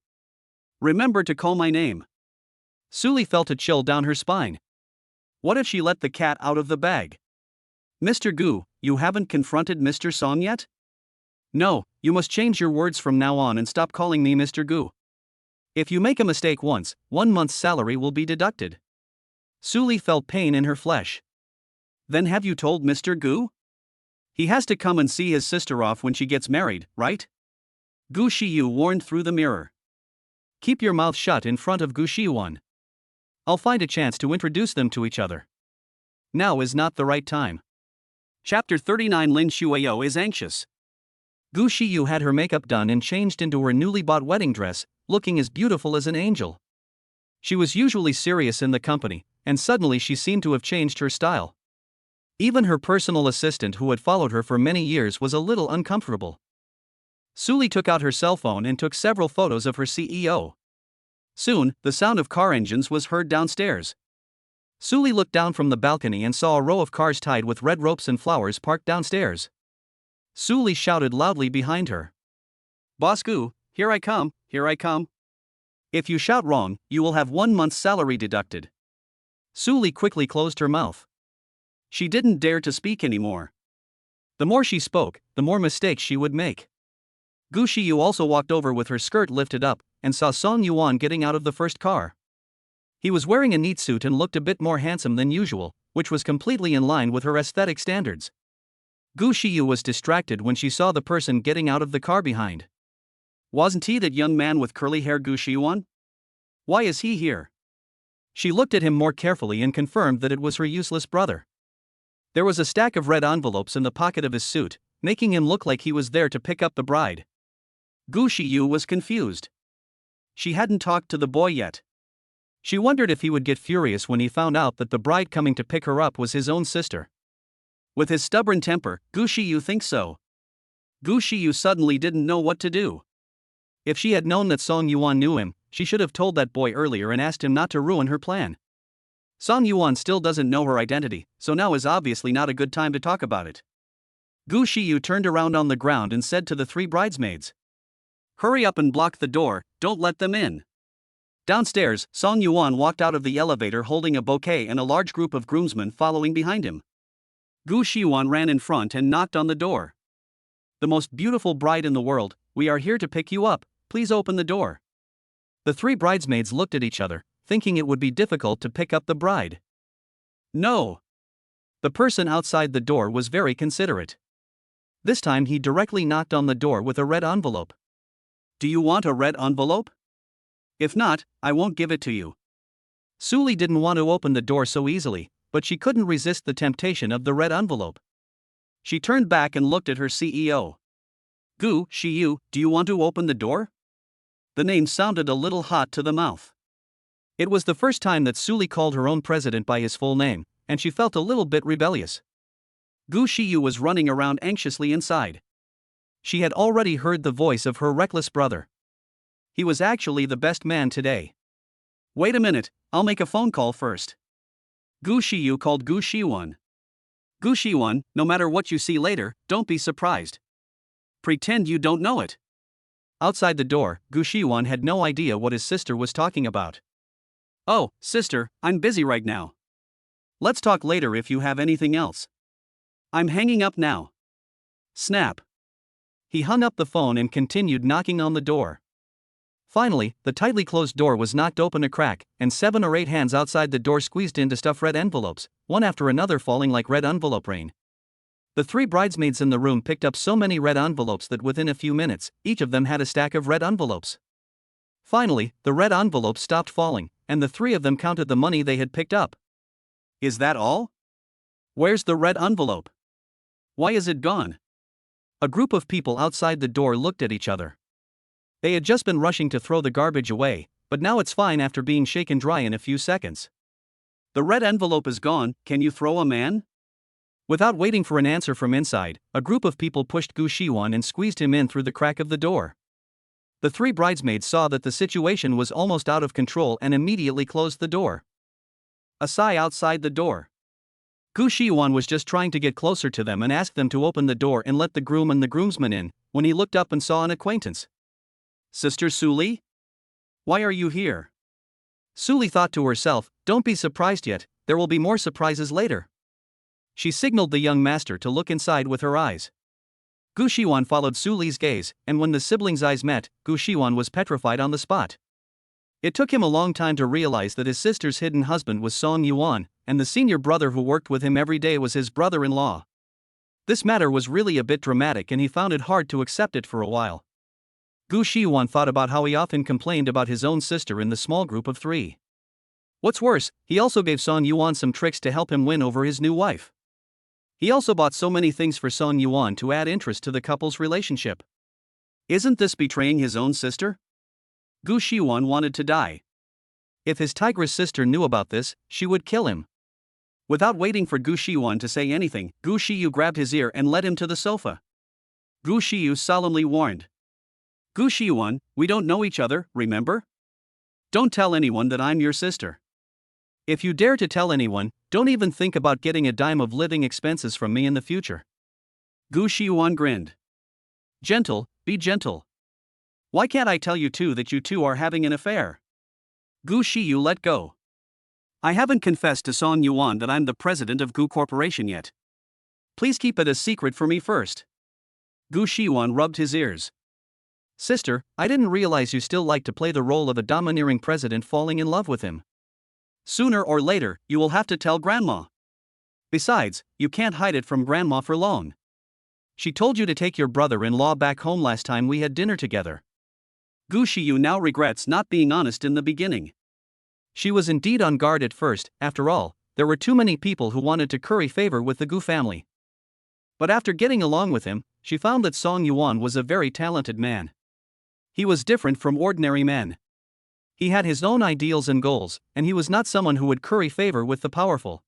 Remember to call my name. Suli felt a chill down her spine. What if she let the cat out of the bag? Mr. Gu, you haven't confronted Mr. Song yet? No, you must change your words from now on and stop calling me Mr. Gu. If you make a mistake once, 1 month's salary will be deducted. Suli felt pain in her flesh. Then have you told Mr. Gu? He has to come and see his sister off when she gets married, right? Gu Xiu warned through the mirror. Keep your mouth shut in front of Gu Xiuan. I'll find a chance to introduce them to each other. Now is not the right time. Chapter 39. Lin Xueyao is anxious. Gu Xiu had her makeup done and changed into her newly bought wedding dress, looking as beautiful as an angel. She was usually serious in the company, and suddenly she seemed to have changed her style. Even her personal assistant, who had followed her for many years, was a little uncomfortable. Suli took out her cell phone and took several photos of her CEO. Soon, the sound of car engines was heard downstairs. Suli looked down from the balcony and saw a row of cars tied with red ropes and flowers parked downstairs. Suli shouted loudly behind her. Bosku, here I come, here I come. If you shout wrong, you will have 1 month's salary deducted. Suli quickly closed her mouth. She didn't dare to speak anymore. The more she spoke, the more mistakes she would make. Gu Xiu also walked over with her skirt lifted up, and saw Song Yuan getting out of the first car. He was wearing a neat suit and looked a bit more handsome than usual, which was completely in line with her aesthetic standards. Gu Xiu was distracted when she saw the person getting out of the car behind. Wasn't he that young man with curly hair, Gu Xiuan? Why is he here? She looked at him more carefully and confirmed that it was her useless brother. There was a stack of red envelopes in the pocket of his suit, making him look like he was there to pick up the bride. Gu Xiu was confused. She hadn't talked to the boy yet. She wondered if he would get furious when he found out that the bride coming to pick her up was his own sister. With his stubborn temper, Gu Xiu thinks so. Gu Xiu suddenly didn't know what to do. If she had known that Song Yuan knew him, she should have told that boy earlier and asked him not to ruin her plan. Song Yuan still doesn't know her identity, so now is obviously not a good time to talk about it. Gu Xiu turned around on the ground and said to the three bridesmaids, "Hurry up and block the door, don't let them in." Downstairs, Song Yuan walked out of the elevator holding a bouquet and a large group of groomsmen following behind him. Gu Xiuan ran in front and knocked on the door. "The most beautiful bride in the world, we are here to pick you up, please open the door." The three bridesmaids looked at each other, thinking it would be difficult to pick up the bride. No. The person outside the door was very considerate. This time he directly knocked on the door with a red envelope. "Do you want a red envelope? If not, I won't give it to you." Suli didn't want to open the door so easily, but she couldn't resist the temptation of the red envelope. She turned back and looked at her CEO. "Gu Xiu, do you want to open the door?" The name sounded a little hot to the mouth. It was the first time that Suli called her own president by his full name, and she felt a little bit rebellious. Gu Xiu was running around anxiously inside. She had already heard the voice of her reckless brother. He was actually the best man today. "Wait a minute, I'll make a phone call first." Gu Xiu called Gu Xiuan. "Gu Xiuan, no matter what you see later, don't be surprised. Pretend you don't know it." Outside the door, Gu Xiuan had no idea what his sister was talking about. "Oh, sister, I'm busy right now. Let's talk later if you have anything else. I'm hanging up now." Snap. He hung up the phone and continued knocking on the door. Finally, the tightly closed door was knocked open a crack, and 7 or 8 hands outside the door squeezed in to stuff red envelopes, one after another falling like red envelope rain. The three bridesmaids in the room picked up so many red envelopes that within a few minutes, each of them had a stack of red envelopes. Finally, the red envelopes stopped falling, and the three of them counted the money they had picked up. "Is that all?" Where's the red envelope? Why is it gone? A group of people outside the door looked at each other. They had just been rushing to throw the garbage away, but now it's fine after being shaken dry in a few seconds. The red envelope is gone, can you throw a man? Without waiting for an answer from inside, a group of people pushed Gu Shiwan and squeezed him in through the crack of the door. The three bridesmaids saw that the situation was almost out of control and immediately closed the door. A sigh outside the door. Gu Shiwan was just trying to get closer to them and ask them to open the door and let the groom and the groomsmen in, when he looked up and saw an acquaintance. Sister Suli? Why are you here? Suli thought to herself, don't be surprised yet, there will be more surprises later. She signaled the young master to look inside with her eyes. Gu Shiwan followed Suli's gaze, and when the siblings' eyes met, Gu Shiwan was petrified on the spot. It took him a long time to realize that his sister's hidden husband was Song Yuan, and the senior brother who worked with him every day was his brother-in-law. This matter was really a bit dramatic and he found it hard to accept it for a while. Gu Shiwan thought about how he often complained about his own sister in the small group of three. What's worse, he also gave Song Yuan some tricks to help him win over his new wife. He also bought so many things for Song Yuan to add interest to the couple's relationship. Isn't this betraying his own sister? Gu Shiwan wanted to die. If his tigress sister knew about this, she would kill him. Without waiting for Gu Shiwan to say anything, Gu Shiyu grabbed his ear and led him to the sofa. Gu Shiyu solemnly warned. Gu Shiwan, we don't know each other, remember? Don't tell anyone that I'm your sister. If you dare to tell anyone, don't even think about getting a dime of living expenses from me in the future. Gu Shiwan grinned. Gentle, be gentle. Why can't I tell you too that you two are having an affair? Gu Shiyu let go. I haven't confessed to Song Yuan that I'm the president of Gu Corporation yet. Please keep it a secret for me first. Gu Shiwan rubbed his ears. Sister, I didn't realize you still like to play the role of a domineering president falling in love with him. Sooner or later, you will have to tell Grandma. Besides, you can't hide it from Grandma for long. She told you to take your brother-in-law back home last time we had dinner together. Gu Shiyu now regrets not being honest in the beginning. She was indeed on guard at first, after all, there were too many people who wanted to curry favor with the Gu family. But after getting along with him, she found that Song Yuan was a very talented man. He was different from ordinary men. He had his own ideals and goals, and he was not someone who would curry favor with the powerful.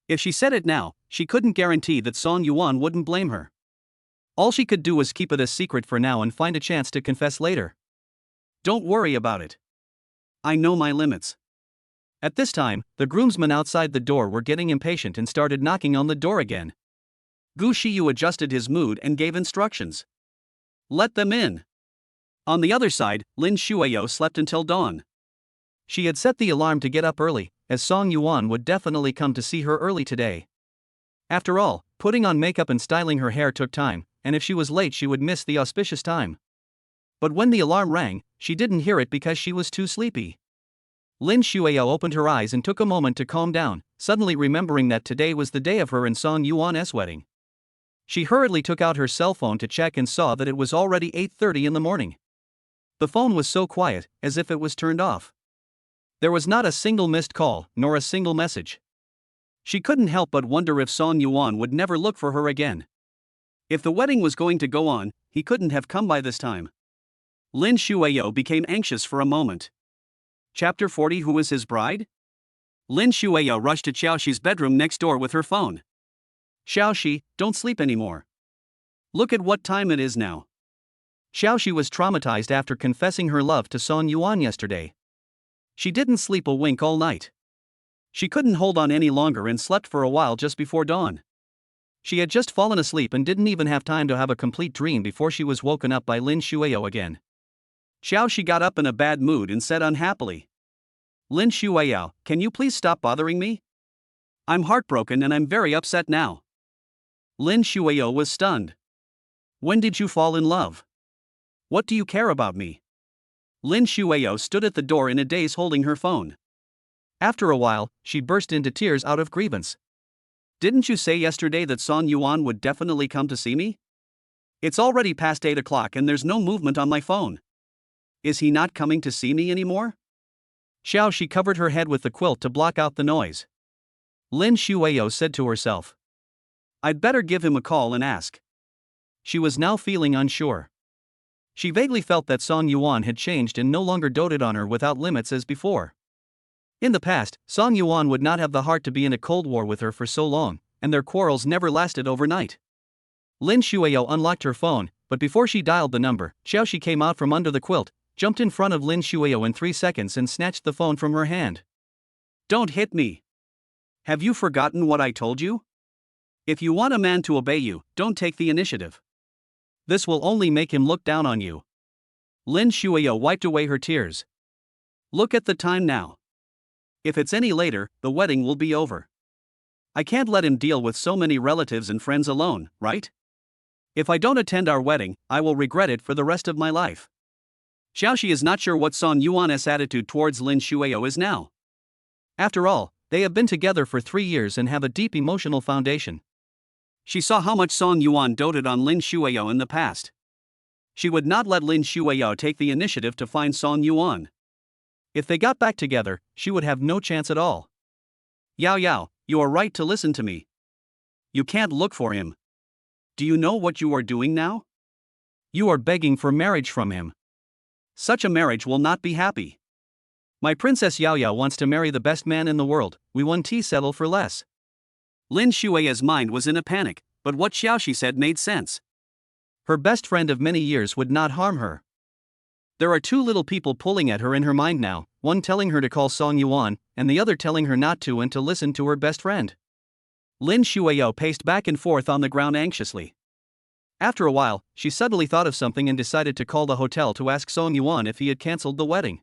If she said it now, she couldn't guarantee that Song Yuan wouldn't blame her. All she could do was keep it a secret for now and find a chance to confess later. Don't worry about it. I know my limits. At this time, the groomsmen outside the door were getting impatient and started knocking on the door again. Gu Shiyu adjusted his mood and gave instructions. Let them in. On the other side, Lin Xueyao slept until dawn. She had set the alarm to get up early, as Song Yuan would definitely come to see her early today. After all, putting on makeup and styling her hair took time, and if she was late she would miss the auspicious time. But when the alarm rang, she didn't hear it because she was too sleepy. Lin Xueyao opened her eyes and took a moment to calm down, suddenly remembering that today was the day of her and Song Yuan's wedding. She hurriedly took out her cell phone to check and saw that it was already 8:30 in the morning. The phone was so quiet, as if it was turned off. There was not a single missed call, nor a single message. She couldn't help but wonder if Song Yuan would never look for her again. If the wedding was going to go on, he couldn't have come by this time. Lin Xueyao became anxious for a moment. Chapter 40. Who is his bride? Lin Xueyao rushed to Xiaoxi's bedroom next door with her phone. Xiaoxi, don't sleep anymore. Look at what time it is now. Xiaoxi was traumatized after confessing her love to Song Yuan yesterday. She didn't sleep a wink all night. She couldn't hold on any longer and slept for a while just before dawn. She had just fallen asleep and didn't even have time to have a complete dream before she was woken up by Lin Xueyao again. Xiaoxi got up in a bad mood and said unhappily. Lin Xueyao, can you please stop bothering me? I'm heartbroken and I'm very upset now. Lin Xueyao was stunned. When did you fall in love? What do you care about me? Lin Xueyao stood at the door in a daze holding her phone. After a while, she burst into tears out of grievance. Didn't you say yesterday that Song Yuan would definitely come to see me? It's already past 8 o'clock and there's no movement on my phone. Is he not coming to see me anymore? Xiaoxi covered her head with the quilt to block out the noise. Lin Xueyao said to herself. I'd better give him a call and ask. She was now feeling unsure. She vaguely felt that Song Yuan had changed and no longer doted on her without limits as before. In the past, Song Yuan would not have the heart to be in a cold war with her for so long, and their quarrels never lasted overnight. Lin Xueyao unlocked her phone, but before she dialed the number, Xiao came out from under the quilt, jumped in front of Lin Xueyao in 3 seconds and snatched the phone from her hand. Don't hit me. Have you forgotten what I told you? If you want a man to obey you, don't take the initiative. This will only make him look down on you. Lin Xueyao wiped away her tears. Look at the time now. If it's any later, the wedding will be over. I can't let him deal with so many relatives and friends alone, right? If I don't attend our wedding, I will regret it for the rest of my life. Xiao is not sure what Song Yuan's attitude towards Lin Xueyao is now. After all, they have been together for 3 years and have a deep emotional foundation. She saw how much Song Yuan doted on Lin Xueyao in the past. She would not let Lin Xueyao take the initiative to find Song Yuan. If they got back together, she would have no chance at all. Yao, you are right to listen to me. You can't look for him. Do you know what you are doing now? You are begging for marriage from him. Such a marriage will not be happy. My princess Yao wants to marry the best man in the world, we won't settle for less. Lin Xueya's mind was in a panic, but what Xiao said made sense. Her best friend of many years would not harm her. There are 2 little people pulling at her in her mind now, one telling her to call Song Yuan, and the other telling her not to and to listen to her best friend. Lin Xueyao paced back and forth on the ground anxiously. After a while, she suddenly thought of something and decided to call the hotel to ask Song Yuan if he had cancelled the wedding.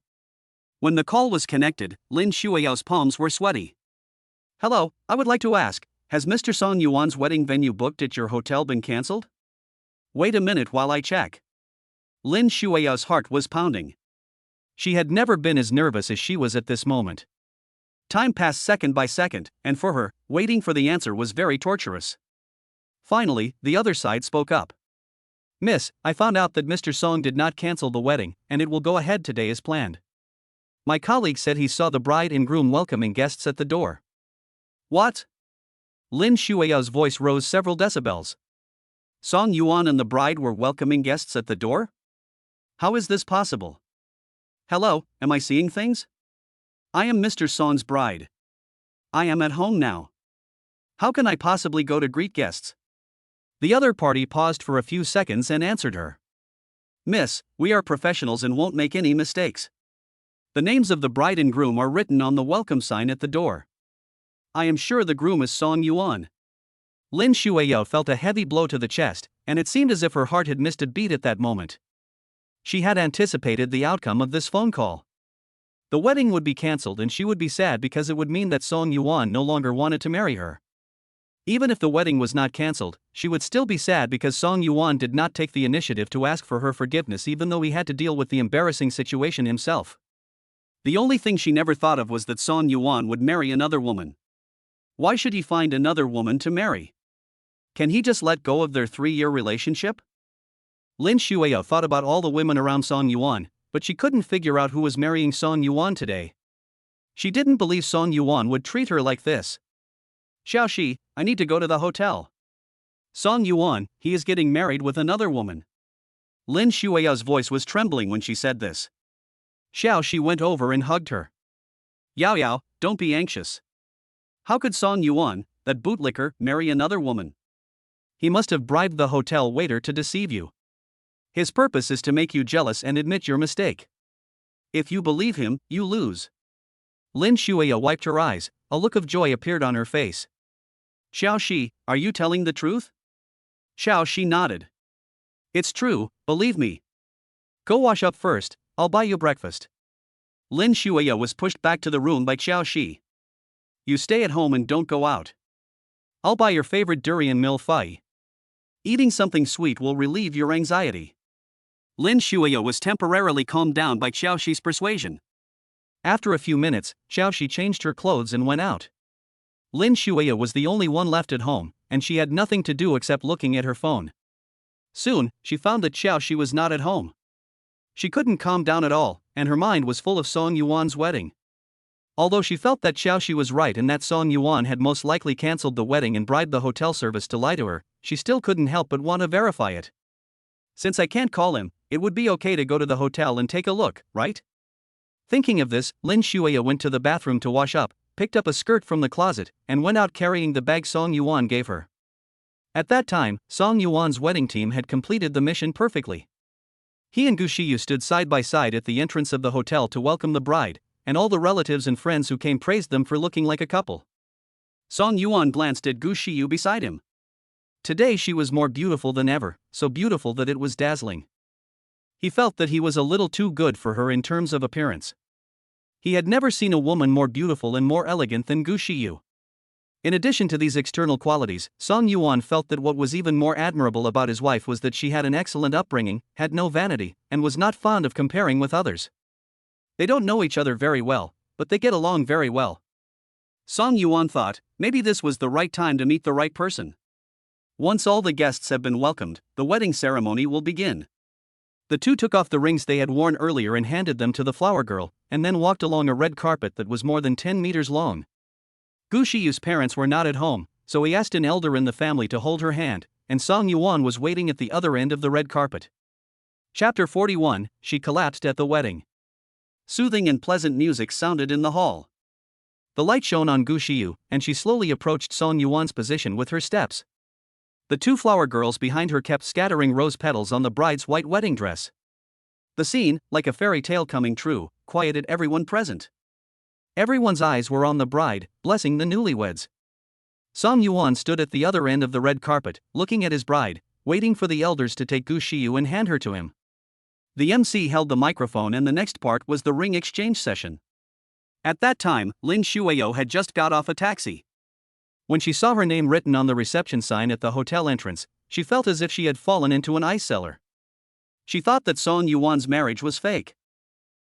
When the call was connected, Lin Xueyao's palms were sweaty. Hello, I would like to ask, has Mr. Song Yuan's wedding venue booked at your hotel been cancelled? Wait a minute while I check. Lin Xueyao's heart was pounding. She had never been as nervous as she was at this moment. Time passed second by second, and for her, waiting for the answer was very torturous. Finally, the other side spoke up. Miss, I found out that Mr. Song did not cancel the wedding, and it will go ahead today as planned. My colleague said he saw the bride and groom welcoming guests at the door. What? Lin Xueyao's voice rose several decibels. Song Yuan and the bride were welcoming guests at the door? How is this possible? Hello, am I seeing things? I am Mr. Song's bride. I am at home now. How can I possibly go to greet guests? The other party paused for a few seconds and answered her. Miss, we are professionals and won't make any mistakes. The names of the bride and groom are written on the welcome sign at the door. I am sure the groom is Song Yuan. Lin Xueyao felt a heavy blow to the chest, and it seemed as if her heart had missed a beat at that moment. She had anticipated the outcome of this phone call. The wedding would be cancelled and she would be sad because it would mean that Song Yuan no longer wanted to marry her. Even if the wedding was not cancelled, she would still be sad because Song Yuan did not take the initiative to ask for her forgiveness even though he had to deal with the embarrassing situation himself. The only thing she never thought of was that Song Yuan would marry another woman. Why should he find another woman to marry? Can he just let go of their 3-year relationship? Lin Xueyao thought about all the women around Song Yuan, but she couldn't figure out who was marrying Song Yuan today. She didn't believe Song Yuan would treat her like this. Xiao, I need to go to the hotel. Song Yuan, he is getting married with another woman. Lin Xueyao's voice was trembling when she said this. Xiao went over and hugged her. Yao, don't be anxious. How could Song Yuan, that bootlicker, marry another woman? He must have bribed the hotel waiter to deceive you. His purpose is to make you jealous and admit your mistake. If you believe him, you lose. Lin Xueyao wiped her eyes, a look of joy appeared on her face. Xiao, are you telling the truth? Xiao nodded. It's true, believe me. Go wash up first, I'll buy you breakfast. Lin Xueyao was pushed back to the room by Xiao. You stay at home and don't go out. I'll buy your favorite durian mil-fai. Eating something sweet will relieve your anxiety. Lin Xueyao was temporarily calmed down by Xiao's persuasion. After a few minutes, Xiao changed her clothes and went out. Lin Xueyao was the only one left at home, and she had nothing to do except looking at her phone. Soon, she found that Xiao was not at home. She couldn't calm down at all, and her mind was full of Song Yuan's wedding. Although she felt that Xiao was right and that Song Yuan had most likely cancelled the wedding and bribed the hotel service to lie to her, she still couldn't help but want to verify it. Since I can't call him, it would be okay to go to the hotel and take a look, right? Thinking of this, Lin Xueyao went to the bathroom to wash up, picked up a skirt from the closet, and went out carrying the bag Song Yuan gave her. At that time, Song Yuan's wedding team had completed the mission perfectly. He and Gu Shiyu stood side by side at the entrance of the hotel to welcome the bride, and all the relatives and friends who came praised them for looking like a couple. Song Yuan glanced at Gu Shiyu beside him. Today she was more beautiful than ever, so beautiful that it was dazzling. He felt that he was a little too good for her in terms of appearance. He had never seen a woman more beautiful and more elegant than Gu Shiyu. In addition to these external qualities, Song Yuan felt that what was even more admirable about his wife was that she had an excellent upbringing, had no vanity, and was not fond of comparing with others. They don't know each other very well, but they get along very well. Song Yuan thought, maybe this was the right time to meet the right person. Once all the guests have been welcomed, the wedding ceremony will begin. The two took off the rings they had worn earlier and handed them to the flower girl, and then walked along a red carpet that was more than 10 meters long. Gu Shiyu's parents were not at home, so he asked an elder in the family to hold her hand, and Song Yuan was waiting at the other end of the red carpet. Chapter 41, She collapsed at the wedding. Soothing and pleasant music sounded in the hall. The light shone on Gu Shiyu, and she slowly approached Song Yuan's position with her steps. The two flower girls behind her kept scattering rose petals on the bride's white wedding dress. The scene, like a fairy tale coming true, quieted everyone present. Everyone's eyes were on the bride, blessing the newlyweds. Song Yuan stood at the other end of the red carpet, looking at his bride, waiting for the elders to take Gu Shiyu and hand her to him. The MC held the microphone and the next part was the ring exchange session. At that time, Lin Xueyao had just got off a taxi. When she saw her name written on the reception sign at the hotel entrance, she felt as if she had fallen into an ice cellar. She thought that Song Yuan's marriage was fake.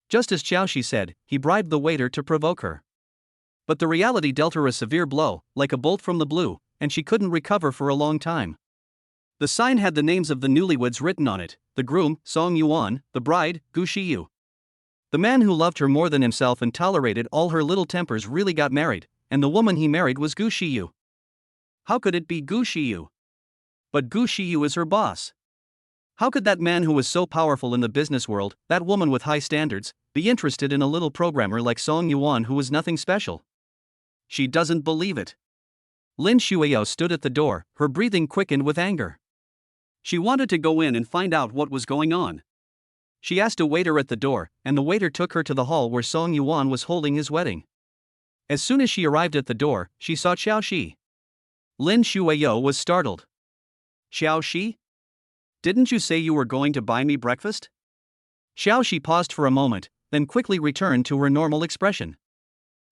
Just as Xiao said, he bribed the waiter to provoke her. But the reality dealt her a severe blow, like a bolt from the blue, and she couldn't recover for a long time. The sign had the names of the newlyweds written on it: the groom, Song Yuan; the bride, Gu Shiyu. The man who loved her more than himself and tolerated all her little tempers really got married, and the woman he married was Gu Shiyu. How could it be Gu Shiyu? But Gu Shiyu is her boss. How could that man who was so powerful in the business world, that woman with high standards, be interested in a little programmer like Song Yuan who was nothing special? She doesn't believe it. Lin Xueyao stood at the door, her breathing quickened with anger. She wanted to go in and find out what was going on. She asked a waiter at the door, and the waiter took her to the hall where Song Yuan was holding his wedding. As soon as she arrived at the door, she saw Xiao. Lin Xueyao was startled. Xiao? Didn't you say you were going to buy me breakfast? Xiao paused for a moment, then quickly returned to her normal expression.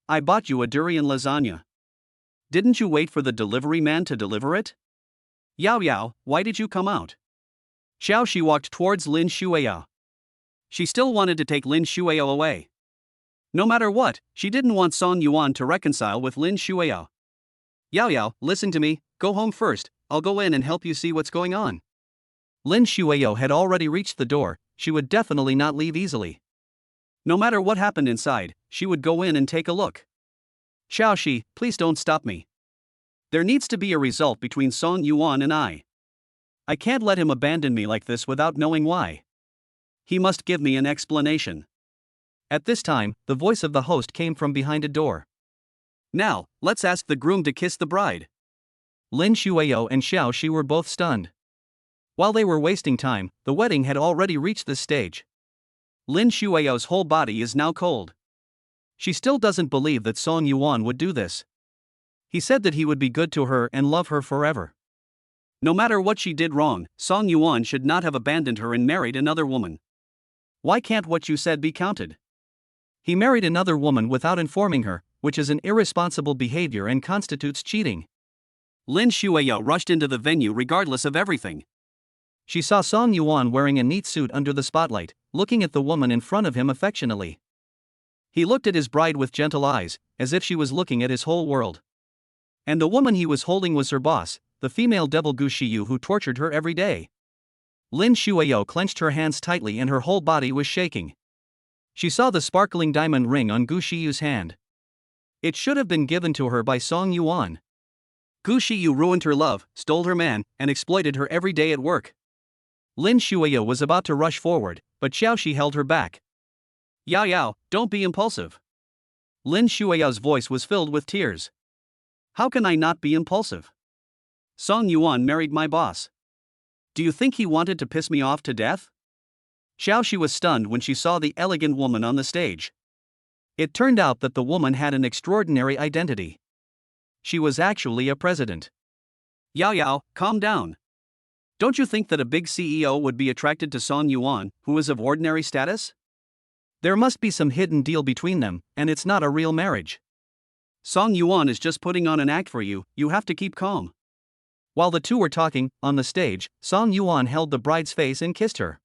I bought you a durian lasagna. Didn't you wait for the delivery man to deliver it? Yao, why did you come out? Xiao walked towards Lin Xueyao. She still wanted to take Lin Xueyao away. No matter what, she didn't want Song Yuan to reconcile with Lin Xueyao. Yao, listen to me, go home first, I'll go in and help you see what's going on. Lin Xueyao had already reached the door, she would definitely not leave easily. No matter what happened inside, she would go in and take a look. Xiao, please don't stop me. There needs to be a result between Song Yuan and I. I can't let him abandon me like this without knowing why. He must give me an explanation. At this time, the voice of the host came from behind a door. Now, let's ask the groom to kiss the bride. Lin Xueyao and Xiao were both stunned. While they were wasting time, the wedding had already reached this stage. Lin Xueyao's whole body is now cold. She still doesn't believe that Song Yuan would do this. He said that he would be good to her and love her forever. No matter what she did wrong, Song Yuan should not have abandoned her and married another woman. Why can't what you said be counted? He married another woman without informing her, which is an irresponsible behavior and constitutes cheating. Lin Xueyao rushed into the venue regardless of everything. She saw Song Yuan wearing a neat suit under the spotlight, looking at the woman in front of him affectionately. He looked at his bride with gentle eyes, as if she was looking at his whole world. And the woman he was holding was her boss, the female devil Gu Shiyu who tortured her every day. Lin Xueyao clenched her hands tightly and her whole body was shaking. She saw the sparkling diamond ring on Gu Shiyu's hand. It should have been given to her by Song Yuan. Gu Shiyu ruined her love, stole her man, and exploited her every day at work. Lin Xueyao was about to rush forward, but Xiao held her back. Yao, don't be impulsive. Lin Xueyao's voice was filled with tears. How can I not be impulsive? Song Yuan married my boss. Do you think he wanted to piss me off to death? Xiao was stunned when she saw the elegant woman on the stage. It turned out that the woman had an extraordinary identity. She was actually a president. Yao, calm down. Don't you think that a big CEO would be attracted to Song Yuan, who is of ordinary status? There must be some hidden deal between them, and it's not a real marriage. Song Yuan is just putting on an act for you, you have to keep calm. While the two were talking, on the stage, Song Yuan held the bride's face and kissed her.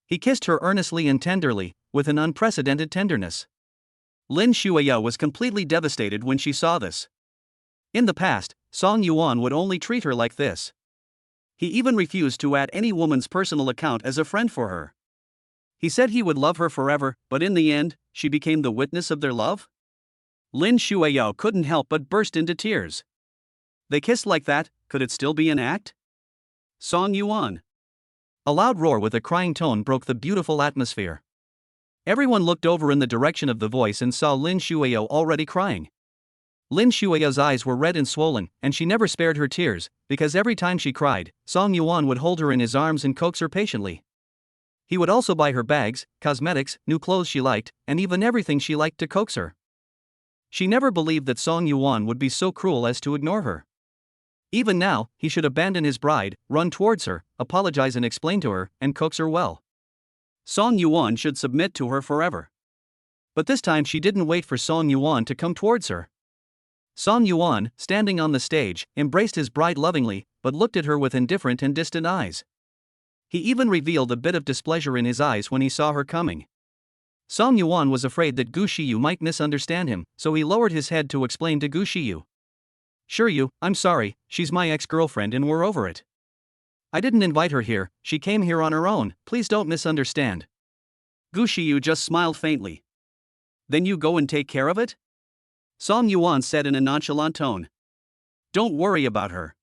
He kissed her earnestly and tenderly, with an unprecedented tenderness. Lin Xueyao was completely devastated when she saw this. In the past, Song Yuan would only treat her like this. He even refused to add any woman's personal account as a friend for her. He said he would love her forever, but in the end, she became the witness of their love? Lin Xueyao couldn't help but burst into tears. They kissed like that, could it still be an act? Song Yuan. A loud roar with a crying tone broke the beautiful atmosphere. Everyone looked over in the direction of the voice and saw Lin Xueyao already crying. Lin Xueyao's eyes were red and swollen, and she never spared her tears, because every time she cried, Song Yuan would hold her in his arms and coax her patiently. He would also buy her bags, cosmetics, new clothes she liked, and even everything she liked to coax her. She never believed that Song Yuan would be so cruel as to ignore her. Even now, he should abandon his bride, run towards her, apologize and explain to her, and coax her well. Song Yuan should submit to her forever. But this time she didn't wait for Song Yuan to come towards her. Song Yuan, standing on the stage, embraced his bride lovingly, but looked at her with indifferent and distant eyes. He even revealed a bit of displeasure in his eyes when he saw her coming. Song Yuan was afraid that Gu Shiyu might misunderstand him, so he lowered his head to explain to Gu Shiyu. Sure I'm sorry, she's my ex-girlfriend and we're over it. I didn't invite her here, she came here on her own, please don't misunderstand. Gu Shiyu just smiled faintly. Then you go and take care of it? Song Yuan said in a nonchalant tone. Don't worry about her.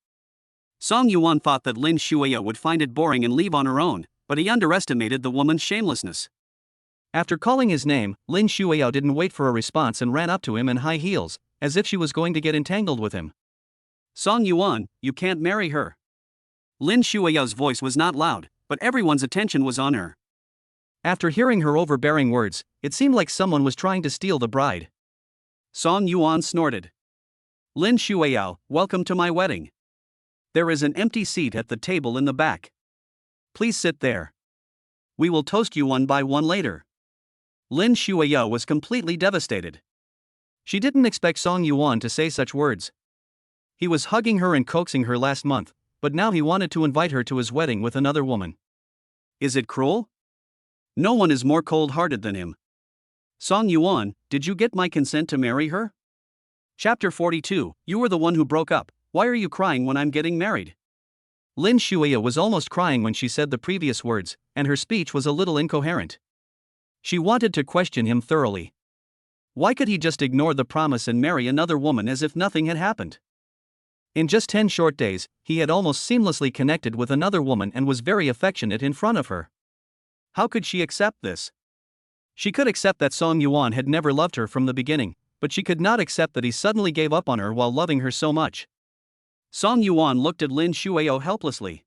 Song Yuan thought that Lin Xueyao would find it boring and leave on her own, but he underestimated the woman's shamelessness. After calling his name, Lin Xueyao didn't wait for a response and ran up to him in high heels, as if she was going to get entangled with him. Song Yuan, you can't marry her. Lin Xueyao's voice was not loud, but everyone's attention was on her. After hearing her overbearing words, it seemed like someone was trying to steal the bride. Song Yuan snorted. Lin Xueyao, welcome to my wedding. There is an empty seat at the table in the back. Please sit there. We will toast you one by one later. Lin Xueyao was completely devastated. She didn't expect Song Yuan to say such words. He was hugging her and coaxing her last month, but now he wanted to invite her to his wedding with another woman. Is it cruel? No one is more cold-hearted than him. Song Yuan, did you get my consent to marry her? Chapter 42, you were the one who broke up, why are you crying when I'm getting married? Lin Xueyao was almost crying when she said the previous words, and her speech was a little incoherent. She wanted to question him thoroughly. Why could he just ignore the promise and marry another woman as if nothing had happened? In just 10 short days, he had almost seamlessly connected with another woman and was very affectionate in front of her. How could she accept this? She could accept that Song Yuan had never loved her from the beginning, but she could not accept that he suddenly gave up on her while loving her so much. Song Yuan looked at Lin Xueyao helplessly.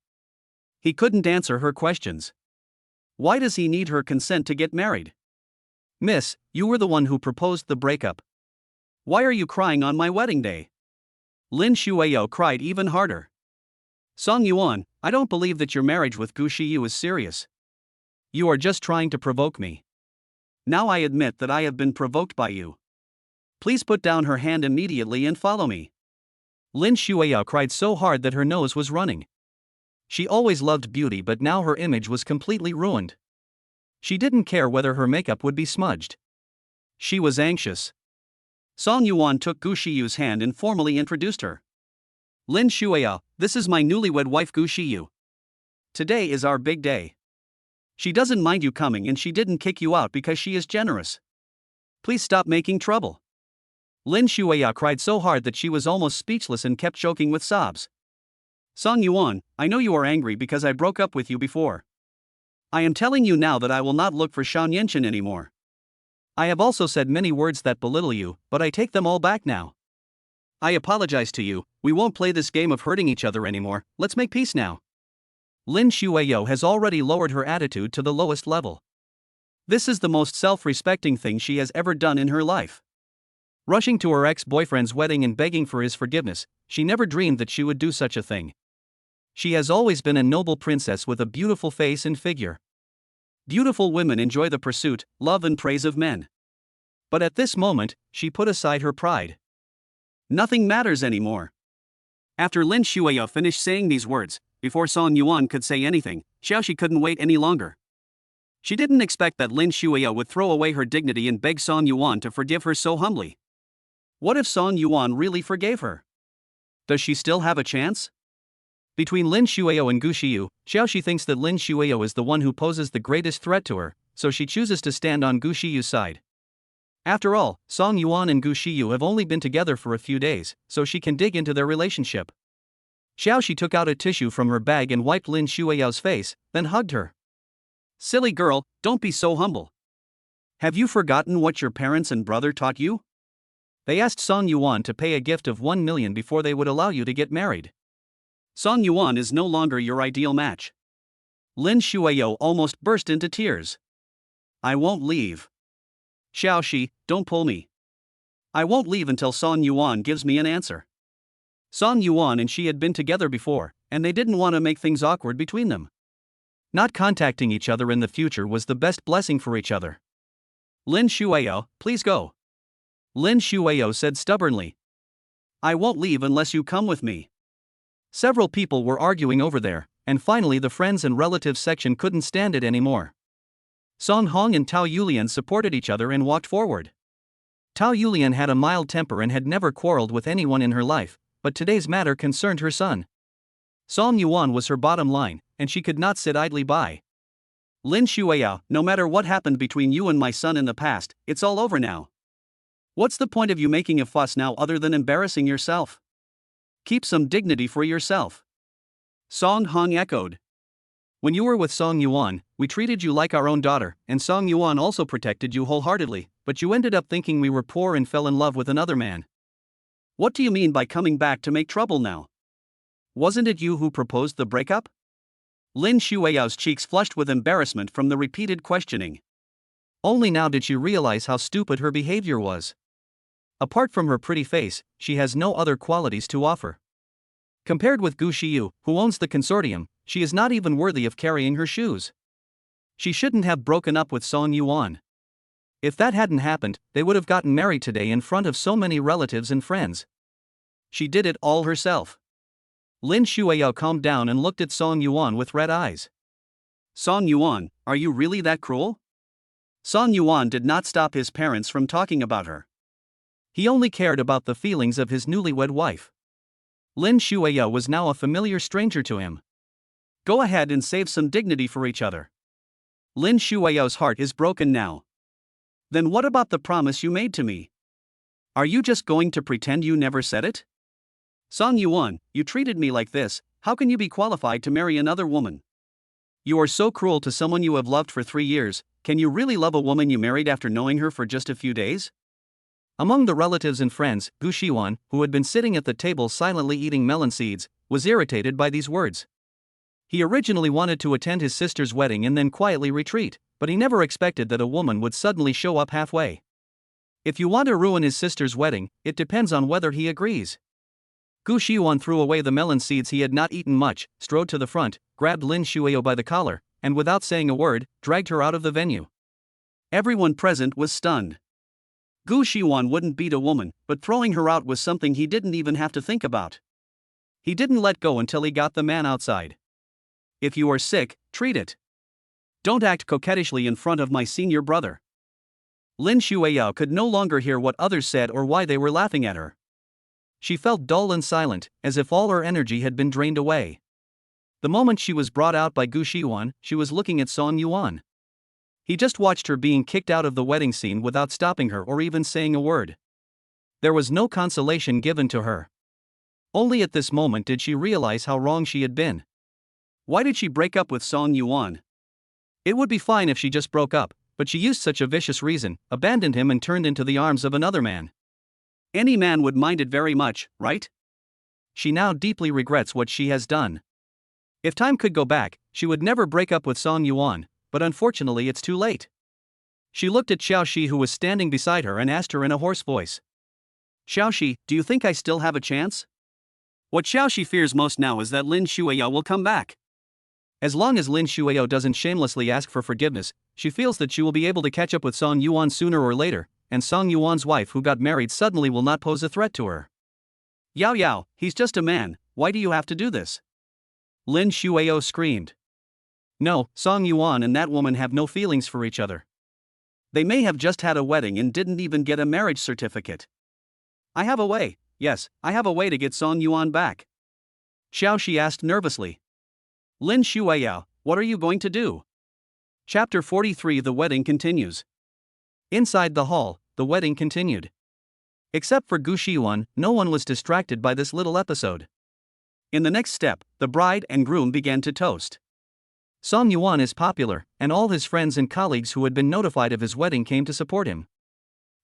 He couldn't answer her questions. Why does he need her consent to get married? Miss, you were the one who proposed the breakup. Why are you crying on my wedding day? Lin Xueyao cried even harder. Song Yuan, I don't believe that your marriage with Gu Shiyu is serious. You are just trying to provoke me. Now I admit that I have been provoked by you. Please put down her hand immediately and follow me. Lin Xueyao cried so hard that her nose was running. She always loved beauty, but now her image was completely ruined. She didn't care whether her makeup would be smudged. She was anxious. Song Yuan took Gu Shiyu's hand and formally introduced her. Lin Xueyao, this is my newlywed wife Gu Shiyu. Today is our big day. She doesn't mind you coming and she didn't kick you out because she is generous. Please stop making trouble. Lin Xueyao cried so hard that she was almost speechless and kept choking with sobs. Song Yuan, I know you are angry because I broke up with you before. I am telling you now that I will not look for Shan Yenshin anymore. I have also said many words that belittle you, but I take them all back now. I apologize to you, we won't play this game of hurting each other anymore, let's make peace now. Lin Xueyao has already lowered her attitude to the lowest level. This is the most self-respecting thing she has ever done in her life. Rushing to her ex-boyfriend's wedding and begging for his forgiveness, she never dreamed that she would do such a thing. She has always been a noble princess with a beautiful face and figure. Beautiful women enjoy the pursuit, love and praise of men. But at this moment, she put aside her pride. Nothing matters anymore. After Lin Xueyao finished saying these words, before Song Yuan could say anything, Xiao couldn't wait any longer. She didn't expect that Lin Xueyao would throw away her dignity and beg Song Yuan to forgive her so humbly. What if Song Yuan really forgave her? Does she still have a chance? Between Lin Xueyao and Gu Xiu, Xiao thinks that Lin Xueyao is the one who poses the greatest threat to her, so she chooses to stand on Gu Xiu's side. After all, Song Yuan and Gu Xiu have only been together for a few days, so she can dig into their relationship. Xiao took out a tissue from her bag and wiped Lin Xueyao's face, then hugged her. Silly girl, don't be so humble. Have you forgotten what your parents and brother taught you? They asked Song Yuan to pay a gift of 1 million before they would allow you to get married. Song Yuan is no longer your ideal match. Lin Xueyao almost burst into tears. I won't leave. Xiao, don't pull me. I won't leave until Song Yuan gives me an answer. Song Yuan and she had been together before, and they didn't want to make things awkward between them. Not contacting each other in the future was the best blessing for each other. Lin Xueyao, please go. Lin Xueyao said stubbornly. I won't leave unless you come with me. Several people were arguing over there, and finally the friends and relatives section couldn't stand it anymore. Song Hong and Tao Yulian supported each other and walked forward. Tao Yulian had a mild temper and had never quarreled with anyone in her life, but today's matter concerned her son. Song Yuan was her bottom line, and she could not sit idly by. Lin Xueyao, no matter what happened between you and my son in the past, it's all over now. What's the point of you making a fuss now other than embarrassing yourself? Keep some dignity for yourself. Song Hong echoed. When you were with Song Yuan, we treated you like our own daughter, and Song Yuan also protected you wholeheartedly, but you ended up thinking we were poor and fell in love with another man. What do you mean by coming back to make trouble now? Wasn't it you who proposed the breakup? Lin Xueyao's cheeks flushed with embarrassment from the repeated questioning. Only now did she realize how stupid her behavior was. Apart from her pretty face, she has no other qualities to offer. Compared with Gu Xiu, who owns the consortium, she is not even worthy of carrying her shoes. She shouldn't have broken up with Song Yuan. If that hadn't happened, they would have gotten married today in front of so many relatives and friends. She did it all herself. Lin Xueyao calmed down and looked at Song Yuan with red eyes. Song Yuan, are you really that cruel? Song Yuan did not stop his parents from talking about her. He only cared about the feelings of his newlywed wife. Lin Xueyao was now a familiar stranger to him. Go ahead and save some dignity for each other. Lin Xueyao's heart is broken now. Then what about the promise you made to me? Are you just going to pretend you never said it? Song Yuan, you treated me like this, how can you be qualified to marry another woman? You are so cruel to someone you have loved for 3 years, can you really love a woman you married after knowing her for just a few days? Among the relatives and friends, Gu Xiuan, who had been sitting at the table silently eating melon seeds, was irritated by these words. He originally wanted to attend his sister's wedding and then quietly retreat, but he never expected that a woman would suddenly show up halfway. If you want to ruin his sister's wedding, it depends on whether he agrees. Gu Xiuan threw away the melon seeds he had not eaten much, strode to the front, grabbed Lin Xueyao by the collar, and without saying a word, dragged her out of the venue. Everyone present was stunned. Gu Xiuan wouldn't beat a woman, but throwing her out was something he didn't even have to think about. He didn't let go until he got the man outside. If you are sick, treat it. Don't act coquettishly in front of my senior brother. Lin Xueyao could no longer hear what others said or why they were laughing at her. She felt dull and silent, as if all her energy had been drained away. The moment she was brought out by Gu Xiuan, she was looking at Song Yuan. He just watched her being kicked out of the wedding scene without stopping her or even saying a word. There was no consolation given to her. Only at this moment did she realize how wrong she had been. Why did she break up with Song Yuan? It would be fine if she just broke up, but she used such a vicious reason, abandoned him and turned into the arms of another man. Any man would mind it very much, right? She now deeply regrets what she has done. If time could go back, she would never break up with Song Yuan, but unfortunately it's too late. She looked at Xiao, who was standing beside her, and asked her in a hoarse voice. Xiao, do you think I still have a chance? What Xiao fears most now is that Lin Xueyao will come back. As long as Lin Xueyao doesn't shamelessly ask for forgiveness, she feels that she will be able to catch up with Song Yuan sooner or later, and Song Yuan's wife who got married suddenly will not pose a threat to her. Yao, he's just a man, why do you have to do this? Lin Xueyao screamed. No, Song Yuan and that woman have no feelings for each other. They may have just had a wedding and didn't even get a marriage certificate. I have a way, yes, I have a way to get Song Yuan back. Xiao asked nervously. Lin Xueyao, what are you going to do? Chapter 43. The wedding continues. Inside the hall, the wedding continued. Except for Gu Xiwan, no one was distracted by this little episode. In the next step, the bride and groom began to toast. Song Yuan is popular, and all his friends and colleagues who had been notified of his wedding came to support him.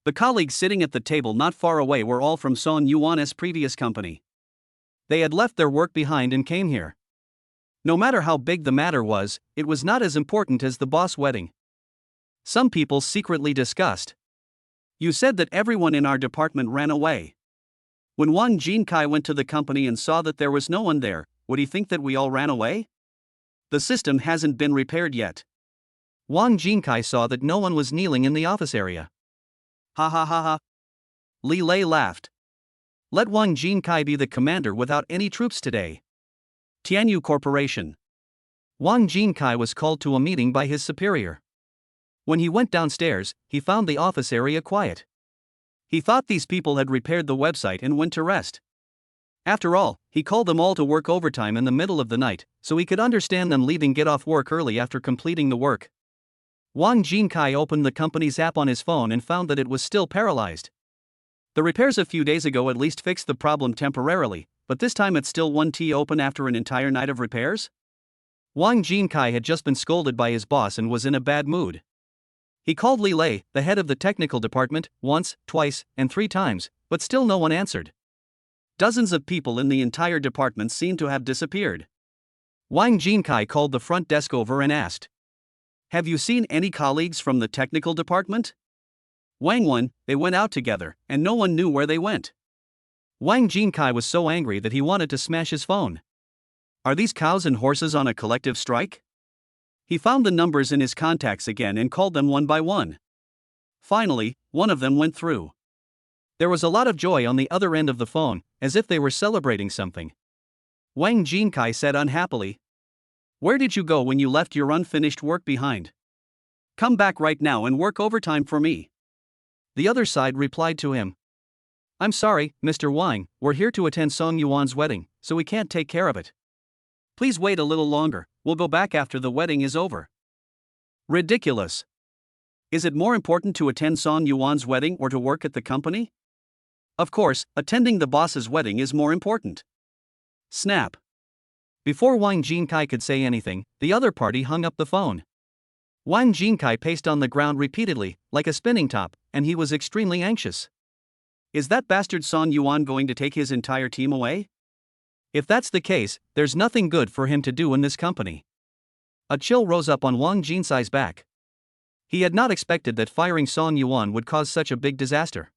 The colleagues sitting at the table not far away were all from Song Yuan's previous company. They had left their work behind and came here. No matter how big the matter was, it was not as important as the boss wedding. Some people secretly discussed. You said that everyone in our department ran away. When Wang Jinkai went to the company and saw that there was no one there, would he think that we all ran away? The system hasn't been repaired yet. Wang Jinkai saw that no one was kneeling in the office area. Ha ha ha ha. Li Lei laughed. Let Wang Jinkai be the commander without any troops today. Tianyu Corporation. Wang Jinkai was called to a meeting by his superior. When he went downstairs, he found the office area quiet. He thought these people had repaired the website and went to rest. After all, he called them all to work overtime in the middle of the night, so he could understand them leaving get off work early after completing the work. Wang Jinkai opened the company's app on his phone and found that it was still paralyzed. The repairs a few days ago at least fixed the problem temporarily, but this time it's still 1T open after an entire night of repairs? Wang Jinkai had just been scolded by his boss and was in a bad mood. He called Li Lei, the head of the technical department, once, twice, and 3 times, but still no one answered. Dozens of people in the entire department seemed to have disappeared. Wang Jinkai called the front desk over and asked, have you seen any colleagues from the technical department? Wang Wen, they went out together, and no one knew where they went. Wang Jinkai was so angry that he wanted to smash his phone. Are these cows and horses on a collective strike? He found the numbers in his contacts again and called them one by one. Finally, one of them went through. There was a lot of joy on the other end of the phone, as if they were celebrating something. Wang Jinkai said unhappily, where did you go when you left your unfinished work behind? Come back right now and work overtime for me. The other side replied to him. I'm sorry, Mr. Wang, we're here to attend Song Yuan's wedding, so we can't take care of it. Please wait a little longer, we'll go back after the wedding is over. Ridiculous. Is it more important to attend Song Yuan's wedding or to work at the company? Of course, attending the boss's wedding is more important. Snap. Before Wang Jinkai could say anything, the other party hung up the phone. Wang Jinkai paced on the ground repeatedly, like a spinning top, and he was extremely anxious. Is that bastard Song Yuan going to take his entire team away? If that's the case, there's nothing good for him to do in this company. A chill rose up on Wang Jinkai's back. He had not expected that firing Song Yuan would cause such a big disaster.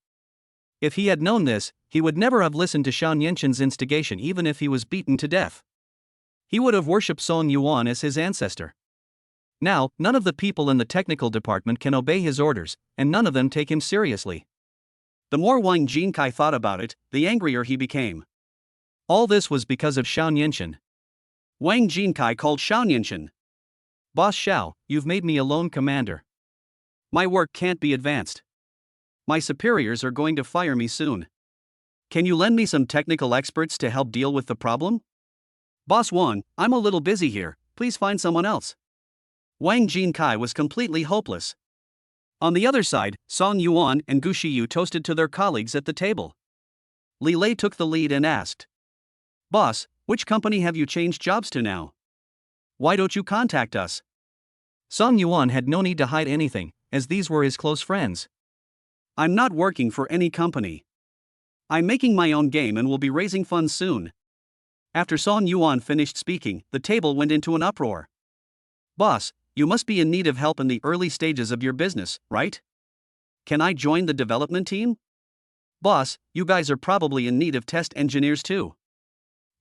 If he had known this, he would never have listened to Xiao Nianqin's instigation even if he was beaten to death. He would have worshipped Song Yuan as his ancestor. Now, none of the people in the technical department can obey his orders, and none of them take him seriously. The more Wang Jinkai thought about it, the angrier he became. All this was because of Xiao Nianqin. Wang Jinkai called Xiao Nianqin. Boss Xiao, you've made me a lone commander. My work can't be advanced. My superiors are going to fire me soon. Can you lend me some technical experts to help deal with the problem? Boss Wang, I'm a little busy here, please find someone else. Wang Jinkai was completely hopeless. On the other side, Song Yuan and Gu Shiyu toasted to their colleagues at the table. Li Lei took the lead and asked, "Boss, which company have you changed jobs to now? Why don't you contact us?" Song Yuan had no need to hide anything, as these were his close friends. "I'm not working for any company. I'm making my own game and will be raising funds soon." After Song Yuan finished speaking, the table went into an uproar. "Boss, you must be in need of help in the early stages of your business, right? Can I join the development team? Boss, you guys are probably in need of test engineers too.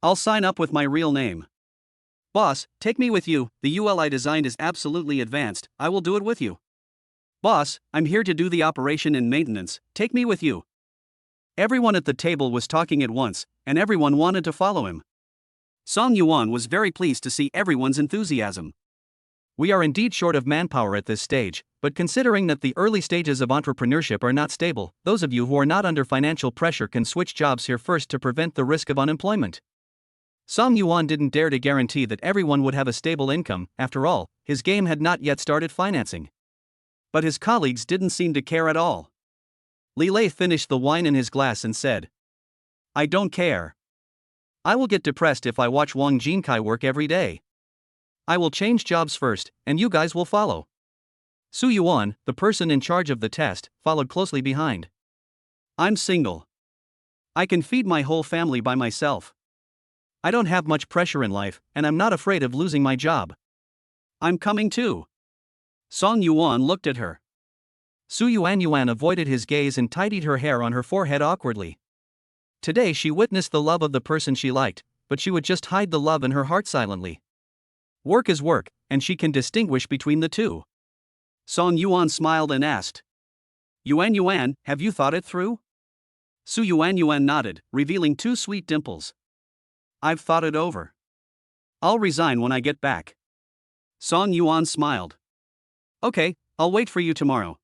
I'll sign up with my real name. Boss, take me with you, the UL I designed is absolutely advanced, I will do it with you. Boss, I'm here to do the operation and maintenance, take me with you." Everyone at the table was talking at once, and everyone wanted to follow him. Song Yuan was very pleased to see everyone's enthusiasm. "We are indeed short of manpower at this stage, but considering that the early stages of entrepreneurship are not stable, those of you who are not under financial pressure can switch jobs here first to prevent the risk of unemployment." Song Yuan didn't dare to guarantee that everyone would have a stable income, after all, his game had not yet started financing. But his colleagues didn't seem to care at all. Li Lei finished the wine in his glass and said, "I don't care. I will get depressed if I watch Wang Jinkai work every day. I will change jobs first, and you guys will follow." Su Yuan, the person in charge of the test, followed closely behind. "I'm single. I can feed my whole family by myself. I don't have much pressure in life, and I'm not afraid of losing my job. I'm coming too." Song Yuan looked at her. Su Yuan avoided his gaze and tidied her hair on her forehead awkwardly. Today she witnessed the love of the person she liked, but she would just hide the love in her heart silently. Work is work, and she can distinguish between the two. Song Yuan smiled and asked, Yuan, have you thought it through?" Su Yuan nodded, revealing two sweet dimples. "I've thought it over. I'll resign when I get back." Song Yuan smiled. "Okay, I'll wait for you tomorrow."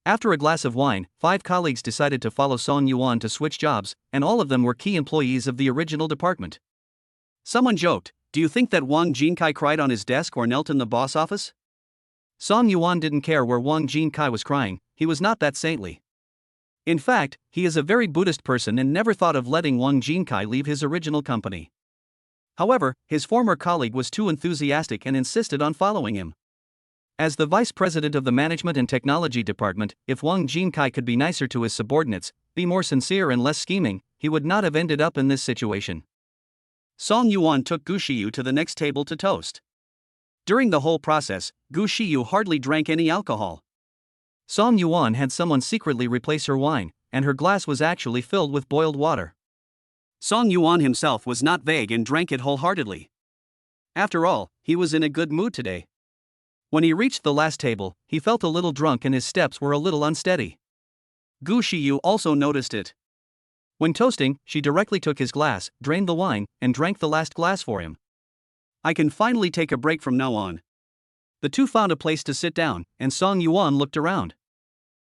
After a glass of wine, 5 colleagues decided to follow Song Yuan to switch jobs, and all of them were key employees of the original department. Someone joked, "Do you think that Wang Jinkai cried on his desk or knelt in the boss office?" Song Yuan didn't care where Wang Jinkai was crying, he was not that saintly. In fact, he is a very Buddhist person and never thought of letting Wang Jinkai leave his original company. However, his former colleague was too enthusiastic and insisted on following him. As the vice president of the Management and Technology Department, if Wang Jinkai could be nicer to his subordinates, be more sincere and less scheming, he would not have ended up in this situation. Song Yuan took Gu Shiyu to the next table to toast. During the whole process, Gu Shiyu hardly drank any alcohol. Song Yuan had someone secretly replace her wine, and her glass was actually filled with boiled water. Song Yuan himself was not vague and drank it wholeheartedly. After all, he was in a good mood today. When he reached the last table, he felt a little drunk and his steps were a little unsteady. Gu Shiyu also noticed it. When toasting, she directly took his glass, drained the wine, and drank the last glass for him. "I can finally take a break from now on." The two found a place to sit down, and Song Yuan looked around.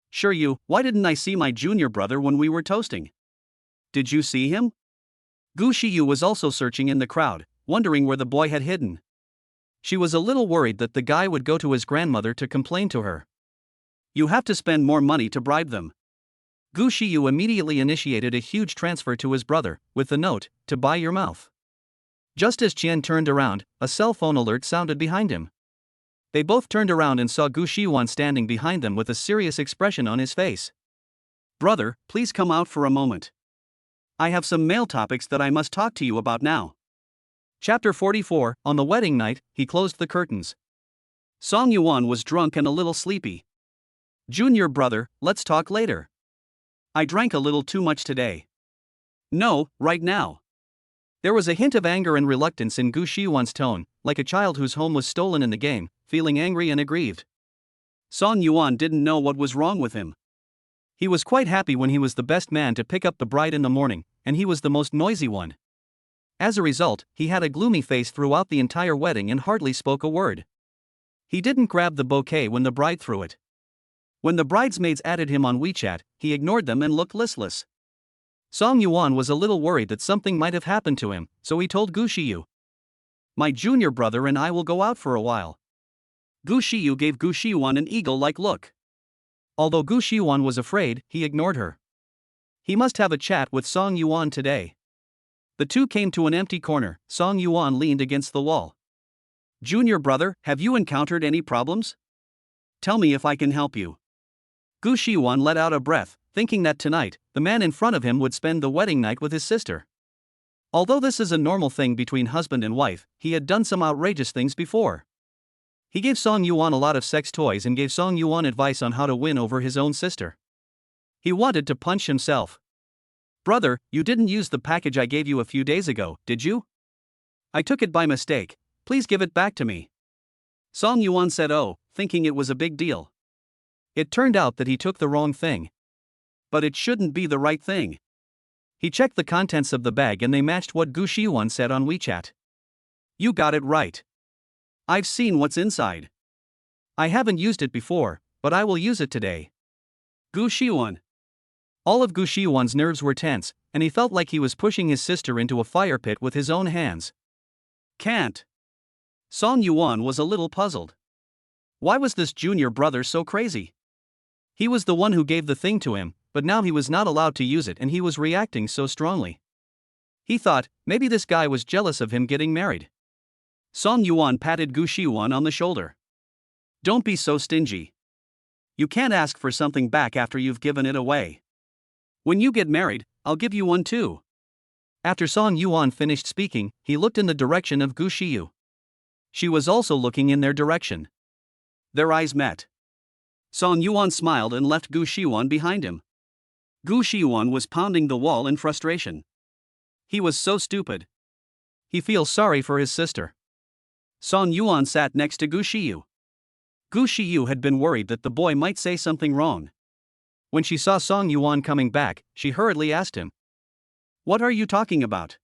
"Sure you, why didn't I see my junior brother when we were toasting? Did you see him?" Gu Shiyu was also searching in the crowd, wondering where the boy had hidden. She was a little worried that the guy would go to his grandmother to complain to her. "You have to spend more money to bribe them." Gu Shiyu immediately initiated a huge transfer to his brother, with the note, "To buy your mouth." Just as Qian turned around, a cell phone alert sounded behind him. They both turned around and saw Gu Shiwan standing behind them with a serious expression on his face. "Brother, please come out for a moment. I have some mail topics that I must talk to you about now." Chapter 44, On the wedding night, he closed the curtains. Song Yuan was drunk and a little sleepy. "Junior brother, let's talk later. I drank a little too much today." "No, right now." There was a hint of anger and reluctance in Gu Shiwan's tone, like a child whose home was stolen in the game, feeling angry and aggrieved. Song Yuan didn't know what was wrong with him. He was quite happy when he was the best man to pick up the bride in the morning, and he was the most noisy one. As a result, he had a gloomy face throughout the entire wedding and hardly spoke a word. He didn't grab the bouquet when the bride threw it. When the bridesmaids added him on WeChat, he ignored them and looked listless. Song Yuan was a little worried that something might have happened to him, so he told Gu Shiyu, "My junior brother and I will go out for a while." Gu Shiyu gave Gu Shiyuan an eagle-like look. Although Gu Shiyuan was afraid, he ignored her. He must have a chat with Song Yuan today. The two came to an empty corner. Song Yuan leaned against the wall. Junior brother, have you encountered any problems? Tell me if I can help you. Gu Shiyuan let out a breath, thinking that tonight, the man in front of him would spend the wedding night with his sister. Although this is a normal thing between husband and wife, he had done some outrageous things before. He gave Song Yuan a lot of sex toys and gave Song Yuan advice on how to win over his own sister. He wanted to punch himself. Brother, you didn't use the package I gave you a few days ago, did you? I took it by mistake. Please give it back to me. Song Yuan said thinking it was a big deal. It turned out that he took the wrong thing. But it shouldn't be the right thing. He checked the contents of the bag and they matched what Gu Shiyuan said on WeChat. You got it right. I've seen what's inside. I haven't used it before, but I will use it today. Gu Shiyuan. All of Gu Shiyuan's nerves were tense, and he felt like he was pushing his sister into a fire pit with his own hands. Can't. Song Yuan was a little puzzled. Why was this junior brother so crazy? He was the one who gave the thing to him, but now he was not allowed to use it and he was reacting so strongly. He thought, maybe this guy was jealous of him getting married. Song Yuan patted Gu Shiyuan on the shoulder. Don't be so stingy. You can't ask for something back after you've given it away. When you get married, I'll give you one too. After Song Yuan finished speaking, he looked in the direction of Gu Shiyu. She was also looking in their direction. Their eyes met. Song Yuan smiled and left Gu Shiyuan behind him. Gu Shiyuan was pounding the wall in frustration. He was so stupid. He feels sorry for his sister. Song Yuan sat next to Gu Shiyu. Gu Shiyu had been worried that the boy might say something wrong. When she saw Song Yuan coming back, she hurriedly asked him, "What are you talking about?"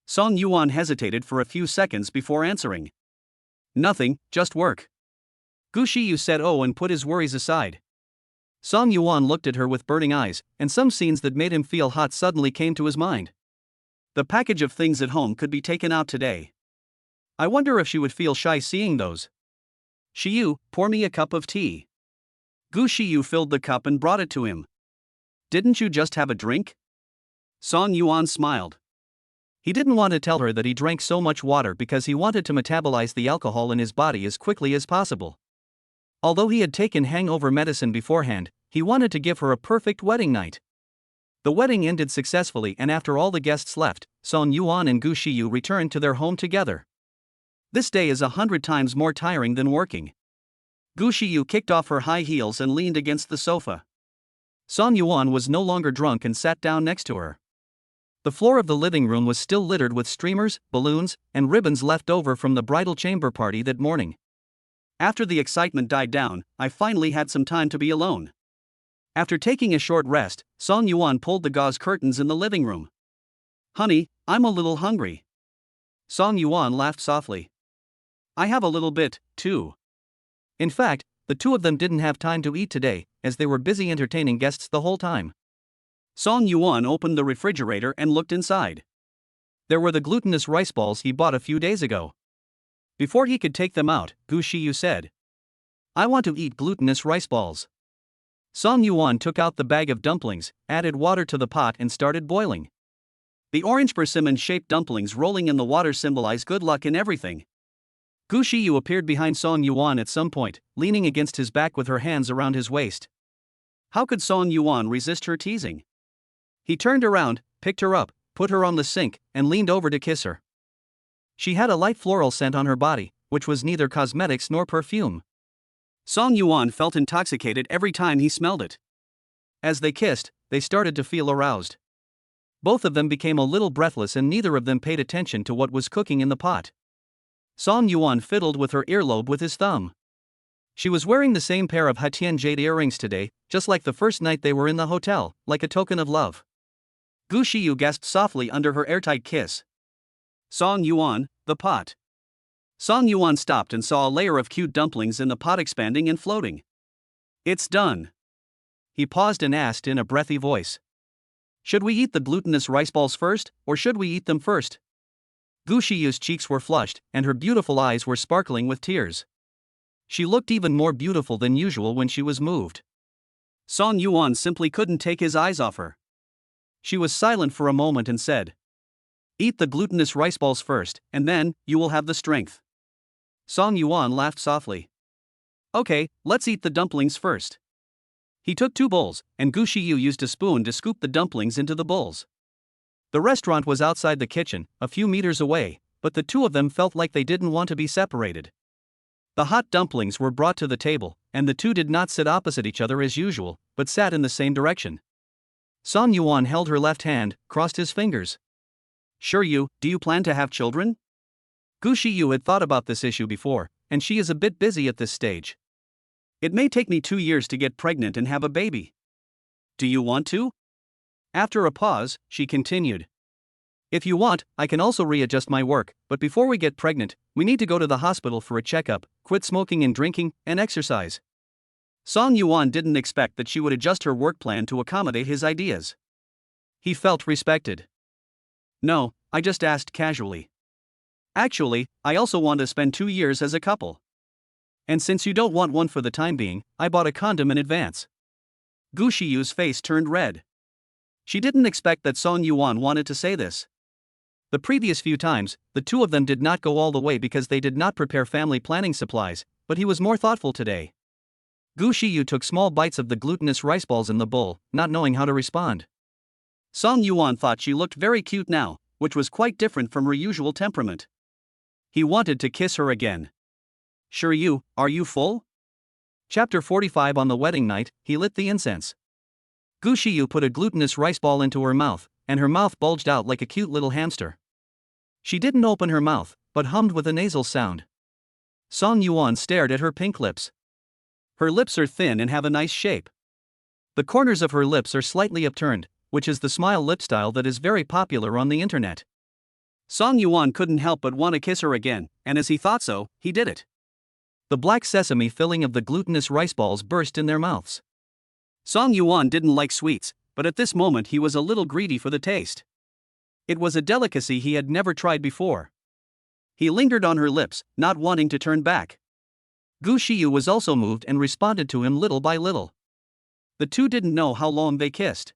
Song Yuan hesitated for a few seconds before answering. "Nothing, just work." Gu Shiyu said and put his worries aside. Song Yuan looked at her with burning eyes, and some scenes that made him feel hot suddenly came to his mind. The package of things at home could be taken out today. I wonder if she would feel shy seeing those. Shiyu, pour me a cup of tea. Gu Shiyu filled the cup and brought it to him. Didn't you just have a drink? Song Yuan smiled. He didn't want to tell her that he drank so much water because he wanted to metabolize the alcohol in his body as quickly as possible. Although he had taken hangover medicine beforehand, he wanted to give her a perfect wedding night. The wedding ended successfully and after all the guests left, Song Yuan and Gu Shiyu returned to their home together. This day is 100 times more tiring than working. Gu Shiyu kicked off her high heels and leaned against the sofa. Song Yuan was no longer drunk and sat down next to her. The floor of the living room was still littered with streamers, balloons, and ribbons left over from the bridal chamber party that morning. After the excitement died down, I finally had some time to be alone. After taking a short rest, Song Yuan pulled the gauze curtains in the living room. Honey, I'm a little hungry. Song Yuan laughed softly. I have a little bit, too. In fact, the two of them didn't have time to eat today, as they were busy entertaining guests the whole time. Song Yuan opened the refrigerator and looked inside. There were the glutinous rice balls he bought a few days ago. Before he could take them out, Gu Shiyu said, I want to eat glutinous rice balls. Song Yuan took out the bag of dumplings, added water to the pot and started boiling. The orange persimmon-shaped dumplings rolling in the water symbolize good luck in everything. Gu Shiyu appeared behind Song Yuan at some point, leaning against his back with her hands around his waist. How could Song Yuan resist her teasing? He turned around, picked her up, put her on the sink, and leaned over to kiss her. She had a light floral scent on her body, which was neither cosmetics nor perfume. Song Yuan felt intoxicated every time he smelled it. As they kissed, they started to feel aroused. Both of them became a little breathless and neither of them paid attention to what was cooking in the pot. Song Yuan fiddled with her earlobe with his thumb. She was wearing the same pair of Hatian jade earrings today, just like the first night they were in the hotel, like a token of love. Gu Shiyu gasped softly under her airtight kiss. Song Yuan, the pot. Song Yuan stopped and saw a layer of cute dumplings in the pot expanding and floating. It's done. He paused and asked in a breathy voice. Should we eat the glutinous rice balls first, or should we eat them first? Gu Shiyu's cheeks were flushed, and her beautiful eyes were sparkling with tears. She looked even more beautiful than usual when she was moved. Song Yuan simply couldn't take his eyes off her. She was silent for a moment and said, "Eat the glutinous rice balls first, and then, you will have the strength." Song Yuan laughed softly. "Okay, let's eat the dumplings first." He took 2 bowls, and Gu Shiyu used a spoon to scoop the dumplings into the bowls. The restaurant was outside the kitchen, a few meters away, but the two of them felt like they didn't want to be separated. The hot dumplings were brought to the table, and the two did not sit opposite each other as usual, but sat in the same direction. Song Yuan held her left hand, crossed his fingers. "Sure, do you plan to have children?" Gu Shiyu had thought about this issue before, and she is a bit busy at this stage. "It may take me 2 years to get pregnant and have a baby." "Do you want to?" After a pause, she continued. "If you want, I can also readjust my work, but before we get pregnant, we need to go to the hospital for a checkup, quit smoking and drinking, and exercise." Song Yuan didn't expect that she would adjust her work plan to accommodate his ideas. He felt respected. "No, I just asked casually. Actually, I also want to spend 2 years as a couple. And since you don't want one for the time being, I bought a condom in advance." Gu Shiyu's face turned red. She didn't expect that Song Yuan wanted to say this. The previous few times, the two of them did not go all the way because they did not prepare family planning supplies, but he was more thoughtful today. Gu Shiyu took small bites of the glutinous rice balls in the bowl, not knowing how to respond. Song Yuan thought she looked very cute now, which was quite different from her usual temperament. He wanted to kiss her again. "Sure, are you full?" Chapter 45. On the wedding night, he lit the incense. Gu Shiyu put a glutinous rice ball into her mouth, and her mouth bulged out like a cute little hamster. She didn't open her mouth, but hummed with a nasal sound. Song Yuan stared at her pink lips. Her lips are thin and have a nice shape. The corners of her lips are slightly upturned, which is the smile lip style that is very popular on the internet. Song Yuan couldn't help but want to kiss her again, and as he thought so, he did it. The black sesame filling of the glutinous rice balls burst in their mouths. Song Yuan didn't like sweets, but at this moment he was a little greedy for the taste. It was a delicacy he had never tried before. He lingered on her lips, not wanting to turn back. Gu Shiyu was also moved and responded to him little by little. The two didn't know how long they kissed.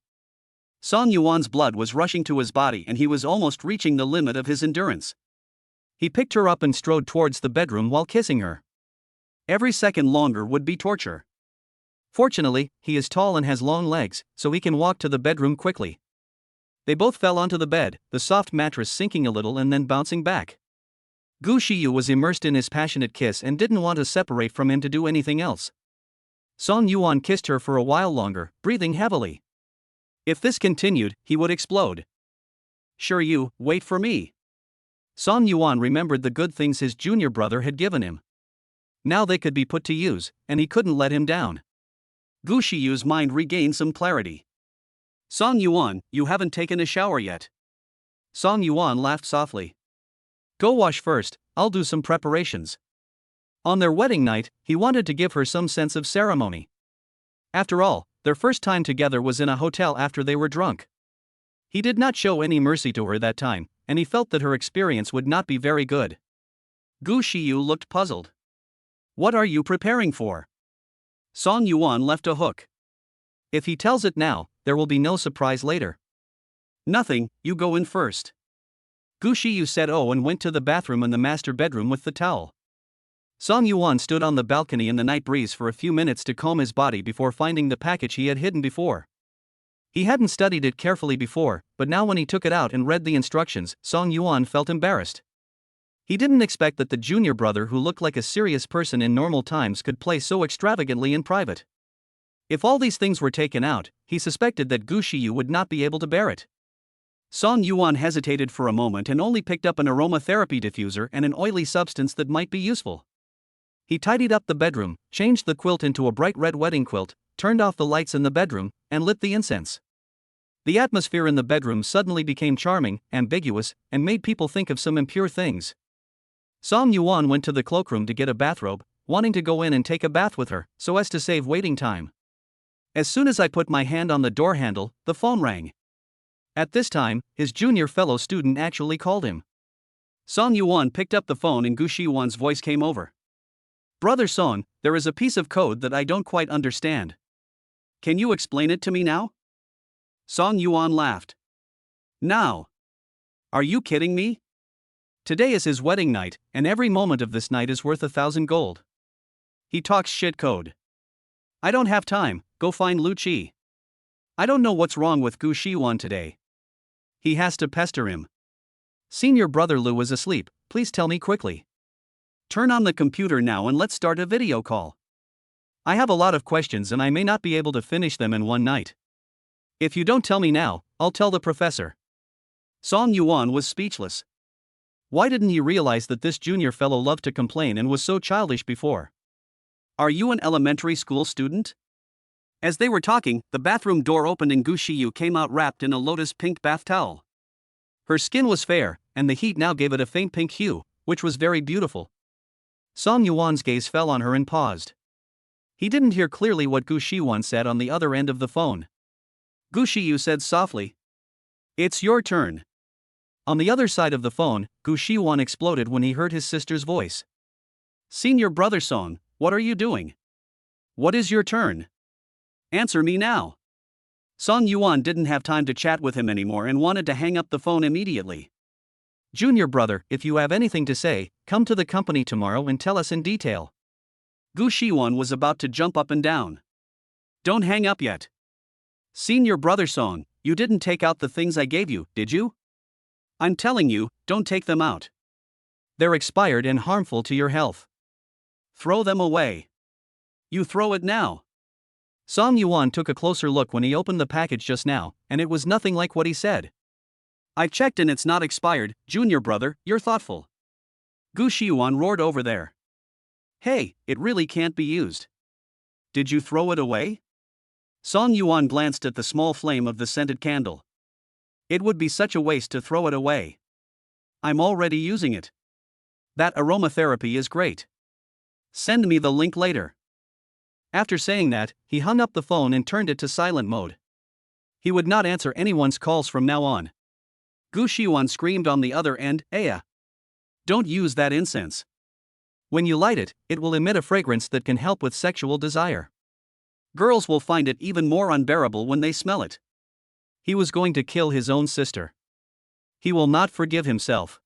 Song Yuan's blood was rushing to his body and he was almost reaching the limit of his endurance. He picked her up and strode towards the bedroom while kissing her. Every second longer would be torture. Fortunately, he is tall and has long legs, so he can walk to the bedroom quickly. They both fell onto the bed, the soft mattress sinking a little and then bouncing back. Gu Shiyu was immersed in his passionate kiss and didn't want to separate from him to do anything else. Song Yuan kissed her for a while longer, breathing heavily. If this continued, he would explode. "Sure, wait for me." Song Yuan remembered the good things his junior brother had given him. Now they could be put to use, and he couldn't let him down. Gu Shiyu's mind regained some clarity. "Song Yuan, you haven't taken a shower yet." Song Yuan laughed softly. "Go wash first, I'll do some preparations." On their wedding night, he wanted to give her some sense of ceremony. After all, their first time together was in a hotel after they were drunk. He did not show any mercy to her that time, and he felt that her experience would not be very good. Gu Shiyu looked puzzled. "What are you preparing for?" Song Yuan left a hook. If he tells it now, there will be no surprise later. "Nothing, you go in first." Gu Shiyu said and went to the bathroom in the master bedroom with the towel. Song Yuan stood on the balcony in the night breeze for a few minutes to comb his body before finding the package he had hidden before. He hadn't studied it carefully before, but now when he took it out and read the instructions, Song Yuan felt embarrassed. He didn't expect that the junior brother who looked like a serious person in normal times could play so extravagantly in private. If all these things were taken out, he suspected that Gu Shiyu would not be able to bear it. Song Yuan hesitated for a moment and only picked up an aromatherapy diffuser and an oily substance that might be useful. He tidied up the bedroom, changed the quilt into a bright red wedding quilt, turned off the lights in the bedroom, and lit the incense. The atmosphere in the bedroom suddenly became charming, ambiguous, and made people think of some impure things. Song Yuan went to the cloakroom to get a bathrobe, wanting to go in and take a bath with her, so as to save waiting time. As soon as I put my hand on the door handle, the phone rang. At this time, his junior fellow student actually called him. Song Yuan picked up the phone and Gu Shiyuan's voice came over. "Brother Song, there is a piece of code that I don't quite understand." Can you explain it to me now? Song Yuan laughed. Now. Are you kidding me? Today is his wedding night, and every moment of this night is worth 1,000 gold. He talks shit code. I don't have time, go find Lu Qi. I don't know what's wrong with Gu Shiwan today. He has to pester him. Senior brother Lu is asleep, please tell me quickly. Turn on the computer now and let's start a video call. I have a lot of questions and I may not be able to finish them in one night. If you don't tell me now, I'll tell the professor. Song Yuan was speechless. Why didn't he realize that this junior fellow loved to complain and was so childish before? Are you an elementary school student? As they were talking, the bathroom door opened and Gu Shiyu came out wrapped in a lotus pink bath towel. Her skin was fair, and the heat now gave it a faint pink hue, which was very beautiful. Song Yuan's gaze fell on her and paused. He didn't hear clearly what Gu Shiwan said on the other end of the phone. Gu Shiyu said softly, "It's your turn." On the other side of the phone, Gu Shiwan exploded when he heard his sister's voice. Senior brother Song, what are you doing? What is your turn? Answer me now. Song Yuan didn't have time to chat with him anymore and wanted to hang up the phone immediately. Junior brother, if you have anything to say, come to the company tomorrow and tell us in detail. Gu Shiwan was about to jump up and down. Don't hang up yet. Senior brother Song, you didn't take out the things I gave you, did you? I'm telling you, don't take them out. They're expired and harmful to your health. Throw them away. You throw it now. Song Yuan took a closer look when he opened the package just now, and it was nothing like what he said. I've checked and it's not expired, junior brother, you're thoughtful. Gu Shiwan roared over there. Hey, it really can't be used. Did you throw it away? Song Yuan glanced at the small flame of the scented candle. It would be such a waste to throw it away. I'm already using it. That aromatherapy is great. Send me the link later. After saying that, he hung up the phone and turned it to silent mode. He would not answer anyone's calls from now on. Gu Shiwan screamed on the other end, Aya! Don't use that incense. When you light it, it will emit a fragrance that can help with sexual desire. Girls will find it even more unbearable when they smell it. He was going to kill his own sister. He will not forgive himself.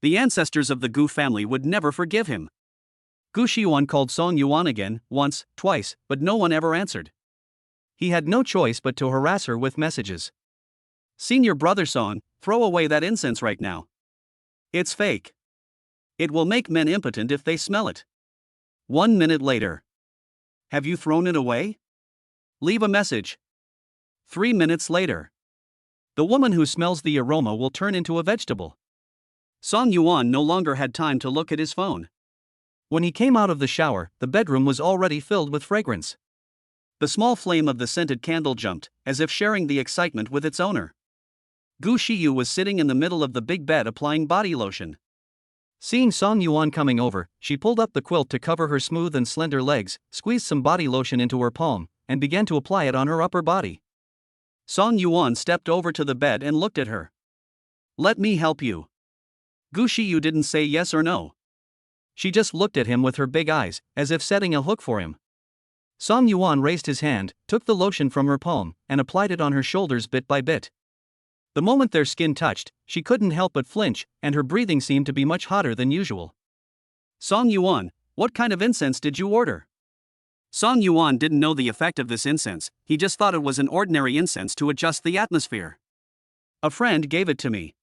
The ancestors of the Gu family would never forgive him. Gu Shiwan called Song Yuan again, once, twice, but no one ever answered. He had no choice but to harass her with messages. Senior brother Song, throw away that incense right now. It's fake. It will make men impotent if they smell it. 1 minute later. Have you thrown it away? Leave a message. 3 minutes later. The woman who smells the aroma will turn into a vegetable. Song Yuan no longer had time to look at his phone. When he came out of the shower, the bedroom was already filled with fragrance. The small flame of the scented candle jumped, as if sharing the excitement with its owner. Gu Shiyu was sitting in the middle of the big bed applying body lotion. Seeing Song Yuan coming over, she pulled up the quilt to cover her smooth and slender legs, squeezed some body lotion into her palm, and began to apply it on her upper body. Song Yuan stepped over to the bed and looked at her. Let me help you. Gu Shiyu didn't say yes or no. She just looked at him with her big eyes, as if setting a hook for him. Song Yuan raised his hand, took the lotion from her palm, and applied it on her shoulders bit by bit. The moment their skin touched, she couldn't help but flinch, and her breathing seemed to be much hotter than usual. Song Yuan, what kind of incense did you order? Song Yuan didn't know the effect of this incense, he just thought it was an ordinary incense to adjust the atmosphere. A friend gave it to me.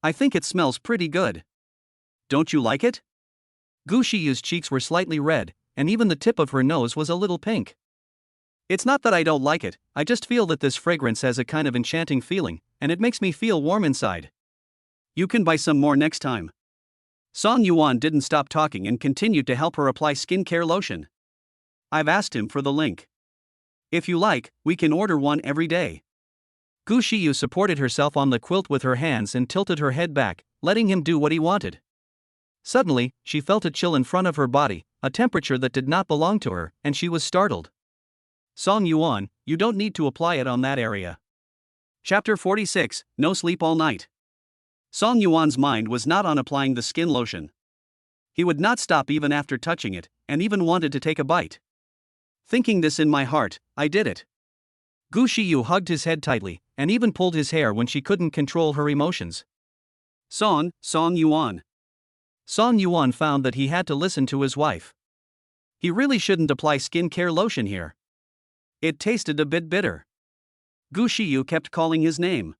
I think it smells pretty good. Don't you like it? Gu Shiyu's cheeks were slightly red, and even the tip of her nose was a little pink. It's not that I don't like it, I just feel that this fragrance has a kind of enchanting feeling, and it makes me feel warm inside. You can buy some more next time. Song Yuan didn't stop talking and continued to help her apply skincare lotion. I've asked him for the link. If you like, we can order one every day. Gu Shiyu supported herself on the quilt with her hands and tilted her head back, letting him do what he wanted. Suddenly, she felt a chill in front of her body, a temperature that did not belong to her, and she was startled. Song Yuan, you don't need to apply it on that area. Chapter 46, No Sleep All Night. Song Yuan's mind was not on applying the skin lotion. He would not stop even after touching it, and even wanted to take a bite. Thinking this in my heart, I did it. Gu Shiyu hugged his head tightly, and even pulled his hair when she couldn't control her emotions. Song Yuan. Song Yuan found that he had to listen to his wife. He really shouldn't apply skincare lotion here. It tasted a bit bitter. Gu Shiyu kept calling his name.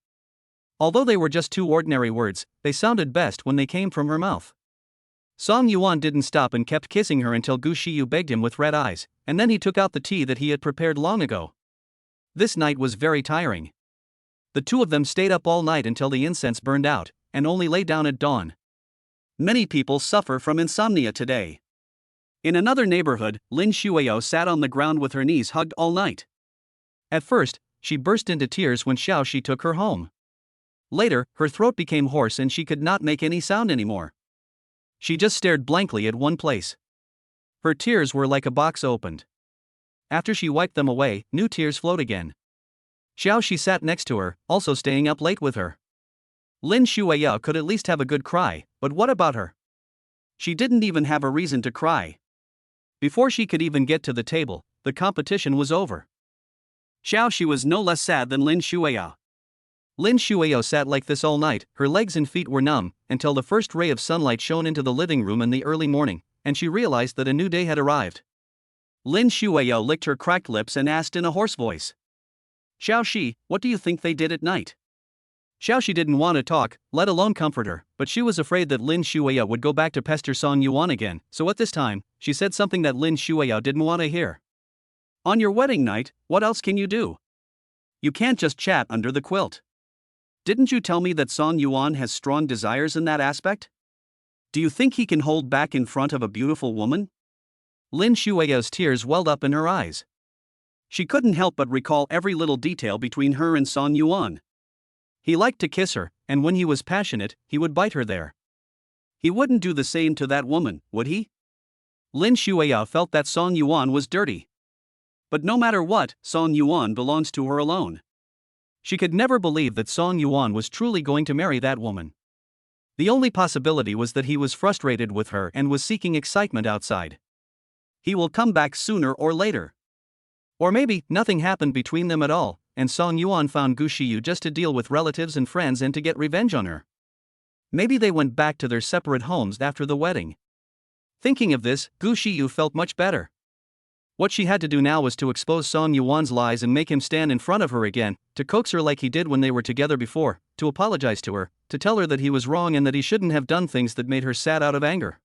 Although they were just two ordinary words, they sounded best when they came from her mouth. Song Yuan didn't stop and kept kissing her until Gu Shiyu begged him with red eyes, and then he took out the tea that he had prepared long ago. This night was very tiring. The two of them stayed up all night until the incense burned out, and only lay down at dawn. Many people suffer from insomnia today. In another neighborhood, Lin Xueyao sat on the ground with her knees hugged all night. At first, she burst into tears when Xiao took her home. Later, her throat became hoarse and she could not make any sound anymore. She just stared blankly at one place. Her tears were like a box opened. After she wiped them away, new tears flowed again. Xiao sat next to her, also staying up late with her. Lin Xueyao could at least have a good cry, but what about her? She didn't even have a reason to cry. Before she could even get to the table, the competition was over. Xiao was no less sad than Lin Xueyao. Lin Xueyao sat like this all night, her legs and feet were numb, until the first ray of sunlight shone into the living room in the early morning, and she realized that a new day had arrived. Lin Xueyao licked her cracked lips and asked in a hoarse voice. Xiao, what do you think they did at night? Xiao didn't want to talk, let alone comfort her, but she was afraid that Lin Xueyao would go back to pester Song Yuan again, so at this time, she said something that Lin Xueyao didn't want to hear. On your wedding night, what else can you do? You can't just chat under the quilt. Didn't you tell me that Song Yuan has strong desires in that aspect? Do you think he can hold back in front of a beautiful woman? Lin Xueyao's tears welled up in her eyes. She couldn't help but recall every little detail between her and Song Yuan. He liked to kiss her, and when he was passionate, he would bite her there. He wouldn't do the same to that woman, would he? Lin Xueyao felt that Song Yuan was dirty. But no matter what, Song Yuan belongs to her alone. She could never believe that Song Yuan was truly going to marry that woman. The only possibility was that he was frustrated with her and was seeking excitement outside. He will come back sooner or later. Or maybe nothing happened between them at all, and Song Yuan found Gu Shiyu just to deal with relatives and friends and to get revenge on her. Maybe they went back to their separate homes after the wedding. Thinking of this, Gu Shiyu felt much better. What she had to do now was to expose Song Yuan's lies and make him stand in front of her again, to coax her like he did when they were together before, to apologize to her, to tell her that he was wrong and that he shouldn't have done things that made her sad out of anger.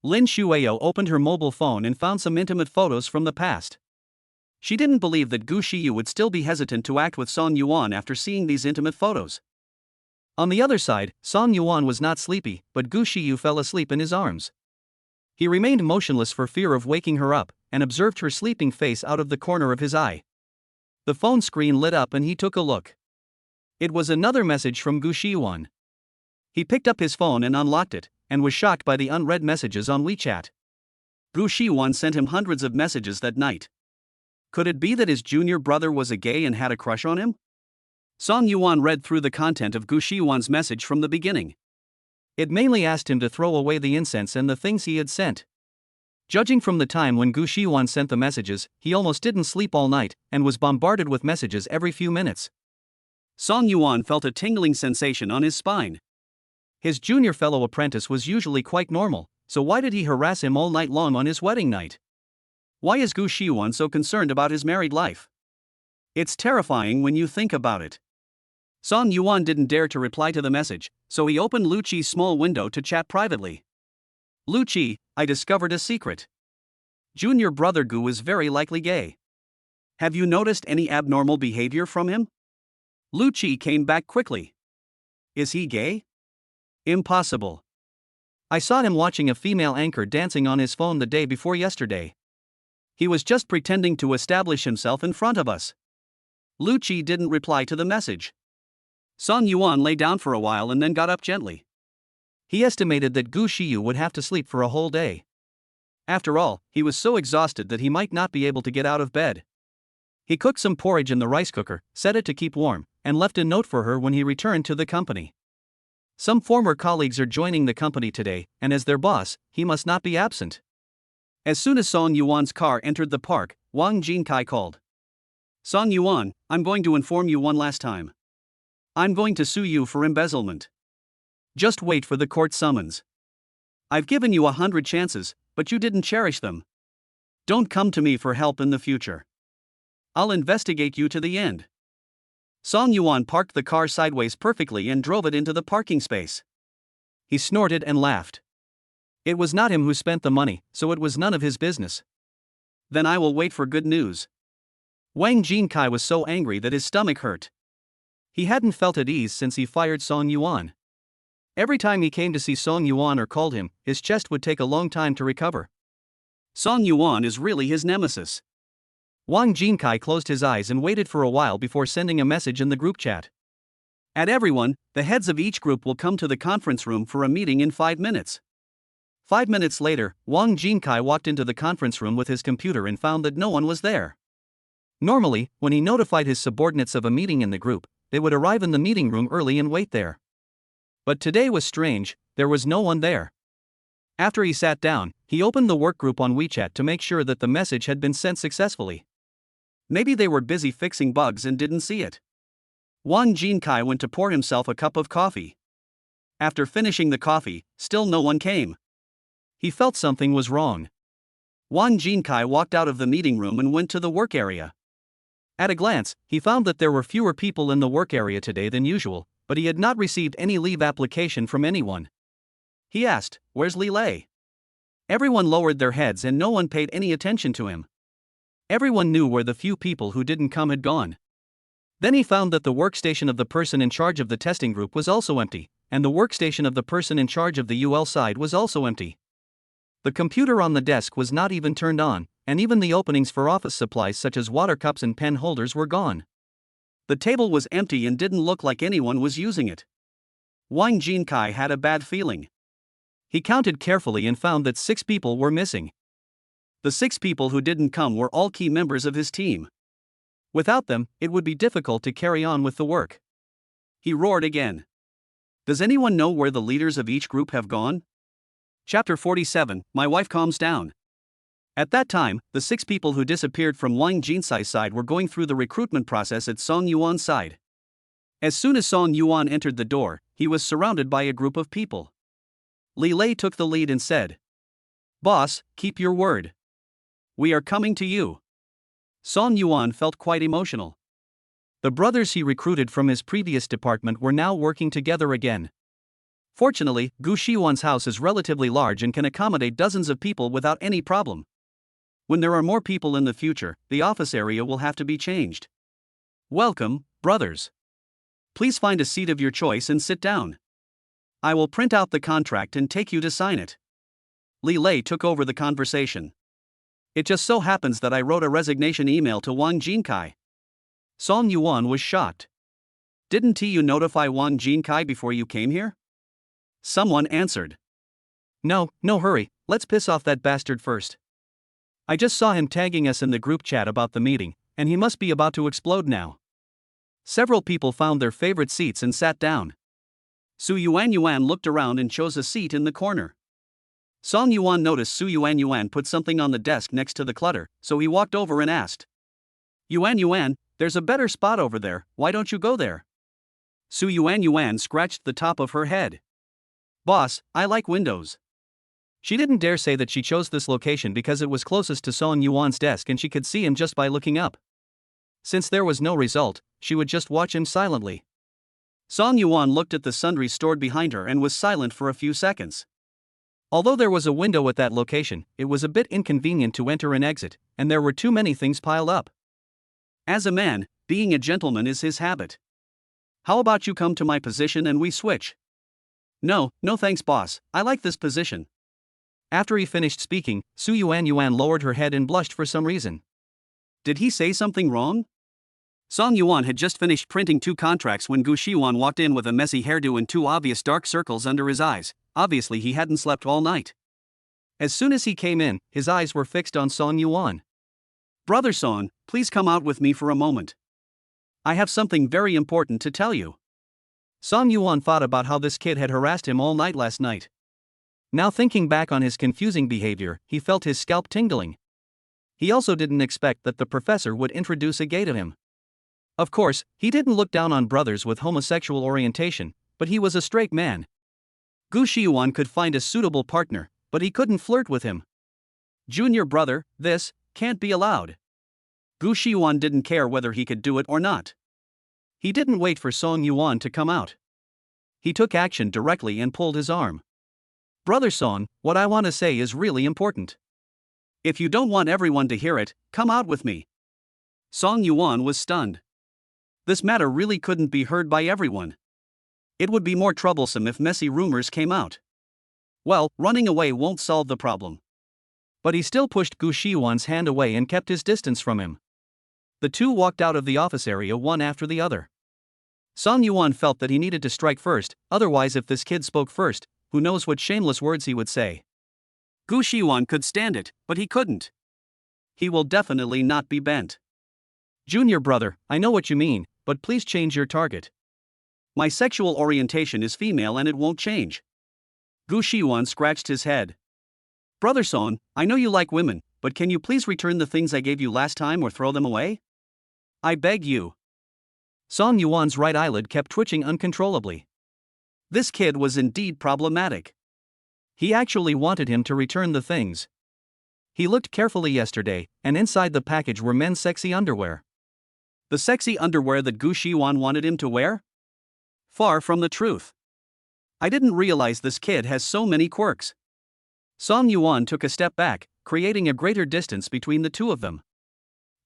Lin Xueyao opened her mobile phone and found some intimate photos from the past. She didn't believe that Gu Shiyu would still be hesitant to act with Song Yuan after seeing these intimate photos. On the other side, Song Yuan was not sleepy, but Gu Shiyu fell asleep in his arms. He remained motionless for fear of waking her up, and observed her sleeping face out of the corner of his eye. The phone screen lit up and he took a look. It was another message from Gu Shiyu. He picked up his phone and unlocked it, and was shocked by the unread messages on WeChat. Gu Shiyu sent him hundreds of messages that night. Could it be that his junior brother was a gay and had a crush on him? Song Yuan read through the content of Gu Shiyuan's message from the beginning. It mainly asked him to throw away the incense and the things he had sent. Judging from the time when Gu Shiyu sent the messages, he almost didn't sleep all night, and was bombarded with messages every few minutes. Song Yuan felt a tingling sensation on his spine. His junior fellow apprentice was usually quite normal, so why did he harass him all night long on his wedding night? Why is Gu Shiyu so concerned about his married life? It's terrifying when you think about it. Song Yuan didn't dare to reply to the message, so he opened Lu Qi's small window to chat privately. Lu Qi, I discovered a secret. Junior brother Gu is very likely gay. Have you noticed any abnormal behavior from him? Lu Qi came back quickly. Is he gay? Impossible. I saw him watching a female anchor dancing on his phone the day before yesterday. He was just pretending to establish himself in front of us. Lu Qi didn't reply to the message. Song Yuan lay down for a while and then got up gently. He estimated that Gu Shiyu would have to sleep for a whole day. After all, he was so exhausted that he might not be able to get out of bed. He cooked some porridge in the rice cooker, set it to keep warm, and left a note for her when he returned to the company. Some former colleagues are joining the company today, and as their boss, he must not be absent. As soon as Song Yuan's car entered the park, Wang Jinkai called. Song Yuan, I'm going to inform you one last time. I'm going to sue you for embezzlement. Just wait for the court summons. I've given you 100 chances, but you didn't cherish them. Don't come to me for help in the future. I'll investigate you to the end. Song Yuan parked the car sideways perfectly and drove it into the parking space. He snorted and laughed. It was not him who spent the money, so it was none of his business. Then I will wait for good news. Wang Jinkai was so angry that his stomach hurt. He hadn't felt at ease since he fired Song Yuan. Every time he came to see Song Yuan or called him, his chest would take a long time to recover. Song Yuan is really his nemesis. Wang Jinkai closed his eyes and waited for a while before sending a message in the group chat. At everyone, the heads of each group will come to the conference room for a meeting in 5 minutes. 5 minutes later, Wang Jinkai walked into the conference room with his computer and found that no one was there. Normally, when he notified his subordinates of a meeting in the group, they would arrive in the meeting room early and wait there. But today was strange, there was no one there. After he sat down, he opened the work group on WeChat to make sure that the message had been sent successfully. Maybe they were busy fixing bugs and didn't see it. Wang Jinkai went to pour himself a cup of coffee. After finishing the coffee, still no one came. He felt something was wrong. Wang Jinkai walked out of the meeting room and went to the work area. At a glance, he found that there were fewer people in the work area today than usual, but he had not received any leave application from anyone. He asked, "Where's Li Lei?" Everyone lowered their heads and no one paid any attention to him. Everyone knew where the few people who didn't come had gone. Then he found that the workstation of the person in charge of the testing group was also empty, and the workstation of the person in charge of the UL side was also empty. The computer on the desk was not even turned on, and even the openings for office supplies such as water cups and pen holders were gone. The table was empty and didn't look like anyone was using it. Wang Jinkai had a bad feeling. He counted carefully and found that 6 people were missing. The 6 people who didn't come were all key members of his team. Without them, it would be difficult to carry on with the work. He roared again. Does anyone know where the leaders of each group have gone? Chapter 47, My Wife Calms Down. At that time, the 6 people who disappeared from Wang Jinkai's side were going through the recruitment process at Song Yuan's side. As soon as Song Yuan entered the door, he was surrounded by a group of people. Li Lei took the lead and said, "Boss, keep your word. We are coming to you." Song Yuan felt quite emotional. The brothers he recruited from his previous department were now working together again. Fortunately, Gu Shiwan's house is relatively large and can accommodate dozens of people without any problem. When there are more people in the future, the office area will have to be changed. Welcome, brothers. Please find a seat of your choice and sit down. I will print out the contract and take you to sign it. Li Lei took over the conversation. It just so happens that I wrote a resignation email to Wang Jinkai. Song Yuan was shocked. Didn't you notify Wang Jinkai before you came here? Someone answered. No hurry, let's piss off that bastard first. I just saw him tagging us in the group chat about the meeting, and he must be about to explode now. Several people found their favorite seats and sat down. Su Yuan looked around and chose a seat in the corner. Song Yuan noticed Su Yuan put something on the desk next to the clutter, so he walked over and asked. Yuan, there's a better spot over there, why don't you go there? Su Yuan scratched the top of her head. Boss, I like windows. She didn't dare say that she chose this location because it was closest to Song Yuan's desk and she could see him just by looking up. Since there was no result, she would just watch him silently. Song Yuan looked at the sundries stored behind her and was silent for a few seconds. Although there was a window at that location, it was a bit inconvenient to enter and exit, and there were too many things piled up. As a man, being a gentleman is his habit. How about you come to my position and we switch? No thanks boss, I like this position. After he finished speaking, Su Yuan lowered her head and blushed for some reason. Did he say something wrong? Song Yuan had just finished printing 2 contracts when Gu Shiwan walked in with a messy hairdo and 2 obvious dark circles under his eyes. Obviously he hadn't slept all night. As soon as he came in, his eyes were fixed on Song Yuan. Brother Song, please come out with me for a moment. I have something very important to tell you. Song Yuan thought about how this kid had harassed him all night last night. Now thinking back on his confusing behavior, he felt his scalp tingling. He also didn't expect that the professor would introduce a gay to him. Of course, he didn't look down on brothers with homosexual orientation, but he was a straight man. Gu Shiyuan could find a suitable partner, but he couldn't flirt with him. Junior brother, this can't be allowed. Gu Shiyuan didn't care whether he could do it or not. He didn't wait for Song Yuan to come out. He took action directly and pulled his arm. Brother Song, what I want to say is really important. If you don't want everyone to hear it, come out with me. Song Yuan was stunned. This matter really couldn't be heard by everyone. It would be more troublesome if messy rumors came out. Well, running away won't solve the problem. But he still pushed Gu Shiyuan's hand away and kept his distance from him. The two walked out of the office area one after the other. Song Yuan felt that he needed to strike first, otherwise if this kid spoke first, who knows what shameless words he would say. Gu Shiyuan could stand it, but he couldn't. He will definitely not be bent. Junior brother, I know what you mean, but please change your target. My sexual orientation is female and it won't change. Gu Shiyuan scratched his head. Brother Song, I know you like women, but can you please return the things I gave you last time or throw them away? I beg you. Song Yuan's right eyelid kept twitching uncontrollably. This kid was indeed problematic. He actually wanted him to return the things. He looked carefully yesterday, and inside the package were men's sexy underwear. The sexy underwear that Gu Shiyuan wanted him to wear? Far from the truth. I didn't realize this kid has so many quirks. Song Yuan took a step back, creating a greater distance between the two of them.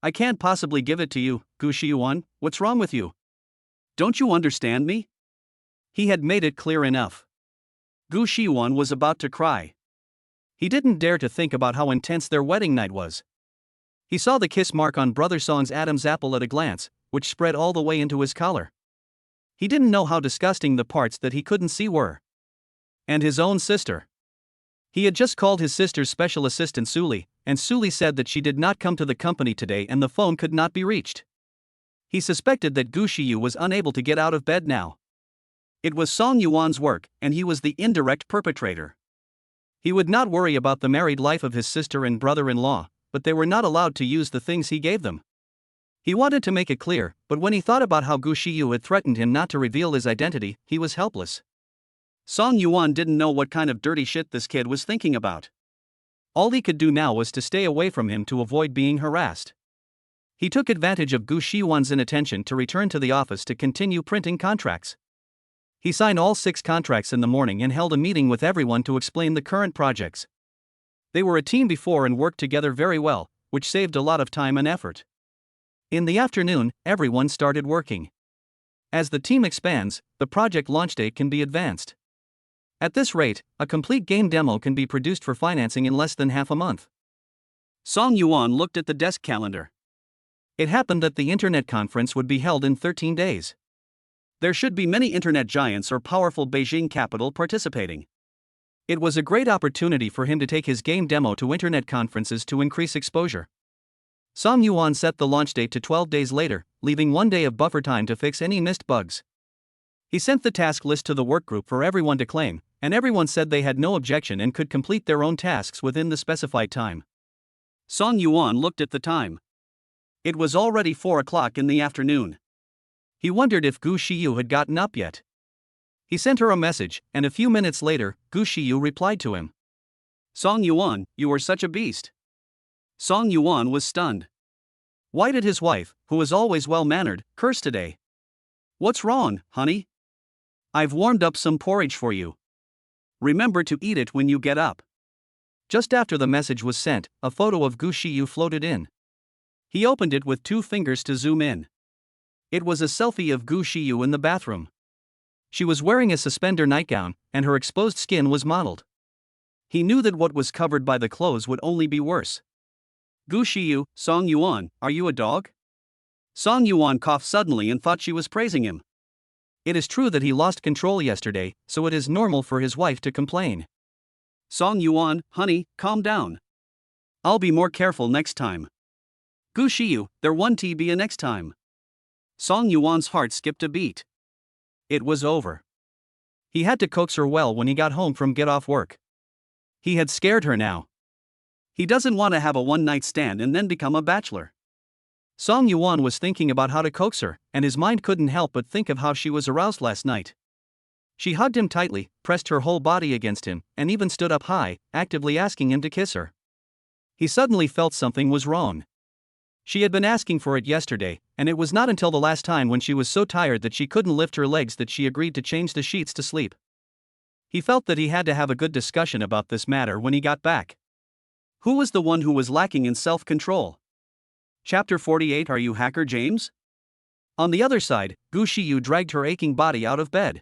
I can't possibly give it to you, Gu Shiyuan, what's wrong with you? Don't you understand me? He had made it clear enough. Gu Shiyuan was about to cry. He didn't dare to think about how intense their wedding night was. He saw the kiss mark on Brother Song's Adam's apple at a glance, which spread all the way into his collar. He didn't know how disgusting the parts that he couldn't see were. And his own sister. He had just called his sister's special assistant Suli, and Suli said that she did not come to the company today and the phone could not be reached. He suspected that Gu Shiyu was unable to get out of bed now. It was Song Yuan's work, and he was the indirect perpetrator. He would not worry about the married life of his sister and brother-in-law, but they were not allowed to use the things he gave them. He wanted to make it clear, but when he thought about how Gu Shiyu had threatened him not to reveal his identity, he was helpless. Song Yuan didn't know what kind of dirty shit this kid was thinking about. All he could do now was to stay away from him to avoid being harassed. He took advantage of Gu Shiyuan's inattention to return to the office to continue printing contracts. He signed all 6 contracts in the morning and held a meeting with everyone to explain the current projects. They were a team before and worked together very well, which saved a lot of time and effort. In the afternoon, everyone started working. As the team expands, the project launch date can be advanced. At this rate, a complete game demo can be produced for financing in less than half a month. Song Yuan looked at the desk calendar. It happened that the internet conference would be held in 13 days. There should be many internet giants or powerful Beijing capital participating. It was a great opportunity for him to take his game demo to internet conferences to increase exposure. Song Yuan set the launch date to 12 days later, leaving 1 day of buffer time to fix any missed bugs. He sent the task list to the workgroup for everyone to claim, and everyone said they had no objection and could complete their own tasks within the specified time. Song Yuan looked at the time. It was already 4 o'clock in the afternoon. He wondered if Gu Shiyu had gotten up yet. He sent her a message, and a few minutes later, Gu Shiyu replied to him. Song Yuan, you are such a beast. Song Yuan was stunned. Why did his wife, who was always well-mannered, curse today? What's wrong, honey? I've warmed up some porridge for you. Remember to eat it when you get up. Just after the message was sent, a photo of Gu Shiyu floated in. He opened it with 2 fingers to zoom in. It was a selfie of Gu Shiyu in the bathroom. She was wearing a suspender nightgown, and her exposed skin was mottled. He knew that what was covered by the clothes would only be worse. Gu Shiyu, Song Yuan, are you a dog? Song Yuan coughed suddenly and thought she was praising him. It is true that he lost control yesterday, so it is normal for his wife to complain. Song Yuan, honey, calm down. I'll be more careful next time. Gu Shiyu, there won't be a next time. Song Yuan's heart skipped a beat. It was over. He had to coax her well when he got home from get off work. He had scared her now. He doesn't want to have a one-night stand and then become a bachelor. Song Yuan was thinking about how to coax her, and his mind couldn't help but think of how she was aroused last night. She hugged him tightly, pressed her whole body against him, and even stood up high, actively asking him to kiss her. He suddenly felt something was wrong. She had been asking for it yesterday, and it was not until the last time when she was so tired that she couldn't lift her legs that she agreed to change the sheets to sleep. He felt that he had to have a good discussion about this matter when he got back. Who was the one who was lacking in self-control? Chapter 48. Are you hacker James? On the other side, Gu Xiyu dragged her aching body out of bed.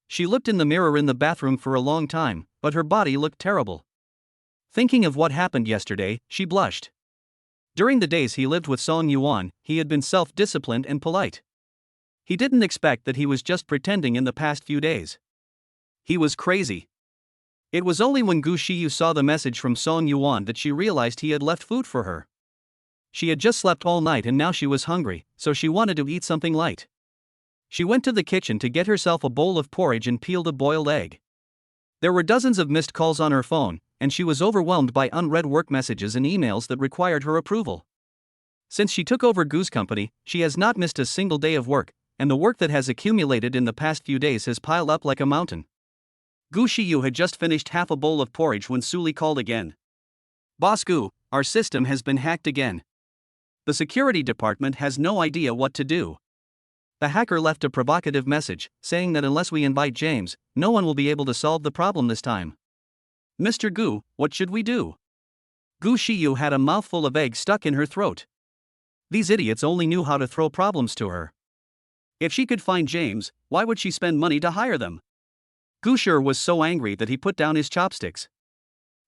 She looked in the mirror in the bathroom for a long time, but her body looked terrible. Thinking of what happened yesterday, she blushed. During the days he lived with Song Yuan, he had been self-disciplined and polite. He didn't expect that he was just pretending in the past few days. He was crazy. It was only when Gu Xiyu saw the message from Song Yuan that she realized he had left food for her. She had just slept all night and now she was hungry, so she wanted to eat something light. She went to the kitchen to get herself a bowl of porridge and peeled a boiled egg. There were dozens of missed calls on her phone, and she was overwhelmed by unread work messages and emails that required her approval. Since she took over Gu's company, she has not missed a single day of work, and the work that has accumulated in the past few days has piled up like a mountain. Gu Xiyu had just finished half a bowl of porridge when Suli called again. Boss Gu, our system has been hacked again. The security department has no idea what to do. The hacker left a provocative message, saying that unless we invite James, no one will be able to solve the problem this time. Mr. Gu, what should we do? Gu Xiyu had a mouthful of egg stuck in her throat. These idiots only knew how to throw problems to her. If she could find James, why would she spend money to hire them? Gu Shi was so angry that he put down his chopsticks.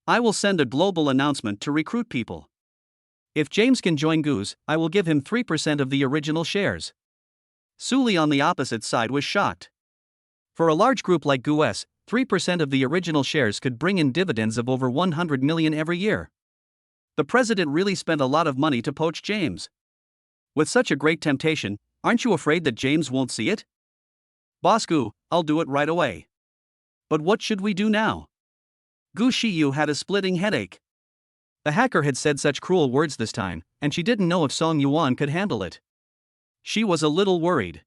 I will send a global announcement to recruit people. If James can join Gu's, I will give him 3% of the original shares. Suli on the opposite side was shocked. For a large group like Gu's, 3% of the original shares could bring in dividends of over 100 million every year. The president really spent a lot of money to poach James. With such a great temptation, aren't you afraid that James won't see it? Boss Gu, I'll do it right away. But what should we do now? Gu Xiyu had a splitting headache. The hacker had said such cruel words this time, and she didn't know if Song Yuan could handle it. She was a little worried.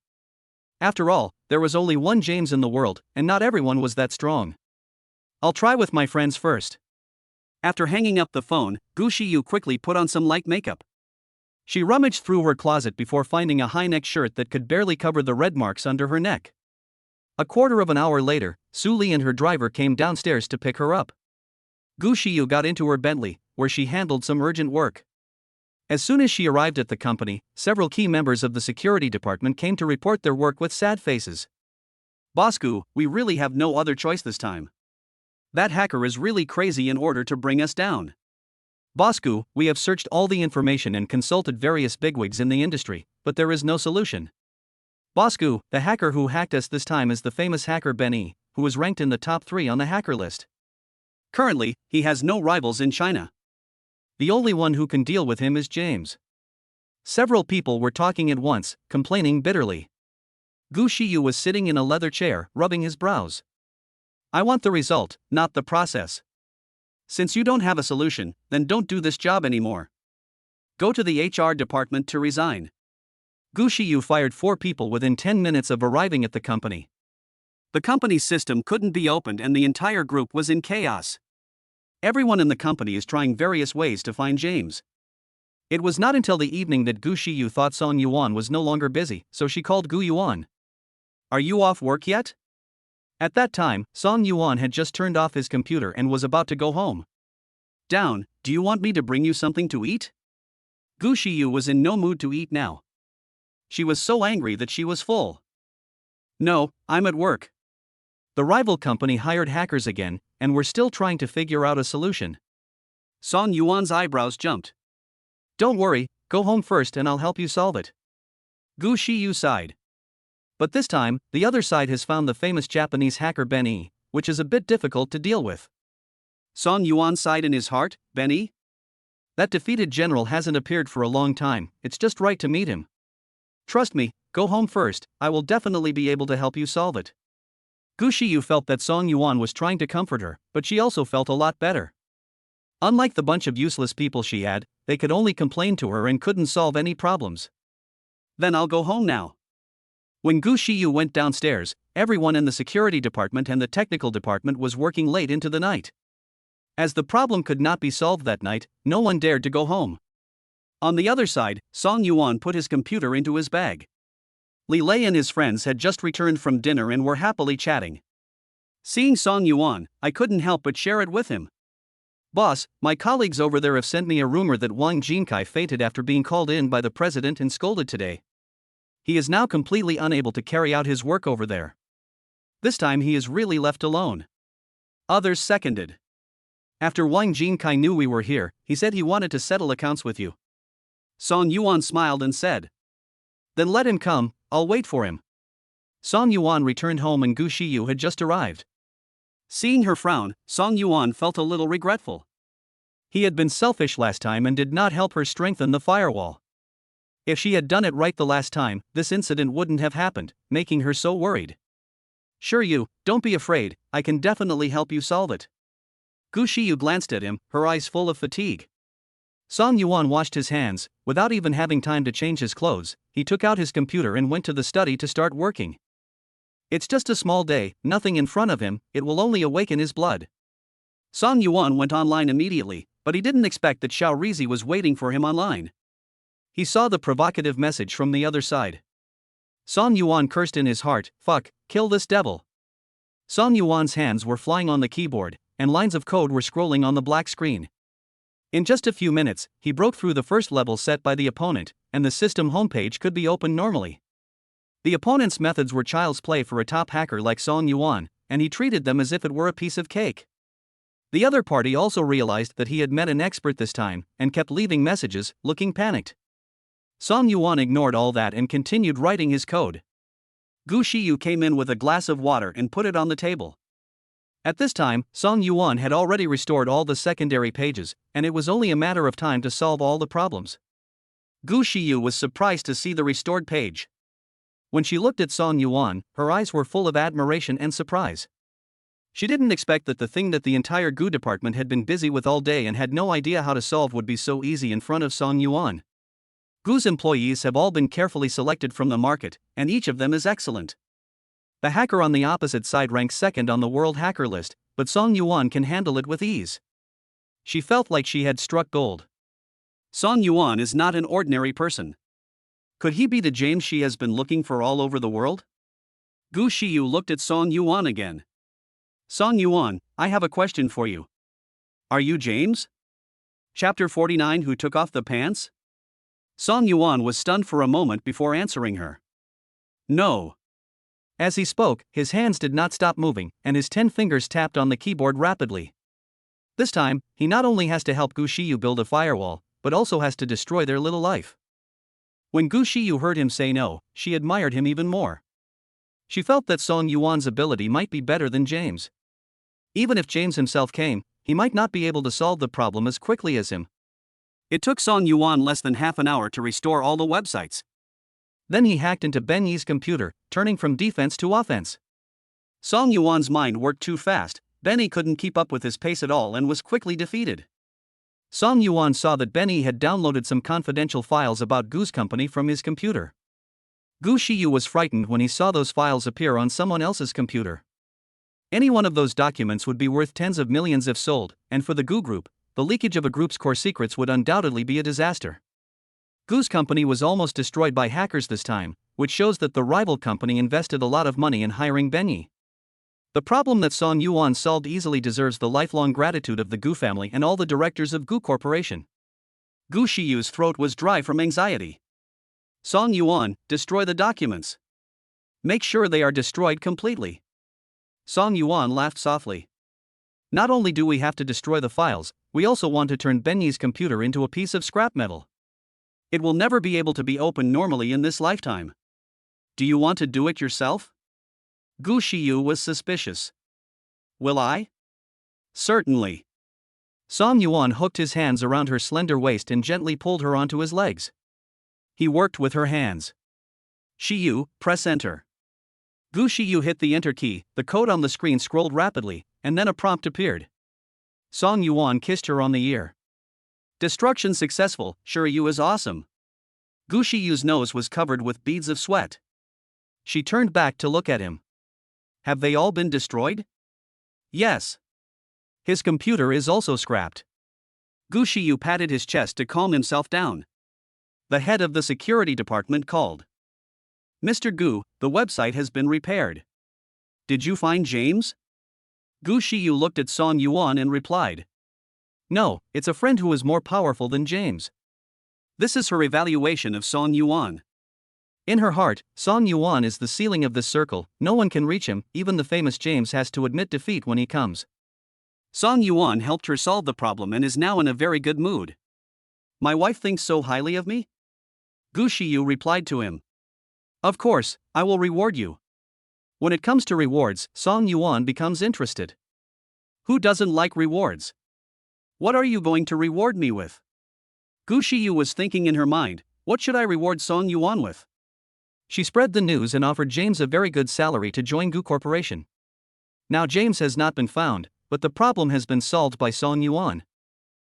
After all, there was only one James in the world, and not everyone was that strong. I'll try with my friends first. After hanging up the phone, Gu Xiyu quickly put on some light makeup. She rummaged through her closet before finding a high-neck shirt that could barely cover the red marks under her neck. A quarter of an hour later, Suli and her driver came downstairs to pick her up. Gu Xiyu got into her Bentley, where she handled some urgent work. As soon as she arrived at the company, several key members of the security department came to report their work with sad faces. Boss Gu, we really have no other choice this time. That hacker is really crazy in order to bring us down. Boss Gu, we have searched all the information and consulted various bigwigs in the industry, but there is no solution. Boss Gu, the hacker who hacked us this time is the famous hacker Ben Yi, who is ranked in the top 3 on the hacker list. Currently, he has no rivals in China. The only one who can deal with him is James. Several people were talking at once, complaining bitterly. Gu Xiyu was sitting in a leather chair, rubbing his brows. I want the result, not the process. Since you don't have a solution, then don't do this job anymore. Go to the HR department to resign. Gu Xiyu fired 4 people within 10 minutes of arriving at the company. The company's system couldn't be opened and the entire group was in chaos. Everyone in the company is trying various ways to find James. It was not until the evening that Gu Xiyu thought Song Yuan was no longer busy, so she called Gu Yuan. Are you off work yet? At that time, Song Yuan had just turned off his computer and was about to go home. Down, do you want me to bring you something to eat? Gu Xiyu was in no mood to eat now. She was so angry that she was full. No, I'm at work. The rival company hired hackers again, and were still trying to figure out a solution. Song Yuan's eyebrows jumped. Don't worry, go home first and I'll help you solve it. Gu Xiyu sighed. But this time, the other side has found the famous Japanese hacker Ben Yi, which is a bit difficult to deal with. Song Yuan sighed in his heart, Ben Yi? That defeated general hasn't appeared for a long time, it's just right to meet him. Trust me, go home first, I will definitely be able to help you solve it. Gu Xiyu felt that Song Yuan was trying to comfort her, but she also felt a lot better. Unlike the bunch of useless people she had, they could only complain to her and couldn't solve any problems. Then I'll go home now. When Gu Xiyu went downstairs, everyone in the security department and the technical department was working late into the night. As the problem could not be solved that night, no one dared to go home. On the other side, Song Yuan put his computer into his bag. Li Lei and his friends had just returned from dinner and were happily chatting. Seeing Song Yuan, I couldn't help but share it with him. Boss, my colleagues over there have sent me a rumor that Wang Jinkai fainted after being called in by the president and scolded today. He is now completely unable to carry out his work over there. This time he is really left alone. Others seconded. After Wang Jinkai knew we were here, he said he wanted to settle accounts with you. Song Yuan smiled and said. Then let him come, I'll wait for him. Song Yuan returned home and Gu Xiyu had just arrived. Seeing her frown, Song Yuan felt a little regretful. He had been selfish last time and did not help her strengthen the firewall. If she had done it right the last time, this incident wouldn't have happened, making her so worried. Sure you, don't be afraid, I can definitely help you solve it. Gu Xiyu glanced at him, her eyes full of fatigue. Song Yuan washed his hands. Without even having time to change his clothes, he took out his computer and went to the study to start working. It's just a small day, nothing in front of him, it will only awaken his blood. Song Yuan went online immediately, but he didn't expect that Xiao Rizi was waiting for him online. He saw the provocative message from the other side. Song Yuan cursed in his heart, fuck, kill this devil. Song Yuan's hands were flying on the keyboard, and lines of code were scrolling on the black screen. In just a few minutes, he broke through the first level set by the opponent, and the system homepage could be opened normally. The opponent's methods were child's play for a top hacker like Song Yuan, and he treated them as if it were a piece of cake. The other party also realized that he had met an expert this time, and kept leaving messages, looking panicked. Song Yuan ignored all that and continued writing his code. Gu Xiyu came in with a glass of water and put it on the table. At this time, Song Yuan had already restored all the secondary pages, and it was only a matter of time to solve all the problems. Gu Xiyu was surprised to see the restored page. When she looked at Song Yuan, her eyes were full of admiration and surprise. She didn't expect that the thing that the entire Gu department had been busy with all day and had no idea how to solve would be so easy in front of Song Yuan. Gu's employees have all been carefully selected from the market, and each of them is excellent. The hacker on the opposite side ranks second on the world hacker list, but Song Yuan can handle it with ease. She felt like she had struck gold. Song Yuan is not an ordinary person. Could he be the James she has been looking for all over the world? Gu Xiyu looked at Song Yuan again. Song Yuan, I have a question for you. Are you James? Chapter 49 Who Took Off the Pants? Song Yuan was stunned for a moment before answering her. No. As he spoke, his hands did not stop moving, and his 10 fingers tapped on the keyboard rapidly. This time, he not only has to help Gu Xiyu build a firewall, but also has to destroy their little life. When Gu Xiyu heard him say no, she admired him even more. She felt that Song Yuan's ability might be better than James. Even if James himself came, he might not be able to solve the problem as quickly as him. It took Song Yuan less than half an hour to restore all the websites. Then he hacked into Ben Yi's computer, turning from defense to offense. Song Yuan's mind worked too fast, Ben Yi couldn't keep up with his pace at all and was quickly defeated. Song Yuan saw that Ben Yi had downloaded some confidential files about Gu's company from his computer. Gu Xiyu was frightened when he saw those files appear on someone else's computer. Any one of those documents would be worth tens of millions if sold, and for the Gu group, the leakage of a group's core secrets would undoubtedly be a disaster. Gu's company was almost destroyed by hackers this time, which shows that the rival company invested a lot of money in hiring Ben Yi. The problem that Song Yuan solved easily deserves the lifelong gratitude of the Gu family and all the directors of Gu Corporation. Gu Xiyu's throat was dry from anxiety. Song Yuan, destroy the documents. Make sure they are destroyed completely. Song Yuan laughed softly. Not only do we have to destroy the files, we also want to turn Ben Yi's computer into a piece of scrap metal. It will never be able to be opened normally in this lifetime. Do you want to do it yourself? Gu Xiyu was suspicious. Will I? Certainly. Song Yuan hooked his hands around her slender waist and gently pulled her onto his legs. He worked with her hands. Xiyu, press enter. Gu Shiyu hit the enter key, the code on the screen scrolled rapidly, and then a prompt appeared. Song Yuan kissed her on the ear. Destruction successful, Shiryu is awesome. Gu Shiyu's nose was covered with beads of sweat. She turned back to look at him. Have they all been destroyed? Yes. His computer is also scrapped. Gu Shiyu patted his chest to calm himself down. The head of the security department called. Mr. Gu, the website has been repaired. Did you find James? Gu Shiyu looked at Song Yuan and replied. No, it's a friend who is more powerful than James. This is her evaluation of Song Yuan. In her heart, Song Yuan is the ceiling of this circle, no one can reach him, even the famous James has to admit defeat when he comes. Song Yuan helped her solve the problem and is now in a very good mood. My wife thinks so highly of me? Gu Shiyu replied to him. Of course, I will reward you. When it comes to rewards, Song Yuan becomes interested. Who doesn't like rewards? What are you going to reward me with? Gu Shiyu was thinking in her mind, what should I reward Song Yuan with? She spread the news and offered James a very good salary to join Gu Corporation. Now James has not been found, but the problem has been solved by Song Yuan.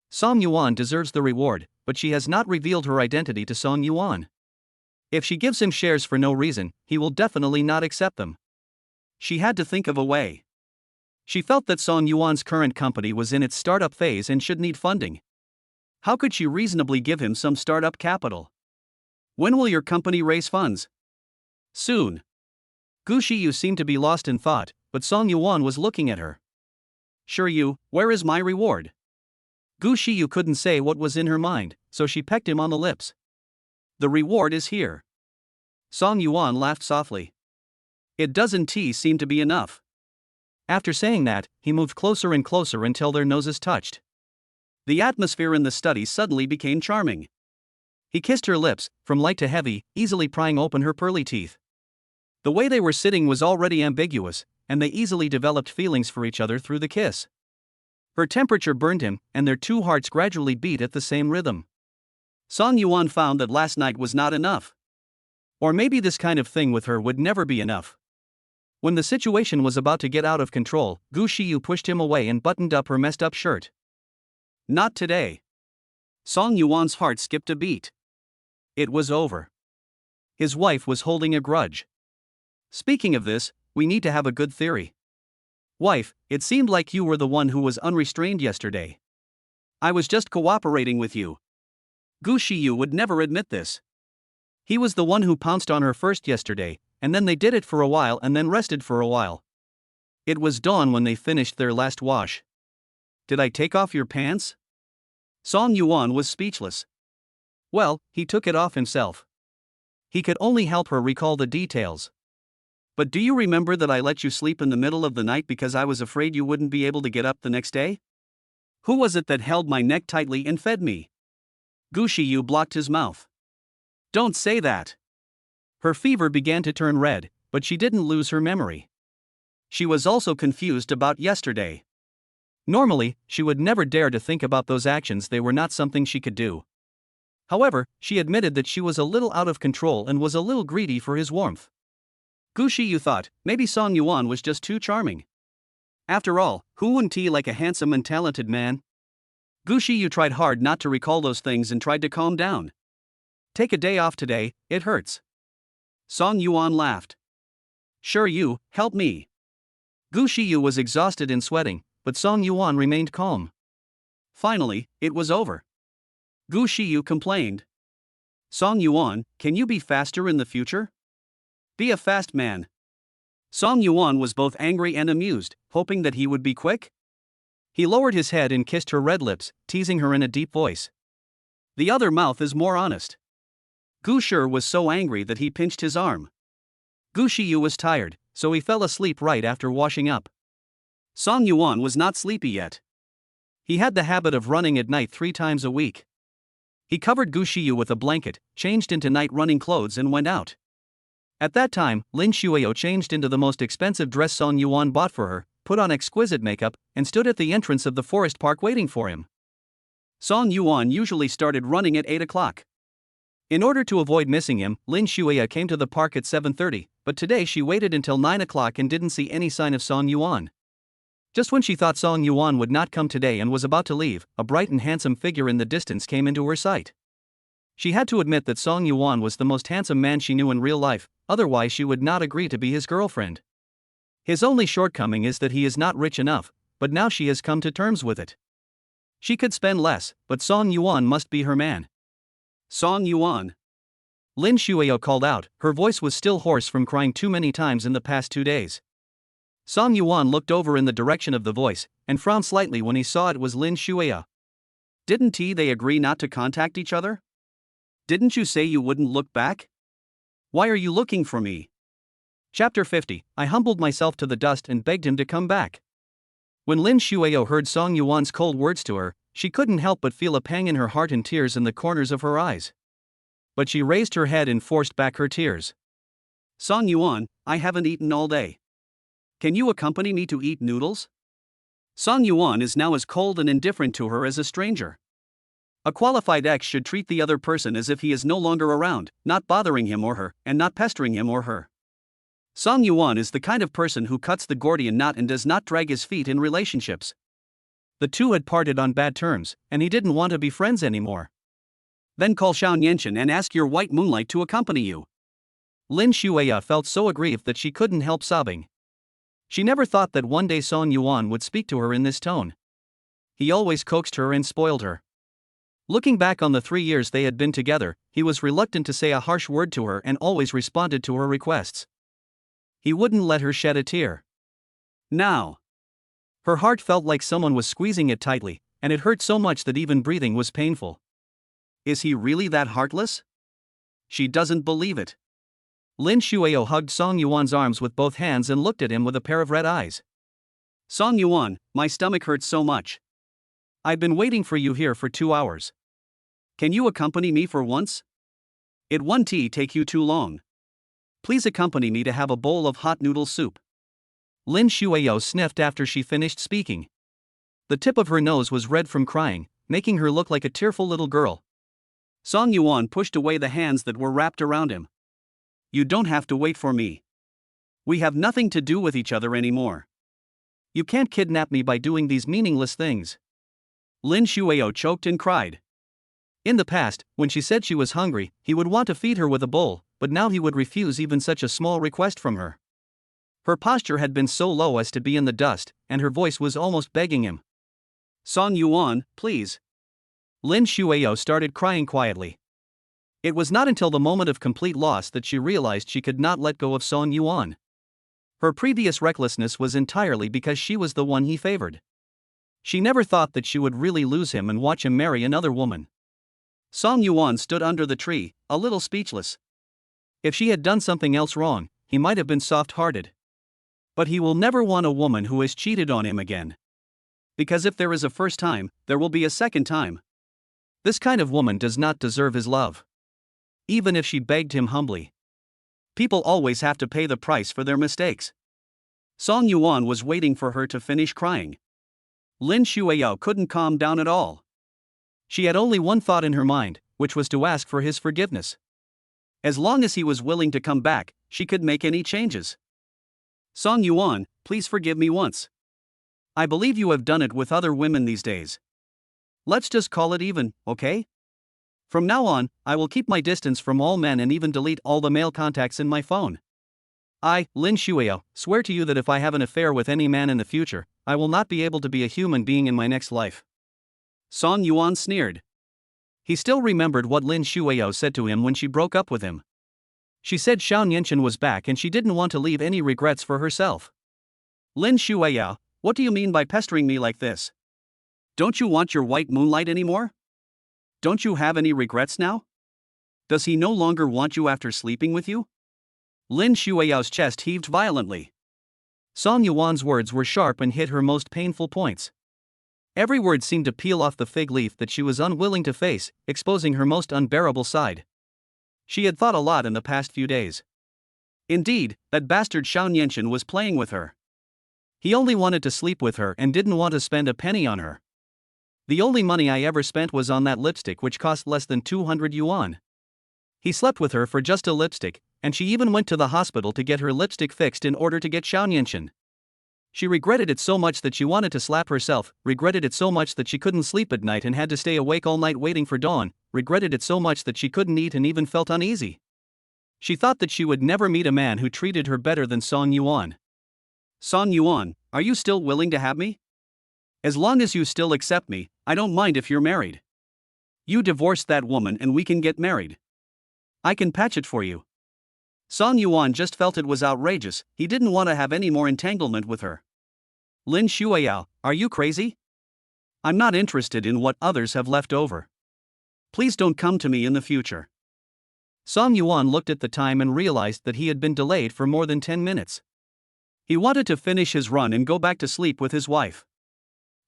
Song Yuan deserves the reward, but she has not revealed her identity to Song Yuan. If she gives him shares for no reason, he will definitely not accept them. She had to think of a way. She felt that Song Yuan's current company was in its startup phase and should need funding. How could she reasonably give him some startup capital? When will your company raise funds? Soon. Gu Shiyu seemed to be lost in thought, but Song Yuan was looking at her. Shiryu, where is my reward? Gu Shiyu couldn't say what was in her mind, so she pecked him on the lips. The reward is here. Song Yuan laughed softly. It doesn't seem to be enough. After saying that, he moved closer and closer until their noses touched. The atmosphere in the study suddenly became charming. He kissed her lips, from light to heavy, easily prying open her pearly teeth. The way they were sitting was already ambiguous, and they easily developed feelings for each other through the kiss. Her temperature burned him, and their two hearts gradually beat at the same rhythm. Song Yuan found that last night was not enough. Or maybe this kind of thing with her would never be enough. When the situation was about to get out of control, Gu Shiyu pushed him away and buttoned up her messed up shirt. Not today. Song Yuan's heart skipped a beat. It was over. His wife was holding a grudge. Speaking of this, we need to have a good theory. Wife, it seemed like you were the one who was unrestrained yesterday. I was just cooperating with you. Gu Shiyu would never admit this. He was the one who pounced on her first yesterday, and then they did it for a while and then rested for a while. It was dawn when they finished their last wash. Did I take off your pants? Song Yuan was speechless. Well, he took it off himself. He could only help her recall the details. But do you remember that I let you sleep in the middle of the night because I was afraid you wouldn't be able to get up the next day? Who was it that held my neck tightly and fed me? Gu Shiyu blocked his mouth. Don't say that. Her fever began to turn red, but she didn't lose her memory. She was also confused about yesterday. Normally, she would never dare to think about those actions, they were not something she could do. However, she admitted that she was a little out of control and was a little greedy for his warmth. Gu Shiyu thought, maybe Song Yuan was just too charming. After all, who wouldn't he like a handsome and talented man? Gu Shiyu tried hard not to recall those things and tried to calm down. Take a day off today, it hurts. Song Yuan laughed. Sure, you, help me. Gu Shiyu was exhausted and sweating, but Song Yuan remained calm. Finally, it was over. Gu Shiyu complained. Song Yuan, can you be faster in the future? Be a fast man. Song Yuan was both angry and amused, hoping that he would be quick. He lowered his head and kissed her red lips, teasing her in a deep voice. The other mouth is more honest. Gu Shi was so angry that he pinched his arm. Gu Shiyu was tired, so he fell asleep right after washing up. Song Yuan was not sleepy yet. He had the habit of running at night 3 times a week. He covered Gu Shiyu with a blanket, changed into night running clothes and went out. At that time, Lin Xueyao changed into the most expensive dress Song Yuan bought for her, put on exquisite makeup, and stood at the entrance of the forest park waiting for him. Song Yuan usually started running at 8 o'clock. In order to avoid missing him, Lin Xueyao came to the park at 7:30, but today she waited until 9 o'clock and didn't see any sign of Song Yuan. Just when she thought Song Yuan would not come today and was about to leave, a bright and handsome figure in the distance came into her sight. She had to admit that Song Yuan was the most handsome man she knew in real life, otherwise she would not agree to be his girlfriend. His only shortcoming is that he is not rich enough, but now she has come to terms with it. She could spend less, but Song Yuan must be her man. Song Yuan. Lin Xueyao called out, her voice was still hoarse from crying too many times in the past 2 days. Song Yuan looked over in the direction of the voice, and frowned slightly when he saw it was Lin Xueyao. Didn't they agree not to contact each other? Didn't you say you wouldn't look back? Why are you looking for me? Chapter 50, I humbled myself to the dust and begged him to come back. When Lin Xueyao heard Song Yuan's cold words to her, she couldn't help but feel a pang in her heart and tears in the corners of her eyes. But she raised her head and forced back her tears. Song Yuan, I haven't eaten all day. Can you accompany me to eat noodles? Song Yuan is now as cold and indifferent to her as a stranger. A qualified ex should treat the other person as if he is no longer around, not bothering him or her, and not pestering him or her. Song Yuan is the kind of person who cuts the Gordian knot and does not drag his feet in relationships. The two had parted on bad terms, and he didn't want to be friends anymore. Then call Xiao and ask your white moonlight to accompany you. Lin Xueyao felt so aggrieved that she couldn't help sobbing. She never thought that one day Song Yuan would speak to her in this tone. He always coaxed her and spoiled her. Looking back on the 3 years they had been together, he was reluctant to say a harsh word to her and always responded to her requests. He wouldn't let her shed a tear. Now, her heart felt like someone was squeezing it tightly, and it hurt so much that even breathing was painful. Is he really that heartless? She doesn't believe it. Lin Xueyao hugged Song Yuan's arms with both hands and looked at him with a pair of red eyes. Song Yuan, my stomach hurts so much. I've been waiting for you here for 2 hours. Can you accompany me for once? It won't take you too long. Please accompany me to have a bowl of hot noodle soup. Lin Xueyao sniffed after she finished speaking. The tip of her nose was red from crying, making her look like a tearful little girl. Song Yuan pushed away the hands that were wrapped around him. You don't have to wait for me. We have nothing to do with each other anymore. You can't kidnap me by doing these meaningless things. Lin Xueyao choked and cried. In the past, when she said she was hungry, he would want to feed her with a bowl, but now he would refuse even such a small request from her. Her posture had been so low as to be in the dust, and her voice was almost begging him. Song Yuan, please. Lin Xueyao started crying quietly. It was not until the moment of complete loss that she realized she could not let go of Song Yuan. Her previous recklessness was entirely because she was the one he favored. She never thought that she would really lose him and watch him marry another woman. Song Yuan stood under the tree, a little speechless. If she had done something else wrong, he might have been soft-hearted. But he will never want a woman who has cheated on him again. Because if there is a first time, there will be a second time. This kind of woman does not deserve his love. Even if she begged him humbly. People always have to pay the price for their mistakes. Song Yuan was waiting for her to finish crying. Lin Xueyao couldn't calm down at all. She had only one thought in her mind, which was to ask for his forgiveness. As long as he was willing to come back, she could make any changes. Song Yuan, please forgive me once. I believe you have done it with other women these days. Let's just call it even, okay? From now on, I will keep my distance from all men and even delete all the male contacts in my phone. I, Lin Xueyao, swear to you that if I have an affair with any man in the future, I will not be able to be a human being in my next life. Song Yuan sneered. He still remembered what Lin Xueyao said to him when she broke up with him. She said Xiao was back and she didn't want to leave any regrets for herself. Lin Xueyao, what do you mean by pestering me like this? Don't you want your white moonlight anymore? Don't you have any regrets now? Does he no longer want you after sleeping with you? Lin Xueyao's chest heaved violently. Song Yuan's words were sharp and hit her most painful points. Every word seemed to peel off the fig leaf that she was unwilling to face, exposing her most unbearable side. She had thought a lot in the past few days. Indeed, that bastard Xiao was playing with her. He only wanted to sleep with her and didn't want to spend a penny on her. The only money I ever spent was on that lipstick which cost less than 200 yuan. He slept with her for just a lipstick, and she even went to the hospital to get her lipstick fixed in order to get Xiao. She regretted it so much that she wanted to slap herself, regretted it so much that she couldn't sleep at night and had to stay awake all night waiting for dawn, regretted it so much that she couldn't eat and even felt uneasy. She thought that she would never meet a man who treated her better than Song Yuan. Song Yuan, are you still willing to have me? As long as you still accept me, I don't mind if you're married. You divorce that woman and we can get married. I can patch it for you. Song Yuan just felt it was outrageous, he didn't want to have any more entanglement with her. Lin Xueyao, are you crazy? I'm not interested in what others have left over. Please don't come to me in the future. Song Yuan looked at the time and realized that he had been delayed for more than 10 minutes. He wanted to finish his run and go back to sleep with his wife.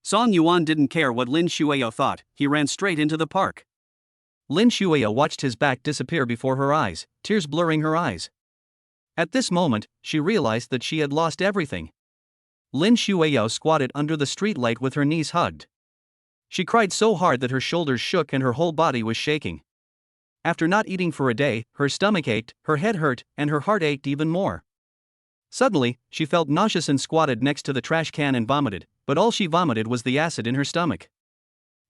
Song Yuan didn't care what Lin Xueyao thought, he ran straight into the park. Lin Xueyao watched his back disappear before her eyes, tears blurring her eyes. At this moment, she realized that she had lost everything. Lin Xueyao squatted under the streetlight with her knees hugged. She cried so hard that her shoulders shook and her whole body was shaking. After not eating for a day, her stomach ached, her head hurt, and her heart ached even more. Suddenly, she felt nauseous and squatted next to the trash can and vomited, but all she vomited was the acid in her stomach.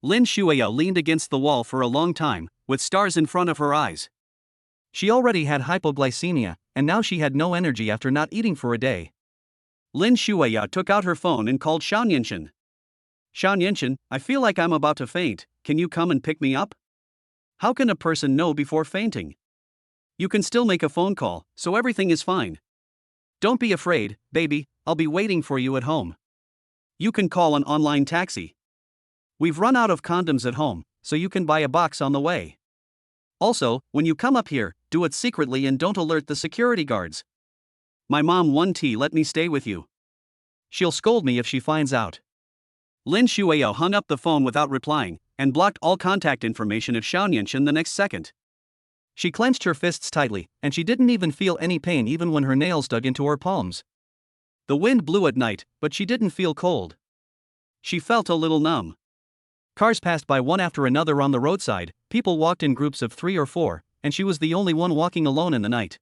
Lin Xueyao leaned against the wall for a long time, with stars in front of her eyes. She already had hypoglycemia, and now she had no energy after not eating for a day. Lin Xueyao took out her phone and called Xiao. Xiao, I feel like I'm about to faint, can you come and pick me up? How can a person know before fainting? You can still make a phone call, so everything is fine. Don't be afraid, baby, I'll be waiting for you at home. You can call an online taxi. We've run out of condoms at home, so you can buy a box on the way. Also, when you come up here, do it secretly and don't alert the security guards. My mom won't let me stay with you. She'll scold me if she finds out. Lin Xueyao hung up the phone without replying, and blocked all contact information of Xiao the next second. She clenched her fists tightly, and she didn't even feel any pain even when her nails dug into her palms. The wind blew at night, but she didn't feel cold. She felt a little numb. Cars passed by one after another on the roadside, people walked in groups of 3 or 4, and she was the only one walking alone in the night.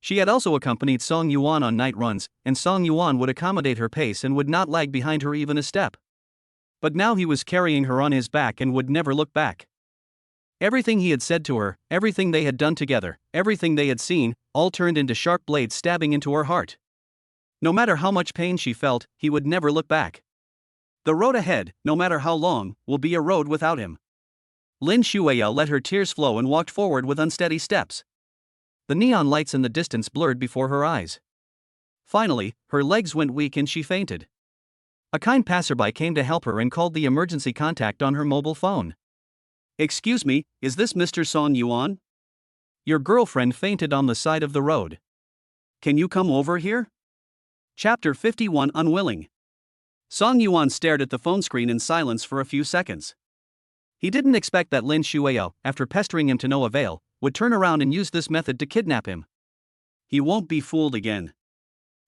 She had also accompanied Song Yuan on night runs, and Song Yuan would accommodate her pace and would not lag behind her even a step. But now he was carrying her on his back and would never look back. Everything he had said to her, everything they had done together, everything they had seen, all turned into sharp blades stabbing into her heart. No matter how much pain she felt, he would never look back. The road ahead, no matter how long, will be a road without him. Lin Xueyao let her tears flow and walked forward with unsteady steps. The neon lights in the distance blurred before her eyes. Finally, her legs went weak and she fainted. A kind passerby came to help her and called the emergency contact on her mobile phone. Excuse me, is this Mr. Song Yuan? Your girlfriend fainted on the side of the road. Can you come over here? Chapter 51 Unwilling. Song Yuan stared at the phone screen in silence for a few seconds. He didn't expect that Lin Xueyao, after pestering him to no avail, would turn around and use this method to kidnap him. He won't be fooled again.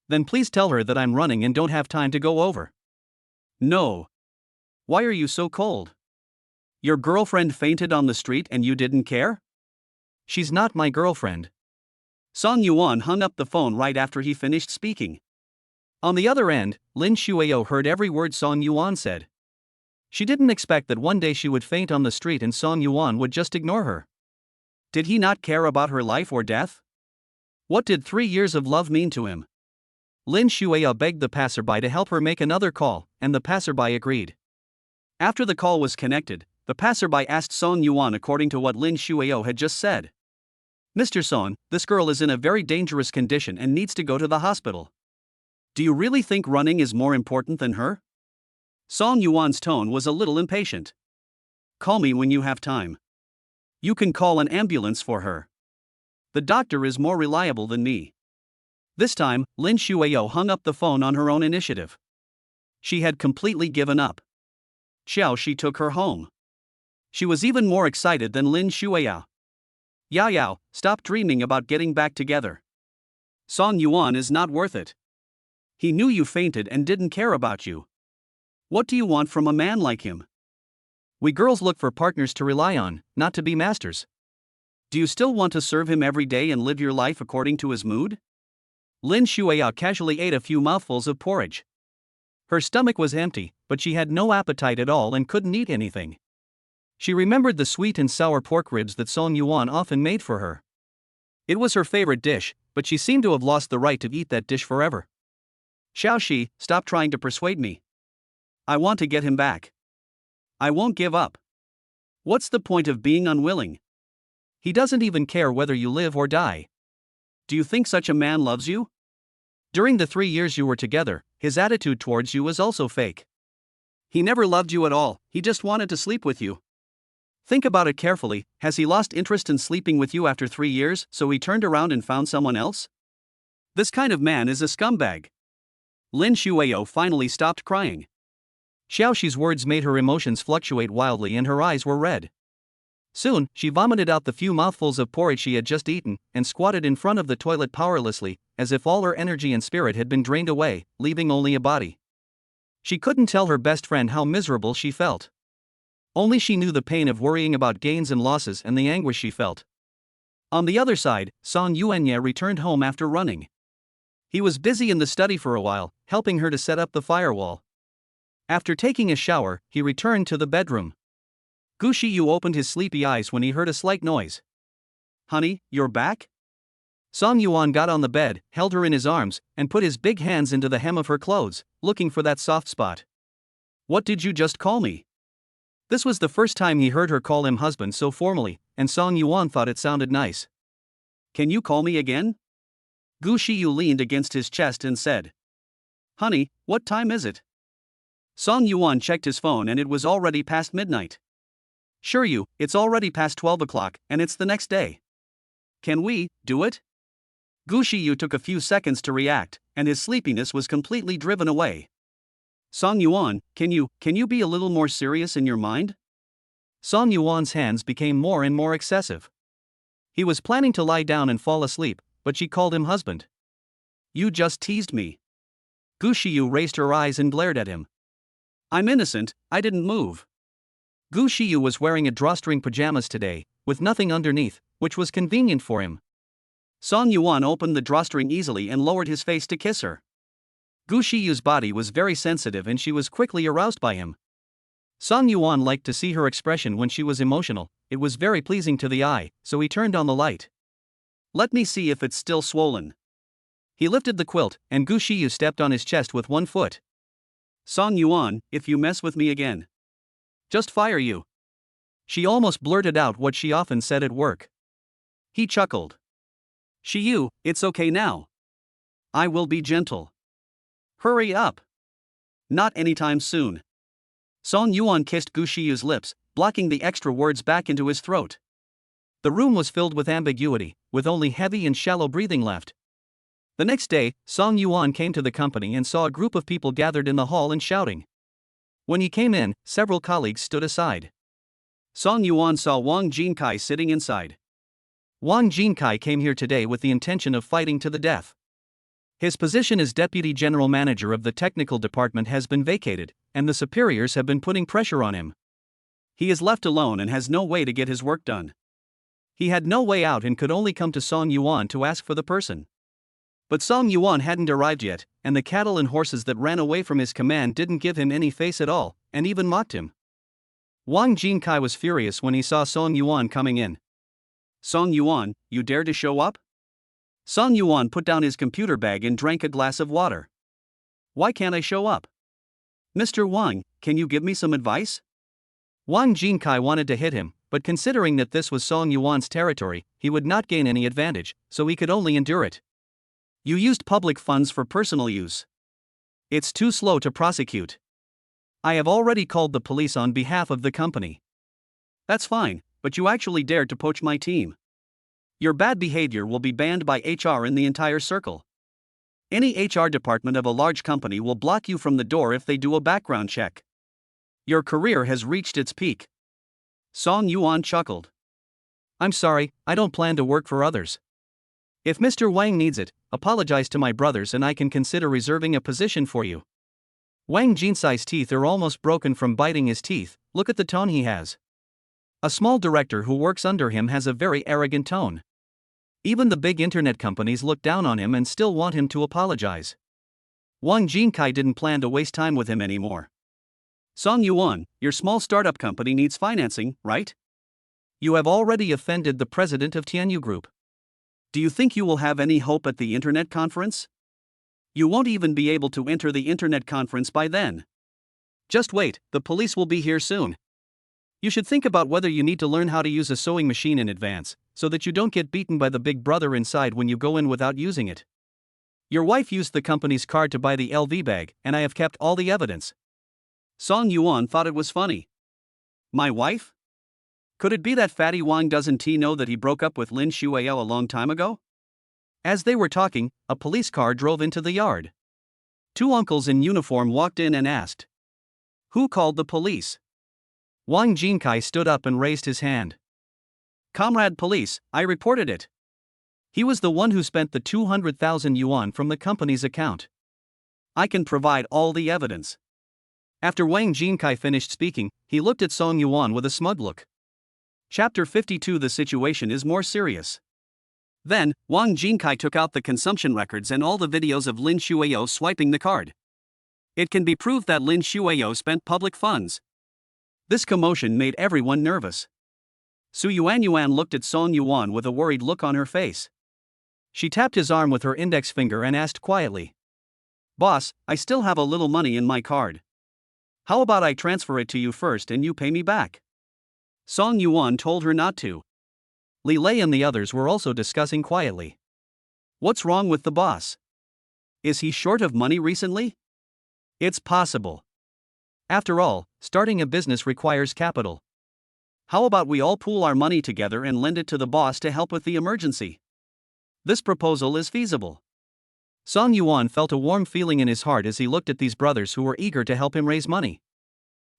Then please tell her that I'm running and don't have time to go over. No. Why are you so cold? Your girlfriend fainted on the street and you didn't care? She's not my girlfriend. Song Yuan hung up the phone right after he finished speaking. On the other end, Lin Xueyao heard every word Song Yuan said. She didn't expect that one day she would faint on the street and Song Yuan would just ignore her. Did he not care about her life or death? What did 3 years of love mean to him? Lin Xueyao begged the passerby to help her make another call, and the passerby agreed. After the call was connected, the passerby asked Song Yuan according to what Lin Xueyao had just said. Mr. Song, this girl is in a very dangerous condition and needs to go to the hospital. Do you really think running is more important than her? Song Yuan's tone was a little impatient. Call me when you have time. You can call an ambulance for her. The doctor is more reliable than me. This time, Lin Xueyao hung up the phone on her own initiative. She had completely given up. Xiao she took her home. She was even more excited than Lin Xueyao. Yao, stop dreaming about getting back together. Song Yuan is not worth it. He knew you fainted and didn't care about you. What do you want from a man like him? We girls look for partners to rely on, not to be masters. Do you still want to serve him every day and live your life according to his mood? Lin Xueyao casually ate a few mouthfuls of porridge. Her stomach was empty, but she had no appetite at all and couldn't eat anything. She remembered the sweet and sour pork ribs that Song Yuan often made for her. It was her favorite dish, but she seemed to have lost the right to eat that dish forever. Xiao, stop trying to persuade me. I want to get him back. I won't give up. What's the point of being unwilling? He doesn't even care whether you live or die. Do you think such a man loves you? During the 3 years you were together, his attitude towards you was also fake. He never loved you at all, he just wanted to sleep with you. Think about it carefully, has he lost interest in sleeping with you after 3 years, so he turned around and found someone else? This kind of man is a scumbag. Lin Xueyao finally stopped crying. Xiao's words made her emotions fluctuate wildly and her eyes were red. Soon, she vomited out the few mouthfuls of porridge she had just eaten, and squatted in front of the toilet powerlessly, as if all her energy and spirit had been drained away, leaving only a body. She couldn't tell her best friend how miserable she felt. Only she knew the pain of worrying about gains and losses and the anguish she felt. On the other side, Song Yuanye returned home after running. He was busy in the study for a while, helping her to set up the firewall. After taking a shower, he returned to the bedroom. Gu Shiyu opened his sleepy eyes when he heard a slight noise. Honey, you're back? Song Yuan got on the bed, held her in his arms, and put his big hands into the hem of her clothes, looking for that soft spot. What did you just call me? This was the first time he heard her call him husband so formally, and Song Yuan thought it sounded nice. Can you call me again? Gu Shiyu leaned against his chest and said. Honey, what time is it? Song Yuan checked his phone and it was already past midnight. Sure it's already past 12 o'clock, and it's the next day. Can we do it? Gu Shiyu took a few seconds to react, and his sleepiness was completely driven away. Song Yuan, can you be a little more serious in your mind? Song Yuan's hands became more and more excessive. He was planning to lie down and fall asleep, but she called him husband. You just teased me. Gu Shiyu raised her eyes and glared at him. I'm innocent, I didn't move. Gu Shiyu was wearing a drawstring pajamas today, with nothing underneath, which was convenient for him. Song Yuan opened the drawstring easily and lowered his face to kiss her. Gu Shiyu's body was very sensitive and she was quickly aroused by him. Song Yuan liked to see her expression when she was emotional, it was very pleasing to the eye, so he turned on the light. Let me see if it's still swollen. He lifted the quilt, and Gu Shiyu stepped on his chest with one foot. Song Yuan, if you mess with me again, just fire you. She almost blurted out what she often said at work. He chuckled. Shiyu, it's okay now. I will be gentle. Hurry up. Not anytime soon. Song Yuan kissed Gu Shiyu's lips, blocking the extra words back into his throat. The room was filled with ambiguity, with only heavy and shallow breathing left. The next day, Song Yuan came to the company and saw a group of people gathered in the hall and shouting. When he came in, several colleagues stood aside. Song Yuan saw Wang Jinkai sitting inside. Wang Jinkai came here today with the intention of fighting to the death. His position as Deputy General Manager of the Technical Department has been vacated, and the superiors have been putting pressure on him. He is left alone and has no way to get his work done. He had no way out and could only come to Song Yuan to ask for the person. But Song Yuan hadn't arrived yet, and the cattle and horses that ran away from his command didn't give him any face at all, and even mocked him. Wang Jinkai was furious when he saw Song Yuan coming in. Song Yuan, you dare to show up? Song Yuan put down his computer bag and drank a glass of water. Why can't I show up? Mr. Wang, can you give me some advice? Wang Jinkai wanted to hit him, but considering that this was Song Yuan's territory, he would not gain any advantage, so he could only endure it. You used public funds for personal use. It's too slow to prosecute. I have already called the police on behalf of the company. That's fine, but you actually dared to poach my team. Your bad behavior will be banned by HR in the entire circle. Any HR department of a large company will block you from the door if they do a background check. Your career has reached its peak. Song Yuan chuckled. I'm sorry, I don't plan to work for others. If Mr. Wang needs it, apologize to my brothers and I can consider reserving a position for you. Wang Jinsai's teeth are almost broken from biting his teeth, look at the tone he has. A small director who works under him has a very arrogant tone. Even the big internet companies look down on him and still want him to apologize. Wang Jinkai didn't plan to waste time with him anymore. Song Yuan, your small startup company needs financing, right? You have already offended the president of Tianyu Group. Do you think you will have any hope at the internet conference? You won't even be able to enter the internet conference by then. Just wait, the police will be here soon. You should think about whether you need to learn how to use a sewing machine in advance, so that you don't get beaten by the big brother inside when you go in without using it. Your wife used the company's card to buy the LV bag, and I have kept all the evidence. Song Yuan thought it was funny. My wife? Could it be that fatty Wang doesn't he know that he broke up with Lin Xueyao a long time ago? As they were talking, a police car drove into the yard. Two uncles in uniform walked in and asked, "Who called the police?" Wang Jinkai stood up and raised his hand. "Comrade police, I reported it." He was the one who spent the 200,000 yuan from the company's account. I can provide all the evidence. After Wang Jinkai finished speaking, he looked at Song Yuan with a smug look. Chapter 52. The situation is more serious. Then, Wang Jinkai took out the consumption records and all the videos of Lin Xueyao swiping the card. It can be proved that Lin Xueyao spent public funds. This commotion made everyone nervous. Su Yuanyuan looked at Song Yuan with a worried look on her face. She tapped his arm with her index finger and asked quietly, "Boss, I still have a little money in my card. How about I transfer it to you first and you pay me back?" Song Yuan told her not to. Li Lei and the others were also discussing quietly. What's wrong with the boss? Is he short of money recently? It's possible. After all, starting a business requires capital. How about we all pool our money together and lend it to the boss to help with the emergency? This proposal is feasible. Song Yuan felt a warm feeling in his heart as he looked at these brothers who were eager to help him raise money.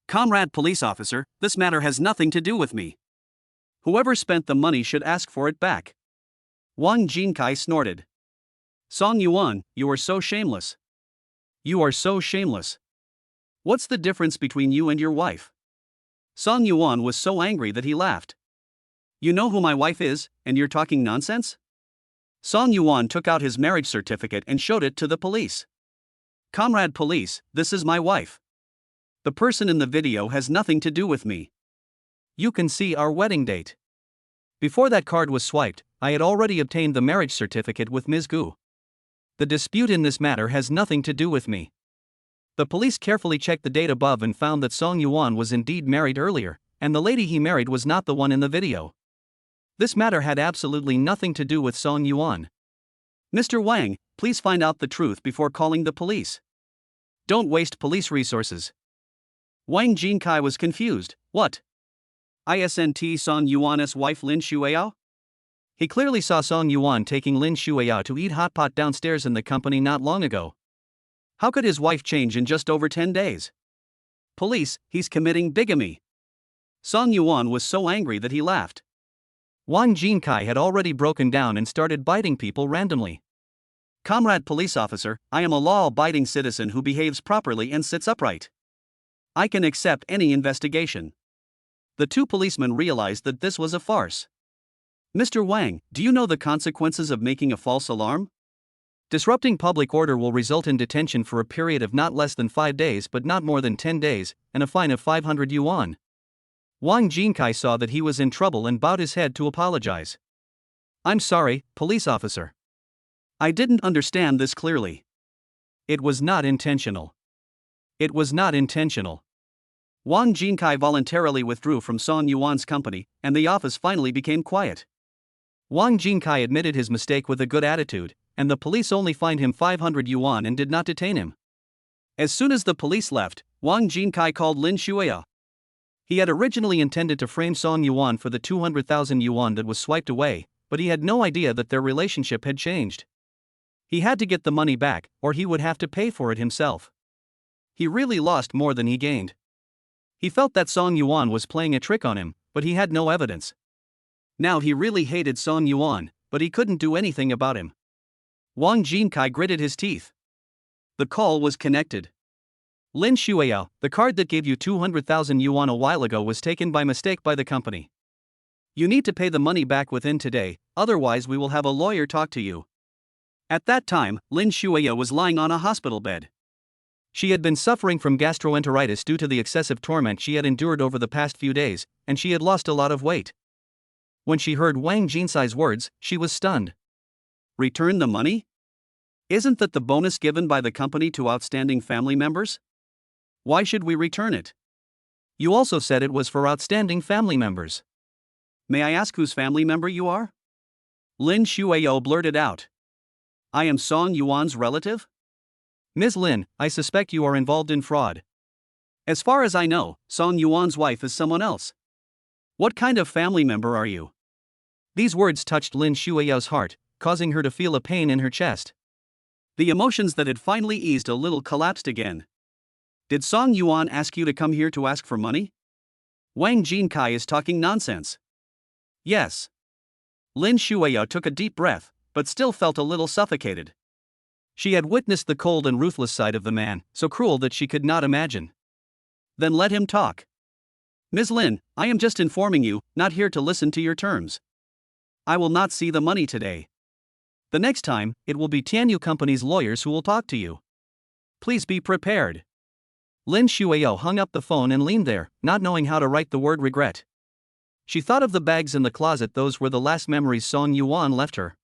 Comrade police officer, this matter has nothing to do with me. Whoever spent the money should ask for it back. Wang Jinkai snorted. Song Yuan, you are so shameless. You are so shameless. What's the difference between you and your wife? Song Yuan was so angry that he laughed. You know who my wife is, and you're talking nonsense? Song Yuan took out his marriage certificate and showed it to the police. Comrade police, this is my wife. The person in the video has nothing to do with me. You can see our wedding date. Before that card was swiped, I had already obtained the marriage certificate with Ms. Gu. The dispute in this matter has nothing to do with me. The police carefully checked the date above and found that Song Yuan was indeed married earlier, and the lady he married was not the one in the video. This matter had absolutely nothing to do with Song Yuan. Mr. Wang, please find out the truth before calling the police. Don't waste police resources. Wang Jinkai was confused. What? Isn't Song Yuan's wife Lin Xueyao? He clearly saw Song Yuan taking Lin Xueyao to eat hot pot downstairs in the company not long ago. How could his wife change in just over 10 days? Police, he's committing bigamy. Song Yuan was so angry that he laughed. Wang Jinkai had already broken down and started biting people randomly. Comrade police officer, I am a law-abiding citizen who behaves properly and sits upright. I can accept any investigation. The two policemen realized that this was a farce. Mr. Wang, do you know the consequences of making a false alarm? Disrupting public order will result in detention for a period of not less than 5 days but not more than 10 days, and a fine of 500 yuan. Wang Jinkai saw that he was in trouble and bowed his head to apologize. I'm sorry, police officer. I didn't understand this clearly. It was not intentional. It was not intentional. Wang Jinkai voluntarily withdrew from Song Yuan's company, and the office finally became quiet. Wang Jinkai admitted his mistake with a good attitude, and the police only fined him 500 yuan and did not detain him. As soon as the police left, Wang Jinkai called Lin Xueyao. He had originally intended to frame Song Yuan for the 200,000 yuan that was swiped away, but he had no idea that their relationship had changed. He had to get the money back, or he would have to pay for it himself. He really lost more than he gained. He felt that Song Yuan was playing a trick on him, but he had no evidence. Now he really hated Song Yuan, but he couldn't do anything about him. Wang Jinkai gritted his teeth. The call was connected. Lin Xueyao, the card that gave you 200,000 yuan a while ago was taken by mistake by the company. You need to pay the money back within today, otherwise we will have a lawyer talk to you. At that time, Lin Xueyao was lying on a hospital bed. She had been suffering from gastroenteritis due to the excessive torment she had endured over the past few days, and she had lost a lot of weight. When she heard Wang Jinsai's words, she was stunned. Return the money? Isn't that the bonus given by the company to outstanding family members? Why should we return it? You also said it was for outstanding family members. May I ask whose family member you are? Lin Xueyao blurted out. I am Song Yuan's relative? Ms. Lin, I suspect you are involved in fraud. As far as I know, Song Yuan's wife is someone else. What kind of family member are you? These words touched Lin Xueyao's heart, causing her to feel a pain in her chest. The emotions that had finally eased a little collapsed again. Did Song Yuan ask you to come here to ask for money? Wang Jinkai is talking nonsense. Yes. Lin Xueyao took a deep breath, but still felt a little suffocated. She had witnessed the cold and ruthless side of the man, so cruel that she could not imagine. Then let him talk. Ms. Lin, I am just informing you, not here to listen to your terms. I will not see the money today. The next time, it will be Tianyu Company's lawyers who will talk to you. Please be prepared. Lin Xueyao hung up the phone and leaned there, not knowing how to write the word regret. She thought of the bags in the closet. Those were the last memories Song Yuan left her.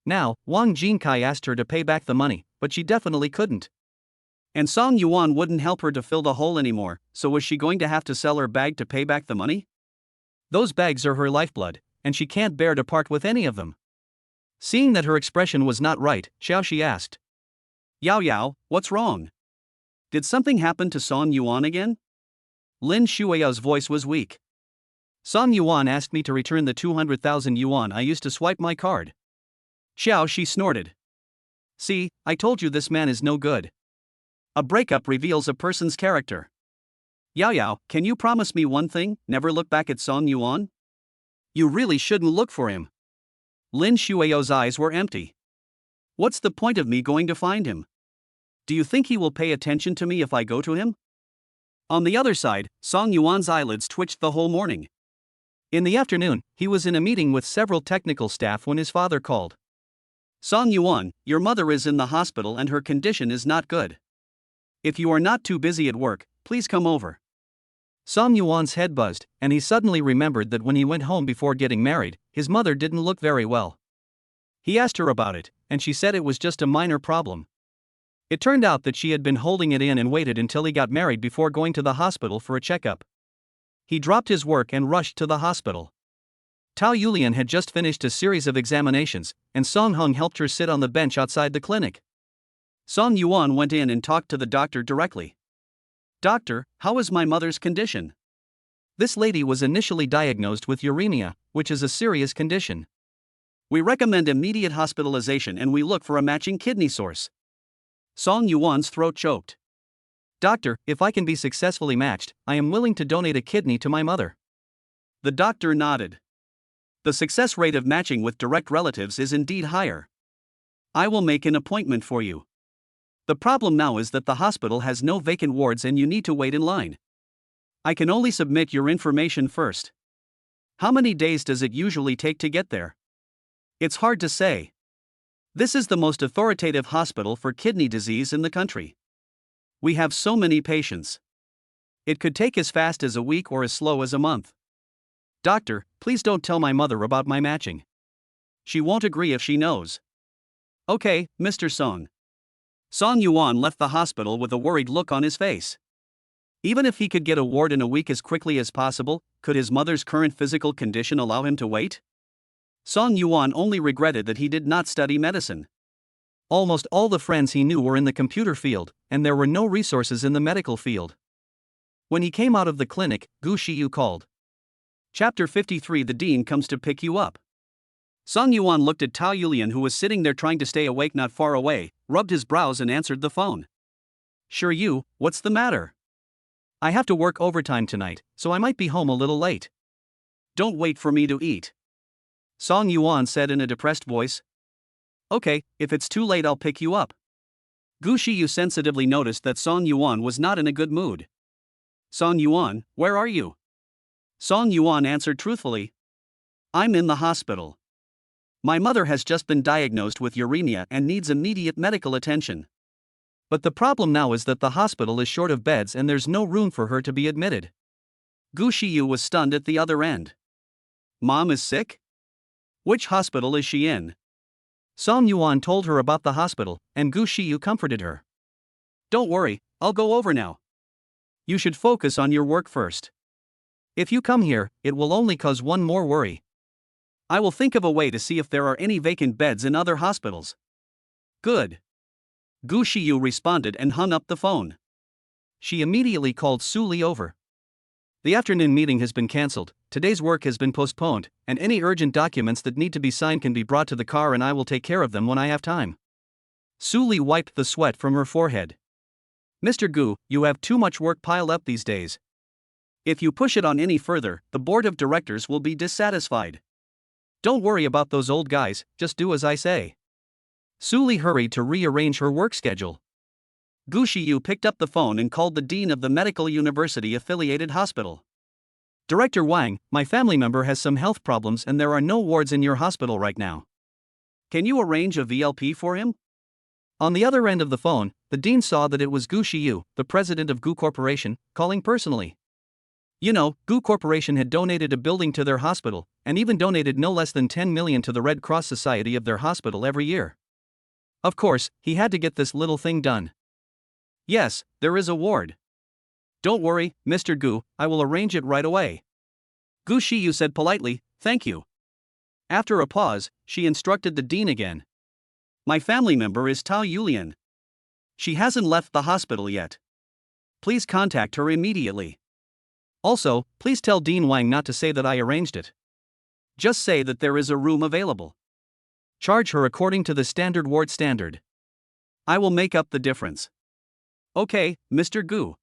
Now, Wang Jinkai asked her to pay back the money, but she definitely couldn't. And Song Yuan wouldn't help her to fill the hole anymore, so was she going to have to sell her bag to pay back the money? Those bags are her lifeblood, and she can't bear to part with any of them. Seeing that her expression was not right, Xiao asked. Yao, what's wrong? Did something happen to Song Yuan again? Lin Xueyao's voice was weak. Song Yuan asked me to return the 200,000 yuan I used to swipe my card. Xiao, she snorted. See, I told you this man is no good. A breakup reveals a person's character. Yao, can you promise me one thing, never look back at Song Yuan? You really shouldn't look for him. Lin Xueyao's eyes were empty. What's the point of me going to find him? Do you think he will pay attention to me if I go to him? On the other side, Song Yuan's eyelids twitched the whole morning. In the afternoon, he was in a meeting with several technical staff when his father called. Song Yuan, your mother is in the hospital and her condition is not good. If you are not too busy at work, please come over. Song Yuan's head buzzed, and he suddenly remembered that when he went home before getting married, his mother didn't look very well. He asked her about it, and she said it was just a minor problem. It turned out that she had been holding it in and waited until he got married before going to the hospital for a checkup. He dropped his work and rushed to the hospital. Tao Yulian had just finished a series of examinations, and Song Hung helped her sit on the bench outside the clinic. Song Yuan went in and talked to the doctor directly. Doctor, how is my mother's condition? This lady was initially diagnosed with uremia, which is a serious condition. We recommend immediate hospitalization and we look for a matching kidney source. Song Yuan's throat choked. Doctor, if I can be successfully matched, I am willing to donate a kidney to my mother. The doctor nodded. The success rate of matching with direct relatives is indeed higher. I will make an appointment for you. The problem now is that the hospital has no vacant wards and you need to wait in line. I can only submit your information first. How many days does it usually take to get there? It's hard to say. This is the most authoritative hospital for kidney disease in the country. We have so many patients. It could take as fast as a week or as slow as a month. Doctor, please don't tell my mother about my matching. She won't agree if she knows. Okay, Mr. Song. Song Yuan left the hospital with a worried look on his face. Even if he could get a ward in a week as quickly as possible, could his mother's current physical condition allow him to wait? Song Yuan only regretted that he did not study medicine. Almost all the friends he knew were in the computer field, and there were no resources in the medical field. When he came out of the clinic, Gu Shiyu called. Chapter 53. The dean comes to pick you up. Song Yuan looked at Tao Yulian, who was sitting there trying to stay awake not far away, rubbed his brows and answered the phone. Sure you, what's the matter? I have to work overtime tonight, so I might be home a little late. Don't wait for me to eat. Song Yuan said in a depressed voice. Okay, if it's too late I'll pick you up. Gu Shiyu sensitively noticed that Song Yuan was not in a good mood. Song Yuan, where are you? Song Yuan answered truthfully. I'm in the hospital. My mother has just been diagnosed with uremia and needs immediate medical attention. But the problem now is that the hospital is short of beds and there's no room for her to be admitted. Gu Shiyu was stunned at the other end. Mom is sick? Which hospital is she in? Song Yuan told her about the hospital, and Gu Shiyu comforted her. Don't worry, I'll go over now. You should focus on your work first. If you come here, it will only cause one more worry. I will think of a way to see if there are any vacant beds in other hospitals. Good. Gu Shiyu responded and hung up the phone. She immediately called Su Li over. The afternoon meeting has been cancelled, today's work has been postponed, and any urgent documents that need to be signed can be brought to the car and I will take care of them when I have time. Su Li wiped the sweat from her forehead. Mr. Gu, you have too much work piled up these days. If you push it on any further, the board of directors will be dissatisfied. Don't worry about those old guys, just do as I say. Su Li hurried to rearrange her work schedule. Gu Shiyu picked up the phone and called the dean of the medical university-affiliated hospital. Director Wang, my family member has some health problems and there are no wards in your hospital right now. Can you arrange a VLP for him? On the other end of the phone, the dean saw that it was Gu Shiyu, the president of Gu Corporation, calling personally. You know, Gu Corporation had donated a building to their hospital, and even donated no less than 10 million to the Red Cross Society of their hospital every year. Of course, he had to get this little thing done. Yes, there is a ward. Don't worry, Mr. Gu, I will arrange it right away. Gu Shiyu said politely, thank you. After a pause, she instructed the dean again. My family member is Tao Yulian. She hasn't left the hospital yet. Please contact her immediately. Also, please tell Dean Wang not to say that I arranged it. Just say that there is a room available. Charge her according to the standard ward standard. I will make up the difference. Okay, Mr. Gu.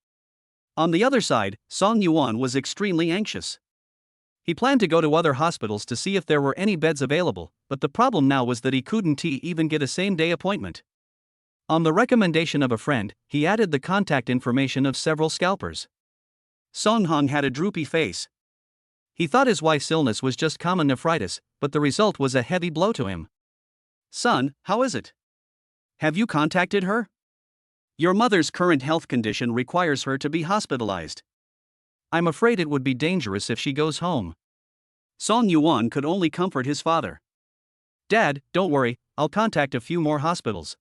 On the other side, Song Yuan was extremely anxious. He planned to go to other hospitals to see if there were any beds available, but the problem now was that he couldn't even get a same-day appointment. On the recommendation of a friend, he added the contact information of several scalpers. Song Hong had a droopy face. He thought his wife's illness was just common nephritis, but the result was a heavy blow to him. Son, how is it? Have you contacted her? Your mother's current health condition requires her to be hospitalized. I'm afraid it would be dangerous if she goes home. Song Yuan could only comfort his father. Dad, don't worry, I'll contact a few more hospitals.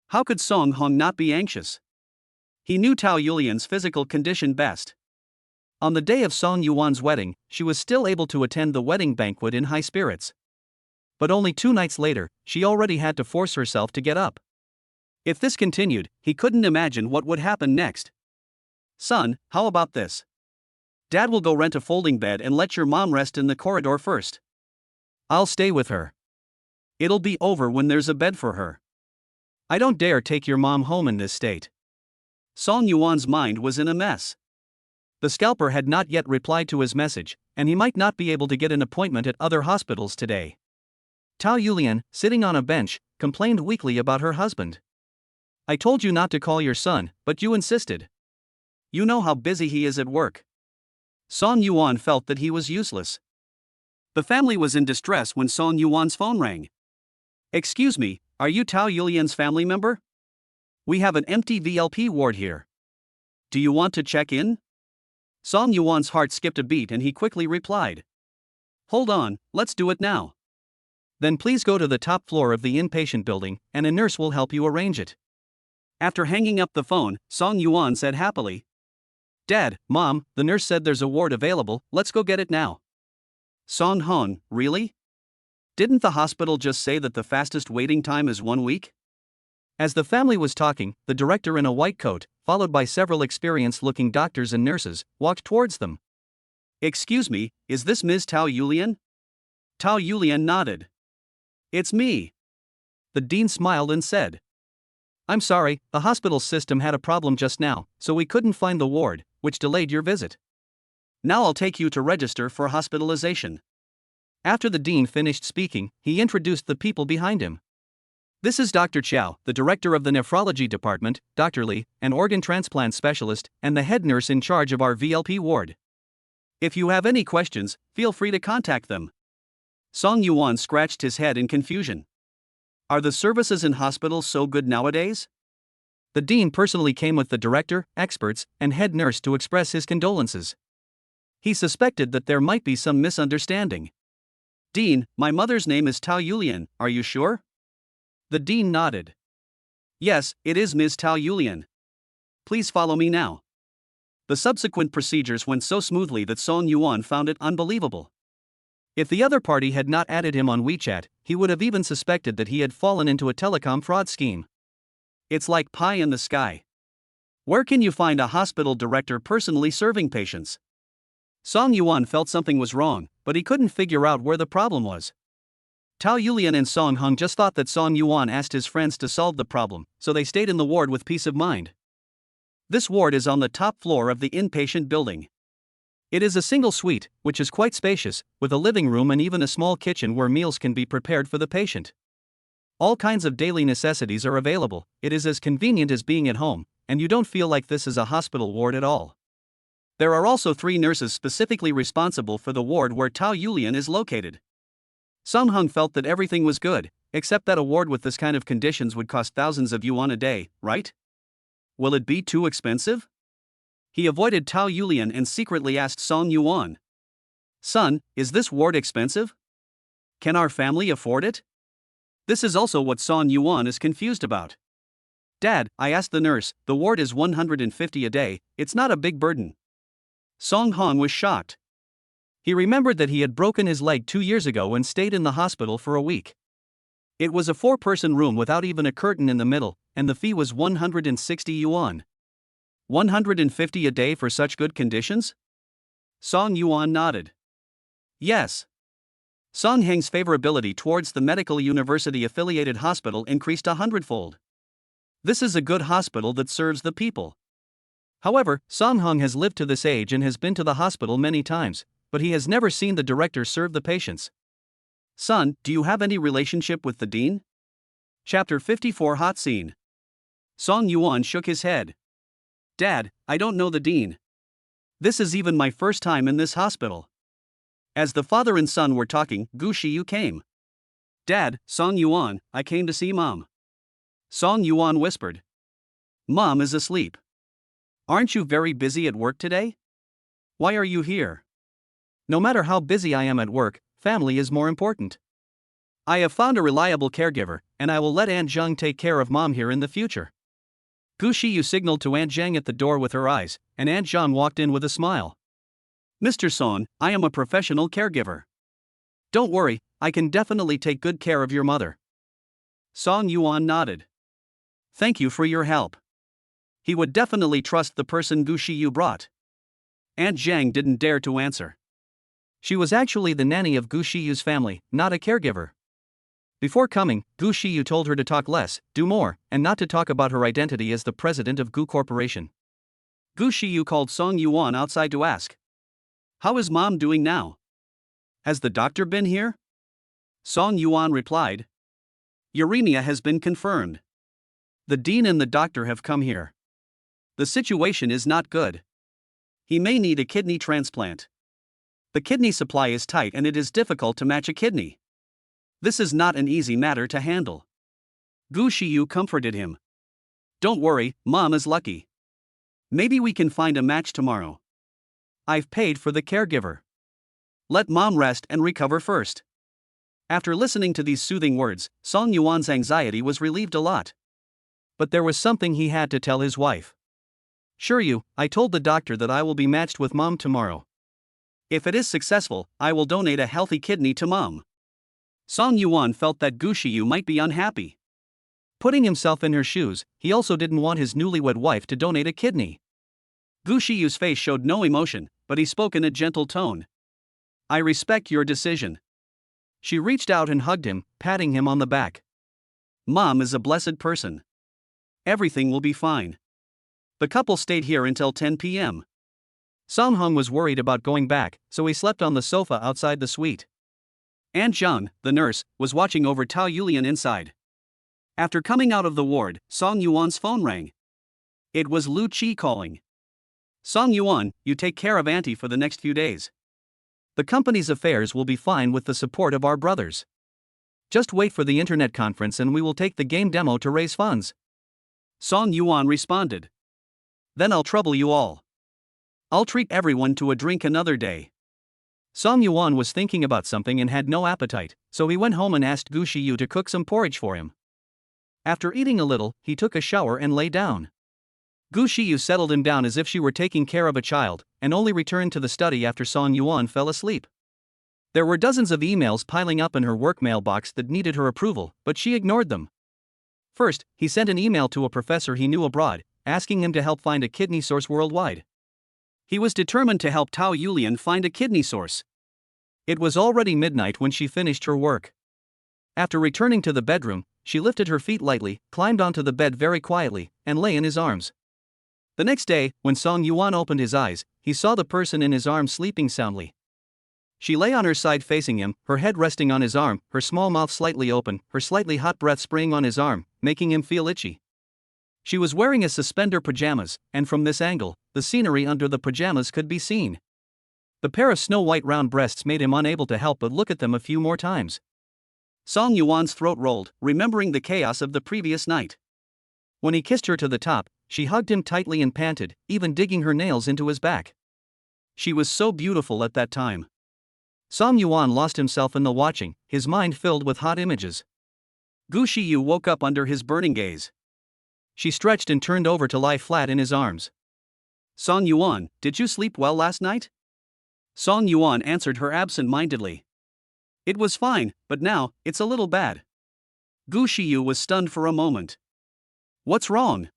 How could Song Hong not be anxious? He knew Tao Yulian's physical condition best. On the day of Song Yuan's wedding, she was still able to attend the wedding banquet in high spirits. But only 2 nights later, she already had to force herself to get up. If this continued, he couldn't imagine what would happen next. Son, how about this? Dad will go rent a folding bed and let your mom rest in the corridor first. I'll stay with her. It'll be over when there's a bed for her. I don't dare take your mom home in this state. Song Yuan's mind was in a mess. The scalper had not yet replied to his message, and he might not be able to get an appointment at other hospitals today. Tao Yulian, sitting on a bench, complained weakly about her husband. I told you not to call your son, but you insisted. You know how busy he is at work. Song Yuan felt that he was useless. The family was in distress when Song Yuan's phone rang. Excuse me, are you Tao Yulian's family member? We have an empty VLP ward here. Do you want to check in? Song Yuan's heart skipped a beat and he quickly replied. Hold on, let's do it now. Then please go to the top floor of the inpatient building, and a nurse will help you arrange it. After hanging up the phone, Song Yuan said happily. Dad, Mom, the nurse said there's a ward available, let's go get it now. Song Hong, really? Didn't the hospital just say that the fastest waiting time is 1 week? As the family was talking, the director in a white coat, followed by several experienced-looking doctors and nurses, walked towards them. Excuse me, is this Ms. Tao Yulian? Tao Yulian nodded. It's me. The dean smiled and said. I'm sorry, the hospital system had a problem just now, so we couldn't find the ward, which delayed your visit. Now I'll take you to register for hospitalization. After the dean finished speaking, he introduced the people behind him. This is Dr. Xiao, the director of the nephrology department, Dr. Li, an organ transplant specialist, and the head nurse in charge of our VLP ward. If you have any questions, feel free to contact them. Song Yuan scratched his head in confusion. Are the services in hospitals so good nowadays? The dean personally came with the director, experts, and head nurse to express his condolences. He suspected that there might be some misunderstanding. Dean, my mother's name is Tao Yulian, are you sure? The dean nodded. Yes, it is Ms. Tao Yulian. Please follow me now. The subsequent procedures went so smoothly that Song Yuan found it unbelievable. If the other party had not added him on WeChat, he would have even suspected that he had fallen into a telecom fraud scheme. It's like pie in the sky. Where can you find a hospital director personally serving patients? Song Yuan felt something was wrong, but he couldn't figure out where the problem was. Tao Yulian and Song Hung just thought that Song Yuan asked his friends to solve the problem, so they stayed in the ward with peace of mind. This ward is on the top floor of the inpatient building. It is a single suite, which is quite spacious, with a living room and even a small kitchen where meals can be prepared for the patient. All kinds of daily necessities are available. It is as convenient as being at home, and you don't feel like this is a hospital ward at all. There are also 3 nurses specifically responsible for the ward where Tao Yulian is located. Song Hung felt that everything was good, except that a ward with this kind of conditions would cost thousands of yuan a day, right? Will it be too expensive? He avoided Tao Yulian and secretly asked Song Yuan. Son, is this ward expensive? Can our family afford it? This is also what Song Yuan is confused about. Dad, I asked the nurse, the ward is 150 a day, it's not a big burden. Song Hong was shocked. He remembered that he had broken his leg 2 years ago and stayed in the hospital for a week. It was a 4-person room without even a curtain in the middle, and the fee was 160 yuan. 150 a day for such good conditions? Song Yuan nodded. Yes. Song Heng's favorability towards the medical university-affiliated hospital increased 100-fold. This is a good hospital that serves the people. However, Song Heng has lived to this age and has been to the hospital many times, but he has never seen the director serve the patients. Son, do you have any relationship with the dean? Chapter 54 Hot Scene. Song Yuan shook his head. Dad, I don't know the dean. This is even my first time in this hospital. As the father and son were talking, Gu Shiyu came. Dad, Song Yuan, I came to see Mom. Song Yuan whispered. Mom is asleep. Aren't you very busy at work today? Why are you here? No matter how busy I am at work, family is more important. I have found a reliable caregiver, and I will let Aunt Zheng take care of Mom here in the future. Gu Shiyu signaled to Aunt Zheng at the door with her eyes, and Aunt Zheng walked in with a smile. Mr. Song, I am a professional caregiver. Don't worry, I can definitely take good care of your mother. Song Yuan nodded. Thank you for your help. He would definitely trust the person Gu Shiyu brought. Aunt Zheng didn't dare to answer. She was actually the nanny of Gu Shiyu's family, not a caregiver. Before coming, Gu Shiyu told her to talk less, do more, and not to talk about her identity as the president of Gu Corporation. Gu Shiyu called Song Yuan outside to ask. How is Mom doing now? Has the doctor been here? Song Yuan replied. Uremia has been confirmed. The dean and the doctor have come here. The situation is not good. He may need a kidney transplant. The kidney supply is tight and it is difficult to match a kidney. This is not an easy matter to handle. Gu Shiyu comforted him. Don't worry, Mom is lucky. Maybe we can find a match tomorrow. I've paid for the caregiver. Let Mom rest and recover first. After listening to these soothing words, Song Yuan's anxiety was relieved a lot. But there was something he had to tell his wife. Sure you, I told the doctor that I will be matched with Mom tomorrow. If it is successful, I will donate a healthy kidney to Mom. Song Yuan felt that Gu Shiyu might be unhappy. Putting himself in her shoes, he also didn't want his newlywed wife to donate a kidney. Gu Shiyu's face showed no emotion, but he spoke in a gentle tone. I respect your decision. She reached out and hugged him, patting him on the back. Mom is a blessed person. Everything will be fine. The couple stayed here until 10 p.m. Song Heng was worried about going back, so he slept on the sofa outside the suite. Aunt Zheng, the nurse, was watching over Tao Yulian inside. After coming out of the ward, Song Yuan's phone rang. It was Lu Qi calling. Song Yuan, you take care of Auntie for the next few days. The company's affairs will be fine with the support of our brothers. Just wait for the internet conference and we will take the game demo to raise funds. Song Yuan responded. Then I'll trouble you all. I'll treat everyone to a drink another day. Song Yuan was thinking about something and had no appetite, so he went home and asked Gu Shiyu to cook some porridge for him. After eating a little, he took a shower and lay down. Gu Shiyu settled him down as if she were taking care of a child, and only returned to the study after Song Yuan fell asleep. There were dozens of emails piling up in her work mailbox that needed her approval, but she ignored them. First, he sent an email to a professor he knew abroad, asking him to help find a kidney source worldwide. He was determined to help Tao Yulian find a kidney source. It was already midnight when she finished her work. After returning to the bedroom, she lifted her feet lightly, climbed onto the bed very quietly, and lay in his arms. The next day, when Song Yuan opened his eyes, he saw the person in his arms sleeping soundly. She lay on her side facing him, her head resting on his arm, her small mouth slightly open, her slightly hot breath spraying on his arm, making him feel itchy. She was wearing a suspender pajamas, and from this angle, the scenery under the pajamas could be seen. The pair of snow-white round breasts made him unable to help but look at them a few more times. Song Yuan's throat rolled, remembering the chaos of the previous night. When he kissed her to the top, she hugged him tightly and panted, even digging her nails into his back. She was so beautiful at that time. Song Yuan lost himself in the watching, his mind filled with hot images. Gu Shiyu woke up under his burning gaze. She stretched and turned over to lie flat in his arms. Song Yuan, did you sleep well last night? Song Yuan answered her absent-mindedly. It was fine, but now, it's a little bad. Gu Shiyu was stunned for a moment. What's wrong?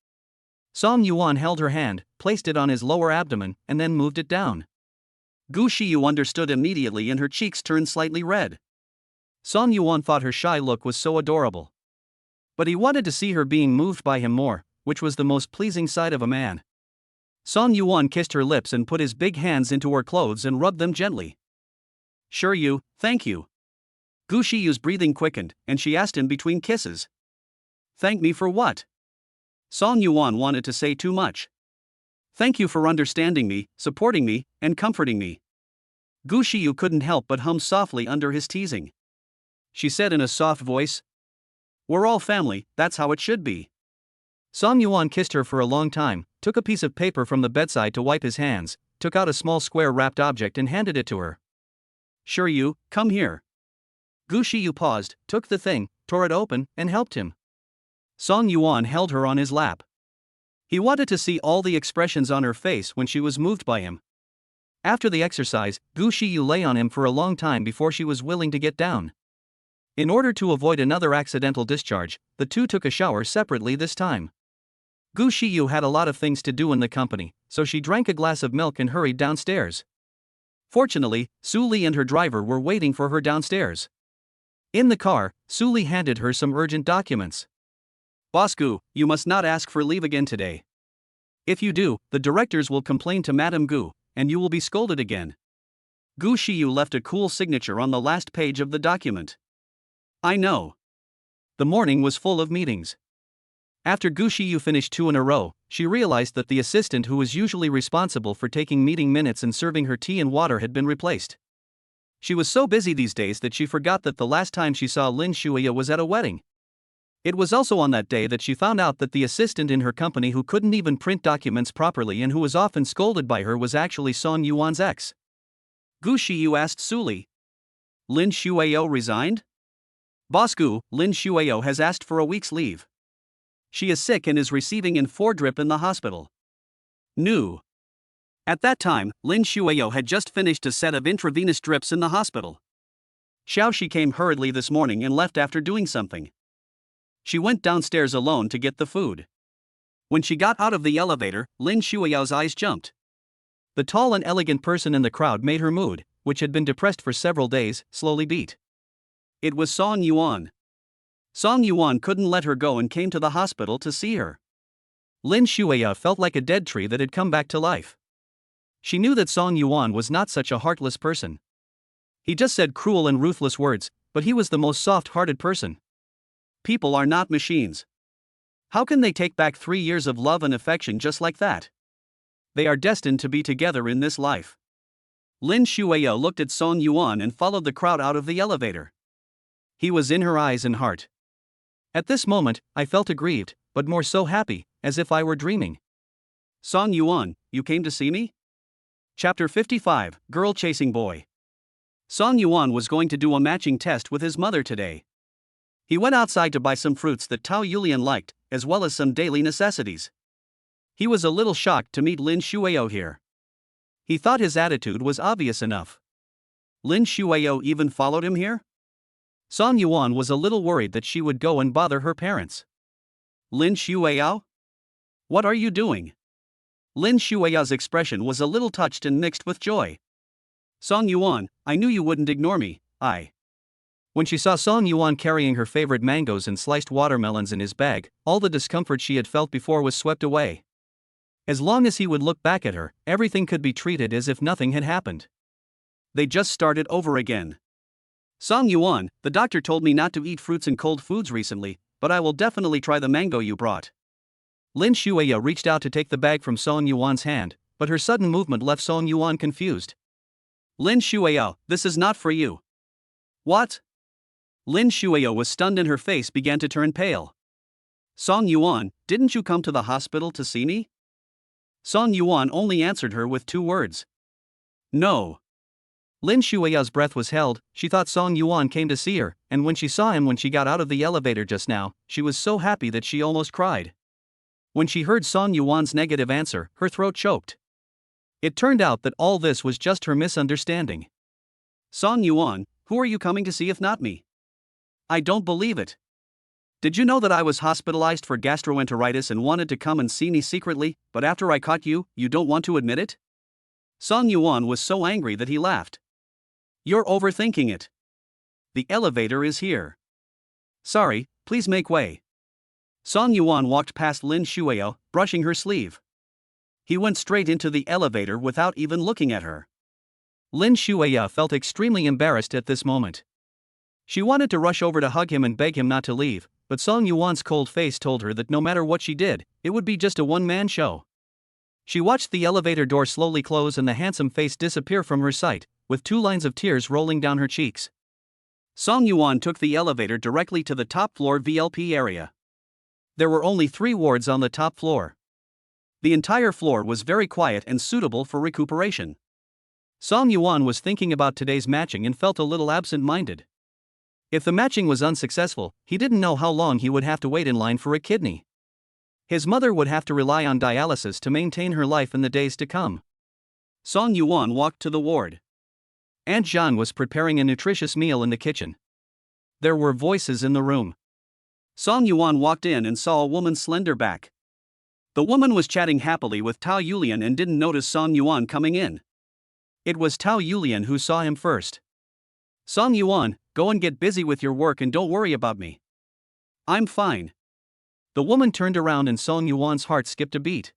Song Yuan held her hand, placed it on his lower abdomen, and then moved it down. Gu Shiyu understood immediately and her cheeks turned slightly red. Song Yuan thought her shy look was so adorable. But he wanted to see her being moved by him more, which was the most pleasing side of a man. Song Yuan kissed her lips and put his big hands into her clothes and rubbed them gently. Sure you, thank you. Gu Shiyu's breathing quickened, and she asked him between kisses. Thank me for what? Song Yuan wanted to say too much. Thank you for understanding me, supporting me, and comforting me. Gu Shiyu couldn't help but hum softly under his teasing. She said in a soft voice, We're all family, that's how it should be. Song Yuan kissed her for a long time, took a piece of paper from the bedside to wipe his hands, took out a small square wrapped object and handed it to her. Sure you, come here. Gu Shiyu paused, took the thing, tore it open, and helped him. Song Yuan held her on his lap. He wanted to see all the expressions on her face when she was moved by him. After the exercise, Gu Shiyu lay on him for a long time before she was willing to get down. In order to avoid another accidental discharge, the two took a shower separately this time. Gu Shiyu had a lot of things to do in the company, so she drank a glass of milk and hurried downstairs. Fortunately, Su Li and her driver were waiting for her downstairs. In the car, Su Li handed her some urgent documents. Boss Gu, you must not ask for leave again today. If you do, the directors will complain to Madame Gu, and you will be scolded again. Gu Shiyu left a cool signature on the last page of the document. I know. The morning was full of meetings. After Gu Shiyu finished 2 in a row, she realized that the assistant who was usually responsible for taking meeting minutes and serving her tea and water had been replaced. She was so busy these days that she forgot that the last time she saw Lin Xueyao was at a wedding. It was also on that day that she found out that the assistant in her company who couldn't even print documents properly and who was often scolded by her was actually Song Yuan's ex. Gu Shiyu asked Su Li. Lin Xueyao resigned? Boss Gu, Lin Xueyao has asked for a week's leave. She is sick and is receiving an 4 drip in the hospital. New. At that time, Lin Xueyao had just finished a set of intravenous drips in the hospital. Xiao she came hurriedly this morning and left after doing something. She went downstairs alone to get the food. When she got out of the elevator, Lin Xueyao's eyes jumped. The tall and elegant person in the crowd made her mood, which had been depressed for several days, slowly beat. It was Song Yuan. Song Yuan couldn't let her go and came to the hospital to see her. Lin Xueyao felt like a dead tree that had come back to life. She knew that Song Yuan was not such a heartless person. He just said cruel and ruthless words, but he was the most soft-hearted person. People are not machines. How can they take back 3 years of love and affection just like that? They are destined to be together in this life. Lin Xueyao looked at Song Yuan and followed the crowd out of the elevator. He was in her eyes and heart. At this moment, I felt aggrieved, but more so happy, as if I were dreaming. Song Yuan, you came to see me? Chapter 55, Girl Chasing Boy. Song Yuan was going to do a matching test with his mother today. He went outside to buy some fruits that Tao Yulian liked, as well as some daily necessities. He was a little shocked to meet Lin Xueyao here. He thought his attitude was obvious enough. Lin Xueyao even followed him here? Song Yuan was a little worried that she would go and bother her parents. Lin Xueyao? What are you doing? Lin Xueyao's expression was a little touched and mixed with joy. Song Yuan, I knew you wouldn't ignore me, When she saw Song Yuan carrying her favorite mangoes and sliced watermelons in his bag, all the discomfort she had felt before was swept away. As long as he would look back at her, everything could be treated as if nothing had happened. They just started over again. Song Yuan, the doctor told me not to eat fruits and cold foods recently, but I will definitely try the mango you brought. Lin Xueyao reached out to take the bag from Song Yuan's hand, but her sudden movement left Song Yuan confused. Lin Xueyao, this is not for you. What? Lin Xueyao was stunned and her face began to turn pale. Song Yuan, didn't you come to the hospital to see me? Song Yuan only answered her with 2 words. No. Lin Xueyao's breath was held. She thought Song Yuan came to see her, and when she saw him when she got out of the elevator just now, she was so happy that she almost cried. When she heard Song Yuan's negative answer, her throat choked. It turned out that all this was just her misunderstanding. Song Yuan, who are you coming to see if not me? I don't believe it. Did you know that I was hospitalized for gastroenteritis and wanted to come and see me secretly, but after I caught you, you don't want to admit it? Song Yuan was so angry that he laughed. You're overthinking it. The elevator is here. Sorry, please make way. Song Yuan walked past Lin Xueyao, brushing her sleeve. He went straight into the elevator without even looking at her. Lin Xueyao felt extremely embarrassed at this moment. She wanted to rush over to hug him and beg him not to leave, but Song Yuan's cold face told her that no matter what she did, it would be just a one-man show. She watched the elevator door slowly close and the handsome face disappear from her sight, with 2 lines of tears rolling down her cheeks. Song Yuan took the elevator directly to the top floor VLP area. There were only 3 wards on the top floor. The entire floor was very quiet and suitable for recuperation. Song Yuan was thinking about today's matching and felt a little absent-minded. If the matching was unsuccessful, he didn't know how long he would have to wait in line for a kidney. His mother would have to rely on dialysis to maintain her life in the days to come. Song Yuan walked to the ward. Aunt Jean was preparing a nutritious meal in the kitchen. There were voices in the room. Song Yuan walked in and saw a woman's slender back. The woman was chatting happily with Tao Yulian and didn't notice Song Yuan coming in. It was Tao Yulian who saw him first. Song Yuan, go and get busy with your work and don't worry about me. I'm fine. The woman turned around and Song Yuan's heart skipped a beat.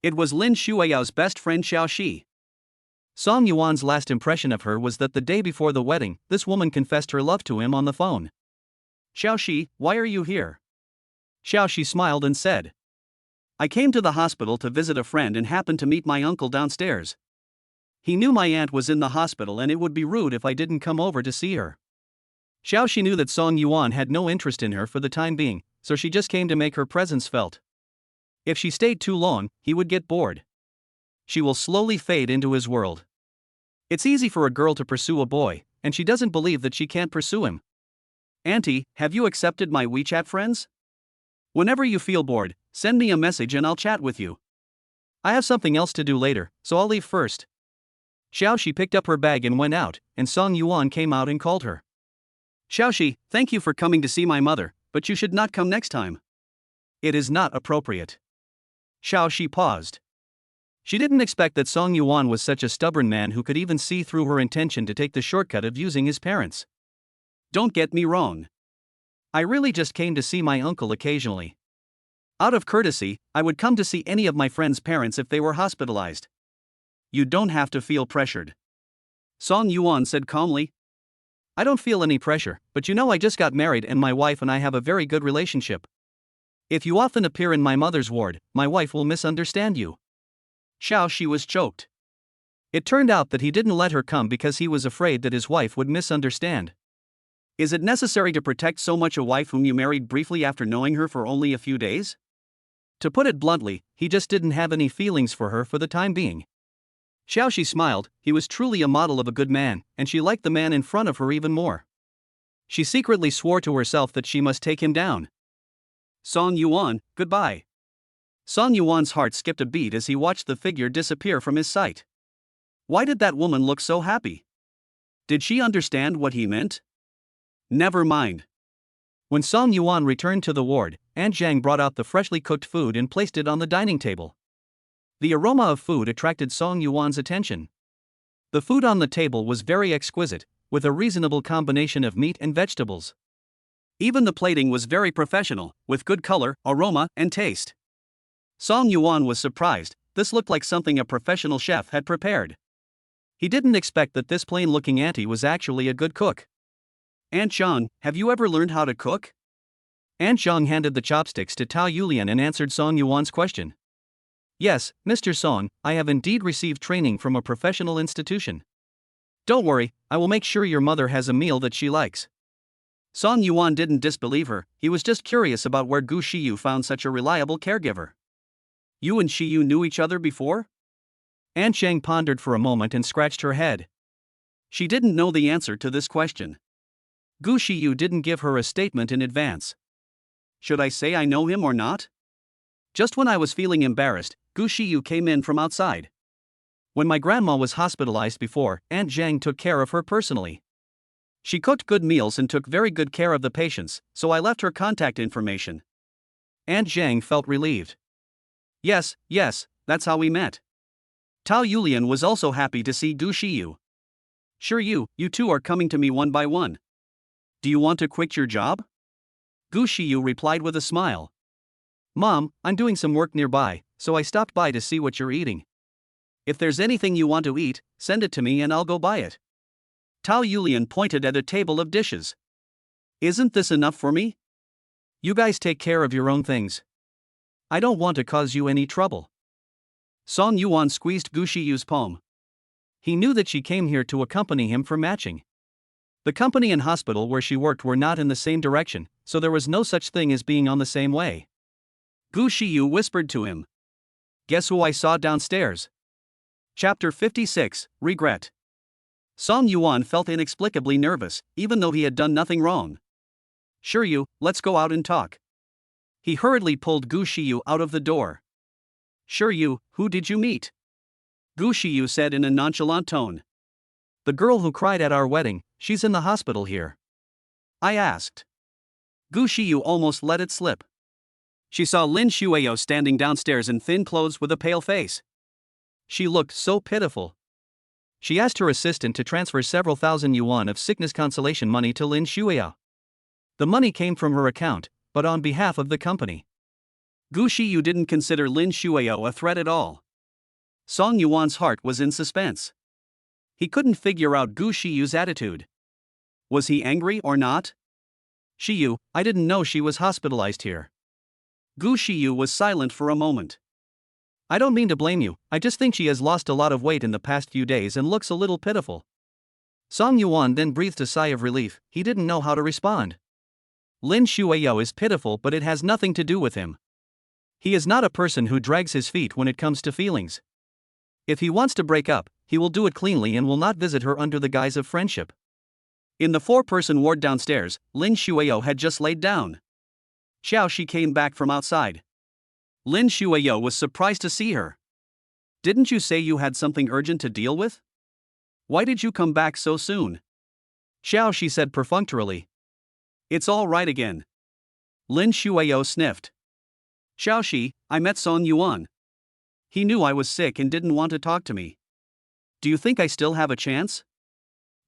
It was Lin Xueyao's best friend Xiao. Song Yuan's last impression of her was that the day before the wedding, this woman confessed her love to him on the phone. Xiao, why are you here? Xiao smiled and said. I came to the hospital to visit a friend and happened to meet my uncle downstairs. He knew my aunt was in the hospital and it would be rude if I didn't come over to see her. Xiao knew that Song Yuan had no interest in her for the time being, so she just came to make her presence felt. If she stayed too long, he would get bored. She will slowly fade into his world. It's easy for a girl to pursue a boy, and she doesn't believe that she can't pursue him. Auntie, have you accepted my WeChat friends? Whenever you feel bored, send me a message and I'll chat with you. I have something else to do later, so I'll leave first. Xiao picked up her bag and went out, and Song Yuan came out and called her. Xiao, thank you for coming to see my mother, but you should not come next time. It is not appropriate. Xiao paused. She didn't expect that Song Yuan was such a stubborn man who could even see through her intention to take the shortcut of using his parents. Don't get me wrong. I really just came to see my uncle occasionally. Out of courtesy, I would come to see any of my friends' parents if they were hospitalized. You don't have to feel pressured. Song Yuan said calmly. I don't feel any pressure, but you know I just got married and my wife and I have a very good relationship. If you often appear in my mother's ward, my wife will misunderstand you." Xiao Shi was choked. It turned out that he didn't let her come because he was afraid that his wife would misunderstand. Is it necessary to protect so much a wife whom you married briefly after knowing her for only a few days? To put it bluntly, he just didn't have any feelings for her for the time being. Xiao Shi smiled. He was truly a model of a good man, and she liked the man in front of her even more. She secretly swore to herself that she must take him down. "Song Yuan, goodbye." Song Yuan's heart skipped a beat as he watched the figure disappear from his sight. Why did that woman look so happy? Did she understand what he meant? Never mind. When Song Yuan returned to the ward, Aunt Zhang brought out the freshly cooked food and placed it on the dining table. The aroma of food attracted Song Yuan's attention. The food on the table was very exquisite, with a reasonable combination of meat and vegetables. Even the plating was very professional, with good color, aroma, and taste. Song Yuan was surprised. This looked like something a professional chef had prepared. He didn't expect that this plain-looking auntie was actually a good cook. "Aunt Zhang, have you ever learned how to cook?" Aunt Zhang handed the chopsticks to Tao Yulian and answered Song Yuan's question. "Yes, Mr. Song, I have indeed received training from a professional institution. Don't worry, I will make sure your mother has a meal that she likes." Song Yuan didn't disbelieve her, he was just curious about where Gu Shiyu found such a reliable caregiver. "You and Shiyu knew each other before?" Aunt Zhang pondered for a moment and scratched her head. She didn't know the answer to this question. Gu Shiyu didn't give her a statement in advance. Should I say I know him or not? Just when I was feeling embarrassed, Gu Shiyu came in from outside. When my grandma was hospitalized before, Aunt Zhang took care of her personally. She cooked good meals and took very good care of the patients, so I left her contact information. Aunt Zhang felt relieved. Yes, that's how we met. Tao Yulian was also happy to see Gu Shiyu. Sure, you two are coming to me one by one. Do you want to quit your job? Gu Shiyu replied with a smile. Mom, I'm doing some work nearby, so I stopped by to see what you're eating. If there's anything you want to eat, send it to me and I'll go buy it. Tao Yulian pointed at a table of dishes. Isn't this enough for me? You guys take care of your own things. I don't want to cause you any trouble. Song Yuan squeezed Gu Shiyu's palm. He knew that she came here to accompany him for matching. The company and hospital where she worked were not in the same direction, so there was no such thing as being on the same way. Gu Shiyu whispered to him. Guess who I saw downstairs? Chapter 56, Regret. Song Yuan felt inexplicably nervous, even though he had done nothing wrong. Sure, let's go out and talk. He hurriedly pulled Gu Shiyu out of the door. Sure, who did you meet? Gu Shiyu said in a nonchalant tone. The girl who cried at our wedding, she's in the hospital here. I asked. Gu Shiyu almost let it slip. She saw Lin Xueyao standing downstairs in thin clothes with a pale face. She looked so pitiful. She asked her assistant to transfer several thousand yuan of sickness consolation money to Lin Xueyao. The money came from her account, but on behalf of the company. Gu Shiyu didn't consider Lin Xueyao a threat at all. Song Yuan's heart was in suspense. He couldn't figure out Gu Shiyu's attitude. Was he angry or not? Shiyu, I didn't know she was hospitalized here. Gu Shiyu was silent for a moment. I don't mean to blame you, I just think she has lost a lot of weight in the past few days and looks a little pitiful. Song Yuan then breathed a sigh of relief. He didn't know how to respond. Lin Xueyao is pitiful, but it has nothing to do with him. He is not a person who drags his feet when it comes to feelings. If he wants to break up, he will do it cleanly and will not visit her under the guise of friendship. In the 4-person ward downstairs, Lin Xueyao had just laid down. Xiao Shi came back from outside. Lin Xueyao was surprised to see her. Didn't you say you had something urgent to deal with? Why did you come back so soon? Xiao Shi said perfunctorily. It's all right again. Lin Xueyao sniffed. Xiao Shi, I met Song Yuan. He knew I was sick and didn't want to talk to me. Do you think I still have a chance?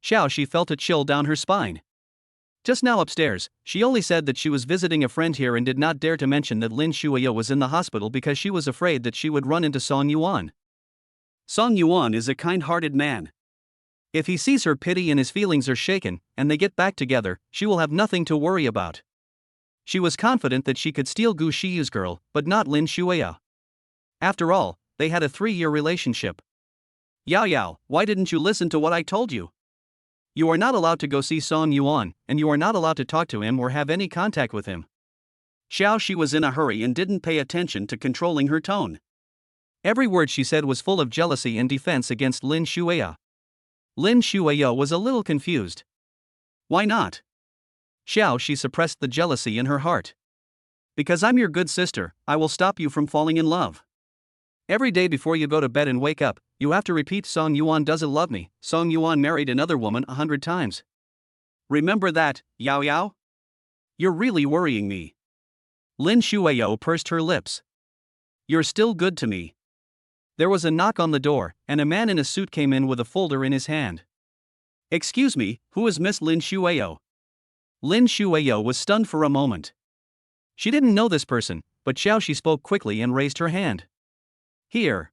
Xiao Shi felt a chill down her spine. Just now upstairs, she only said that she was visiting a friend here and did not dare to mention that Lin Xueyao was in the hospital because she was afraid that she would run into Song Yuan. Song Yuan is a kind-hearted man. If he sees her pity and his feelings are shaken, and they get back together, she will have nothing to worry about. She was confident that she could steal Gu Xiao's girl, but not Lin Xueyao. After all, they had a 3-year relationship. Yao, why didn't you listen to what I told you? You are not allowed to go see Song Yuan, and you are not allowed to talk to him or have any contact with him. Xiao, she was in a hurry and didn't pay attention to controlling her tone. Every word she said was full of jealousy and defense against Lin Xueyao. Lin Xueyao was a little confused. Why not? Xiao, she suppressed the jealousy in her heart. Because I'm your good sister, I will stop you from falling in love. Every day before you go to bed and wake up, you have to repeat Song Yuan doesn't love me, Song Yuan married another woman 100 times. Remember that, Yao? You're really worrying me. Lin Xueyao pursed her lips. You're still good to me. There was a knock on the door, and a man in a suit came in with a folder in his hand. Excuse me, who is Miss Lin Xueyao? Lin Xueyao was stunned for a moment. She didn't know this person, but Xiao, she spoke quickly and raised her hand. Here.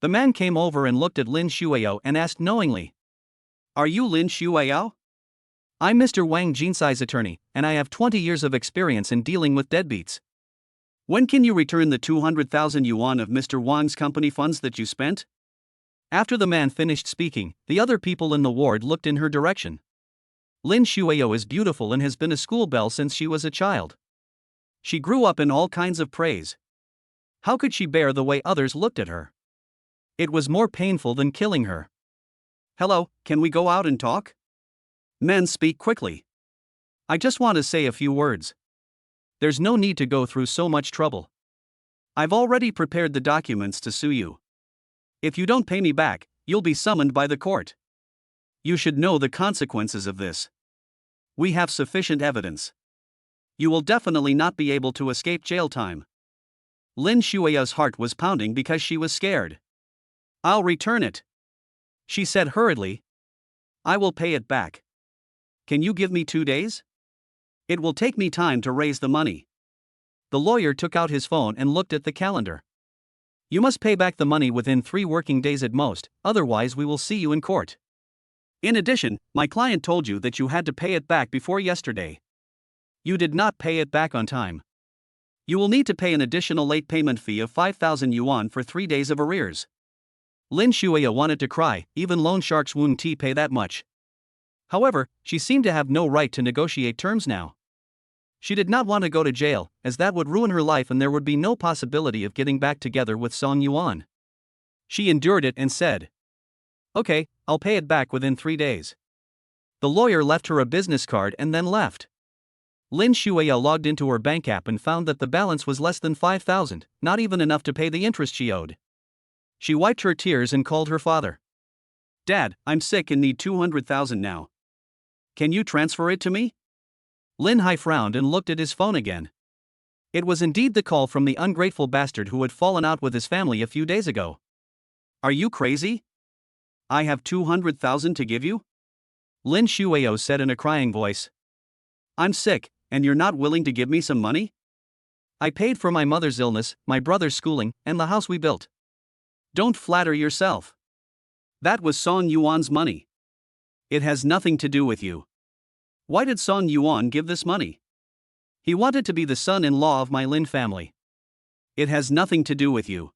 The man came over and looked at Lin Xueyao and asked knowingly. Are you Lin Xueyao? I'm Mr. Wang Jinsai's attorney, and I have 20 years of experience in dealing with deadbeats. When can you return the 200,000 yuan of Mr. Wang's company funds that you spent? After the man finished speaking, the other people in the ward looked in her direction. Lin Xueyao is beautiful and has been a school belle since she was a child. She grew up in all kinds of praise. How could she bear the way others looked at her? It was more painful than killing her. Hello, can we go out and talk? Men speak quickly. I just want to say a few words. There's no need to go through so much trouble. I've already prepared the documents to sue you. If you don't pay me back, you'll be summoned by the court. You should know the consequences of this. We have sufficient evidence. You will definitely not be able to escape jail time. Lin Xueyao's heart was pounding because she was scared. I'll return it, she said hurriedly. I will pay it back. Can you give me 2 days? It will take me time to raise the money. The lawyer took out his phone and looked at the calendar. You must pay back the money within 3 working days at most, otherwise we will see you in court. In addition, my client told you that you had to pay it back before yesterday. You did not pay it back on time. You will need to pay an additional late payment fee of 5,000 yuan for 3 days of arrears. Lin Xueyao wanted to cry, even loan sharks wouldn't pay that much. However, she seemed to have no right to negotiate terms now. She did not want to go to jail, as that would ruin her life and there would be no possibility of getting back together with Song Yuan. She endured it and said, Okay, I'll pay it back within 3 days. The lawyer left her a business card and then left. Lin Xueyao logged into her bank app and found that the balance was less than 5,000, not even enough to pay the interest she owed. She wiped her tears and called her father. Dad, I'm sick and need 200,000 now. Can you transfer it to me? Lin Hai frowned and looked at his phone again. It was indeed the call from the ungrateful bastard who had fallen out with his family a few days ago. Are you crazy? I have 200,000 to give you? Lin Xueyao said in a crying voice. I'm sick, and you're not willing to give me some money? I paid for my mother's illness, my brother's schooling, and the house we built. Don't flatter yourself. That was Song Yuan's money. It has nothing to do with you. Why did Song Yuan give this money? He wanted to be the son-in-law of my Lin family. It has nothing to do with you.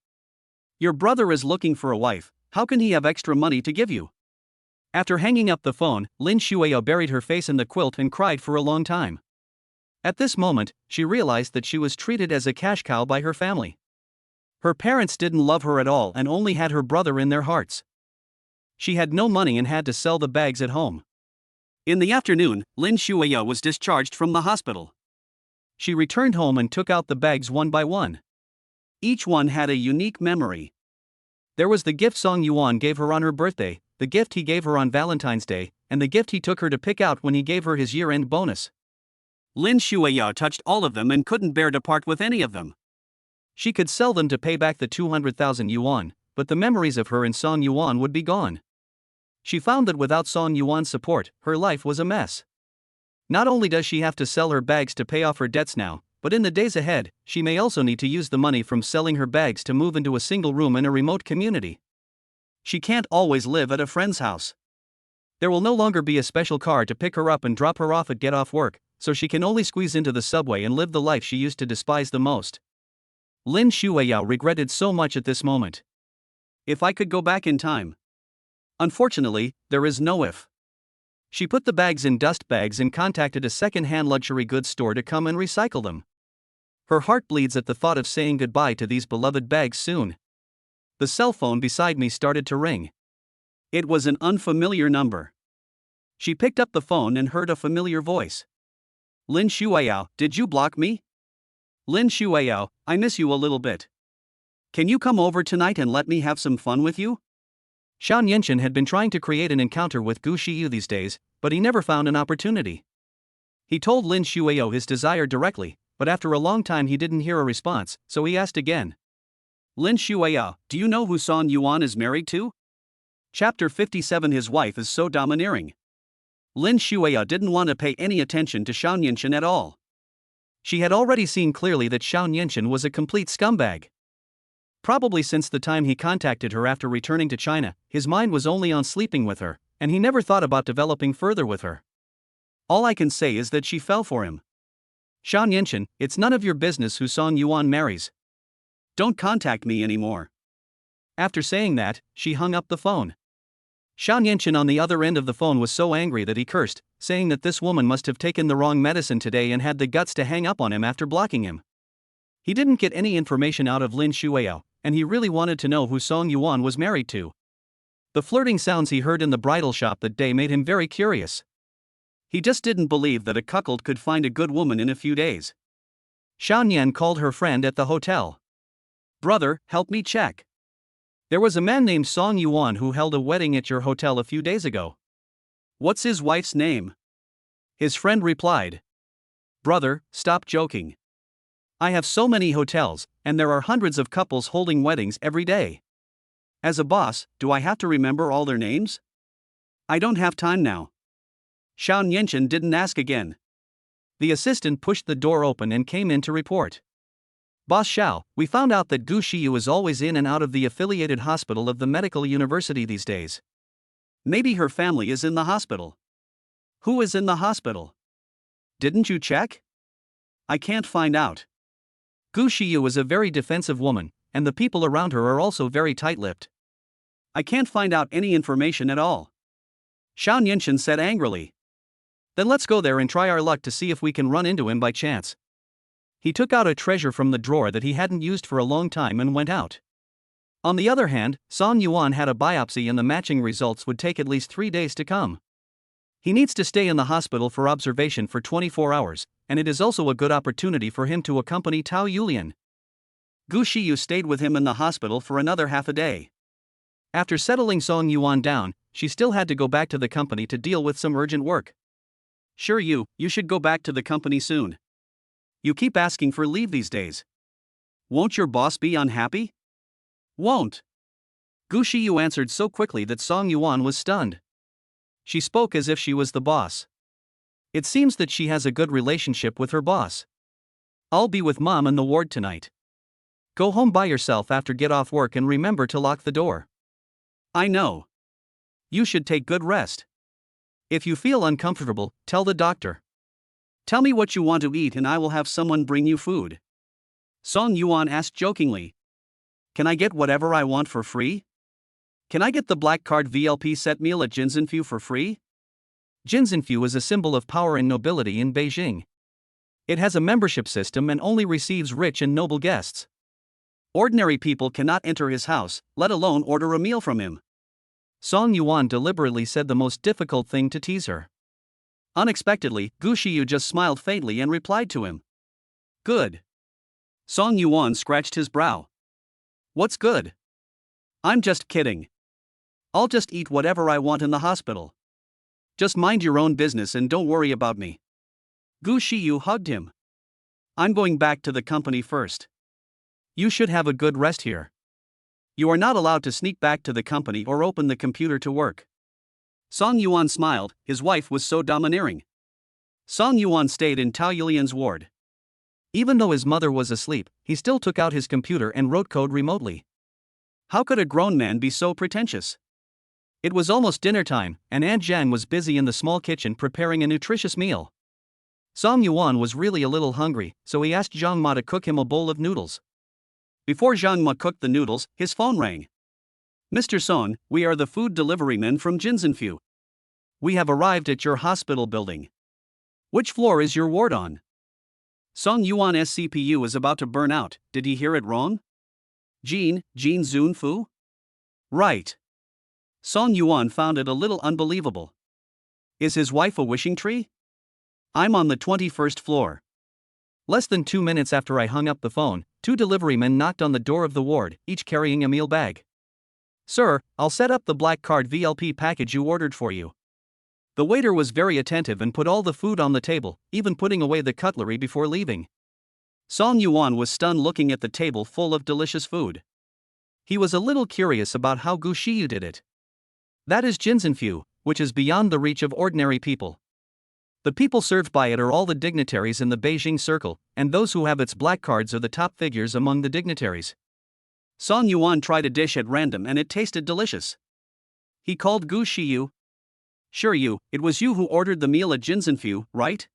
Your brother is looking for a wife, how can he have extra money to give you? After hanging up the phone, Lin Xueyao buried her face in the quilt and cried for a long time. At this moment, she realized that she was treated as a cash cow by her family. Her parents didn't love her at all and only had her brother in their hearts. She had no money and had to sell the bags at home. In the afternoon, Lin Xueyao was discharged from the hospital. She returned home and took out the bags one by one. Each one had a unique memory. There was the gift Song Yuan gave her on her birthday, the gift he gave her on Valentine's Day, and the gift he took her to pick out when he gave her his year-end bonus. Lin Xueyao touched all of them and couldn't bear to part with any of them. She could sell them to pay back the 200,000 yuan, but the memories of her and Song Yuan would be gone. She found that without Song Yuan's support, her life was a mess. Not only does she have to sell her bags to pay off her debts now, but in the days ahead, she may also need to use the money from selling her bags to move into a single room in a remote community. She can't always live at a friend's house. There will no longer be a special car to pick her up and drop her off at get off work, so she can only squeeze into the subway and live the life she used to despise the most. Lin Xueyao regretted so much at this moment. If I could go back in time. Unfortunately, there is no if. She put the bags in dust bags and contacted a second-hand luxury goods store to come and recycle them. Her heart bleeds at the thought of saying goodbye to these beloved bags soon. The cell phone beside me started to ring. It was an unfamiliar number. She picked up the phone and heard a familiar voice. Lin Xueyao, did you block me? Lin Xueyao, I miss you a little bit. Can you come over tonight and let me have some fun with you? Xiao had been trying to create an encounter with Gu Xiyu these days, but he never found an opportunity. He told Lin Xueyao his desire directly, but after a long time he didn't hear a response, so he asked again. Lin Xueyao, do you know who Song Yuan is married to? Chapter 57. His wife is so domineering. Lin Xueyao didn't want to pay any attention to Xiao Nianchen at all. She had already seen clearly that Xiao Nianchen was a complete scumbag. Probably since the time he contacted her after returning to China, his mind was only on sleeping with her, and he never thought about developing further with her. All I can say is that she fell for him. Xiao Nianchen, it's none of your business who Song Yuan marries. Don't contact me anymore. After saying that, she hung up the phone. Xiao Nianchen on the other end of the phone was so angry that he cursed, saying that this woman must have taken the wrong medicine today and had the guts to hang up on him after blocking him. He didn't get any information out of Lin Xueyao, and he really wanted to know who Song Yuan was married to. The flirting sounds he heard in the bridal shop that day made him very curious. He just didn't believe that a cuckold could find a good woman in a few days. Xiao Nian called her friend at the hotel. Brother, help me check. There was a man named Song Yuan who held a wedding at your hotel a few days ago. What's his wife's name? His friend replied. Brother, stop joking. I have so many hotels, and there are hundreds of couples holding weddings every day. As a boss, do I have to remember all their names? I don't have time now. Xiao Nianchen didn't ask again. The assistant pushed the door open and came in to report. Boss Xiao, we found out that Gu Xiyu is always in and out of the affiliated hospital of the medical university these days. Maybe her family is in the hospital. Who is in the hospital? Didn't you check? I can't find out. Gu Xiyu is a very defensive woman, and the people around her are also very tight-lipped. I can't find out any information at all. Xiao Nianchen said angrily. Then let's go there and try our luck to see if we can run into him by chance. He took out a treasure from the drawer that he hadn't used for a long time and went out. On the other hand, Song Yuan had a biopsy and the matching results would take at least 3 days to come. He needs to stay in the hospital for observation for 24 hours, and it is also a good opportunity for him to accompany Tao Yulian. Gu Xiyu stayed with him in the hospital for another half a day. After settling Song Yuan down, she still had to go back to the company to deal with some urgent work. Sure you should go back to the company soon. You keep asking for leave these days. Won't your boss be unhappy? Won't. Gu Xiyu answered so quickly that Song Yuan was stunned. She spoke as if she was the boss. It seems that she has a good relationship with her boss. I'll be with Mom in the ward tonight. Go home by yourself after get off work and remember to lock the door. I know. You should take good rest. If you feel uncomfortable, tell the doctor. Tell me what you want to eat and I will have someone bring you food. Song Yuan asked jokingly. Can I get whatever I want for free? Can I get the black card VLP set meal at Jinzhenfu for free? Jinzhenfu is a symbol of power and nobility in Beijing. It has a membership system and only receives rich and noble guests. Ordinary people cannot enter his house, let alone order a meal from him. Song Yuan deliberately said the most difficult thing to tease her. Unexpectedly, Gu Xiyu just smiled faintly and replied to him. Good. Song Yuan scratched his brow. What's good? I'm just kidding. I'll just eat whatever I want in the hospital. Just mind your own business and don't worry about me. Gu Xiyu hugged him. I'm going back to the company first. You should have a good rest here. You are not allowed to sneak back to the company or open the computer to work. Song Yuan smiled, his wife was so domineering. Song Yuan stayed in Tao Yulian's ward. Even though his mother was asleep, he still took out his computer and wrote code remotely. How could a grown man be so pretentious? It was almost dinner time, and Aunt Zhang was busy in the small kitchen preparing a nutritious meal. Song Yuan was really a little hungry, so he asked Zhang Ma to cook him a bowl of noodles. Before Zhang Ma cooked the noodles, his phone rang. "Mr. Song, we are the food delivery men from Jinzhenfu. We have arrived at your hospital building. Which floor is your ward on?" Song Yuan's CPU is about to burn out. Did he hear it wrong? Jin Zunfu? Right. Song Yuan found it a little unbelievable. Is his wife a wishing tree? I'm on the 21st floor. Less than 2 minutes after I hung up the phone, 2 deliverymen knocked on the door of the ward, each carrying a meal bag. "Sir, I'll set up the black card VLP package you ordered for you." The waiter was very attentive and put all the food on the table, even putting away the cutlery before leaving. Song Yuan was stunned looking at the table full of delicious food. He was a little curious about how Gu Shiyu did it. That is Jinzhenfu, which is beyond the reach of ordinary people. The people served by it are all the dignitaries in the Beijing circle, and those who have its black cards are the top figures among the dignitaries. Song Yuan tried a dish at random and it tasted delicious. He called Gu Shiyu. "Sure it was you who ordered the meal at Jinzhenfu, right?"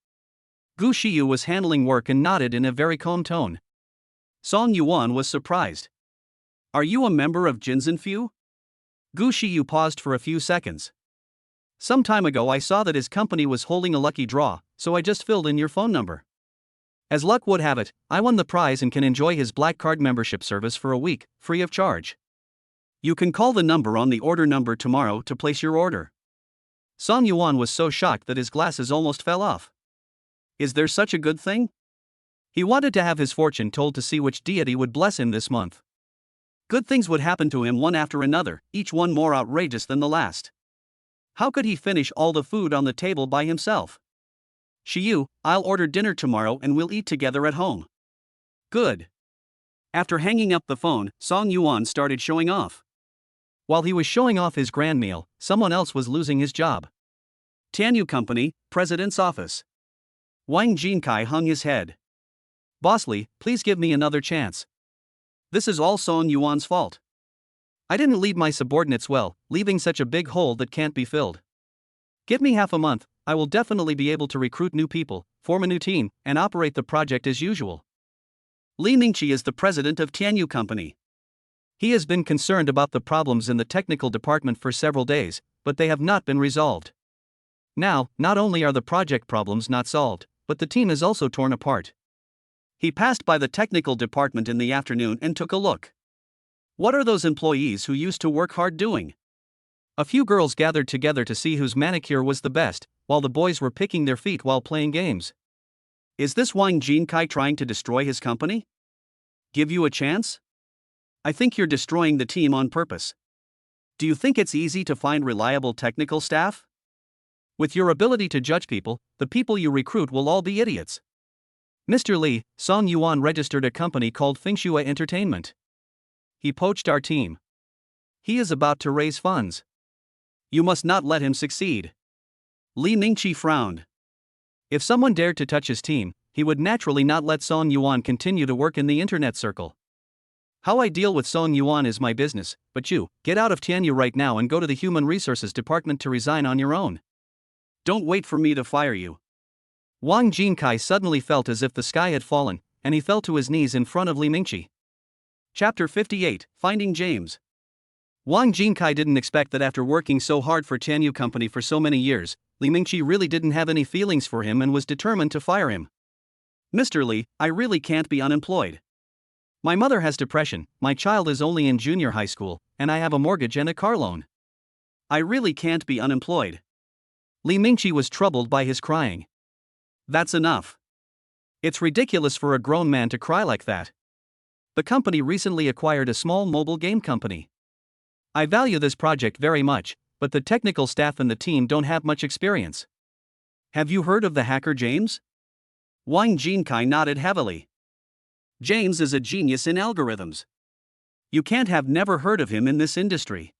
Gu Shiyu was handling work and nodded in a very calm tone. Song Yuan was surprised. "Are you a member of Jinzhenfu?" Gu Shiyu paused for a few seconds. "Some time ago I saw that his company was holding a lucky draw, so I just filled in your phone number. As luck would have it, I won the prize and can enjoy his black card membership service for a week, free of charge. You can call the number on the order number tomorrow to place your order." Song Yuan was so shocked that his glasses almost fell off. Is there such a good thing? He wanted to have his fortune told to see which deity would bless him this month. Good things would happen to him one after another, each one more outrageous than the last. How could he finish all the food on the table by himself? "Shiyu, I'll order dinner tomorrow and we'll eat together at home." Good. After hanging up the phone, Song Yuan started showing off. While he was showing off his grand meal, someone else was losing his job. Tianyu Company, President's Office. Wang Jinkai hung his head. "Boss Li, please give me another chance. This is all Song Yuan's fault. I didn't lead my subordinates well, leaving such a big hole that can't be filled. Give me half a month, I will definitely be able to recruit new people, form a new team, and operate the project as usual." Li Mingqi is the president of Tianyu Company. He has been concerned about the problems in the technical department for several days, but they have not been resolved. Now, not only are the project problems not solved, but the team is also torn apart. He passed by the technical department in the afternoon and took a look. What are those employees who used to work hard doing? A few girls gathered together to see whose manicure was the best, while the boys were picking their feet while playing games. Is this Wang Jinkai trying to destroy his company? Give you a chance? I think you're destroying the team on purpose. Do you think it's easy to find reliable technical staff? With your ability to judge people, the people you recruit will all be idiots. Mr. Li, Song Yuan registered a company called Finxue Entertainment. He poached our team. He is about to raise funds. You must not let him succeed. Li Mingqi frowned. If someone dared to touch his team, he would naturally not let Song Yuan continue to work in the internet circle. How I deal with Song Yuan is my business, but you, get out of Tianyu right now and go to the Human Resources Department to resign on your own. Don't wait for me to fire you. Wang Jinkai suddenly felt as if the sky had fallen, and he fell to his knees in front of Li Mingqi. Chapter 58, Finding James. Wang Jinkai didn't expect that after working so hard for Tianyu Company for so many years, Li Mingqi really didn't have any feelings for him and was determined to fire him. "Mr. Li, I really can't be unemployed. My mother has depression, my child is only in junior high school, and I have a mortgage and a car loan. I really can't be unemployed." Li Mingqi was troubled by his crying. That's enough. It's ridiculous for a grown man to cry like that. The company recently acquired a small mobile game company. I value this project very much, but the technical staff and the team don't have much experience. Have you heard of the hacker James? Wang Jinkai nodded heavily. James is a genius in algorithms. You can't have never heard of him in this industry.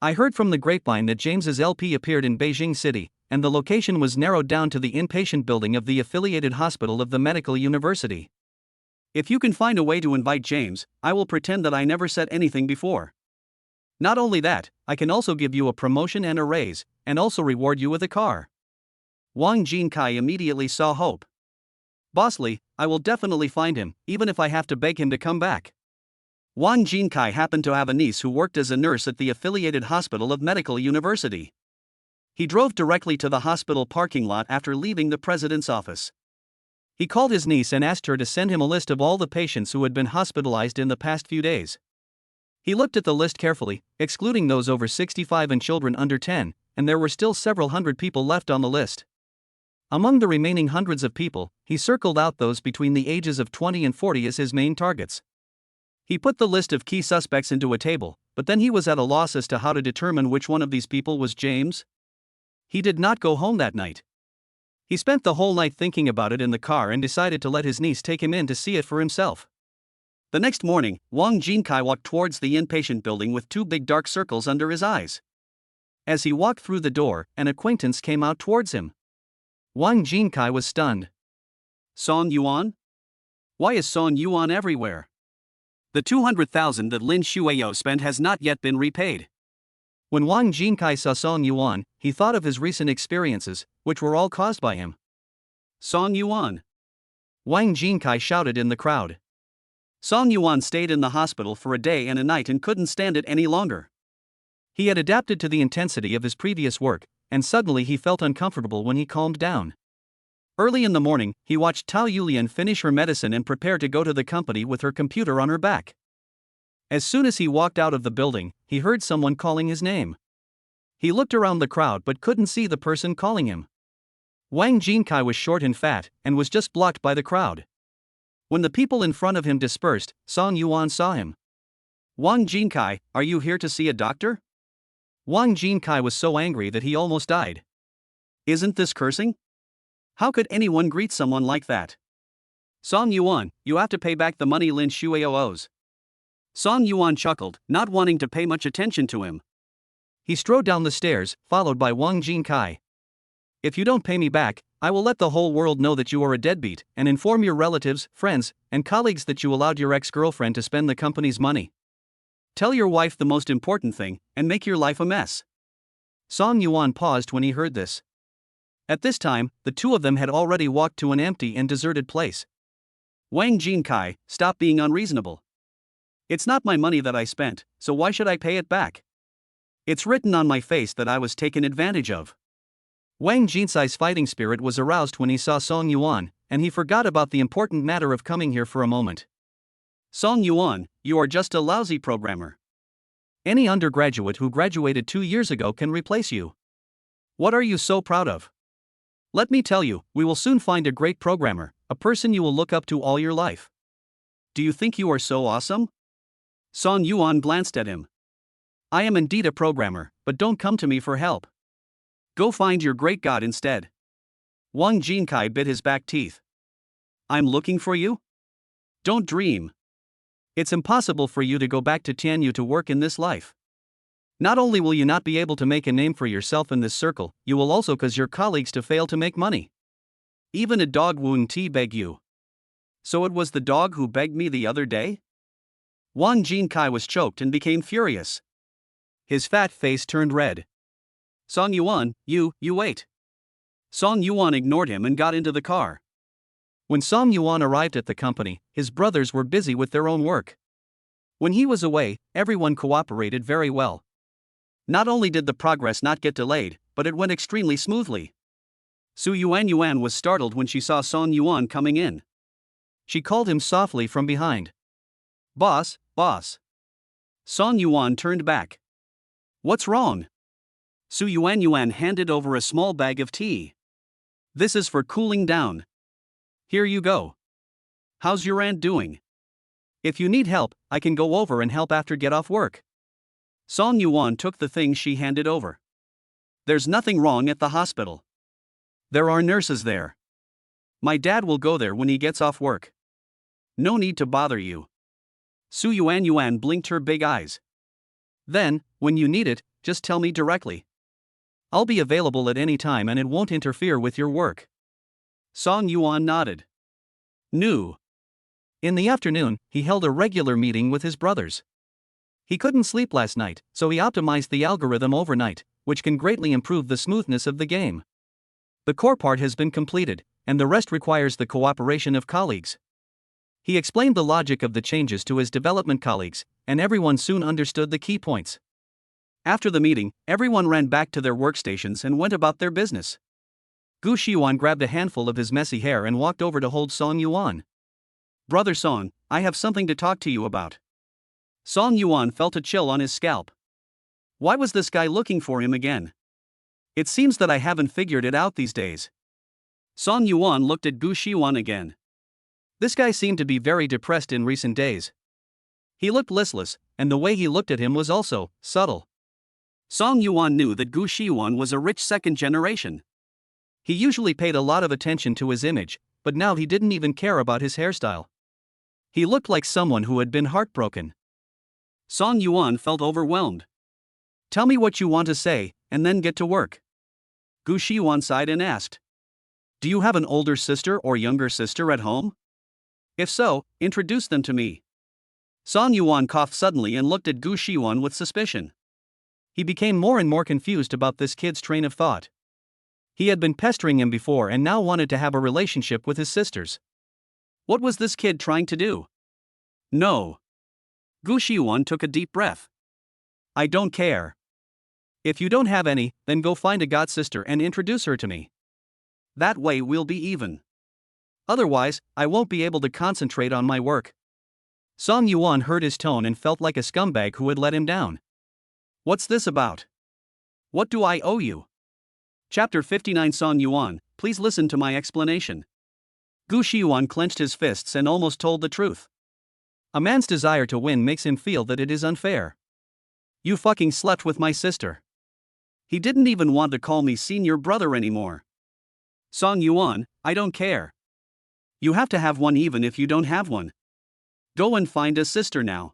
I heard from the grapevine that James's LP appeared in Beijing City, and the location was narrowed down to the inpatient building of the affiliated hospital of the medical university. If you can find a way to invite James, I will pretend that I never said anything before. Not only that, I can also give you a promotion and a raise, and also reward you with a car. Wang Jinkai immediately saw hope. Boss Li, I will definitely find him, even if I have to beg him to come back. Wang Jinkai happened to have a niece who worked as a nurse at the affiliated hospital of Medical University. He drove directly to the hospital parking lot after leaving the president's office. He called his niece and asked her to send him a list of all the patients who had been hospitalized in the past few days. He looked at the list carefully, excluding those over 65 and children under 10, and there were still several hundred people left on the list. Among the remaining hundreds of people, he circled out those between the ages of 20 and 40 as his main targets. He put the list of key suspects into a table, but then he was at a loss as to how to determine which one of these people was James. He did not go home that night. He spent the whole night thinking about it in the car and decided to let his niece take him in to see it for himself. The next morning, Wang Jinkai walked towards the inpatient building with two big dark circles under his eyes. As he walked through the door, an acquaintance came out towards him. Wang Jinkai was stunned. Song Yuan? Why is Song Yuan everywhere? The 200,000 that Lin Xueyao spent has not yet been repaid. When Wang Jinkai saw Song Yuan, he thought of his recent experiences, which were all caused by him. Song Yuan! Wang Jinkai shouted in the crowd. Song Yuan stayed in the hospital for a day and a night and couldn't stand it any longer. He had adapted to the intensity of his previous work, and suddenly he felt uncomfortable when he calmed down. Early in the morning, he watched Tao Yulian finish her medicine and prepare to go to the company with her computer on her back. As soon as he walked out of the building, he heard someone calling his name. He looked around the crowd but couldn't see the person calling him. Wang Jinkai was short and fat, and was just blocked by the crowd. When the people in front of him dispersed, Song Yuan saw him. Wang Jinkai, are you here to see a doctor? Wang Jinkai was so angry that he almost died. Isn't this cursing? How could anyone greet someone like that? Song Yuan, you have to pay back the money Lin Xueyao owes. Song Yuan chuckled, not wanting to pay much attention to him. He strode down the stairs, followed by Wang Jinkai. If you don't pay me back, I will let the whole world know that you are a deadbeat, and inform your relatives, friends, and colleagues that you allowed your ex-girlfriend to spend the company's money. Tell your wife the most important thing, and make your life a mess. Song Yuan paused when he heard this. At this time, the two of them had already walked to an empty and deserted place. Wang Jinkai, stop being unreasonable. It's not my money that I spent, so why should I pay it back? It's written on my face that I was taken advantage of. Wang Jinkai's fighting spirit was aroused when he saw Song Yuan, and he forgot about the important matter of coming here for a moment. Song Yuan, you are just a lousy programmer. Any undergraduate who graduated 2 years ago can replace you. What are you so proud of? Let me tell you, we will soon find a great programmer, a person you will look up to all your life. Do you think you are so awesome? Song Yuan glanced at him. I am indeed a programmer, but don't come to me for help. Go find your great god instead. Wang Jinkai bit his back teeth. I'm looking for you? Don't dream. It's impossible for you to go back to Tianyu to work in this life. Not only will you not be able to make a name for yourself in this circle, you will also cause your colleagues to fail to make money. Even a dog won't beg you. So it was the dog who begged me the other day? Wang Jinkai was choked and became furious. His fat face turned red. Song Yuan, you wait. Song Yuan ignored him and got into the car. When Song Yuan arrived at the company, his brothers were busy with their own work. When he was away, everyone cooperated very well. Not only did the progress not get delayed, but it went extremely smoothly. Su Yuan was startled when she saw Song Yuan coming in. She called him softly from behind. Boss, boss. Song Yuan turned back. What's wrong? Su Yuan handed over a small bag of tea. This is for cooling down. Here you go. How's your aunt doing? If you need help, I can go over and help after get off work. Song Yuan took the things she handed over. There's nothing wrong at the hospital. There are nurses there. My dad will go there when he gets off work. No need to bother you. Su Yuan blinked her big eyes. Then, when you need it, just tell me directly. I'll be available at any time and it won't interfere with your work. Song Yuan nodded. Nu. In the afternoon, he held a regular meeting with his brothers. He couldn't sleep last night, so he optimized the algorithm overnight, which can greatly improve the smoothness of the game. The core part has been completed, and the rest requires the cooperation of colleagues. He explained the logic of the changes to his development colleagues, and everyone soon understood the key points. After the meeting, everyone ran back to their workstations and went about their business. Gu Xiuan grabbed a handful of his messy hair and walked over to hold Song Yuan. "Brother Song, I have something to talk to you about." Song Yuan felt a chill on his scalp. Why was this guy looking for him again? It seems that I haven't figured it out these days. Song Yuan looked at Gu Xiuan again. This guy seemed to be very depressed in recent days. He looked listless, and the way he looked at him was also subtle. Song Yuan knew that Gu Xiuan was a rich second generation. He usually paid a lot of attention to his image, but now he didn't even care about his hairstyle. He looked like someone who had been heartbroken. Song Yuan felt overwhelmed. "Tell me what you want to say, and then get to work." Gu Xiuan sighed and asked, "Do you have an older sister or younger sister at home? If so, introduce them to me." Song Yuan coughed suddenly and looked at Gu Xiuan with suspicion. He became more and more confused about this kid's train of thought. He had been pestering him before and now wanted to have a relationship with his sisters. What was this kid trying to do? No. Gu Xiuan took a deep breath. "I don't care. If you don't have any, then go find a god sister and introduce her to me. That way we'll be even. Otherwise, I won't be able to concentrate on my work." Song Yuan heard his tone and felt like a scumbag who had let him down. What's this about? What do I owe you? Chapter 59. Song Yuan, please listen to my explanation. Gu Xiuan clenched his fists and almost told the truth. A man's desire to win makes him feel that it is unfair. "You fucking slept with my sister." He didn't even want to call me senior brother anymore. "Song Yuan, I don't care. You have to have one even if you don't have one. Go and find a sister now.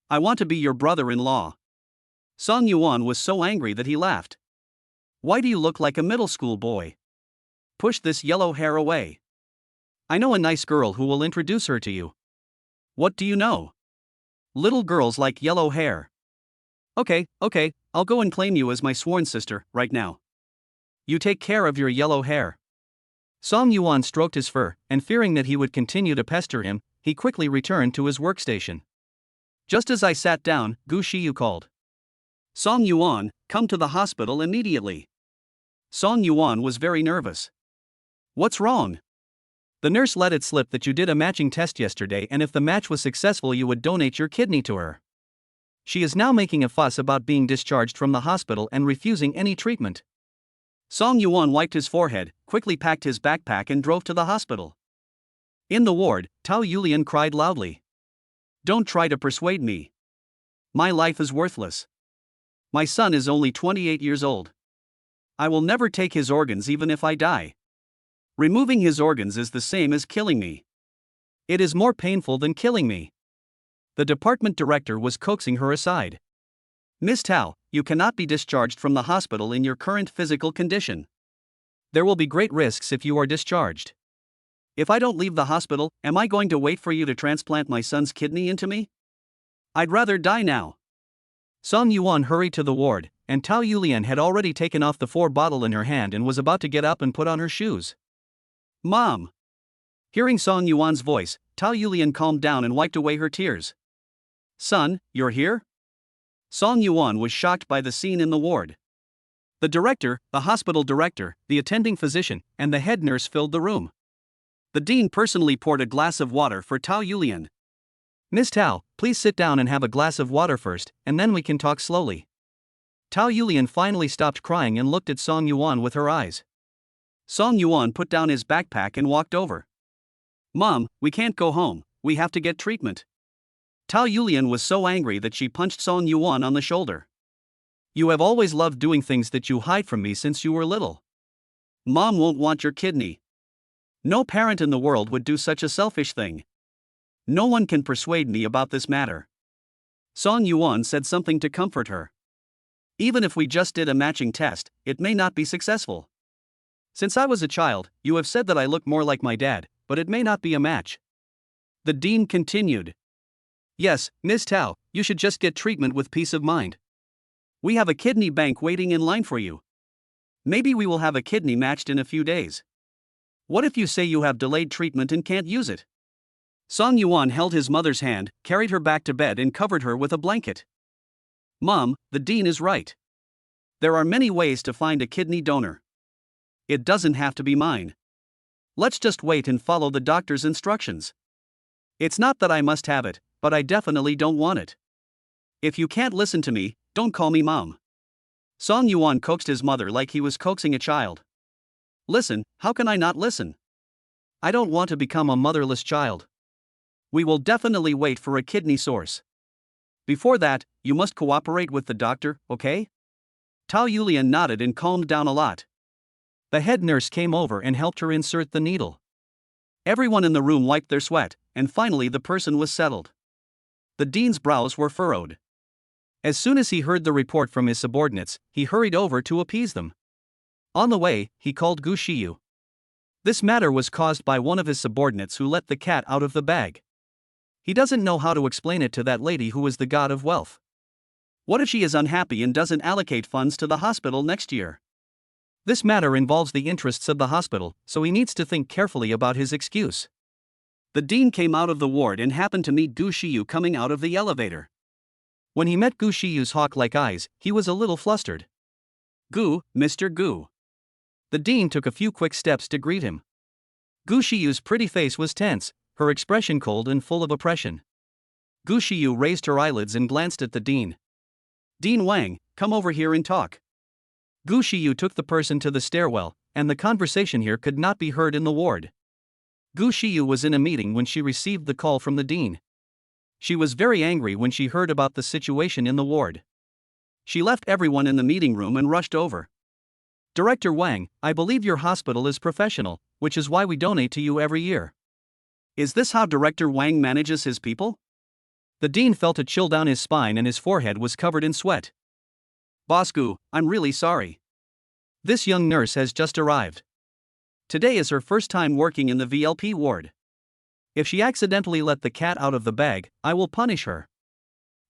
I want to be your brother-in-law." Song Yuan was so angry that he laughed. "Why do you look like a middle school boy? Push this yellow hair away. I know a nice girl who will introduce her to you." "What do you know? Little girls like yellow hair." Okay, I'll go and claim you as my sworn sister, right now. You take care of your yellow hair." Song Yuan stroked his fur, and fearing that he would continue to pester him, he quickly returned to his workstation. Just as I sat down, Gu Xiu called. "Song Yuan, come to the hospital immediately." Song Yuan was very nervous. "What's wrong?" "The nurse let it slip that you did a matching test yesterday, and if the match was successful you would donate your kidney to her. She is now making a fuss about being discharged from the hospital and refusing any treatment." Song Yuan wiped his forehead, quickly packed his backpack and drove to the hospital. In the ward, Tao Yulian cried loudly. "Don't try to persuade me. My life is worthless. My son is only 28 years old. I will never take his organs even if I die. Removing his organs is the same as killing me. It is more painful than killing me." The department director was coaxing her aside. "Miss Tao, you cannot be discharged from the hospital in your current physical condition. There will be great risks if you are discharged. If I don't leave the hospital, am I going to wait for you to transplant my son's kidney into me? I'd rather die now." Song Yuan hurried to the ward, and Tao Yulian had already taken off the 4 bottle in her hand and was about to get up and put on her shoes. "Mom!" Hearing Song Yuan's voice, Tao Yulian calmed down and wiped away her tears. "Son, you're here?" Song Yuan was shocked by the scene in the ward. The director, the hospital director, the attending physician, and the head nurse filled the room. The dean personally poured a glass of water for Tao Yulian. "Miss Tao, please sit down and have a glass of water first, and then we can talk slowly." Tao Yulian finally stopped crying and looked at Song Yuan with her eyes. Song Yuan put down his backpack and walked over. "Mom, we can't go home, we have to get treatment." Tao Yulian was so angry that she punched Song Yuan on the shoulder. "You have always loved doing things that you hide from me since you were little. Mom won't want your kidney. No parent in the world would do such a selfish thing. No one can persuade me about this matter." Song Yuan said something to comfort her. "Even if we just did a matching test, it may not be successful. Since I was a child, you have said that I look more like my dad, but it may not be a match." The dean continued. "Yes, Miss Tao, you should just get treatment with peace of mind. We have a kidney bank waiting in line for you. Maybe we will have a kidney matched in a few days. What if you say you have delayed treatment and can't use it? Song Yuan held his mother's hand, carried her back to bed and covered her with a blanket. Mom, the dean is right. There are many ways to find a kidney donor. It doesn't have to be mine. Let's just wait and follow the doctor's instructions. It's not that I must have it, but I definitely don't want it. If you can't listen to me, don't call me mom. Song Yuan coaxed his mother like he was coaxing a child. Listen, how can I not listen? I don't want to become a motherless child. We will definitely wait for a kidney source. Before that, you must cooperate with the doctor, okay? Tao Yulian nodded and calmed down a lot. The head nurse came over and helped her insert the needle. Everyone in the room wiped their sweat, and finally the person was settled. The dean's brows were furrowed. As soon as he heard the report from his subordinates, he hurried over to appease them. On the way, he called Gu Shiyu. This matter was caused by one of his subordinates who let the cat out of the bag. He doesn't know how to explain it to that lady who is the god of wealth. What if she is unhappy and doesn't allocate funds to the hospital next year? This matter involves the interests of the hospital, so he needs to think carefully about his excuse. The dean came out of the ward and happened to meet Gu Shiyu coming out of the elevator. When he met Gu Shiyu's hawk-like eyes, he was a little flustered. Gu, Mr. Gu. The dean took a few quick steps to greet him. Gu Shiyu's pretty face was tense, her expression cold and full of oppression. Gu Shiyu raised her eyelids and glanced at the dean. Dean Wang, come over here and talk. Gu Shiyu took the person to the stairwell, and the conversation here could not be heard in the ward. Gu Shiyu was in a meeting when she received the call from the dean. She was very angry when she heard about the situation in the ward. She left everyone in the meeting room and rushed over. Director Wang, I believe your hospital is professional, which is why we donate to you every year. Is this how Director Wang manages his people? The dean felt a chill down his spine and his forehead was covered in sweat. Boss Gu, I'm really sorry. This young nurse has just arrived. Today is her first time working in the VLP ward. If she accidentally let the cat out of the bag, I will punish her.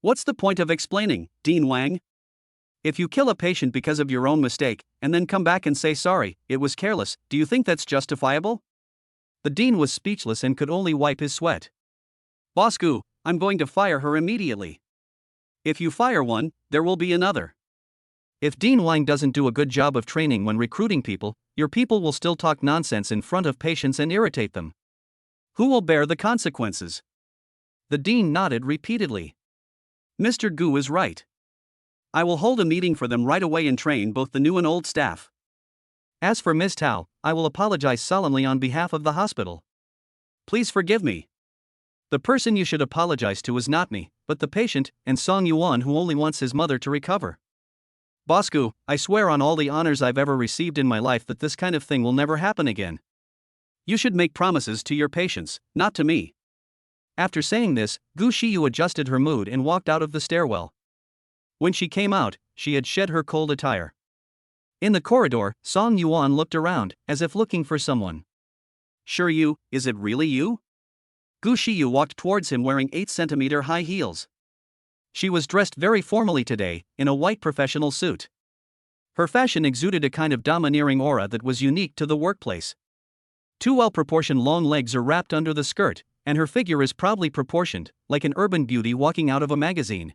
What's the point of explaining, Dean Wang? If you kill a patient because of your own mistake, and then come back and say sorry, it was careless, do you think that's justifiable? The dean was speechless and could only wipe his sweat. Boss Gu, I'm going to fire her immediately. If you fire one, there will be another. If Dean Wang doesn't do a good job of training when recruiting people, your people will still talk nonsense in front of patients and irritate them. Who will bear the consequences? The dean nodded repeatedly. Mr. Gu is right. I will hold a meeting for them right away and train both the new and old staff. As for Ms. Tao, I will apologize solemnly on behalf of the hospital. Please forgive me. The person you should apologize to is not me, but the patient, and Song Yuan, who only wants his mother to recover. Boss Gu, I swear on all the honors I've ever received in my life that this kind of thing will never happen again. You should make promises to your patients, not to me. After saying this, Gu Shiyu adjusted her mood and walked out of the stairwell. When she came out, she had shed her cold attire. In the corridor, Song Yuan looked around, as if looking for someone. Sure you, is it really you? Gu Shiyu walked towards him wearing 8-centimeter high heels. She was dressed very formally today, in a white professional suit. Her fashion exuded a kind of domineering aura that was unique to the workplace. Two well-proportioned long legs are wrapped under the skirt, and her figure is proudly proportioned, like an urban beauty walking out of a magazine.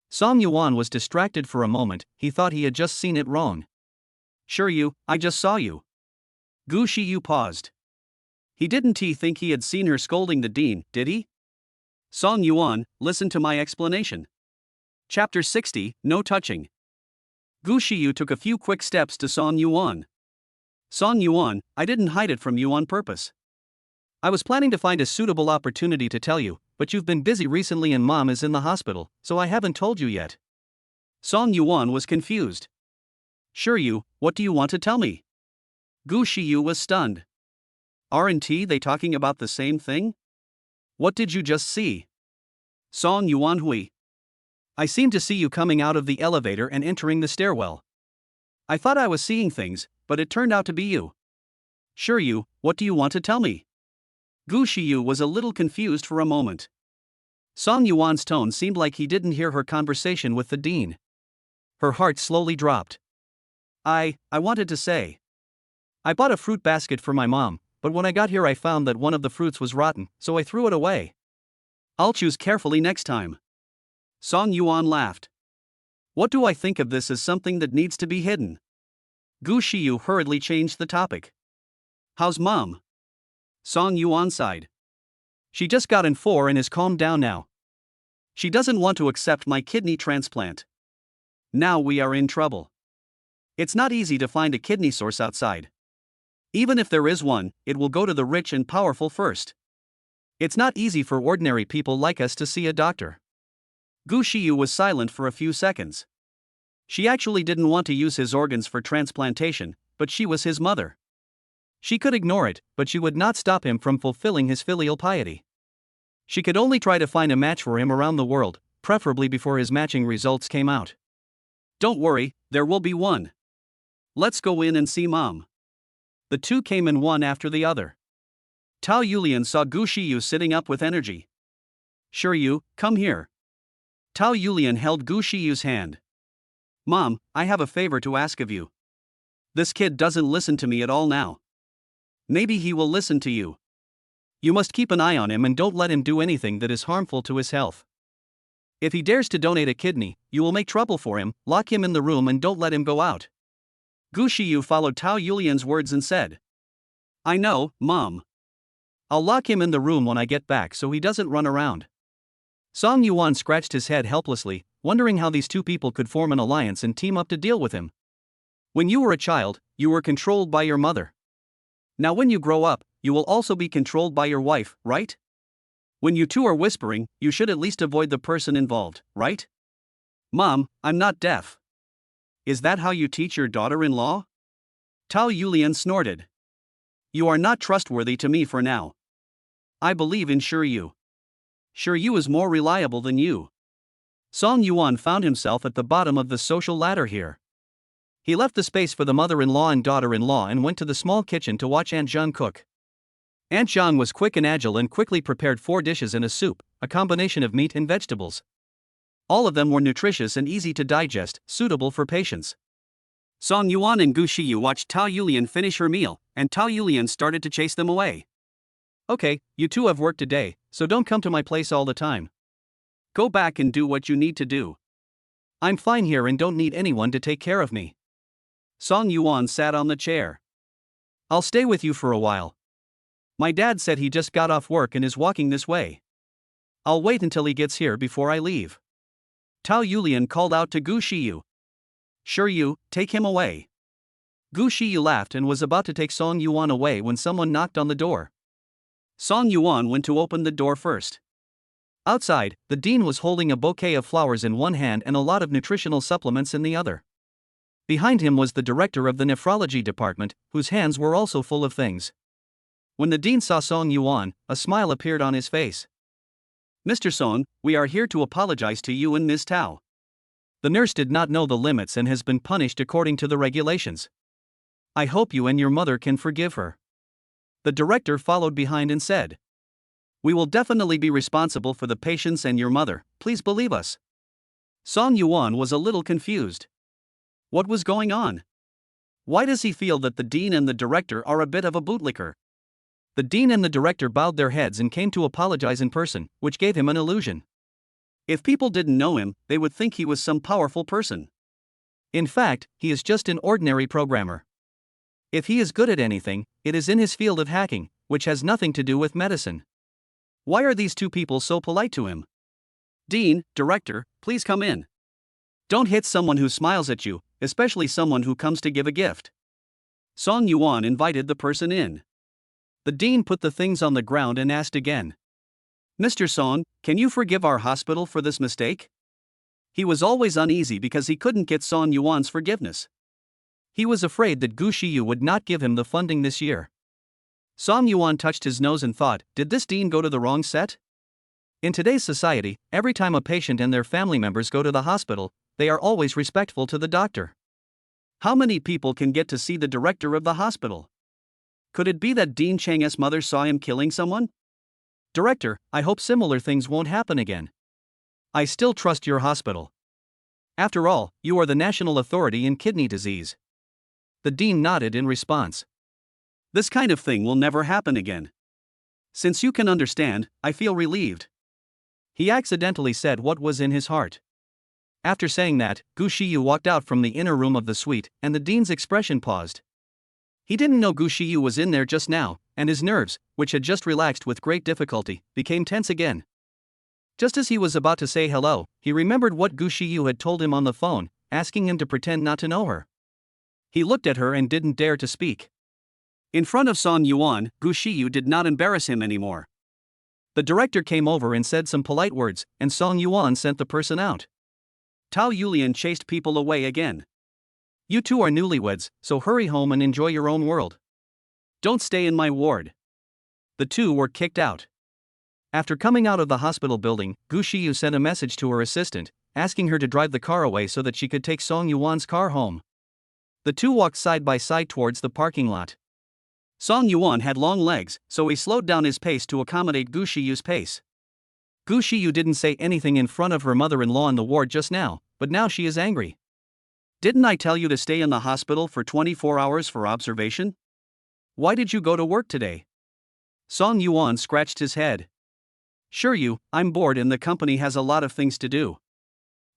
Song Yuan was distracted for a moment, he thought he had just seen it wrong. Sure you, I just saw you. Gu Shiyu paused. He didn't think he had seen her scolding the dean, did he? Song Yuan, listen to my explanation. Chapter 60, No Touching. Gu Shiyu took a few quick steps to Song Yuan. Song Yuan, I didn't hide it from you on purpose. I was planning to find a suitable opportunity to tell you, but you've been busy recently and Mom is in the hospital, so I haven't told you yet. Song Yuan was confused. Sure you, what do you want to tell me? Gu Shiyu was stunned. Aren't they talking about the same thing? What did you just see? Song Yuan Hui. I seemed to see you coming out of the elevator and entering the stairwell. I thought I was seeing things, but it turned out to be you. Sure you, what do you want to tell me? Gu Shiyu was a little confused for a moment. Song Yuan's tone seemed like he didn't hear her conversation with the dean. Her heart slowly dropped. I wanted to say. I bought a fruit basket for my mom, but when I got here I found that one of the fruits was rotten, so I threw it away. I'll choose carefully next time. Song Yuan laughed. What do I think of this as something that needs to be hidden? Gu Shiyu hurriedly changed the topic. How's mom? Song Yuan sighed. She just got in 4 and is calmed down now. She doesn't want to accept my kidney transplant. Now we are in trouble. It's not easy to find a kidney source outside. Even if there is one, it will go to the rich and powerful first. It's not easy for ordinary people like us to see a doctor. Gu Shiyu was silent for a few seconds. She actually didn't want to use his organs for transplantation, but she was his mother. She could ignore it, but she would not stop him from fulfilling his filial piety. She could only try to find a match for him around the world, preferably before his matching results came out. Don't worry, there will be one. Let's go in and see mom. The two came in one after the other. Tao Yulian saw Gu Shiyu sitting up with energy. Sure you, come here. Tao Yulian held Gu Shiyu's hand. Mom, I have a favor to ask of you. This kid doesn't listen to me at all now. Maybe he will listen to you. You must keep an eye on him and don't let him do anything that is harmful to his health. If he dares to donate a kidney, you will make trouble for him, lock him in the room and don't let him go out. Gu Shiyu followed Tao Yulian's words and said. I know, Mom. I'll lock him in the room when I get back so he doesn't run around. Song Yuan scratched his head helplessly, wondering how these two people could form an alliance and team up to deal with him. When you were a child, you were controlled by your mother. Now when you grow up, you will also be controlled by your wife, right? When you two are whispering, you should at least avoid the person involved, right? Mom, I'm not deaf. Is that how you teach your daughter-in-law? Tao Yulian snorted. You are not trustworthy to me for now. I believe in Xiao. Xiao is more reliable than you. Song Yuan found himself at the bottom of the social ladder here. He left the space for the mother-in-law and daughter-in-law and went to the small kitchen to watch Aunt Zhang cook. Aunt Zhang was quick and agile and quickly prepared 4 dishes and a soup, a combination of meat and vegetables. All of them were nutritious and easy to digest, suitable for patients. Song Yuan and Gu Shiyu watched Tao Yulian finish her meal, and Tao Yulian started to chase them away. Okay, you two have work today, so don't come to my place all the time. Go back and do what you need to do. I'm fine here and don't need anyone to take care of me. Song Yuan sat on the chair. I'll stay with you for a while. My dad said he just got off work and is walking this way. I'll wait until he gets here before I leave. Tao Yulian called out to Gu Shiyu. Sure you, take him away. Gu Shiyu laughed and was about to take Song Yuan away when someone knocked on the door. Song Yuan went to open the door first. Outside, the dean was holding a bouquet of flowers in one hand and a lot of nutritional supplements in the other. Behind him was the director of the nephrology department, whose hands were also full of things. When the dean saw Song Yuan, a smile appeared on his face. Mr. Song, we are here to apologize to you and Ms. Tao. The nurse did not know the limits and has been punished according to the regulations. I hope you and your mother can forgive her. The director followed behind and said. We will definitely be responsible for the patients and your mother, please believe us. Song Yuan was a little confused. What was going on? Why does he feel that the dean and the director are a bit of a bootlicker? The dean and the director bowed their heads and came to apologize in person, which gave him an illusion. If people didn't know him, they would think he was some powerful person. In fact, he is just an ordinary programmer. If he is good at anything, it is in his field of hacking, which has nothing to do with medicine. Why are these two people so polite to him? Dean, director, please come in. Don't hit someone who smiles at you, especially someone who comes to give a gift. Song Yuan invited the person in. The dean put the things on the ground and asked again. Mr. Song, can you forgive our hospital for this mistake? He was always uneasy because he couldn't get Song Yuan's forgiveness. He was afraid that Gu Shiyu would not give him the funding this year. Song Yuan touched his nose and thought, did this dean go to the wrong set? In today's society, every time a patient and their family members go to the hospital, they are always respectful to the doctor. How many people can get to see the director of the hospital? Could it be that Dean Chang's mother saw him killing someone? Director, I hope similar things won't happen again. I still trust your hospital. After all, you are the national authority in kidney disease. The dean nodded in response. This kind of thing will never happen again. Since you can understand, I feel relieved. He accidentally said what was in his heart. After saying that, Gu Shiyu walked out from the inner room of the suite, and the dean's expression paused. He didn't know Gu Shiyu was in there just now, and his nerves, which had just relaxed with great difficulty, became tense again. Just as he was about to say hello, he remembered what Gu Shiyu had told him on the phone, asking him to pretend not to know her. He looked at her and didn't dare to speak. In front of Song Yuan, Gu Shiyu did not embarrass him anymore. The director came over and said some polite words, and Song Yuan sent the person out. Tao Yulian chased people away again. You two are newlyweds, so hurry home and enjoy your own world. Don't stay in my ward. The two were kicked out. After coming out of the hospital building, Gu Shiyu sent a message to her assistant, asking her to drive the car away so that she could take Song Yuan's car home. The two walked side by side towards the parking lot. Song Yuan had long legs, so he slowed down his pace to accommodate Gu Shiyu's pace. Gu Shiyu didn't say anything in front of her mother-in-law in the ward just now, but now she is angry. Didn't I tell you to stay in the hospital for 24 hours for observation? Why did you go to work today? Song Yuan scratched his head. Sure I'm bored and the company has a lot of things to do.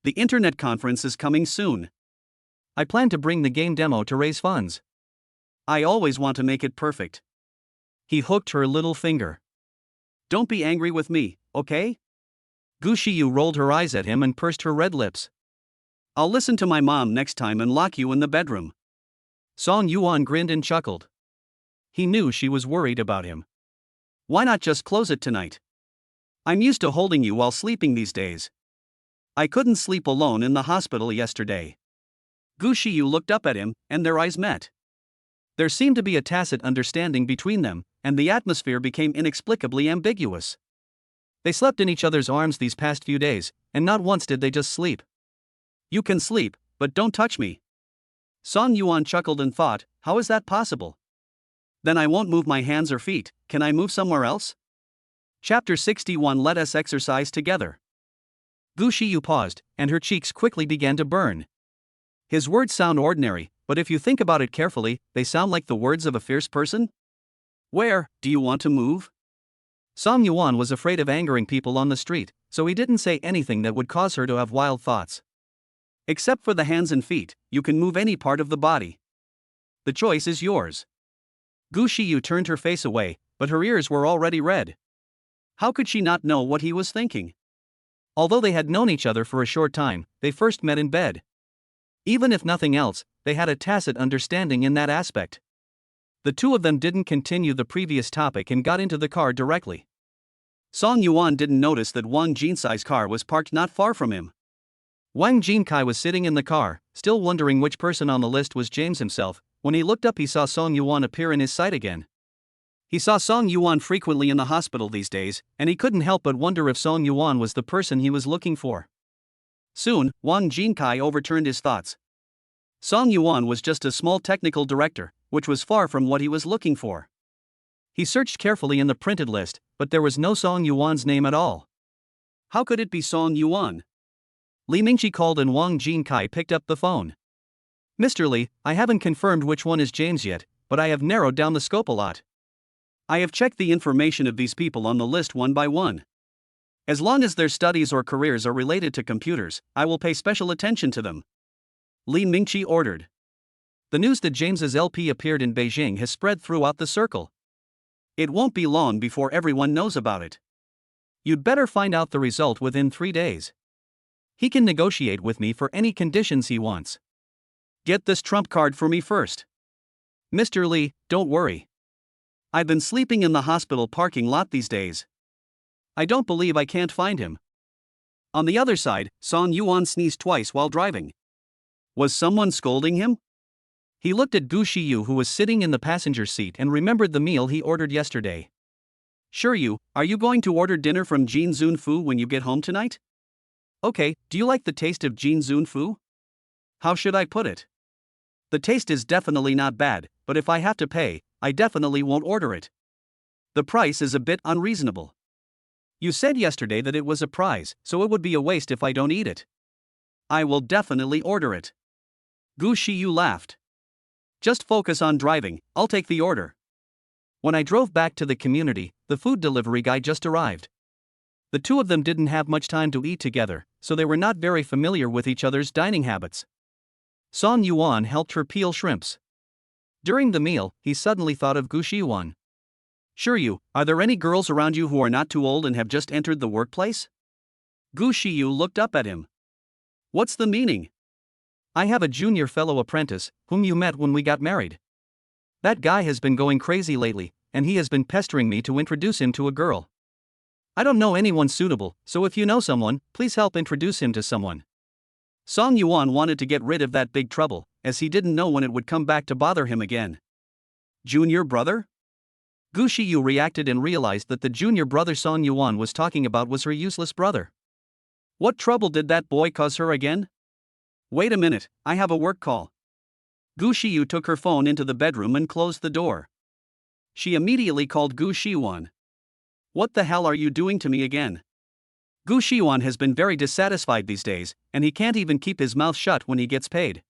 The internet conference is coming soon. I plan to bring the game demo to raise funds. I always want to make it perfect. He hooked her little finger. Don't be angry with me, okay? Gu Shiyu rolled her eyes at him and pursed her red lips. I'll listen to my mom next time and lock you in the bedroom. Song Yuan grinned and chuckled. He knew she was worried about him. Why not just close it tonight? I'm used to holding you while sleeping these days. I couldn't sleep alone in the hospital yesterday. Gu Shiyu looked up at him, and their eyes met. There seemed to be a tacit understanding between them, and the atmosphere became inexplicably ambiguous. They slept in each other's arms these past few days, and not once did they just sleep. You can sleep, but don't touch me. Song Yuan chuckled and thought, how is that possible? Then I won't move my hands or feet, can I move somewhere else? Chapter 61. Let us exercise together. Gu Shiyu paused, and her cheeks quickly began to burn. His words sound ordinary, but if you think about it carefully, they sound like the words of a fierce person. Where do you want to move? Song Yuan was afraid of angering people on the street, so he didn't say anything that would cause her to have wild thoughts. Except for the hands and feet, you can move any part of the body. The choice is yours. Gu Shiyu turned her face away, but her ears were already red. How could she not know what he was thinking? Although they had known each other for a short time, they first met in bed. Even if nothing else, they had a tacit understanding in that aspect. The two of them didn't continue the previous topic and got into the car directly. Song Yuan didn't notice that Wang Jinkai's car was parked not far from him. Wang Jinkai was sitting in the car, still wondering which person on the list was James himself. When he looked up, he saw Song Yuan appear in his sight again. He saw Song Yuan frequently in the hospital these days, and he couldn't help but wonder if Song Yuan was the person he was looking for. Soon, Wang Jinkai overturned his thoughts. Song Yuan was just a small technical director, which was far from what he was looking for. He searched carefully in the printed list, but there was no Song Yuan's name at all. How could it be Song Yuan? Li Mingqi called and Wang Jinkai picked up the phone. Mr. Li, I haven't confirmed which one is James yet, but I have narrowed down the scope a lot. I have checked the information of these people on the list one by one. As long as their studies or careers are related to computers, I will pay special attention to them. Li Mingqi ordered. The news that James's LP appeared in Beijing has spread throughout the circle. It won't be long before everyone knows about it. You'd better find out the result within 3 days. He can negotiate with me for any conditions he wants. Get this trump card for me first. Mr. Li, don't worry. I've been sleeping in the hospital parking lot these days. I don't believe I can't find him. On the other side, Song Yuan sneezed twice while driving. Was someone scolding him? He looked at Gu Shiyu, who was sitting in the passenger seat, and remembered the meal he ordered yesterday. Sure, are you going to order dinner from Jin Zun Fu when you get home tonight? Okay, do you like the taste of Jin Zun Fu? How should I put it? The taste is definitely not bad, but if I have to pay, I definitely won't order it. The price is a bit unreasonable. You said yesterday that it was a prize, so it would be a waste if I don't eat it. I will definitely order it. Gu Shiyu laughed. Just focus on driving, I'll take the order. When I drove back to the community, the food delivery guy just arrived. The two of them didn't have much time to eat together, so they were not very familiar with each other's dining habits. Song Yuan helped her peel shrimps. During the meal, he suddenly thought of Gu Shiyuan. Sure you, are there any girls around you who are not too old and have just entered the workplace? Gu Shiyu looked up at him. What's the meaning? I have a junior fellow apprentice, whom you met when we got married. That guy has been going crazy lately, and he has been pestering me to introduce him to a girl. I don't know anyone suitable, so if you know someone, please help introduce him to someone. Song Yuan wanted to get rid of that big trouble, as he didn't know when it would come back to bother him again. Junior brother? Gu Shiyu reacted and realized that the junior brother Song Yuan was talking about was her useless brother. What trouble did that boy cause her again? Wait a minute, I have a work call. Gu Shiyu took her phone into the bedroom and closed the door. She immediately called Gu Shiyuan. What the hell are you doing to me again? Gu Shiyuan has been very dissatisfied these days, and he can't even keep his mouth shut when he gets paid.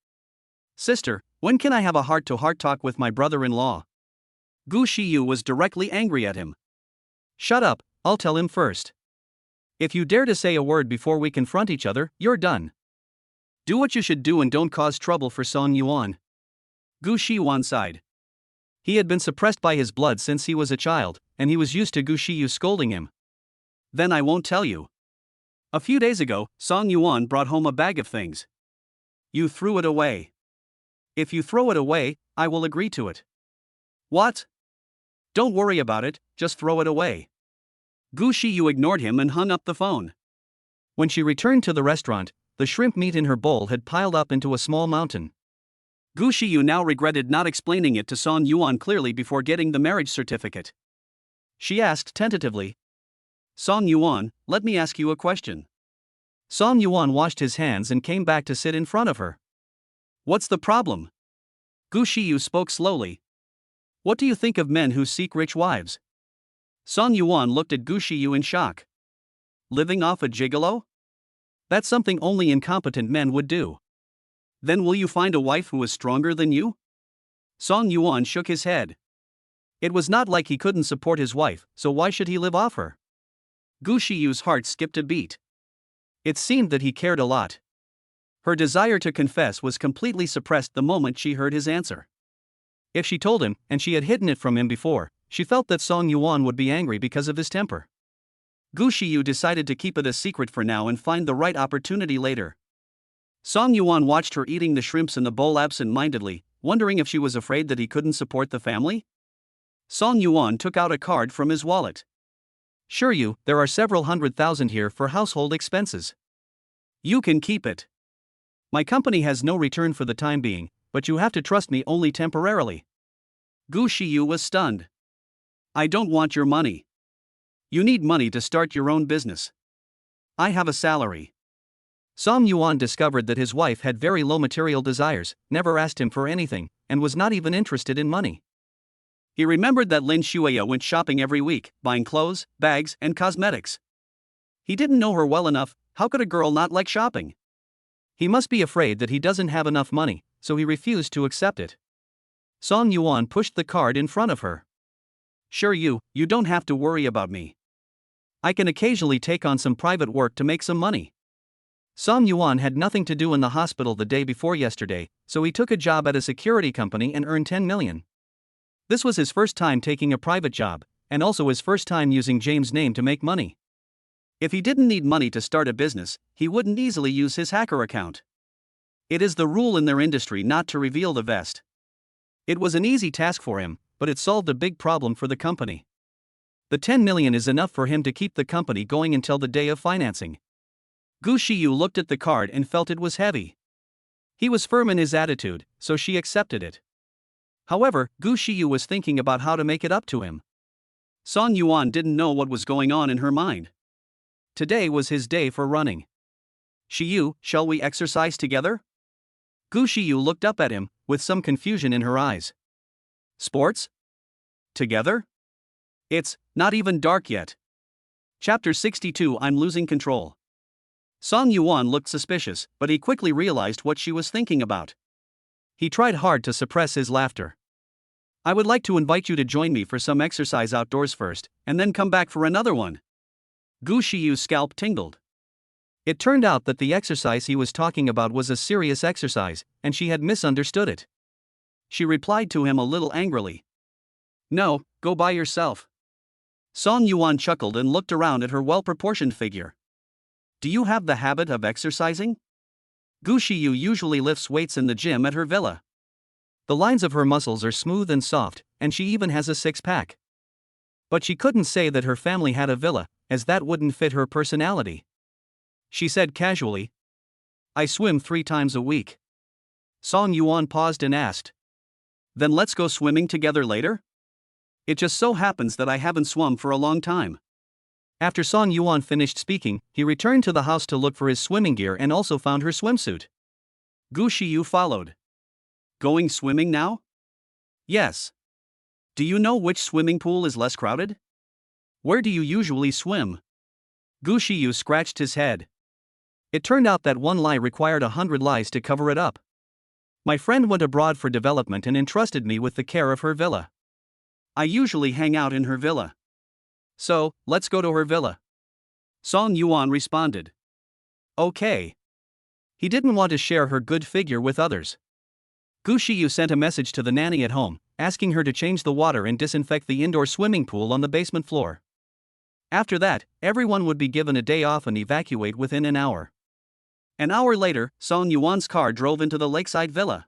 Sister, when can I have a heart-to-heart talk with my brother-in-law? Gu Shiyu was directly angry at him. Shut up, I'll tell him first. If you dare to say a word before we confront each other, you're done. Do what you should do and don't cause trouble for Song Yuan. Gu Shiyuan sighed. He had been suppressed by his blood since he was a child, and he was used to Gu Shiyu scolding him. Then I won't tell you. A few days ago, Song Yuan brought home a bag of things. You threw it away. If you throw it away, I will agree to it. What? Don't worry about it, just throw it away. Gu Shiyu ignored him and hung up the phone. When she returned to the restaurant, the shrimp meat in her bowl had piled up into a small mountain. Gu Shiyu now regretted not explaining it to Song Yuan clearly before getting the marriage certificate. She asked tentatively, Song Yuan, let me ask you a question. Song Yuan washed his hands and came back to sit in front of her. What's the problem? Gu Shiyu spoke slowly. What do you think of men who seek rich wives? Song Yuan looked at Gu Shiyu in shock. Living off a gigolo? That's something only incompetent men would do. Then will you find a wife who is stronger than you? Song Yuan shook his head. It was not like he couldn't support his wife, so why should he live off her? Gu Shiyu's heart skipped a beat. It seemed that he cared a lot. Her desire to confess was completely suppressed the moment she heard his answer. If she told him, and she had hidden it from him before, she felt that Song Yuan would be angry because of his temper. Gu Shiyu decided to keep it a secret for now and find the right opportunity later. Song Yuan watched her eating the shrimps in the bowl absent-mindedly, wondering if she was afraid that he couldn't support the family. Song Yuan took out a card from his wallet. Sure you, there are several 100,000 here for household expenses. You can keep it. My company has no return for the time being, but you have to trust me only temporarily. Gu Shiyu was stunned. I don't want your money. You need money to start your own business. I have a salary. Song Yuan discovered that his wife had very low material desires, never asked him for anything, and was not even interested in money. He remembered that Lin Xueyao went shopping every week, buying clothes, bags, and cosmetics. He didn't know her well enough. How could a girl not like shopping? He must be afraid that he doesn't have enough money, so he refused to accept it. Song Yuan pushed the card in front of her. Sure you don't have to worry about me. I can occasionally take on some private work to make some money. Song Yuan had nothing to do in the hospital the day before yesterday, so he took a job at a security company and earned 10 million. This was his first time taking a private job, and also his first time using James' name to make money. If he didn't need money to start a business, he wouldn't easily use his hacker account. It is the rule in their industry not to reveal the vest. It was an easy task for him, but it solved a big problem for the company. The 10 million is enough for him to keep the company going until the day of financing. Gu Shiyu looked at the card and felt it was heavy. He was firm in his attitude, so she accepted it. However, Gu Shiyu was thinking about how to make it up to him. Song Yuan didn't know what was going on in her mind. Today was his day for running. Shiyu, shall we exercise together? Gu Shiyu looked up at him, with some confusion in her eyes. Sports? Together? It's not even dark yet. Chapter 62 I'm Losing Control. Song Yuan looked suspicious, but he quickly realized what she was thinking about. He tried hard to suppress his laughter. I would like to invite you to join me for some exercise outdoors first, and then come back for another one. Gu Shiyu's scalp tingled. It turned out that the exercise he was talking about was a serious exercise, and she had misunderstood it. She replied to him a little angrily. No, go by yourself. Song Yuan chuckled and looked around at her well-proportioned figure. Do you have the habit of exercising? Gu Shiyu usually lifts weights in the gym at her villa. The lines of her muscles are smooth and soft, and she even has a six-pack. But she couldn't say that her family had a villa, as that wouldn't fit her personality. She said casually, I swim 3 times a week. Song Yuan paused and asked, Then let's go swimming together later? It just so happens that I haven't swum for a long time. After Song Yuan finished speaking, he returned to the house to look for his swimming gear and also found her swimsuit. Gu Shiyu followed. Going swimming now? Yes. Do you know which swimming pool is less crowded? Where do you usually swim? Gu Shiyu scratched his head. It turned out that one lie required 100 lies to cover it up. My friend went abroad for development and entrusted me with the care of her villa. I usually hang out in her villa. So, let's go to her villa. Song Yuan responded. Okay. He didn't want to share her good figure with others. Gu Shiyu sent a message to the nanny at home, asking her to change the water and disinfect the indoor swimming pool on the basement floor. After that, everyone would be given a day off and evacuate within an hour. An hour later, Song Yuan's car drove into the lakeside villa.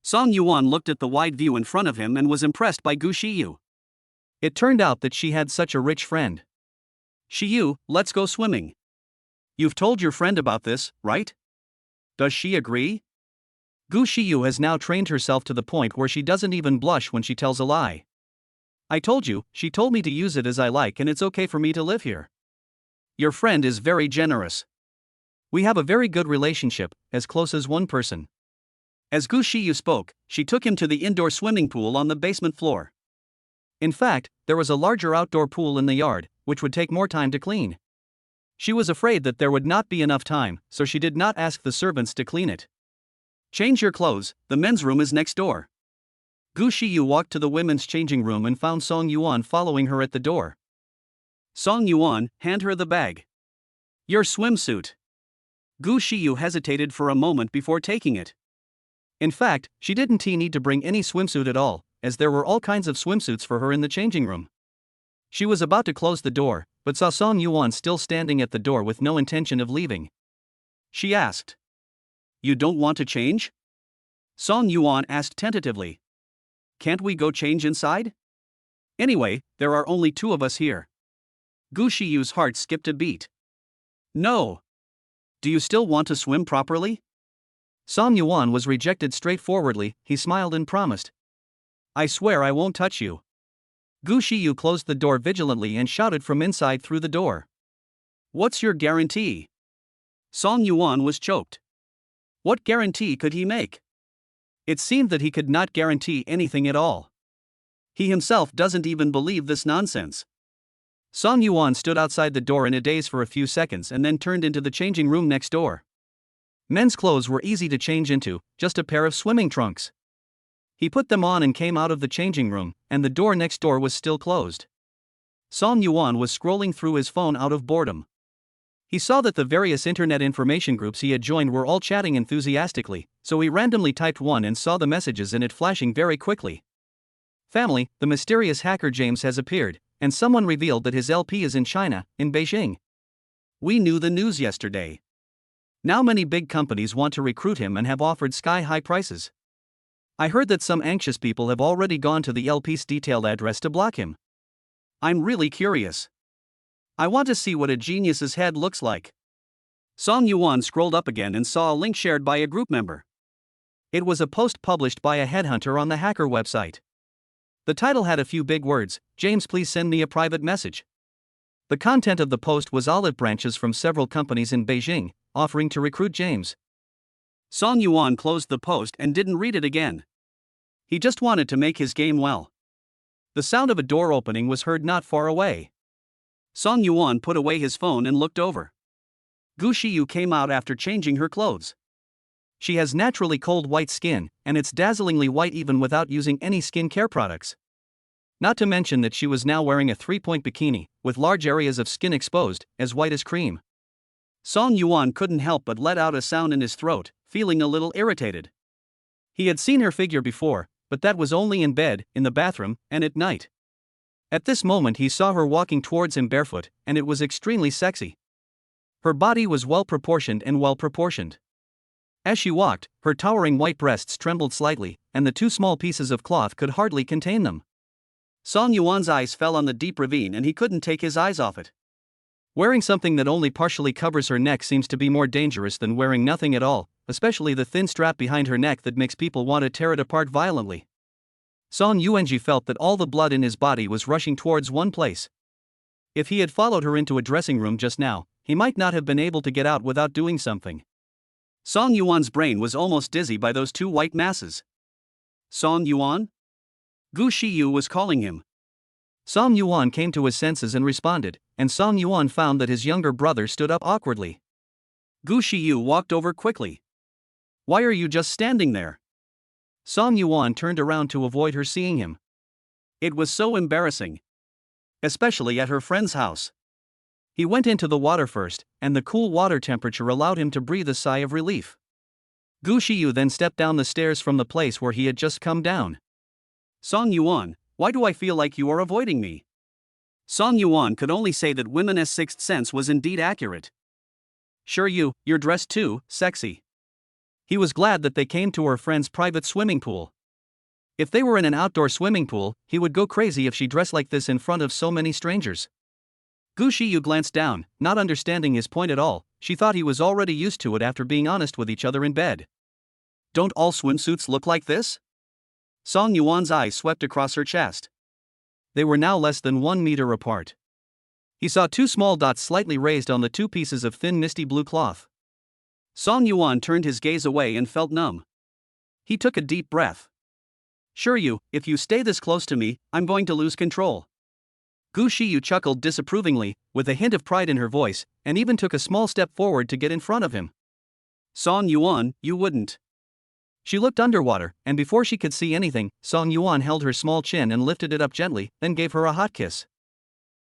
Song Yuan looked at the wide view in front of him and was impressed by Gu Shiyu. It turned out that she had such a rich friend. Shiyu, let's go swimming. You've told your friend about this, right? Does she agree? Gu Shiyu has now trained herself to the point where she doesn't even blush when she tells a lie. I told you, she told me to use it as I like and it's okay for me to live here. Your friend is very generous. We have a very good relationship, as close as one person. As Gu Shiyu spoke, she took him to the indoor swimming pool on the basement floor. In fact, there was a larger outdoor pool in the yard, which would take more time to clean. She was afraid that there would not be enough time, so she did not ask the servants to clean it. Change your clothes, the men's room is next door. Gu Shiyu walked to the women's changing room and found Song Yuan following her at the door. Song Yuan, hand her the bag. Your swimsuit. Gu Shiyu hesitated for a moment before taking it. In fact, she didn't need to bring any swimsuit at all, as there were all kinds of swimsuits for her in the changing room. She was about to close the door, but saw Song Yuan still standing at the door with no intention of leaving. She asked, You don't want to change? Song Yuan asked tentatively. Can't we go change inside? Anyway, there are only 2 of us here. Gu Shiyu's heart skipped a beat. No. Do you still want to swim properly? Song Yuan was rejected straightforwardly. He smiled and promised. I swear I won't touch you. Gu Shiyu closed the door vigilantly and shouted from inside through the door. What's your guarantee? Song Yuan was choked. What guarantee could he make? It seemed that he could not guarantee anything at all. He himself doesn't even believe this nonsense. Song Yuan stood outside the door in a daze for a few seconds and then turned into the changing room next door. Men's clothes were easy to change into, just a pair of swimming trunks. He put them on and came out of the changing room, and the door next door was still closed. Song Yuan was scrolling through his phone out of boredom. He saw that the various internet information groups he had joined were all chatting enthusiastically, so he randomly typed one and saw the messages in it flashing very quickly. Family, the mysterious hacker James has appeared, and someone revealed that his LP is in China, in Beijing. We knew the news yesterday. Now many big companies want to recruit him and have offered sky-high prices. I heard that some anxious people have already gone to the LP's detailed address to block him. I'm really curious. I want to see what a genius's head looks like. Song Yuan scrolled up again and saw a link shared by a group member. It was a post published by a headhunter on the hacker website. The title had a few big words, James, please send me a private message. The content of the post was olive branches from several companies in Beijing, offering to recruit James. Song Yuan closed the post and didn't read it again. He just wanted to make his game well. The sound of a door opening was heard not far away. Song Yuan put away his phone and looked over. Gu Shiyu came out after changing her clothes. She has naturally cold white skin, and it's dazzlingly white even without using any skin care products. Not to mention that she was now wearing a 3-point bikini, with large areas of skin exposed, as white as cream. Song Yuan couldn't help but let out a sound in his throat, feeling a little irritated. He had seen her figure before, but that was only in bed, in the bathroom, and at night. At this moment he saw her walking towards him barefoot, and it was extremely sexy. Her body was well proportioned and well proportioned. As she walked, her towering white breasts trembled slightly, and the 2 small pieces of cloth could hardly contain them. Song Yuan's eyes fell on the deep ravine and he couldn't take his eyes off it. Wearing something that only partially covers her neck seems to be more dangerous than wearing nothing at all, especially the thin strap behind her neck that makes people want to tear it apart violently. Song Yuanji felt that all the blood in his body was rushing towards one place. If he had followed her into a dressing room just now, he might not have been able to get out without doing something. Song Yuan's brain was almost dizzy by those 2 white masses. Song Yuan? Gu Shiyu was calling him. Song Yuan came to his senses and responded, and Song Yuan found that his younger brother stood up awkwardly. Gu Shiyu walked over quickly. Why are you just standing there? Song Yuan turned around to avoid her seeing him. It was so embarrassing. Especially at her friend's house. He went into the water first, and the cool water temperature allowed him to breathe a sigh of relief. Gu Shiyu then stepped down the stairs from the place where he had just come down. Song Yuan, why do I feel like you are avoiding me? Song Yuan could only say that women's sixth sense was indeed accurate. Sure you're dressed too, sexy. He was glad that they came to her friend's private swimming pool. If they were in an outdoor swimming pool, he would go crazy if she dressed like this in front of so many strangers. Gu Shiyu glanced down, not understanding his point at all. She thought he was already used to it after being honest with each other in bed. Don't all swimsuits look like this? Song Yuan's eyes swept across her chest. They were now less than 1 meter apart. He saw 2 small dots slightly raised on the 2 pieces of thin misty blue cloth. Song Yuan turned his gaze away and felt numb. He took a deep breath. Sure if you stay this close to me, I'm going to lose control. Gu Shiyu chuckled disapprovingly, with a hint of pride in her voice, and even took a small step forward to get in front of him. Song Yuan, you wouldn't. She looked underwater, and before she could see anything, Song Yuan held her small chin and lifted it up gently, then gave her a hot kiss.